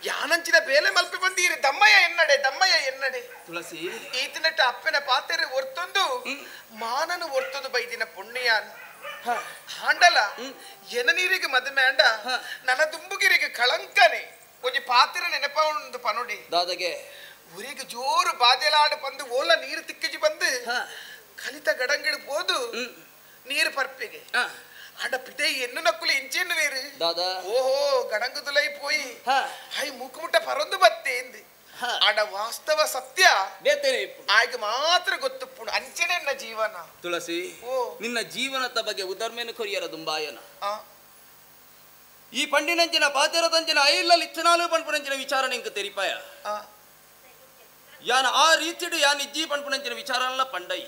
ಯಾನಂಚಿನ ಬೇಲೆ ಮಲ್ಪೆ ಬಂದೀರಿ ದಮ್ಮಯ್ಯ ಎನ್ನಡೆ ತುಳಸಿ ಈತಿನಟ್ಟ ಅಪ್ಪನ ಪಾತೆರೆ ಒರ್ತೊಂದು ಮಾನನು ಒರ್ತೊಂದು ಬೈದಿನ ಪುಣ್ಯಾನ್ ಹಾಂಡಲ ಎನ ನೀರಿಗೆ ಮದುವೆ ಅಂಡ ನನ್ನ ದುಂಬುಗಿರಿಗೆ ಕಳಂಕನೆ ಒಂಜಿ ಪಾತೆರೆ ನೆನಪ ಒಂದು ಪನೋಡಿ ದಾದಗೆ ಊರಿಗೆ ಜೋರು ಬಾದೆಲಾಡು ಬಂದು ಓಲ ನೀರು ತಿಕ್ಕಿಜಿ ಬಂದು ಕಲಿತ ಗಡಂಗಿಡು போது ನೀರು ಪರ್ಪೆಗೆ ಆಡ ಪಿದೆ ಎನ್ನು ನಕ್ಕುಲು ಇಂಚೆನ್ನು ವೇರು ದಾದಾ ಓಹೋ ಗಡಂಗುದುಲೈ ಪೋಯಿ ಹೈ ಮುಖಮುಟ್ಟ ಪರೊಂದು ಬತ್ತೆ ಎಂದು ಆಡ ವಾಸ್ತವ ಸತ್ಯ ಆಯ್ಕೆ ಮಾತ್ರ ಗೊತ್ತುಪ್ಪುಡು ಅಂಚೆನೆ ನನ್ನ ಜೀವನ ತುಳಸಿ ನಿನ್ನ ಜೀವನದ ಬಗ್ಗೆ ಉದರ್ಮೆನು ಕೊರಿಯರ ದುಂಬಾಯನ ಈ ಪಂಡಿನಂಚಿನ ಪಾತೆರದಂಚಿನ ಐಲ್ಲಲ್ಲಿ ಇತ್ತನಾಲು ಪಂಪುನಂಚಿನ ವಿಚಾರಣೆ ಇಂಕ ತೆರಿಪಾಯ ಯಾನ ಆ ರೀತಿಡು ಯಾನ ಇಜ್ಜಿ ಪಂಪುನಂಚಿನ ವಿಚಾರಲ್ಲ ಪಂಡೈ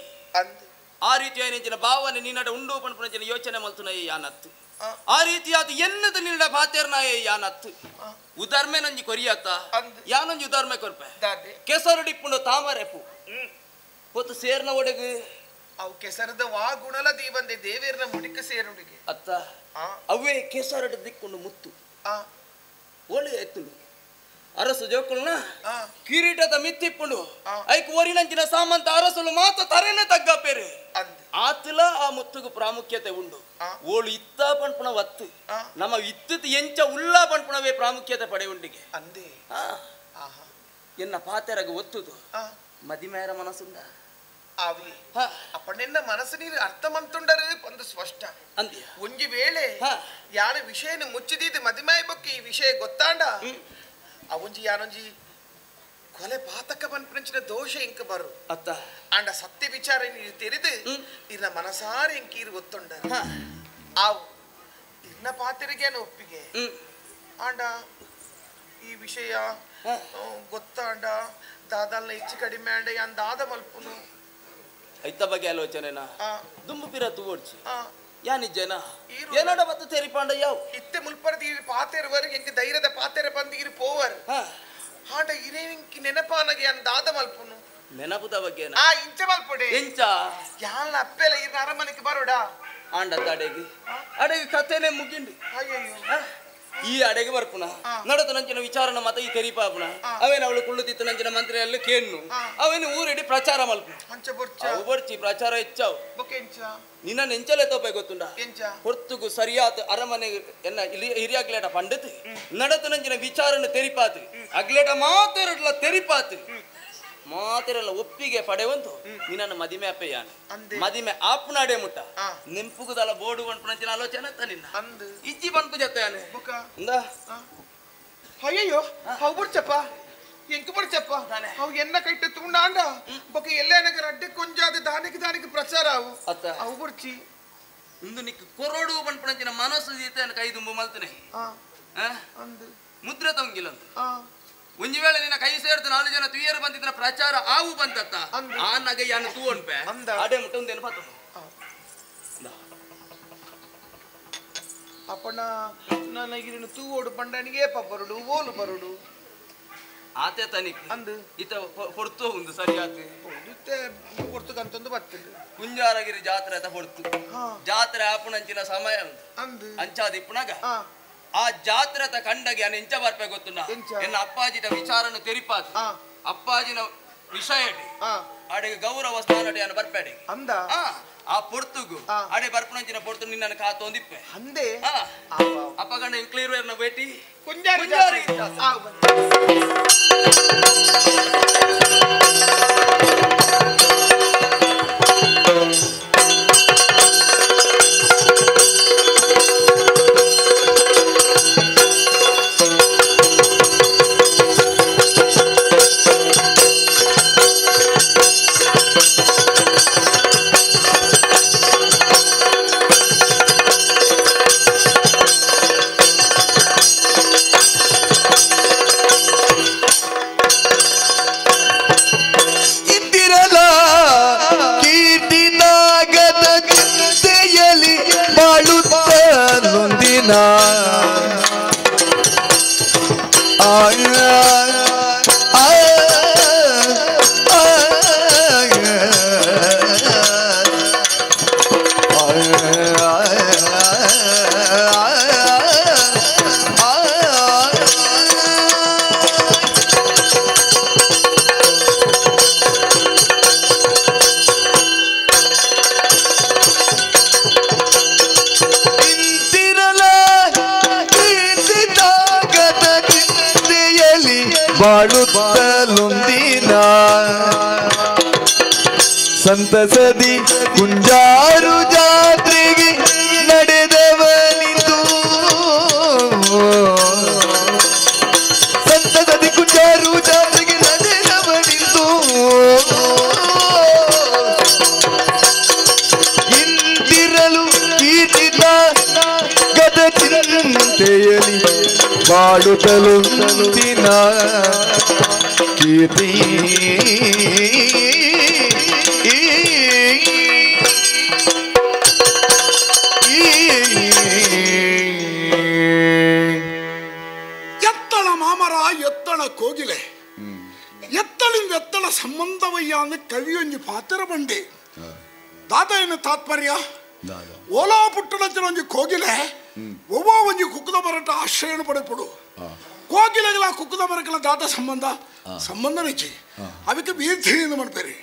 ಆ ರೀತಿಯ ನೆಂಚಿನ ಭಾವನೆ ನಿನ್ನಡ ಉಂಡು ಪಂಪುನಂಚಿನ ಯೋಚನೆ ಮಲ್ತುನೈ ಯಾನತ್ತು ಆ ರೀತಿಯಾದ ಎನ್ನದ ನಿನ್ನ ಪಾತೆರ್ನಾಯ ಯಾನತ್ತು ಉದರ್ಮೆ ನಂಜಿ ಕೊರಿಯತ್ತ ಯಾನೊಂಜಿ ಉದರ್ಮೆ ಕೊರ್ಪೆ ಕೆಸರುಡಿಪ್ಪುಂಡು ತಾಮರೆಪು ಪೊತ್ತು ಸೇರ್ನ ಒಡೆಗು ಅವು ಕೆಸರದ ವಾ ಗುಣಲ ದೀವಂದೆ ದೇವೇರ್ನ ಮುಡಿಕ ಸೇರುಡಿಗೆ ಅತ್ತ ಅವೇ ಕೆಸರಡು ದಿಕ್ಕೊಂಡು ಮುತ್ತು ಒಳ್ಳೆ ಎತ್ತುಡು ಅರಸು ಜೋಕುಲ್ನ ಕಿರೀಟದ ಮಿತ್ತಿಪ್ಪುಂಡು ಐಕ್ ಓರಿನಂಚಿನ ಸಾಮಂತ ಅರಸಲು ಮಾತ ತರೇನೆ ತಗ್ಗಪೇರೆ ಆತಲ ಆ ಮುತ್ತುಗು ಪ್ರಾಮುಖ್ಯತೆ ಉಂಡು ಓಳು ಇತ್ತ ಪಂಪುಣ ಒತ್ತು ನಮ್ಮ ಇತ್ತು ಎಂಚ ಉಲ್ಲ ಪಂಪುಣವೇ ಪ್ರಾಮುಖ್ಯತೆ ಪಡೆ ಉಂಡಿಗೆ ಅಂದೇ ಎನ್ನ ಪಾತೆರಗ ಒತ್ತುದು ಮದಿಮೇರ ಮನಸ್ಸುಂದ ಆವಿ ಅಪ್ಪಣ್ಣ ಮನಸ್ಸು ನೀರು ಅರ್ಥ ಮಂತುಂಡರು ಒಂದು ಸ್ಪಷ್ಟ ಅಂದ್ಯ ಒಂಜಿ ವೇಳೆ ಯಾನ ವಿಷಯನ ಮುಚ್ಚಿದಿದ್ದು ಮದಿಮಾಯ ಬಗ್ಗೆ ಈ ವಿಷಯ ಗೊತ್ತಾಂಡ ಅವೊಂಜಿ ಯಾನೊಂಜಿ ಕೊಲೆ ಪಾತಕ ಪನ್ಪಂಚಿನ ದೋಷ ಇಂಕ ಬರು ಅತ್ತ ಆಂಡ ಸತ್ಯ ವಿಚಾರ ನೀರು ತೆರೆದು ಇನ್ನ ಮನಸಾರ ಇಂಕ ಇರು ಗೊತ್ತುಂಡ ಆವು ಇನ್ನ ಪಾತೆರಿಗೆ ಒಪ್ಪಿಗೆ ಆಂಡ ಈ ವಿಷಯ ಗೊತ್ತಾಂಡ ದಾದಲ್ನ ಹೆಚ್ಚು ಕಡಿಮೆ ಅಂಡ ಯಾನ್ ದಾದ ಮಲ್ಪುನು ಐತ ಬಗ್ಗೆ ಆಲೋಚನೆನಾ ದುಂಬು ಪಿರ ತೂಡ್ಚಿ ಯಾನಿಜ್ಜನ ಏನಡ ಬತ್ತು ತೆರಿಪಾಂಡ ಯಾವ ಇತ್ತೆ ಮುಲ್ಪರ್ದಿ ಪಾತೆರವರೆಗೆ ಎಂಕ ಧೈರ್ಯದ ಪಾತೆರ ಬಂದಿಗಿರಿ ಪೋವರ್ ಆಂಡ ಇರೇನಿಂಕಿ ನೆನಪಾನಗೆ ಯಾನ್ ದಾದ ಮಲ್ಪುನು ನೆನಪುದ ಬಗ್ಗೆ ಇಂಚ ಮಲ್ಪೊಡೆ ಎಂಚ ಯಾಳ ಅಪ್ಪೆಲ್ಲ ಇರ್ನ ಅರಮನೆಗೆ ಬರೋಡಾ ಆಂಡ ಅಡೆಗೆ ಕಥೆನೆ ಮುಗಿಂಡಿ ಅಯ್ಯಯ್ಯೋ ಈ ಅಡೆಗೆ ಬರ್ಪುನ ನಡತ ನಂಚಿನ ವಿಚಾರನ ಮತ ಈ ತೆರಿಪಾಪುನ ಅವೇನು ಅವಳು ಕುಳ್ಳುತ್ತಿತ್ತು ನಂಚಿನ ಮಂತ್ರಿಯಲ್ಲಿ ಕೇನ್ನು ಅವೇನು ಊರಿಡಿ ಪ್ರಚಾರ ಮಲ್ಪು ಅವು ಬರ್ಚಿ ಪ್ರಚಾರ ಹೆಚ್ಚಾವು ನಿನ್ನ ನೆಂಚಲೆ ತೋಪೆ ಗೊತ್ತುಂಡ ಹೊರ್ತುಗು ಸರಿಯಾದ ಅರಮನೆ ಎನ್ನ ಹಿರಿಯಾಗ್ಲೇಟ ಪಂಡತ್ ನಡತ ನಂಚಿನ ವಿಚಾರನ ತೆರಿಪಾತು ಅಗ್ಲೇಟ ಮಾತೆರಡ್ಲ ತೆರಿಪಾತು ಮಾತೆರಲ್ಲ ಒಪ್ಪಿಗೆ ಪಡೆವಂತು ನಿನ್ನ ಮದಿಮೆ ಅಪ್ಪಯ್ಯಾನ ಮದಿಮೆ ಆಪ್ನಾಡೆ ಮುಟ್ಟ ನೆಂಪುಗುದಲ್ಲ ಬೋರ್ಡು ಬಂತು ನಂಚಿನ ಆಲೋಚನೆ ನಿನ್ನ ಇಜ್ಜಿ ಬಂತು ಜೊತೆಯಾನೆ ಅಯ್ಯಯ್ಯೋ ಅವು ಬರ್ಚಪ್ಪ ಎಂಕ ಬರ್ಚಪ್ಪ ಅವು ಎನ್ನ ಕೈಟ್ಟು ತುಂಡಾಂಡ ಬೊಕ್ಕ ಎಲ್ಲೇನಗರ ಅಡ್ಡೆ ಕೊಂಜಾದ ದಾನಿಗೆ ಪ್ರಚಾರ ಅವು ಬರ್ಚಿ ಇಂದು ನಿಕ್ ಕೊರೋಡು ಬಂತು ನಂಚಿನ ಮನಸ್ಸು ಜೀತೆ ಕೈ ತುಂಬು ಮಲ್ತನೆ ಮುದ್ರೆ ತೊಂಗಿಲ್ಲ ಒಂಜಿ ವೇಳೆ ನಿನ್ನ ಕೈ ಸೇರ್ತು 4 ಜನ ತುಯ್ಯರು ಬಂದಿದ್ರ ಪ್ರಚಾರ ಆವು ಬಂತತ್ತ ಆ ನಗೆ ಯಾನು ತೂ ಅನ್ಪೆ ಅಡೆ ಮುಟ್ಟ ಒಂದೇನು ಪಾತ ಅಪ್ಪಣ್ಣ ನನಗಿರಿನ ತೂ ಓಡು ಪಂಡನಿಗೆ ಬರುಡು ಓಲು ಬರುಡು ಆತೆ ತನಿಕ್ ಅಂದು ಇತ ಹೊರ್ತು ಒಂದು ಸರಿಯಾತಿ ಇತ್ತೆ ಹೊರ್ತುಕಂತಂದು ಬರ್ತದೆ ಕುಂಜಾರಗಿರಿ ಜಾತ್ರೆ ಅತ ಹೊರ್ತು ಜಾತ್ರೆ ಆಪುಣಂಚಿನ ಸಮಯ ಅಂದು ಅಂಚಾದ ಇಪ್ಪುನಾಗ ಆ ಜಾತ್ರೆ ಕಂಡಗೆ ನಾನು ಎಂಚ ಬರ್ಪೆ ಗೊತ್ತುಂಡ ಎನ್ನ ಅಪ್ಪಾಜಿನ ವಿಚಾರನು ತೆರಿಪಾತು ಅಪ್ಪಾಜಿನ ವಿಷಯ ಅಡೆಗೆ ಗೌರವ ಸ್ಥಾನ ನಾನು ಬರ್ಪೇಡೆ ಅಂದ ಆ ಪೊರ್ತುಗು ಅಡೆ ಬರ್ಪಣಂಚಿನ ಪೊರ್ತು ನಿನ್ನ ಕಾತೊಂದಿಪ್ಪೆ ಅಂದೆ ಅಪ್ಪಗಂಡ ಕ್ಲಿಯರ್ ಭೇಟಿ ಕುಂಜಾರಿ ಬಾಳುತ್ತಲೊಂದಿನ ಸಂತಸದಿ ಕುಂಜಾರು ಜಾತ್ರೆಗೆ ನಡೆದವನಿದು ಸಂತಸದಿ ಕುಂಜಾರು ಜಾತ್ರೆಗೆ ನಡೆದವನಿದು ಇಂದಿರಲು ಕೀರ್ತಿತ ಗದ ಚಿಂತೆಯಲಿ ಬಾಳುತ್ತಲೊಂದಿನ ಕೀರ್ತಿ ಎತ್ತಳ ಮಾಮರ ಎತ್ತಳ ಕೋಗಿಲೆ ಎತ್ತಳಿಂದ ಎತ್ತಳ ಸಂಬಂಧವಯ್ಯ ಅಂದ್ರೆ ಕವಿಯೊಂಜಿ ಪಾತ್ರ ಬಂಡಿ ದಾದ ಏನು ತಾತ್ಪರ್ಯ ಓಲಾ ಪುಟ್ಟಣಂಚಿನ ಒಂಜಿ ಕೋಗಿಲೆ ಒವ್ವ ಒಂಜಿ ಕುಕ್ಕದ ಮರಟ ಆಶ್ರಯಣ ಪಡೆಪಡು ಕೋಗಿಲೆಗಳ ಕುಕ್ಕದ ಮರಗಳ ದಾದ ಸಂಬಂಧ ನಿಚ್ಚಿ ಅದಕ್ಕೆ ಬೀರ್ತಿಯಿಂದ ಮಾಡ್ಬೇರಿ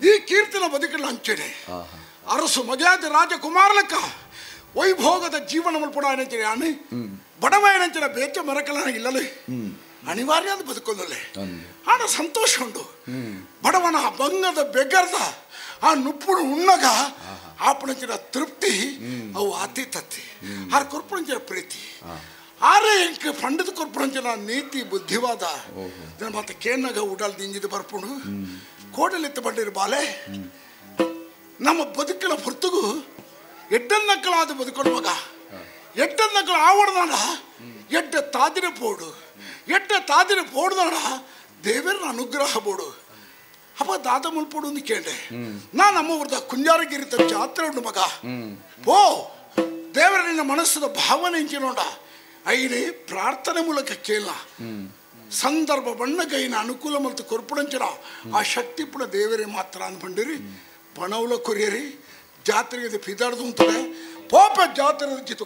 ಈ ಕೀರ್ತಿನ ಬದುಕಲ್ಲ ಹಂಚೆಡೆ ಅರಸು ಮರ್ಯಾದೆ ರಾಜಕುಮಾರಲಕ್ಕ ವೈಭೋಗದ ಜೀವನ ಮಲ್ಪಡ ಏನಂತೀರಿ ಆನೆ ಬಡವ ಏನಂತೀರ ಬೇಚ ಮರಕಲ್ಲ ಇಲ್ಲಲೇ ಅನಿವಾರ್ಯ ಅದು ಬದುಕೊಳ್ಳಲೆ ಆನ ಸಂತೋಷ ಉಂಟು ಬಡವನ ಬಂಗದ ಬೆಗರ್ದ ಆ ನುಪ್ಪುಡು ಉಣ್ಣಗ ಆಪಣಂಚಿನ ತೃಪ್ತಿ ಅವು ಅತಿ ತತ್ತಿ ಆರ ಕೊರ್ಪಣಂಚಿನ ಪ್ರೀತಿ ಆರೆ ಎಂಕ ಪಂಡಿತ ಕೊರ್ಪಣಂಚಿನ ನೀತಿ ಬುದ್ಧಿವಾದ ಮತ್ತೆ ಕೇನಾಗ ಉಡಲ್ ದಿಂಜಿದ ಬರ್ಪುಣು ಕೋಟಲಿತ್ತ ಬಂಡಿರು ಬಾಲೆ ನಮ್ಮ ಬದುಕಿನ ಹೊರತುಗು ಎಡ್ಡನ್ನಕ್ಕಳಾದ ಬದುಕೊಂಡು ಮಗ ಎಡ್ಡನ್ನಕ್ಕಳು ಆವಡ್ದಾನ ಎಡ್ಡ ತಾದಿನ ಪೋಡು ಎಡ್ಡ ತಾದಿನ ಪೋಡ್ದಾನ ದೇವರ ಅನುಗ್ರಹ ಬೋಡು ಅಪ್ಪ ದಾದ ಮುಲ್ಪೋಡು ಅಂತ ಕೇಂಡೆ ನಾ ನಮ್ಮ ಊರದ ಕುಂಜಾರಗಿರಿ ಜಾತ್ರೆ ಉಂಟು ಮಗ ಓ ದೇವರ ನಿನ್ನ ಮನಸ್ಸದ ಭಾವನೆ ಇಂಚಿನೋಡ ಐನೇ ಪ್ರಾರ್ಥನೆ ಮೂಲಕ ಕೇಳ ಸಂದರ್ಭ ಬಣ್ಣಗೈನ ಅನುಕೂಲ ಮತ್ತು ಕೊರ್ಪುಡಂಚರ ಆ ಶಕ್ತಿ ಪುಡ ದೇವರೇ ಮಾತ್ರ ಅಂದ್ಕೊಂಡಿರಿ ಬಣವುಲ ಕೊರಿಯರಿ ಜಾತ್ರೆಗೆ ಪಿದಾಡ್ದು ಅಂತಾರೆ ಪಾಪ ಜಾತ್ರೆ ಜಿತು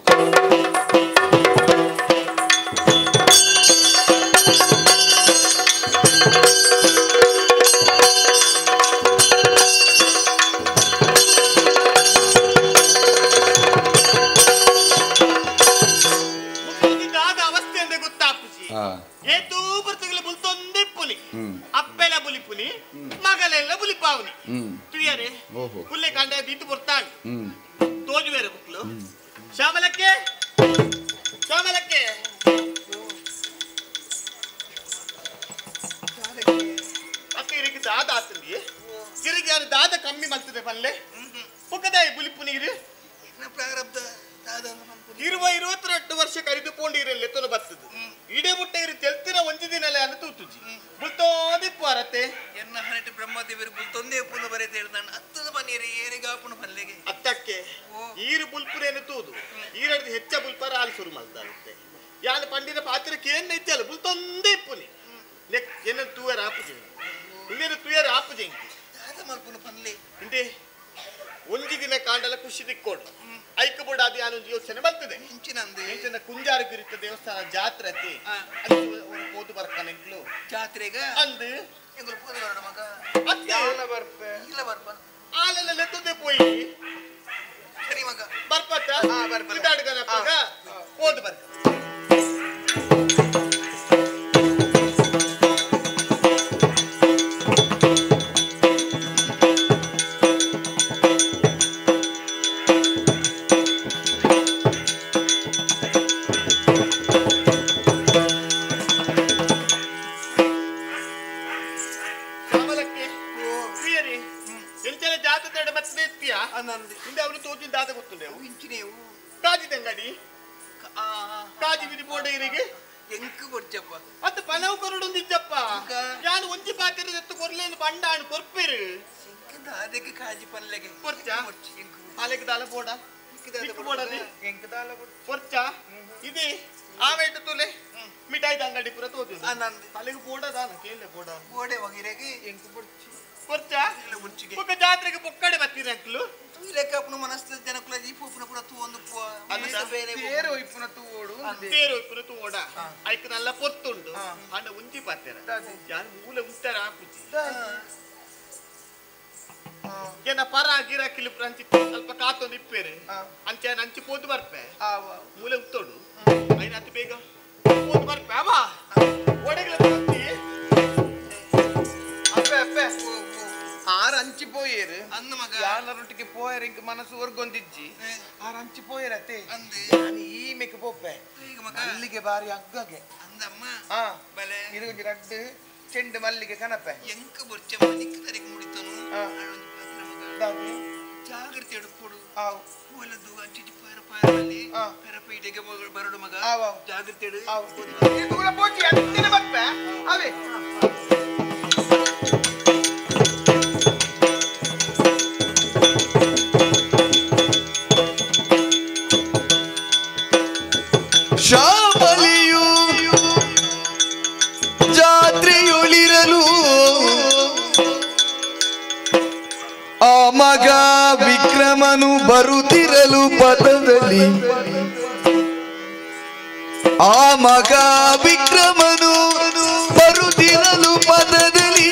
ಅಪ್ಪೆಲ್ಲ ಬುಲಿ ಪುಲಿ ಮಗಲೆಲ್ಲ ಬುಲಿ ಪಾವನಿ ತುಯ್ಯರೆ ಪುಲ್ಲೆ ಕಂಡ ದಿಟ್ಟು ಬರ್ತಾನೆ ತೋಜು ಬೇರೆ ಬುಕ್ಲು ಶ್ಯಾಮಲಕ್ಕೆ ಶ್ಯಾಮಲಕ್ಕೆ ಅಕ್ಕ ಇರಿಗೆ ದಾದ ಆತಂದಿ ಇರಿಗೆ ಯಾರು ದಾದ ಕಮ್ಮಿ ಮಾಡ್ತದೆ ಪಲ್ಲೆ ಪುಕ್ಕದಾಯಿ ಬುಲಿ ಪುನಿಗಿರಿ ಪ್ರಾರಬ್ಧ ಇರುವ 22 ವರ್ಷ ಕರಿದುಕೊಂಡಿರಲ್ಲ ಎತ್ತಲು ಬರ್ತದೆ ಇಡೇ ಮುಟ್ಟ ಇರು ತೆಲ್ತಿನ ಒಂಜಿ ದಿನಲೆ ಅನ್ನು ತೂತುಜಿ ಬುಲ್ತೋದಿಪ್ಪು ಅರತೆ ಎನ್ನ ಹನಟ ಬ್ರಹ್ಮದೇವರು ಬುಲ್ತೊಂದೇ ಪುನ ಬರೆತೆ ನಾನು ಹತ್ತದ ಬನ್ನಿರಿ ಏರಿಗಾಪುನ ಪಲ್ಲೆಗೆ ಅತ್ತಕ್ಕೆ ಈರು ಬುಲ್ಪುರೇನು ತೂದು ಈರಡ್ದು ಹೆಚ್ಚ ಬುಲ್ಪರ ಹಾಲು ಶುರು ಮಾಡ್ತಾಗುತ್ತೆ ಯಾನ ಪಂಡಿನ ಪಾತ್ರಕ್ಕೆ ಏನ್ ಇತ್ತಲ್ಲ ಬುಲ್ತೊಂದೇ ಇಪ್ಪುನಿ ಎನ್ನ ತೂಯರ ಆಪುಜಿ ಇನ್ನೇನು ತೂಯರ ಆಪುಜಿ ದಾದ ಮಲ್ಪುನ ಪಲ್ಲೆ ಇಂದೆ ಒಂಜಿ ದಿನ ಕಾಂಡಲ ಖುಷಿ ದಿಕ್ಕೋಡು ಐಕ ಬೋಡಾದಿ ಅನ್ನೊಂದು ಯೋಚನೆ ಬರ್ತದೆ ಇಂಚಿನ ಕುಂಜಾರಗಿರಿ ದೇವಸ್ಥಾನ ಜಾತ್ರೆ ಅತಿ ಒಂದು ಪೋದು ಬರ್ಕನೆಂಗ್ಲು ಜಾತ್ರೆಗೆ ಅಂದು ಎಂಗುಲು ಪೋದು ಬರೋಣ ಮಗ ಯಾವನ ಬರ್ಪೆ ಇಲ್ಲ ಬರ್ಪ ಆಲೆಲ್ಲ ಲೆತ್ತದೆ ಪೋಯಿ ಸರಿ ಮಗ ಬರ್ಪತ್ತ ಬರ್ಪ ಇದಾಡ್ಗನಪ್ಪಾಗ ಪೋದು ಬರ್ಕ ಕಾಜಿ ಬಿಡಿ ಬೋಡೈರಿಗೆ ಎಂಕು ಕೊಡ್ಚಪ್ಪ ಅತ್ತ ಪನವು ಕೊರಡೊಂದಿದ್ದಪ್ಪ ಯಾನು ಒಂಜಿ ಪಾತ್ರೆ ಎತ್ತು ಕೊರ್ಲೇನು ಪಂಡಾಣು ಕೊರ್ಪೇರು ಅದಕ್ಕೆ ಕಾಜಿ ಪಲ್ಲೆಗೆ ಕೊರ್ಚ ಹಾಲೆಗೆ ದಾಲ ಬೋಡ ಬೋಡದೆ ಎಂಕು ದಾಲ ಕೊರ್ಚ ಇದೆ ಆಮೇಲೆ ತುಲೆ ಮಿಠಾಯಿ ಅಂಗಡಿ ಪುರ ತೋದು ಹಾಲೆಗೆ ಬೋಡ ದಾನ ಕೇಳ ಬೋಡ ಬೋಡೆ ಒಗಿರೆಗೆ ಎಂಕು ಕೊಡ್ಚಿ ಕೊರ್ಚ ಪುಕ್ಕ ಜಾತ್ರೆಗೆ ಪೊಕ್ಕಡೆ ಬತ್ತೀರ ಅಂಕಲು ಲೆಕ್ಕಪ್ಪನ ಮನಸ್ಸು ಜನಕುಲ ದೀಪನ ಪುರ ತೂ ಒಂದು ಬೇರೆ ಒಯ್ಪುನ ತೂ ಓಡು ಬೇರೆ ಒಯ್ಪುನ ತೂ ಓಡ ಐಕ ನಲ್ಲ ಪೊತ್ತುಂಡು ಅಂಡ ಉಂಚಿ ಪಾತ್ತೆರ ಯಾನ್ ಮೂಲ ಉತ್ತರ ಆಪುಜಿ ಏನ ಪರ ಗಿರ ಕಿಲು ಅಂಚಿ ಸ್ವಲ್ಪ ಕಾತೊಂದು ಇಪ್ಪೇರೆ ಅಂಚೆ ಅಂಚಿ ಪೋದು ಬರ್ಪೆ ಮೂಲೆ ಉತ್ತೋಡು ಐನ ಅತಿ ಬೇಗ ಪೋದು ಬರ್ಪೆ ಅವ ಒಡೆಗಳ ಅಪ್ಪೆ ಅಪ್ಪೆ ಆರು ಅಂಚಿ ಪೋಯೇರು ಅಂದ ಮಗ ಯಾನರೊಟ್ಟಿಗೆ ಪೋಯರ್ ಇಂಕ ಮನಸ್ಸು ಹೊರ್ಗೊಂದಿಜ್ಜಿ ಆರು ಅಂಚಿ ಪೋಯರತ್ತೆ ನಾನು ಈ ಮೆಕ್ ಪೋಪೆ ಈಗ ಮಗ ಅಲ್ಲಿಗೆ ಬಾರಿ ಅಗ್ಗಗೆ ಅಂದಮ್ಮ ಬಲೆ ಇರುಗಿ ರಡ್ಡು ಚೆಂಡು ಮಲ್ಲಿಗೆ ಕನಪೆ ಎಂಕ ಬೊರ್ಚೆ ಮನಿಕ್ ತರಿಗೆ ಮುಡಿತನು ಜಾಗ್ರತೆ ಎಡ್ಕೊಡು ಒಲದು ಅಂಚಿ ಪಾರ ಪಾರಲ್ಲಿ ಪೆರಪೈಡೆಗೆ ಬರಡು ಮಗ ಜಾಗ್ರತೆ ಎಡು ದೂರ ಪೋಚಿ ಅಂತಿನ ಬಪ್ಪೆ ಅವೇ ಶ್ಯಾಮಲಿಯು ಜಾತ್ರೆಯೊಳಿರಲು ಆ ಮಗ ವಿಕ್ರಮನು ಬರುತ್ತಿರಲು ಪಥದಲ್ಲಿ ಆ ಮಗ ವಿಕ್ರಮನು ಬರುತ್ತಿರಲು ಪಥದಲ್ಲಿ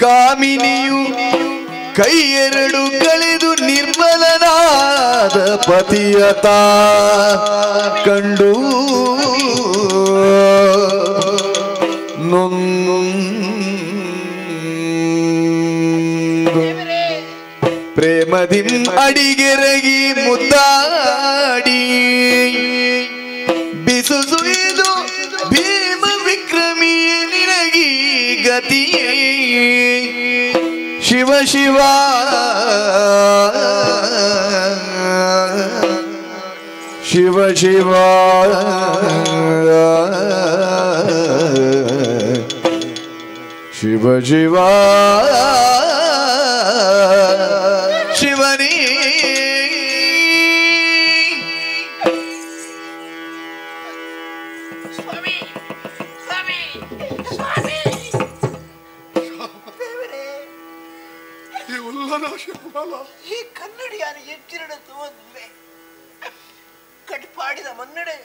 ಕಾಮಿನಿಯು ಕೈ ಎರಡು ಕಳೆದು ನಿರ್ಮಲನಾದ ಪತಿಯತ ಕಂಡು ಪ್ರೇಮದಿ ಅಡಿಗೆರಗಿ ಮುದ್ದಾಡಿ ಬಿಸು ಸುಯ್ದು ಭೀಮ ವಿಕ್ರಮಿಯ ನಿನಗಿ ಗತಿಯೇ ಶಿವ ಶಿವ ಶಿವ ಶಿವ ಶಿವ ಶಿವನೇ ಸ್ವಾಮಿ ಸ್ವಾಮಿ ಸ್ವಾಮಿ ಈ ಉಲ್ಲನಾಶ ಈ ಕನ್ನಡಿಯಾನ ಎಚ್ಚಿರಡತ್ತು ಒಂದೇ ಕಟ್ಪಾಡಿದ ಮನ್ನಡೆ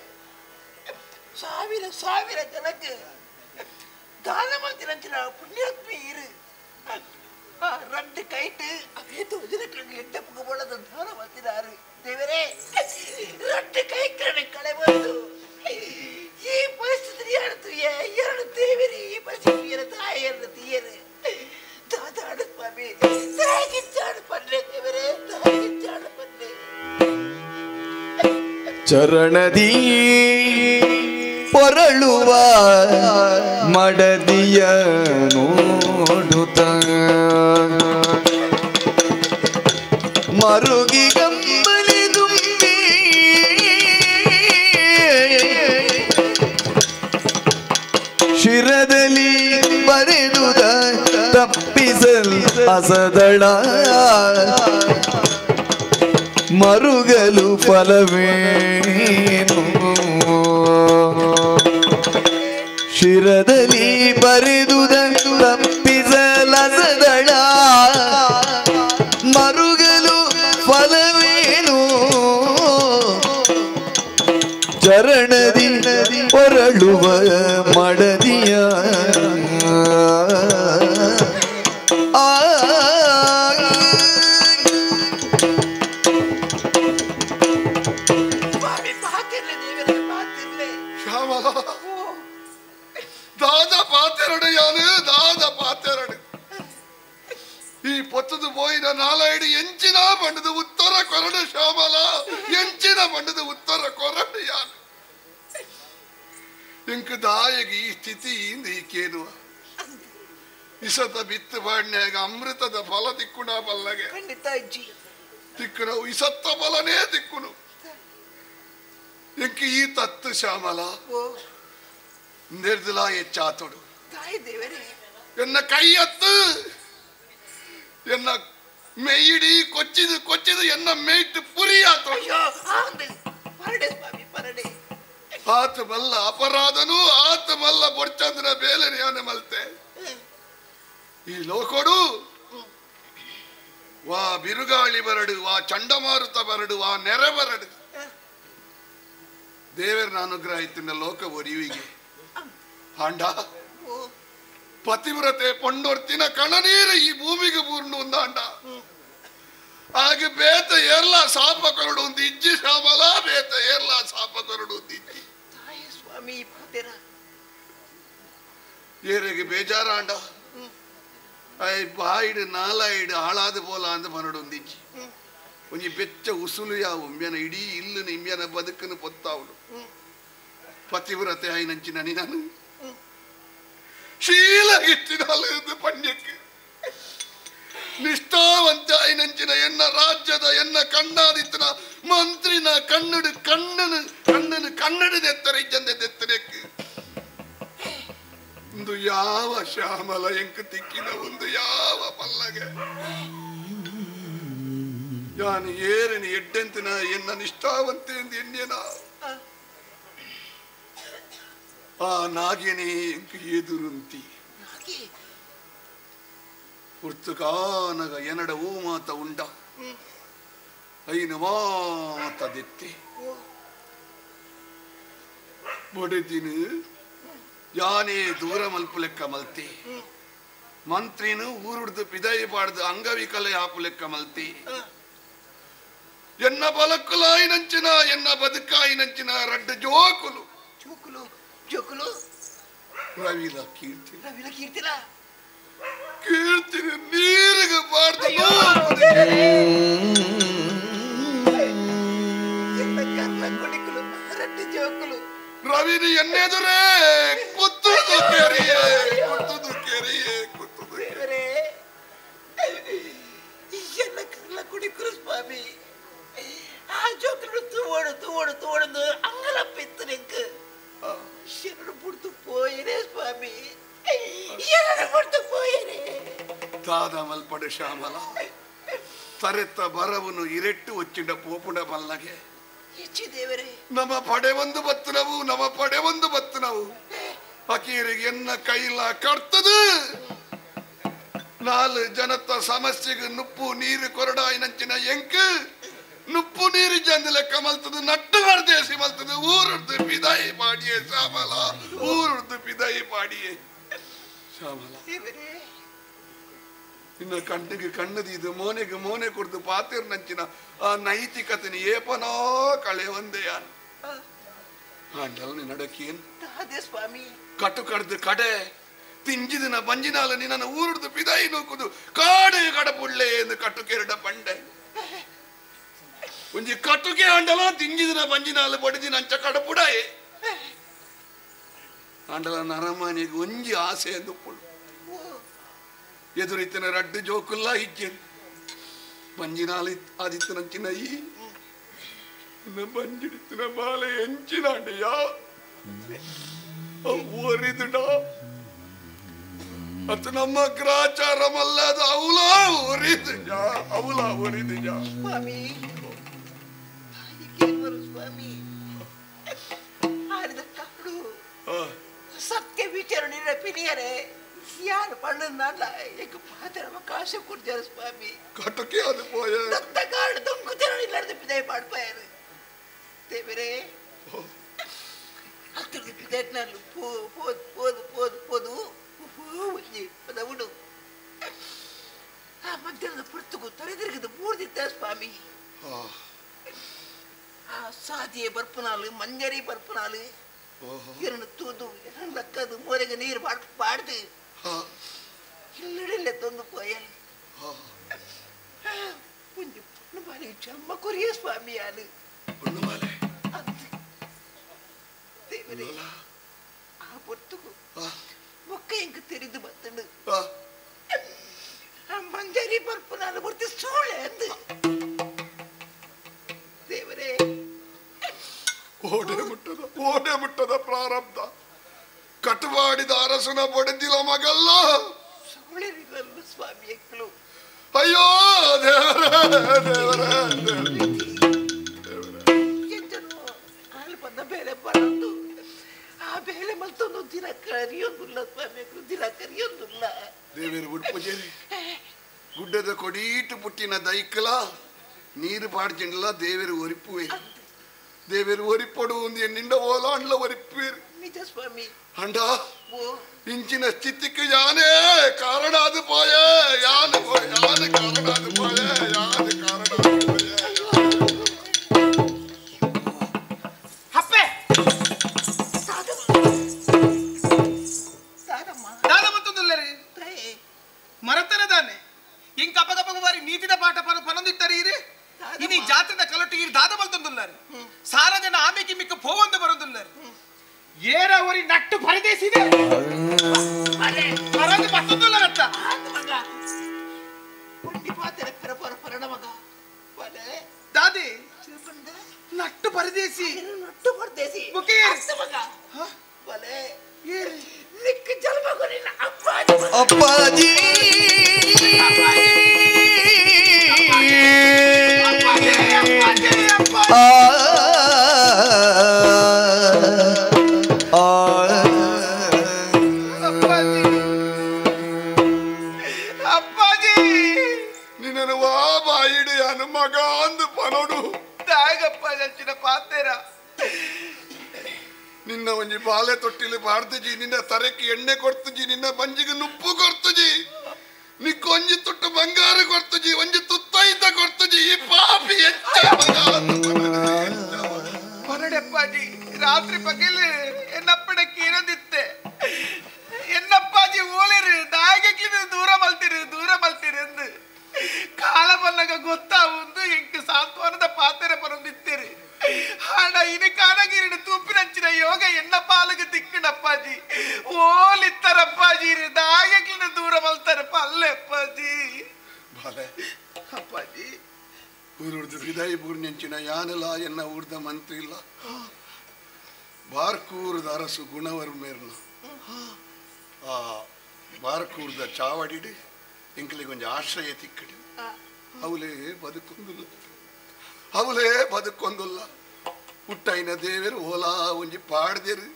ಸಾವಿರ ಸಾವಿರ ಜನಕ್ಕೆ ದಾನ ಮಾಡ್ತಿರಂಚಿನ ಪುಣ್ಯಾತ್ಮಿ ಇರು ரெண்டு கைட்டு அவையத்து உதிரக்கிழங்கு எட்ட புகப்போலது தானம் வந்தினாரு தேவரே ரெண்டு கைக்கிழமை களைவது ಈ ಪರಿಸ್ಥಿತಿ ಎರಡು ದೇವರಿ ಈ ಪರಿಸ್ಥಿತಿ ತಾಯಿಯನ್ನು ತೀಯರು ದಾದಾಡು ಸ್ವಾಮಿ ತಾಯಿಗಿಚ್ಚಾಡು ಪನ್ನೆ ದೇವರೇ ತಾಯಿಗಿಚ್ಚಾಡು ಪನ್ನೆ ಚರಣದಿ ಪೊರಳುವ ಮಡದಿಯ ನೋಡುತ್ತ ಮರುಗಿ ಗಂಬಲಿ ದುಂಬಿ ಶಿರದಲ್ಲಿ ಬರೆದುದ ತಪ್ಪಿಸಲ್ ಅಸದಳ ಮರುಗಲು ಫಲವೇನು ಶಿರದಲ್ಲಿ ಬರೆದುದನ್ನು ತಪ್ಪಿಸಲಸದಳ ಮರುಗಲು ಫಲವೇನು ಚರಣದಿ ಹೊರಳುವ ಮಡದಿಯ ದಾದ ಪಾತೆರಡು ಯಾನು ದಾದ ಪಾತೆರಡು ಈ ಪೊತ್ತದು ಪೋಯಿನ ನಾಲೈಡು ಎಂಚಿನ ಬಂಡದು ಉತ್ತರ ಕೊರಡು ಶ್ಯಾಮಲ ಎಂಚಿನ ಬಂಡದು ಉತ್ತರ ಕೊರಡು ಯಾನು ಎಂಕ ದಾಯಗಿ ಈ ಸ್ಥಿತಿಯಿಂದ ಈಕೇನುವ ಇಸತ ಬಿತ್ತು ಬಾಡ್ನ್ಯಾಗ ಅಮೃತದ ಫಲ ದಿಕ್ಕುಣ ಬಲ್ಲಗೆ ದಿಕ್ಕುನ ಇಸತ್ತ ಫಲನೇ ದಿಕ್ಕುನು ಎಂಕ ಈ ತತ್ತು ಶ್ಯಾಮಲ ನಿರ್ದಲ ಹೆಚ್ಚಾತೊಡು ಎನ್ನ ಕೈ ಎತ್ತು ಎನ್ನ ಮೆಯ್ಯಿಡಿ ಕೊಚ್ಚಿದು ಕೊಚ್ಚಿದು ಎನ್ನ ಮೇಯ್ತು ಪುರಿ ಆತೊಡು ಆತ ಮಲ್ಲ ಅಪರಾಧನು ಆತ ಮಲ್ಲ ಬೊಡ್ಚಂದ್ರ ಬೇಲೆ ಯಾನೆ ಮಲ್ತೆ ಈ ಲೋಕೊಡು ವಾ ಬಿರುಗಾಳಿ ಬರಡು ವಾ ಚಂಡಮಾರುತ ಬರಡು ವಾ ನೆರೆ ಬರಡು ದೇವರ ಅನುಗ್ರಹ ಇತ್ತಿನ ಲೋಕ ಒರಿವಿಗೆ ಹಾಂಡ ಪತಿವ್ರತೆ ಪೊಂಡೊರ್ತಿನ ಕಣನೀರು ಈ ಭೂಮಿಗೆ ಪೂರ್ಣ ಒಂದಾಂಡ ಹಾಗೆ ಬೇತ ಏರ್ಲ ಸಾಪ ಕೊರಡು ಒಂದು ಇಜ್ಜಿ ಶ್ಯಾಮಲ ಬೇತ ಏರ್ಲ ಸಾಪ ಕೊರಡು ಒಂದು ಇಜ್ಜಿ ಸ್ವಾಮಿ ಏರೆಗೆ ಬೇಜಾರಾಂಡ ಐ ಬಾಯಿಡು ನಾಲಾಯಿಡು ಹಾಳಾದ ಪೋಲ ಅಂದ ಮನಡು ಒಂದು ಇಜ್ಜಿ ಒಂಜಿ ಬೆಚ್ಚ ಉಸುಲು ಯಾವ ಉಮ್ಯನ ಇಡೀ ಇಲ್ಲನ ಇಮ್ಯನ ಬದುಕನ್ನು ಪೊತ್ತಾವಳು ಪತಿವ್ರತೆ ಆಯ್ನಂಚಿನ ನಾನು ಶೀಲಗಿತ್ತಿನಾಲು ಪಣ್ಯಕ್ಕೆ ನಿಷ್ಠಾವಂತ ಆಯ್ನಂಚಿನ ಎನ್ನ ರಾಜ್ಯದ ಎನ್ನ ಕಣ್ಣಾದಿತ್ತನ ಮಂತ್ರಿನ ಕಣ್ಣಡು ಕಣ್ಣನು ದೆತ್ತರೆ ಇಜ್ಜಂದೆ ದೆತ್ತರೆಕ್ಕೆ ಒಂದು ಯಾವ ಶ್ಯಾಮಲ ಎಂಕ ತಿಕ್ಕಿನ ಒಂದು ಯಾವ ಪಲ್ಲಗೆ ಯಾನು ಏರಿನ ಎಡ್ಡೆಂತಿನ ಎನ್ನ ನಿಷ್ಠಾವಂತೆ ಎಂದು ಎಣ್ಣೆನ ಆ ನಾಗಿನೇ ಎಂಕ ಎದುರುಂತಿ ಪುರ್ತುಕಾನಗ ಎನಡ ಹೂ ಮಾತ ಉಂಡ ಐನ ಮಾತ ದೆತ್ತೆ ಬೊಡೆದಿನ ಯಾನೇ ದೂರ ಮಲ್ಪು ಲೆಕ್ಕ ಮಲ್ತೆ ಮಂತ್ರಿನು ಊರುಡ್ದು ಪಿದಾಯಿ ಪಾಡ್ದು ಅಂಗವಿಕಲೆ ಆಪು ಲೆಕ್ಕ ಮಲ್ತೆ ಎನ್ನ ಬಲಕ್ಕುಲಾಯಿನಂಚಿನ ಎನ್ನ ಬದುಕಾಯಿನಂಚಿನ ರಡ್ಡ ಜೋಕುಲು ಜೋಕುಲು ಜೋಕುಲು ರವಿಲ ಕೀರ್ತಿ ಕೀರ್ತಿಲ ಕೀರ್ತಿನ ನೀರಿಗೆ ಪಾಡ್ದು ರಡ್ಡ ಜೋಕುಲು ರವಿನಿ ಎನ್ನೆದುರೇ ಕುತ್ತುದು ಕೆರಿಯೇ ಕುತ್ತುದು ಕೆರಿಯೇ ಕುತ್ತುದು ಎನ್ನ ಕರ್ಲ ಕುಡಿಕರು ಸ್ವಾಮಿ ಆ ಜೋಕುಲು ತೂವಡು ಅಂಗಲ ಪಿತ್ತು ನಿಂಕು ಶರಣು ಪುಡ್ತು ಪೋಯಿರೇ ಸ್ವಾಮಿ ಶರಣು ಪುಡ್ತು ಪೋಯಿರೇ ದಾದ ಮಲ್ಪಡು ಶ್ಯಾಮಲ ತರೆತ್ತ ಬರವನು ಇರೆಟ್ಟು ಒಚ್ಚಿಡ ಪೋಪುಡ ಬಲ್ಲಗೆ ನಮ್ಮ ಪಡೆ ಒಂದು ಬತ್ತನವು ನಮ್ಮ ಪಡೆ ಒಂದು ಬತ್ತನವು ಫಕೀರಿಗೆ ಎನ್ನ ಕೈಲ ಕರ್ತದು 4 ಜನತ ಸಮಸ್ಯೆಗೆ ನುಪ್ಪು ನೀರು ಕೊರಡಾಯಿನಂಚಿನ ಎಂಕ್ ನುಪ್ಪು ನೀರು ಜಂದ ಲೆಕ್ಕ ಮಲ್ತದು ನಟ್ಟು ಮರ್ದೇಸಿ ಮಲ್ತದು ಊರುಡ್ದು ಪಿದಾಯಿ ಪಾಡಿಯೇ ಶ್ಯಾಮಲ ಊರುಡ್ದು ಪಿದಾಯಿ ಪಾಡಿಯೇ ಶ್ಯಾಮಲ ಇನ್ನು ಕಣ್ಣಿಗೆ ಕಣ್ಣದೀದು ಮೋನೆಗೆ ಮೋನೆ ಕೊಡ್ದು ಪಾತಿರ್ ನಂಚಿನ ಆ ನೈತಿಕತೆನ ಏಪನೋ ಕಳೆ ಒಂದೇ ಯಾನು ಆಂಡಲ್ ನಡಕೇನ್ ಸ್ವಾಮಿ ಕಟ್ಟು ಕಡ್ದು ಕಡೆ ತಿಂಜಿದಿನ ಬಂಜಿನಾಲ ನಿನ್ನ ಊರುಡ್ದು ಪಿದಾಯಿ ನೋಕುದು ಕಾಡು ಕಡಪುಳ್ಳೆ ಎಂದು ಕಟ್ಟು ಕೆರಡ ಪಂಡೆ ಒಂಜಿ ಕಟ್ಟುಗೆ ಆಂಡಲ ತಿಂಜಿದಿನ ಬಂಜಿನಾಲ ಬಡಿದಿನ ಅಂಚ ಕಡಪುಡಾಯೆ ಆಂಡಲ ನರಮನೆಗೆ ಒಂಜಿ ಆಸೆ ಎಂದು ಪುಳ್ಳು ಎದುರಿತ್ತಿನ ರಡ್ಡು ಜೋಕುಲ್ಲ ಇಜ್ಜೆನ್ ಬಂಜಿನಾಲ ಆದಿತ್ತನಂಚಿನ ಈ ಬಂಜಿಡಿತ್ತಿನ ಬಾಲೆ ಎಂಚಿನಾಂಡೆಯ ಒರಿದುಡ ಅದು ನಮ್ಮ ಗ್ರಾಚಾರಮಲ್ಲದ ಅವಲ ಒರಿದುಜ ಅವಲ ಒರಿದುಜ ಸ್ವಾಮಿ ಸ್ವಾಮಿ ಆಡಿದ ಕಪ್ಪಡು ಸತ್ಯ ವಿಚಾರಣೆ ಪಿನಿಯರೆ ಯಾರು ಪಣ್ಣಲ್ಲ ಎಗ್ ಪಾತ್ರ ಕಾಶ ಕೊಡ್ತಾರೆ ಸ್ವಾಮಿ ಕಟ್ಟಕ್ಕೆ ಅದು ಪೋಯ ದತ್ತ ಕಾಡು ದೊಂಕು ತೆರಳಿಲ್ಲದ ಪಿದಾಯ ಮಾಡ್ಪಾಯರು ದೇವರೇ ಹತ್ತಿರದ ಪಿದಾಯಟ್ನಲ್ಲಿ ಪೋದು ಪೋದು ಪೋದು ಪೋದು ಪದವುಡು ಆ ಮಧ್ಯಾಹ್ನದ ಪುರ್ತುಗು ತೊರೆದಿರುಗದು ಮೂರ್ದಿದ್ದ ಸ್ವಾಮಿ ಆ ಸಾದಿಯ ಬರ್ಪನಾಲು ಮಂಜರಿ ಬರ್ಪನಾಲು ಎರಡು ತೂದು ಎರಡು ಲಕ್ಕದು ಮೋರೆಗೆ ನೀರು ಪಾಡ್ದು ಇಲ್ಲಡೆಲ್ಲ ತೊಂದು ಪೋಯಲ್ ಒಂದು ಪುಣ್ಣ ಬಾರಿ ಚಮ್ಮ ಕೊರಿಯ ಸ್ವಾಮಿ ಯಾನು ದೇವರೇ ಆ ಪೊತ್ತುಗು ಮೊಕ್ಕ ಎಂಕ ತೆರಿದು ಬತ್ತಂಡು ಮಂಜರಿ ಬರ್ಪು ನಾನು ಬರ್ತಿ ಸೂಳೆ ಅಂದು ದೇವರೇ ಓಡೆ ಮುಟ್ಟದ ಪ್ರಾರಬ್ಧ ಕಟುವಾಡಿದ ಅರಸನ ಬಡದಿಲ ಮಗಲ್ಲ ಸೂಳೆರಿಗಲ್ಲ ಸ್ವಾಮಿ ಎಕ್ಕಳು ಅಯ್ಯೋ ದೇವರ ಎಂಜನು ಅಲ್ಲಿ ಬಂದ ಬೇಳೆ ಬರೋದು ಆ ಬೇಳೆ ಮಲ್ತೊಂದು ದಿನ ಕರಿಯೋದಿಲ್ಲ ಸ್ವಾಮಿ ದಿನ ಕರಿಯೋದಿಲ್ಲ ದೇವೇರು ಗುಡ್ಪೂಜೇರಿ ಗುಡ್ಡದ ಕೊಡೀಟು ಪುಟ್ಟಿನ ದೈಕಲ ನೀರು ಪಾಡ್ಚಿಂಡಲ ದೇವೇರು ಒರಿಪುವೆ ದೇವೇರು ಒರಿಪೊಡು ನಿಂಡ ಓಲಾಂಡ್ಲ ಒರಿಪುವೇರು ನಿಜ ಸ್ವಾಮಿ ಅಂಡ ಇಂಚಿನ ಸ್ಥಿತಿக்கு ಯಾನೇ ಕಾರಣ ಅದು ಪೋಯ ಯಾನು ಕಾರಣ ಅದು ಪೋಯ ಯಾನು ಕಾರಣ ಹಪ್ಪೆ ದಾದ ಮತ್ತೊಂದುಲ್ಲರಿ ಮರತನದಾನೆ ಇಂಕ ಅಪಗಪ ಬಾರಿ ನೀತಿದ ಪಾಠ ಪನೊಂದಿಟ್ಟರೀರಿ ಇನಿ ಜಾತ್ರದ ಕಲಟು ಈ ದಾದ ಮಲ್ತೊಂದುಲ್ಲರಿ ಸಾರ ಜನ ಆಮೆಗೆ ಮಿಕ್ಕ ಪೋವಂದು ಬರೋದುಲ್ಲರಿ ಏರವರಿ ನಟ್ಟು ಪರದೇಸಿದೆ ಪರದು ಮತ್ತೊಂದುಲ್ಲ ರತ್ತ ದಾದಿ ನಟ್ಟು ಪರದೇಸಿ ನಟ್ಟು ಪರದೇಸಿ ಅಪ್ಪಾಜಿ ಅಪ್ಪಾಜಿ ನಿನ್ನನ್ನು ವಾ ಬಾಯಿಡು ಅನು ಮಗ ಅಂದು ಪನೋಡು ದಾಗಪ್ಪ ಜಂಚಿನ ಪಾತೇರ ನಿನ್ನ ಒಂಜಿ ಬಾಲೆ ತೊಟ್ಟಿಲು ಬಾಡ್ತಜಿ ನಿನ್ನ ತರಕ್ಕೆ ಎಣ್ಣೆ ಕೊಡ್ತಜಿ ನಿನ್ನ ಬಂಜಿಗೆ ನುಪ್ಪು ಕೊಡ್ತಜಿ ನಿಕ್ಕ ಒಂಜಿ ತುಟ್ಟು ಬಂಗಾರ ಕೊಡ್ತಜಿ ಒಂಜಿ ತುತ್ತೈತ ಕೊಡ್ತಜಿ ಈ ಪಾಪಿ ಹೊರಡೆಪ್ಪಾಜಿ ರಾತ್ರಿ ಪಗಲು ಎನ್ನಪ್ಪಡಕ್ಕೆ ಇರೋದಿತ್ತೆ ಎನ್ನಪ್ಪಾಜಿ ಓಳಿರು ದಾಗಕ್ಕಿನ ದೂರ ಮಲ್ತಿರು ಎಂದು ಕಾಲ ಬಲ್ಲಗ ಗೊತ್ತಾವುದು ಎಂಕ್ ಸಾಂತ್ವನದ ಪಾತ್ರೆ ಪರೊಂದಿತ್ತೀರಿ ಹಣ ಇನಿ ಕಾನಗಿರಿನ ತೂಪಿನಂಚಿನ ಯೋಗ ಎನ್ನ ಪಾಲಗೆ ತಿಕ್ಕಣಪ್ಪಾಜಿ ಓಲಿತ್ತರಪ್ಪಾಜಿ ದಾಗಕ್ಕಿನ ದೂರ ಮಲ್ತಾರೆ ಪಲ್ಲೆ ಅಪ್ಪಾಜಿ ಅಪ್ಪಾಜಿ ಊರುಡ್ದು ಹೃದಯ ಪೂರ್ಣಂಚಿನ ಯಾನಲ ಎನ್ನ ಊರ್ದ ಮಂತ್ರಿ ಇಲ್ಲ ಬಾರ್ಕೂರ್ದ ಅರಸು ಗುಣವರ್ ಮೇರ್ನ ಆ ಬಾರ್ಕೂರ್ದ ಚಾವಡಿಡಿ ಎಂಕಲಿಗೊಂದು ಆಶ್ರಯ ತಿಕ್ಕಡಿ ಅವಲೇ ಬದುಕೊಂದುಲ್ಲ ಹುಟ್ಟೈನ ದೇವರು ಓಲಾ ಒಂಜಿ ಪಾಡ್ದೇರು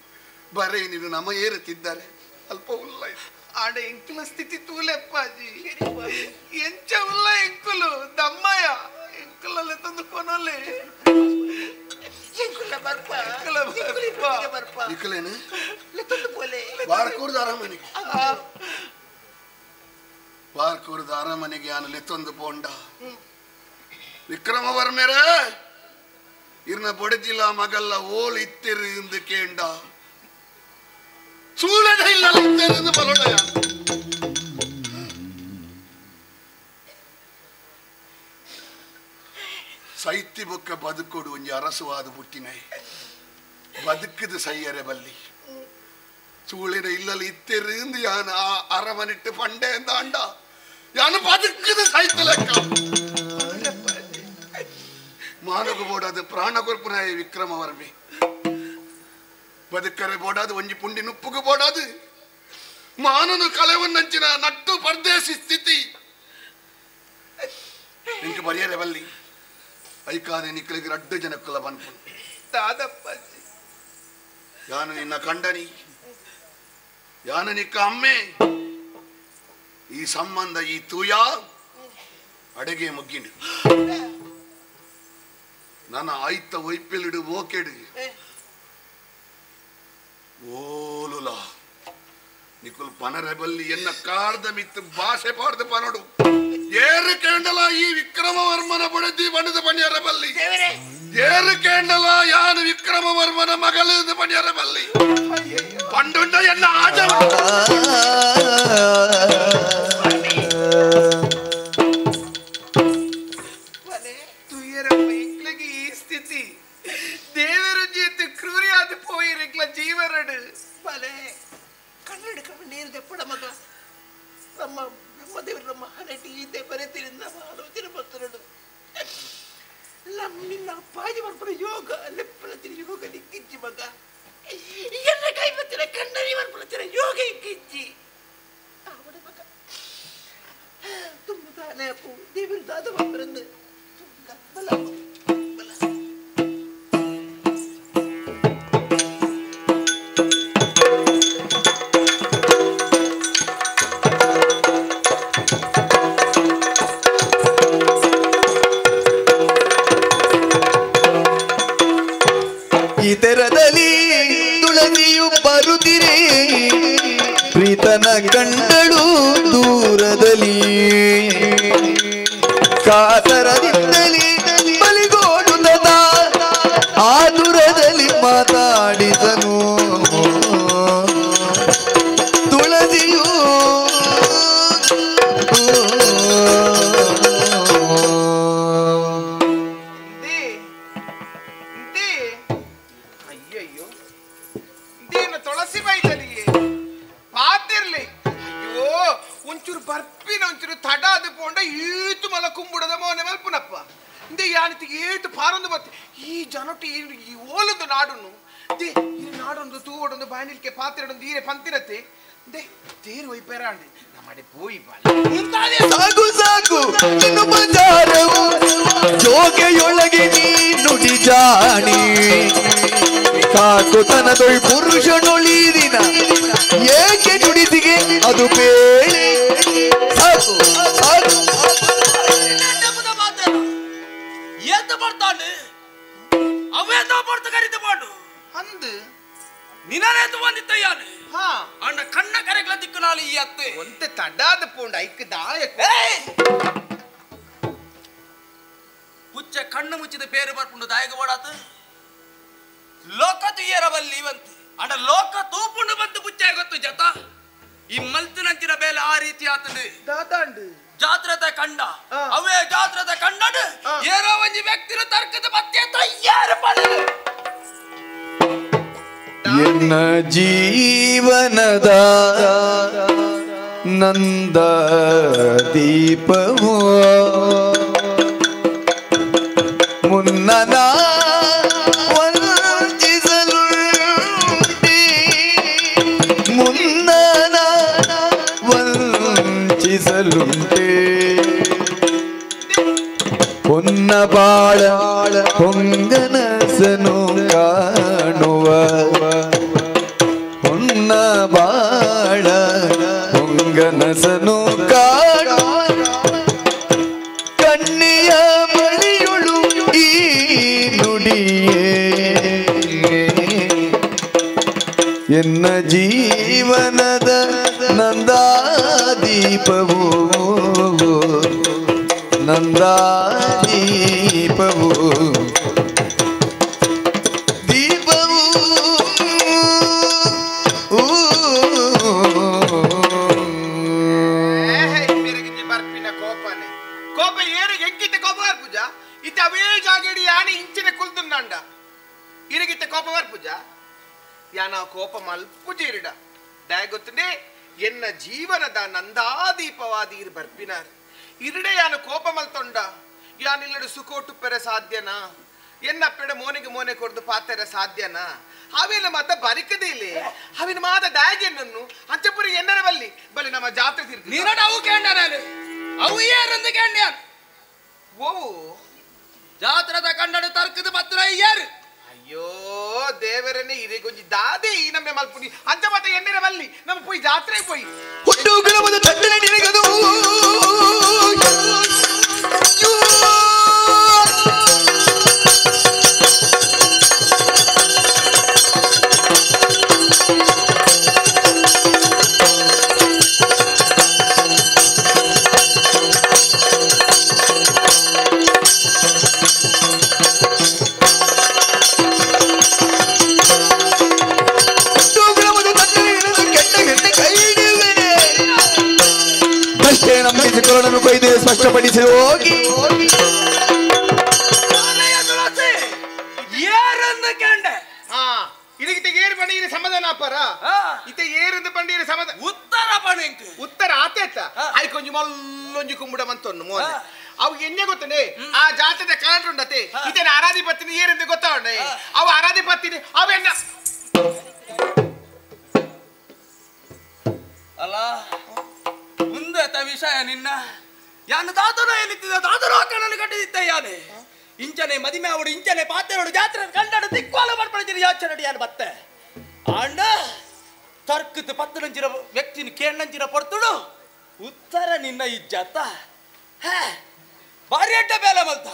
ಬರೇ ನೀನು ನಮ ಏರುತ್ತಿದ್ದಾರೆ ಅಲ್ಪ ಉಲ್ಲ ಆಡ ಎಂಕುಲ ಸ್ಥಿತಿ ತೂಲೆಪ್ಪಾಜಿ ಎಂಚ ಉಲ್ಲ ಎಂಕುಲು ದಮ್ಮಯ್ಯ ಎಂಕುಲಲ್ಲಿ ತಂದು ಕೊನಲೆ ಇಕ್ಕಲೇನು ಬಾರ್ಕೂರ್ದ ಅರಮನೆಗೆ ಆನ ಲೆತ್ತೊಂದು ಪೋಂಡ ವಿಕ್ರಮವರ್ಮೇರ ಇರ್ನ ಬೊಡಜಿಲ್ಲ ಮಗಲ್ಲ ಓಲ್ ಇತ್ತಿರು ಇಂದು ಕೇಂಡ ಸೂಳದ ಇಲ್ಲ ಇತ್ತಿರು ಬಲೋಡಯ ಸೈತಿ ಬೊಕ್ಕ ಬದುಕೊಡು ಒಂಜಿ ಅರಸುವಾದ ಬುಟ್ಟಿನೈ ಬದುಕದು ಸೈಯರೆ ಬಲ್ಲಿ ಚೂಳಿನ ಇಲ್ಲಲ್ಲಿ ಇತ್ತಿರಿಂದ ಯಾನ ಅರಮನಿಟ್ಟು ಪಂಡೆ ಅಂತ ಅಂಡ ಯಾನು ಬದುಕದು ಸೈತ ಲೆಕ್ಕ ಮಾನಗು ಬೋಡಾದು ಪ್ರಾಣ ಕೊರ್ಪುನಾಯ ವಿಕ್ರಮವರ್ಮಿ ಬದುಕರೆ ಬೋಡಾದು ಒಂಜಿ ಪುಂಡಿ ನುಪ್ಪುಗು ಬೋಡಾದು ಮಾನನು ಕಲೆವನ್ನಂಚಿನ ನಟ್ಟು ಪರದೇಶಿ ಸ್ಥಿತಿ ನಿಂಗೆ ಬರಿಯರೆ ಬಲ್ಲಿ ಐಕಾನೆ ನಿಕ್ಕಲಿಗೆ ರಡ್ಡು ಜನಕ್ಕುಲ ಬನ್ಪು ದಾದಪ್ಪಾಜಿ ಯಾನು ನಿನ್ನ ಕಂಡನಿ ಯಾನು ನಿಕ್ಕ ಅಮ್ಮೆ ಈ ಸಂಬಂಧ ಈ ತೂಯ ಅಡುಗೆ ಮುಗ್ಗಿಂಡು ನನ್ನ ಆಯ್ತ ಒಯ್ಪಿಲಿಡು ಮೋಕೆಡು ಓಲುಲ ನಿಕುಲ್ ಪನರೆ ಬಲ್ಲಿ ಎನ್ನ ಕಾರ್ದ ಮಿತ್ತು ಭಾಷೆ ಪಾಡ್ದು ಪನಡು ಏರು ಕೇಂಡಲ ಈ ವಿಕ್ರಮವರ್ಮನ ಬಡದಿ ಬಣದ ಪಣಿಯರ ಬಲ್ಲಿ ಏರು ಕೇಂಡಲ ಯಾನು ವಿಕ್ರಮವರ್ಮನ ಮಗಲದ ಪಣಿಯರ ಬಲ್ಲಿ ಪಂಡುಂಡ ಎನ್ನ ಆಜ ತುಯ್ಯರಮ್ಮ ಇಕ್ಲಗೆ ಈ ಸ್ಥಿತಿ ದೇವರು ಜೀತು ಕ್ರೂರಿಯಾದ ಪೋಯಿರಿಕ್ಲ ಜೀವರಡು ಬಲೆ ಕನ್ನಡ ಕಣ್ಣೀರು ದೆಪ್ಪಡ ಮಗ ನಮ್ಮ ಬ್ರಹ್ಮದೇವರು ನಮ್ಮ ಹರಟಿ ಇದ್ದೆ ಬರೆತಿರಿ ನಮ್ಮ ಆಲೋಚನೆ ಬರ್ತರಡು ನಿನ್ನ ಅಪ್ಪಾಜಿ ಬರ್ಪಡ ಯೋಗ ಲೆಪ್ಪಲತ್ತಿನ ಯೋಗ ನಿಕ್ಕಿಜ್ಜಿ ಮಗ ಎಲ್ಲ ಕೈ ಬತ್ತಿರ ಕಣ್ಣರಿ ಬರ್ಪಲತ್ತಿನ ಯೋಗ ಇಕ್ಕಿಜ್ಜಿ ಅವಡ ಮಗ ತುಂಬ ತಾನೇ ಅಪ್ಪು ದೇವರು ದಾದ ಬರ್ಬರಂದು ಬಲ ಇತರದಲ್ಲಿ ತುಳಸಿಯು ಬರುತ್ತಿರೆ ಪ್ರೀತನ ಕಂಡಳು ದೂರದಲ್ಲಿ ಕಾತರದಿಂದಲೇ ಬಲಿಗೋಡುತ್ತದ ಆತುರದಲ್ಲಿ ಮಾತಾಡಿದನು ತುಳಸಿಯು ಅಯ್ಯಯ್ಯೋ ಇದೇನು ತುಳಸಿ ಬೈದಲಿಯೇ ಪಾತಿರ್ಲಿ ಅಯ್ಯೋ ಒಂಚೂರು ಬರ್ಪಿನ ಒಂಚೂರು ತಡಾದ ಪೋಂಡ ಈತು ಮಲ ಕುಂಬುಡದ ಮೋನೆ ಮಲ್ಪುನಪ್ಪ ಇಂದೆ ಯಾನಿತಿಗೆ ಏತು ಪಾರೊಂದು ಬತ್ತೆ ಈ ಜನೊಟ್ಟು ಈ ಓಲೊಂದು ನಾಡುನು ದೇ ಈ ನಾಡೊಂದು ತೂವಡೊಂದು ಬಾಯನಿಲ್ಕೆ ಪಾತಿರಡೊಂದು ಈರೆ ಪಂತಿರತ್ತೆ ದೇ ತೇರು ಒಯ್ಪೆರಾಂಡಿ ನಮ್ಮಡೆ ಪೋಯಿ ಸಾಕು ಸಾಕು ಇನ್ನು ಬಜಾರವು ಜೋಗೆಯೊಳಗೆ ನೀ ನುಡಿ ಜಾಣಿ ಕಾಕುತನದೊಳ್ ಪುರುಷನೊಳಿದಿನ ಏಕೆ ನುಡಿದಿಗೆ ಅದು ಬೇಳೆ ಸಾಕು ಸಾಕು ಎಂತ ಮಾಡ್ತಾನೆ ಅವೇಂತ ಮಾಡ್ತ ಕರಿತ ಮಾಡು ಅಂದು ನಿನನೇತು ಬಂದಿತ್ತಯ್ಯಾನೆ ಹಾ ಅಣ್ಣ ಕಣ್ಣ ಕರೆಗಳ ದಿಕ್ಕು ನಾಳು ಈ ಅತ್ತೆ ಒಂತೆ ತಡಾದ ಪೋಂಡ ಐಕ್ ದಾಯಕ ಪುಚ್ಚ ಕಣ್ಣು ಮುಚ್ಚಿದ ಪೇರು ಬರ್ಪುಂಡು ದಾಯಕ ಓಡಾತು ಲೋಕ ತುಯ್ಯರ ಬಲ್ಲಿ ಬಂತು ಅಣ್ಣ ಲೋಕ ತೂಪುಂಡು ಬಂತು ಪುಚ್ಚ ಗೊತ್ತು ಜತ ಈ ಮಲ್ತಿನಂಚಿನ ಬೇಲೆ ಆ ರೀತಿ ಆತಂಡು ದಾದಾಂಡು ಜಾತ್ರೆದ ಕಂಡ ಅವೇ ಜಾತ್ರೆದ ಕಂಡಡು ಏನೋ ಒಂಜಿ ವ್ಯಕ್ತಿನ ತರ್ಕದ ಮತ್ತೆ ತಯ್ಯಾರ ಪಡೆ ಎನ್ನ ಜೀವನದ ನಂದ ದೀಪವು ಮುನ್ನನ ವಂಚಿಸಲುಂಟೆ ಮುನ್ನನ ವಂಚಿಸಲುಂಟೆ ಕನಸನು ಕಾಣ ಕಣ್ಣಿಯ ಬಳಿಯುಳು ಈ ನುಡಿಯೇ ಎನ್ನ ಜೀವನದ ನಂದಾದೀಪವು ನಂದಾದೀಪವು ದೀಪವು ಬರ್ಪಿನ ಕೋಪನೆ ಕೋಪ ಏರು ಎಂಕಿತ ಕೋಪ ಪೂಜ ಇತ್ತ ಅವೇ ಜಾಗಡಿ ಯಾನಿ ಇಂಚಿನ ಕುಲ್ದುಂಡ ಇರಗಿತ್ತ ಕೋಪ ಪೂಜ ಯಾನ ಕೋಪ ಮಲ್ಪುಜ ಇರಿಡ ದಯ ಗೊತ್ತುಂಡೆ ಎನ್ನ ಜೀವನದ ನಂದಾದೀಪವಾದಿ ಇರು ಬರ್ಪಿನಾರ್ ಇರಿಡೆ ಯಾನ ಕೋಪ ಮಲ್ತೊಂಡ ಯಾನಿಲ್ಲಡು ಸುಕೋಟು ಪೆರೆ ಸಾಧ್ಯನಾ ಎನ್ನಪ್ಪೆಡ ಮೋನಿಗೆ ಮೋನೆ ಕೊಡ್ದು ಪಾತೆರ ಸಾಧ್ಯನಾ ಅವೆಲ್ಲ ಮತ್ತ ಬರಿಕದೇ ಇಲ್ಲಿ ಅವಿನ ಮಾತ ದಾಯಗೆನ್ನನ್ನು ಅಂಚಪುರಿ ಎನ್ನರ ಬಲ್ಲಿ ಬಲ್ಲಿ ನಮ್ಮ ಜಾತ್ರೆ ತಿರ್ಗಿ ನೀನೋಡ ಅವು ಕೇಂಡ ನಾನು ಅವು ಏರಂದು ಕೇಂಡ ಓ ಜಾತ್ರದ ಕನ್ನಡ ತರ್ಕದ ಪತ್ರ ಯಾರು ಅಯ್ಯೋ ದೇವರನ್ನೇ ಇರೆಗೊಂಜಿ ದಾದೆ ಈ ನಮ್ಮ ಮಲ್ಪುನಿ ಅಂಚ ಮತ್ತೆ ಎನ್ನರ ಬಲ್ಲಿ ನಮ್ಮ ಪೋಯಿ ಜಾತ್ರೆಗೆ ಪೋಯಿ ಹುಟ್ಟುಗಳ ಒಂದು ತಂಡನೆ ನಿನಗದು ನಂಬಿಸಿಕೊಳ್ಳಲು ಕೊಯ್ದು ಸ್ಪಷ್ಟಪಡಿಸಿ ಹೋಗಿ ಇದಕ್ಕೆ ಏರು ಪಂಡಿಗೆ ಸಮಾಧಾನ ಅಪ್ಪರ ಇತ್ತೆ ಏರಿಂದ ಪಂಡಿಗೆ ಸಮಾಧಾನ ಉತ್ತರ ಪಣಿಂಕ್ ಉತ್ತರ ಆತೇತ ಐ ಕೊಂಚ ಮಲ್ಲೊಂಜಿ ಕುಂಬುಡ ಮಂತೊನ್ನು ಮೋನೆ ಅವು ಎಣ್ಣೆ ಗೊತ್ತನೆ ಆ ಜಾತ್ರೆ ಕಾಣ್ರುಂಡತೆ ಇತೇನೆ ಆರಾಧಿ ಪತ್ತಿನಿ ಏರಿಂದ ಗೊತ್ತಾವಣೆ ಅವು ಆರಾಧಿ ಪತ್ತಿನಿ ಅವೆನ್ನ ಅಲ್ಲ ಮುಂದೆ ವಿಷಯ ನಿನ್ನ ಯಾನು ದಾತನ ಎಲ್ಲಿದ್ದ ದಾತನ ಹಾಕಣನ್ನು ಕಟ್ಟಿದ್ದ ಯಾನೆ ಇಂಚನೆ ಮದಿಮೆ ಅವಡು ಇಂಚನೆ ಪಾತ್ರೆಗಳು ಜಾತ್ರೆ ಕಂಡಾಡು ದಿಕ್ವಾಲ ಮಾಡ್ಪಡಿಸಿರಿ ಯೋಚನೆ ಯಾನು ಬತ್ತೆ ಆಂಡ ತರ್ಕದ ಪತ್ತನಂಚಿನ ವ್ಯಕ್ತಿನ ಕೇಳಂಚಿನ ಪಡ್ತುಡು ಉತ್ತರ ನಿನ್ನ ಇಜ್ಜತ್ತ ಭಾರಿ ಅಡ್ಡ ಬೇಲೆ ಮಲ್ತ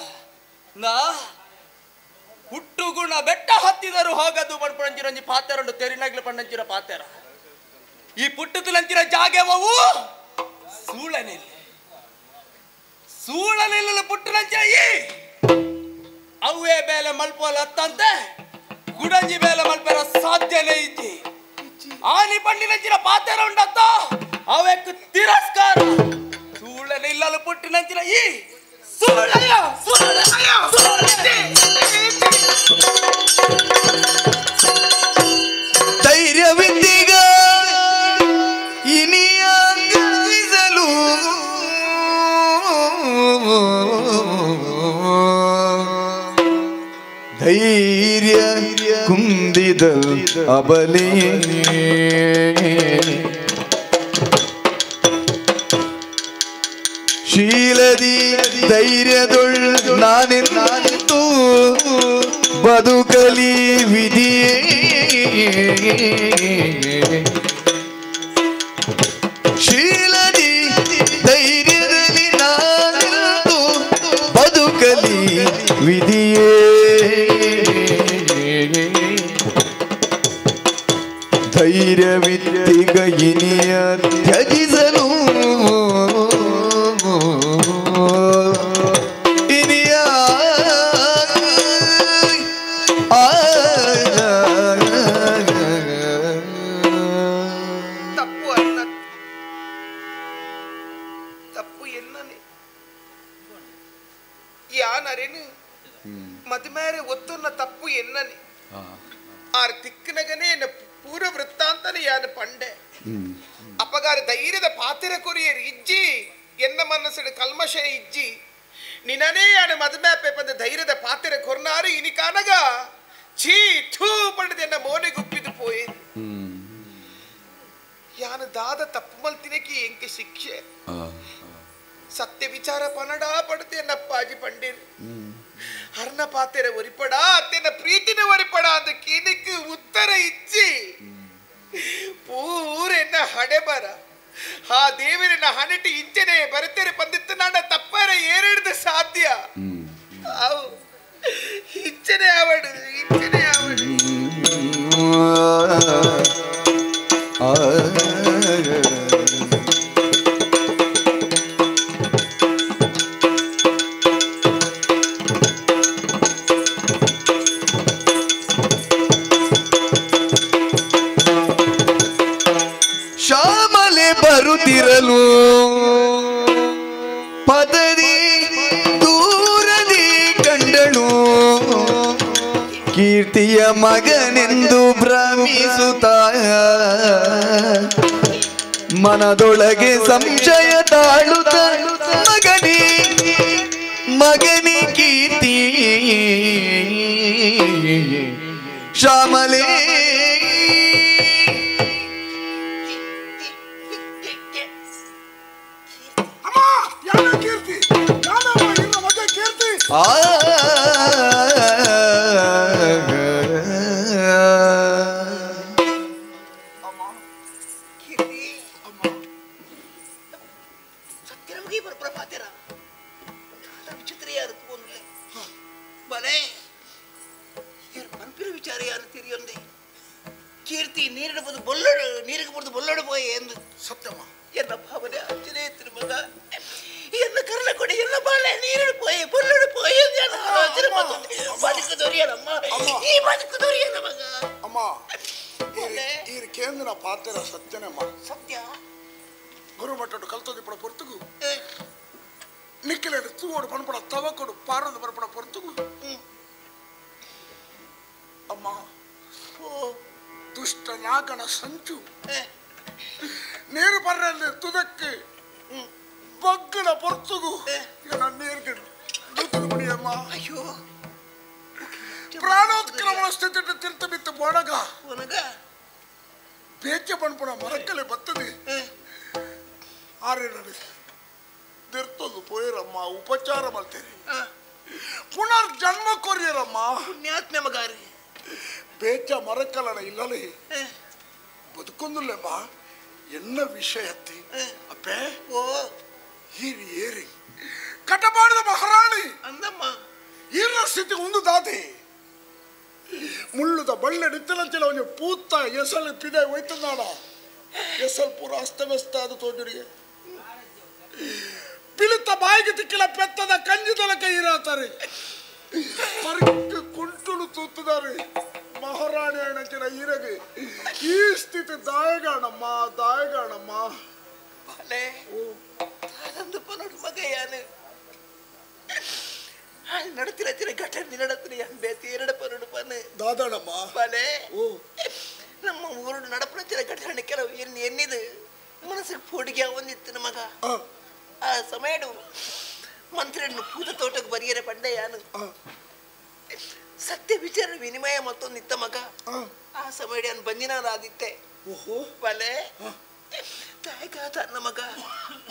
ನಾ ಹುಟ್ಟುಗುಣ ಬೆಟ್ಟ ಹತ್ತಿದರು ಹೋಗದು ಪಡ್ಪಂಚಿರಂಜಿ ಪಾತ್ರೆಂಡು ತೆರಿನಾಗ್ಲು ಪಂಡಂಚಿನ ಪಾತ್ರೆರ ಈ ಪುಟ್ಟದಲಂಚಿನ ಜಾಗೆವವು ಸೂಳನಿಲ್ಲ ಪುಟ್ಟನಂಚಾಯಿ ಅವೇ ಬೇಲೆ ಮಲ್ಪೋಲ ಹತ್ತಂತೆ ಗುಡಂಜಿ ಬೇಲೆ ಮಲ್ಪರ ಸಾಧ್ಯನೇ ಇದ್ದಿ ಆನಿ ಪಂಡಿನಂಚಿನ ಪಾತ್ರೆ ಉಂಡತ್ತ ಅವಕ್ಕೆ ತಿರಸ್ಕಾರ ಸೂಳನಿಲ್ಲಲು ಪುಟ್ಟಿನಂಚಿನ ಈ ಸೂಳಯ್ಯ ಧೈರ್ಯವಿದ್ದೀಗ ಇನಿಯಾಗಿಸಲು ಧೈರ್ಯ ಕುಂದಿದಲ್ ಅಬಲಿ ಶೀಲದಿ ಧೈರ್ಯದೊಳ್ ನಾನಿಂದು ಬದುಕಲಿ ವಿಧಿಯೇ ಶೀಲದಿ ಧೈರ್ಯದಲ್ಲಿ ನಾನಿಂದು ಬದುಕಲಿ ವಿಧಿಯೇ ಧೈರ್ಯವಿದ್ದಿಗ ಇನಿಯ ತ್ಯಜಿಸಲು ಇನಿಯ ತಪ್ಪು ಅನ್ನ ತಪ್ಪು ಎನ್ನನೆ ಯಾನರೇನು ಮದುಮೇರೆ ಒತ್ತುನ್ನ ತಪ್ಪು ಎನ್ನನೆ ಆರ್ ತಿಕ್ಕನಗನೇ ಪೂರ ವೃತ್ತಾಂತನೇ ಯಾನ ಪಂಡೆ ಅಪಗಾರ ಧೈರ್ಯದ ಪಾತಿರ ಕೊರಿಯರು ಇಜ್ಜಿ ಎನ್ನ ಮನಸ್ಸಿನ ಕಲ್ಮಶ ಇಜ್ಜಿ ನಿನನೇ ಯಾನ ಮದುಮೆ ಪಂದ ಧೈರ್ಯದ ಪಾತಿರ ಕೊರ್ನಾರು ಇನಿ ಕಾನಗ ಛೀ ಥೂ ಪಡೆದ ಎನ್ನ ಮೋನೆ ಗುಪ್ಪಿದು ಪೋಯೆ ಯಾನ ದಾದ ತಪ್ಪು ಮಲ್ತಿನಕಿ ಎಂಕೆ ಶಿಕ್ಷೆ ಸತ್ಯ ವಿಚಾರ ಪನಡ ಪಡತೆ ಎನ್ನಪ್ಪಾಜಿ ಪಂಡಿರು ಹರ್ನ ಪಾತೆರ ಒರಿಪಡ ಅತ್ತೆನ ಪ್ರೀತಿನ ಒರಿಪಡ ಅದಕ್ಕೆ ಇದಕ್ಕೆ ಉತ್ತರ ಇಚ್ಚಿ ಪೂರೆನ್ನ ಹಡೆ ಬರ ಆ ದೇವರನ್ನ ಹಣಟಿ ಇಂಚನೆ ಬರುತ್ತಾರೆ ಬಂದಿತ್ತು ನಾನು ತಪ್ಪರ ಏರಿಡ್ದು ಸಾಧ್ಯ ಅವು ಇಂಚನೆ ಅವಡು ಶ್ಯಾಮಲೆ ಬರುತ್ತಿರಲು ಪದರಿ ದೂರದಿ ಕಂಡಳು ಕೀರ್ತಿಯ ಮಗನೆಂದು ಭ್ರಮಿಸುತ್ತ ಮನದೊಳಗೆ ಸಂಶಯ ತಾಳುತ್ತ ಮಗನಿ ಕೀರ್ತಿ ಶ್ಯಾಮಲೆ ಕೀರ್ತಿ ನೀರಿನ ಬದು ಬೊಲ್ಲಡು ನೀರಿಗೆ ಬಡ್ದು ಬೊಲ್ಲಡು ಪೋಯೆ ಎಂದು ಸತ್ಯಮ್ಮ ಎನ್ನ ಭಾವನೆ ಅಂಚನೆ ಎತ್ತಿನ ಮಗ ಎನ್ನ ಕರ್ಲ ಕೊಡಿ ಎನ್ನ ಬಾಳೆ ನೀರಿನ ಪೋಯೆ ಬೊಲ್ಲಡು ಪೋಯೆ ಬದುಕು ದೊರೆಯನಮ್ಮ ಈ ಬದುಕು ದೊರೆಯನ ಮಗ ಅಮ್ಮ ಈ ಕೇಂದ್ರ ಪಾತ್ರ ಸತ್ಯನಮ್ಮ ಸತ್ಯ ಗುರುಮಟ್ಟಡು ಕಲ್ತೋದಿಪ್ಪಡ ಪೊರ್ತುಗು ನಿಕ್ಕಿಲೆಡು ತೂವೋಡು ಪಣಪಡ ತವಕೊಡು ಪಾರದು ಬರಪಡ ಪೊರ್ತುಗು ಅಮ್ಮ ದುಷ್ಟ ನಾಗನ ಸಂಚು ನೀರು ಬರ್ರಲ್ಲಿ ತುದಕ್ಕೆ ಬಗ್ಗನ ಪೊರ್ತುಗು ನೀರ್ಗಡು ಮುಡಿಯಮ್ಮ ಅಯ್ಯೋ ಪ್ರಾಣೋತ್ಕ್ರಮಣ ಸ್ಥಿತಿ ತಿರ್ತ ಬಿತ್ತು ಬೋಣಗ ಬೇಕೆ ಪಣಪುಣ ಮರಕ್ಕಲೆ ಬರ್ತದೆ ಆರೇಳಿ ತಿರ್ತದು ಪೋಯರಮ್ಮ ಉಪಚಾರ ಮಾಡ್ತೇನೆ ಪುನರ್ ಜನ್ಮ ಕೊರಿಯರಮ್ಮ ಪುಣ್ಯಾತ್ಮೆ ಮಗಾರಿ ಬೇಚ ಮರಕ್ಕಲನ ಇಲ್ಲಲೇ ಬದುಕೊಂದುಲ್ಲಮ್ಮ ಎನ್ನ ವಿಷಯತ್ತಿ ಅಪ್ಪೆ ಓ ಹೀರಿ ಏರಿ ಕಟಪಾಡಿದ ಮಹಾರಾಣಿ ಅಂದಮ್ಮ ಈರ್ನ ಸ್ಥಿತಿ ಒಂದು ದಾತೆ ಮುಳ್ಳುದ ಬಳ್ಳೆ ನಿತ್ತಲಂಚಿಲ ಒಂದು ಪೂತ್ತ ಎಸಲ್ ಪಿದೆ ಹೋಯ್ತನಾಡ ಎಸಲ್ ಪೂರ ಅಸ್ತವ್ಯಸ್ತ ಅದು ತೋಜರಿಗೆ ಪಿಲಿತ ಬಾಯಿಗೆ ತಿಕ್ಕಿಲ ಪೆತ್ತದ ಕಂಜಿದಲಕ ಇರಾತಾರೆ ಮರಕ್ಕೆ ಕುಂಟುಳು ತೂತುದಾರೆ ಮಹಾರಾಣಿ ಅಣ್ಣಚಿನ ಈರಗೆ ಈ ಸ್ಥಿತಿ ದಾಯಗಾಣಮ್ಮ ತಾನಂದು ಪನೋಡು ಮಗ ಯಾನು ನಡತಿನ ಘಟನೆ ನಡತಿನ ಎಂಬೇತಿ ಎರಡು ಪನೋಡು ಪನ ದಾದಾಣಮ್ಮ ಬಲೆ ನಮ್ಮ ಊರು ನಡಪನಚಿನ ಘಟನೆ ಕೆಲವು ಎನ್ನಿದು ಮನಸ್ಸಿಗೆ ಪೋಡಿಗೆ ಒಂದಿತ್ತು ಮಗ ಆ ಸಮಯಡು ಮಂತ್ರಿಯನ್ನು ಪೂತ ತೋಟಕ್ಕೆ ಬರಿಯರೆ ಪಂಡೆ ಯಾನು ಸತ್ಯ ವಿಚಾರ ವಿನಿಮಯ ಮತ್ತೊಂದು ಇತ್ತ ಮಗ ಆ ಸಮಯ ನಾನು ಬಂದಿನಾದಿತ್ತೆ ಬಲೆ ತಾಯಿಗಾತ ಅನ್ನ ಮಗ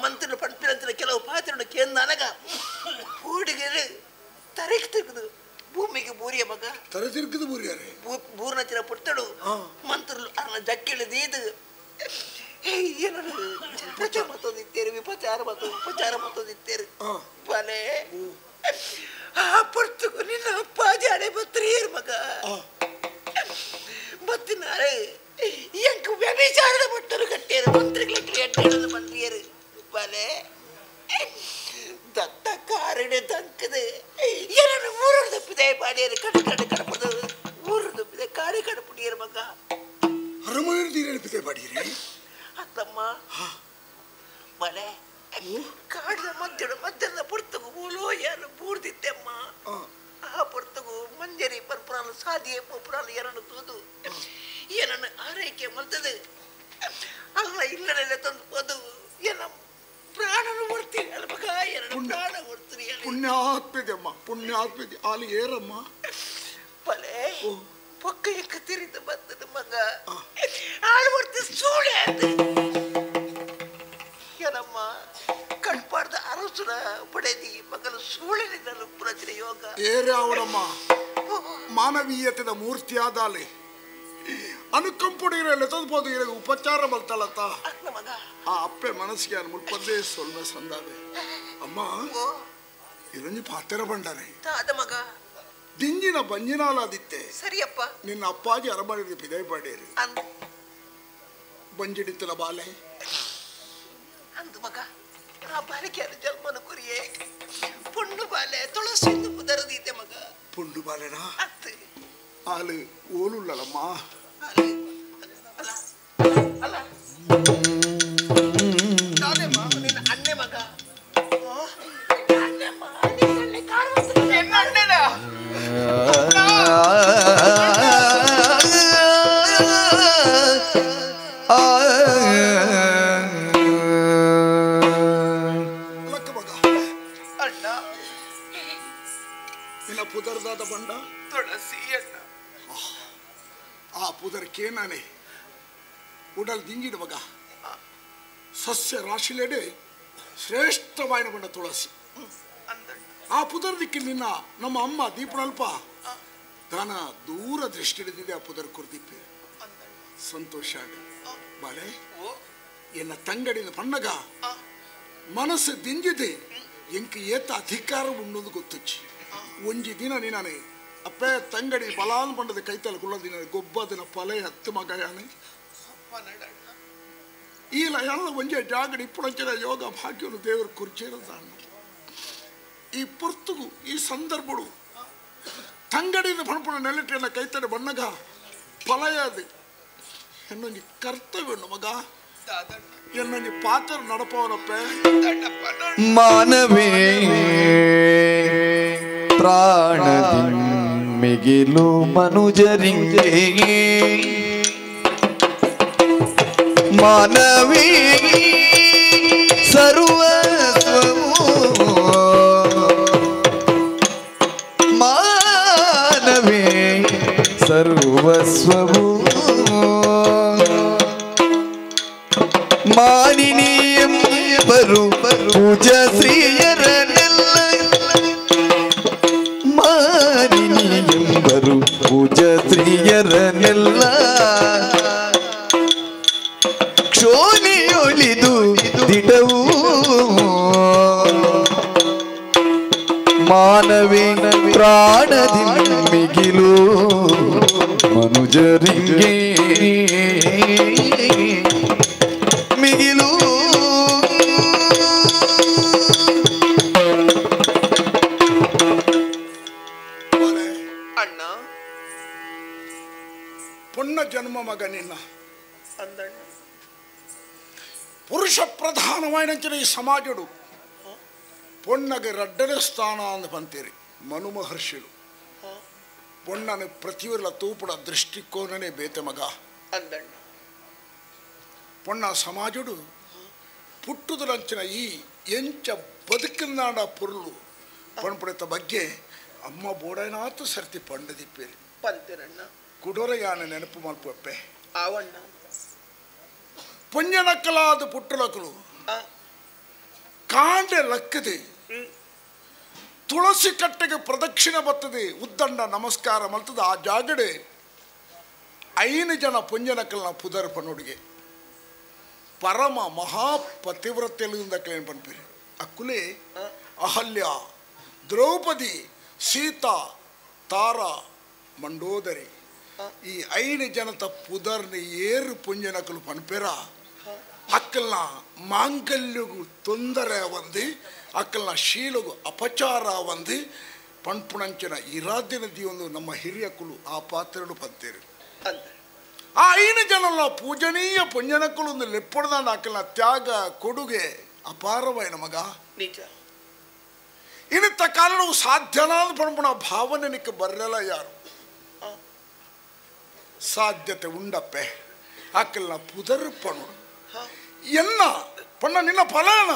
ಮಂತ್ರಿ ಪಂಪಿನಂತಿನ ಕೆಲವು ಪಾತ್ರೆ ಕೇಂದ್ರ ನನಗ ಪೂಡಿಗೆ ತರೆಗೆ ತೆಗೆದು ಭೂಮಿಗೆ ಬೂರಿಯ ಮಗ ತರೆ ತಿರುಗಿದು ಬೂರಿಯಾರೆ ಬೂರ್ನಚಿನ ಪುಟ್ಟಡು ಮಂತ್ರಲು ಅನ್ನ ಜಕ್ಕಿಳಿದೀದು ಉಪಚಾರ ಮತ್ತೊಂದಿತ್ತೇರು ವಿಪಚಾರ ಮತ್ತು ಉಪಚಾರ ಮತ್ತೊಂದಿತ್ತೇರು ಬಲೆ ಆ ಪುರ್ತಕು ನಿನ್ನ ಅಪ್ಪಾಜಿ ಹಣೆ ಬತ್ರಿಯರು ಮಗ ಬತ್ತಿನಾರೆ ಎಂಕು ವ್ಯಭಿಚಾರದ ಭಟ್ಟರು ಕಟ್ಟಿಯರು ಮಂತ್ರಿಗಳಿಗೆ ಎಡ್ಡೆಡಲು ಮಂತ್ರಿಯರು ಬಲೆ ದತ್ತ ಕಾರಿನ ದಂಕದೆ ಎರಡು ಊರು ತಪ್ಪಿದೆ ಪಾಡಿಯರು ಕಡಪದ ಊರು ತಪ್ಪಿದೆ ಕಾಡಿ ಕಡಪುಡಿಯರು ಮಗ ಅರಮನೆ ಪಾಡಿಯರಿ ಅತ್ತಮ್ಮ ಬಲೆ ಕಾಡಿನ ಮಧ್ಯಾಹ್ನ ಪುರ್ತಗು ಊಲೋ ಯಾರು ಬೂರ್ದಿದ್ದೆಮ್ಮ ಆ ಪುರ್ತಗು ಮಂಜರಿ ಪರ್ಪುರಾಲು ಸಾದಿಯೇ ಪುರಾಲು ಎರಡು ತೂದು ಏನನ್ನು ಆರೈಕೆ ಮಾಡ್ತದೆ ಅಲ್ಲ ಇಲ್ಲನೆಲ್ಲ ತಂದು ಪದು ಏನ ಪ್ರಾಣನು ಬರ್ತೀನಿ ಅಲ್ಲ ಮಗ ಎರಡು ಪ್ರಾಣ ಬರ್ತೀನಿ ಪುಣ್ಯಾತ್ಮಿದೆಮ್ಮ ಪುಣ್ಯಾತ್ಮಿದೆ ಅಲ್ಲಿ ಏರಮ್ಮ ಬಲೆ ಪಕ್ಕ ಎಕ್ಕ ತಿರಿದ ಬಂದದ ಮಗ ಆಳು ಬರ್ತಿ ಸೂಳೆ ಏನಮ್ಮ ಕಣ್ಪಾಡ್ದ ಅರಸುನ ಪಡೆದಿ ಮಗನ ಸೂಳಿನಿಂದಲೂ ಪುರಚಿನ ಯೋಗ ಏರೆ ಅವರಮ್ಮ ಮಾನವೀಯತೆಯ ಮೂರ್ತಿಯಾದಾಲೆ ಅನುಕಂಪುಡಿಗಿರಲ್ಲ ತಂದ್ಬೋದು ಉಪಚಾರ ಬಲ್ತಾಳತ್ತ ಆ ಅಪ್ಪೆ ಮನಸ್ಸಿಗೆ ಮುಲ್ಪದ್ದೇ ಸೊಲ್ಮೆ ಸಂದಾವೆ ಅಮ್ಮ ಇರಂಜಿ ಪಾತೆರ ಬಂಡಾರೆ ಮಗ ದಿಂಜಿನ ಬಂಜಿನಾಲಾದಿತ್ತೆ ಸರಿಯಪ್ಪ ನಿನ್ನ ಅಪ್ಪಾಜಿ ಅರಮನೆ ಪಿದೈ ಪಡೇರಿ ಬಂಜಿಡಿತಲ ಬಾಲೆ ಅಂದು ಮಗ ಆ ಬಾಲಿಕೆ ಜನ್ಮನ ಕುರಿಯೇ ಪುಂಡು ಬಾಲೆ ತುಳಸಿಂದು ಪುದರದೀತೆ ಮಗ ಪುಂಡು ಬಾಲೆನಾ ಆಳು ಓಲುಳ್ಳಲಮ್ಮ ಅಲ್ಲ ನಿನ್ನ ಅಣ್ಣೆ ಮಗ ಪುದರ್ದಾದ ಬಂಡ ತುಳಸಿ ಅಣ್ಣ ಆ ಪುದರ್ಕೆ ನಾನೇ ಉಡಲ್ ದಿಂಗಿದ ಮಗ ಸಸ್ಯ ರಾಶಿಲೆಡೆ ಶ್ರೇಷ್ಠವಾದ ಬಂಡ ತುಳಸಿ ಆ ಪುದರ್ದಿಕ್ಕೆ ನಿನ್ನ ನಮ್ಮ ಅಮ್ಮ ದೀಪಣಲ್ಪ ದಾನ ದೂರ ದೃಷ್ಟಿ ಹಿಡಿದಿದೆ ಆ ಪುದರ್ ಕುರ್ದಿಪ್ಪೆ ಸಂತೋಷ ಬಾಳೆ ಎನ್ನ ತಂಗಡಿನ ಪಣ್ಣಗ ಮನಸ್ಸು ದಿಂಜಿದೆ ಎಂಕ ಏತ ಅಧಿಕಾರ ಉಣ್ಣೋದು ಗೊತ್ತುಚ್ಚಿ ಒಂಜಿ ದಿನ ನೀನಾನೆ ಅಪ್ಪೆ ತಂಗಡಿ ಬಲಾನ್ ಪಂಡದ ಕೈತಲ್ ಕುಳ್ಳದಿನ ಗೊಬ್ಬದಿನ ಪಲೆ ಹತ್ತು ಮಗ ಯಾನೆ ಈಲ ಎಲ್ಲ ಒಂಜೆ ಜಾಗಡಿ ಇಪ್ಪಳಂಚಿನ ಯೋಗ ಭಾಗ್ಯನು ದೇವರು ಕುರ್ಚಿರದಾನ ಈ ಪುರ್ತುಗು ಈ ಸಂದರ್ಭಡು ತಂಗಡಿನ ಪಣಪಣ ನೆಲೆಟಿನ ಕೈತಡೆ ಬಣ್ಣಗ ಪಲಯಾದ ಎನ್ನೊಂದು ಕರ್ತವ್ಯ ಮಗ ಎನ್ನೊಂದು ಪಾತ್ರ ನಡಪವನಪ್ಪೆ ಮಾನವೇ ಪ್ರಾಣದಿ ಮಿಗಿಲು ಮನುಜರಿಂಗೆ ಮಾನವೇ ಸರ್ವಸ್ವವು ಮಾನವೇ ಸರ್ವಸ್ವವು ಮಾನಿನಿಯಂಬರು ಪೂಜ ಶ್ರೀಯರನೆಲ್ಲ ಮಾನಿನಿಯಂಬರು ಪೂಜ ಶ್ರೀಯರನೆಲ್ಲ ಕ್ಷೋಣಿಯೊಲಿದು ದಿಟವು ಮಾನವೇ ಪ್ರಾಣದಿ ಮಿಗಿಲು ಮನುಜರಿಂಗೆ ಮಿಗಿಲು ಅಣ್ಣ ಪುಣ್ಯ ಜನ್ಮ ಮಗ ನಿನ್ನ ಪುರುಷ ಪ್ರಧಾನವಾದ ಈ ಸಮಾಜಡು ಪೊಣ್ಣಗೆ ರಡ್ಡನೆ ಸ್ಥಾನ ಅಂದು ಬಂತೀರಿ ಮನು ಮಹರ್ಷಿಗಳು ಪೊಣ್ಣನ ಪ್ರತಿಯೊಲ್ಲ ತೂಪುಡ ದೃಷ್ಟಿಕೋನನೇ ಬೇತೆ ಮಗ ಪೊಣ್ಣ ಸಮಾಜಡು ಪುಟ್ಟುದಲಂಚಿನ ಈ ಎಂಚ ಬದುಕಿನಾಡ ಪುರುಳು ಪಣಪಡೆತ ಬಗ್ಗೆ ಅಮ್ಮ ಬೋಡನಾತು ಸರ್ತಿ ಪಂಡದಿಪ್ಪೇರಿ ಕುಡೋರ ಯಾನ ನೆನಪು ಮಲ್ಪಪ್ಪೆ ಆವಣ್ಣ ಪುಣ್ಯನಕ್ಕಲಾದ ಪುಟ್ಟಲಕ್ಕಲು ಕಾಂಡೆ ಲಕ್ಕದೆ ತುಳಸಿ ಕಟ್ಟೆಗೆ ಪ್ರದಕ್ಷಿಣೆ ಬರ್ತದೆ ಉದ್ದಂಡ ನಮಸ್ಕಾರ ಮಲ್ತದ ಆ ಜಾಗಡೆ 5 ಜನ ಪುಣ್ಯನಕ್ಕಲ್ನ ಪುದರ್ ಪನ್ನೋಡಿಗೆ ಪರಮ ಮಹಾಪತಿವ್ರತೆಯಿಂದ ಕ್ಲೇನ್ ಪನ್ಪೇರಿ ಅಕ್ಕುಲೆ ಅಹಲ್ಯ ದ್ರೌಪದಿ ಸೀತಾ ತಾರಾ ಮಂಡೋದರಿ ಈ 5 ಜನತ ಪುದರ್ನ ಏರು ಪುಣ್ಯನಕ್ಕಲು ಪನ್ಪೇರ ಅಕ್ಕಲ್ನ ಮಾಂಗಲ್ಯಗೂ ತೊಂದರೆ ಒಂದು ಅಕ್ಕಲ್ನ ಶೀಲಗೂ ಅಪಚಾರ ಒಂದು ಪಣ್ಪುಣಂಚಿನ ಇರಾದಿನ ಒಂದು ನಮ್ಮ ಹಿರಿಯಕ್ಕಳು ಆ ಪಾತ್ರೆಗಳು ಪಂತೇರಿ ಆ 5 ಜನ ಪೂಜನೀಯ ಪುಣ್ಯನಕ್ಕಳು ಒಂದು ಲೆಪ್ಪಡ್ದ ಅಕ್ಕಲ್ನ ತ್ಯಾಗ ಕೊಡುಗೆ ಅಪಾರವಾಯಿನ ಮಗ ನಿಜ ಇನ್ನಿತ್ತ ಕಾರಣವು ಸಾಧ್ಯನಾದ ಪಣ್ಪುಣ ಭಾವನೆ ನಿಕ್ಕೆ ಬರಲಿಲ್ಲ ಯಾರು ಸಾಧ್ಯತೆ ಉಂಡಪ್ಪೆ ಅಕ್ಕಲ್ನ ಪುದರ್ ಪಣು ಎನ್ನ ಪಣ್ಣ ನಿನ್ನ ಫಲನ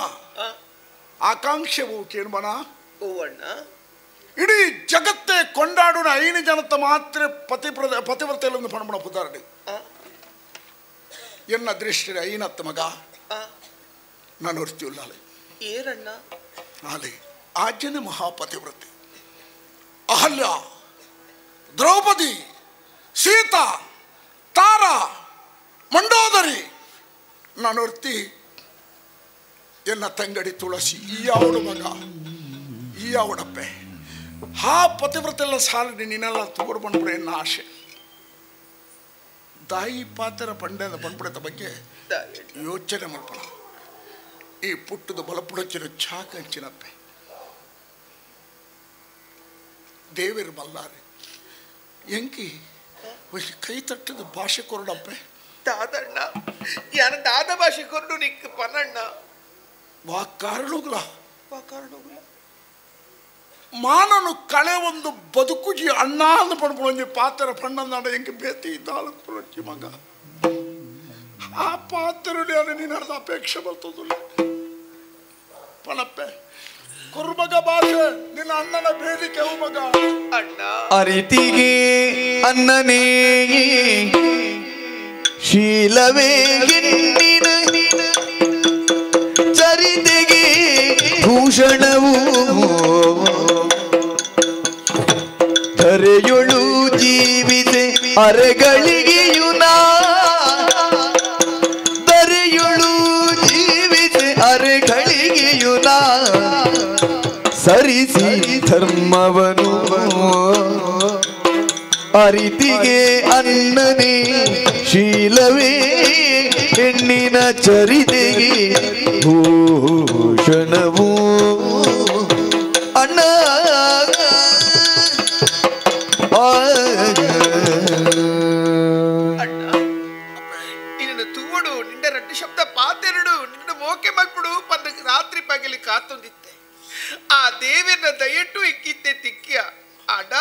ಆಕಾಂಕ್ಷೆ ಕೇಳ್ಬಣ ಇಡೀ ಜಗತ್ತೇ ಕೊಂಡಾಡೋಣ 5 ಜನತ ಮಾತ್ರ ಪತಿವ್ರತೆಯಲ್ಲೊಂದು ಪಣಬಣ ಪುದಾರ್ಡಿ ಎನ್ನ ದೃಷ್ಟಿ 5 ಮಗ ನಾನು ಹೊರ್ತೀವಲ್ಲ ಏರಣ್ಣ ಆಲೆ ಆಜ್ಯನೇ ಮಹಾಪತಿವ್ರತೆ ಅಹಲ್ಯ ದ್ರೌಪದಿ ಸೀತಾ ತಾರ ಮಂಡೋದರಿ ನಾನೊರ್ತಿ ಎನ್ನ ತಂಗಡಿ ತುಳಸಿ ಈ ಅವಡು ಮಗ ಈ ಅವಡಪ್ಪೆ ಆ ಪತಿವ್ರತೆಲ್ಲ ಸಾಲಿ ನೀನೆಲ್ಲ ತಗೊಂಡು ಬಂದ್ಬಿಡ ಎನ್ನ ಆಶೆ ತಾಯಿ ಪಾತ್ರ ಪಂಡ ಬಂದ್ಬಿಡದ ಬಗ್ಗೆ ಯೋಚನೆ ಮಾಡ್ಬೇಡ ಈ ಪುಟ್ಟದ ಬಲಪುಡಚ್ಚಿನ ಚಾಕಂಚಿನಪ್ಪೆ ದೇವರು ಬಲ್ಲಾರೆ ಎಂಕಿ ಕೈ ತಟ್ಟದ ಭಾಷೆ ಕೊರಡಪ್ಪೆ ದಾದಣ್ಣ ಯಾನ ದಾದ ಭಾಷೆ ಕೊರಡು ನಿಕ್ ಪನಣ್ಣ ವಾ ಕಾರಣಗಳ ಮಾನನು ಕಳೆ ಒಂದು ಬದುಕುಜಿ ಅಣ್ಣ ಅಂದು ಪಡ್ಬಿಡೊಂಜಿ ಪಾತ್ರ ಪಣ್ಣಂದಾಡ ಎಂಗೆ ಬೇತಿ ಇದ್ದಾಳು ಕೊರಚಿ ಮಗ ಆ ಪಾತ್ರ ನೀನು ಅರ್ಧ ಅಪೇಕ್ಷೆ ಬರ್ತದಿಲ್ಲ ಪಣಪ್ಪೆ ಕುರುಮಗ ಭಾಷೆ ನಿನ್ನ ಅಣ್ಣನ ಬೇದಿಕೆ ಮಗ ಅಣ್ಣ ಅರಿತಿಗೆ ಅನ್ನನೇ ಶೀಲವೇ ಎನ್ನಿನ ಚರಿತೆಗೆ ಭೂಷಣವು ಧರೆಯೊಳು ಜೀವಿತೆ ಅರೆಗಳಿಗೆಯುನಾ ಧರೆಯೊಳು ಜೀವಿತೆ ಅರೆಗಳಿಗೆಯುನಾ ಸರಿಸಿ ಧರ್ಮವನು ಅರಿತಿಗೆ ಅನ್ನನೇ ಶೀಲವೇ ಹೆಣ್ಣಿನ ಚರಿತೆಗೆ ಭೂಷಣವು ಅಣ್ಣ ನಿನ್ನ ತೂವಡು ನಿಂಡ ರಡ್ಡು ಶಬ್ದ ಪಾತೆರಡು ನಿನ್ನ ಮೋಕೆ ಮಲ್ಪಡು ಪಂದ ರಾತ್ರಿ ಪಗಲಿ ಕಾತೊಂದಿತ್ತೆ ಆ ದೇವಿನ ದಯಟ್ಟು ಇಕ್ಕಿದ್ದೆ ತಿಕ್ಕಿಯ ಅಡ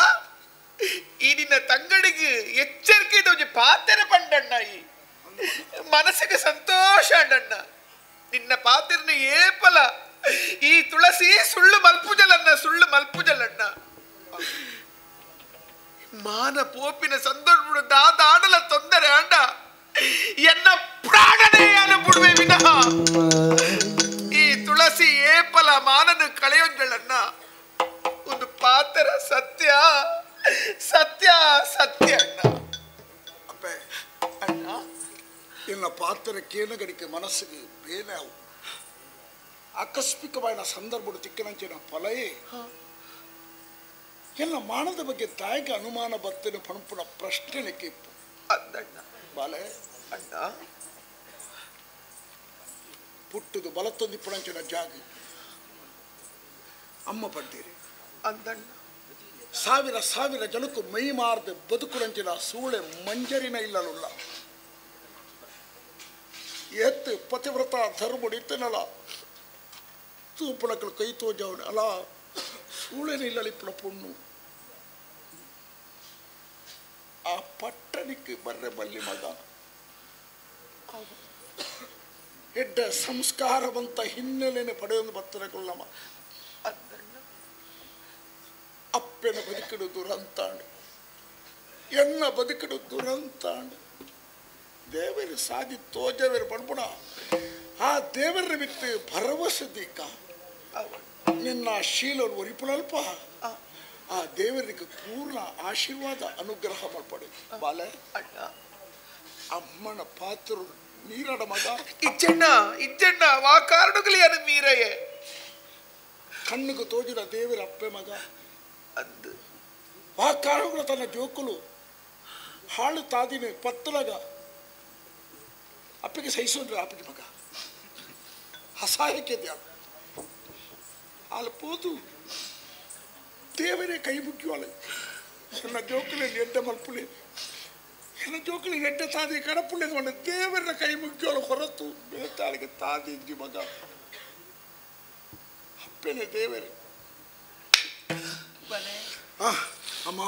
ಈ ನಿನ್ನ ತಂಗಡಿಗೆ ಎಚ್ಚರಿಕೆ ಇದೊಂದು ಪಾತೆರ ಪಂಡಣ್ಣ ಈ ಮನಸ್ಸಿಗೆ ಸಂತೋಷ ಅಣ್ಣಣ್ಣ ನಿನ್ನ ಪಾತೆರನ ಏಪಲ ಈ ತುಳಸಿ ಸುಳ್ಳು ಮಲ್ಪುಜಲಣ್ಣ ಮಾನ ಪೋಪಿನ ಸಂದರ್ಭ ದಾದಾಡಲ ತೊಂದರೆ ಅಂಡ ಎನ್ನ ಪ್ರಾಣನೇ ಬಿಡುವೆ ವಿನಃ ಈ ತುಳಸಿ ಏಪಲ ಮಾನನ ಕಳೆಯೊಂಗಳನ್ನ ಒಂದು ಪಾತ್ರ ಸತ್ಯ ಸತ್ಯ ಸತ್ಯ ಅಣ್ಣ ಅಪ್ಪೆ ಅಣ್ಣ ಎನ್ನ ಪಾತ್ರ ಕೇನಗಡಿಕೆ ಮನಸ್ಸಿಗೆ ಬೇನೆ ಅವು ಆಕಸ್ಮಿಕವಾದ ಸಂದರ್ಭಗಳು ತಿಕ್ಕನಂಚಿನ ಫಲಯೇ ಎಲ್ಲ ಮಾನದ ಬಗ್ಗೆ ತಾಯಿಗೆ ಅನುಮಾನ ಬರ್ತೇನೆ ಪಣಪುಣ ಪ್ರಶ್ನೆ ಕೇಪ್ಪು ಅದ್ದಣ್ಣ ಬಾಲೆ ಅಣ್ಣ ಪುಟ್ಟದು ಬಲತ್ತೊಂದಿ ಪುಣಂಚಿನ ಜಾಗ ಅಮ್ಮ ಪಡ್ತೀರಿ ಅಂದಣ್ಣ ಸಾವಿರ ಸಾವಿರ ಜನಕ್ಕೂ ಮೈ ಮಾರ್ದೆ ಬದುಕುರಂಚಿನ ಸೂಳೆ ಮಂಜರಿನ ಇಲ್ಲಲ್ಲ ಎತ್ತು ಪತಿವ್ರತ ಧರ್ಮಡಿತ್ತನಲ್ಲ ತೂಪಣಕ್ಕಳು ಕೈ ತೋಜವನು ಅಲ್ಲ ಸೂಳೆನ ಇಲ್ಲಳಿಪ್ಪಳ ಪುಣ್ಣು ಆ ಪಟ್ಟಣಕ್ಕೆ ಬರ್ರೆ ಬಲ್ಲಿ ಮಗ ಎಡ್ಡ ಸಂಸ್ಕಾರವಂತ ಹಿನ್ನೆಲೆನೆ ಪಡೆಯೊಂದು ಬತ್ತರಗೊಳ್ಳಮ್ಮ ಅಪ್ಪನ ಬದುಕಿಡು ದುರಂತಾಂಡು ಎನ್ನ ಬದುಕಿಡು ದುರಂತಾಂಡು ದೇವರು ಸಾಧಿ ತೋಜವೇರು ಪಡ್ಬಿಡ ಆ ದೇವರ ಬಿತ್ತು ಭರವಸೆ ದೀಕ ನಿನ್ನ ಶೀಲರು ಒರಿಪುಳಲ್ಪ ಆ ದೇವರಿಗೆ ಪೂರ್ಣ ಆಶೀರ್ವಾದ ಅನುಗ್ರಹ ಮಾಡ್ಪಡೆ ಬಾಲೆ ಅಣ್ಣ ಅಮ್ಮನ ಪಾತ್ರ ನೀರಡ ಮಗ ಇಜ್ಜಣ್ಣ ವಾ ಕಾರಣಗಳು ಏನು ಮೀರಯ್ಯ ಕಣ್ಣಿಗೆ ತೋಜಿನ ದೇವರ ಅಪ್ಪೆ ಮಗ ಅಂದು ಆ ಕಾರಣಗಳು ತನ್ನ ಜೋಕುಲು ಹಾಳು ತಾದಿನ ಪತ್ತಲಗ ಅಪ್ಪಿಗೆ ಸಹಿಸೋದ್ರೆ ಅಪ್ಪಿಗೆ ಮಗ ಅಸಹಾಯಕ್ಕೆ ಅಲ್ಲಿ ಪೋದು ದೇವರೇ ಕೈ ಮುಖ್ಯವಾಳೆ ನನ್ನ ಜೋಕುಲಿ ಎಡ್ಡ ಮಲ್ಪುಳಿ ನನ್ನ ಜೋಕುಲಿ ಎಡ್ಡ ತಾದಿ ಕಡಪುಳ್ಳಿ ಮಾಡ ದೇವರ ಕೈ ಮುಖ್ಯವಾಳ ಹೊರತು ಬೇತಾಳಿಗೆ ತಾದಿ ಇದ್ದಿ ಮಗ ಅಪ್ಪೇನೆ ದೇವರೇ ಅಮ್ಮ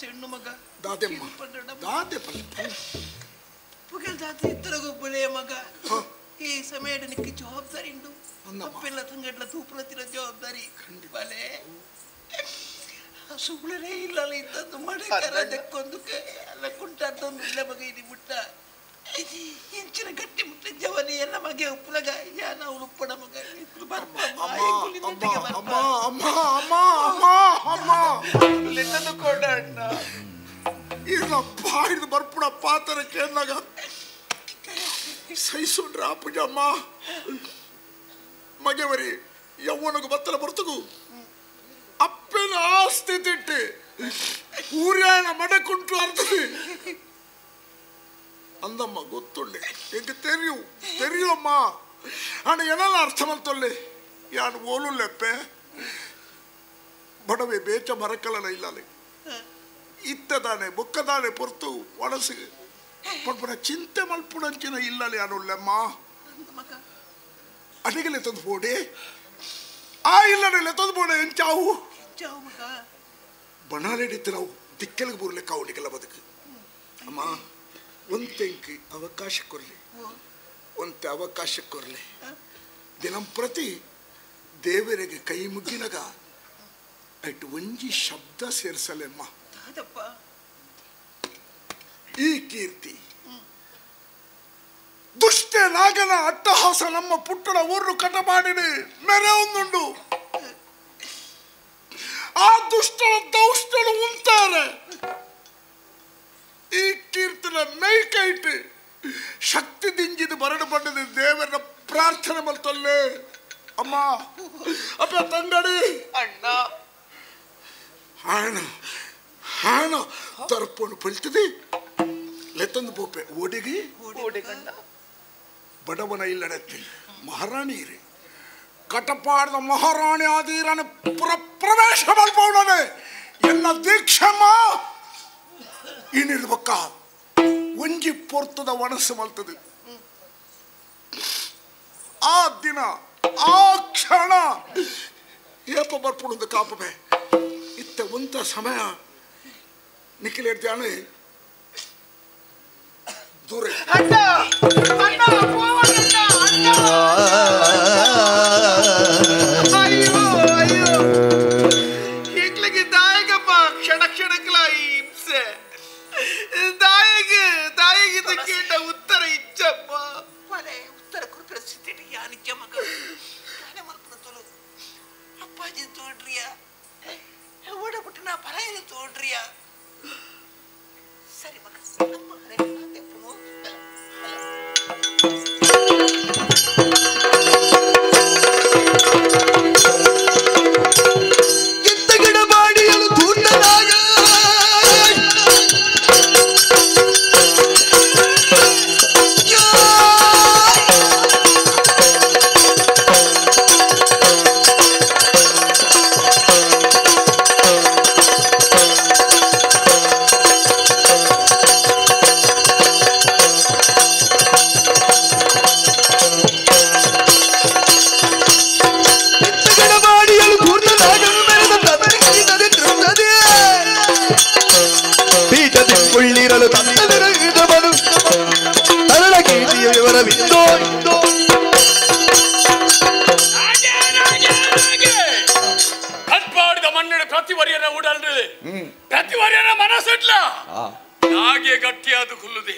ಹೆಣ್ಣು ಮಗ ದಾದೆಮ್ಮ ದಾದೆ ಪುಗಲ್ ಜಾತಿ ಇತ್ತರಗೊಬ್ಬಳೆಯ ಮಗ ಈ ಸಮಯದ ನಿಕ್ಕೆ ಜವಾಬ್ದಾರಿ ಉಂಟು ಅಪ್ಪೆಲ್ಲ ತಂಗಡ್ಲ ತೂಪಲತ್ತಿನ ಜವಾಬ್ದಾರಿ ಬಲೆ ಸುಳ್ಳನೇ ಇಲ್ಲ ಇದ್ದದ್ದು ಮಳೆಕೊಂದು ಅಲ್ಲ ಕುಂಟದ್ದೊಂದು ಇಲ್ಲ ಮಗ ಇದು ಮುಟ್ಟ ಇಂಚಿನ ಗಟ್ಟಿ ಮುಟ್ಟ ಜವನಿ ಎಲ್ಲ ಮಗೆ ಉಪ್ಪಲಗ ಯಾನ ಅವಳು ಉಪ್ಪಡ ಮಗ ಇಲ್ಲ ಬಾಯಿದು ಬರ್ಪುಡ ಪಾತ್ರ ಕೇಳಿದಾಗ ಸಹಿಸೋಣ್ರ ಪೂಜಮ್ಮ ಮಗೆವರಿ ಯವ್ವನಗ ಬತ್ತಲ ಬರ್ತಗು ಅಪ್ಪನ ಆಸ್ತಿ ತಿಟ್ಟು ಊರ್ಯಾಣ ಮಡಕುಂಟು ಅರ್ಥದಿ ಅಂದಮ್ಮ ಗೊತ್ತುಳ್ಳೆ ಎಂಗೆ ತೆರಿಯಮ್ಮ ಅಣ್ಣ ಏನಲ್ಲ ಅರ್ಥ ಮಾಡ್ತೊಳ್ಳೆ ಯಾನು ಓಲುಲ್ಲೆಪ್ಪೆ ಬಡವೆ ಬೇಚ ಮರಕಲನ ಇಲ್ಲಲೆ ಇತ್ತದಾನೆ ಬೊಕ್ಕದಾನೆ ಪೊರ್ತು ಒಣಸಿಗೆ ಪಡ್ಪಡ ಚಿಂತೆ ಮಲ್ಪುಡಂಚಿನ ಇಲ್ಲಲೆ ಅನುಲ್ಲೆಮ್ಮ ಅಡಿಗೆಲೆ ತಂದು ಬೋಡೆ ಆ ಇಲ್ಲನೆಲ್ಲ ತಂದು ಬೋಡೆ ಎಂಚಾವು ಬಣಾಲೆಡಿತ್ತು ನಾವು ದಿಕ್ಕೆಲ್ಗೆ ಬುರ್ಲೆಕ್ಕ ಅವನಿಗೆಲ್ಲ ಬದುಕು ಅಮ್ಮ ಒಂತೆಂಕಿ ಅವಕಾಶ ಕೊರ್ಲಿ ಒಂತೆ ಅವಕಾಶ ಕೊರ್ಲಿ ದಿನಂಪ್ರತಿ ದೇವರಿಗೆ ಕೈ ಮುಗ್ಗಿನಗ ಅಟ್ಟು ಒಂಜಿ ಶಬ್ದ ಸೇರಿಸಲೆಮ್ಮ ಈ ಕೀರ್ತಿ ದುಷ್ಟ ನಾಗನ ಅಟ್ಟಹಾಸ ನಮ್ಮ ಪುಟ್ಟಡ ಊರು ಕಟ ಮಾಡಿಡಿ ಮೆರೆ ಒಂದುಂಡು ಆ ದುಷ್ಟನ ದೌಷ್ಟನು ಉಂತಾರೆ ಈ ಕೀರ್ತನ ಮೇಯ್ಕೈಟ್ ಶಕ್ತಿ ದಿಂಜಿದು ಬರಡು ಬಂಡದ ದೇವರ ಪ್ರಾರ್ಥನೆ ಮಲ್ತೊಲ್ಲೆ ಅಮ್ಮ ಅಪ್ಪ ತಂಗಡಿ ಅಣ್ಣ ಹಾಣ ಹಾಣ ತರ್ಪಣು ಪಳ್ತದೆ ಲೆತ್ತಂದು ಪೋಪೆ ಓಡಿಗಿ ಬಡವನ ಇಲ್ಲಡತ್ತೆ ಮಹಾರಾಣಿ ಇರಿ ಕಟಪಾಡದ ಮಹಾರಾಣಿ ಆದೀರನ ಪ್ರವೇಶ ಮಲ್ಪವನೇ ಎಲ್ಲ ದೀಕ್ಷಮ್ಮ ಇನ್ನಿರ್ಬೇಕ ಒಂಜಿ ಪೊರ್ತದ ಒಣಸು ಮಲ್ತದೆ ಆ ದಿನ ಆ ಕ್ಷಣ ಏಪ ಬರ್ಪುಣದ ಕಾಪಬೆ ಇತ್ತ ಒಂತ ಸಮಯ ನಿಖಿಲೇಡ್ತಾನೆ ದೂರ ಇಟ್ಲಿಗೆ ದಾಯಗಪ್ಪ ಕ್ಷಣ ಕ್ಷಣಕ್ಕಲ ಈ ಹಿಂಸೆ ದಾಯಿಗೆ ಕೇಟ ಉತ್ತರ ಇಚ್ಚಪ್ಪ ಉತ್ತರ ಕುರುಪಿನ ಸ್ಥಿತಿ ಯಾನಿಚ್ಚ ಮಗ ನಾನೇ ಮಲ್ಪುತ್ತಲು ಅಪ್ಪಾಜಿ ತೋಡ್ರಿಯ ಓಡಬಿಟ್ಟು ನಾ ಪರಾಯನ ತೋಡ್ರಿಯ ಸರಿ ಮಗ ಎಂತ ಗಿಡ ಮಾಡಿಯಲು ತುಂಡನಾಗ ಉಳ್ಳಿರಲು ತಂದನು ತರಳ ಕೀರ್ತಿಯ ವಿವರವಿದ್ದೋ ಕಟ್ಪಾಡಿದ ಮಣ್ಣೆಡೆ ಪ್ರತಿವರ್ಯನ ಉಡಲ್ರಿ ಪ್ರತಿವರ್ಯನ ಮನಸ್ಸಿಡ್ಲ ಹಾಗೆ ಗಟ್ಟಿಯಾದ ಕುಲ್ಲುದೆ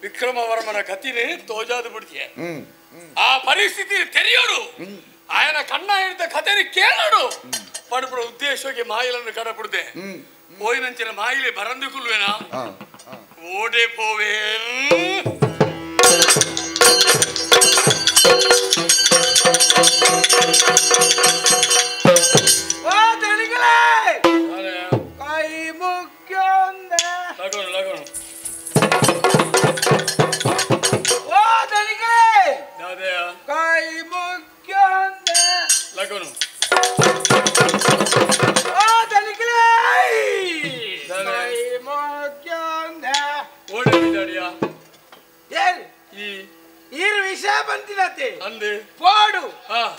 ವಿಕ್ರಮವರ್ಮನ ಕತಿನೇ ತೋಜಾದು ಬಿಡ್ತೀಯ ಆ ಪರಿಸ್ಥಿತಿ ತೆರೆಯೋಡು ಆಯನ ಕಣ್ಣ ಹಿಡಿದ ಕಥೆని ಕೇಳೋಡು ಪಡುಪುಡ ಉದ್ದೇಶಕ್ಕೆ ಮಾಯಿಲನ್ನು ಕಡಪುಡ್ದೆ పోయినంచిన మాయిలే బరందుకులువేనా ఓడే పోవే ఓ తెలిగలే కై ముఖ్యందే లగను ఓ తెలిగలే దాదయా కై ముఖ్యందే లగను ఓ తెలిగలే కై ముఖ్యందే ఓడే బిడాడియా ఏర్ ಈ ವಿಷಯ ಬಂದಿರತ್ತೆ ಅಂದೆ ಪೋಡು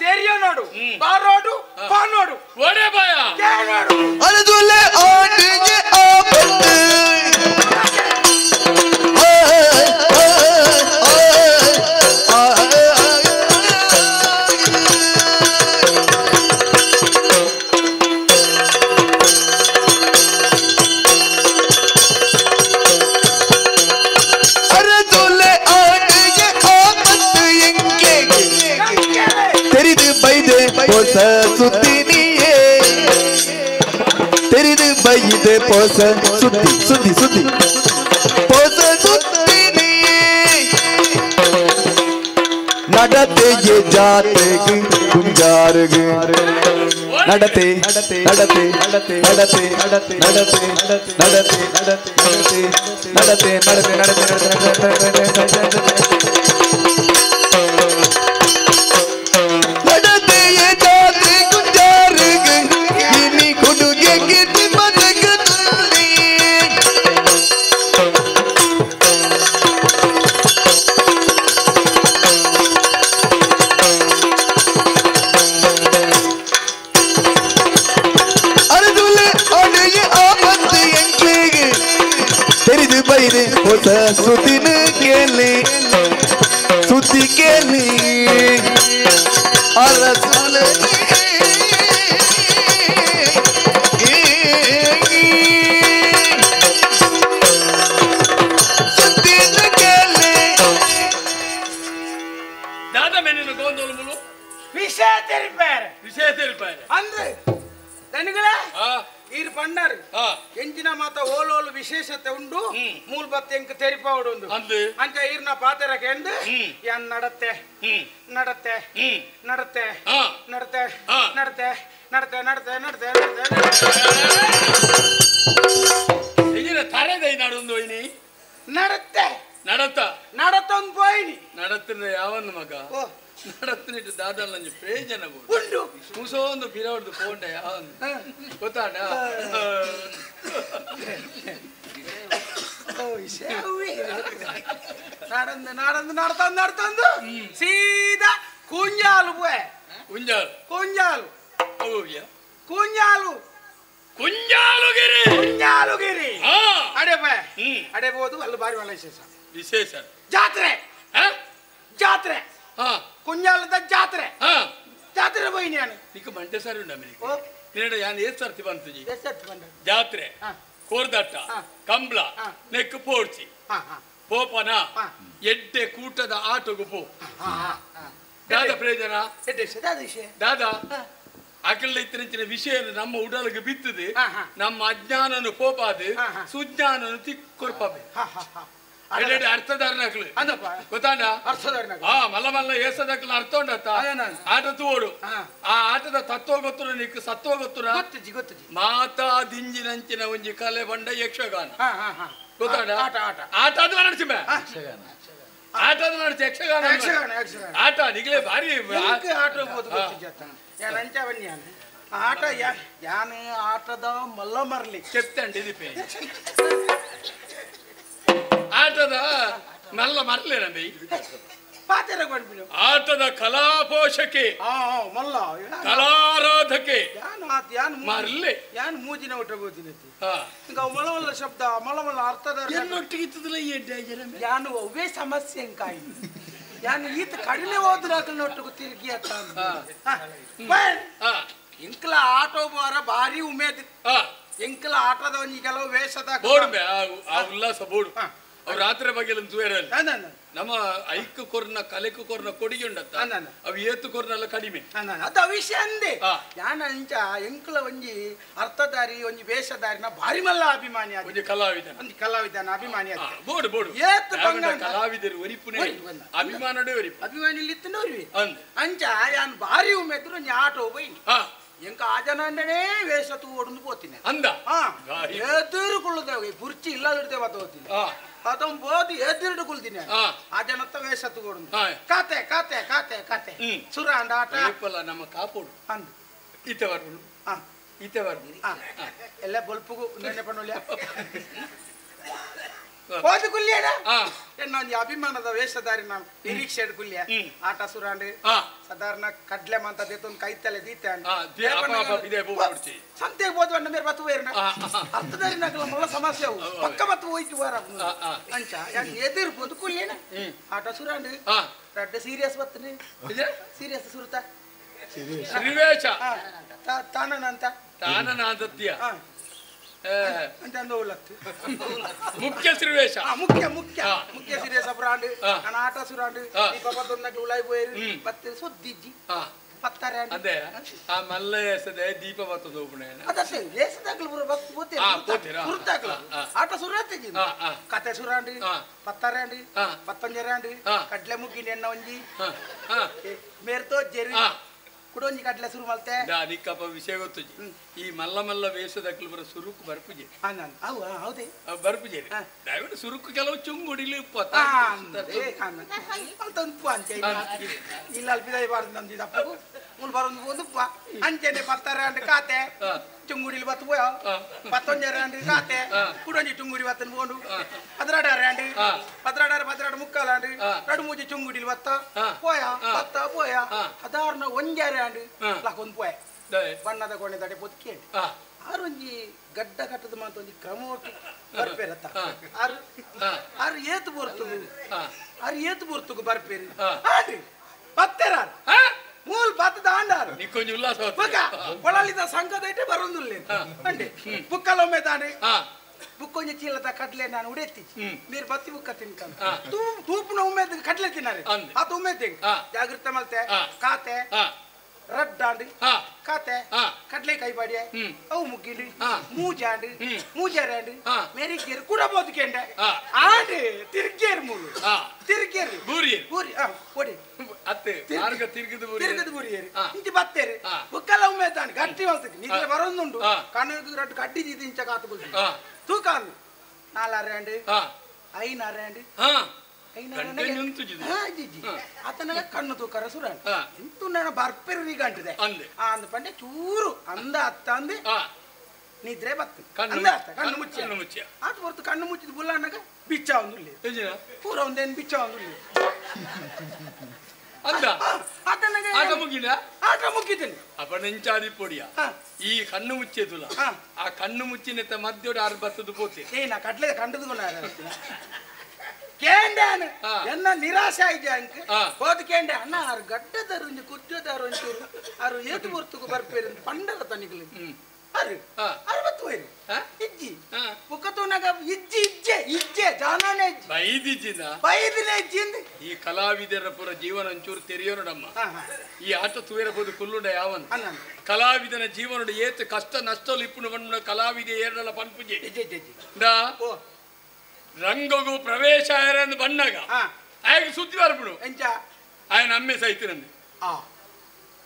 ತೆರಿಯೋನೋಡು ಬಾರೋಡು ಪಾನೋಡು ಓಡೆ ಬಾಯ ಕೇಳೋಡು ಅರದುಲೆ ಆಟಿಗೆ ಆಪತ್ತು ಹೊಸ ಸುದ್ದಿ ನೀಯೇ ತೆರೆದು ಬೈದೆ ಪೋಸ ಸುದ್ದಿ ಸುದ್ದಿ ಸುದ್ದಿ ಪೋಸ ಸುದ್ದಿ நடத்தையே ஜாத்துக்கு குஞ்சாருகு நடத்தை நடத்தை நடத்தை நடத்தை நடத்தை நடத்தை நடத்தை நடத்தை நடத்தை நடத்தை நடத்தை நடத்தையே ஜாத்து குஞ்சாருகு இனி குடுகே கிட்டி பதக்கு துள்ளி ಸುದ್ದಿನ ಕೇಳಿ ಸುದ್ದಿ ಕೇಳಿ ಅರಸುಲ ಸುದ್ದಿನ ಕೇಳಿ ದಾದ ಮೆನಿನ ಗೋಂದೋಲು ಮುಳು ವಿಷಯ ತಿಳಿಪಾರೆ ಅಂದ್ರೆ ದನಿಗಳೇ ಈರು ಪಂಡಾರು ಎಂಚಿನ ಮಾತ ಓಲೋಲು ವಿಶೇಷತೆ ಉಂಡು ಮೂಲ ಬತ್ತೆ ಎಂಕ್ ತೆರಿಪಾವಡು ಉಂಡು ಅಂಚ ಈರ್ನ ಪಾತೆರ ಕೆಂಡು ಯಾನ್ ನಡತೆ ನಡತೆ ನಡತೆ ನಡತೆ ನಡತೆ ನಡತೆ ನಡತೆ ನಡತೆ ನಡತೆ ತರೆದೈ ನಡೊಂದು ಒಯ್ನಿ ನಡತೆ ನಡತ ನಡತೊಂದು ಪೋಯ್ನಿ ನಡತ್ತಿನ ಯಾವನ್ನ ಮಗ ನಡತ್ತಿನಿಟ್ಟು ದಾದಲ್ಲ ಪ್ರಯೋಜನ ಉಂಡು ಮುಸೋಂದು ಪಿರವಡ್ದು ಪೋಂಡ ಯಾವನ್ನ ಗೊತ್ತಾಡ നടന്ന് നടന്ന് നടത്താൻ നടത്തുന്നു സീത കുഞ്ഞാലു പോയെ കുഞ്ഞാലു കുഞ്ഞാലു കുഞ്ഞാലുಗಿರಿ കുഞ്ഞാലുಗಿರಿ ಅಡೆ ಬೇ ಅಡೆ ಬೋದು ಅಲ್ಲಿ ಬಾರಿ ಒಳ್ಳೆ ವಿಶೇಷ ಜಾತ್ರೆ ಜಾತ್ರೆ ಕುഞ്ഞാಲದ ಜಾತ್ರೆ ಜಾತ್ರೆ പോയി ഞാൻ ನಿಕ ಮಂಟೆ ಸರಿ ಉಂಡ ಮೆನಿಕ ನಿನಡ ಯಾನ್ ಏಸ್ ಸರ್ತಿ ಬಂತುಜಿ ಜಾತ್ರೆ ಕೋರ್ದಟ್ಟ ಕಂಬ್ಳ ನೆಕ್ ಪೋಡ್ಸಿ ಪೋಪನ ಎಡ್ಡೆ ಕೂಟದ ಆಟೋಗು ಪೋ ದಾದ ಪ್ರಯೋಜನ ದಾದ ಅಕಲ್ ಇತ್ತಿನ ವಿಷಯ ನಮ್ಮ ಉಡಲಿಗೆ ಬಿತ್ತದೆ ನಮ್ಮ ಅಜ್ಞಾನನು ಪೋಪಾದು ಸುಜ್ಞಾನನು ತಿಕ್ಕೊರ್ಪಬೆ ಅರ್ಥಧಾರಣಕ್ಲು ಗೊತ್ತಾಂಡ ಮಲ್ಲ ಮಲ್ಲ ಏಸದಕ್ಲ ಅರ್ಥ ಉಂಡತ್ತ ಆಟ ತೋಡು ಆ ಆಟದ ತತ್ವ ಗೊತ್ತು ನಿಕ್ ಸತ್ವ ಗೊತ್ತುರ ಮಾತಾ ದಿಂಜಿನಂಚಿನ ಒಂಜಿ ಕಲೆ ಬಂಡ ಯಕ್ಷಗಾನ ಗೊತ್ತಾಂಡ ಆಟ ಅದು ನಡೆಸಿಮೆ ಆಟದ ನಡೆಸಿ ಯಕ್ಷಗಾನ ಆಟ ನಿಗ್ಲೇ ಭಾರಿ ಆಟ ಆಟ ಯಾನು ಆಟದ ಮಲ್ಲ ಮರ್ಲಿ ಚೆಪ್ತಂಡಿ ದಿಪೆ ಆಟದ ಮಲ್ಲ ಮರ್ಲೆ ನಮ್ಮಿ ಪಾತೆರ ಆಟದ ಕಲಾ ಪೋಷಕೆ ಮಲ್ಲ ಕಲಾರಾಧಕೆ ಮರ್ಲೆ ಯಾನ್ ಮೂಜಿನ ಊಟ ಗೋತಿನತಿ ಈಗ ಮಲಮಲ್ಲ ಶಬ್ದ ಮಲಮಲ್ಲ ಅರ್ಥದ ಎನ್ನೊಟ್ಟಿಗಿತ್ತದಲ್ಲ ಯಾನು ಅವೇ ಸಮಸ್ಯೆ ಕಾಯಿ ಯಾನು ಈತ ಕಡಿಮೆ ಹೋದ್ರಾಕಲ್ ಒಟ್ಟಿಗೆ ತಿರುಗಿ ಅತ್ತ ಇಂಕ್ಲ ಆಟೋ ಬಾರ ಭಾರಿ ಉಮೇದ್ ಎಂಕಲ ಆಟದ ಒಂಜಿ ಕೆಲವು ವೇಷದ ಬೋಡ್ಬೆ ಆ ಉಲ್ಲಾಸ ಬೋಡು ಅವ್ರ ರಾತ್ರಿ ಬಗ್ಗೆ ತೂರಲ್ಲಿ ನಮ್ಮ ಐಕ್ಕು ಕೊರ್ನ ಕಲೆಕು ಕೊರ್ನ ಕೊಡುಗೆ ಉಂಡತ್ತ ಅವು ಏತು ಕೊರ್ನೆಲ್ಲ ಕಡಿಮೆ ಅದು ವಿಷಯ ಅಂದೆ ಯಾನ ಇಂಚ ಎಂಕಲ ಒಂಜಿ ಅರ್ಥಧಾರಿ ಒಂಜಿ ವೇಷಧಾರಿನ ಭಾರಿ ಮಲ್ಲ ಅಭಿಮಾನಿ ಒಂಜಿ ಕಲಾವಿದನ ಅಭಿಮಾನಿ ಬೋಡು ಬೋಡು ಏತು ಕಲಾವಿದರು ಒರಿಪುನೆ ಅಭಿಮಾನಡೆ ಒರಿಪು ಅಭಿಮಾನಿ ಇತ್ತನವ್ರಿ ಅಂಚ ಯಾನ್ ಭಾರಿ ಉಮೇದ್ರು ಒಂಜಿ ಆಟೋ ಹೋಗಿ ಎಂಕ ಆ ಜನ ಅಂಡನೇ ವೇಷ ತೂಡು ಪೋತೀನಿ ಅಂದ ಎದುರುಕೊಳ್ಳುದ ಕುರ್ಚಿ ಇಲ್ಲದಿರ್ತೇವೆ ಹೋಗ್ತೀನಿ ಅದೊಂದು ಬೋದು ಎದುರು ಕುಳ್ತೀನಿ ಆ ಜನತ್ತ ವೇಷ ತೂಡು ಕಾತೆ ಕಾತೆ ಕಾತೆ ಕಾತೆ ಸುರ ಅಂಡ ಆಟ ನಮ್ಮ ಕಾಪೋಡು ಅಂದು ಈತೆ ಬರ್ಬೋದು ಈತೆ ಬರ್ಬೋದು ಎಲ್ಲ ಬಲ್ಪುಗು ನೆನೆ ಪಣ್ಣೊಳ್ಳಿ ಹೋದ ಕುಲ್ಯನ ಎನ್ನೊಂದು ಅಭಿಮಾನದ ವೇಷಧಾರಿ ನಾನು ನಿರೀಕ್ಷೆ ಕುಲ್ಯ ಆಟ ಸುರಾಂಡ್ ಸಾಧಾರಣ ಕಡ್ಲೆ ಮಂತ ದೇತೊಂದು ಕೈತಲೆ ದೀತಾನ್ ಸಂತೆಗೆ ಹೋದ್ವ ಮೇರೆ ಬತ್ತು ಬೇರೆ ಅರ್ಥಧಾರಿ ನಗಲ ಮಲ್ಲ ಸಮಸ್ಯೆ ಅವು ಪಕ್ಕ ಬತ್ತು ಹೋಯ್ತು ವಾರ ಅಂಚ ಎದುರ್ಬೋದು ಕುಲ್ಯನ ಆಟ ಸುರಾಂಡ್ ರಡ್ಡ ಸೀರಿಯಸ್ ಬತ್ತನೆ ಸೀರಿಯಸ್ ಸುರುತ ಶ್ರೀವೇಶ ತಾನನ ತಾನನಾದತ್ಯ ಮುಖ್ಯ ಶ್ರೀವೇಶ ಮುಖ್ಯ ಮುಖ್ಯ ಮುಖ್ಯ ಶ್ರೀವೇಶ ಬ್ರಾಂಡ್ ನಾನು ಆಟ ಸುರಾಂಡ್ ಈ ಪಾಪದೊಂದು ಉಳಾಯಿ ಹೋಯ್ರು ಮತ್ತೆ ಸುದ್ದಿಜ್ಜಿ ಪತ್ತಾರೆ ಅದೇ ಆ ಮಲ್ಲ ಎಸದೆ ದೀಪ ಬರ್ತದ ಒಬ್ಬನೇ ಅದಷ್ಟೇ ಲೇಸದಾಗ್ಲು ಸುರುತ್ತಾಗ್ಲ ಆಟ ಸುರಾತಿಜಿ ಕತೆ ಸುರಾಂಡಿ ಪತ್ತಾರೆ ಅಂಡಿ ಪತ್ತಂಜರೆ ಅಂಡಿ ಕಡ್ಲೆ ಮುಗ್ಗಿನ ಎಣ್ಣ ಒಂಜಿ ಮೇರ್ತೋ ಜೆರಿ ಕುಡೊಂಜಿ ಕಡ್ಲೆ ಶುರು ಮಲ್ತೆ ಅದಕ್ಕಪ್ಪ ವಿಷಯ ಗೊತ್ತು ಈ ಮಲ್ಲ ಮಲ್ಲ ವೇಷದಾಗ್ಲು ಬರೋ ಸುರುಕು ಬರ್ಪುಜೆ ಹೌದೇ ಬರ್ಪುಜೆ ದಯವಿಟ್ಟು ಸುರುಕು ಕೆಲವು ಚುಂಗುಡಿಲಿ ಉಪ್ಪು ಅಂಚೆ ಇಲ್ಲ ಅಲ್ಪಿದಾಯಿ ಬಾರ್ದು ನಮ್ದು ಇದಪ್ಪು ಮುಲ್ ಬರೋದು ಒಂದು ಉಪ್ಪ ಅಂಚೆನೆ ಪತ್ತಾರೆ ಅಂಡಿ ಕಾತೆ ಚುಂಗುಡಿಲಿ ಬತ್ತು ಪೋಯ ಪತ್ತೊಂಜರೆ ಅಂಡಿ ಕಾತೆ ಕುಡೊಂಜಿ ಚುಂಗುಡಿ ಬತ್ತನ್ ಬೋಂಡು ಪದ್ರಾಡಾರೆ ಅಂಡಿ ಪದ್ರಾಡ ಮುಕ್ಕಾಲ ಅಂಡಿ ರಡು ಮೂಜಿ ಚುಂಗುಡಿಲಿ ಬತ್ತ ಪೋಯ ಬತ್ತ ಪೋಯ ಅದಾರ್ನ ಒಂಜಾರೆ ಅಂಡಿ ಲಾಕೊಂದು ಪೋಯ ಬಣ್ಣದ ಗೋಣೆ ದಡೆ ಬದುಕಿ ಆರೊಂಜಿ ಗಡ್ಡ ಕಟ್ಟದ ಮಾತು ಒಂಜಿ ಕ್ರಮೋಟು ಬರ್ಪೇರತ್ತ ಆರು ಏತು ಬರ್ತುಗು ಬರ್ಪೇರಿ ಆಡಿ ಪತ್ತೆರ ಮೂಲ್ ಪತ್ತದ ಆಂಡಾರು ನಿಕ್ಕೊಂಜಿ ಉಲ್ಲಾಸ ಕೊಳಲಿದ ಸಂಘದೈತೆ ಬರೋದಿಲ್ಲ ಅಂಡೆ ಬುಕ್ಕಲೊಮ್ಮೆ ತಾಂಡೆ ಬುಕ್ಕೊಂಜಿ ಚೀಲದ ಕಡ್ಲೆ ನಾನು ಉಡೆತ್ತಿ ನೀರು ಬತ್ತಿ ಬುಕ್ಕ ತಿನ್ಕೊಂಡು ತೂಪುನ ಉಮ್ಮೆದ್ ಕಡ್ಲೆ ತಿನ್ನಾರೆ ಅದು ಉಮ್ಮೆದ್ ಜಾಗೃತ ಮಲ್ತೆ ಕಾತೆ ರಡ್ಡಾಂಡಿ ಕಾತೆ ಕಡ್ಲೆ ಕೈ ಬಾಡಿಯ ಅವು ಮುಗ್ಗಿಂಡಿ ಮೂಜಾಂಡಿ ಮೇರಿ ಕೇರು ಕೂಡ ಬೋದ್ಕೆಂಡೆ ಆಂಡಿ ತಿರ್ಗೇರು ಮೂರು ತಿರ್ಗೇರು ಬೂರಿ ಕೊಡಿ ಅತ್ತೆ ಮಾರ್ಗ ತಿರ್ಗದ ಬೂರಿಯೇರಿ ಇಂತಿ ಬತ್ತೇರಿ ಬುಕ್ಕಲ ಉಮ್ಮೆದಾಂಡಿ ಗಟ್ಟಿ ಮಲ್ತಕ್ಕೆ ನಿದ್ರೆ ಬರೋದುಂಡು ಕಣ್ಣು ರಡ್ಡು ಕಡ್ಡಿ ದಿಂಚ ಕಾತು ಬುದ್ಧಿ ತೂಕಾಂದು 4 ಅಂಡಿ 5 ಅಂಡಿ ಅತನ ಕಣ್ಣು ತೂಕರ ಸುರ ಇಂತು ನಾನು ಬರ್ಪೆರಿ ಗಂಟಿದೆ ಅಂದ ಪಂಡೆ ಚೂರು ಅಂದ ಅತ್ತ ಅಂದೆ ನಿದ್ರೆ ಬತ್ತು ಕಣ್ಣು ಮುಚ್ಚಿ ಆತ ಹೊರತು ಕಣ್ಣು ಮುಚ್ಚಿದ ಬುಲ್ಲಣ್ಣಗ ಬಿಚ್ಚ ಒಂದು ಪೂರ ಒಂದೇನು ಬಿಚ್ಚ ಒಂದು ಆಟ ಮುಗಿತೀನಿ ಅಪ್ಪ ನೆಂಚಾದಿ ಪೊಡಿಯ ಈ ಕಣ್ಣು ಮುಚ್ಚೇದುಲ ಆ ಕಣ್ಣು ಮುಚ್ಚಿನ ಮಧ್ಯೋಡ 6 ಬರ್ತದ ಪೋತೆ ನಾ ಕಡ್ಲೆ ಕಂಡದು ಕೇಂಡಾನ ಎನ್ನ ನಿರಾಶೆ ಆಯ್ತು ಅಂಕ ಹೋದ ಕೇಂಡೆ ಅಣ್ಣ ಆರು ಗಡ್ಡದಾರು ಒಂಜಿ ಕುರ್ಚದಾರು ಒಂಚೂರು ಆರು ಏತು ಬರ್ತುಕು ಬರ್ಪೇರಿ ಪಂಡಲ ತನಿಗಳು ಅರು 60 ಇಜ್ಜಿ ಪುಕ್ಕತೂನಾಗ ಇಜ್ಜೆ ಜಾನಾನೆ ಬೈದಿನ ಇಜ್ಜಿಂದ ಈ ಕಲಾವಿದರ ಪುರ ಜೀವನ ಒಂಚೂರು ತೆರೆಯೋನಡಮ್ಮ ಈ ಆಟ ತೂಯರ ಬೋದು ಕುಲ್ಲುಂಡ ಯಾವನ್ ಕಲಾವಿದನ ಜೀವನ ಏತು ಕಷ್ಟ ನಷ್ಟಲು ಇಪ್ಪುನ ಬಣ್ಣ ಕಲಾವಿದ ಏರಲ ಪನ್ಪುಜೆ ರಂಗಗೂ ಪ್ರವೇಶ ಆಯರಂದು ಬಣ್ಣಗ ಆಗ ಸುದ್ದಿ ಬರ್ಬಿಡು ಆಯ ನಮ್ಮೆ ಸೈತಿರಂದು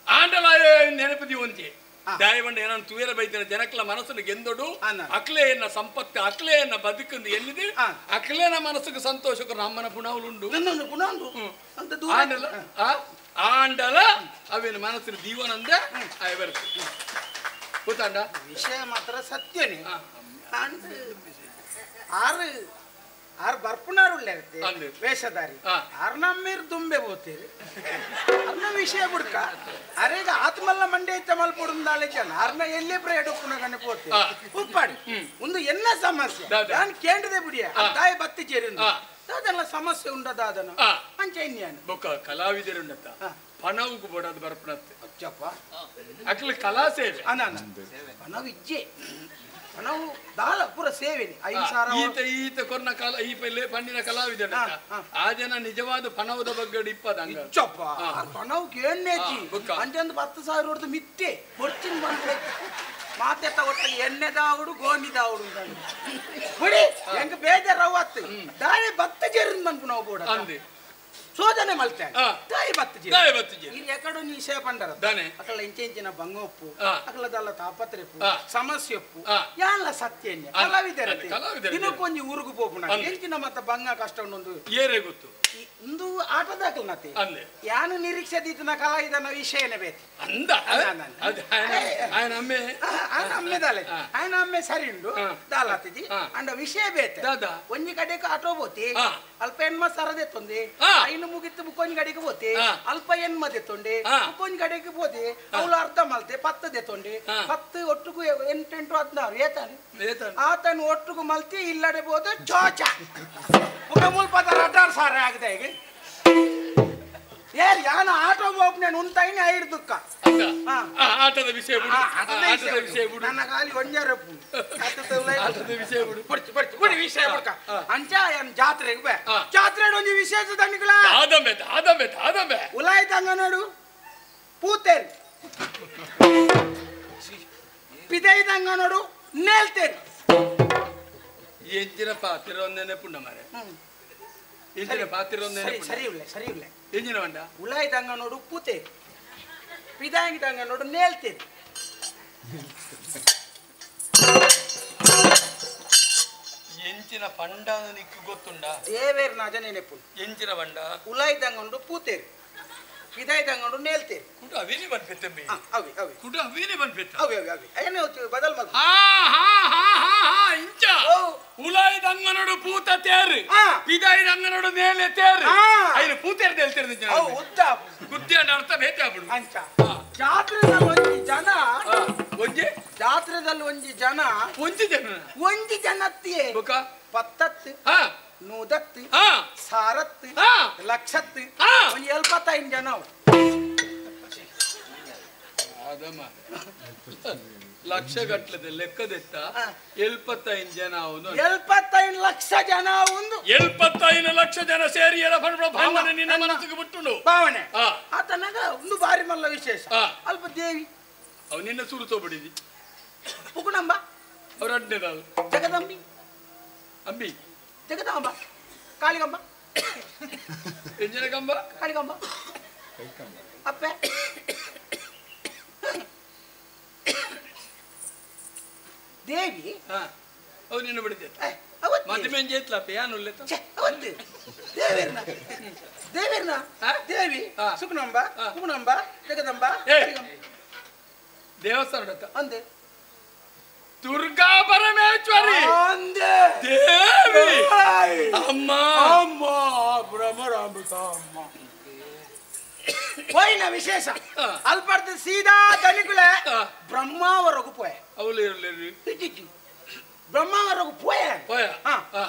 ಆಂಡಲ ನೆನಪದಿ ಒಂಚೆ ದಾಯವಂಡ ಏನೋ ತೂಯರ ಬೈತಿನ ಜನಕ್ಲ ಮನಸ್ಸನ್ನು ಗೆಂದೊಡು ಅಕ್ಲೆಯನ್ನ ಸಂಪತ್ತು ಅಕ್ಲೆಯನ್ನ ಬದುಕಂದು ಎಲ್ಲಿದೆ ಅಕ್ಲೆನ ಮನಸ್ಸಿಗೆ ಸಂತೋಷಕ್ಕೆ ನಮ್ಮನ ಪುಣವುಲುಂಡು ಆಂಡಲ ಅವೇನು ಮನಸ್ಸಿನ ದೀವನಂದ ಆಯ ಬರ್ತದೆ ಗೊತ್ತಾಂಡ ವಿಷಯ ಮಾತ್ರ ಸತ್ಯನೇ ಆರು ಬರ್ಪುನಾರುಳ್ಳೆ ವೇಷಧಾರಿ ಆರು ನಮ್ಮೀರ್ ದುಂಬೆ ಬೋತೀರಿ ಅರ್ನ ವಿಷಯ ಬುಡ್ಕ ಅರೆಗ ಆತ್ಮಲ್ಲ ಮಂಡೆ ಇತ್ತ ಮಲ್ಪುಡುಂದಾಳೆ ಜನ ಅರ್ನ ಎಲ್ಲೇ ಪ್ರಯಡುಕ್ಕುನ ಗಣೆ ಪೋತಿ ಉಪ್ಪಾಡಿ ಒಂದು ಎನ್ನ ಸಮಸ್ಯೆ ನಾನು ಕೇಂದ್ರದೆ ಬಿಡಿಯ ತಾಯಿ ಬತ್ತಿ ಚೇರಿಂದ ಅದೆಲ್ಲ ಸಮಸ್ಯೆ ಉಂಡದಾದನ ಅಂಚೈನ್ಯಾನ ಬೊಕ್ಕ ಕಲಾವಿದರುಂಡತ್ತ ಪಣವುಗೂ ಬೋಡದು ಬರ್ಪಣತ್ತೆ ಅಚ್ಚಪ್ಪ ಅಕ್ಲ ಕಲಾ ಸೇವೆ ಪಣವು ಇಜ್ಜೆ ನಾವು ದಾಳ ಪೂರ ಸೇವೆನಿ ಈತ ಕೊರ್ನ ಕಾಲ ಈ ಪಂಡಿನ ಕಲಾವಿದ ಆ ಜನ ನಿಜವಾದ ಪಣವದ ಬಗ್ಗೆ ಇಪ್ಪದಂಗ ಪಣವು ಕೇಳೇಜಿ ಅಂಚಂದು 10,000 ಹೊಡೆದು ಮಿತ್ತೆ ಹೊಡ್ತೀನಿ ಬಂದ್ರೆ ಮಾತೆತ್ತ ಒಟ್ಟಿಗೆ ಎಣ್ಣೆದಾವುಡು ಗೋಮಿದಾವುಡು ಬಿಡಿ ಹೆಂಗ ಬೇಜಾರವತ್ತು ದಾಳಿ ಬತ್ತ ಜೇರಿಂದ ಬಂದ್ಪು ನಾವು ಬೋಡ ಸೋದನೆ ಮಲ್ತೆ ತಾಯಿ ಬತ್ತಜಿ ಇಲ್ಲಿ ಎಕಡು ನೀ ಶೇ ಪಂಡರ ಅಕಲ ಇಂಚಿನ ಬಂಗೋಪ್ಪು ಅಕಲದಲ್ಲ ತಾಪತ್ರೆಪ್ಪು ಸಮಸ್ಯೆಪ್ಪು ಯಾನ್ಲ ಸತ್ಯನ್ಯ ಕಲಾವಿದರತೆ ದಿನಕ್ಕೊಂಜಿ ಊರುಗು ಪೋಪುನ ಎಂಚಿನ ಮತ್ತ ಬಂಗ ಕಷ್ಟ ಉಂಡೊಂದು ಏರೇ ಗೊತ್ತು ಇಂದು ಆಟದಾಕಲ್ನತೆ ಯಾನು ನಿರೀಕ್ಷೆ ದೀತನ ಕಲಾವಿದನ ವಿಷಯನೇ ಬೇತಿ ಅಂದ ఆయన అమ్మేదాలే ఆయన అమ్మే సరిండు దాలతిది అండ్ విషయ ಬೇತೆ ಒಂಜಿ ಕಡೆಗೆ ಆಟೋ ಬೋತಿ ಅಲ್ಪ ಹೆಣ್ಮ ಸರದೆತ್ತೊಂದಿ ಐನು ಮುಗಿತ್ತು ಬುಕ್ಕೊಂಜಿ ಕಡೆಗೆ ಬೋತಿ ಅಲ್ಪ ಹೆಣ್ಮ ದೆತ್ತೊಂಡಿ ಬುಕ್ಕೊಂಜಿ ಕಡೆಗೆ ಬೋತಿ ಅವಳು ಅರ್ಧ ಮಲ್ತೆ 10 ದೆತ್ತೊಂಡಿ 10 ಒಟ್ಟುಗು 8 16 ಏತಾನೆ ಆತನು ಒಟ್ಟುಗು ಮಲ್ತಿ ಇಲ್ಲಡೆ ಬೋದ ಚೋಚ ಬುಕ್ಕ ಮೂಲ ಪದ 18,000 ಆಗಿದೆ ಈಗ ಯಾರು ಯಾನ ಆಟೋ ಹೋಗ್ನೇನು ಉಂತಾಯಿನಿ ಐದು ದುಃಖ ಆಟದ ವಿಷಯ ಬಿಡು ನನ್ನ ಖಾಲಿ ಒಂಜಾರಪ್ಪು ಆಟದ ವಿಷಯ ಬಿಡು ಬಿಡಿ ವಿಷಯ ಬಿಡ್ಕ ಅಂಚ ಏನ್ ಜಾತ್ರೆಗೆ ಬೇ ಜಾತ್ರೆ ಒಂದು ವಿಶೇಷ ತನಿಗಳ ಆದಂಬೆ ಉಲಾಯ್ತಂಗ ನೋಡು ಪೂತೇರಿ ಪಿದೈದಂಗ ನೋಡು ನೇಲ್ತೇರಿ ಎಂಚಿನ ಪಾತ್ರ ಒಂದೇನೆ ಪುಣ್ಯ ಮಾರೆ ಎಂಚಿನ ಪಾತ್ರ ಒಂದೇನೆ ಸರಿ ಇಲ್ಲ ಎಂಚಿನ ಬಂಡ ಉಳಾಯ್ದಂಗ ನೋಡು ಪೂತೇರಿ ಪಿದಾಂಗಿದಂಗ ನೋಡು ನೇಲ್ತೇರಿ ಎಂಚಿನ ಪಂಡ ನಿಕ್ಕು ಗೊತ್ತುಂಡ ದೇವೇರ್ ನಾಜ ನೆನೆಪು ಎಂಚಿನ ಬಂಡ ಉಳಾಯ್ದಂಗ ನೋಡು ಪೂತೇರಿ ಪಿದಾಯ್ದಂಗ ನೋಡು ನೇಲ್ತೇರಿ ಕುಟ ಅವಿನಿ ಬಂದ್ಪೆತ್ತಮ್ಮಿ ಅವಿ ಕುಟ ಅವಿನಿ ಬಂದ್ಪೆತ್ತ ಅವಿ ಏನು ಬದಲ್ ಮಗ ಇಂಚ ಉಲಾಯ್ದಂಗ ನೋಡು ಪೂತ ತೇರು ಪಿದಾಯ್ದಂಗ ನೋಡು ನೇಲೆ ತೇರು ಐನು ಪೂತೇರ್ ಹೇಳ್ತಿರ್ದ ಉದ್ದ ಬುದ್ಧಿ ಅಂತ ಅರ್ಥ ಬೇತಾಬಿಡು ಅಂಚ ಜಾತ್ರೆದಲ್ಲಿ ಒಂಜಿ ಜನ ಒಂಜಿ ಜಾತ್ರೆದಲ್ಲಿ ಒಂಜಿ ಜನತ್ತಿಯೇ ಪತ್ತತ್ತು ನೂದತ್ತು ಸಾರತ್ತು ಲಕ್ಷತ್ತು ಒಂಜಿ 75 ಜನ ಲಕ್ಷ ಗಟ್ಲದ ಲೆಕ್ಕದೆತ್ತ 75 ಜನ ಅವನು 75 ಲಕ್ಷ ಜನ ಒಂದು 75 ಲಕ್ಷ ಜನ ಸೇರಿ ಭಾವನೆ ನಿನ್ನ ಮನಸ್ಸಿಗೆ ಬಿಟ್ಟು ಭಾವನೆ ಆತನಾಗ ಒಂದು ಬಾರಿ ಮಲ್ಲ ವಿಶೇಷ ಅಲ್ಪ ದೇವಿ ಅವ್ ನಿನ್ನ ಸುರು ತೋಬಿಡಿದಿ ಪುಗುಣಂಬ ಅವ್ರ ಅಡ್ಡೇದಾಳು ಜಗದಂಬಿ ಅಂಬಿ ಜಗದಾಂಬ ಕಾಳಿಗಂಬ ಎಂಜನ ಕಂಬ ಕಾಳಿಗಂಬ ಅಪ್ಪೆ ದೇವಿ ಅವ್ ನಿನ್ನ ಬಿಡಿದೆ ಮದುವೆ ಎಂಜೇತ್ಲಪ್ಪ ಯಾನು ದೇವೇರ್ನ ದೇವಿ ಸುಗುಣಂಬ ಪುಗುಣಂಬ ಜಗದಂಬ ದೇವಸ್ಥಾನ ಅಂದೆ ದುರ್ಗಾ ಪರಮೇಶ್ವರಿ ದೇವಿ ಅಮ್ಮ ಅಮ್ಮ ಬ್ರಹ್ಮರಾಂಬಿಕ ಅಮ್ಮ పోయిన విశేష అల్పర్తి సీదా దనికులే బ్రహ్మావరకు పోయా అవులు ఇరలేరు ಬ್ರಹ್ಮಾವరకు పోయా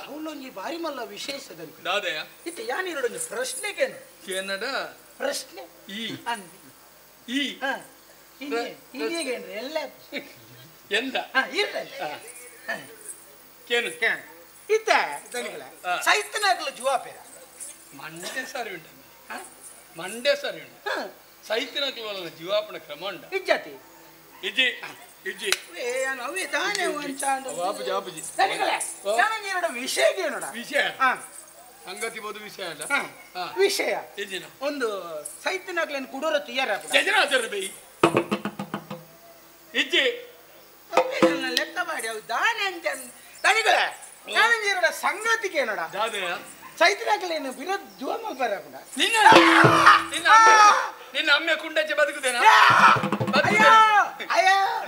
అవులో ಈ ಬಾರಿ ಮಲ್ಲ ವಿಶೇಷ ದನಿಕು ದಾದಯ ಇತ್ತೆ ಯಾನಿರೋಡು ಪ್ರಶ್ನೆಗೇನು ಕೇನಡ ಪ್ರಶ್ನೆ ಈ ಅಂದಿ ಈ ಹೀಗೇನ್ರಿ ಎಲ್ಲ ಎಂದ ಇರ್ರಲ್ಲ ಕೇನು ಇತ್ತ ದನಿಕಲ ಸೈತನಾಗಲ ಜುವಾಪೇರ ಮಂಡೆ ಸರಿ ಉಂಟ ಮಂಡೆ ಸರಿ ಉಂಟು ಸೈತನಕಲ ಜೀವಾಪನ ಕ್ರಮ ಉಂಟ ಇಜ್ಜತಿ ಇಜ್ಜಿ ಇಜ್ಜಿ ಅವೇ ತಾನೇ ಬಾಪುಜಿ ಬಾಪುಜಿ ನನಗೆ ವಿಷಯ ಏನೋಡ ವಿಷಯ ಸಂಗತಿ ಬೋದು ವಿಷಯ ಅಲ್ಲ ವಿಷಯ ಇಜ್ಜಿನ ಒಂದು ಸೈತನಾಗ್ಲೇನು ಕುಡೋರ ತಯಾರ ಜಜನಾಚರ ಬೈ ಇಜ್ಜಿ ಲೆಕ್ಕ ಮಾಡಿ ಅವು ದಾನೆ ಅಂತ ತನಿಗಳ ನನಗೆ ಎರಡ ಸಂಗತಿಗೆ ಏನೋಡ ದಾದಯ ಸೈತನಾಗ್ಲೇನು ವಿರೋಧ ಜೋಮ ಬರಕೂಡ ನಿನ್ನ ಅಮ್ಮೆ ಕುಂಡಚ್ಚೆ ಬದುಕುದೇನಾ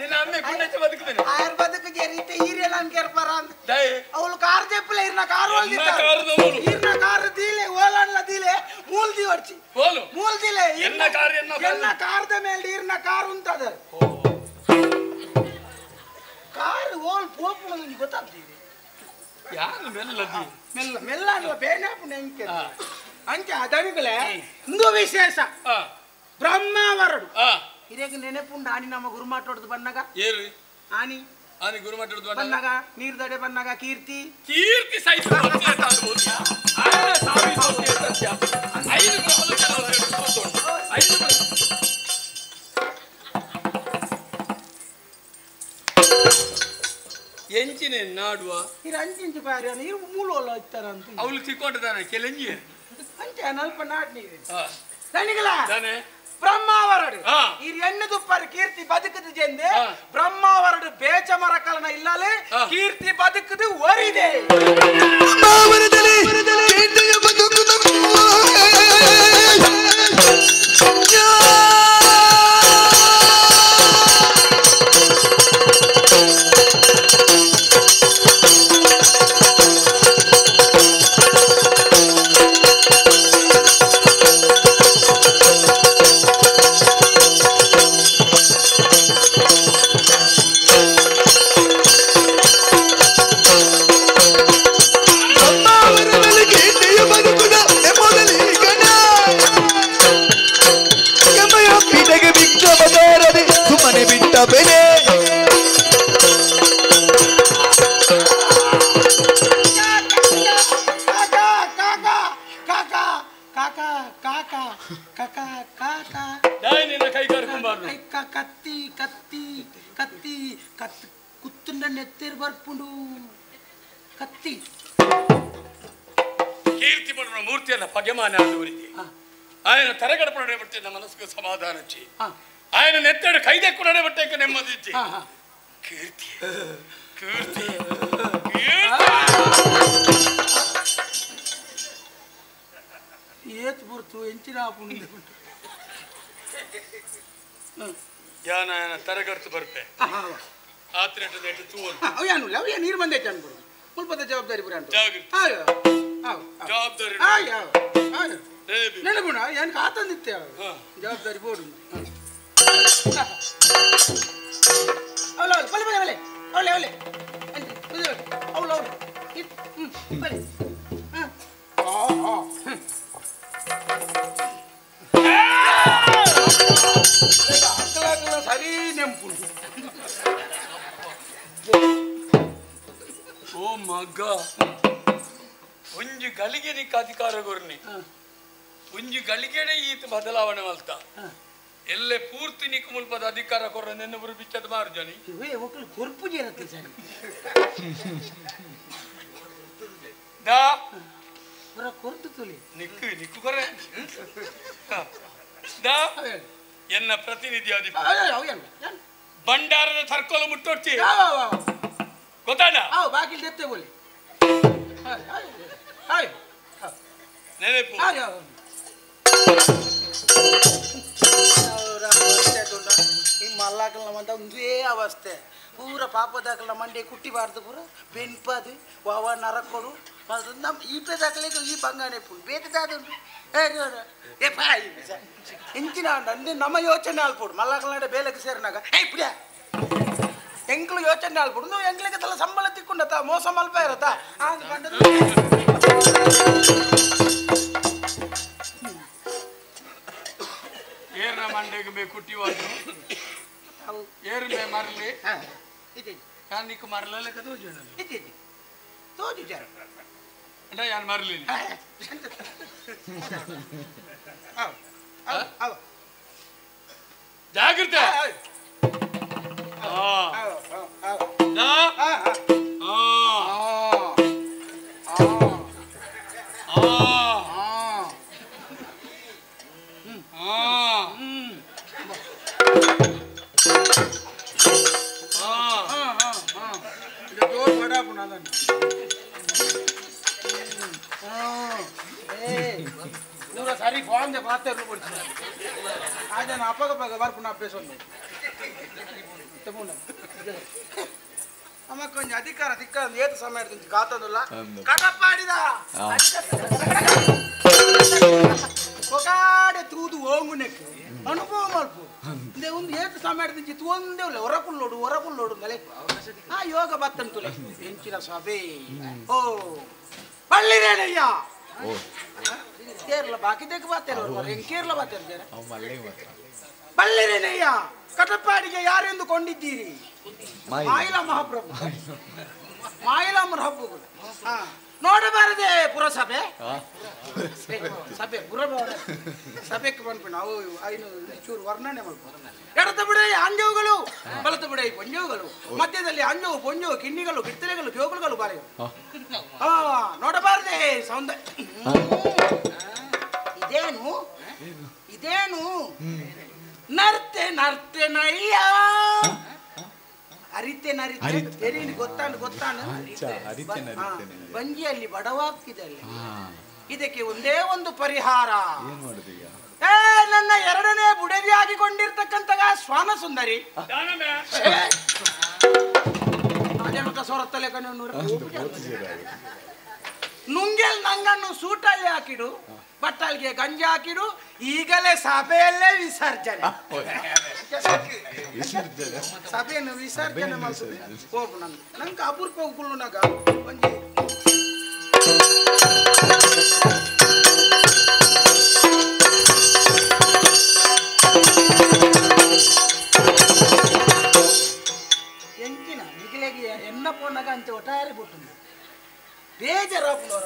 ನಿನ್ನ ಅಮ್ಮೆ ಕುಂಡಚ್ಚೆ ಬದುಕುದೇನೆ ಆರ್ ಬದುಕು ಜರಿತೆ ಈರೆಲ್ಲ ಅನ್ಕೇರ್ಪಾರ ಅಂತ ಅವಳು ಕಾರ್ ಜಪ್ಪಲೆ ಇರ್ನ ಕಾರ್ ಇರ್ನ ಕಾರ್ ದೀಲೆ ಓಲನ್ಲ ದೀಲೆ ಮೂಲ್ ದಿ ಹೊಡ್ಚಿ ಮೂಲ್ ದಿಲೆ ಎನ್ನ ಕಾರ್ದ ಮೇಲೆ ಇರ್ನ ಕಾರ್ ಉಂಟದ ಕಾರ್ ಓಲ್ ಪೋಪು ನನಗೆ ಗೊತ್ತಾಗ್ತಿದೆ ಯಾರು ಮೆಲ್ಲದಿ ಮೆಲ್ಲ ಮೆಲ್ಲ ಅಲ್ಲ ಬೇನಾಪು ನೆಂಕೆ ಅಂಚೆ ಅದನಿಗಳೇ ಒಂದು ವಿಶೇಷ ಬ್ರಹ್ಮಾವರಡು ಹಿರೇಗ ನೆನೆಪುಂಡ ಆನಿ ನಮ್ಮ ಗುರು ಮಾತಾಡೋದು ಬನ್ನಾಗ ಏರು ಆನಿ ಆನಿ ಗುರು ಮಾತಾಡೋದು ಬನ್ನಾಗ ನೀರ್ದಡೆ ಬನ್ನಾಗ ಕೀರ್ತಿ ಕೀರ್ತಿ ಸಹಿತ ಎಂಚಿನ ನಾಡುವ ಇದು ಅಂಚಿಂಚು ಪಾರಿ ನೀರು ಮೂಲೋಲ್ಲ ಇತ್ತಾರಂತ ಅವಳು ತಿಕ್ಕೊಂಡಿದ್ದಾನೆ ಕೆಲಂಜಿ ಅಂಚೆ ನಲ್ಪ ನಾಡ್ ನೀರು ದನಿಗಳ ಬ್ರಹ್ಮಾವರಡು ಈ ಎಣ್ಣೆ ದುಪ್ಪರು ಕೀರ್ತಿ ಬದುಕದು ಜೆಂದೆ ಬ್ರಹ್ಮಾವರಡು ಬೇಚ ಮರಕಲನ ಇಲ್ಲಲೆ ಕೀರ್ತಿ ಬದುಕದು ಒರಿದೆ ನಿನ್ನ ಕೈ ಕತ್ತಿ ಕತ್ತಿ ಕತ್ತಿ ಕತ್ತಿ ಕುತ್ತುಂಡ ನೆತ್ತೇರು ಬರ್ಪುಂಡು ಕತ್ತಿ ಕೀರ್ತಿ ಪಡುವ ಮೂರ್ತಿಯನ್ನ ಪಗೆಮಾನ ಆದವರಿಗೆ ఆయన ತರಗಡಪಡೆ ಬಟ್ಟೆ ನಮ್ಮ ಮನಸ್ಸಿಗೆ ಸಮಾಧಾನ ಇಚ್ಚಿ ఆయన ನೆತ್ತಡು ಕೈದೆಕ್ಕು ನಡೆ ಬಟ್ಟೆಗೆ ನೆಮ್ಮದಿ ಇಚ್ಚಿ ಕೀರ್ತಿ ಕೀರ್ತಿ ಏತ್ ಬರ್ತು ಎಂಚಿನ ಪುಣ್ಯ ಯಾನ ತರಗಡ್ತು ಬರ್ಪೆ ಆತ್ರೆಟ ನೆಟ್ಟು ತೂವನು ಅವ್ಯಾನು ಅವ್ಯ ನೀರು ಬಂದೈತೆ ಅನ್ಬಿಡು ಮುಲ್ಪದ ಜವಾಬ್ದಾರಿ ಬರ ಅಂತ ಜವಾಬ್ದಾರಿ ನೆನಪುಣ ಏನ್ ಕಾತಂದಿತ್ತೆ ಜವಾಬ್ದಾರಿ ಬೋರ್ಡು ಅವಳು ಅವಳು ಬಲೆ ಬಲೆ ಬಲೆ ಅವಳೆ ಅವಳೆ ಅವಳು ಅವಳು ಬಲೆ ಸರಿ ನೆಂಪು ಓ ಮಗ ಒಂಜಿ ಗಳಿಗೆ ನಿಕ್ಕ ಅಧಿಕಾರ ಕೊರ್ನಿ ಒಂಜಿ ಗಳಿಗೆಡೆ ಈತ ಬದಲಾವಣೆ ಮಲ್ತ ಎಲ್ಲೆ ಪೂರ್ತಿ ನಿಕ್ ಮುಲ್ಪದ ಅಧಿಕಾರ ಕೊರ್ರ ನೆನ್ನಬರು ಬಿಚ್ಚದ ಮಾರು ಜನಿ ಒಕ್ಕಲು ಕೊರ್ಪು ಜೇರತ್ತೆ ಸರಿ ದಾ ಪುರ ಕೊರ್ತು ತುಲಿ ನಿಕ್ಕು ನಿಕ್ಕು ಕೊರೆ ದಾ ಎನ್ನ ಪ್ರತಿನಿಧಿ ಬಂಡಾರದ ಸರ್ಕೋಲು ಮುಟ್ಟೊಡ್ತಿ ಗೊತ್ತಾಡ ಬಾಗಿಲ್ ತೆತ್ತೆ ಬೋಲಿ ನೆನಪು ಈ ಮಲ್ಲಾಕಲ್ ನಮ್ಮಂತ ಒಂದೇ ಅವಸ್ಥೆ ಪೂರ ಪಾಪದಾಕಲ ಮಂಡೆ ಕುಟ್ಟಿಬಾರ್ದು ಪೂರ ಬೆನ್ಪದು ವಾವ ನರಕೊಡು ನಮ್ಮ ಈ ಪೇದಾಕಲಿಗೆ ಈ ಬಂಗಾನೆ ಪುಲ್ ಬೇಕದಾದ ಎಂಚಿನ ಅಂದ್ರೆ ನಮ್ಮ ಯೋಚನೆ ಆಲ್ಪೋಡು ಮಲ್ಲಾಕಲ್ನಾಡ ಬೇಲಕ್ಕೆ ಸೇರಿನಾಗ ಇಪ್ಪ ಎಂಕ್ಳು ಯೋಚನೆ ಆಲ್ಪೋಡು ನೀವು ಎಂಕ್ಳಿಗೆ ತಲ ಸಂಬಳ ತಿಕ್ಕೊಂಡತ್ತ ಮೋಸ ಮಲ್ಪ ಇರತ್ತ ಏರ್ನ ಮಂಡೆಗೆ ಬೇ ಕುಟ್ಟಿವಾದ್ರು ಏರು ಬೇ ಮರಲಿ ಯಾನಿಕ್ ಮರಲಲ್ಲ ತೋಜು ತೋಜು ಜರ ಅಂಡ ಯಾನ್ ಮರಲಿ ಜಾಗ್ರತೆ ಜೋರ್ ಬಡಾಪುಣ ಅದನ್ನು ಪೂರ ಸರಿ ಬಾಂದೆ ಪಾತ್ರೆ ಕೊಡ್ತೀನಿ ಅದನ್ನು ಅಪ್ಪಗ ಬರ್ಪುಣ ಅಭ್ಯಾಸ ಅಮ್ಮ ಕೊಂಚ ಅಧಿಕಾರ ದಿಕ್ಕ ಏತು ಸಮಯ ಕಾತಂದಿಲ್ಲ ಕಟಪ್ಪಾಡಿದ ಒಗಾಡೆ ತೂದು ಓಂಗುನೆಕ್ಕೆ ಅನುಭವ ಮಲ್ಪು ಒಂದು ಏತು ಸಮಯ ಒಂದೇ ಇಲ್ಲ ಹೊರಕುಲ್ಲೋಡು ಮಲೆ ಆ ಯೋಗ ಬತ್ತಂತುಲೆ ಹೆಂಚಿನ ಸಭೆ ಓ ಪಳ್ಳಿರೇನಯ್ಯ ಕೇರಳ ಬಾಕಿ ತೆಗ್ ಬಾತೇರ ಕೇರಳ ಬಾತೇರ ಪಳ್ಳಿರೇನಯ್ಯ ಕಟಪ್ಪಾಡಿಗೆ ಯಾರೆಂದು ಕೊಂಡಿದ್ದೀರಿ ಮಾಯಿಲಾ ಮಹಾಪ್ರಭು ಮಾಯಿಲಾ ಮಹಾಪ್ರಭು ನೋಡಬಾರದೆ ಪುರಸಭೆ ಸಭೆ ಸಭೆಗೆ ಬಂದ್ಬಿಟ್ಟು ನಾವು ಚೂರು ವರ್ಣನೆ ಮಾಡ್ಬೋದು ಎಡತ ಬಿಡ ಅಂಜವುಗಳು ಬಲತ ಬಿಡ ಪೊಂಜವುಗಳು ಮಧ್ಯದಲ್ಲಿ ಅಂಜವು ಪೊಂಜವು ಕಿನ್ನಿಗಳು ಕಿತ್ತಲೆಗಳು ಜೋಗುಳುಗಳು ಬಾರಿ ನೋಡಬಾರದೆ ಇದೇನು ನರ್ತೆ ನಯ್ಯ ಅರಿತೆ ತೆರೀನಿ ಗೊತ್ತಾನು ಬಂಜಿಯಲ್ಲಿ ಬಡವಾಗ್ತಿದೆ ಅಲ್ಲಿ ಇದಕ್ಕೆ ಒಂದೇ ಒಂದು ಪರಿಹಾರ ನನ್ನ ಎರಡನೇ ಬುಡದಿಯಾಗಿಕೊಂಡಿರ್ತಕ್ಕಂಥ ಶ್ವಾನ ಸುಂದರಿ ಸೊರತ್ತಲೆ ನುಂಗೆಲ್ ನಂಗನ್ನು ಸೂಟಲ್ಲಿ ಹಾಕಿಡು ಬಟ್ಟಲ್ಗೆ ಗಂಜಿ ಹಾಕಿಡು ಈಗಲೇ ಸಭೆಯಲ್ಲೇ ವಿಸರ್ಜನೆ ಸಭೆಯನ್ನು ವಿಸರ್ಜನೆ ಮಾಡ್ತದೆ ಹೋಗು ನಂಗೆ ಅಪೂರ್ಪ ಹೋಗುನಾಗ ಒಂಜಿ ಎಂಚಿನ ಮಿಗಿಲೆಗೆ ಎನ್ನ ಪೋನಾಗ ಅಂಚೆ ಒಟ್ಟಾರೆ ಬಿಟ್ಟು ಬೇಜಾರಾಪುನವರ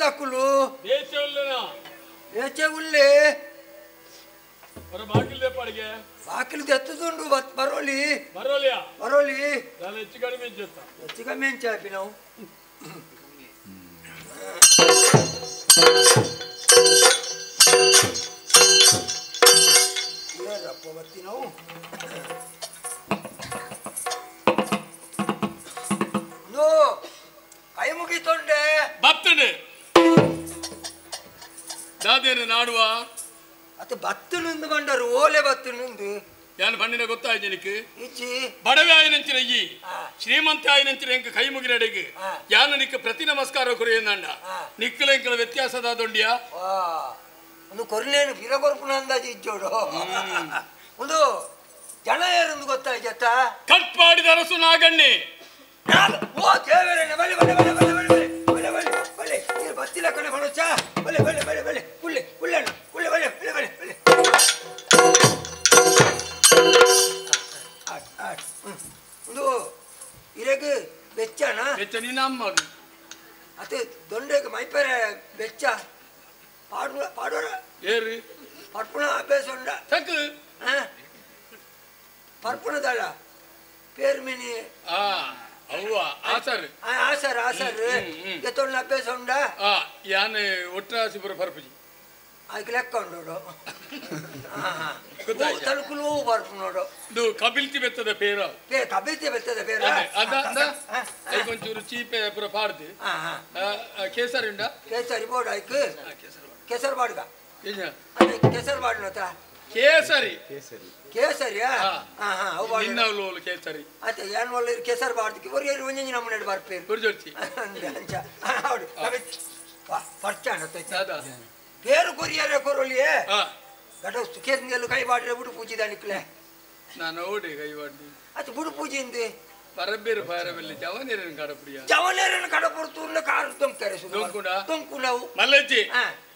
ಅಕ್ಕುಲು ಬೇಚೆ ಉಳ್ಳೆ ಬಾಕಿಲು ತೆತ್ತದುಂಡು ಬರೋಲಿ ಹೆಚ್ಚು ಕಮ್ಮಿ ಹೆಂಚಾಪಿ ನಾವು ಏನಪ್ಪ ಬರ್ತೀವಿ ನಾವು ಕೈ ಮುಗಿತೊಂಡೆ ಬತ್ತನೆ ದಾದೇನು ನಾಡುವ ಅದು ಬತ್ತುನುಂದು ಬಂಡರು ಓಲೆ ಬತ್ತುನುಂದು ಯಾನು ಪಂಡಿನ ಗೊತ್ತಾಯ್ತು ನಿನക്ക് ಇಚ್ಚಿ ಬಡವೆ ಆಯ್ನಂಚಿನ ಈ ಶ್ರೀಮಂತ ಆಯ್ನಂಚಿನ ಎಂಕ ಕೈ ಮುಗಿನಡೆಗೆ ಯಾನು ನಿಕ್ಕ ಪ್ರತಿ ನಮಸ್ಕಾರ ಕೊರಿಯಂದಂಡ ನಿಕ್ಕಲ ಎಂಕಲ ವ್ಯತ್ಯಾಸದ ದೊಂಡಿಯಾ ಒಂದು ಕೊರ್ಲೇನು ಫಿರಗೊರ್ಪುನ ಅಂದಾಜು ಇಜ್ಜೋಡು ಒಂದು ಜನ ಯಾರೊಂದು ಗೊತ್ತಾಯ್ತ ಕಟ್ ಮಾಡಿದ ಅರಸು ನಾಗಣ್ಣೆ ಓ ದೇವರೇ ಬಲೆ ಬಲೆ ಬಲೆ ಬಲೆ ಬಲೆ ಬಲೆ ಬಲೆ ಬಲೆ ನೀರು ಬತ್ತಿಲ್ಲ ಕಡೆ ಬಣಚ ಬಲೆ ಬಲೆ ಬಲೆ ಬಲೆ ಕುಳ್ಳೆ ಕುಳ್ಳೆಣ್ಣ ಕುಳ್ಳೆ ಬಲೆ ಬಲೆ ಬಲೆ ಬಲೆ ಒಂದು ಇರೆಗೆ ಬೆಚ್ಚನಾ ಬೆಚ್ಚ ನಿನ್ನ ಅಮ್ಮ ಅತ್ತೆ ದೊಂಡೆಗೆ ಮೈಪೇರೆ ಬೆಚ್ಚ ಪಾಡೋರ ಏರಿ ಪರ್ಪುಣ ಅಭ್ಯಾಸ ಉಂಡ ತಕ್ಕ ಪರ್ಪುಣದಲ್ಲ ಪೇರು ಮಿನಿ ಅವ್ವ ಆಸರ್ ಆಸರ್ ಆಸರ್ ಎತ್ತೊಂಡ ಅಭ್ಯಾಸ ಉಂಡ ಯಾನೆ ಒಟ್ರಾಸಿಪುರ ಪರ್ಪುಜಿ ಆಯ್ಕೆ ಲೆಕ್ಕ ಉಂಡೋಡು ತಲುಕುಲು ಬರ್ಪು ನೋಡು ಇದು ಕಬಿಲ್ತಿ ಬೆತ್ತದ ಪೇರ ಕಬಿಲ್ತಿ ಬೆತ್ತದ ಪೇರ ಒಂಚೂರು ಚೀಪೆ ಪುರ ಪಾಡ್ದು ಕೇಸರಿ ಉಂಡ ಕೇಸರಿ ಬೋರ್ಡ್ ಆಯ್ಕೆ ಕೇಸರ್ ಬಾಡ್ಗ ಕೇಸರ್ ಬಾಡ್ನತ ಕೇಸರಿ ಕೇಸರಿಯಾ ನಿನ್ನ ಕೇಸರಿ ಅತ್ತೆ ಏನ್ ಒಳ್ಳೆ ಕೇಸರ್ ಬಾಡ್ದಕ್ಕೆ ಒರಿಯರು ಒಂಜಿ ನಮ್ಮ ನೆಡ್ ಬರ್ಪೇರು ಗುರ್ಜೋರ್ಚಿ ಪರ್ಚಾಣ పేరు కొరియరే కొరలియే గట సుఖేందెలు కై బాడ్రే బుడు పూజిదా నిక్లే ನಾನು ಓಡಿ ಕೈ ಬಾಡಿ ಅದು ಬುಡು ಪೂಜಿಂದೆ ಪರಬೇರು ಪಾರಬೆಲ್ಲಿ ಜವನೇರನ ಕಡಪುಡಿಯ ಜವನೇರನ ಕಡಪುರ್ತೂರ್ನ ಕಾರು ತೊಂಕರೆ ತೊಂಕುನವು ಮಲ್ಲಜ್ಜಿ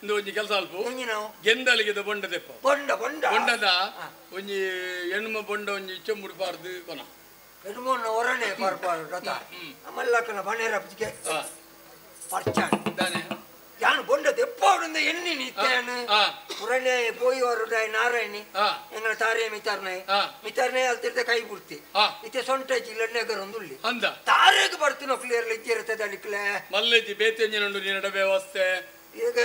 ಇಂದು ಒಂಜಿ ಕೆಲಸ ಅಲ್ಪ ಗೆಂದಲಿಗೆ ಬೊಂಡ ದೆಪ್ಪ ಬೊಂಡದ ಒಂಜಿ ಹೆಣ್ಮ ಬೊಂಡ ಒಂಜಿ ಇಚ್ಚ ಮುಡಿಪಾರ್ದು ಕೊನ ಹೆಣ್ಮನ್ನ ಹೊರನೆ ಪಾರ್ಪಾರು ರಥ ಮಲ್ಲಕ್ಕನ ಬಣೇರ ಪುಜಿಕೆ ಪರ್ಚಾಣ ದಾನೆ ಯಾನು ಬೊಂಡ ದೆಪ್ಪವರಿಂದ ಎಣ್ಣಿ ನಿತ್ತೇನು ಪುರನೆ ಪೋಯಿ ವರುಡಾಯಿ ನಾರಾಯಣಿ ಎಂಗಳ ತಾರೆ ಮಿತಾರ್ನೆ ಅಲ್ತಿರ್ತೆ ಕೈ ಬಿಡ್ತಿ ಇತ್ತೆ ಸೊಂಟ ಜಿಲ್ಲಣ್ಣೆಗರೊಂದುಳ್ಳಿ ಅಂದ ತಾರೆಗೆ ಬರ್ತೀನೋ ಕ್ಲಿಯರ್ಲಿ ಇತ್ತಿರ್ತದೆ ಅಡಿಕ್ಲೆ ಮಲ್ಲಜ್ಜಿ ಬೇತೆಂಜಿನುಂಡು ನಿನ್ನಡ ವ್ಯವಸ್ಥೆ ಈಗ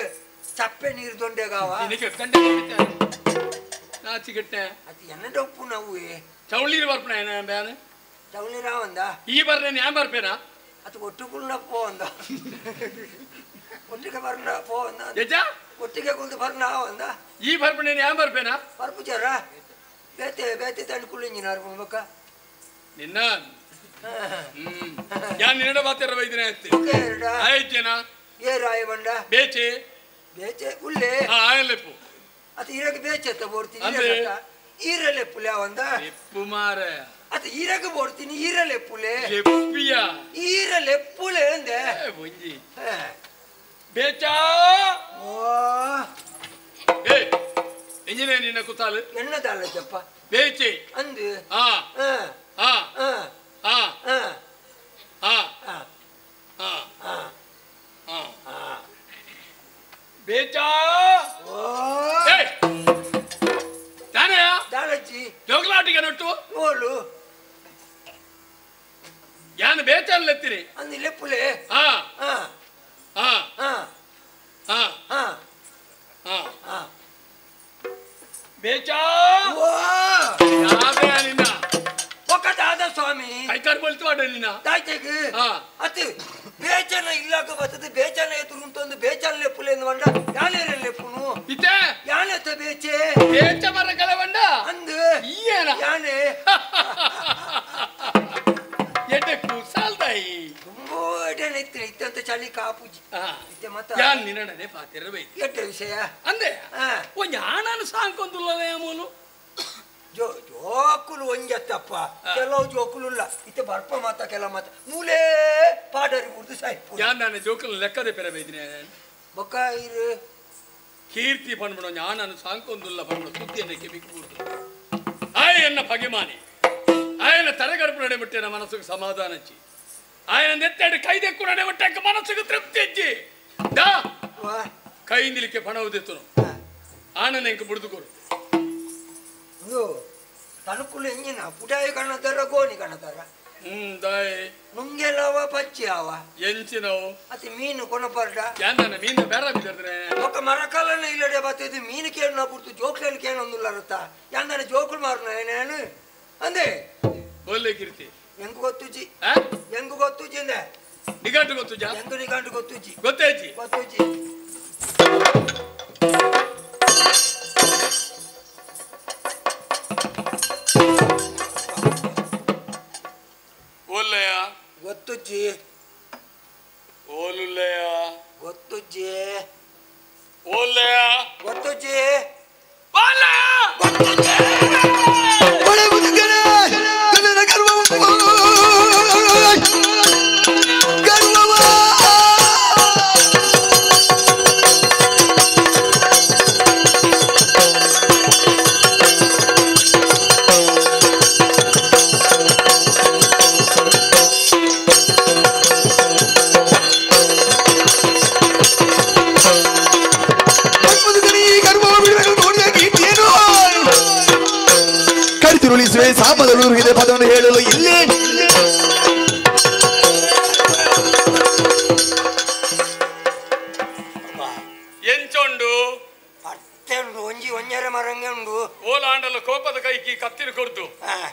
ಚಪ್ಪೆ ನೀರು ದೊಂಡೆಗಾವ ನಾಚಿಗೆಟ್ಟೆ ಅದು ಎನ್ನಡ ಉಪ್ಪು ನಾವು ಚೌಳೀರು ಬರ್ಪಣ ಏನ ಬ್ಯಾನ ಚೌಳೀರ ಒಂದ ಈ ಬರ್ನೆ ನ್ಯಾ ಬರ್ಪೇನಾ ಅದು ಒಟ್ಟುಕುಳ್ಳ ಪೋ ಅಂದ ಒಟ್ಟಿಗೆ ಬರ್ನ ಪೋ ಅಂದ ಒಟ್ಟಿಗೆ ಕುಳಿತು ಬರ್ನ ಅಂದ ಈ ಬರ್ಪಣೆ ನ್ಯಾ ಬರ್ಪೇನಾ ಬರ್ಪುಚಾರ ಬೇತೆ ತಂಡು ಕುಳ್ಳಿಂಜಿನಾರು ಬೊಕ್ಕ ನಿನ್ನ ಯಾನ್ ನಿನ್ನಡ ಬಾತೆರ ವೈದ್ಯನೇ ಆಯ್ತು ಆಯ್ತೇನಾ ಏ ರಾಯ ಬಂಡ ಬೇಚೆ ಉಳ್ಳೆ ಆಯಲೆಪ್ಪು ಅದು ಇರಗೆ ಬೇಚೆತ್ತ ಬೋಡ್ತೀನಿ ಈರಲೆಪ್ಪುಲೆ ಅವಂದ ಎಪ್ಪು ಮಾರ ಅದು ಇರಗೆ ಬೋಡ್ತೀನಿ ಈರಲೆಪ್ಪುಲೆ ಎಪ್ಪಿಯ ಈರಲೆಪ್ಪುಲೆ ಅಂದೆ ಒಂಜಿ ಬೇಚಾ ಎಂಜಿನೇ ನಿನ್ನ ಕುತಾಲು ಎಣ್ಣದಲ್ಲ ಜಪ್ಪ ಬೇಚೆ ಅಂದು ಬೇಚಾ ದಾಳಜ್ಜಿ ಜೋಗ್ಲಾಟಿಗೆ ನೊಟ್ಟು ಓಳು ಯಾನು ಬೇಚಲ್ಲೆತ್ತೀರಿ ಅಂದು ಲೆಪ್ಪುಲೆ ಬೇಚಾ ನಿನ್ನ ಒಕ್ಕದಾದ ಸ್ವಾಮಿ ಕೈಕಾರ್ ಬಲ್ತು ಆಡ ನಿನ್ನ ತಾಯ್ತೆಗೆ ಅತಿ ಬೇಚನ ಇಲ್ಲಾಗ ಬರ್ತದೆ ಬೇಚನ ಎದುರುಂತೊಂದು ಬೇಚನ ಲೆಪ್ಪುಲೆ ಎಂದು ಬಂಡ ಯಾನೇರ ಲೆಪ್ಪುನು ಇತ್ತೆ ಯಾನೆತ್ತ ಬೇಚೆ ಬೇಚ ಮರ ಕಲವಂಡ ಅಂದು ಏನ ಯಾನೆ ಎಡ್ಡೆ ಕುಸಾಲ್ದಾಯಿ ತುಂಬೋ ಎಡೆನ ಇತ್ತಂತ ಚಳಿ ಕಾಪುಜಿ ಇತ್ತೆ ಮತ್ತ ಯಾನ್ ನಿನ್ನಡನೆ ಪಾತಿರ ಎಡ್ಡೆ ವಿಷಯ ಅಂದೆ ಒಂಜ ಆಣನು ಸಾಂಕೊಂದುಲ್ಲವೇ ಮೂಲು ಜೋಕುಲು ಒಂಜತ್ತಪ್ಪ ಕೆಲವು ಜೋಕುಲುಲ್ಲ ಇತ್ತೆ ಬರ್ಪ ಮಾತ ಕೆಲ ಮಾತ ಮೂಲೆ ಪಾಡರಿ ಬುಡ್ದು ಸಾಯ್ಪು ಯಾನ್ ನಾನು ಜೋಕುಲು ಲೆಕ್ಕದೆ ಪೆರಬೇದಿನಿ ಬೊಕ್ಕ ಇರು ಕೀರ್ತಿ ಪಣ್ಬಿಡೋ ಆಣನು ಸಾಂಕೊಂದುಲ್ಲ ಪಣ್ಬಿಡೋ ಸುದ್ದಿಯನ್ನಕ್ಕೆ ಬಿಕ್ಬೂಡ್ದು ಆಯನ್ನ ಪಗೆಮಾನಿ ఆయన తరగడుపు నడబెట్టిన మనసుకు సమాధానం ఇచ్చి ఆయన నెత్తాడు కైదెక్కు నడబెట్టాక మనసుకు తృప్తి ఇచ్చి దా ನಿಲಿಕ್ಕೆ ಪಣ ಉದಿತ್ತು ಆನಂದ ಎಂಕ ಬುಡ್ದುಕೋರು ಇದು ತನಕುಲು ಎಂಜಿನ ಪುಟಾಯ ಕಣ್ಣತಾರ ಗೋಣಿ ಕಣ್ಣತಾರ ದಾಯ್ ನುಂಗೆಲ್ಲವ ಪಚ್ಚಿ ಅವ ಎಂಚಿನವು ಅತಿ ಮೀನು ಕೊನಪರ್ಡ ಯಾಂದನ ಮೀನು ಬೇರೆ ಬಿದ್ದರೆ ఒక మరకాలన్న ఇల్లడే బతేది మీనికేనా పుర్తు జోక్లేని కేనందులరత యాందన జోకులు మారున నేను అందే ಒಳ್ಳೆ ಕೀರ್ತಿ ಎಂಗು ಗೊತ್ತುಜಿ ಇಂದೆ ನಿಘಂಟು ಗೊತ್ತುಜಾ ನಿಘಂಟು ಗೊತ್ತುಜಿ ಗೊತ್ತೇಜಿ ಒಳ್ಳೆಯ ಗೊತ್ತುಜ್ಜಿ ಓಲುಲ್ಲೆಯ ಗೊತ್ತುಜ್ಜಿ ಒಳ್ಳೆಯ ಗೊತ್ತುಜ್ಜಿ ಕಡಿತಿರುಳಿಸುವೆ ಸಾಮದಲೂರಿಗೆ ಪದವನ್ನು ಹೇಳಲು ಇಲ್ಲೇ ಎಂಚೊಂಡು ಅತ್ತೆಂಡು ಒಂಜಿ ಒಂಜರೆ ಮರಂಗೆ ಉಂಡು ಓಲಾಂಡಲು ಕೋಪದ ಕೈಕಿ ಕತ್ತಿನ ಕೊಡ್ದು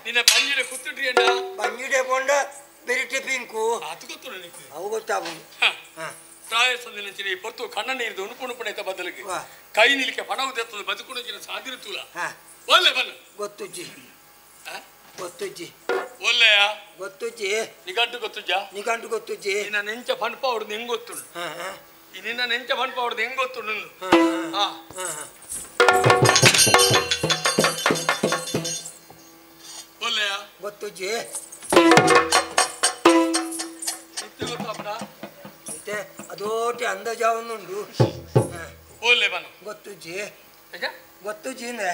ನಿನ್ನ ಪಂಜಿಡೆ ಕುತ್ತಿಟ್ರಿ ಅಣ್ಣ ಪಂಜಿಡೆ ಕೊಂಡ ಬೆರಿಟಿ ಪಿಂಕು ಅದು ಗೊತ್ತು ನನಗೆ ಅವು ಗೊತ್ತಾಗು ಪ್ರಾಯಸಂದಿನ ಪೊತ್ತು ಕಣ್ಣ ನೀರಿದು ಉಣುಪುಣುಪುಣೈತ ಬದಲಿಗೆ ಕೈ ನಿಲಿಕೆ ಪಣವು ತೆತ್ತದ ಬದುಕುಣಿನ ಸಾಧಿರುತ್ತೂಲ ಒಳ್ಳೆ ಬನ್ನ ಗೊತ್ತುಜ್ಜಿ ಗೊತ್ತುಜ್ಜಿ ಒಳ್ಳೆಯ ಗೊತ್ತುಜ್ಜಿ ನಿಘಂಟು ಗೊತ್ತುಜ್ಜಿ ನಿನ್ನ ನೆಂಚ ಪಂಪ ಹೊಡೆದು ಹೆಂಗ್ ಗೊತ್ತುಂಡು ನಿನ್ನ ನೆಂಚ ಪಂಪ ಹೊಡೆದು ಹೆಂಗ್ ಗೊತ್ತುಂಡು ಒಳ್ಳೆಯ ಗೊತ್ತುಜ್ಜಿ ಗೊತ್ತಾಪಡ ಮತ್ತೆ ಅದೋಟಿ ಅಂದಾಜಾವನ್ನುಂಡು ಒಳ್ಳೆ ಬನ್ನ ಗೊತ್ತುಜ್ಜಿ ಗೊತ್ತುಜ್ಜಿಂದೆ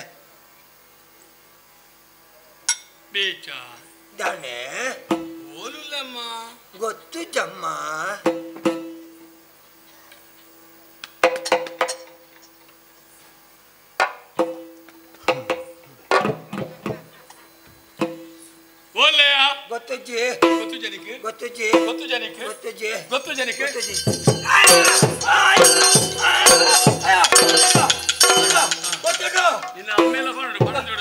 ಬೇಚ ದಾನೆ ಓಲುಲ್ಲಮ್ಮ ಗೊತ್ತುಜ್ಜಮ್ಮ ಒಳ್ಳೆಯ ಗೊತ್ತುಜ್ಜಿ ಗೊತ್ತುಜನಿಕೆ ಗೊತ್ತುಜ್ಜಿ ಗೊತ್ತುಜನಿಕೆ ಗೊತ್ತುಜ್ಜಿ ಗೊತ್ತುಜನಿಕೆ ಗೊತ್ತುಂಡು ನಿನ್ನ ಅಮ್ಮೆಲ್ಲ ಬರೋಡು ಬರೋದು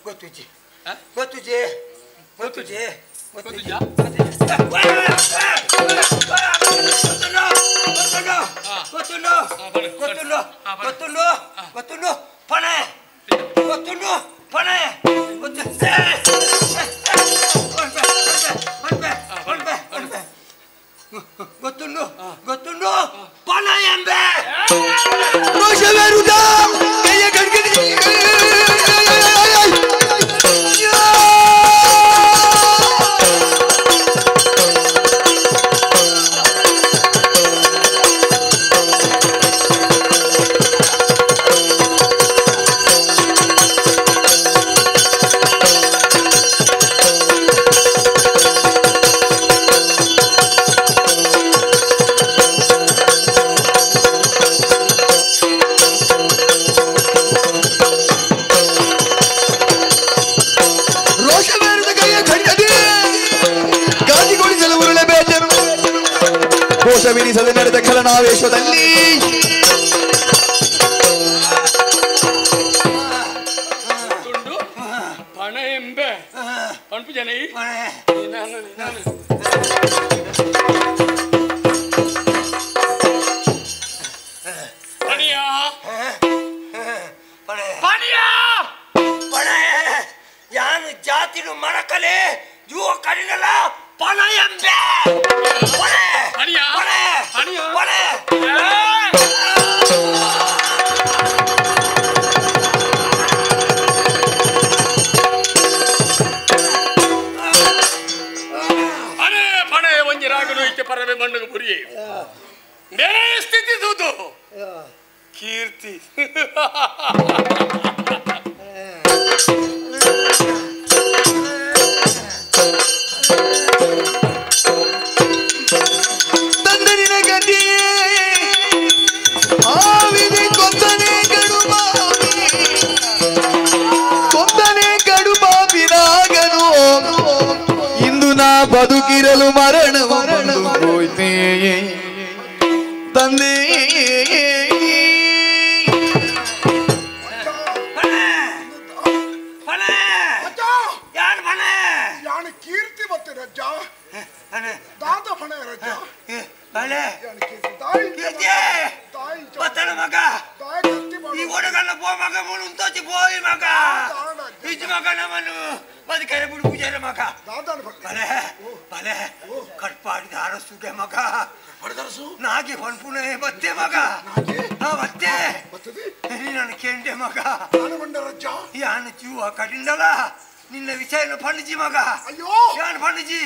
ಗೊತ್ತುಜ್ಜಿ ಗೊತ್ತುಜ್ಜಿ ಗೊತ್ತುಜ್ಜಿ ಗೊತ್ತುಜಾ ಗೊತ್ತುಂಡು ಪಣೆ ಗೊತ್ತುಂಡು ಪಣೆ ಗೊತ್ತುಂಡು ಗೊತ್ತುಂಡು ಪಣ ಎಂಬೆ ಕೈಯ ಕಡ್ಗಿದ ಕೋಶವಿನಿಸದೆ ನಡೆದ ಖಲನಾವೇಶದಲ್ಲಿ ಪಣ ಎಂಬೆ ಪಣಪು ಜನ ಯಾನು ಜಾತಿನು ಮರಕಲೆ ಜೀವ ಕಡಿನಲ್ಲ ಪಣ ಎಂಬೆ ಒಂಜಿ ರಾಗನು ಇಕ್ಕೆ ಪರವೇ ಮಣ್ಣು ಪುರಿಯೇ ಸ್ಥಿತಿ ತೂತು ಕೀರ್ತಿ ತಂದೆ ನಿನಗೆ ಬದುಕಿರಲು ಮರಣ ಬಂದು ಹೋಯ್ತೆ ತಂದೆ ಯಾಣ ಕೀರ್ತಿ ಬತ್ತೆ ರಜ್ಜ ದಾದ ಫಣೆ ರಜ್ಜ ಮಗ ಈ ಒಡಗಲ್ಲ ಪೋ ಮಗ ಮುಳು ತೋಚಿ ಪೋಯಿ ಮಗ ಇಜ್ಜ ಮಗ ನಮ್ಮನ್ನು ಬದುಕರೆ ಬಿಡು ಪೂಜಾರೆ ಮಗ ಬಲೆ ಬಲೆ ಕಟ್ಪಾಡಿದ ಅರಸುಗೆ ಮಗ ನಾಗಿ ಹೊನ್ಪುಣೆ ಬತ್ತೆ ಮಗ ಬತ್ತೆ ನಾನು ಕೇಂಡೆ ಮಗ ಯಾನು ಜೀವ ಕಡಿಂದಲ್ಲ ನಿನ್ನ ವಿಷಯ ಪಂಡಿಜಿ ಮಗ ಅಯ್ಯೋ ಯಾನು ಪಂಡಿಜಿ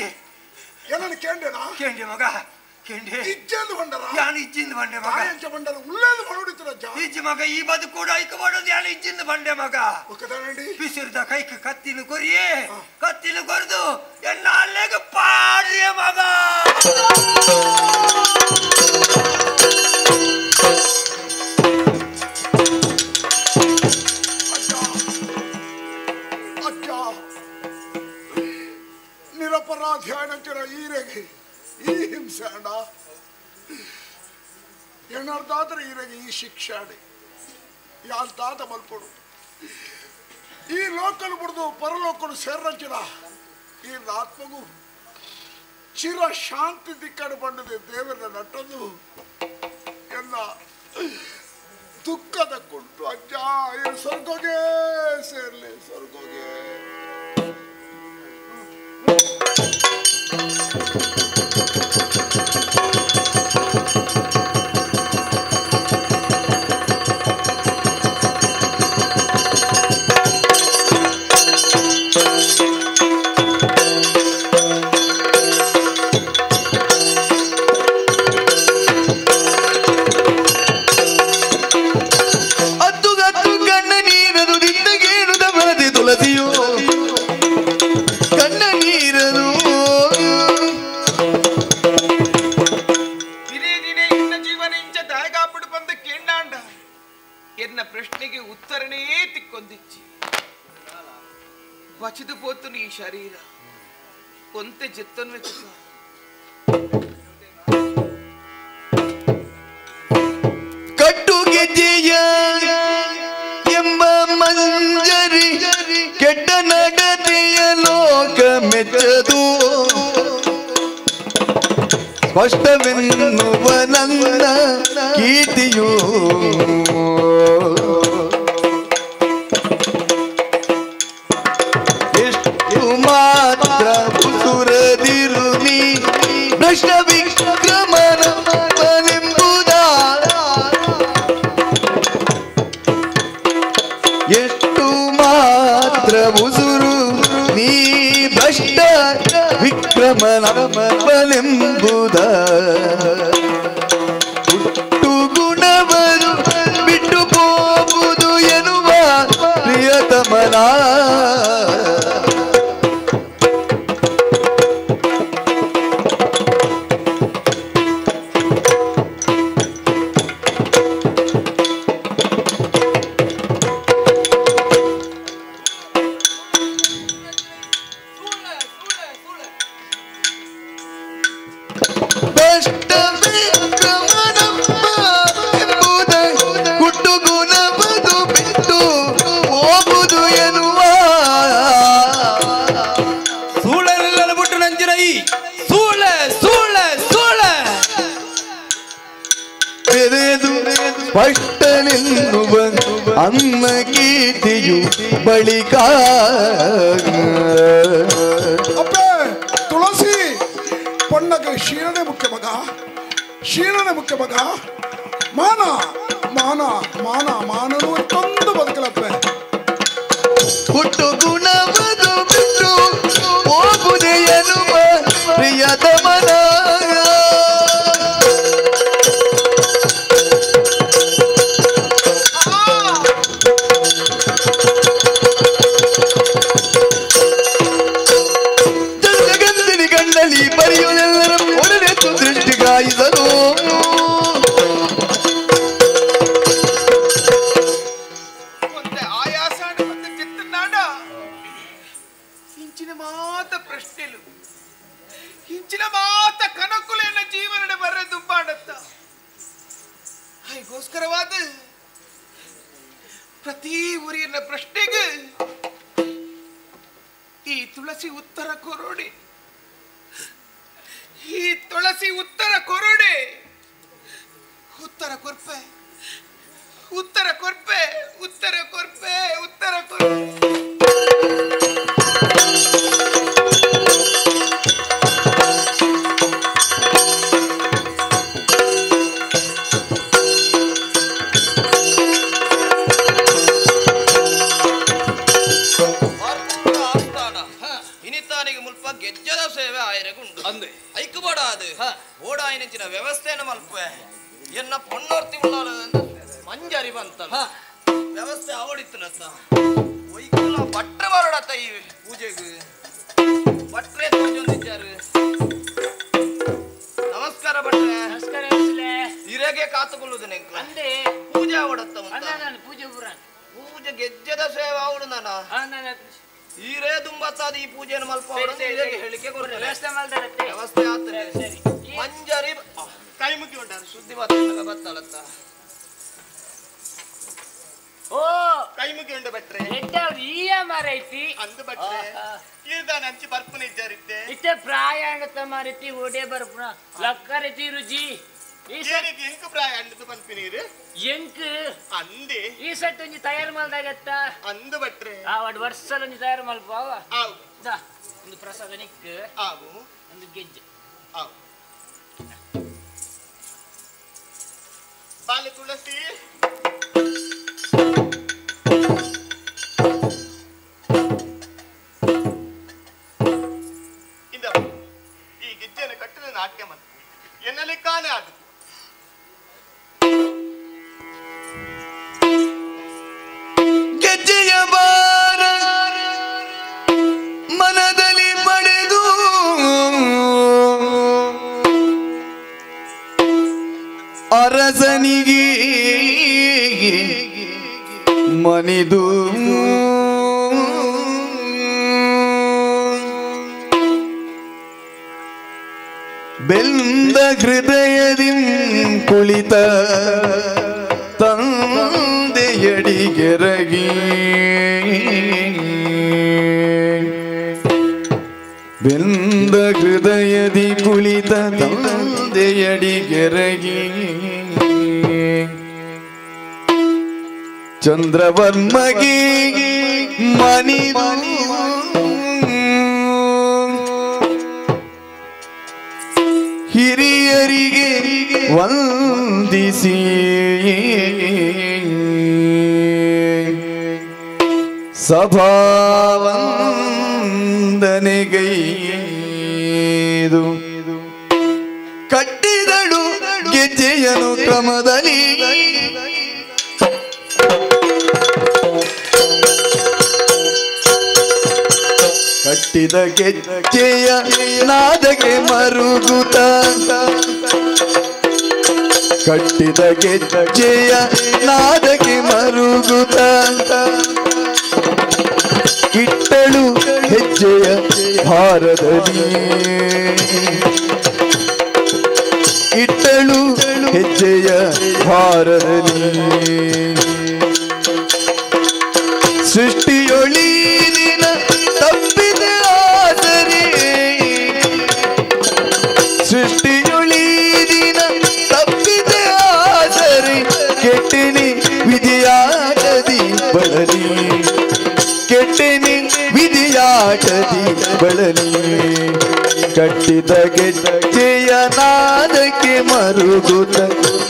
ಕೇಂಡೆ ಮಗ ಕೇಂಡೆ ಇಜ್ಜೆಂದು ಬಂಡರ ಯಾನು ಇಜ್ಜಿಂದ ಬಂಡೆ ಮಗ ಎಂಚ ಬಂಡರ ಉಳ್ಳೇದು ಹೊರಡಿತು ರಜ್ಜ ಇಜ್ಜಿ ಮಗ ಈ ಬದು ಕೂಡ ಐಕ ಮಾಡೋದು ಯಾನು ಇಜ್ಜಿಂದ ಬಂಡೆ ಮಗ ಬಿಸಿರ್ದ ಕೈಕ ಕತ್ತಿನ ಕೊರಿಯೇ ಕತ್ತಿನ ಕೊರೆದು ಎನ್ನ ಅಲ್ಲೆಗೆ ಪಾಡ್ರಿಯ ಮಗ ನಿರಪರಾಧ್ಯಾನಂಚರ ಈರೆಗೆ ಈ ಹಿಂಸೆ ಅಣ್ಣ ಏನರ್ದಾದ್ರೆ ಈರೆಗೆ ಈ ಶಿಕ್ಷಾಣೆ ಯಾಂತಾದ ಮಲ್ಪಡು ಈ ಲೋಕಲು ಬಿಡ್ದು ಪರಲೋಕಲು ಸೇರ್ರಂಚಿನ ಈ ಆತ್ಮಗೂ ಚಿರ ಶಾಂತಿ ದಿಕ್ಕಡು ಬಂಡದೆ ದೇವರ ನಟ್ಟದು ಎನ್ನ ದುಃಖದ ಕುಂಟು ಅಜ್ಜ ಇದು ಸ್ವರ್ಗೋಗೆ ಸೇರ್ಲಿ ಸ್ವರ್ಗೋಗೆ ಅತ್ತುಗತ್ತು ಕಣ್ಣ ನೀರದು ದಿನ್ನಗೇನುದ ಮರದಿ ತುಳಸಿಯೋ ಕಣ್ಣ ನೀರದು ದಿನೇ ದಿನೇ ಇನ್ನ ಜೀವನ ಇಂಚ ದಾಯಗಾಪಿಡು ಬಂದ ಕೇಂಡಾಂಡ ಎನ್ನ ಪ್ರಶ್ನೆಗೆ ಉತ್ತರನೇ ತಿಕ್ಕೊಂದಿಚ್ಚಿ ಬಚಿದು ಪೋತು ನೀ ಶರೀರ ಕೊಂತೆ ಜೆತ್ತನ್ನು ವೆಚ್ಚ ಕಟ್ಟು ಗೆಜ್ಜೆಯ ಎಂಬ ಮಂಜರಿ ಕೆಟ್ಟ ನಡತೆಯ ಲೋಕ ಮೆಚ್ಚದು ಸ್ಪಷ್ಟವೆನ್ನುವ ನನ್ನ ಕೀರ್ತಿಯು ಎಷ್ಟು ಮಾತ್ರ ಸುರದಿರು ನೀ ಭ್ರಷ್ಟ ವಿಕ್ರಮನ ಎಷ್ಟು ಮಾತ್ರ ಉಸುರು ನೀ ಭ್ರಷ್ಟ ವಿಕ್ರಮನೆಂಬುದ ಹುಟ್ಟು ಗುಣವರು ಬಿಟ್ಟು ಹೋಗುವುದು ಎನ್ನುವ ಪ್ರಿಯತಮನ ಸ್ಪಷ್ಟನೆನ್ನುವ ಅನ್ನ ಕೀರ್ತಿಯು ಬಳಿಕ ಅಪ್ಪೆ ತುಳಸಿ ಪೊಣ್ಣಗೆ ಶೀಲನೆ ಮುಖ್ಯ ಮಗ ಶೀಲನೆ ಮುಖ್ಯ ಮಗ ಮಾನ ಮಾನ ಮಾನ ಮಾನನು ತಂದು ಬದುಕಲಪ್ಪೆ ಹುಟ್ಟು ಗುಣವದು ಬಿಟ್ಟು ಹೋಗುದೆ ಎನ್ನುವ ಪ್ರಿಯತಮನ ಬರೆಯುವುದೆಲ್ಲರ ಒಡನೆತ್ತು ದೃಷ್ಟಿಗಾಯಿಸಲು ಒಂದೇ ಆಯಾಸ ಮತ್ತೆ ಚಿತ್ತನಾಡ ಇಂಚಿನ ಮಾತ ಪ್ರಶ್ನೆಲು ಇಂಚಿನ ಮಾತ ಕನಕುಲೇನ ಜೀವನ ಬರೆದು ಬಾಡತ್ತ ಅದಕ್ಕೋಸ್ಕರವಾದ ಪ್ರತಿ ಊರಿನ ಪ್ರಶ್ನೆಗೆ ಈ ತುಳಸಿ ಉತ್ತರ ಕೊರೋಡೆ, ಈ ತುಳಸಿ ಉತ್ತರ ಕೊರೋಡೆ, ಉತ್ತರ ಕೊರ್ಪೆ, ಉತ್ತರ ಕೊರ್ಪೆ, ಉತ್ತರ ಕೊರ್ಪೆ, ಉತ್ತರ ಕೊರ್ಪೆ. ಗೆಜ್ಜದ ಸೇವೆ ಆಯ್ರೆಗುಂಡು ಅಂದೆ ಐಕುಬಡಾದು ಓಡಾಯಿನ ವ್ಯವಸ್ಥೆನ ಮಲ್ಪೆ ಎನ್ನ ಪೊನ್ನೋರ್ತಿ ಉಳ್ಳಾಲ ಮಂಜರಿ ಬಂತಲ್ಲ ವ್ಯವಸ್ಥೆ ಆವಡಿತ್ತನತ್ತ ಒಯ್ಕುಲ ಭಟ್ರೆ ಬರೋಡತ್ತ ಈ ಪೂಜೆಗೆ ಭಟ್ರೆ ತೋಜೊಂದಿದ್ದಾರೆ. ನಮಸ್ಕಾರ ಭಟ್ರೆ. ನಮಸ್ಕಾರ. ಹಿರೇಗೆ ಕಾತುಕೊಳ್ಳುದು ನೆಂಕ್ಲ ಅಂದೆ ಪೂಜೆ ಆವಡತ್ತ ಪೂಜೆ ಪೂಜೆ ಗೆಜ್ಜದ ಸೇವೆ ಆವಡು ನಾನು ಈರೇ ತುಂಬತ್ತಾದ ಈ ಪೂಜೆಯನ್ನು ಮಲ್ಪ ಹೇಳಿಕೆ ವ್ಯವಸ್ಥೆ ಆಗ್ತದೆ. ಮಂಜರಿ ಕೈ ಮುಗಿ ಉಂಟಾರ ಸುದ್ದಿ ಬತ್ತಳತ್ತ ಓ ಕೈ ಮುಗಿ ಉಂಡ ಭಟ್ರೆ ಈಯ ಮರೈತಿ ಅಂದು ಭಟ್ರೆ ಈರ್ದಾನ ಹಂಚಿ ಬರ್ಪುನ ಇದ್ದಾರಿದ್ದೆ ಇತ್ತೆ ಪ್ರಾಯಾಂಗತ ಮರೈತಿ ಓಡೆ ಬರ್ಪುನ ಲಕ್ಕರತಿ ರುಚಿ ಏನಿಗೆ ಎಂಕ ಪ್ರಾಯ ಅಂಡದು ಪನ್ಪಿನೀರು ಎಂಕ್ ಅಂದೆ ಈ ಸಟ್ ಒಂಜಿ ತಯಾರು ಮಲ್ದಾಗತ್ತ ಅಂದು ಭಟ್ರೆ ಆವಡ್ ವರ್ಷಲ ಒಂಜಿ ತಯಾರು ಮಲ್ಪಾವ ಆವು ಒಂದು ಪ್ರಸಾದ ನಿಕ್ ಆವು ಒಂದು ಗೆಜ್ಜೆ ಆವು ಬಾಲೆ ತುಳಸಿ ಇಂದ ಈ ಗೆಜ್ಜೆಯನ್ನು ಕಟ್ಟದ ನಾಟ್ಯ ಮಂತ್ರ ಎನ್ನಲಿ ಕಾಣೆ ಅದು ಗೆಜ್ಜೆಯ ಬಾರ ಮನದಲ್ಲಿ ಪಡೆದು ಅರಸನಿಗೆ ಮನಿದು ಬೆಂದ ಹೃದಯದಿ ಕುಳಿತ ತಂದೆಯಡಿಗೆರಗಿ ಬೆಂದ ಹೃದಯದಿ ಕುಳಿತ ತಂದೆಯಡಿಗೆರಗಿ ಚಂದ್ರವರ್ಮಗೆ ಮನಿದು ಹಿರಿಯರಿಗೆ ವಂದಿಸಿ ಸಭಾವಂದನೆಗೈದು ಕಟ್ಟಿದಳು ಗೆಜ್ಜೆಯನು ಕ್ರಮದಲ್ಲಿ ಕಟ್ಟಿದ ಗೆಜ್ಜೆಯ ನಾದಕ್ಕೆ ಮರುಗುತ್ತ ಕಟ್ಟಿದ ಗೆಜ್ಜೆಯ ನಾದಕ್ಕೆ ಮರುಗುತ್ತ ಇಟ್ಟಳು ಹೆಜ್ಜೆಯ ಭಾರದಲ್ಲಿ ಇಟ್ಟಳು ಹೆಜ್ಜೆಯ ಭಾರದಲ್ಲಿ ಸೃಷ್ಟಿಯೊಳಿನ ತಪ್ಪಿದ ಆಸರೆ ಸೃಷ್ಟಿಯೊಳಿನ ತಪ್ಪಿದ ಆಸರೆ ಕೆಟ್ಟಿನಿ ವಿಧಿಯಾಟದಿ ಬಳಲಿ ಕೆಟ್ಟಿನಿ ವಿಧಿಯಾಟದಿ ಬಳಲಿ ಕಟ್ಟಿದ ಗೆಜ್ಜೆಯ ನಾದಕ್ಕೆ ಮರುಗುತ್ತ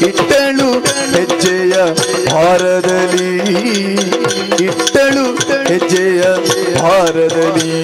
ಇಟ್ಟಳು ಹೆಜ್ಜೆಯ ಭಾರದಲ್ಲಿ ಇಟ್ಟಳು ಹೆಜ್ಜೆಯ ಭಾರದಲ್ಲಿ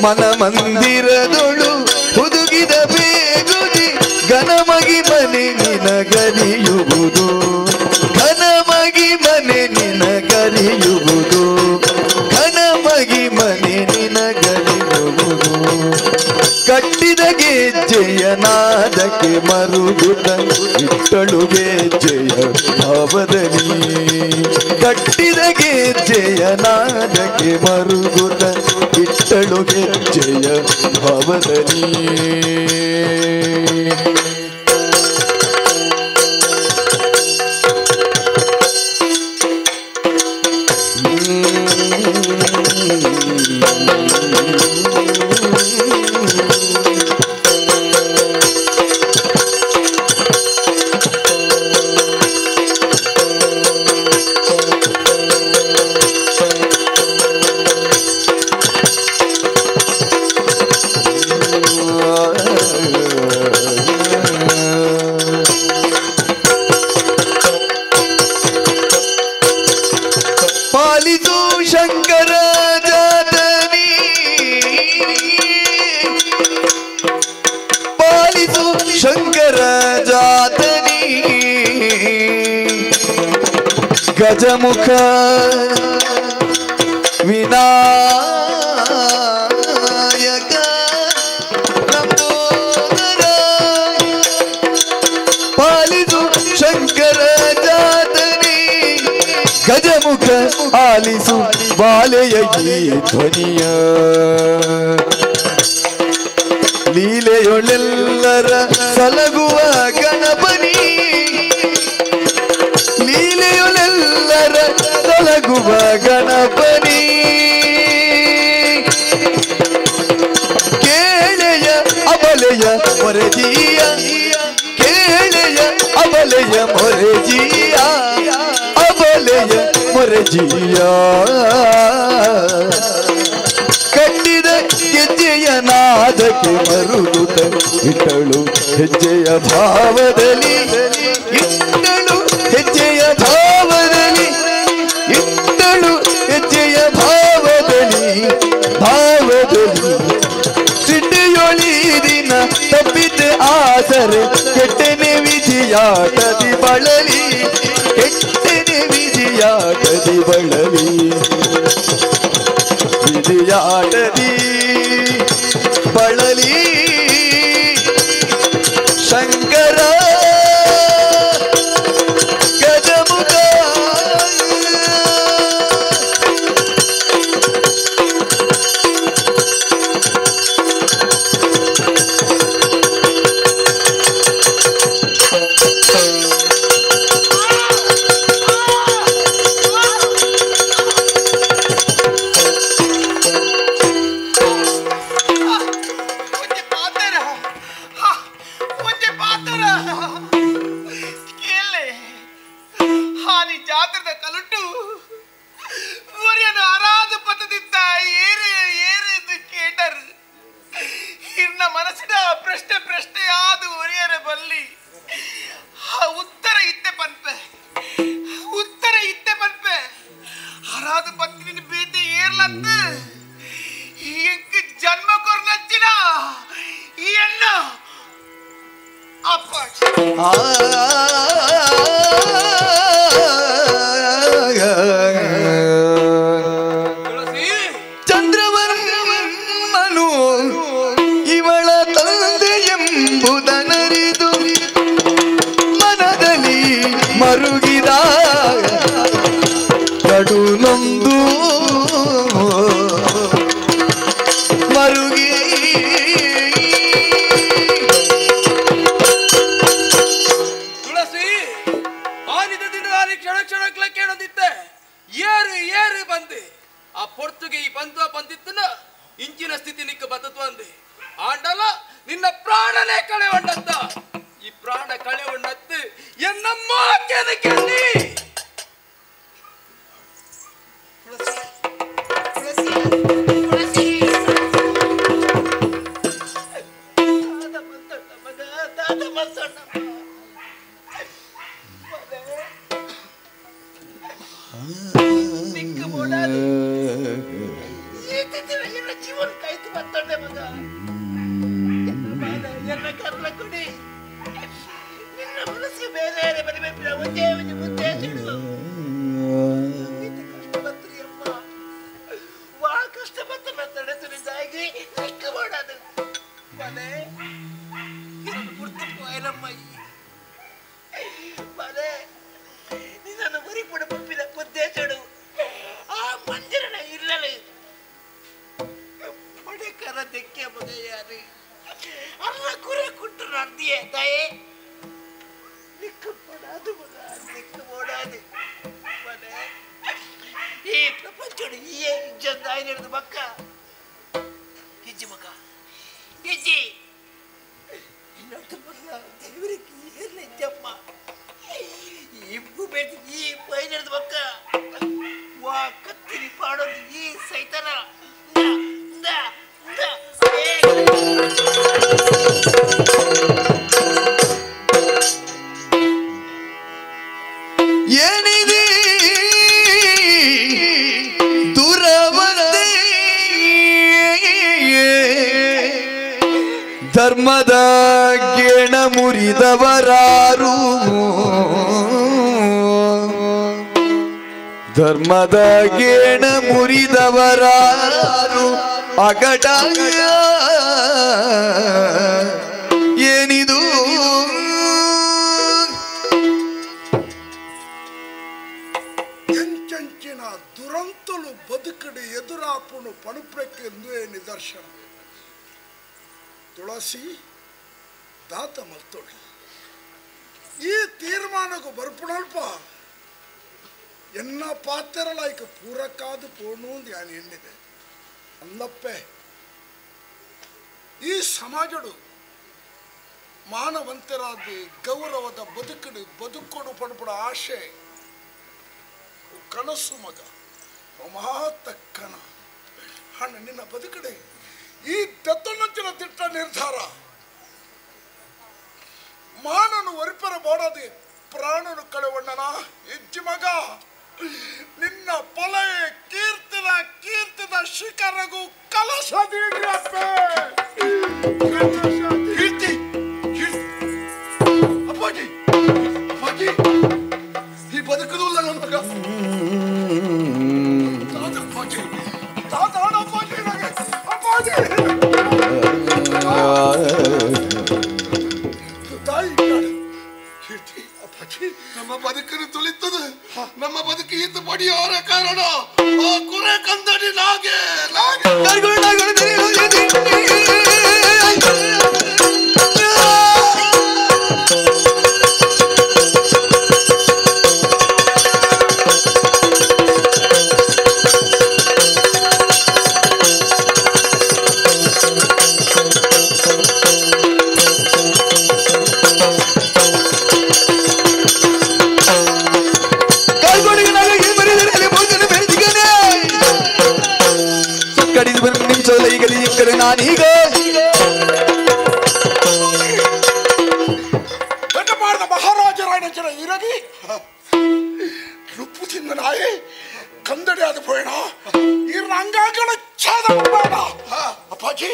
ಮನ ಮಂದಿರದೊಳು ಹುದುಗಿದ ಬೇಗುದಿ ಘನಮಗಿ ಮನೆ ನಿನಗರಿಯುವುದು ಘನಮಗಿ ಮನೆ ನಿನಗರಿಯುವುದು ಘನಮಗಿ ಮನೆ ನಿನಗರಿಯುವುದು ಕಟ್ಟಿದ ಗೆಜ್ಜೆಯ ನಾದಕ್ಕೆ ಮರುಗುತ್ತ ಇಟ್ಟಳು ಗೆಜ್ಜೆಯ ಭಾವದಲ್ಲಿ ಕಟ್ಟಿದ ಗೆಜ್ಜೆಯ ನಾದಕ್ಕೆ ಮರುಗುತ್ತ ಇಟ್ಟಳು ಗೆಜ್ಜೆಯ ಭಾವದಲ್ಲಿ ಪಾಲಿಸು ಶಂಕರ ಜಾತನಿ ಪಾಲಿಸು ಶಂಕರ ಜಾತನಿ ಗಜಮುಖ ವಿನಾಯಕ ಲಂಬೋದರ ಪಾಲಿಸು ಶಂಕರ ಜಾತನಿ ಗಜಮುಖ ಆಲಿಸು ಬಾಲೆಯ ಈ ಧ್ವನಿಯ ಲೀಲೆಯೊಳೆಲ್ಲರ ಸಲಗುವ ಗಣಪನಿ ಲೀಲೆಯೊಳೆಲ್ಲರ ಸಲಗುವ ಗಣಪನಿ ಕೇಳೆಯ ಅಬಲೆಯ ಮೊರೆಜಿಯ ಕೇಳೆಯ ಅಬಲೆಯ ಮೊರೆಜಿಯ ಅಬಲೆಯ ಮೊರೆಜಿಯ ಕಟ್ಟಿದ ಗೆಜ್ಜೆಯ ನಾದಕ್ಕೆ ಮರುಗುತ್ತ ಇಟ್ಟಳು ಹೆಜ್ಜೆಯ ಭಾವದಲ್ಲಿ ಇಟ್ಟಳು ಹೆಜ್ಜೆಯ ಭಾವದಲ್ಲಿ ಇಟ್ಟಳು ಹೆಜ್ಜೆಯ ಭಾವದಲ್ಲಿ ಭಾವದಲ್ಲಿ ಸಿಡ್ಡಿಯೊಳಿ ದಿನ ತಪ್ಪಿದ ಆಸರೆ ಕೆಟ್ಟನೆ ವಿಧಿಯಾಟದಿ ಬಳಲಿ ಕೆಟ್ಟನೆ ವಿಧಿಯಾಟದಿ ಬಳಲಿ ವಿಧಿಯಾಟದಿ ಬಳಲಿ ಶಂಕರ ಗಜಮುಖ ಚಂದ್ರವರ್ಮನು ಇವಳ ತಂದೆಯೆಂಬುದನರಿದು ಮನದಲ್ಲಿ ಮರುಗಿದ ಕಡು ನೊಂದು ಮರುಗಿ ತುಳಸಿ ಆನಿದ ದಿನದಲ್ಲಿ ಕ್ಷಣ ಕ್ಷಣಕ್ಲ ಕೇಳದಿತ್ತೆ ಏರು ಏರು ಬಂದೆ ಆ ಪೊರ್ತುಗೆ ಈ ಬಂದು ಬಂದಿತ್ತನ ಇಂಚಿನ ಸ್ಥಿತಿ ನಿಕ್ಕ ಬದತ್ವ ಅಂದೆ ಆಂಡಲ ನಿನ್ನ ಪ್ರಾಣನೇ ಕಳೆ ಉಂಡತ್ತ ಈ ಪ್ರಾಣ ಕಳೆ ಉಂಡತ್ತು ಎನ್ನಮ್ಮ ಕೆದಕೆಲ್ಲಿ ಬರ್ತೊಂಡೆ ಮಗ ಎನ್ನ ಕರ್ಲ ಕೊಡಿ ನಿನ್ನ ಮನಸ್ಸಿಗೆ ಬೇರೆ ಬರಿಬೇಕಿಲ್ಲ ಒಂದೇ ಒಂದು ಮುದ್ದೆ ಸಿಡು ಕಷ್ಟಪತ್ರಿ ಅಮ್ಮ ವಾ ಕಷ್ಟಪತ್ತ ಮಾತಾಡ ತುರಿದಾಗಿ ಕಷ್ಟ ಮಾಡೋದು ಮನೆ ಗುರ್ತು ಪೋಯನಮ್ಮ ಮನೆ ನಿನ್ನನ್ನು ಬರಿ ಪಡ ಪಪ್ಪಿದ ಮುದ್ದೆ ಸಿಡು ಆ ಮಂದಿರನ ಇರಲಿ ಪಡೆಕರ ತೆಕ್ಕೆ ಮಗ ಯಾರು ಅಲ್ಲ ಕುರೆ ಕುಟ್ಟು ನರ್ದಿಯೇ ತಾಯೇ ನಿಕ್ಕು ಪಡಾದು ಮಗ ನಿಕ್ಕು ಓಡಾದು ಮನೆ ಈ ಪ್ರಪಂಚ ಈ ಇಜ್ಜಂದ ಆಯ್ತು ಮಕ್ಕ ಗಿಜ್ಜಿ ಮಗ ಗಿಜ್ಜಿ ಇನ್ನೊಂದು ಮಗ ದೇವರಿಗೆ ಇರಲಿ ಜಮ್ಮ ಇಬ್ಬರು ಬೇಟಿ ಈ ಪೈನದ ಮಕ್ಕ ವಾ ಕತ್ತಿರಿ ಪಾಡೋದು ಈ ಸೈತನ ಏನಿದೆ ದುರವಸ್ಥೆ ಧರ್ಮದ ಗೆಣ ಮುರಿದವರಾರು ಧರ್ಮದ ಗೆಣ ಮುರಿದವರಾರು ಅಗಟ ಏನಿದು ಎಂಚಂಚಿನ ದುರಂತಲು ಬದುಕಡಿ ಎದುರಾಪುನು ಪಣುಪ್ರಕ್ಕೆಂದುವೇ ನಿದರ್ಶನ ತುಳಸಿ ದಾತ ಮಲ್ತೊಡಿ ಈ ತೀರ್ಮಾನಕ್ಕೂ ಬರ್ಪುಣಲ್ಪ ಎನ್ನ ಪಾತ್ರಲಾಯ್ಕ ಪೂರಕ್ಕಾದು ಪೋಣು ಧ್ಯಾನ ಎನ್ನಿದೆ ಅಲ್ಲಪ್ಪೆ ಈ ಸಮಾಜಡು ಮಾನವಂತರಾದ ಗೌರವದ ಬದುಕಡಿ ಬದುಕೊಡು ಪಡ್ಪಡ ಆಶೆ ಕನಸು ಮಗ ಮಹಾತಕ್ಕನ ಹಣ್ಣ ನಿನ್ನ ಬದುಕಡೆ ಈ ದತ್ತನಂಚಿನ ದಿಟ್ಟ ನಿರ್ಧಾರ ಮಾನನು ಒರಿಪರ ಬೋಡದೆ ಪ್ರಾಣನು ಕಳೆವಣ್ಣನ ಹೆಜ್ಜಿ ಮಗ ನಿನ್ನ ಪೊಲೆಯ ಕೀರ್ತಿನ ಶಿಖರಗೂ ಕಲಸದೀಗ್ರಪ್ಪೆ ಕೀರ್ತಿ ಅಪ್ಪಾಜಿ ಅಪ್ಪಾಜಿ ಈ ಬದುಕುದಿಲ್ಲ ನನ್ನ ಮಗ ಅಪ್ಪಾಜಿ ಅಪ್ಪಾಜಿ ಅಪ್ಪಾಜಿ ತಾಯಿ ಕೀರ್ತಿ ಅಪ್ಪಾಜಿ ನಮ್ಮ ಬದುಕನ್ನು ತುಳಿತದ ನಮ್ಮ ಬದುಕು ಈತ ಪಡೆಯೋರ ಕಾರಣ ಆ ಕುರೆ ಕಂದಡಿ ನಾಗೆ ನಾನೀಗ ಮಾಡಿದ ಮಹಾರಾಜರಾಯಣ ಇರಗಿ ರುಪ್ಪು ತಿಂದ ನಾಯಿ ಕಂದಡಿ ಆದ ಪೋಯಣ ಈ ರಂಗಾಂಗಣ ಛೇದ ಬೇಡ ಅಪ್ಪಾಜಿ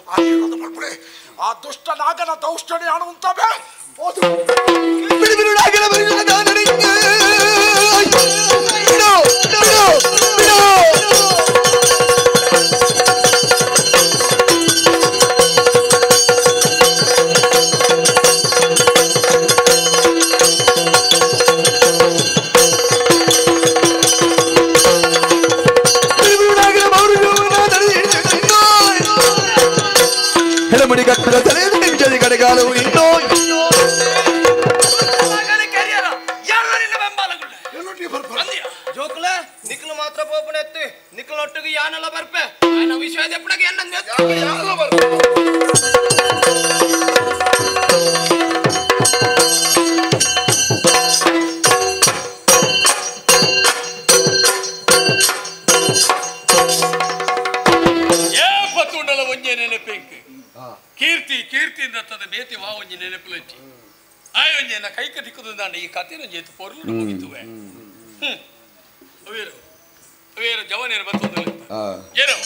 ಆಶೀರ್ವಾದ ಮಾಡ್ಬಿಡಿ ಆ ದುಷ್ಟ ನಾಗನ ದೌಷ್ಟಣಿ ಆಣುವಂತವೇ ಬಿಡು ಬಿಡು ನಾಗನ ಹೆಳಮುಡಿ ಕಟ್ಟದ ತಲೆ ನಿಂಚದಿ ಕಡೆಗಾಲವು ಇನ್ನೋ ಜೋಕುಲ ನಿಕ್ಲು ಮಾತ್ರ ಪೋಪನೆ ಎತ್ತಿ ನಿಕ್ಲು ಒಟ್ಟಿಗೆ ಯಾನೆಲ್ಲ ಬರ್ಪೆ ವಿಶ್ವಾಸ ಎಪ್ಪಡಗೆ ಪತ್ತುಂಡಲ ಒಂಜೆ ನೆನಪೆಂಕ್ ಕೀರ್ತಿ ಕೀರ್ತಿಯಿಂದ ತದ ಬೇತಿ ವಾ ಒಂಜಿ ನೆನಪುಲಂಚಿ ಆಯೊಂಜೆನ ಕೈಕ ದಿಕ್ಕುದಂದಾಂಡ ಈ ಕಥೆನ ಜೇತು ಪೊರ್ಲು ಮುಗಿತುವೆ ಅವೇರು ಅವೇರು ಜವನೇರು ಬರ್ತದಲ್ಲ ಏನೋ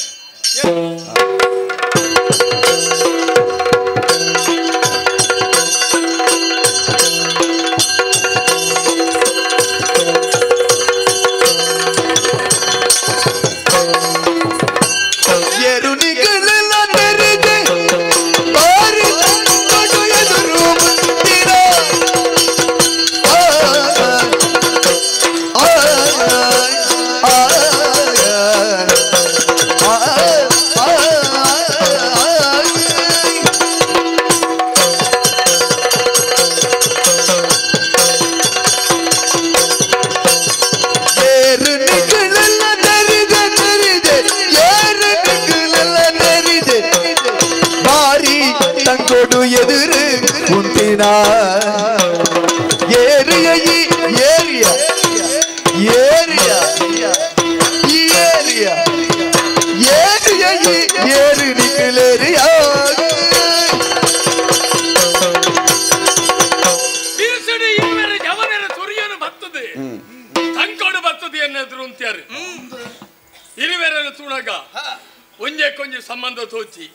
ಸಂಬಂಧ ತೋಚಿ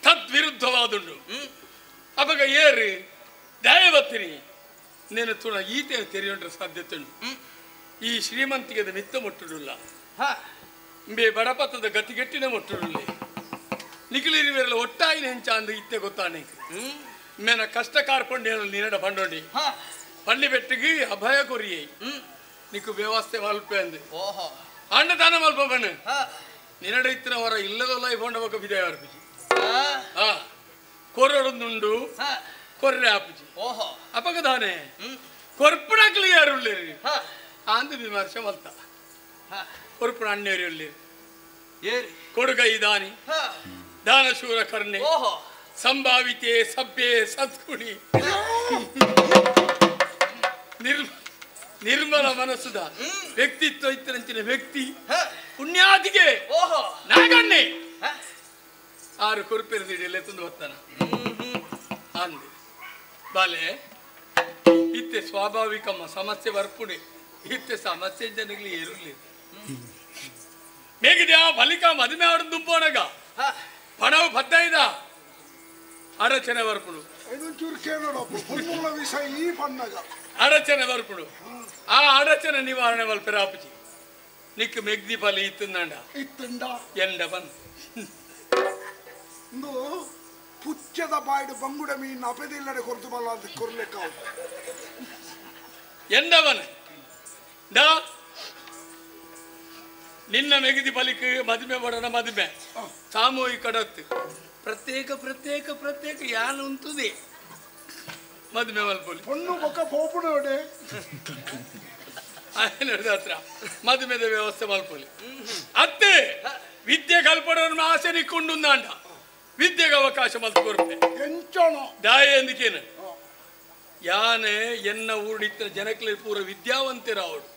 ತದ್ವಿರುದ್ಧವಾದುಂಡು ಅವಾಗ ಏರು ದಯವತ್ತಿನಿ నేను ತುಣ ಈತೆ ತೆರೆಯುಂಡ್ರ ಸಾಧ್ಯತೆ ಉಂಟು ಈ ಶ್ರೀಮಂತಿಗೆದ ಮಿತ್ತ ಮುಟ್ಟುಡುಲ್ಲ ಬೇ ಬಡಪತ್ತದ ಗತಿಗೆಟ್ಟಿನ ಮುಟ್ಟುಡುಲ್ಲ ನಿಖಿಲಿರಿವೆಲ್ಲ ಒಟ್ಟಾಯಿನ ಹೆಂಚ ಅಂದು ಇತ್ತೆ ಗೊತ್ತಾನೆ ಮೇನ ಕಷ್ಟ ಕಾರ್ಪಣ್ಯ ನಿನ್ನಡ ಬಂಡೋಡಿ ಪಳ್ಳಿ ಬೆಟ್ಟಿಗೆ ಅಭಯ ಕೊರಿಯೇ ನಿಕ್ಕು ವ್ಯವಸ್ಥೆ ಮಲ್ಪೆ ಅಂದು ಅನ್ನದಾನ ಮಲ್ಪ ಬಣ್ಣ ನಿನ್ನಡ ಇತ್ತಿನ ಹೊರ ಇಲ್ಲದಲ್ಲ ಇಕೊಂಡವಾಗ ವಿದಯ ಅರ್ಪಿಸಿ ಕೊರೊಂದುಂಡು ಕೊರ್ರೆ ಆಪುಜಿ ಅಪಗದಾನೆ ಕೊರ್ಪುಣಕ್ಲಿ ಯಾರುಳ್ಳೇರಿ ಆಂದು ವಿಮರ್ಶೆ ಮಲ್ತ ಕೊರ್ಪುಣ ಅಣ್ಣೇರಿ ಉಳ್ಳೇರಿ ಕೊಡುಗೈ ದಾನಿ ದಾನಶೂರ ಕರ್ಣೆ ಸಂಭಾವಿತೆ ಸಭ್ಯೆ ಸದ್ಗುಣಿ ನಿರ್ಮಲ ಮನಸ್ಸುದ ವ್ಯಕ್ತಿತ್ವ ಇತ್ತರಂಚಿನ ವ್ಯಕ್ತಿ ಪುಣ್ಯಾದಿಗೆ ನಾಗಣ್ಣೆ ಆರು ಕೊರ್ಪೆರದಿಡೆಲ್ಲ ತಂದು ಬರ್ತಾನ ಅಂದೆ ಬಾಲೆ ಇತ್ತೆ ಸ್ವಾಭಾವಿಕಮ್ಮ ಸಮಸ್ಯೆ ಬರ್ಪುಡೆ ಇತ್ತೆ ಸಮಸ್ಯೆ ಜನಗಳು ಏರುಲ್ಲಿ ಮೇಗಿದ್ಯಾ ಬಲಿಕ ಮದುವೆ ಆಡ ದುಂಬೋಣಗ ಪಣವು ಬದ್ದೈದ ಅಡಚಣೆ ಬರ್ಪುಡು ಅಡಚಣೆ ಬರ್ಪುಡು ಆ ಅಡಚಣೆ ನಿವಾರಣೆ ಮಲ್ಪೆ ರಾಪುಜಿ ನಿಕ್ ಮೆಗ್ದಿ ಬಲಿ ಇತ್ತಂಡ ಎಂಡ ಬಂದು ಪುಚ್ಚದ ಬಾಯ್ಡು ಬಂಗುಡ ಮೀನು ಅಪದಿಲ್ಲಡೆ ಕೊರತು ಬಲ್ಲ ಅಂತ ಕೊರ್ಲೆಕ್ಕ ಎಂದವನ ನಿನ್ನ ಮೆಗದಿ ಬಲಿಕ ಮದುವೆ ಬಡನ ಮದುವೆ ಸಾಮೂಹಿಕ ಕಡತ್ತು ಪ್ರತ್ಯೇಕ ಪ್ರತ್ಯೇಕ ಪ್ರತ್ಯೇಕ ಯಾನು ಉಂಟುದೆ ಮದುವೆ ಮಲ್ಪೊಲಿ ಪೊಣ್ಣು ಬೊಕ್ಕ ಪೋಪುಡೋಡೆ ಹತ್ರ ಮದುವೆದ ವ್ಯವಸ್ಥೆ ಮಲ್ಪೊಲಿ ಅತ್ತೆ ವಿದ್ಯೆ ಕಲ್ಪಡೋನ ಆಸೆ ನಿಕ್ಕೊಂಡು ಅಂಡ ವಿದ್ಯೆಗೆ ಅವಕಾಶ ಮಲ್ತು ಕೊರತೆ ದಾಯ ಎಂದಿಕೇನು ಯಾನೆ ಎನ್ನ ಊರಿನ ಜನಕ್ಕೆ ಪೂರ ವಿದ್ಯಾವಂತರಾವಡು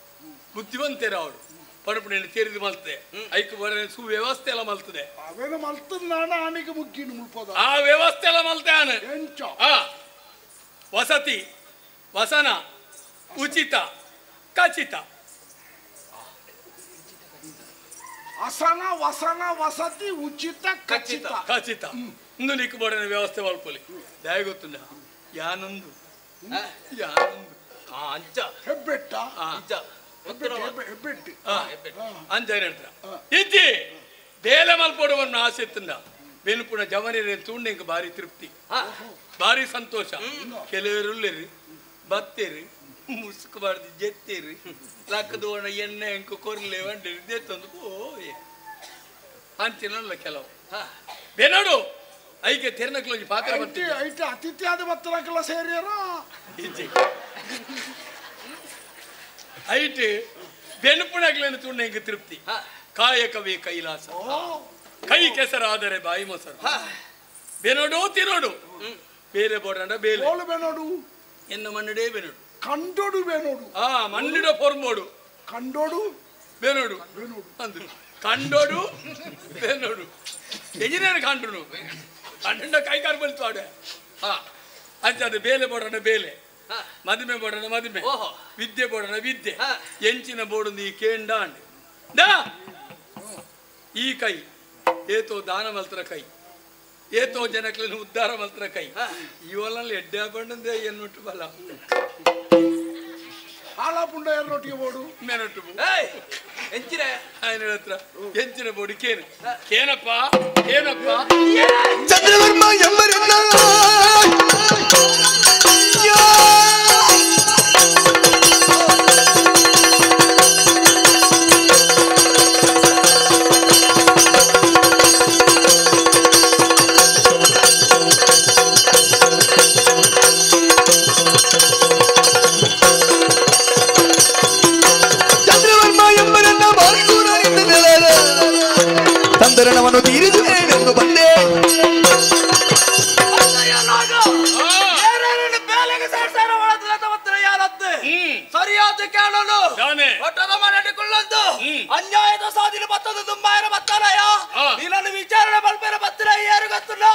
ಬುದ್ಧಿವಂತರಾವಡು ಪಡಪಣೆಯನ್ನು ಸೇರಿದು ಮಲ್ತದೆ ಐಕು ಬರ ಸುವ್ಯವಸ್ಥೆ ಎಲ್ಲ ಮಲ್ತದೆ ಆ ವ್ಯವಸ್ಥೆ ಎಲ್ಲ ಮಲ್ತಾನೆ ವಸತಿ ವಸನ ಉಚಿತ ಖಚಿತ ಅಸನ ವಸನ ವಸತಿ ಉಚಿತ ಖಚಿತ ಖಚಿತ ಇಂದು ನಿಕ್ಕು ಬಡನ ವ್ಯವಸ್ಥೆ ಮಲ್ಪೊಲಿ ದಯ ಗೊತ್ತುಂಡ ಯಾನೊಂದು ಯಾನೊಂದು ಅಂಚ ಹೆಬ್ಬೆಟ್ಟ ಅಂಚ ಹೆಬ್ಬೆಟ್ಟು ಅಂಚ ಹೇಳ್ತಾರ ಇಜ್ಜಿ ಬೇಲೆ ಮಲ್ಪಡುವನ್ನ ಆಸೆ ಇತ್ತಂಡ ಬೆನುಪುಣ ಜವನೇರಿ ತೂಂಡ ಇಂಕ ಭಾರಿ ತೃಪ್ತಿ ಭಾರಿ ಸಂತೋಷ ಕೆಲವರು ಉಳ್ಳೇರಿ ಬತ್ತೇರಿ ಮುಸ್ಕಬಾರ್ದು ಜೆತ್ತೇರಿ ಲಕ್ಕದೋಣ ಎಣ್ಣೆ ಇಂಕ ಕೊರ್ಲೆ ಬಂಡಿರಿ ಜೆತ್ತೊಂದು ಓಯ್ ಅಂಚಿನಲ್ಲ ಕೆಲವು ಬೇನೋಡು ಐಕೆ ತೆರನಕ್ಲೋಜಿ ಪಾತ್ರ ಐತೆ ಅತಿಥಿ ಆದ ಬತ್ತಲಕ್ಕೆಲ್ಲ ಸೇರಿಯಾರ ಇಜ್ಜಿ ಐಟು ಬೆನುಪುಣಗ್ಲೇನು ತೂಂಡ ಇಂಕ ತೃಪ್ತಿ ಕಾಯಕವೇ ಕೈಲಾಸ ಕೈ ಕೆಸರಾದರೆ ಬಾಯಿ ಮೊಸರು ಬೆನೋಡು ತಿನ್ನೋಡು ಬೇರೆ ಬೋಡಂಡ ಬೇಲೆ ಬೆನೋಡು ಎನ್ನ ಮಣ್ಣಡೇ ಬೆನೋಡು ಕಂಡೋಡು ಬೇನೋಡು ಮಣ್ಣಿಡ ಪೊರ್ಮೋಡು ಕಂಡೋಡು ಬೇನೋಡು ಅಂದು ಕಂಡೋಡು ಬೇನೋಡು ಎಜಿನೇನು ಕಂಡ್ರು ಕಂಡ ಕೈಕಾರು ಬಲ್ತು ಆಡ ಅಂಚದು ಬೇಲೆ ಬೋಡಣ ಬೇಲೆ ಮದುವೆ ಬೋಡಣ ಮದುವೆ ವಿದ್ಯೆ ಬೋಡಣ ವಿದ್ಯೆ ಎಂಚಿನ ಬೋಡೊಂದು ಈ ಕೇಂಡಾಂಡ್ ಈ ಕೈ ಏತೋ ದಾನ ಮಲ್ತರ ಕೈ ಏತೋ ಜನಕ್లను ಉದ್ಧಾರ ಮಲ್ತರ ಕೈ ಇವನಲ್ಲಿ ಎಡ್ಡೆ ಬಂಡಂದೆ ಎನ್ನುಟ್ಟು ಬಲ ಹಾಳಾಪುಂಡ ಎನ್ನೊಟ್ಟಿಗೆ ಬೋಡು ಮೇನೊಟ್ಟು ಎಂಚಿನ ఆయన ಹತ್ರ ಎಂಚಿನ ಬೋಡಿ ಕೇನಪ್ಪ ಏನಪ್ಪ ಚಂದ್ರವರ್ಮ ಎಂಬರನ್ನ ತಂದರನವನ್ನು ತೀರಿಸುವೆನೆಂದು ಬಂದೆ ಸರಿಯಾದ ಕೇಳಲು ಒಟ್ಟದ ಮಾಡಿಕೊಳ್ಳೊಂದು ಅನ್ಯಾಯದ ಸಾಧಿಲು ಬತ್ತದ ತುಂಬಾಯರ ಬತ್ತಲಯ ನೀನನ್ನು ವಿಚಾರಣೆ ಮಲ್ಪೇರ ಬತ್ತಿರ ಯಾರು ಗೊತ್ತಿಲ್ಲ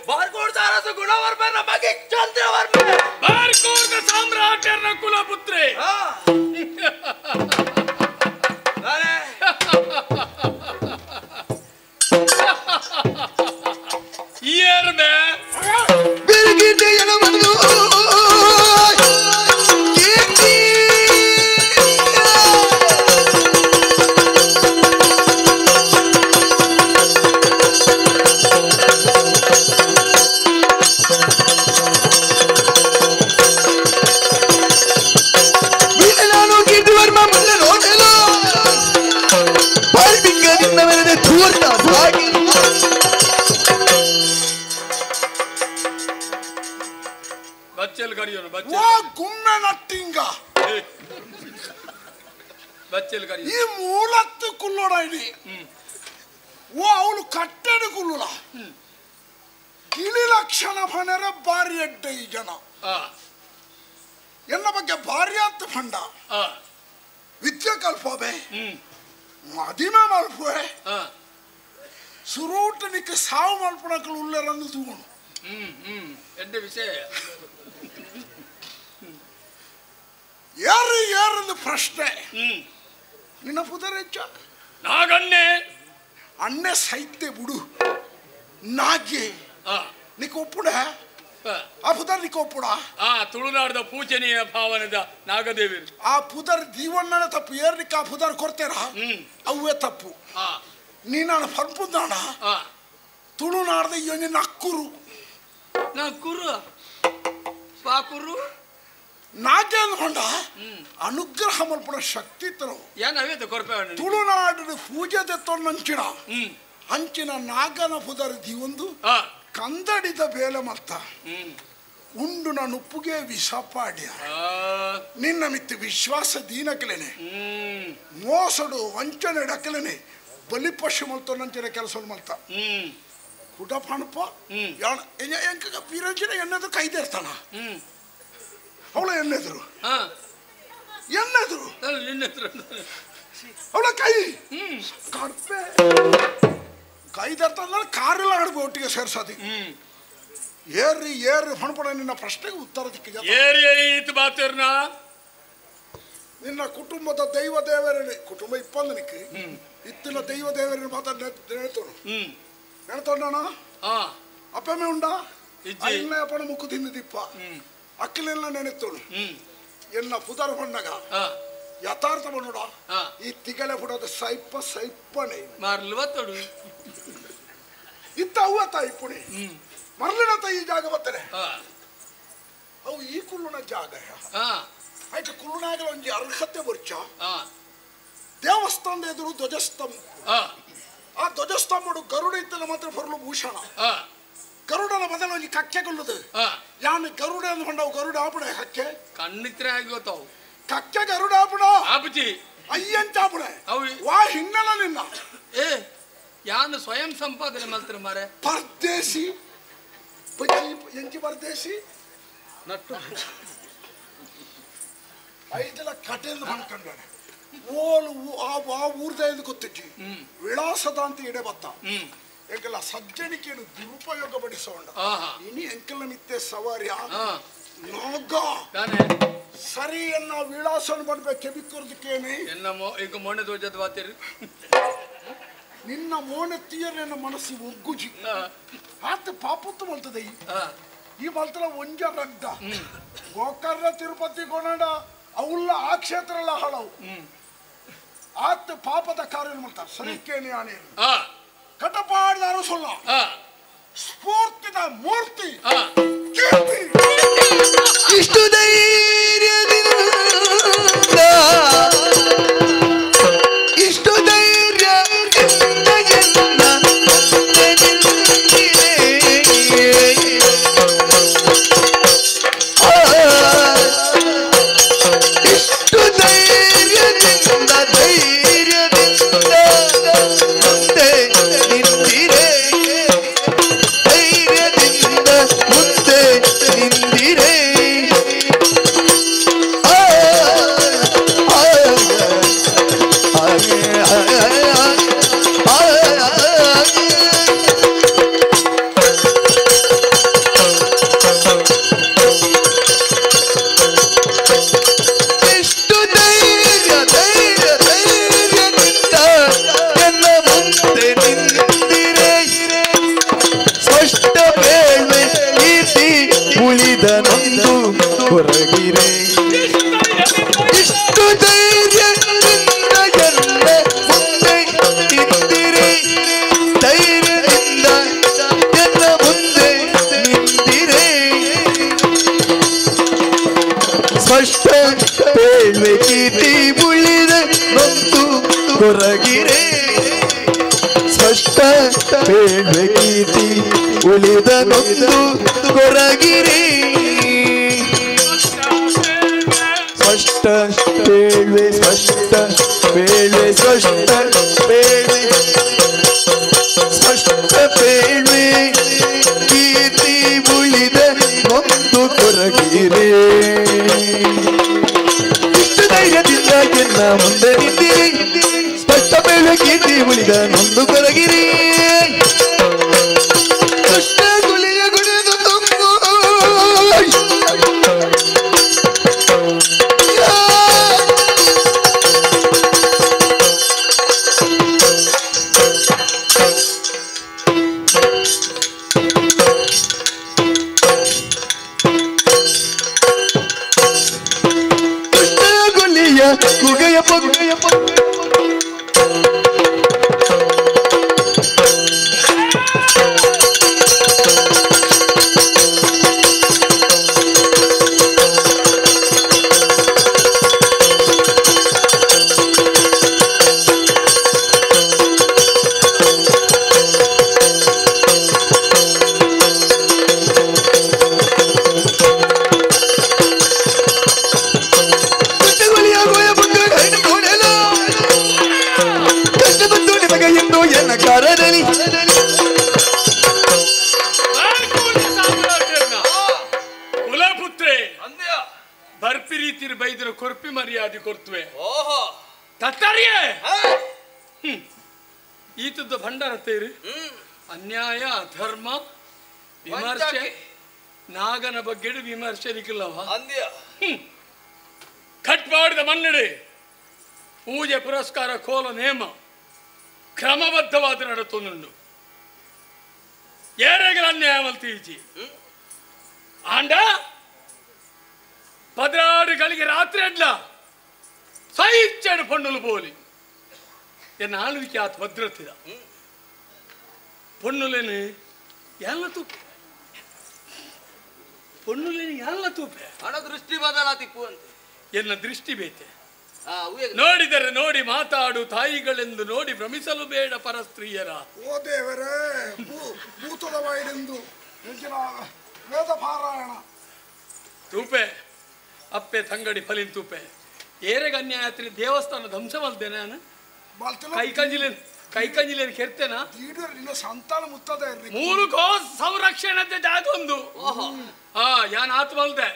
ಬಾರ್ಕೋಡ್ ಸಾರಸು ಗುಣವರ್ಮನ ಮಗಿ ಚಂದ್ರವರ್ಮ ಬಾರ್ಕೋಡ್ ಸಾಮ್ರಾಟನ ಕುಲಪುತ್ರಿ ಏರ್ಬೆ ಬೆಳಗಿದೆಯನ ಬಂದು ಕೀರ್ತಿ ನಾನು ಕೀರ್ತಿ ವರ್ಮ ಮುಂದೆ ನೋಡಲು ಪಾಲ್ಬಿಂಗದಿಂದ ಮೇಲೆ ತೂರ್ತ ಸಾಗಿ ಬಚ್ಚಲ್ ಕರಿಯೋನು ಓ ಗುಮ್ಮೆ ನಟ್ಟಿಂಗ ಬಚ್ಚಲ್ ಕರಿ ಈ ಮೂಲತ್ತು ಕುಲ್ಲೋಡ ಇಡಿ ಓ ಅವಳು ಕಟ್ಟೆಡು ಕುಲ್ಲುಲ ಗಿಳಿ ಲಕ್ಷಣ ಫಣರ ಬಾರಿ ಎಡ್ಡ ಈ ಜನ ಎನ್ನ ಬಗ್ಗೆ ಭಾರಿ ಅಂತ ಫಂಡ ವಿದ್ಯೆ ಕಲ್ಪಬೆ ಮದಿಮೆ ಮಲ್ಪುವೆ ಸುರೂಟ ನಿಕ್ಕೆ ಸಾವು ಮಲ್ಪಣಕ್ಕಳು ಉಳ್ಳೆರನ್ನು ತೂಗೋಣ ಎಡ್ಡ ವಿಷಯ ಯಾರು ಯಾರನ್ನು ಪ್ರಶ್ನೆ ನಿನ್ನ ಪುದರೆಚ್ಚ ನಾಗನ್ನೆ ಅಣ್ಣೆ ಸೈತೆ ಬಿಡು ನಾಗೆ ನಿಕ್ಕ ಒಪ್ಪುಡ ಆ ಪುದರ್ ನಿಕ್ಕ ಒಪ್ಪುಡ ತುಳುನಾಡದ ಪೂಜನೀಯ ಭಾವನದ ನಾಗದೇವಿ ಆ ಪುದರ್ ದೀವಣ್ಣನ ತಪ್ಪು ಏರ್ನಿಕ್ಕ ಆ ಪುದರ್ ಕೊಡ್ತೇರ ಅವೇ ತಪ್ಪು ನೀನಾನ ಪಂಪುದಾಣ ತುಳುನಾಡದ ಇವನಿ ನಕ್ಕುರು ನಕ್ಕುರು ಪಾಕುರು ನಾಗೆ ಅಂದ್ಕೊಂಡ ಅನುಗ್ರಹ ಮಲ್ಪಡ ಶಕ್ತಿ ತರು ತುಳುನಾಡಿನ ಪೂಜೆ ತೆತ್ತೊಂದಂಚಿನ ಅಂಚಿನ ನಾಗನ ಪುದರ್ ದೀವೊಂದು ಕಂದಡಿದ ಬೇಲೆ ಮತ್ತ ಉಂಡು ನಾನು ಉಪ್ಪುಗೆ ವಿಷಪಾಡ್ಯ ನಿನ್ನ ಮಿತ್ತು ವಿಶ್ವಾಸ ದೀನಕಲೇನೆ ಮೋಸಡು ವಂಚನೆ ಡಕಲೇನೆ ಬಲಿಪಶು ಮಲ್ತೊಂದಂಚಿನ ಕೆಲಸ ಮಲ್ತ ಕುಟ ಪಣಪ ಎಂಕ ಪೀರಂಚಿನ ಎನ್ನದು ಕೈದೇರ್ತಾನ ಅವಳ ಎನ್ನೆದ್ರು ಅವಳ ಕೈ ಕರ್ಪೆ ಕೈದರ್ತ ಕಾರೆಲ್ಲ ಆಡ್ಬೋ ಒಟ್ಟಿಗೆ ಸೇರ್ಸದಿ ಏರಿ ಏರಿ ಹೊಣಪಡ ನಿನ್ನ ಪ್ರಶ್ನೆಗೆ ಉತ್ತರ ದಿಕ್ಕಿಗೆ ನಿನ್ನ ಕುಟುಂಬದ ದೈವ ದೇವರೇ ಕುಟುಂಬ ಇಪ್ಪಂದನಿಕ್ಕೆ ಇತ್ತಿನ ದೈವ ದೇವರನ್ನು ಮಾತಾಡ ನೆನೆತೋನು ನೆನೆತೋಣ ಅಪ್ಪಮೆ ಉಂಡ ಇನ್ನ ಅಪ್ಪನ ಮುಕ್ಕು ತಿಂದಿಪ್ಪ ಅಕ್ಕಲೆಲ್ಲ ನೆನೆತೋಳು ಎನ್ನ ಪುದರ್ ಬಂಡಗ ಯಥಾರ್ಥ ಬಂಡೋಡ ಈ ತಿಗಲೆ ಬಿಡೋದು ಸೈಪ ಸೈಪನೆ ಮಾರ್ಲವತ್ತೋಡು ಇತ್ತ ಅವ್ವ ತಾಯಿ ಪುಣಿ ಮರಳಿನ ತಾಯಿ ಜಾಗ ಬರ್ತನೆ ಅವು ಈ ಕುಲ್ಲುನ ಜಾಗ ಆಯ್ತು ಕುಲ್ಲುನಾಗ ಒಂಜಿ ಅರ್ಹತೆ ಬರ್ಚ ದೇವಸ್ಥಾನದ ಎದುರು ಧ್ವಜಸ್ತಂಭ ಆ ಧ್ವಜಸ್ತಂಭಡು ಗರುಡ ಇತ್ತಲ್ಲ ಮಾತ್ರ ಬರಲು ಭೂಷಣ ಗರುಡನ ಬದಲು ಒಂಜಿ ಕಕ್ಕೆ ಕೊಲ್ಲುದು ಯಾನು ಗರುಡ ಅಂದ್ಕೊಂಡವು ಗರುಡ ಆಪುಣ ಕಕ್ಕೆ ಕಣ್ಣಿತ್ರ ಆಗಿ ಗೊತ್ತಾವು ಕಕ್ಕೆ ಗರುಡ ಆಪುಣ ಆಪುಜಿ ಅಯ್ಯಂಚಾಪುಣ ವಾ ಹಿನ್ನೆಲೆ ನಿನ್ನ ಯಾನು ಸ್ವಯಂ ಸಂಪಾದನೆ ಮಾಡ್ತಾರೆ ಮಾರೆ ಪರದೇಶಿ ಎಂಚಿ ಪರದೇಶಿ ನಟ್ಟು ಐದೆಲ್ಲ ಕಟೆಂದು ಮಾಡ್ಕೊಂಡಾನೆ ಓಲು ಆ ಊರ್ದ ಗೊತ್ತಿಜ್ಜಿ ವಿಳಾಸದ ಅಂತ ಇಡೆ ಬತ್ತ ಎಂಕಲ್ಲ ಸಜ್ಜನಿಕೆಯನ್ನು ದುರುಪಯೋಗ ಪಡಿಸೋಣ ಇನಿ ಎಂಕಲ್ಲ ಮಿತ್ತೆ ಸವಾರ್ಯ ನೋಗ ಸರಿ ಎನ್ನ ವಿಳಾಸ ಮಾಡ್ಬೇಕು ಕೆಬಿಕ್ಕುರ್ದಕ್ಕೇನೆ ಎನ್ನ ಈಗ ಮೊನ್ನೆ ತೋಜದ ಬಾತಿರಿ ನಿನ್ನ ಮೋನೆ ತೀಯನ ಮನಸ್ಸಿ ಒಗ್ಗುಜಿ ಆತ ಪಾಪತ್ತು ಮಲ್ತದೆ ಈ ಮಲ್ತಲ ಒಂಜ ರಗ್ದ ಗೋಕರ್ಣ ತಿರುಪತಿ ಕೊನಡ ಅವುಲ್ಲ ಆ ಕ್ಷೇತ್ರ ಹಳವು ಆತ ಪಾಪದ ಕಾರ್ಯ ಮಾಡ್ತಾರೆ ಸರಿಕೇನಿ ಆನೆ ಕಟಪಾಡಿದಾರು ಸೊಲ್ಲ ಸ್ಫೂರ್ತಿದ ಮೂರ್ತಿ ಇಷ್ಟು ಧೈರ್ಯದಿಂದ ಇಷ್ಟು ಕೊರಗಿರೆ ಸ್ಪಷ್ಟ ಬೇಡ್ಬೇಕೀತಿ ಉಳಿದ ನೊಂದು ಕೊರಗಿರೆ ಸ್ಪಷ್ಟ ಬೇಡ್ವೆ ಸ್ಪಷ್ಟ ಬೇಡ್ವೆ ಸ್ಪಷ್ಟ ಬೇಡ್ವೆ ಸ್ಪಷ್ಟ ಬೇಡ್ವೆ ಕೀರ್ತಿ ಉಳಿದ ನೊಂದು ಕೊರಗಿರೆ ಇಷ್ಟು ಧೈರ್ಯದಿಂದ ಎನ್ನ ಮುಂದೆ ನಿಂತಿರಿ ಸ್ಪಷ್ಟ ಬೇಳೆ ಕೀರ್ತಿ ಉಳಿದ ನೊಂದು ಕೊರಗಿರಿ ಕಷ್ಟ ಗುಳಿಯ ಗುಣಿದು ತುಂಬು ಕಷ್ಟ ಗುಳಿಯ ಗುಗೆಯ ಪೊಗ್ಗೆಯ ಕುಲಪುತ್ರೆ ಬರ್ಪಿ ರೀತಿಯ ಬೈದರು ಕೊರ್ಪಿ ಮರ್ಯಾದೆ ಕೊರ್ತುವೆ ತತ್ತರಿಯೇ ಈತದ್ದು ಭಂಡಾರ ತೇರಿ ಅನ್ಯಾಯ ಅಧರ್ಮ ವಿಮರ್ಶೆ ನಾಗನ ಬಗ್ಗೆ ವಿಮರ್ಶೆ ನಿಖಿಲ್ಲವ ಕಟ್ ಮಾಡಿದ ಮನ್ನಡೆ ಪೂಜೆ ಪುರಸ್ಕಾರ ಕೋಲ ನೇಮ ಕ್ರಮಬದ್ಧವಾದ ನಡತೊಂದುಂಡು ಏರೆಗಳ ಅನ್ಯಾಯ ಮಲ್ತೀಚಿ ಆಂಡ 16 ಗಳಿಗೆ ರಾತ್ರಿ ಅಡ್ಲ ಸೈಚಡು ಪೊಣ್ಣುಲು ಪೋಲಿ ಎನ್ನ ಆಳ್ವಿಕೆ ಆತ ಭದ್ರತಿದ ಪೊಣ್ಣುಲೇನು ಎಲ್ಲ ತೂಪೆ ಪೊಣ್ಣುಲೇನು ಎಲ್ಲ ತೂಪೆ ಹಣ ದೃಷ್ಟಿ ಬದಲಾತಿಪ್ಪು ಅಂತ ಎನ್ನ ದೃಷ್ಟಿ ಬೇತೆ ನೋಡಿದರೆ ನೋಡಿ ಮಾತಾಡು ತಾಯಿಗಳೆಂದು ನೋಡಿ ಭ್ರಮಿಸಲು ಬೇಡ ಪರಸ್ತ್ರೀಯರ ಓ ದೇವರೇ ಭೂತದ ವೈರೆಂದು ವೇದ ಪಾರಾಯಣ ತೂಪೆ ಅಪ್ಪೆ ತಂಗಡಿ ಫಲಿನ್ ತೂಪೆ ಏರೆಗ ಅನ್ಯಾಯತ್ರಿ ದೇವಸ್ಥಾನ ಧ್ವಂಸವಲ್ದೆ ನಾನು ಕೈಕಂಜಿಲೇನು ಕೆರ್ತೇನ ಸಂತಾನ ಮುತ್ತದೆ ಮೂಲಕೋ ಸಂರಕ್ಷಣೆ ಜಾಗೊಂದು ಯಾನ್ ಆತ್ಮಲ್ದೆ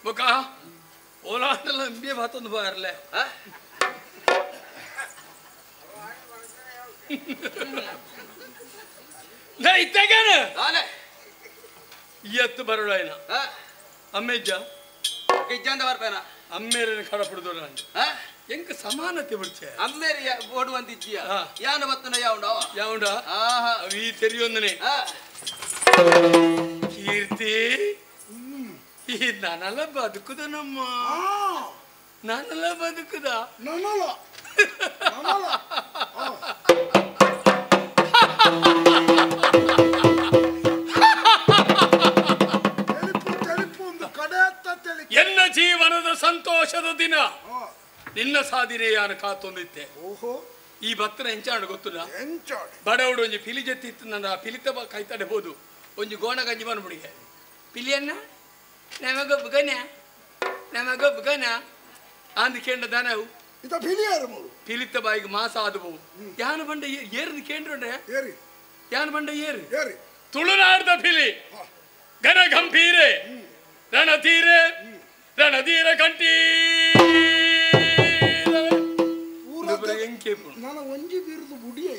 ಬೊಕ ಓಲಾಟಲ್ಲ ಎಂಬಿ ಮಾತೊಂದು ಬಾರಲೆ ಇತ್ತೇಗೇನ ಎತ್ತು ಬರೋಣ ಅಮ್ಮೆಜ್ಜ ಇಜ್ಜಂತ ಬರ್ಪೇನ ಅಮ್ಮೇರೇನು ಕಡಪುಡ್ದು ನಾನು ಎಂಕ ಸಮಾನತೆ ಬಿಡ್ಚೆ ಅಮ್ಮೇರಿ ಬೋರ್ಡ್ ಬಂದಿದ್ದೀಯ ಯಾನ ಬತ್ತನ ಯಾವುಂಡ ಅವಿ ತೆರಿಯೊಂದನೆ ಕೀರ್ತಿ ಈ ನಾನೆಲ್ಲ ಬದುಕುದ ನಮ್ಮ ನಾನೆಲ್ಲ ಬದುಕುದ ಎನ್ನ ಜೀವನದ ಸಂತೋಷದ ದಿನ ನಿನ್ನ ಸಾಧನೆ ಯಾರು ಕಾತೊಂದಿತ್ತೆ ಈ ಭಕ್ತನ ಎಂಚಾಡು ಗೊತ್ತಿಲ್ಲ ಬಡವಡು ಒಂಜಿ ಪಿಲಿ ಜತ್ತಿತ್ತು ನನ್ನ ಪಿಲಿತ ಕೈತಾಡಬಹುದು ಒಂಜಿ ಗೋಣ ಗಂಜಿ ಬಂದ್ಬಿಡಿಗೆ ಪಿಲಿಯನ್ನ ನಮಗೊಬ್ಬಗನ ಅಂದ್ ಕೇಂಡ ದನವು ಪಿಲಿತ ಬಾಯಿಗೆ ಮಾಸ ಆದವು ಯಾನ ಬಂಡ ಏರ್ದು ಕೇಂದ್ರ ಯಾನ ಬಂಡ ಏರು ತುಳುನಾಡ್ದ ಪಿಲಿ ಘನ ಗಂಭೀರೆ ರಣಧೀರೆ ರಣಧೀರ ಕಂಠೀ ನಾನು ಒಂಜಿ ಬೀರುದು ಬುಡಿಯೇ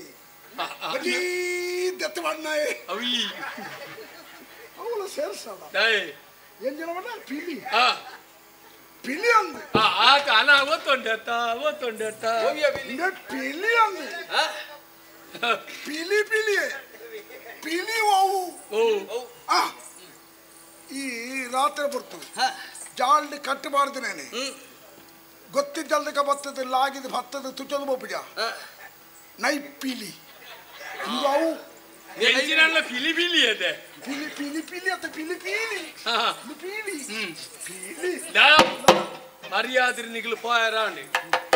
ದತ್ತ ಬಣ್ಣಾಯೇ ಅವಿ ಅವಳ ಸೇರ್ಸದ ಏನ್ ಜನ ಬಣ್ಣ ಪಿಲಿ ಪಿಲಿ ಅಂದು ಆತ ಅಲ್ಲ ಓದ್ಕೊಂಡೆತ್ತ ಪಿಲಿ ಅಂದು ಪಿಲಿ ಪಿಲಿ ಪಿಲಿ ಅವು ಈ ರಾತ್ರಿ ಬರ್ತು ಜಾಲ್ಡ್ ಕಟ್ಟಬಾರ್ದು ನೇನೆ ಗೊತ್ತಿದ್ದಲ್ದಕ್ಕೆ ಬತ್ತದ ಲಾಗಿದ ಭತ್ತದ ತುಚ್ಚದ ಬೋಪುಜ ನೈ ಪಿಲಿ ಅವು ಪಿಲಿ ಪಿಲಿ ಅದೇ ಪಿಲಿ ಪಿಲಿ ಪಿಲಿ ಅಂತ ಪಿಲಿ ಪಿಲಿ ಪಿಲಿ ಪಿಲಿ ಮರ್ಯಾದ್ರೆ ನಿಗಲು ಪೋಯರಾಂಡಿ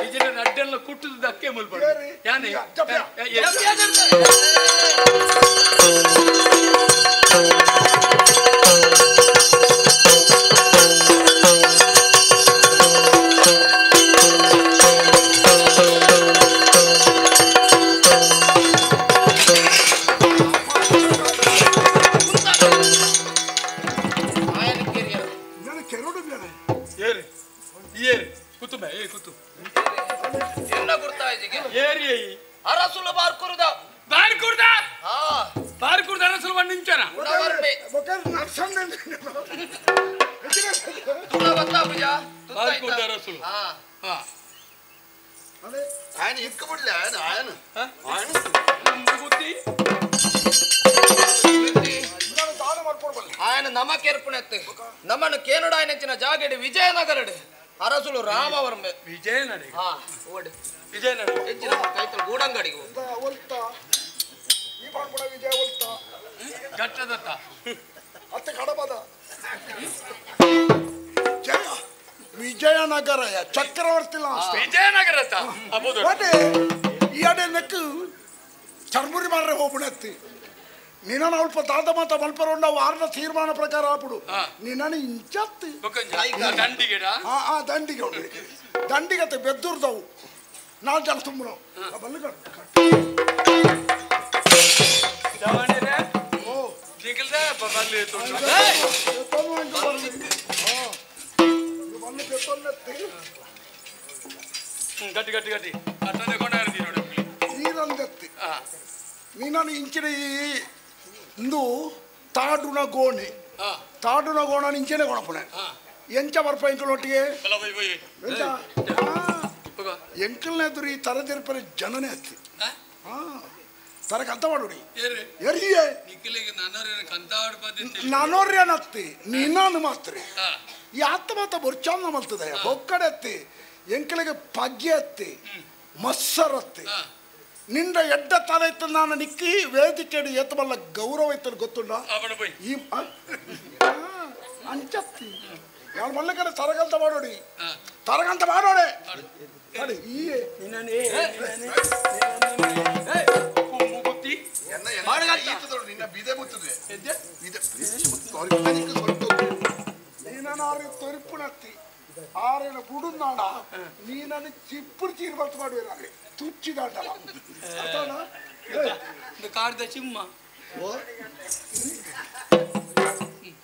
ಈಜಿನ ಅಡ್ಡೆಲ್ಲ ಕುಟ್ಟದ ದಕ್ಕೆ ಮುಲ್ಪಡ ಯಾನೆ ಅರಸುಲ ಬಾರ್ಕುರ್ದ ಅರಸುಲ ಬಂದಿಂಚನ ಅರಸುಲ ఆయన ఇక్కబడిలే ఆయన ఆయన నమ్మకెర్పునెత్తి నమ్మను కేనుడు ఆయన ఇచ్చిన జాగడి విజయనగరుడు అరసులు రామవరం విజయనగర విజయనగర ఇచ్చిన కైతలు గూడంగడికి ವಿಜಯ ಒಲ್ತ ಗಟ್ಟದತ್ತ ಅತ್ತ ಕಡಬದ ಜಯ ವಿಜಯನಗರ ಚಕ್ರವರ್ತಿ ವಿಜಯನಗರ ಈ ಅಡೆ ನೆಕ್ಕು ಚರ್ಮುರಿ ಮಾರ್ರೆ ಹೋಗ್ಬಿಡತ್ತಿ ನಿನ್ನ ಅಲ್ಪ ದಾದ ಮಾತ ಮಲ್ಪರೊಂಡ ವಾರದ ತೀರ್ಮಾನ ಪ್ರಕಾರ ಆಪುಡು ನಿನ್ನ ಇಂಚತ್ತಿ ದಂಡಿಗೆ ದಂಡಿಗತ್ತೆ ಬೆದ್ದೂರ್ದವು ನಾಲ್ಕು ಜನ ತುಂಬರು ಬಲ್ಲು ಗಟ್ಟಿ ಗಟ್ಟಿ ಗಟ್ಟಿ ನೀರಂದತ್ತಿ ನೀನು ಇಂಚಿನ ಇಂದು ತಾಡುನ ಗೋಣಿ ತಾಡುನ ಗೋಣ ಇಂಚನೆ ಕೊಣಪುಣೆ ಎಂಚ ಬರ್ಪ ಎಂಕಲೊಟ್ಟಿಗೆ ಎಂಕಲ್ನೇ ಎದುರು ಈ ತರದಿರ್ಪರಿ ಜನನೇ ಹತ್ತಿ ತರ ಕಂತ ಮಾಡೋಡಿ ಎರಿಯೇ ನಾನೋರ್ಯನತ್ತಿ ನೀನಾನು ಮಾತ್ರಿ ಈ ಆತ್ತ ಮಾತ ಬೊರ್ಚಾಂದ ಮಲ್ತದೆ ಒಕ್ಕಡೆ ಹತ್ತಿ ಎಂಕಲಿಗೆ ಪಗ್ಗೆ ಹತ್ತಿ ಮಸ್ಸರತ್ತಿ ನಿಂದ ಎಡ್ಡ ತಲೆ ಇತ್ತು ನಾನು ನಿಕ್ಕಿ ವೇದಿಕೆ ಎತ್ತಬಲ್ಲ ಗೌರವ ಇತ್ತು ಗೊತ್ತುಂಡ ಈ ಅಂಚತ್ತಿ ಯಾರು ಮಲ್ಲ ಕಡೆ ತರಗಂತ ಮಾಡೋಡಿ ತರಗಂತ ಮಾಡೋಡೆ ಈ ನಿನ್ನ ಬಿದೆ ಮುತ್ತದೆ ನೀನಾರು ತೊರಿಪುಣತ್ತಿ ಆರೇನ ಬುಡುನಾಡ ನೀನನ್ನು ಚಿಪ್ಪುಡು ಚೀರು ಬರ್ತು ಮಾಡುವೆ ತುಚ್ಚಿದಾಟಲ್ಲ ಕಾಡ್ದ ಚಿಮ್ಮ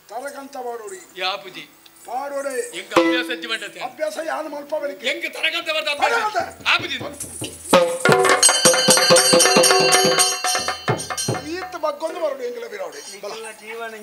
ತರಗಂತ ಮಾಡೋಡಿ ಯಾಪುಜಿ ಮಾಡೋಡೆ ಎಂಕ ಅಭ್ಯಾಸ ಮಾಡ್ತತೆ ಅಭ್ಯಾಸ ಯಾರು ಮಲ್ಪ ಬೆಳಿಗ್ಗೆ ಎಂಕ ತರಗಂತ ಬರ್ತ ಅಭ್ಯಾಸ ಆಪುಜಿ ಈತ ಬಗ್ಗೊಂದು ಬರೋಡು ಎಂಗಲ ಬಿರೋಡಿ ಜೀವನ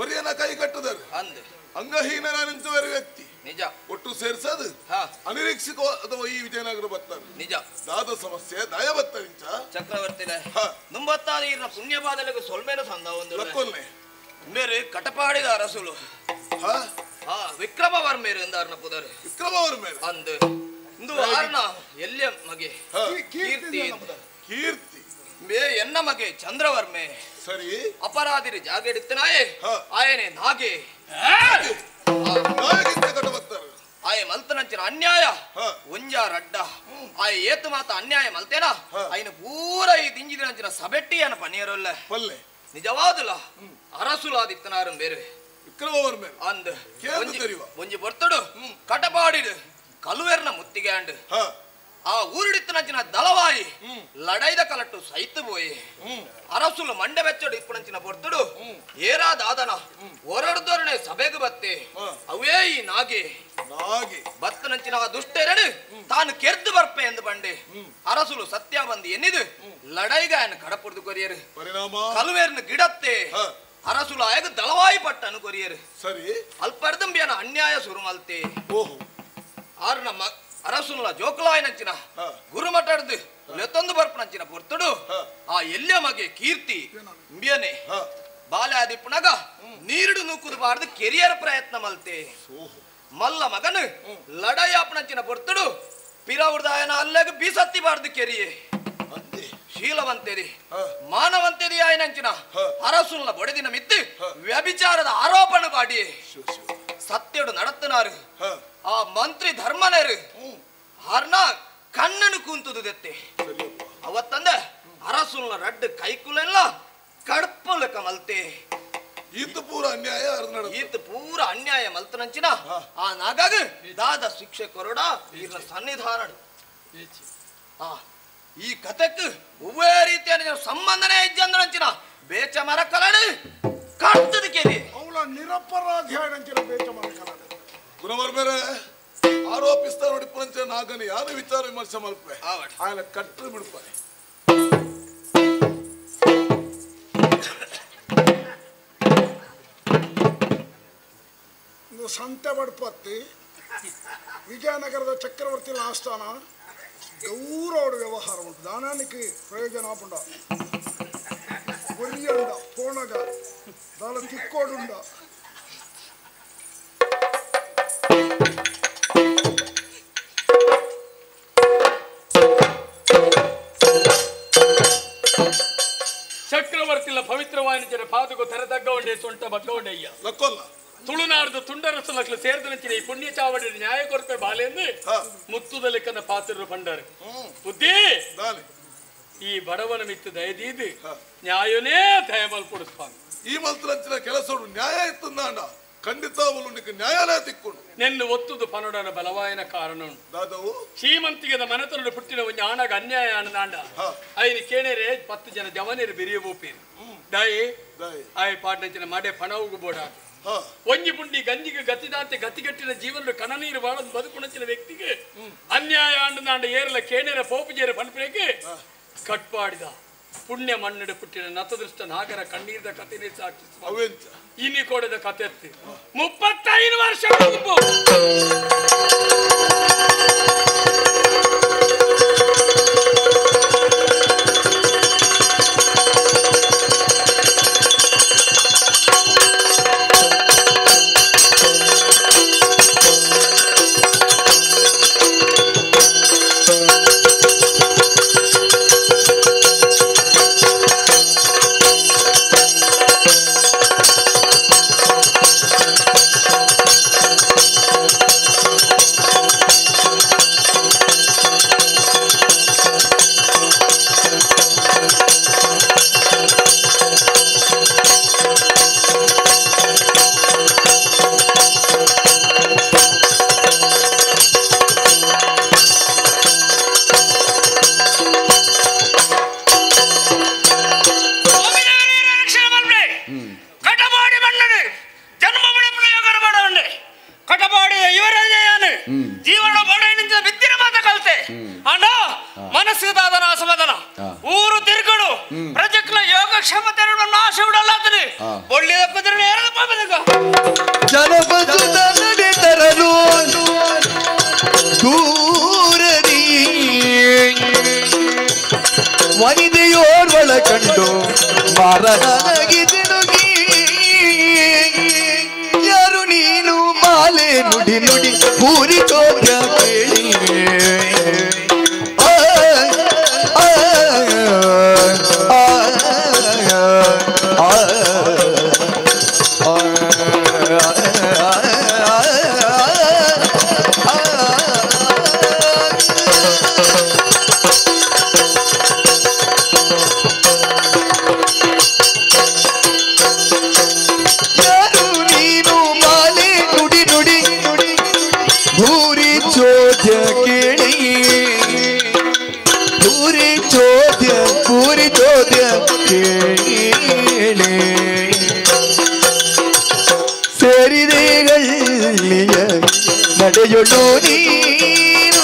ಒರಿಯನ ಕೈ ಕಟ್ಟುದರು ಅಂದು ಅಂಗಹೀನರ ನಿಂತುವರ ವ್ಯಕ್ತಿ ನಿಜ ಒಟ್ಟು ಸೇರ್ಸದು ಅನಿರೀಕ್ಷಿತ ಈ ವಿಜಯನಗರ ಬರ್ತಾರೆ ನಿಜ ದಾದ ಸಮಸ್ಯೆ ದಯ ಬತ್ತರಿಂಚ ಚಕ್ರವರ್ತಿಲೆ ನುಂಬತ್ತಾದ ಈರ್ನ ಪುಣ್ಯಪಾದలకు ಸೊಲ್ಮೇನ ಸಂದ ಒಂದು ಲಕ್ಕೊಲ್ನೆ ಮೇರೆ ಕಟಪಾಡಿದ ಅರಸುಲು ವಿಕ್ರಮವರ್ಮೇರು ಎಂದಾರ್ನ ಪುದರು ವಿಕ್ರಮವರ್ಮೇರು ಅಂದು ಇಂದು ಆರ್ನ ಎಲ್ಯ ಮಗೆ ಕೀರ್ತಿ ಕೀರ್ತಿ ಮೇ ಎನ್ನ ಮಗೆ ಚಂದ್ರವರ್ಮೆ ಸರಿ ಅಪರಾಧಿರಿ ಜಾಗೆಡಿತ್ತನಾಯೆ ಆಯನೆ ನಾಗೆ ಆಯ ಮಲ್ತನಂಚಿನ ಅನ್ಯಾಯ ಒಂಜಾರ ಅಡ್ಡ ಆಯ ಏತು ಮಾತ ಅನ್ಯಾಯ ಮಲ್ತೇನ ಆಯ್ನ ಪೂರ ಈ ದಿಂಜಿದಿನಂಚಿನ ಸಬೆಟ್ಟಿ ಅನ್ನ ಪನಿಯರಲ್ಲ ಪಲ್ಲೆ ನಿಜವಾದುಲ ಅರಸುಲಾದಿತ್ತನಾರು ಬೇರೆ ವಿಕ್ರಮವರ್ಮೆ ಅಂದ್ ಒಂಜಿ ಬರ್ತಡು ಕಟಪಾಡಿಡು ಕಲುವೆರ್ನ ಮುತ್ತಿಗೆ ಅಂಡ್ ಆ ಊರಿಡಿತ್ತನಂಚಿನ ದಳವಾಯಿ ಲಡೈದ ಕಲಟ್ಟು ಸೈತು పోయి ಅರಸುಲು ಮಂಡೆ ಬೆಚ್ಚಡು ಇಪ್ಪುನಂಚಿನ ಬರ್ತಡು ಏರಾದಾದನ ಹೊರಡ್ದೋರ್ನೆ ಸಭೆಗೆ ಬತ್ತೆ ಅವೇ ಈ ನಾಗೆ ಬತ್ತನಂಚಿನ ದುಷ್ಟೆರಡು ತಾನು ಕೆರ್ದು ಬರ್ಪೆ ಎಂದು ಬಂಡೆ ಅರಸುಲು ಸತ್ಯ ಬಂದು ಎನ್ನಿದು ಲಡೈಗಾಯನ ಕಡಪುಡ್ದು ಕೊರಿಯರು ಕಲುವೇರ್ನ ಗಿಡತ್ತೆ ಅರಸುಲು ಆಯಗ ದಳವಾಯಿ ಪಟ್ಟನು ಕೊರಿಯರು ಸರಿ ಅಲ್ಪರ್ದಂಬಿಯನ ಅನ್ಯಾಯ ಸುರುಮಲ್ತೆ ಆರು ನಮ್ಮ ಅರಸುಲ ಜೋಕಲಾಯನಂಚಿನ ಗುರುಮಠಡ್ದು ಲೆತ್ತೊಂದು ಬರ್ಪನಂಚಿನ ಪೊರ್ತುಡು ಆ ಎಲ್ಯ ಮಗೆ ಕೀರ್ತಿ ಇಂಬಿಯನೆ ಬಾಲ್ಯ ಆದಿಪ್ಪುನಗ ನೀರುಡು ನೂಕುದು ಬಾರ್ದು ಕೆರಿಯರ್ ಪ್ರಯತ್ನ ಮಲ್ತೆ ಮಲ್ಲ ಮಗನು ಲಡಾಯಾಪನಂಚಿನ ಪೊರ್ತುಡು ಪಿರವೃದಾಯನ ಅಲ್ಲೆಗ ಬೀಸತ್ತಿ ಬಾರ್ದು ಕೆರಿಯೆ ಶೀಲವಂತೆದಿ ಮಾನವಂತೆದಿ ಆಯನಂಚಿನ ಅರಸುಲ ಬೊಡೆದಿನ ಮಿತ್ತು ವ್ಯಭಿಚಾರದ ಆರೋಪಣ ಮಾಡಿ ಸತ್ಯಡು ನಡತ್ತನಾರು ಆ ಮಂತ್ರಿ ಧರ್ಮನೇರು ಹರ್ನ ಕಣ್ಣನು ಕೂಂತುದು ದೆತ್ತೆ ಅವತ್ತಂದ ಅರಸುಲ್ನ ರಡ್ಡು ಕೈಕುಲೆಲ್ಲ ಕಡಪ ಲೆಕ್ಕ ಮಲ್ತೆ ಈತ ಪೂರ ಅನ್ಯಾಯ ಈತ ಪೂರ ಅನ್ಯಾಯ ಮಲ್ತನಂಚಿನ ಆ ನಾಗಾಗ ದಾದ ಶಿಕ್ಷೆ ಕೊರಡ ಈರ್ನ ಸನ್ನಿಧಾನ ಈ ಕಥೆಕ್ ಉವೇ ರೀತಿಯ ಸಂಬಂಧನೇ ಇದ್ದಂಚಿನ ಬೇಚ ಮರ ಕಲಡು ಕಟ್ಟದ ಕೇಳಿ ಅವಳ ನಿರಪರಾಧಿ ಆಯ್ನಂಚಿನ ಬೇಚ ಮರ ಕಲಡು ಗುಣವರ್ಮೇರೆ ಆರೋಪಿಸ್ತಾ ನೋಡಿಪ್ಪಂಚ ನಾಗನ ಯಾರು ವಿಚಾರ ವಿಮರ್ಶೆ ಮಲ್ಪೆ ಆಯನ ಕಟ್ಟರು ಬಿಡ್ಪಾರೆ ಸಂತೆ ಬಡ್ಪತ್ತಿ ವಿಜಯನಗರದ ಚಕ್ರವರ್ತಿ ಆಸ್ಥಾನ ಗೌರವ ವ್ಯವಹಾರ ಉಂಟು ದಾನಾನಿಕ್ಕೆ ಪ್ರಯೋಜನ ಪುಂಡ ಒರಿಯಂಡ ಪೋಣಗ ದಾಳ ತಿಕ್ಕೋಡುಂಡ ಚಕ್ರವರ್ತಿಲ ಪವಿತ್ರವಾಯಿನ ಪಾದకు తెరదగ్గ ఉండే సొంట బగ్గ ఉండయ్య లక్కొల్ల ತುಳುನಾಡ್ದು ತುಂಡರಸಲಕ್ಲು ಸೇರ್ದನಂಚಿನ ಈ ಪುಣ್ಯ ಚಾವಡಿ ನ್ಯಾಯ ಕೊರಪೆ ಬಾಲೆಂದು ಮುತ್ತುದ ಲೆಕ್ಕನ ಪಾತ್ರರು ಪಂಡರು ಬುದ್ಧಿ ಈ ಬಡವನ ಮಿತ್ತು ದಯದೀದು ನ್ಯಾಯನೇ ದಯಮಲ್ಪಡು ಸ್ವಾಮಿ ಈ ಮಲ್ತರಂಚಿನ ಕೆಲಸ ನ್ಯಾಯ ಇತ್ತಂದಾಂಡ ಖಂಡಿತ ನ್ಯಾಯಾಲಯ ತಿಕ್ಕೊಂಡು ನೆನ್ನು ಒತ್ತುದು ಪನೊಡನ ಬಲವಾಯನ ಕಾರಣ ದಾದವು ಶ್ರೀಮಂತಿಗದ ಮನೆತನಡು ಪುಟ್ಟಿನ ಒಂದು ಆಣಗ ಅನ್ಯಾಯ ಅಣ್ಣಾಂಡ ಐದು ಕೇಣೇರೆ 10 ಜನ ಜವನೇರು ಬೆರಿಯ ಬೋಪೇರು ದಾಯಿ ಆಯ್ ಪಾಡ್ನಂಚಿನ ಮಡೆ ಪಣವುಗು ಬೋಡ ಒಂಜಿ ಪುಂಡಿ ಗಂಜಿಗೆ ಗತಿದಾಂತೆ ಗತಿಗಟ್ಟಿನ ಜೀವನ ಕಣನೀರು ಬಾಳ ಬದುಕುಣಚಿನ ವ್ಯಕ್ತಿಗೆ ಅನ್ಯಾಯ ಅಣ್ಣಾಂಡ ಏರಲ ಕೇಣೇರ ಪೋಪುಜೇರ ಪನ್ಪೇಗೆ ಕಟ್ಪಾಡಿದ ಪುಣ್ಯ ಮಣ್ಣೆಡೆ ಪುಟ್ಟಿನ ನತದೃಷ್ಟ ನಾಗರ ಕಣ್ಣೀರದ ಕಥೆನೇ ಸಾಕ್ಷಿಸುವ ಇನಿ ಕೊಡದ ಕಥೆ 35 ವರ್ಷ ಜನಪದ ನಡೆ ತರಲು ದೂರದಿ ವನಿತೆಯೋರ್ವಳ ಕಂಡು ಮಾರನಾಗಿ ತಿರುಗಿ ಯಾರು ನೀನು ಮಾಲೆ ನುಡಿ ನುಡಿ ಪೂರಿ ಚೋದ್ಯ ಕೇಳಿ ಸೇರಿದೆಗಳಿಯ ನಡೆಯೊಳು ನೀನು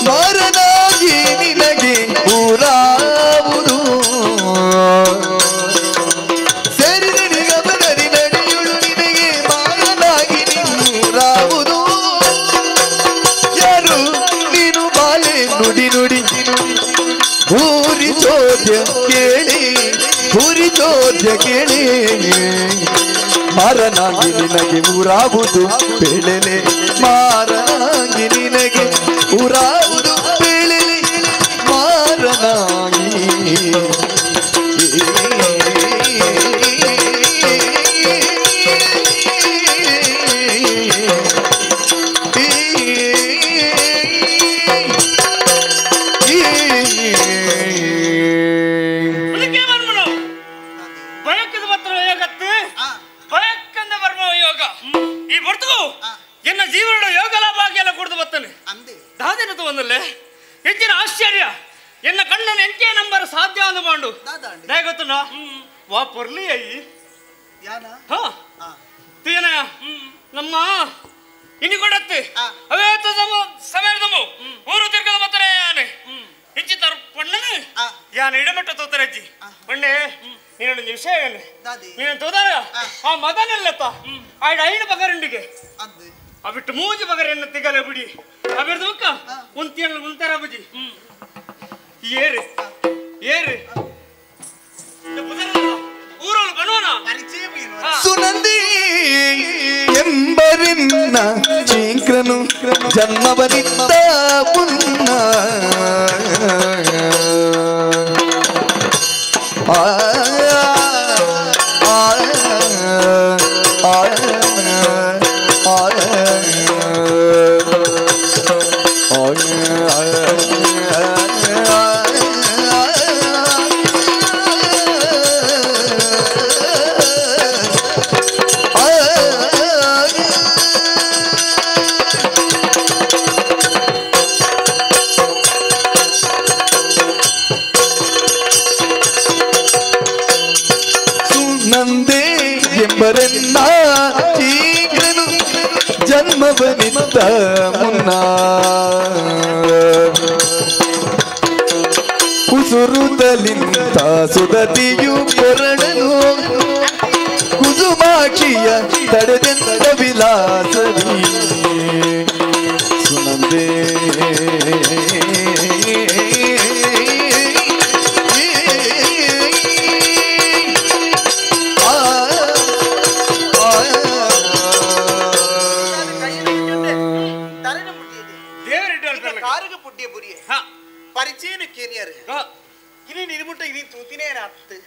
ಮಾರನಾಗಿ ನಿನಗೆ ಊರಾವುದು ಸೇರಿದೆ ನಿಗಮನರಿ ನಡೆಯೊಳು ನಿನಗೆ ಮಾರನಾಗಿ ನೀರಾವುದು ಯಾರು ನೀನು ಬಾಲೆ ನುಡಿ ನುಡಿ ಭೂರಿ ಚೋದ್ಯ ಕೇಳಿ ಭೂರಿ ಚೋದ್ಯ ಕೇಳಿ ಮಾರನಾಗಿ ನಿನಗೆ ಊರಾವುದು ಬೆಳೆಲೆ ಮಾರನಾಗಿ ನಿನಗೆ ಊರಾವುದು ಬೆಳೆಲೆ ಮಾರನಾಗಿ ಎನ್ನ ಜೀವನದ ಯೋಗ ಲಾಭ ಆಗಿ ಎಲ್ಲ ಕುಡಿದು ಬರ್ತಾನೆ ದಾದಿನದು ಒಂದಲ್ಲೇ ಹೆಚ್ಚಿನ ಆಶ್ಚರ್ಯ ಎನ್ನ ಕಣ್ಣನ್ನು ಎಂಟೇ ನಂಬರ್ ಸಾಧ್ಯ ಅಂದು ಮಾಡು ಗೊತ್ತುನ ವಾ ಪೊರ್ಲಿ ಅಯ್ಯಿ ತೀನಯ ನಮ್ಮ ಇನಿ ಕೊಡತ್ತೆ ಅವೇ ಸಮಯದಮು ಊರು ತಿರ್ಗದ ಬರ್ತಾರೆ ಯಾನೆ ಇಂಚಿ ತರ ಪಣ್ಣನೆ ಯಾನ ಇಡಮಟ್ಟ ತೋತಾರೆ ಅಜ್ಜಿ ಪಣ್ಣೆ ನೀನೊಂದು ವಿಷಯ ಏನು ನೀನು ತೋದಾರ ಆ ಮದನೆಲ್ಲತ್ತ ಆಯ್ಡ ಐದು ಬಗರಂಡಿಗೆ ಅಬಿಟ್ಟು ಮೂಜಿ ಬಗರ ಎನ್ನ ತಿಗಲೆ ಬಿಡಿ ಅಬಿರ್ದಕ್ಕ ಉಂತಿಯಲ್ಲ ಉಂತಾರ ಬುಜಿ ಏರಿ ಏರಿ ಊರೊಳು ಬನೋನ ಸುನಂದಿ ಎಂಬರಿನ್ನ ಶೀಘ್ರನು ಜನ್ಮವನಿದ್ದ ಮುನ್ನ ನಂದೇ ಎಂಬರೆನ್ನ ಶೀಘ್ರನು ಜನ್ಮವನಿದ್ದ ಮುನ್ನ ಕುಸುರುದಲಿಂತ ಸುದತಿಯು ಕೊರಡನು ಕುಸುಮಾಕ್ಷಿಯ ತಡೆದೆಂದ ವಿಲಾಸವಿ ಸುನಂದೇ ಪರಿಚಯನ ಕೇನಿಯರು ಇನಿ ನಿರ್ಮುಟ್ಟ ಇನಿ ತೂತಿನೇ ಅತ್ತು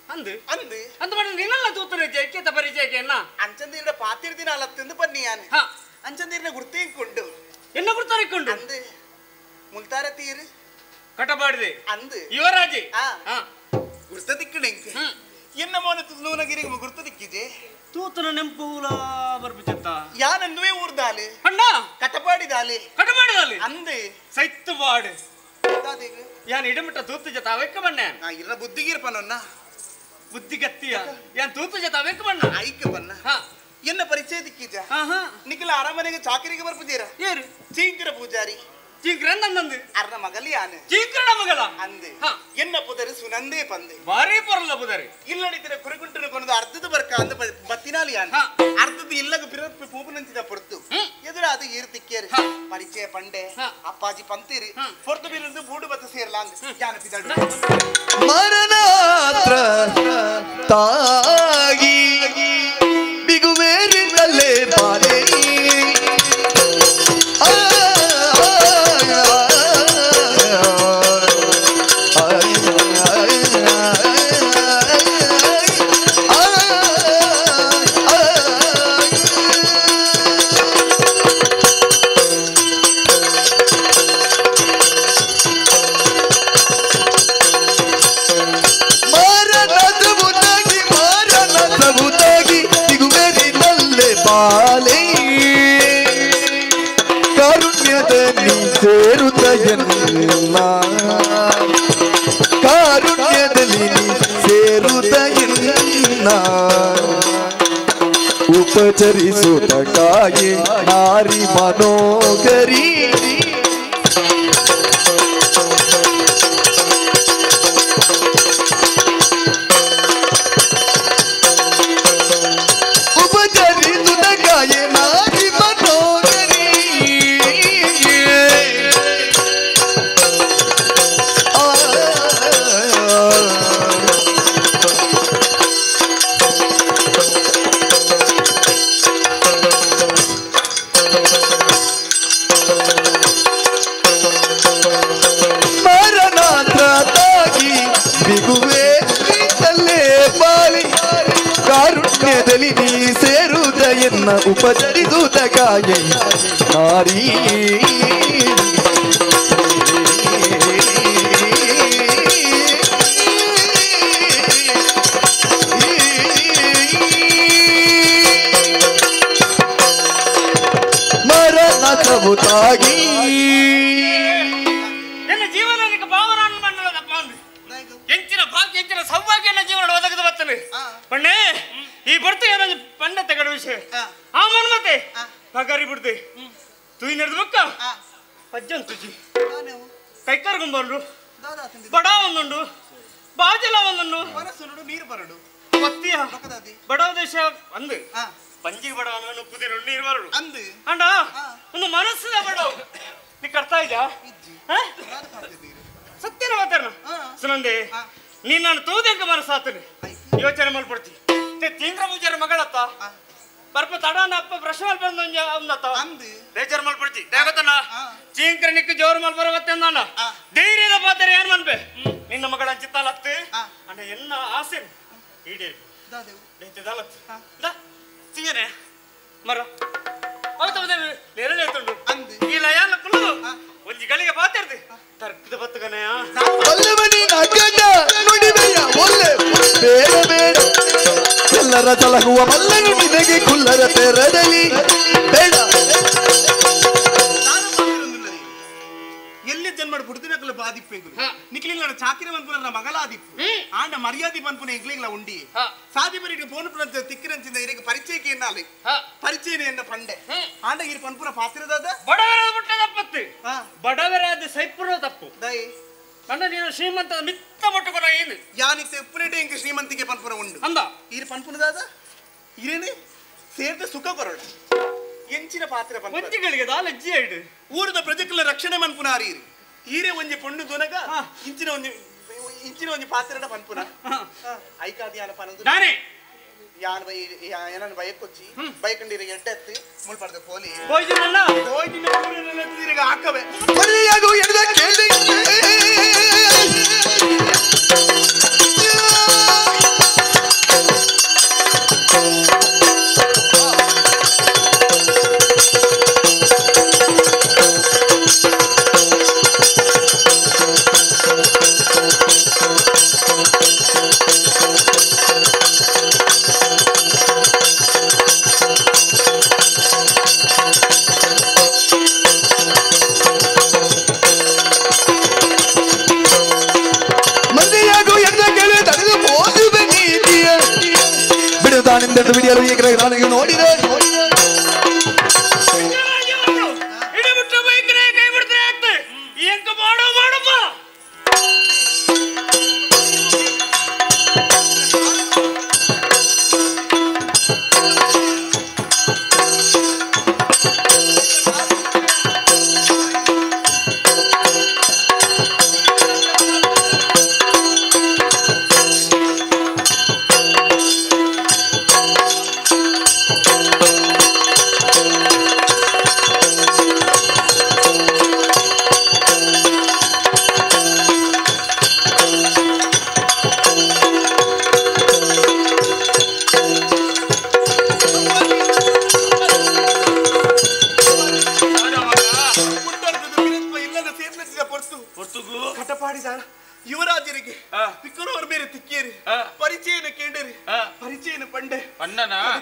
ಅಂದು ಅಂದು ಅಂತ ಮಾಡಿ ನಿನ್ನಲ್ಲ ತೂತರೆ ಜೈಕೇತ ಪರಿಚಯಕ್ಕೆ ಅಂಚಂದಿರ ಪಾತಿರ್ದಿನ ಅಲ್ಲ ತಿಂದು ಬನ್ನಿ ಯಾನು ಅಂಚಂದಿರ ಗುರ್ತಿಕೊಂಡು ಎನ್ನ ಗುರ್ತಾರಿಕೊಂಡು ಅಂದು ಮುಲ್ತಾರ ತೀರು ಕಟಬಾಡಿದೆ ಅಂದು ಯುವರಾಜಿ ಗುರ್ತ ದಿಕ್ಕಣೆಂಕ ಎನ್ನ ಮೋನ ತುನ್ನೂನಗಿರಿಗೆ ಗುರ್ತ ದಿಕ್ಕಿದೆ ತೂತನ ನೆಂಪೂಲ ಬರ್ಬಿಚ್ಚತ್ತ ಯಾನಂದುವೆ ಊರ್ದಾಲೆ ಅಣ್ಣ ಕಟಪಾಡಿದಾಲೆ ಕಟಪಾಡಿದಾಲೆ ಅಂದು ಸೈತ್ತು ಬಾಡು ಯಾನ್ ಇಡಮಿಟ್ಟ ತೂತು ಜತ ಅವೆಕ್ಕ ಬಣ್ಣ ಇರ ಬುದ್ಧಿಗಿರ್ ಪನೊನ್ನ ಬುದ್ಧಿಗತ್ತಿಯ ಯಾನ್ ತೂತು ಜತ ಅವೆಕ್ಕ ಬಣ್ಣ ಐಕ ಬಣ್ಣ ಎನ್ನ ಪರಿಚಯ ದಿಕ್ಕಿದ ನಿಖಿಲ ಅರಮನೆಗೆ ಚಾಕರಿಗೆ ಬರ್ಪುದೀರ ಏರು ಚೀಂಕ್ರ ಪೂಜಾರಿ ಚೀಂಕ್ರನ್ ನಂದು ಅರ್ನ ಮಗಲಿ ಆನೆ ಚೀಂಕ್ರನ ಮಗಲ ಅಂದೆ ಎನ್ನ ಪುದರಿ ಸುನಂದೇ ಪಂದೆ ಬಾರಿ ಪೊರಲ ಪುದರಿ ಇಲ್ಲಡಿದ್ರೆ ಕುರಿಗುಂಟನ ಕೊನದು ಅರ್ಧದ ಬರ್ಕ ಅಂದ ಬತ್ತಿನಾಲಿ ಅರ್ಧದ ಇಲ್ಲಗ ಪೂಪನಂಚಿದ ಪೊರ್ತು ಎದುರ ಅದು ಈರ್ತಿಕ್ಕೇರಿ ಪರಿಚಯ ಪಂಡೆ ಅಪ್ಪಾಜಿ ಪಂತೀರಿ ಪೊರ್ತು ಬೀರಂದು ಬೂಡು ಬತ್ತ ಸೇರ್ಲ ಅಂದ ಜಾನಪಿದಾಡು ಮರಣಾತ್ರ ತಾಗಿ ಬಿಗುವೇರಿನಲ್ಲೇ ಬಾಲೆ ಸೇರುತ್ತಯನ್ನ ಕಾರುಣ್ಯದಲ್ಲಿ ಸೇರುತ್ತಯನ್ನ ಉಪಚರಿಸುತ್ತ ಕಾಯೆ ನಾರಿ ಮನೋಗರಿ ಉಪಚರಿಸುತ್ತ ಕಾಯೆ ನಾರಿ ಮನೋಗರಿ ಕಾರುಣ್ಯದಲ್ಲಿ ನೀ ಸೇರುವುದ ಎನ್ನ ಉಪಚರಿಸುತ್ತ ಕಾಯೆ ನಾರಿ ಮರಣ ಕಬುತಾಗಿ ನನ್ನ ಜೀವನಕ್ಕೆ ಭಾವನಾನು ಮಂಡಲದಪ್ಪ ಅಂದು ಎಂಚಿನ ಭಾಗ್ಯ ಎಂಚಿನ ಸೌಭಾಗ್ಯ ನನ್ನ ಜೀವನ ಒದಗದು ಬರ್ತವೆ ಪಣ್ಣೆ ಈ ಬರ್ತು ಏನೋ ಪಂಡ ತಗಡ ವಿಷಯ ಆ ಮನ್ಮತೆ ಪಗಾರಿ ಬಿಡ್ದೆ ತುಯಿ ನಡೆದ ಬಕ್ಕ ಅಜ್ಜನ್ ತುಜಿ ಕೈಕಾರ್ಗೊಂಬಂಡು ಬಡ ಒಂದುಂಡು ಬಾಜಲ ಒಂದುಂಡು ನೀರು ಬರಡು ಒತ್ತಿಯ ಬಡವ ದೇಶ ಅಂದು ಪಂಜಿ ಬಡವನ ನುಪ್ಪುದಿರು ನೀರು ಬರಡು ಅಂದು ಅಂಡ ಒಂದು ಮನಸ್ಸಿನ ಬಡವ ನೀ ಕರ್ತಾ ಇದ್ಯಾ ಸತ್ಯನ ಮಾತಾಡ ಸುನಂದೆ ನೀನ್ ನಾನು ತೂದೆಂಗ ಮನಸ್ಸಾತನೆ ಯೋಚನೆ ಮಾಡ್ಬಿಡ್ತಿ ತಿಂಗ್ರ ಮುಜಾರ ಮಗಳತ್ತ ಬರ್ಪ ತಡನ ಅಪ್ಪ ಬ್ರಷ್ ಮಾಡಿ ಬಂದು ಅವನತ್ತ ಬೇಜಾರು ಮಾಡ್ಬಿಡ್ತಿ ದೇವತನ ಚೀಂಕ್ರ ನಿಕ್ಕ ಜೋರು ಮಾಡಿ ಬರವತ್ತೆ ಅಂದ ಧೈರ್ಯದ ಪಾತ್ರೆ ಏನ್ ಮನ್ಬೆ ನಿನ್ನ ಮಗಳ ಚಿತ್ತಾಲತ್ತೆ ಅಣ್ಣ ಎನ್ನ ಆಸೆ ಈಡೇ ಸಿಂಗನೆ ಮರ ನೆರಳು ಹೇಳ್ತುಂಡು ಈ ಲಯಾಲ ಕುಲ್ಲು ಒಂಜಿ ಗಳಿಗೆ ಪಾತಿರ್ತಿ ತರ್ಕದ ಬತ್ತಗನೆಯ ಬೇಡ ಬೇಡ ಎಲ್ಲರ ಸಲಹುವ ಮಲ್ಲನು ನಿನಗೆ ಕುಲ್ಲರ ತೆರದಲ್ಲಿ ಬೇಡ ಎಲ್ಲಿ ಜನ್ಮ ಬುಡ್ದಿನಕಲ್ಲ ಬಾದಿಪ್ಪು ನಿಕ್ಲಿಂಗ್ ಚಾಕಿರ ಮನ್ಪುನ ಮಗಳಾದಿಪ್ಪು ಆಂಡ ಮರ್ಯಾದಿ ಮನ್ಪುನ ಇಗ್ಲಿಂಗ್ಲ ಉಂಡಿ ಸಾದಿ ಬರಿಗೆ ಪೋನುಪುನ ತಿಕ್ಕಿರಂಚಿಂದ ಇರಿಗೆ ಪರಿಚಯಕ್ಕೆ ಎನ್ನಾಲಿ ಪರಿಚಯನೆ ಎನ್ನ ಪಂಡೆ ಆಂಡ ಇರು ಪನ್ಪುನ ಪಾತ್ರದಾದ ಬಡವರಾದ ಬಿಟ್ಟ ತಪ್ಪತ್ತು ಬಡವರಾದ ಸೈಪುರ ತಪ್ಪು ಅಣ್ಣ ನೀನು ಶ್ರೀಮಂತ ಮಿತ್ತ ಮಟ್ಟುಕೊನ ಏನು ಯಾನಿತ್ತೆ ಉಪ್ಪುನೇಟೆ ಇಂಕ ಶ್ರೀಮಂತಿಗೆ ಪನ್ಪುನ ಉಂಡು ಅಂದ ಇರು ಪನ್ಪುನದಾದ ಇರೇನೆ ಸೇರ್ದ ಸುಖ ಕೊರಡು ಎಂಚಿನ ಪಾತ್ರ ಒಂಜಿಗಳಿಗೆ ಲಜ್ಜಿ ಆಯ್ಡು ಊರದ ಪ್ರಜೆಗಳ ರಕ್ಷಣೆ ಮನ್ಪುನಾರಿ ಈರೆ ಒಂಜಿ ಪೊಂಡು ದೊನಗ ಇಂಚಿನ ಒಂಜಿ ಪಾತ್ರದ ಪನ್ಪುನ ಐಕಾದಿ ಯಾನ ಪನದು ನಾನೇ ಯಾನ ಬೈ ಏನನ ಬಯಕೊಚ್ಚಿ ಬೈಕಂಡಿರ ಎಡ್ಡೆತ್ತಿ ಮುಳ್ಪರ್ದ ಪೋಲಿ ಹೋಯ್ದಿನಲ್ಲ ಹೋಯ್ದಿನ ಊರಿನ ತಿರುಗ ಹಾಕವೆ ಮರಿಯಾಗು ಎಡದ ಕೇಳಿ ಬಿಡುತ್ತಾನೆಂದು ವಿಡಿಯಲು ಈಗ ನನಗೆ ನೋಡಿದೆ ಇಡಬಿಟ್ಟು ಬೈಕ್ರೆ ಕೈ ಬಿಡ್ತಾರೆ ಆಗ್ತದೆ ಎಂಕ ಮಾಡೋ ಮಾಡಪ್ಪ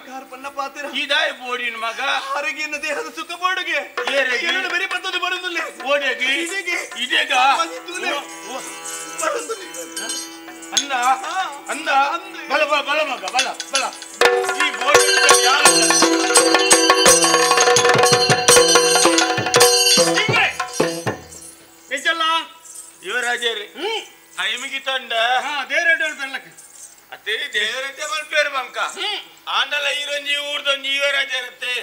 ಕಾರ ಪನ್ನ ಪಾತಿರ ಇದಾಯ ಬೋಡಿನ ಮಗ ಆರೋಗ್ಯನ ದೇಹದ ಸುಖ ಬೋಡುಗೆ ಎರಡು ಬೇರೆ ಪತ್ತದು ಬರುದಿಲ್ಲ ಓಡೆಗೆ ಇದೆಗ ಅಂದ ಅಂದ ಬಲ ಬಲ ಮಗ ಬಲ ಬಲ ಈ ಬೋಡಿ ಹೆಚ್ಚಲ್ಲ ಯುವರಾಜರೇ ಐಮಿಗಿ ತಂಡ ದೇವರೆಡ್ಡಿ ಬೆಲ್ಲಕ್ಕೆ ಅತ್ತೆ ದೇವರತ್ತೆ ಮಲ್ಪೇರು ಬಂಕ ಆಂಡಲ ಈರೊಂಜಿ ಊರ್ದೊಂಜಿ ಯುವರಾಜರತ್ತೆ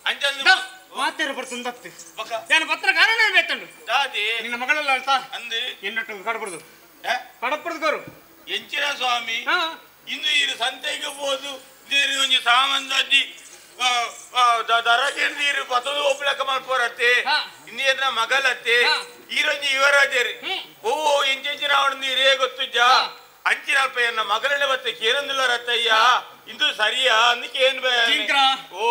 ಅಂಚಲ್ ಮಾತೇರ ಬರ್ತಂದು ಭಕ್ತಿ ನಾನು ಪತ್ರ ಕಾರಣ ಬೇತಂಡು ದಾದಿ ನಿನ್ನ ಮಗಳೆಲ್ಲ ಅಳ್ತಾ ಅಂದು ಎನ್ನಟ್ಟು ಕಡಪಡ್ದು ಕಡಪಡ್ದು ಗೋರು ಎಂಚಿನ ಸ್ವಾಮಿ ಇಂದು ಇರು ಸಂತೆಗೆ ಹೋದು ನೀರು ಒಂಜಿ ಸಾಮಾನ್ಯ ದರಗೇನು ನೀರು ಪತ್ತದು ಒಪ್ಪಲಕ್ಕ ಮಲ್ಪೋರತ್ತೆ ಇನ್ನೇನ ಮಗಲತ್ತೆ ಈರೊಂಜಿ ಯುವರಾಜರು ಓ ಎಂಚಿನ ಅವಳು ನೀರೇ ಗೊತ್ತುಜ್ಜ ಅಂಚಿನಲ್ಪ ಎನ್ನ ಮಗಲನೆ ಬತ್ತೆ ಕೇರಂದಿಲ್ಲ ರತ್ತಯ್ಯ ಇಂದು ಸರಿಯಾ ಅಂದಕ್ಕೆ ಏನ್ ಓ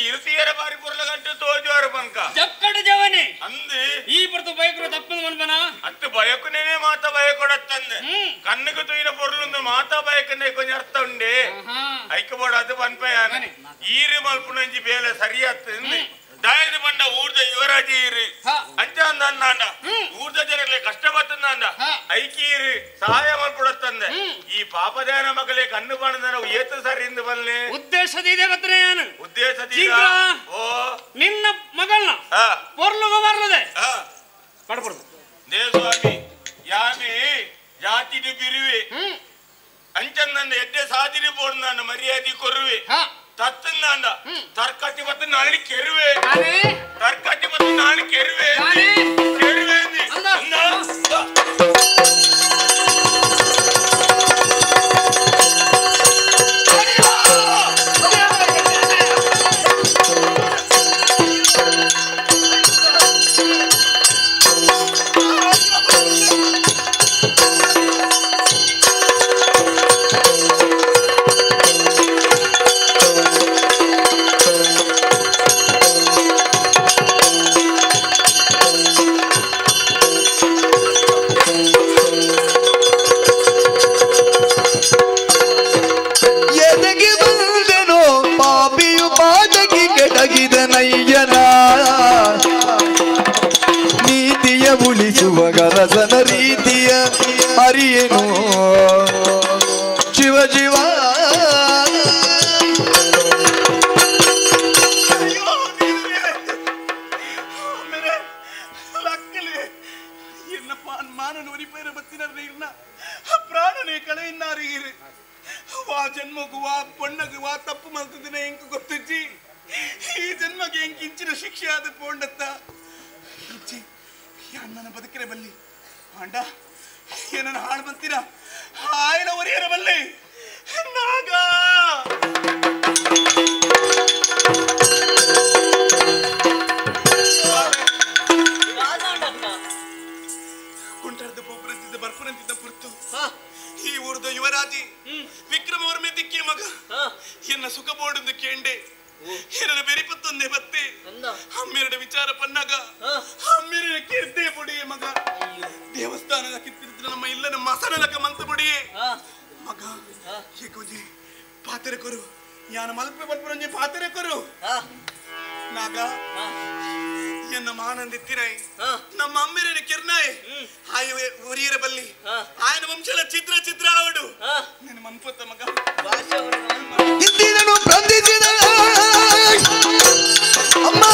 ಇರುತ್ತೀಯರ ಬಾರಿ ಪುರ್ಲ ಗಂಟೆ ತೋಜುವಾರ ಬಂಕ ಜಕ್ಕಡ ಜವನೆ ಅಂದು ಈ ಬರ್ತು ಬಯಕರು ತಪ್ಪದು ಮನ್ಬನ ಅತ್ತು ಬಯಕುನೇನೆ ಮಾತ ಬಯಕೊಡತ್ತಂದೆ ಕಣ್ಣುಗೆ ತುಯಿನ ಪೊರ್ಲೊಂದು ಮಾತಾ ಬಯಕನೆ ಕೊಂಚ ಅರ್ಥ ಉಂಡೆ ಐಕಬೋಡ ಅದು ಬನ್ಪಯಾನ ಈರು ಮಲ್ಪುನಂಜಿ ಬೇಲೆ ಸರಿಯಾತ್ ದಾಯದ ಬಂಡ ಊರ್ದ ಯುವರಾಜ ಈರು ಅಂಚ ಅಂದ ಊರ್ದ ಜನಗಳೇ ಕಷ್ಟ ಬತ್ತಂದ ಐಕೀರು ಸಹಾಯ ಮಲ್ಪುಡತ್ತಂದೆ ಈ ಪಾಪದಾನ ಮಗಳೇ ಕಣ್ಣು ಬಾಣದ ಏತು ಸರಿ ಇಂದು ಬಲ್ಲೆ ಉದ್ದೇಶದಿದೆ ಬತ್ತನೆ ನಾನು ಉದ್ದೇಶದಿಂದ ಓ ನಿನ್ನ ಮಗಳನ್ನ ಪೊರ್ಲುಗ ಬರದೆ ಕಡಪಡ್ದು ದೇವಸ್ವಾಮಿ ಯಾಮಿ ಜಾತಿದು ಬಿರುವೆ ಅಂಚಂದ ಎಡ್ಡೆ ಸಾದಿರಿ ಬೋಡ್ ನಾನು ಮರ್ಯಾದೆ ಕೊರುವೆ ತತ್ತಂದ ತರ್ಕಟ್ಟಿ ಮತ್ತು ನಾಳೆ ಕೆರುವೆ ತರ್ಕಟ್ಟಿ ಮತ್ತು ನಾಳೆ ಕೆರುವೆ ಕೆರುವೆ ಕೆಡಗಿದನಯ್ಯನ ನೀತಿಯ ಉಳಿಸುವ ಗರಸನ ರೀತಿಯ ಅರಿಯೇನು ಶಿವ ಶಿವ ಪ್ರಾಣನೇ ಕಳೆಯಿನ್ನಾರು ವಾ ಜನ್ಮಗೂ ವಾ ಪೊಣ್ಣಗೂ ವಾ ತಪ್ಪು ಮಲ್ತದಿನ ಹೆಂಗ ಗೊತ್ತಿಜ್ಜಿ ಈ ಜನ್ಮಗೆ ಹೆಂಗೆ ಇಂಚಿನ ಶಿಕ್ಷೆ ಆದ ಪೋಂಡತ್ತ ನನ್ನ ಬದುಕಿನ ಬಲ್ಲಿ ಪಾಂಡ ಏನನ್ನ ಹಾಳು ಬಂತೀರ ಆಯ್ನ ಒರಿಯರ ಬಲ್ಲಿ ನಾಗ ಕುಂಟರದ ಪೊಬ್ಬರಂತಿದ್ದ ಬರ್ಪರಂತಿದ್ದ ಪುರ್ತು ಈ ಊರ್ದ ಯುವರಾಜಿ ವಿಕ್ರಮವರ್ಮೆ ದಿಕ್ಕಿ ಮಗ ಎನ್ನ ಸುಖ ಬೋಡುಂದು ಕೇಂಡೆ ಎರಡು ಬೆರಿಪತ್ತೊಂದೇ ಬತ್ತೆ ಅಮ್ಮೆರಡ ವಿಚಾರ ಪನ್ನಾಗ ಅಮ್ಮೆರಡ ಕೀರ್ತೆ ಪೊಡಿಯೇ ಮಗ ದೇವಸ್ಥಾನದ ಕಿತ್ತಿರಿದ್ರೆ ನಮ್ಮ ಇಲ್ಲನ ಮಸನಲಕ ಮಂತ ಪೊಡಿಯೇ ಮಗ ಏಕೋಜಿ ಪಾತ್ರೆ ಕೊರು ಯಾನ ಮಲ್ಪೆ ಬಲ್ಪರಂಜಿ ಪಾತ್ರೆ ಕೊರು ನಾಗ ಎನ್ನ ಮಾನಂದಿತ್ತಿರಾಯ್ ನಮ್ಮ ಅಮ್ಮೆರನ ಕಿರ್ನಾಯ್ ಆಯ ಒರಿಯರ ಬಲ್ಲಿ ಆಯನ ವಂಶಲ ಚಿತ್ರ ಚಿತ್ರ ಆವಡು ನಿನ್ನ ಮನ್ಪತ್ತ ಮಗ ಇಂದಿನನು ಬಂದಿದ್ದ ಅಮ್ಮ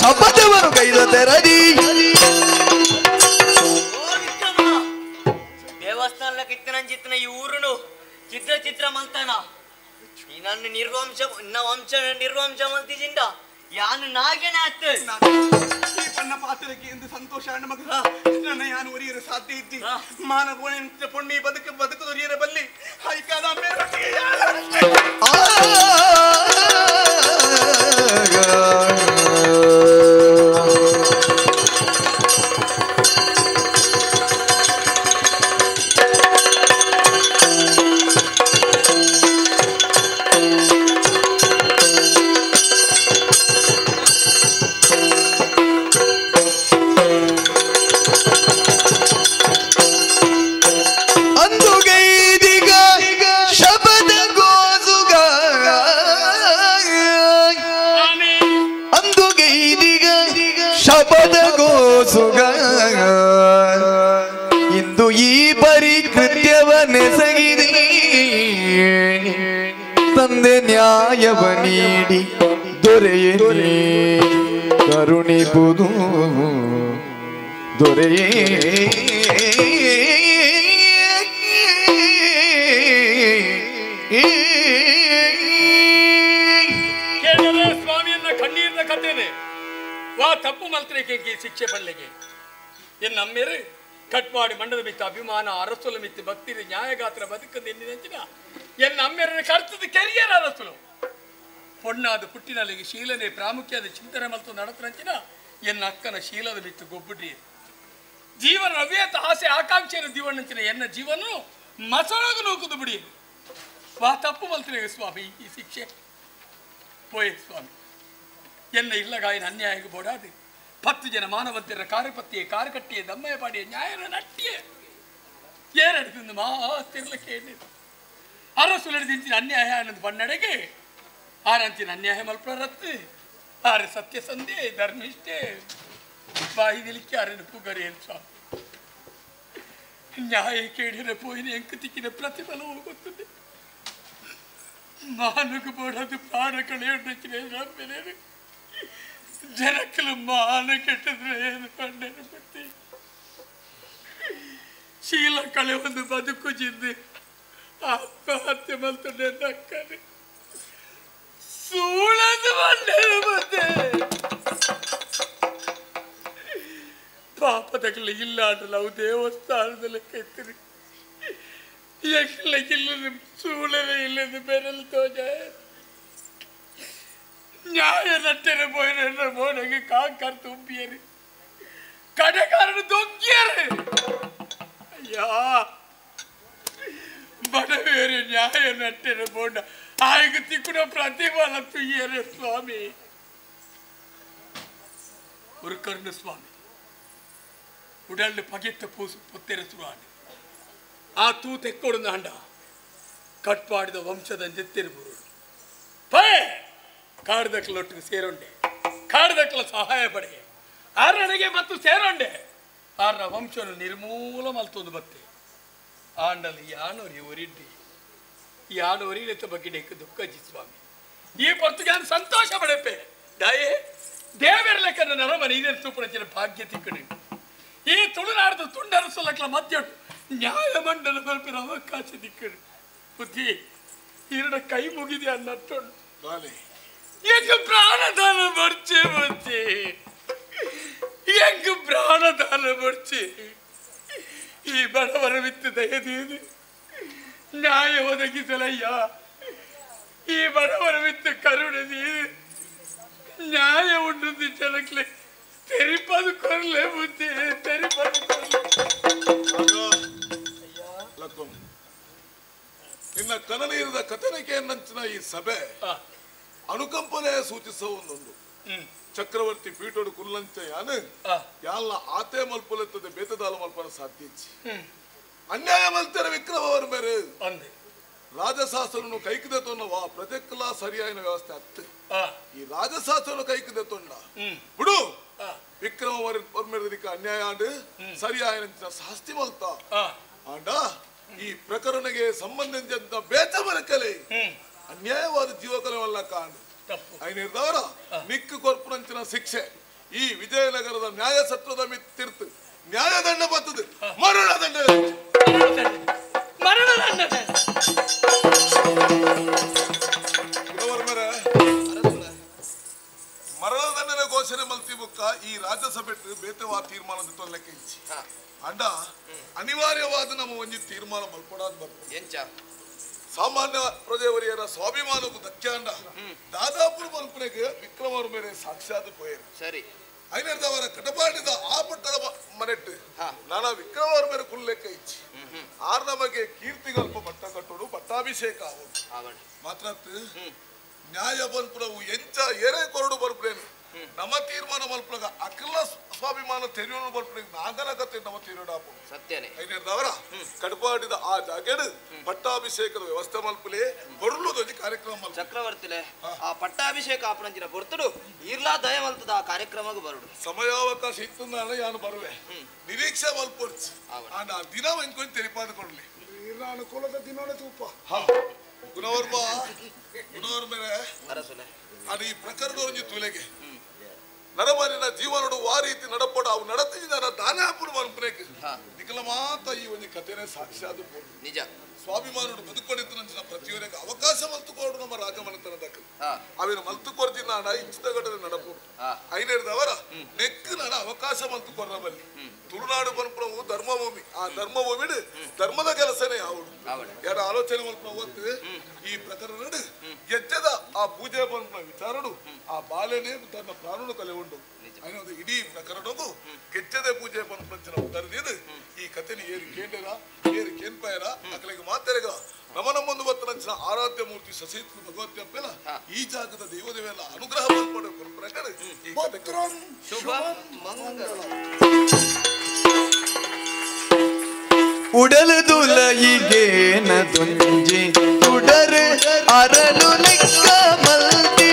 ಶಪಥವನ್ನು ಕೈದ ತೆರದಿ ದೇವಸ್ಥಾನ ಕಿತ್ತನ ಈ ಊರುನು ಚಿತ್ರ ಚಿತ್ರ ಮಲ್ತಾನ ನನ್ನ ನಿರ್ವಂಶ ವಂಶ ನಿರ್ವಂಶ ಮಲ್ತಿಜಿಂದ ಯಾನು ನಾಗೇನೆ ಆತ ಅಣ್ಣ ಪಾತ್ರಕ್ಕೆ ಎಂದು ಸಂತೋಷ ಅಣ್ಣ ಮಗ ನನ್ನ ಯಾನು ಒರಿಯರ ಸಾಧ್ಯ ಇದ್ದಿ ಮಾನವ ಪುಣ್ಯ ಬದುಕು ಒರಿಯರ ಬಲ್ಲಿ ಹೈಕಾದ ಇಂದು ಈ ಪರಿಕೃತ್ಯವನ್ನೆಸಗಿದೆ ತಂದೆ ನ್ಯಾಯವ ನೀಡಿ ದೊರೆಯೇ ಕರುಣಿಬುದು ದೊರೆಯೇ ಸ್ವಾಮಿಯನ್ನ ಕಣ್ಣೀರಿನ ಕಥೆನೆ ವಾ ತಪ್ಪು ಮಲ್ತ್ರಿಕೆ ಶಿಕ್ಷೆ ಪಲ್ಲೆಗೆ ಎನ್ನಮ್ಮೆರು ಕಟ್ಪಾಡಿ ಮಂಡದ ಮಿತ್ತ ಅಭಿಮಾನ ಅರಸುಲ ಮಿತ್ತ ಭಕ್ತಿರಿ ನ್ಯಾಯಗಾತ್ರ ಬದುಕಂದು ಎನ್ನಿದಂಚಿನ ಎನ್ನಮ್ಮೆರನ್ನ ಕರ್ತದ ಕೆರಿಯರ್ ಅರಸುಲು ಪೊಣ್ಣಾದ ಪುಟ್ಟಿನಲ್ಲಿಗೆ ಶೀಲನೆ ಪ್ರಾಮುಖ್ಯದ ಚಿಂತನೆ ಮಲ್ತು ನಡತರಂಚಿನ ಎನ್ನ ಅಕ್ಕನ ಶೀಲದ ಮಿತ್ತು ಗೊಬ್ಬುಡ್ರಿ ಜೀವನ ಅವ್ಯತ ಆಸೆ ಆಕಾಂಕ್ಷೆಯನ್ನು ಜೀವನಂಚಿನ ಎನ್ನ ಜೀವನ ಮಸಳಗ ನೂಕುದು ಬಿಡಿ ವಾ ತಪ್ಪು ಮಲ್ತ್ರಿಗೆ ಸ್ವಾಮಿ ಈ ಶಿಕ್ಷೆ ಪೋಯೆ ಸ್ವಾಮಿ ಎನ್ನ ಇಲ್ಲಗಾಯನ ಅನ್ಯಾಯಕ್ಕೆ ಬೋಡಾದೆ 10 ಜನ ಮಾನವಂತರ ಕಾರ್ಯಪತ್ತಿಯ ಕಾರ್ಕಟ್ಟಿಯ ದಮ್ಮಯ ಪಾಡಿಯ ನ್ಯಾಯನ ನಟ್ಟಿಯೇ ಏರಡಿದಿಂದ ಮಾತಿರ್ಲಕ್ಕೆ ಎಣ್ಣಿದೆ ಅರಸುಲಡಿದಿಂಚಿನ ಅನ್ಯಾಯ ಅನ್ನೋದು ಬಣ್ಣಡೆಗೆ ಆರಂಚಿನ ಅನ್ಯಾಯ ಮಲ್ಪರತ್ತು ಆರೆ ಸತ್ಯಸಂಧೆ ಧರ್ಮಿಷ್ಠೆ ಬಾಯಿ ನಿಲಿಕ್ಕೆ ಆರನ್ನು ಪುಗರೇನು ಸ್ವಾಮಿ ನ್ಯಾಯ ಕೇಳಿನ ಪೋಯಿನ ಎಂಕ ತಿಕ್ಕಿನ ಪ್ರತಿಫಲವೂ ಗೊತ್ತದೆ ಮಾನಕು ಬೋಡದು ಪ್ರಾಣ ಕಳೆಯೊಂದಿನ ನಂಬೆನೇನು ಜನಕ್ಕಲು ಮಾನ ಕೆಟ್ಟದ್ರೆ ಏನು ಕಂಡೇನು ಬತ್ತಿ ಶೀಲ ಕಳೆ ಒಂದು ಬದುಕು ಜಿಂದು ಆತ್ಮಹತ್ಯೆ ಮಲ್ತಂಡೆ ನಕ್ಕನೆ ಸೂಳದು ಬಂಡೇನು ಮತ್ತೆ ಪಾಪದಗಳ ಇಲ್ಲಾಡಲ್ಲ ಅವು ದೇವಸ್ಥಾನದಲ್ಲಿ ಕೆತ್ತಿರಿ ಎಕ್ಲಕ್ಕಿಲ್ಲದ ಸೂಳನೆ ಇಲ್ಲದ ಬೆರಲು ತೋಜ ನ್ಯಾಯ ನಟ್ಟರೆ போயின மோனಗೆ ಕಾಕರ್ ತುಂಬಿಯರಿ ಕಡೆಕಾರನ ದೊಂಗಿಯರಿ ಅಯ್ಯಾ ಬಡವೇರಿ ನ್ಯಾಯ ನಟ್ಟರೆ ಬೋಂಡ ಆಯ್ಗ ತಿಕ್ಕುನ ಪ್ರತಿಫಲ ತುಯ್ಯರೆ ಸ್ವಾಮಿ ஒரு கருண சுவாமி உடல்ல பகைத்த பூசு பொத்தெரசுவாண்டு ಆ ತೂ ತೆಕ್ಕೊಡುಂದಾಂಡ ಕಟ್ಪಾಡಿದ ವಂಶದ ಜೆತ್ತಿರಬಹುದು ಪೇ ಕಾಡ್ದಕ್ಲೊಟ್ಟಿಗೆ ಸೇರೊಂಡೆ ಕಾಡ್ದಕ್ಲ ಸಹಾಯ ಪಡೆ ಆರನೆಗೆ ಮತ್ತು ಸೇರೊಂಡೆ ಆರ್ನ ವಂಶವನ್ನು ನಿರ್ಮೂಲ ಮಲ್ತೊಂದು ಬತ್ತೆ ಆಂಡಲ್ಲಿ ಯಾನೋರಿ ಒರಿಡ್ಡಿ ಈ ಆಡು ಒರಿಲೆತ್ತ ಬಗ್ಗೆ ಡೆಕ್ಕು ದುಃಖಜಿ ಸ್ವಾಮಿ ಈ ಪೊರ್ತುಗೆ ಸಂತೋಷ ಪಡೆಪೆ ದಯೆ ದೇವರ ಲೆಕ್ಕನ ನರಮನೆ ಇದೇ ತೂಪಣಚಿನ ಭಾಗ್ಯ ತಿಕ್ಕಣೆ ಈ ತುಳುನಾಡದ ತುಂಡರಸಲಕ್ಲ ಮಧ್ಯ ನ್ಯಾಯ ಮಂಡಲ ಬಲ್ಪಿನ ಅವಕಾಶ ದಿಕ್ಕಣೆ ಬುದ್ಧಿ ಇರಡ ಕೈ ಮುಗಿದಿ ಅನ್ನಟ್ಟೊಂಡು ಎಂಗ ಪ್ರಾಣದಾನ ಬರ್ಚೆ ಬುದ್ಧಿ ಎಂಗ ಪ್ರಾಣದಾನ ಬರ್ಚೆ ಈ ಬಡವರ ವಿತ್ತು ದಯದೀದು ನ್ಯಾಯ ಒದಗಿಸಲಯ್ಯ ಈ ಬಡವರ ವಿತ್ತು ಕರುಣದೀದು ನ್ಯಾಯ ಉಂಡು ಜನಕ್ಲೆ ತೆರಿಪದು ಕೊರ್ಲೆ ಬುದ್ಧಿ ತೆರಿಪದು ನಿನ್ನ ಕನನೀರದ ಕಥನಿಕೆಯನ್ನಂಚಿನ ಈ ಸಭೆ ಅನುಕಂಪನೆ ಸೂಚಿಸುವ ಒಂದೊಂದು ಚಕ್ರವರ್ತಿ ಪೀಠೋಡು ಕುಲ್ಲಂಚ ಯಾನು ಯಾಲ ಆತೆ ಮಲ್ಪುಲೆತ್ತದೆ ಬೇತದಾಲ ಮಲ್ಪನ ಸಾಧ್ಯಚ್ಚಿ ಅನ್ಯಾಯ ಮಲ್ತರ ವಿಕ್ರಮವರ ಮೇರೆ ರಾಜಶಾಸ್ತ್ರವನ್ನು ಕೈಕಿದೆ ತೊನ್ನವಾ ಪ್ರಜೆಕ್ಕಲ ಸರಿಯಾದ ವ್ಯವಸ್ಥೆ ಅತ್ತು ಈ ರಾಜಶಾಸ್ತ್ರವನ್ನು ಕೈಕಿದೆ ತೊಂಡ ಬಿಡು ವಿಕ್ರಮವರ ಮೇರೆದಿಕ್ಕ ಅನ್ಯಾಯ ಆಂಡು ಸರಿಯಾದ ಶಾಸ್ತಿ ಮಲ್ತ ಆಂಡ ಈ ಪ್ರಕರಣಕ್ಕೆ ಸಂಬಂಧಿಸಿದಂತ ಬೇತ ಮರಕಲೆ ಅನ್ಯಾಯವಾದ ಜೀವಕಲವಲ್ಲ ಕಾಂಡು ಐನಿರ್ದವರ ಮಿಕ್ಕು ಕೊರ್ಪುನಂಚಿನ ಶಿಕ್ಷೆ ಈ ವಿಜಯನಗರದ ನ್ಯಾಯ ಸತ್ವದ ಮಿತ್ತಿರ್ತು ನ್ಯಾಯದಂಡ ಬರ್ತದೆ ಮರಣದಂಡ ಮರಣದಂಡನ ಘೋಷಣೆ ಮಲ್ತಿ ಬುಕ್ಕ ಈ ರಾಜ್ಯಸಭೆ ಬೇತವಾ ತೀರ್ಮಾನದ ತೊಲ್ಲಕ್ಕೆ ಇಚ್ಚಿ ಅಂಡ ಅನಿವಾರ್ಯವಾದ ನಮ್ಮ ಒಂಜಿ ತೀರ್ಮಾನ ಮಲ್ಪಡಾದ್ ಬರ್ಬೋದು ಎಂಚ ಸಾಮಾನ್ಯ ಪ್ರಜೆವರಿಯರ ಸ್ವಾಭಿಮಾನಕ್ಕೂ ಧಕ್ಕೆಂಡ ದಾದಾಪುರ ಮಲ್ಪನೆಗೆ ವಿಕ್ರಮರ ಮೇಲೆ ಸಾಕ್ಷಾತ್ ಪೋಯರು ಸರಿ ಐನರ್ದವರ ಕಟಪಾಡಿದ ಆ ಪಟ್ಟದ ಮನೆಟ್ಟು ನಾನಾ ವಿಕ್ರಮರ ಮೇಲೆ ಕುಲ್ಲೆಕ್ಕ ಇಚ್ಚಿ ಆರ್ ನಮಗೆ ಕೀರ್ತಿಗಲ್ಪ ಪಟ್ಟ ಕಟ್ಟೋಡು ಪಟ್ಟಾಭಿಷೇಕ ಆಗೋದು ಮಾತ್ರ ನ್ಯಾಯ ಬಲ್ಪುರವು ಎಂಚ ಏನೇ ಕೊರಡು ಬಲ್ಪುರೇನು ನಮ್ಮ ತೀರ್ಮಾನ ಮಲ್ಪುರಾಗ ಅಖಿಲ ಸ್ವಾಭಿಮಾನ ತೆರೆಯೋನು ಬಲ್ಪುರಿಗೆ ನಾಗನ ಕತೆ ನಮ್ಮ ತೀರೋಡಾಪು ಸತ್ಯನೇ ಐನರ್ದವರ ಕಟಪಾಡಿದ ಆ ಜಾಗೆಡು ಪಟ್ಟಾಭಿಷೇಕದ ವ್ಯವಸ್ಥೆ ಮಲ್ಪಲೆ ಹೊರಳುದೊಂದು ಕಾರ್ಯಕ್ರಮ ಚಕ್ರವರ್ತಿಲೆ ಆ ಪಟ್ಟಾಭಿಷೇಕ ಆಪಣಂಚಿನ ಹೊರತುಡು ಇರ್ಲಾ ದಯ ಮಲ್ತದ ಆ ಕಾರ್ಯಕ್ರಮಕ್ಕೆ ಬರುಡು ಸಮಯಾವಕಾಶ ಇತ್ತು ನಾನು ಯಾನು ಬರುವೆ ನಿರೀಕ್ಷೆ ಮಲ್ಪೊರ್ಚು ಆ ದಿನ ಎಂಕೊಂದು ತೆರಿಪಾದ ಕೊಡ್ಲಿ ಅನುಕೂಲದ ದಿನೋಡ ತೂಪ ಗುಣವರ್ಮ ಗುಣವರ್ ಮೇಲೆ ಅದು ಈ ಪ್ರಕರಣದೊಂದು ತುಲೆಗೆ ನರಮರಿನ ಜೀವನಡು ಆ ರೀತಿ ನಡಪಡ ಅವು ನಡತಿದ್ದಾರ ದಾನೆ ಹಾಪುಡು ಮಲ್ಪನೆಗೆ ನಿಖಲ ಮಾತ ಈ ಒಂದು ಕಥೆನೇ ಸಾಕ್ಷಾತ್ ನಿಜ ಸ್ವಾಭಿಮಾನಡು ಬದುಕೊಂಡಿದ್ದು ನಂಚಿನ ಪ್ರತಿಯೊಬ್ಬರಿಗೆ ಅವಕಾಶ ಮಲ್ತುಕೊಂಡು ನಮ್ಮ ರಾಜಮನೆತನದಕ್ಕೆ ಅವಿನ ಮಲ್ತುಕೊರ್ಜಿ ನಾಡ ಇಂಚಿದ ಘಟನೆ ನಡಪುಡು ಐನೇರ್ದವರ ನೆಕ್ಕು ನಾಡ ಅವಕಾಶ ಮಲ್ತುಕೊರ್ರ ಬಲ್ಲಿ ತುಳುನಾಡು ಮಲ್ಪುರವು ಧರ್ಮಭೂಮಿ ಆ ಧರ್ಮಭೂಮಿಡು ಧರ್ಮದ ಕೆಲಸನೇ ಯಾವುದು ಯಾರ ಆಲೋಚನೆ ಮಲ್ಪುರ ಓದ್ತು ಈ ಪ್ರಕರಣ ಗೆಜ್ಜದ ಆ ಪೂಜೆ ಮಲ್ಪುರ ವಿಚಾರಡು ಆ ಬಾಲೆನೇ ತನ್ನ ಪ್ರಾಣನು ಕಲೆ ಉಂಟು ಅನ್ನೋದು ಇಡೀ ಪ್ರಕರಣಕ್ಕೂ ಗೆಜ್ಜದ ಪೂಜೆ ಮಲ್ಪಂಚಿನ ಉತ್ತರದಿದ್ದು ಈ ಕಥೆನ ಏರಿ ಕೇಂದ್ರ ಏರಿ ಕೇನ್ಪಾಯರ ಅಕಲಿಗೆ ಮಾತೆರೆಗ ನಮ್ಮೊಂದು ಬತ್ತ ನಂಚಿನ ಆರಾಧ್ಯ ಮೂರ್ತಿ ಸಸೇತು ಭಗವತಿ ಅಪ್ಪೆಲ್ಲ ಈ ಜಾಗದ ದೇವದೇವೆಲ್ಲ ಅನುಗ್ರಹ ಮಾಡ್ಕೊಂಡು ಪ್ರಕಾರ ಈ ಕಥೆ ಶುಭ ಮಂಗಳ ಉಡಲು ದುಲಯಿಗೇನ ತುಂಜಿ ತುಡರು ಅರಳು ಲೆಕ್ಕ ಮಲ್ತಿ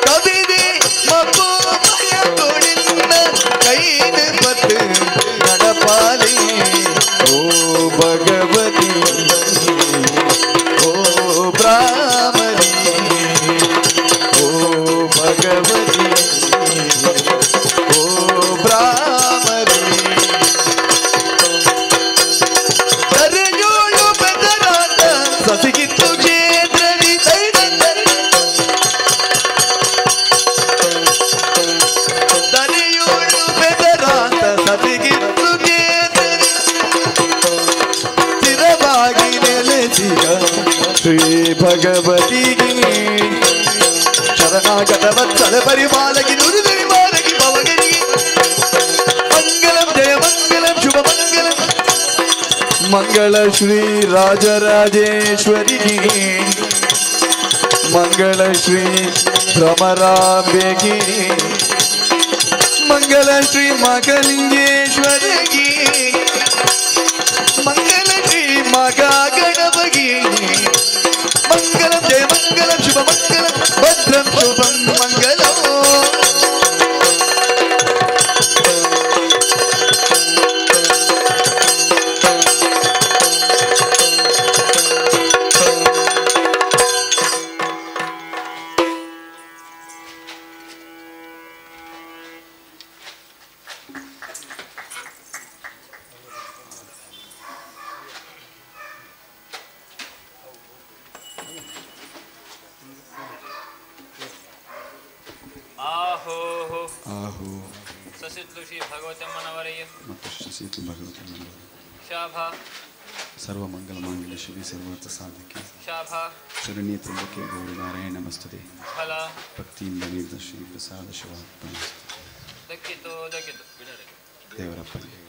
ಕವಿದೆ ಮಪ್ಪು ಭಯ ತೊಡಿನ್ನ ಕೈನ ಪತ್ತು ನಡಪಾಲಿ ಓ ಭಗವತಿ ಓ ಬ್ರಾಹ್ಮಣಿ ಓ ಭಗವತಿ ಓ ಬ್ರಾಹ್ಮಣಿ ತರೆಯೋಳು ಬೆದರಾಟ ಸಸಿಗಿತ್ತು ಕ್ಷೇತ್ರದಿ ತರೆಯೋಳು ಬೆದರಾಟ ಸಸಿಗಿತ್ತು ಕ್ಷೇತ್ರದಿ ಸ್ಥಿರವಾಗಿ ನೆಲೆಸಿದ ಶ್ರೀ ಭಗವತಿಗೆ ಶರಣಾಗತ ವತ್ಸಲ ಪರಿಪಾಲಕಿ ನುರಿದರಿ ಬಾಲಕಿ ಪವಗನಿ ಮಂಗಲಂ ಜಯ ಮಂಗಲಂ ಶುಭ ಮಂಗಲಂ ಮಂಗಳ ಶ್ರೀ ರಾಜರಾಜೇಶ್ವರಿಗೆ ಮಂಗಳ ಶ್ರೀ ಭ್ರಮರಾಂಬೆಗೆ ಮಂಗಳ ಶ್ರೀ ಮಗಲಿಂಗೇಶ್ವರಿಗೆ ಮಂಗಳ ಶ್ರೀ ಮಗ ಗಣಪಗೆ ಮಂಗಲಂ ಜಯ ಮಂಗಲಂ ಶುಭ ಮಂಗಲಂ ಭದ್ರಂ ಶುಭಂ ಮಂಗಲಂ ಸಸಿತ್ಲು ಶ್ರೀ ಭಗವತಮ್ಮನವರೆಯ ಮತ್ತು ಶ್ರೀ ಭಗವತಿ ಶಾಭಾ ಸರ್ವಮಂಗಲ ಮಾಂಗಲ್ಯ ಶಿವೆ ಸರ್ವಾರ್ಥ ಸಾಧಕೆ ಶಾಭಾ ಶರಣ್ಯ ತ್ರ್ಯಂಬಕೆ ಗೌರಿ ನಾರಾಯಣ ನಮಸ್ತುತೆ ಫಲ ಭಕ್ತಿಯಿಂದ ನೀಡಿದ ಶ್ರೀ ಪ್ರಸಾದ ಶಿವಾರ್ಪಣ ದಕ್ಕಿತು ಬಿಡರೆ ದೇವರಪ್ಪನಿಗೆ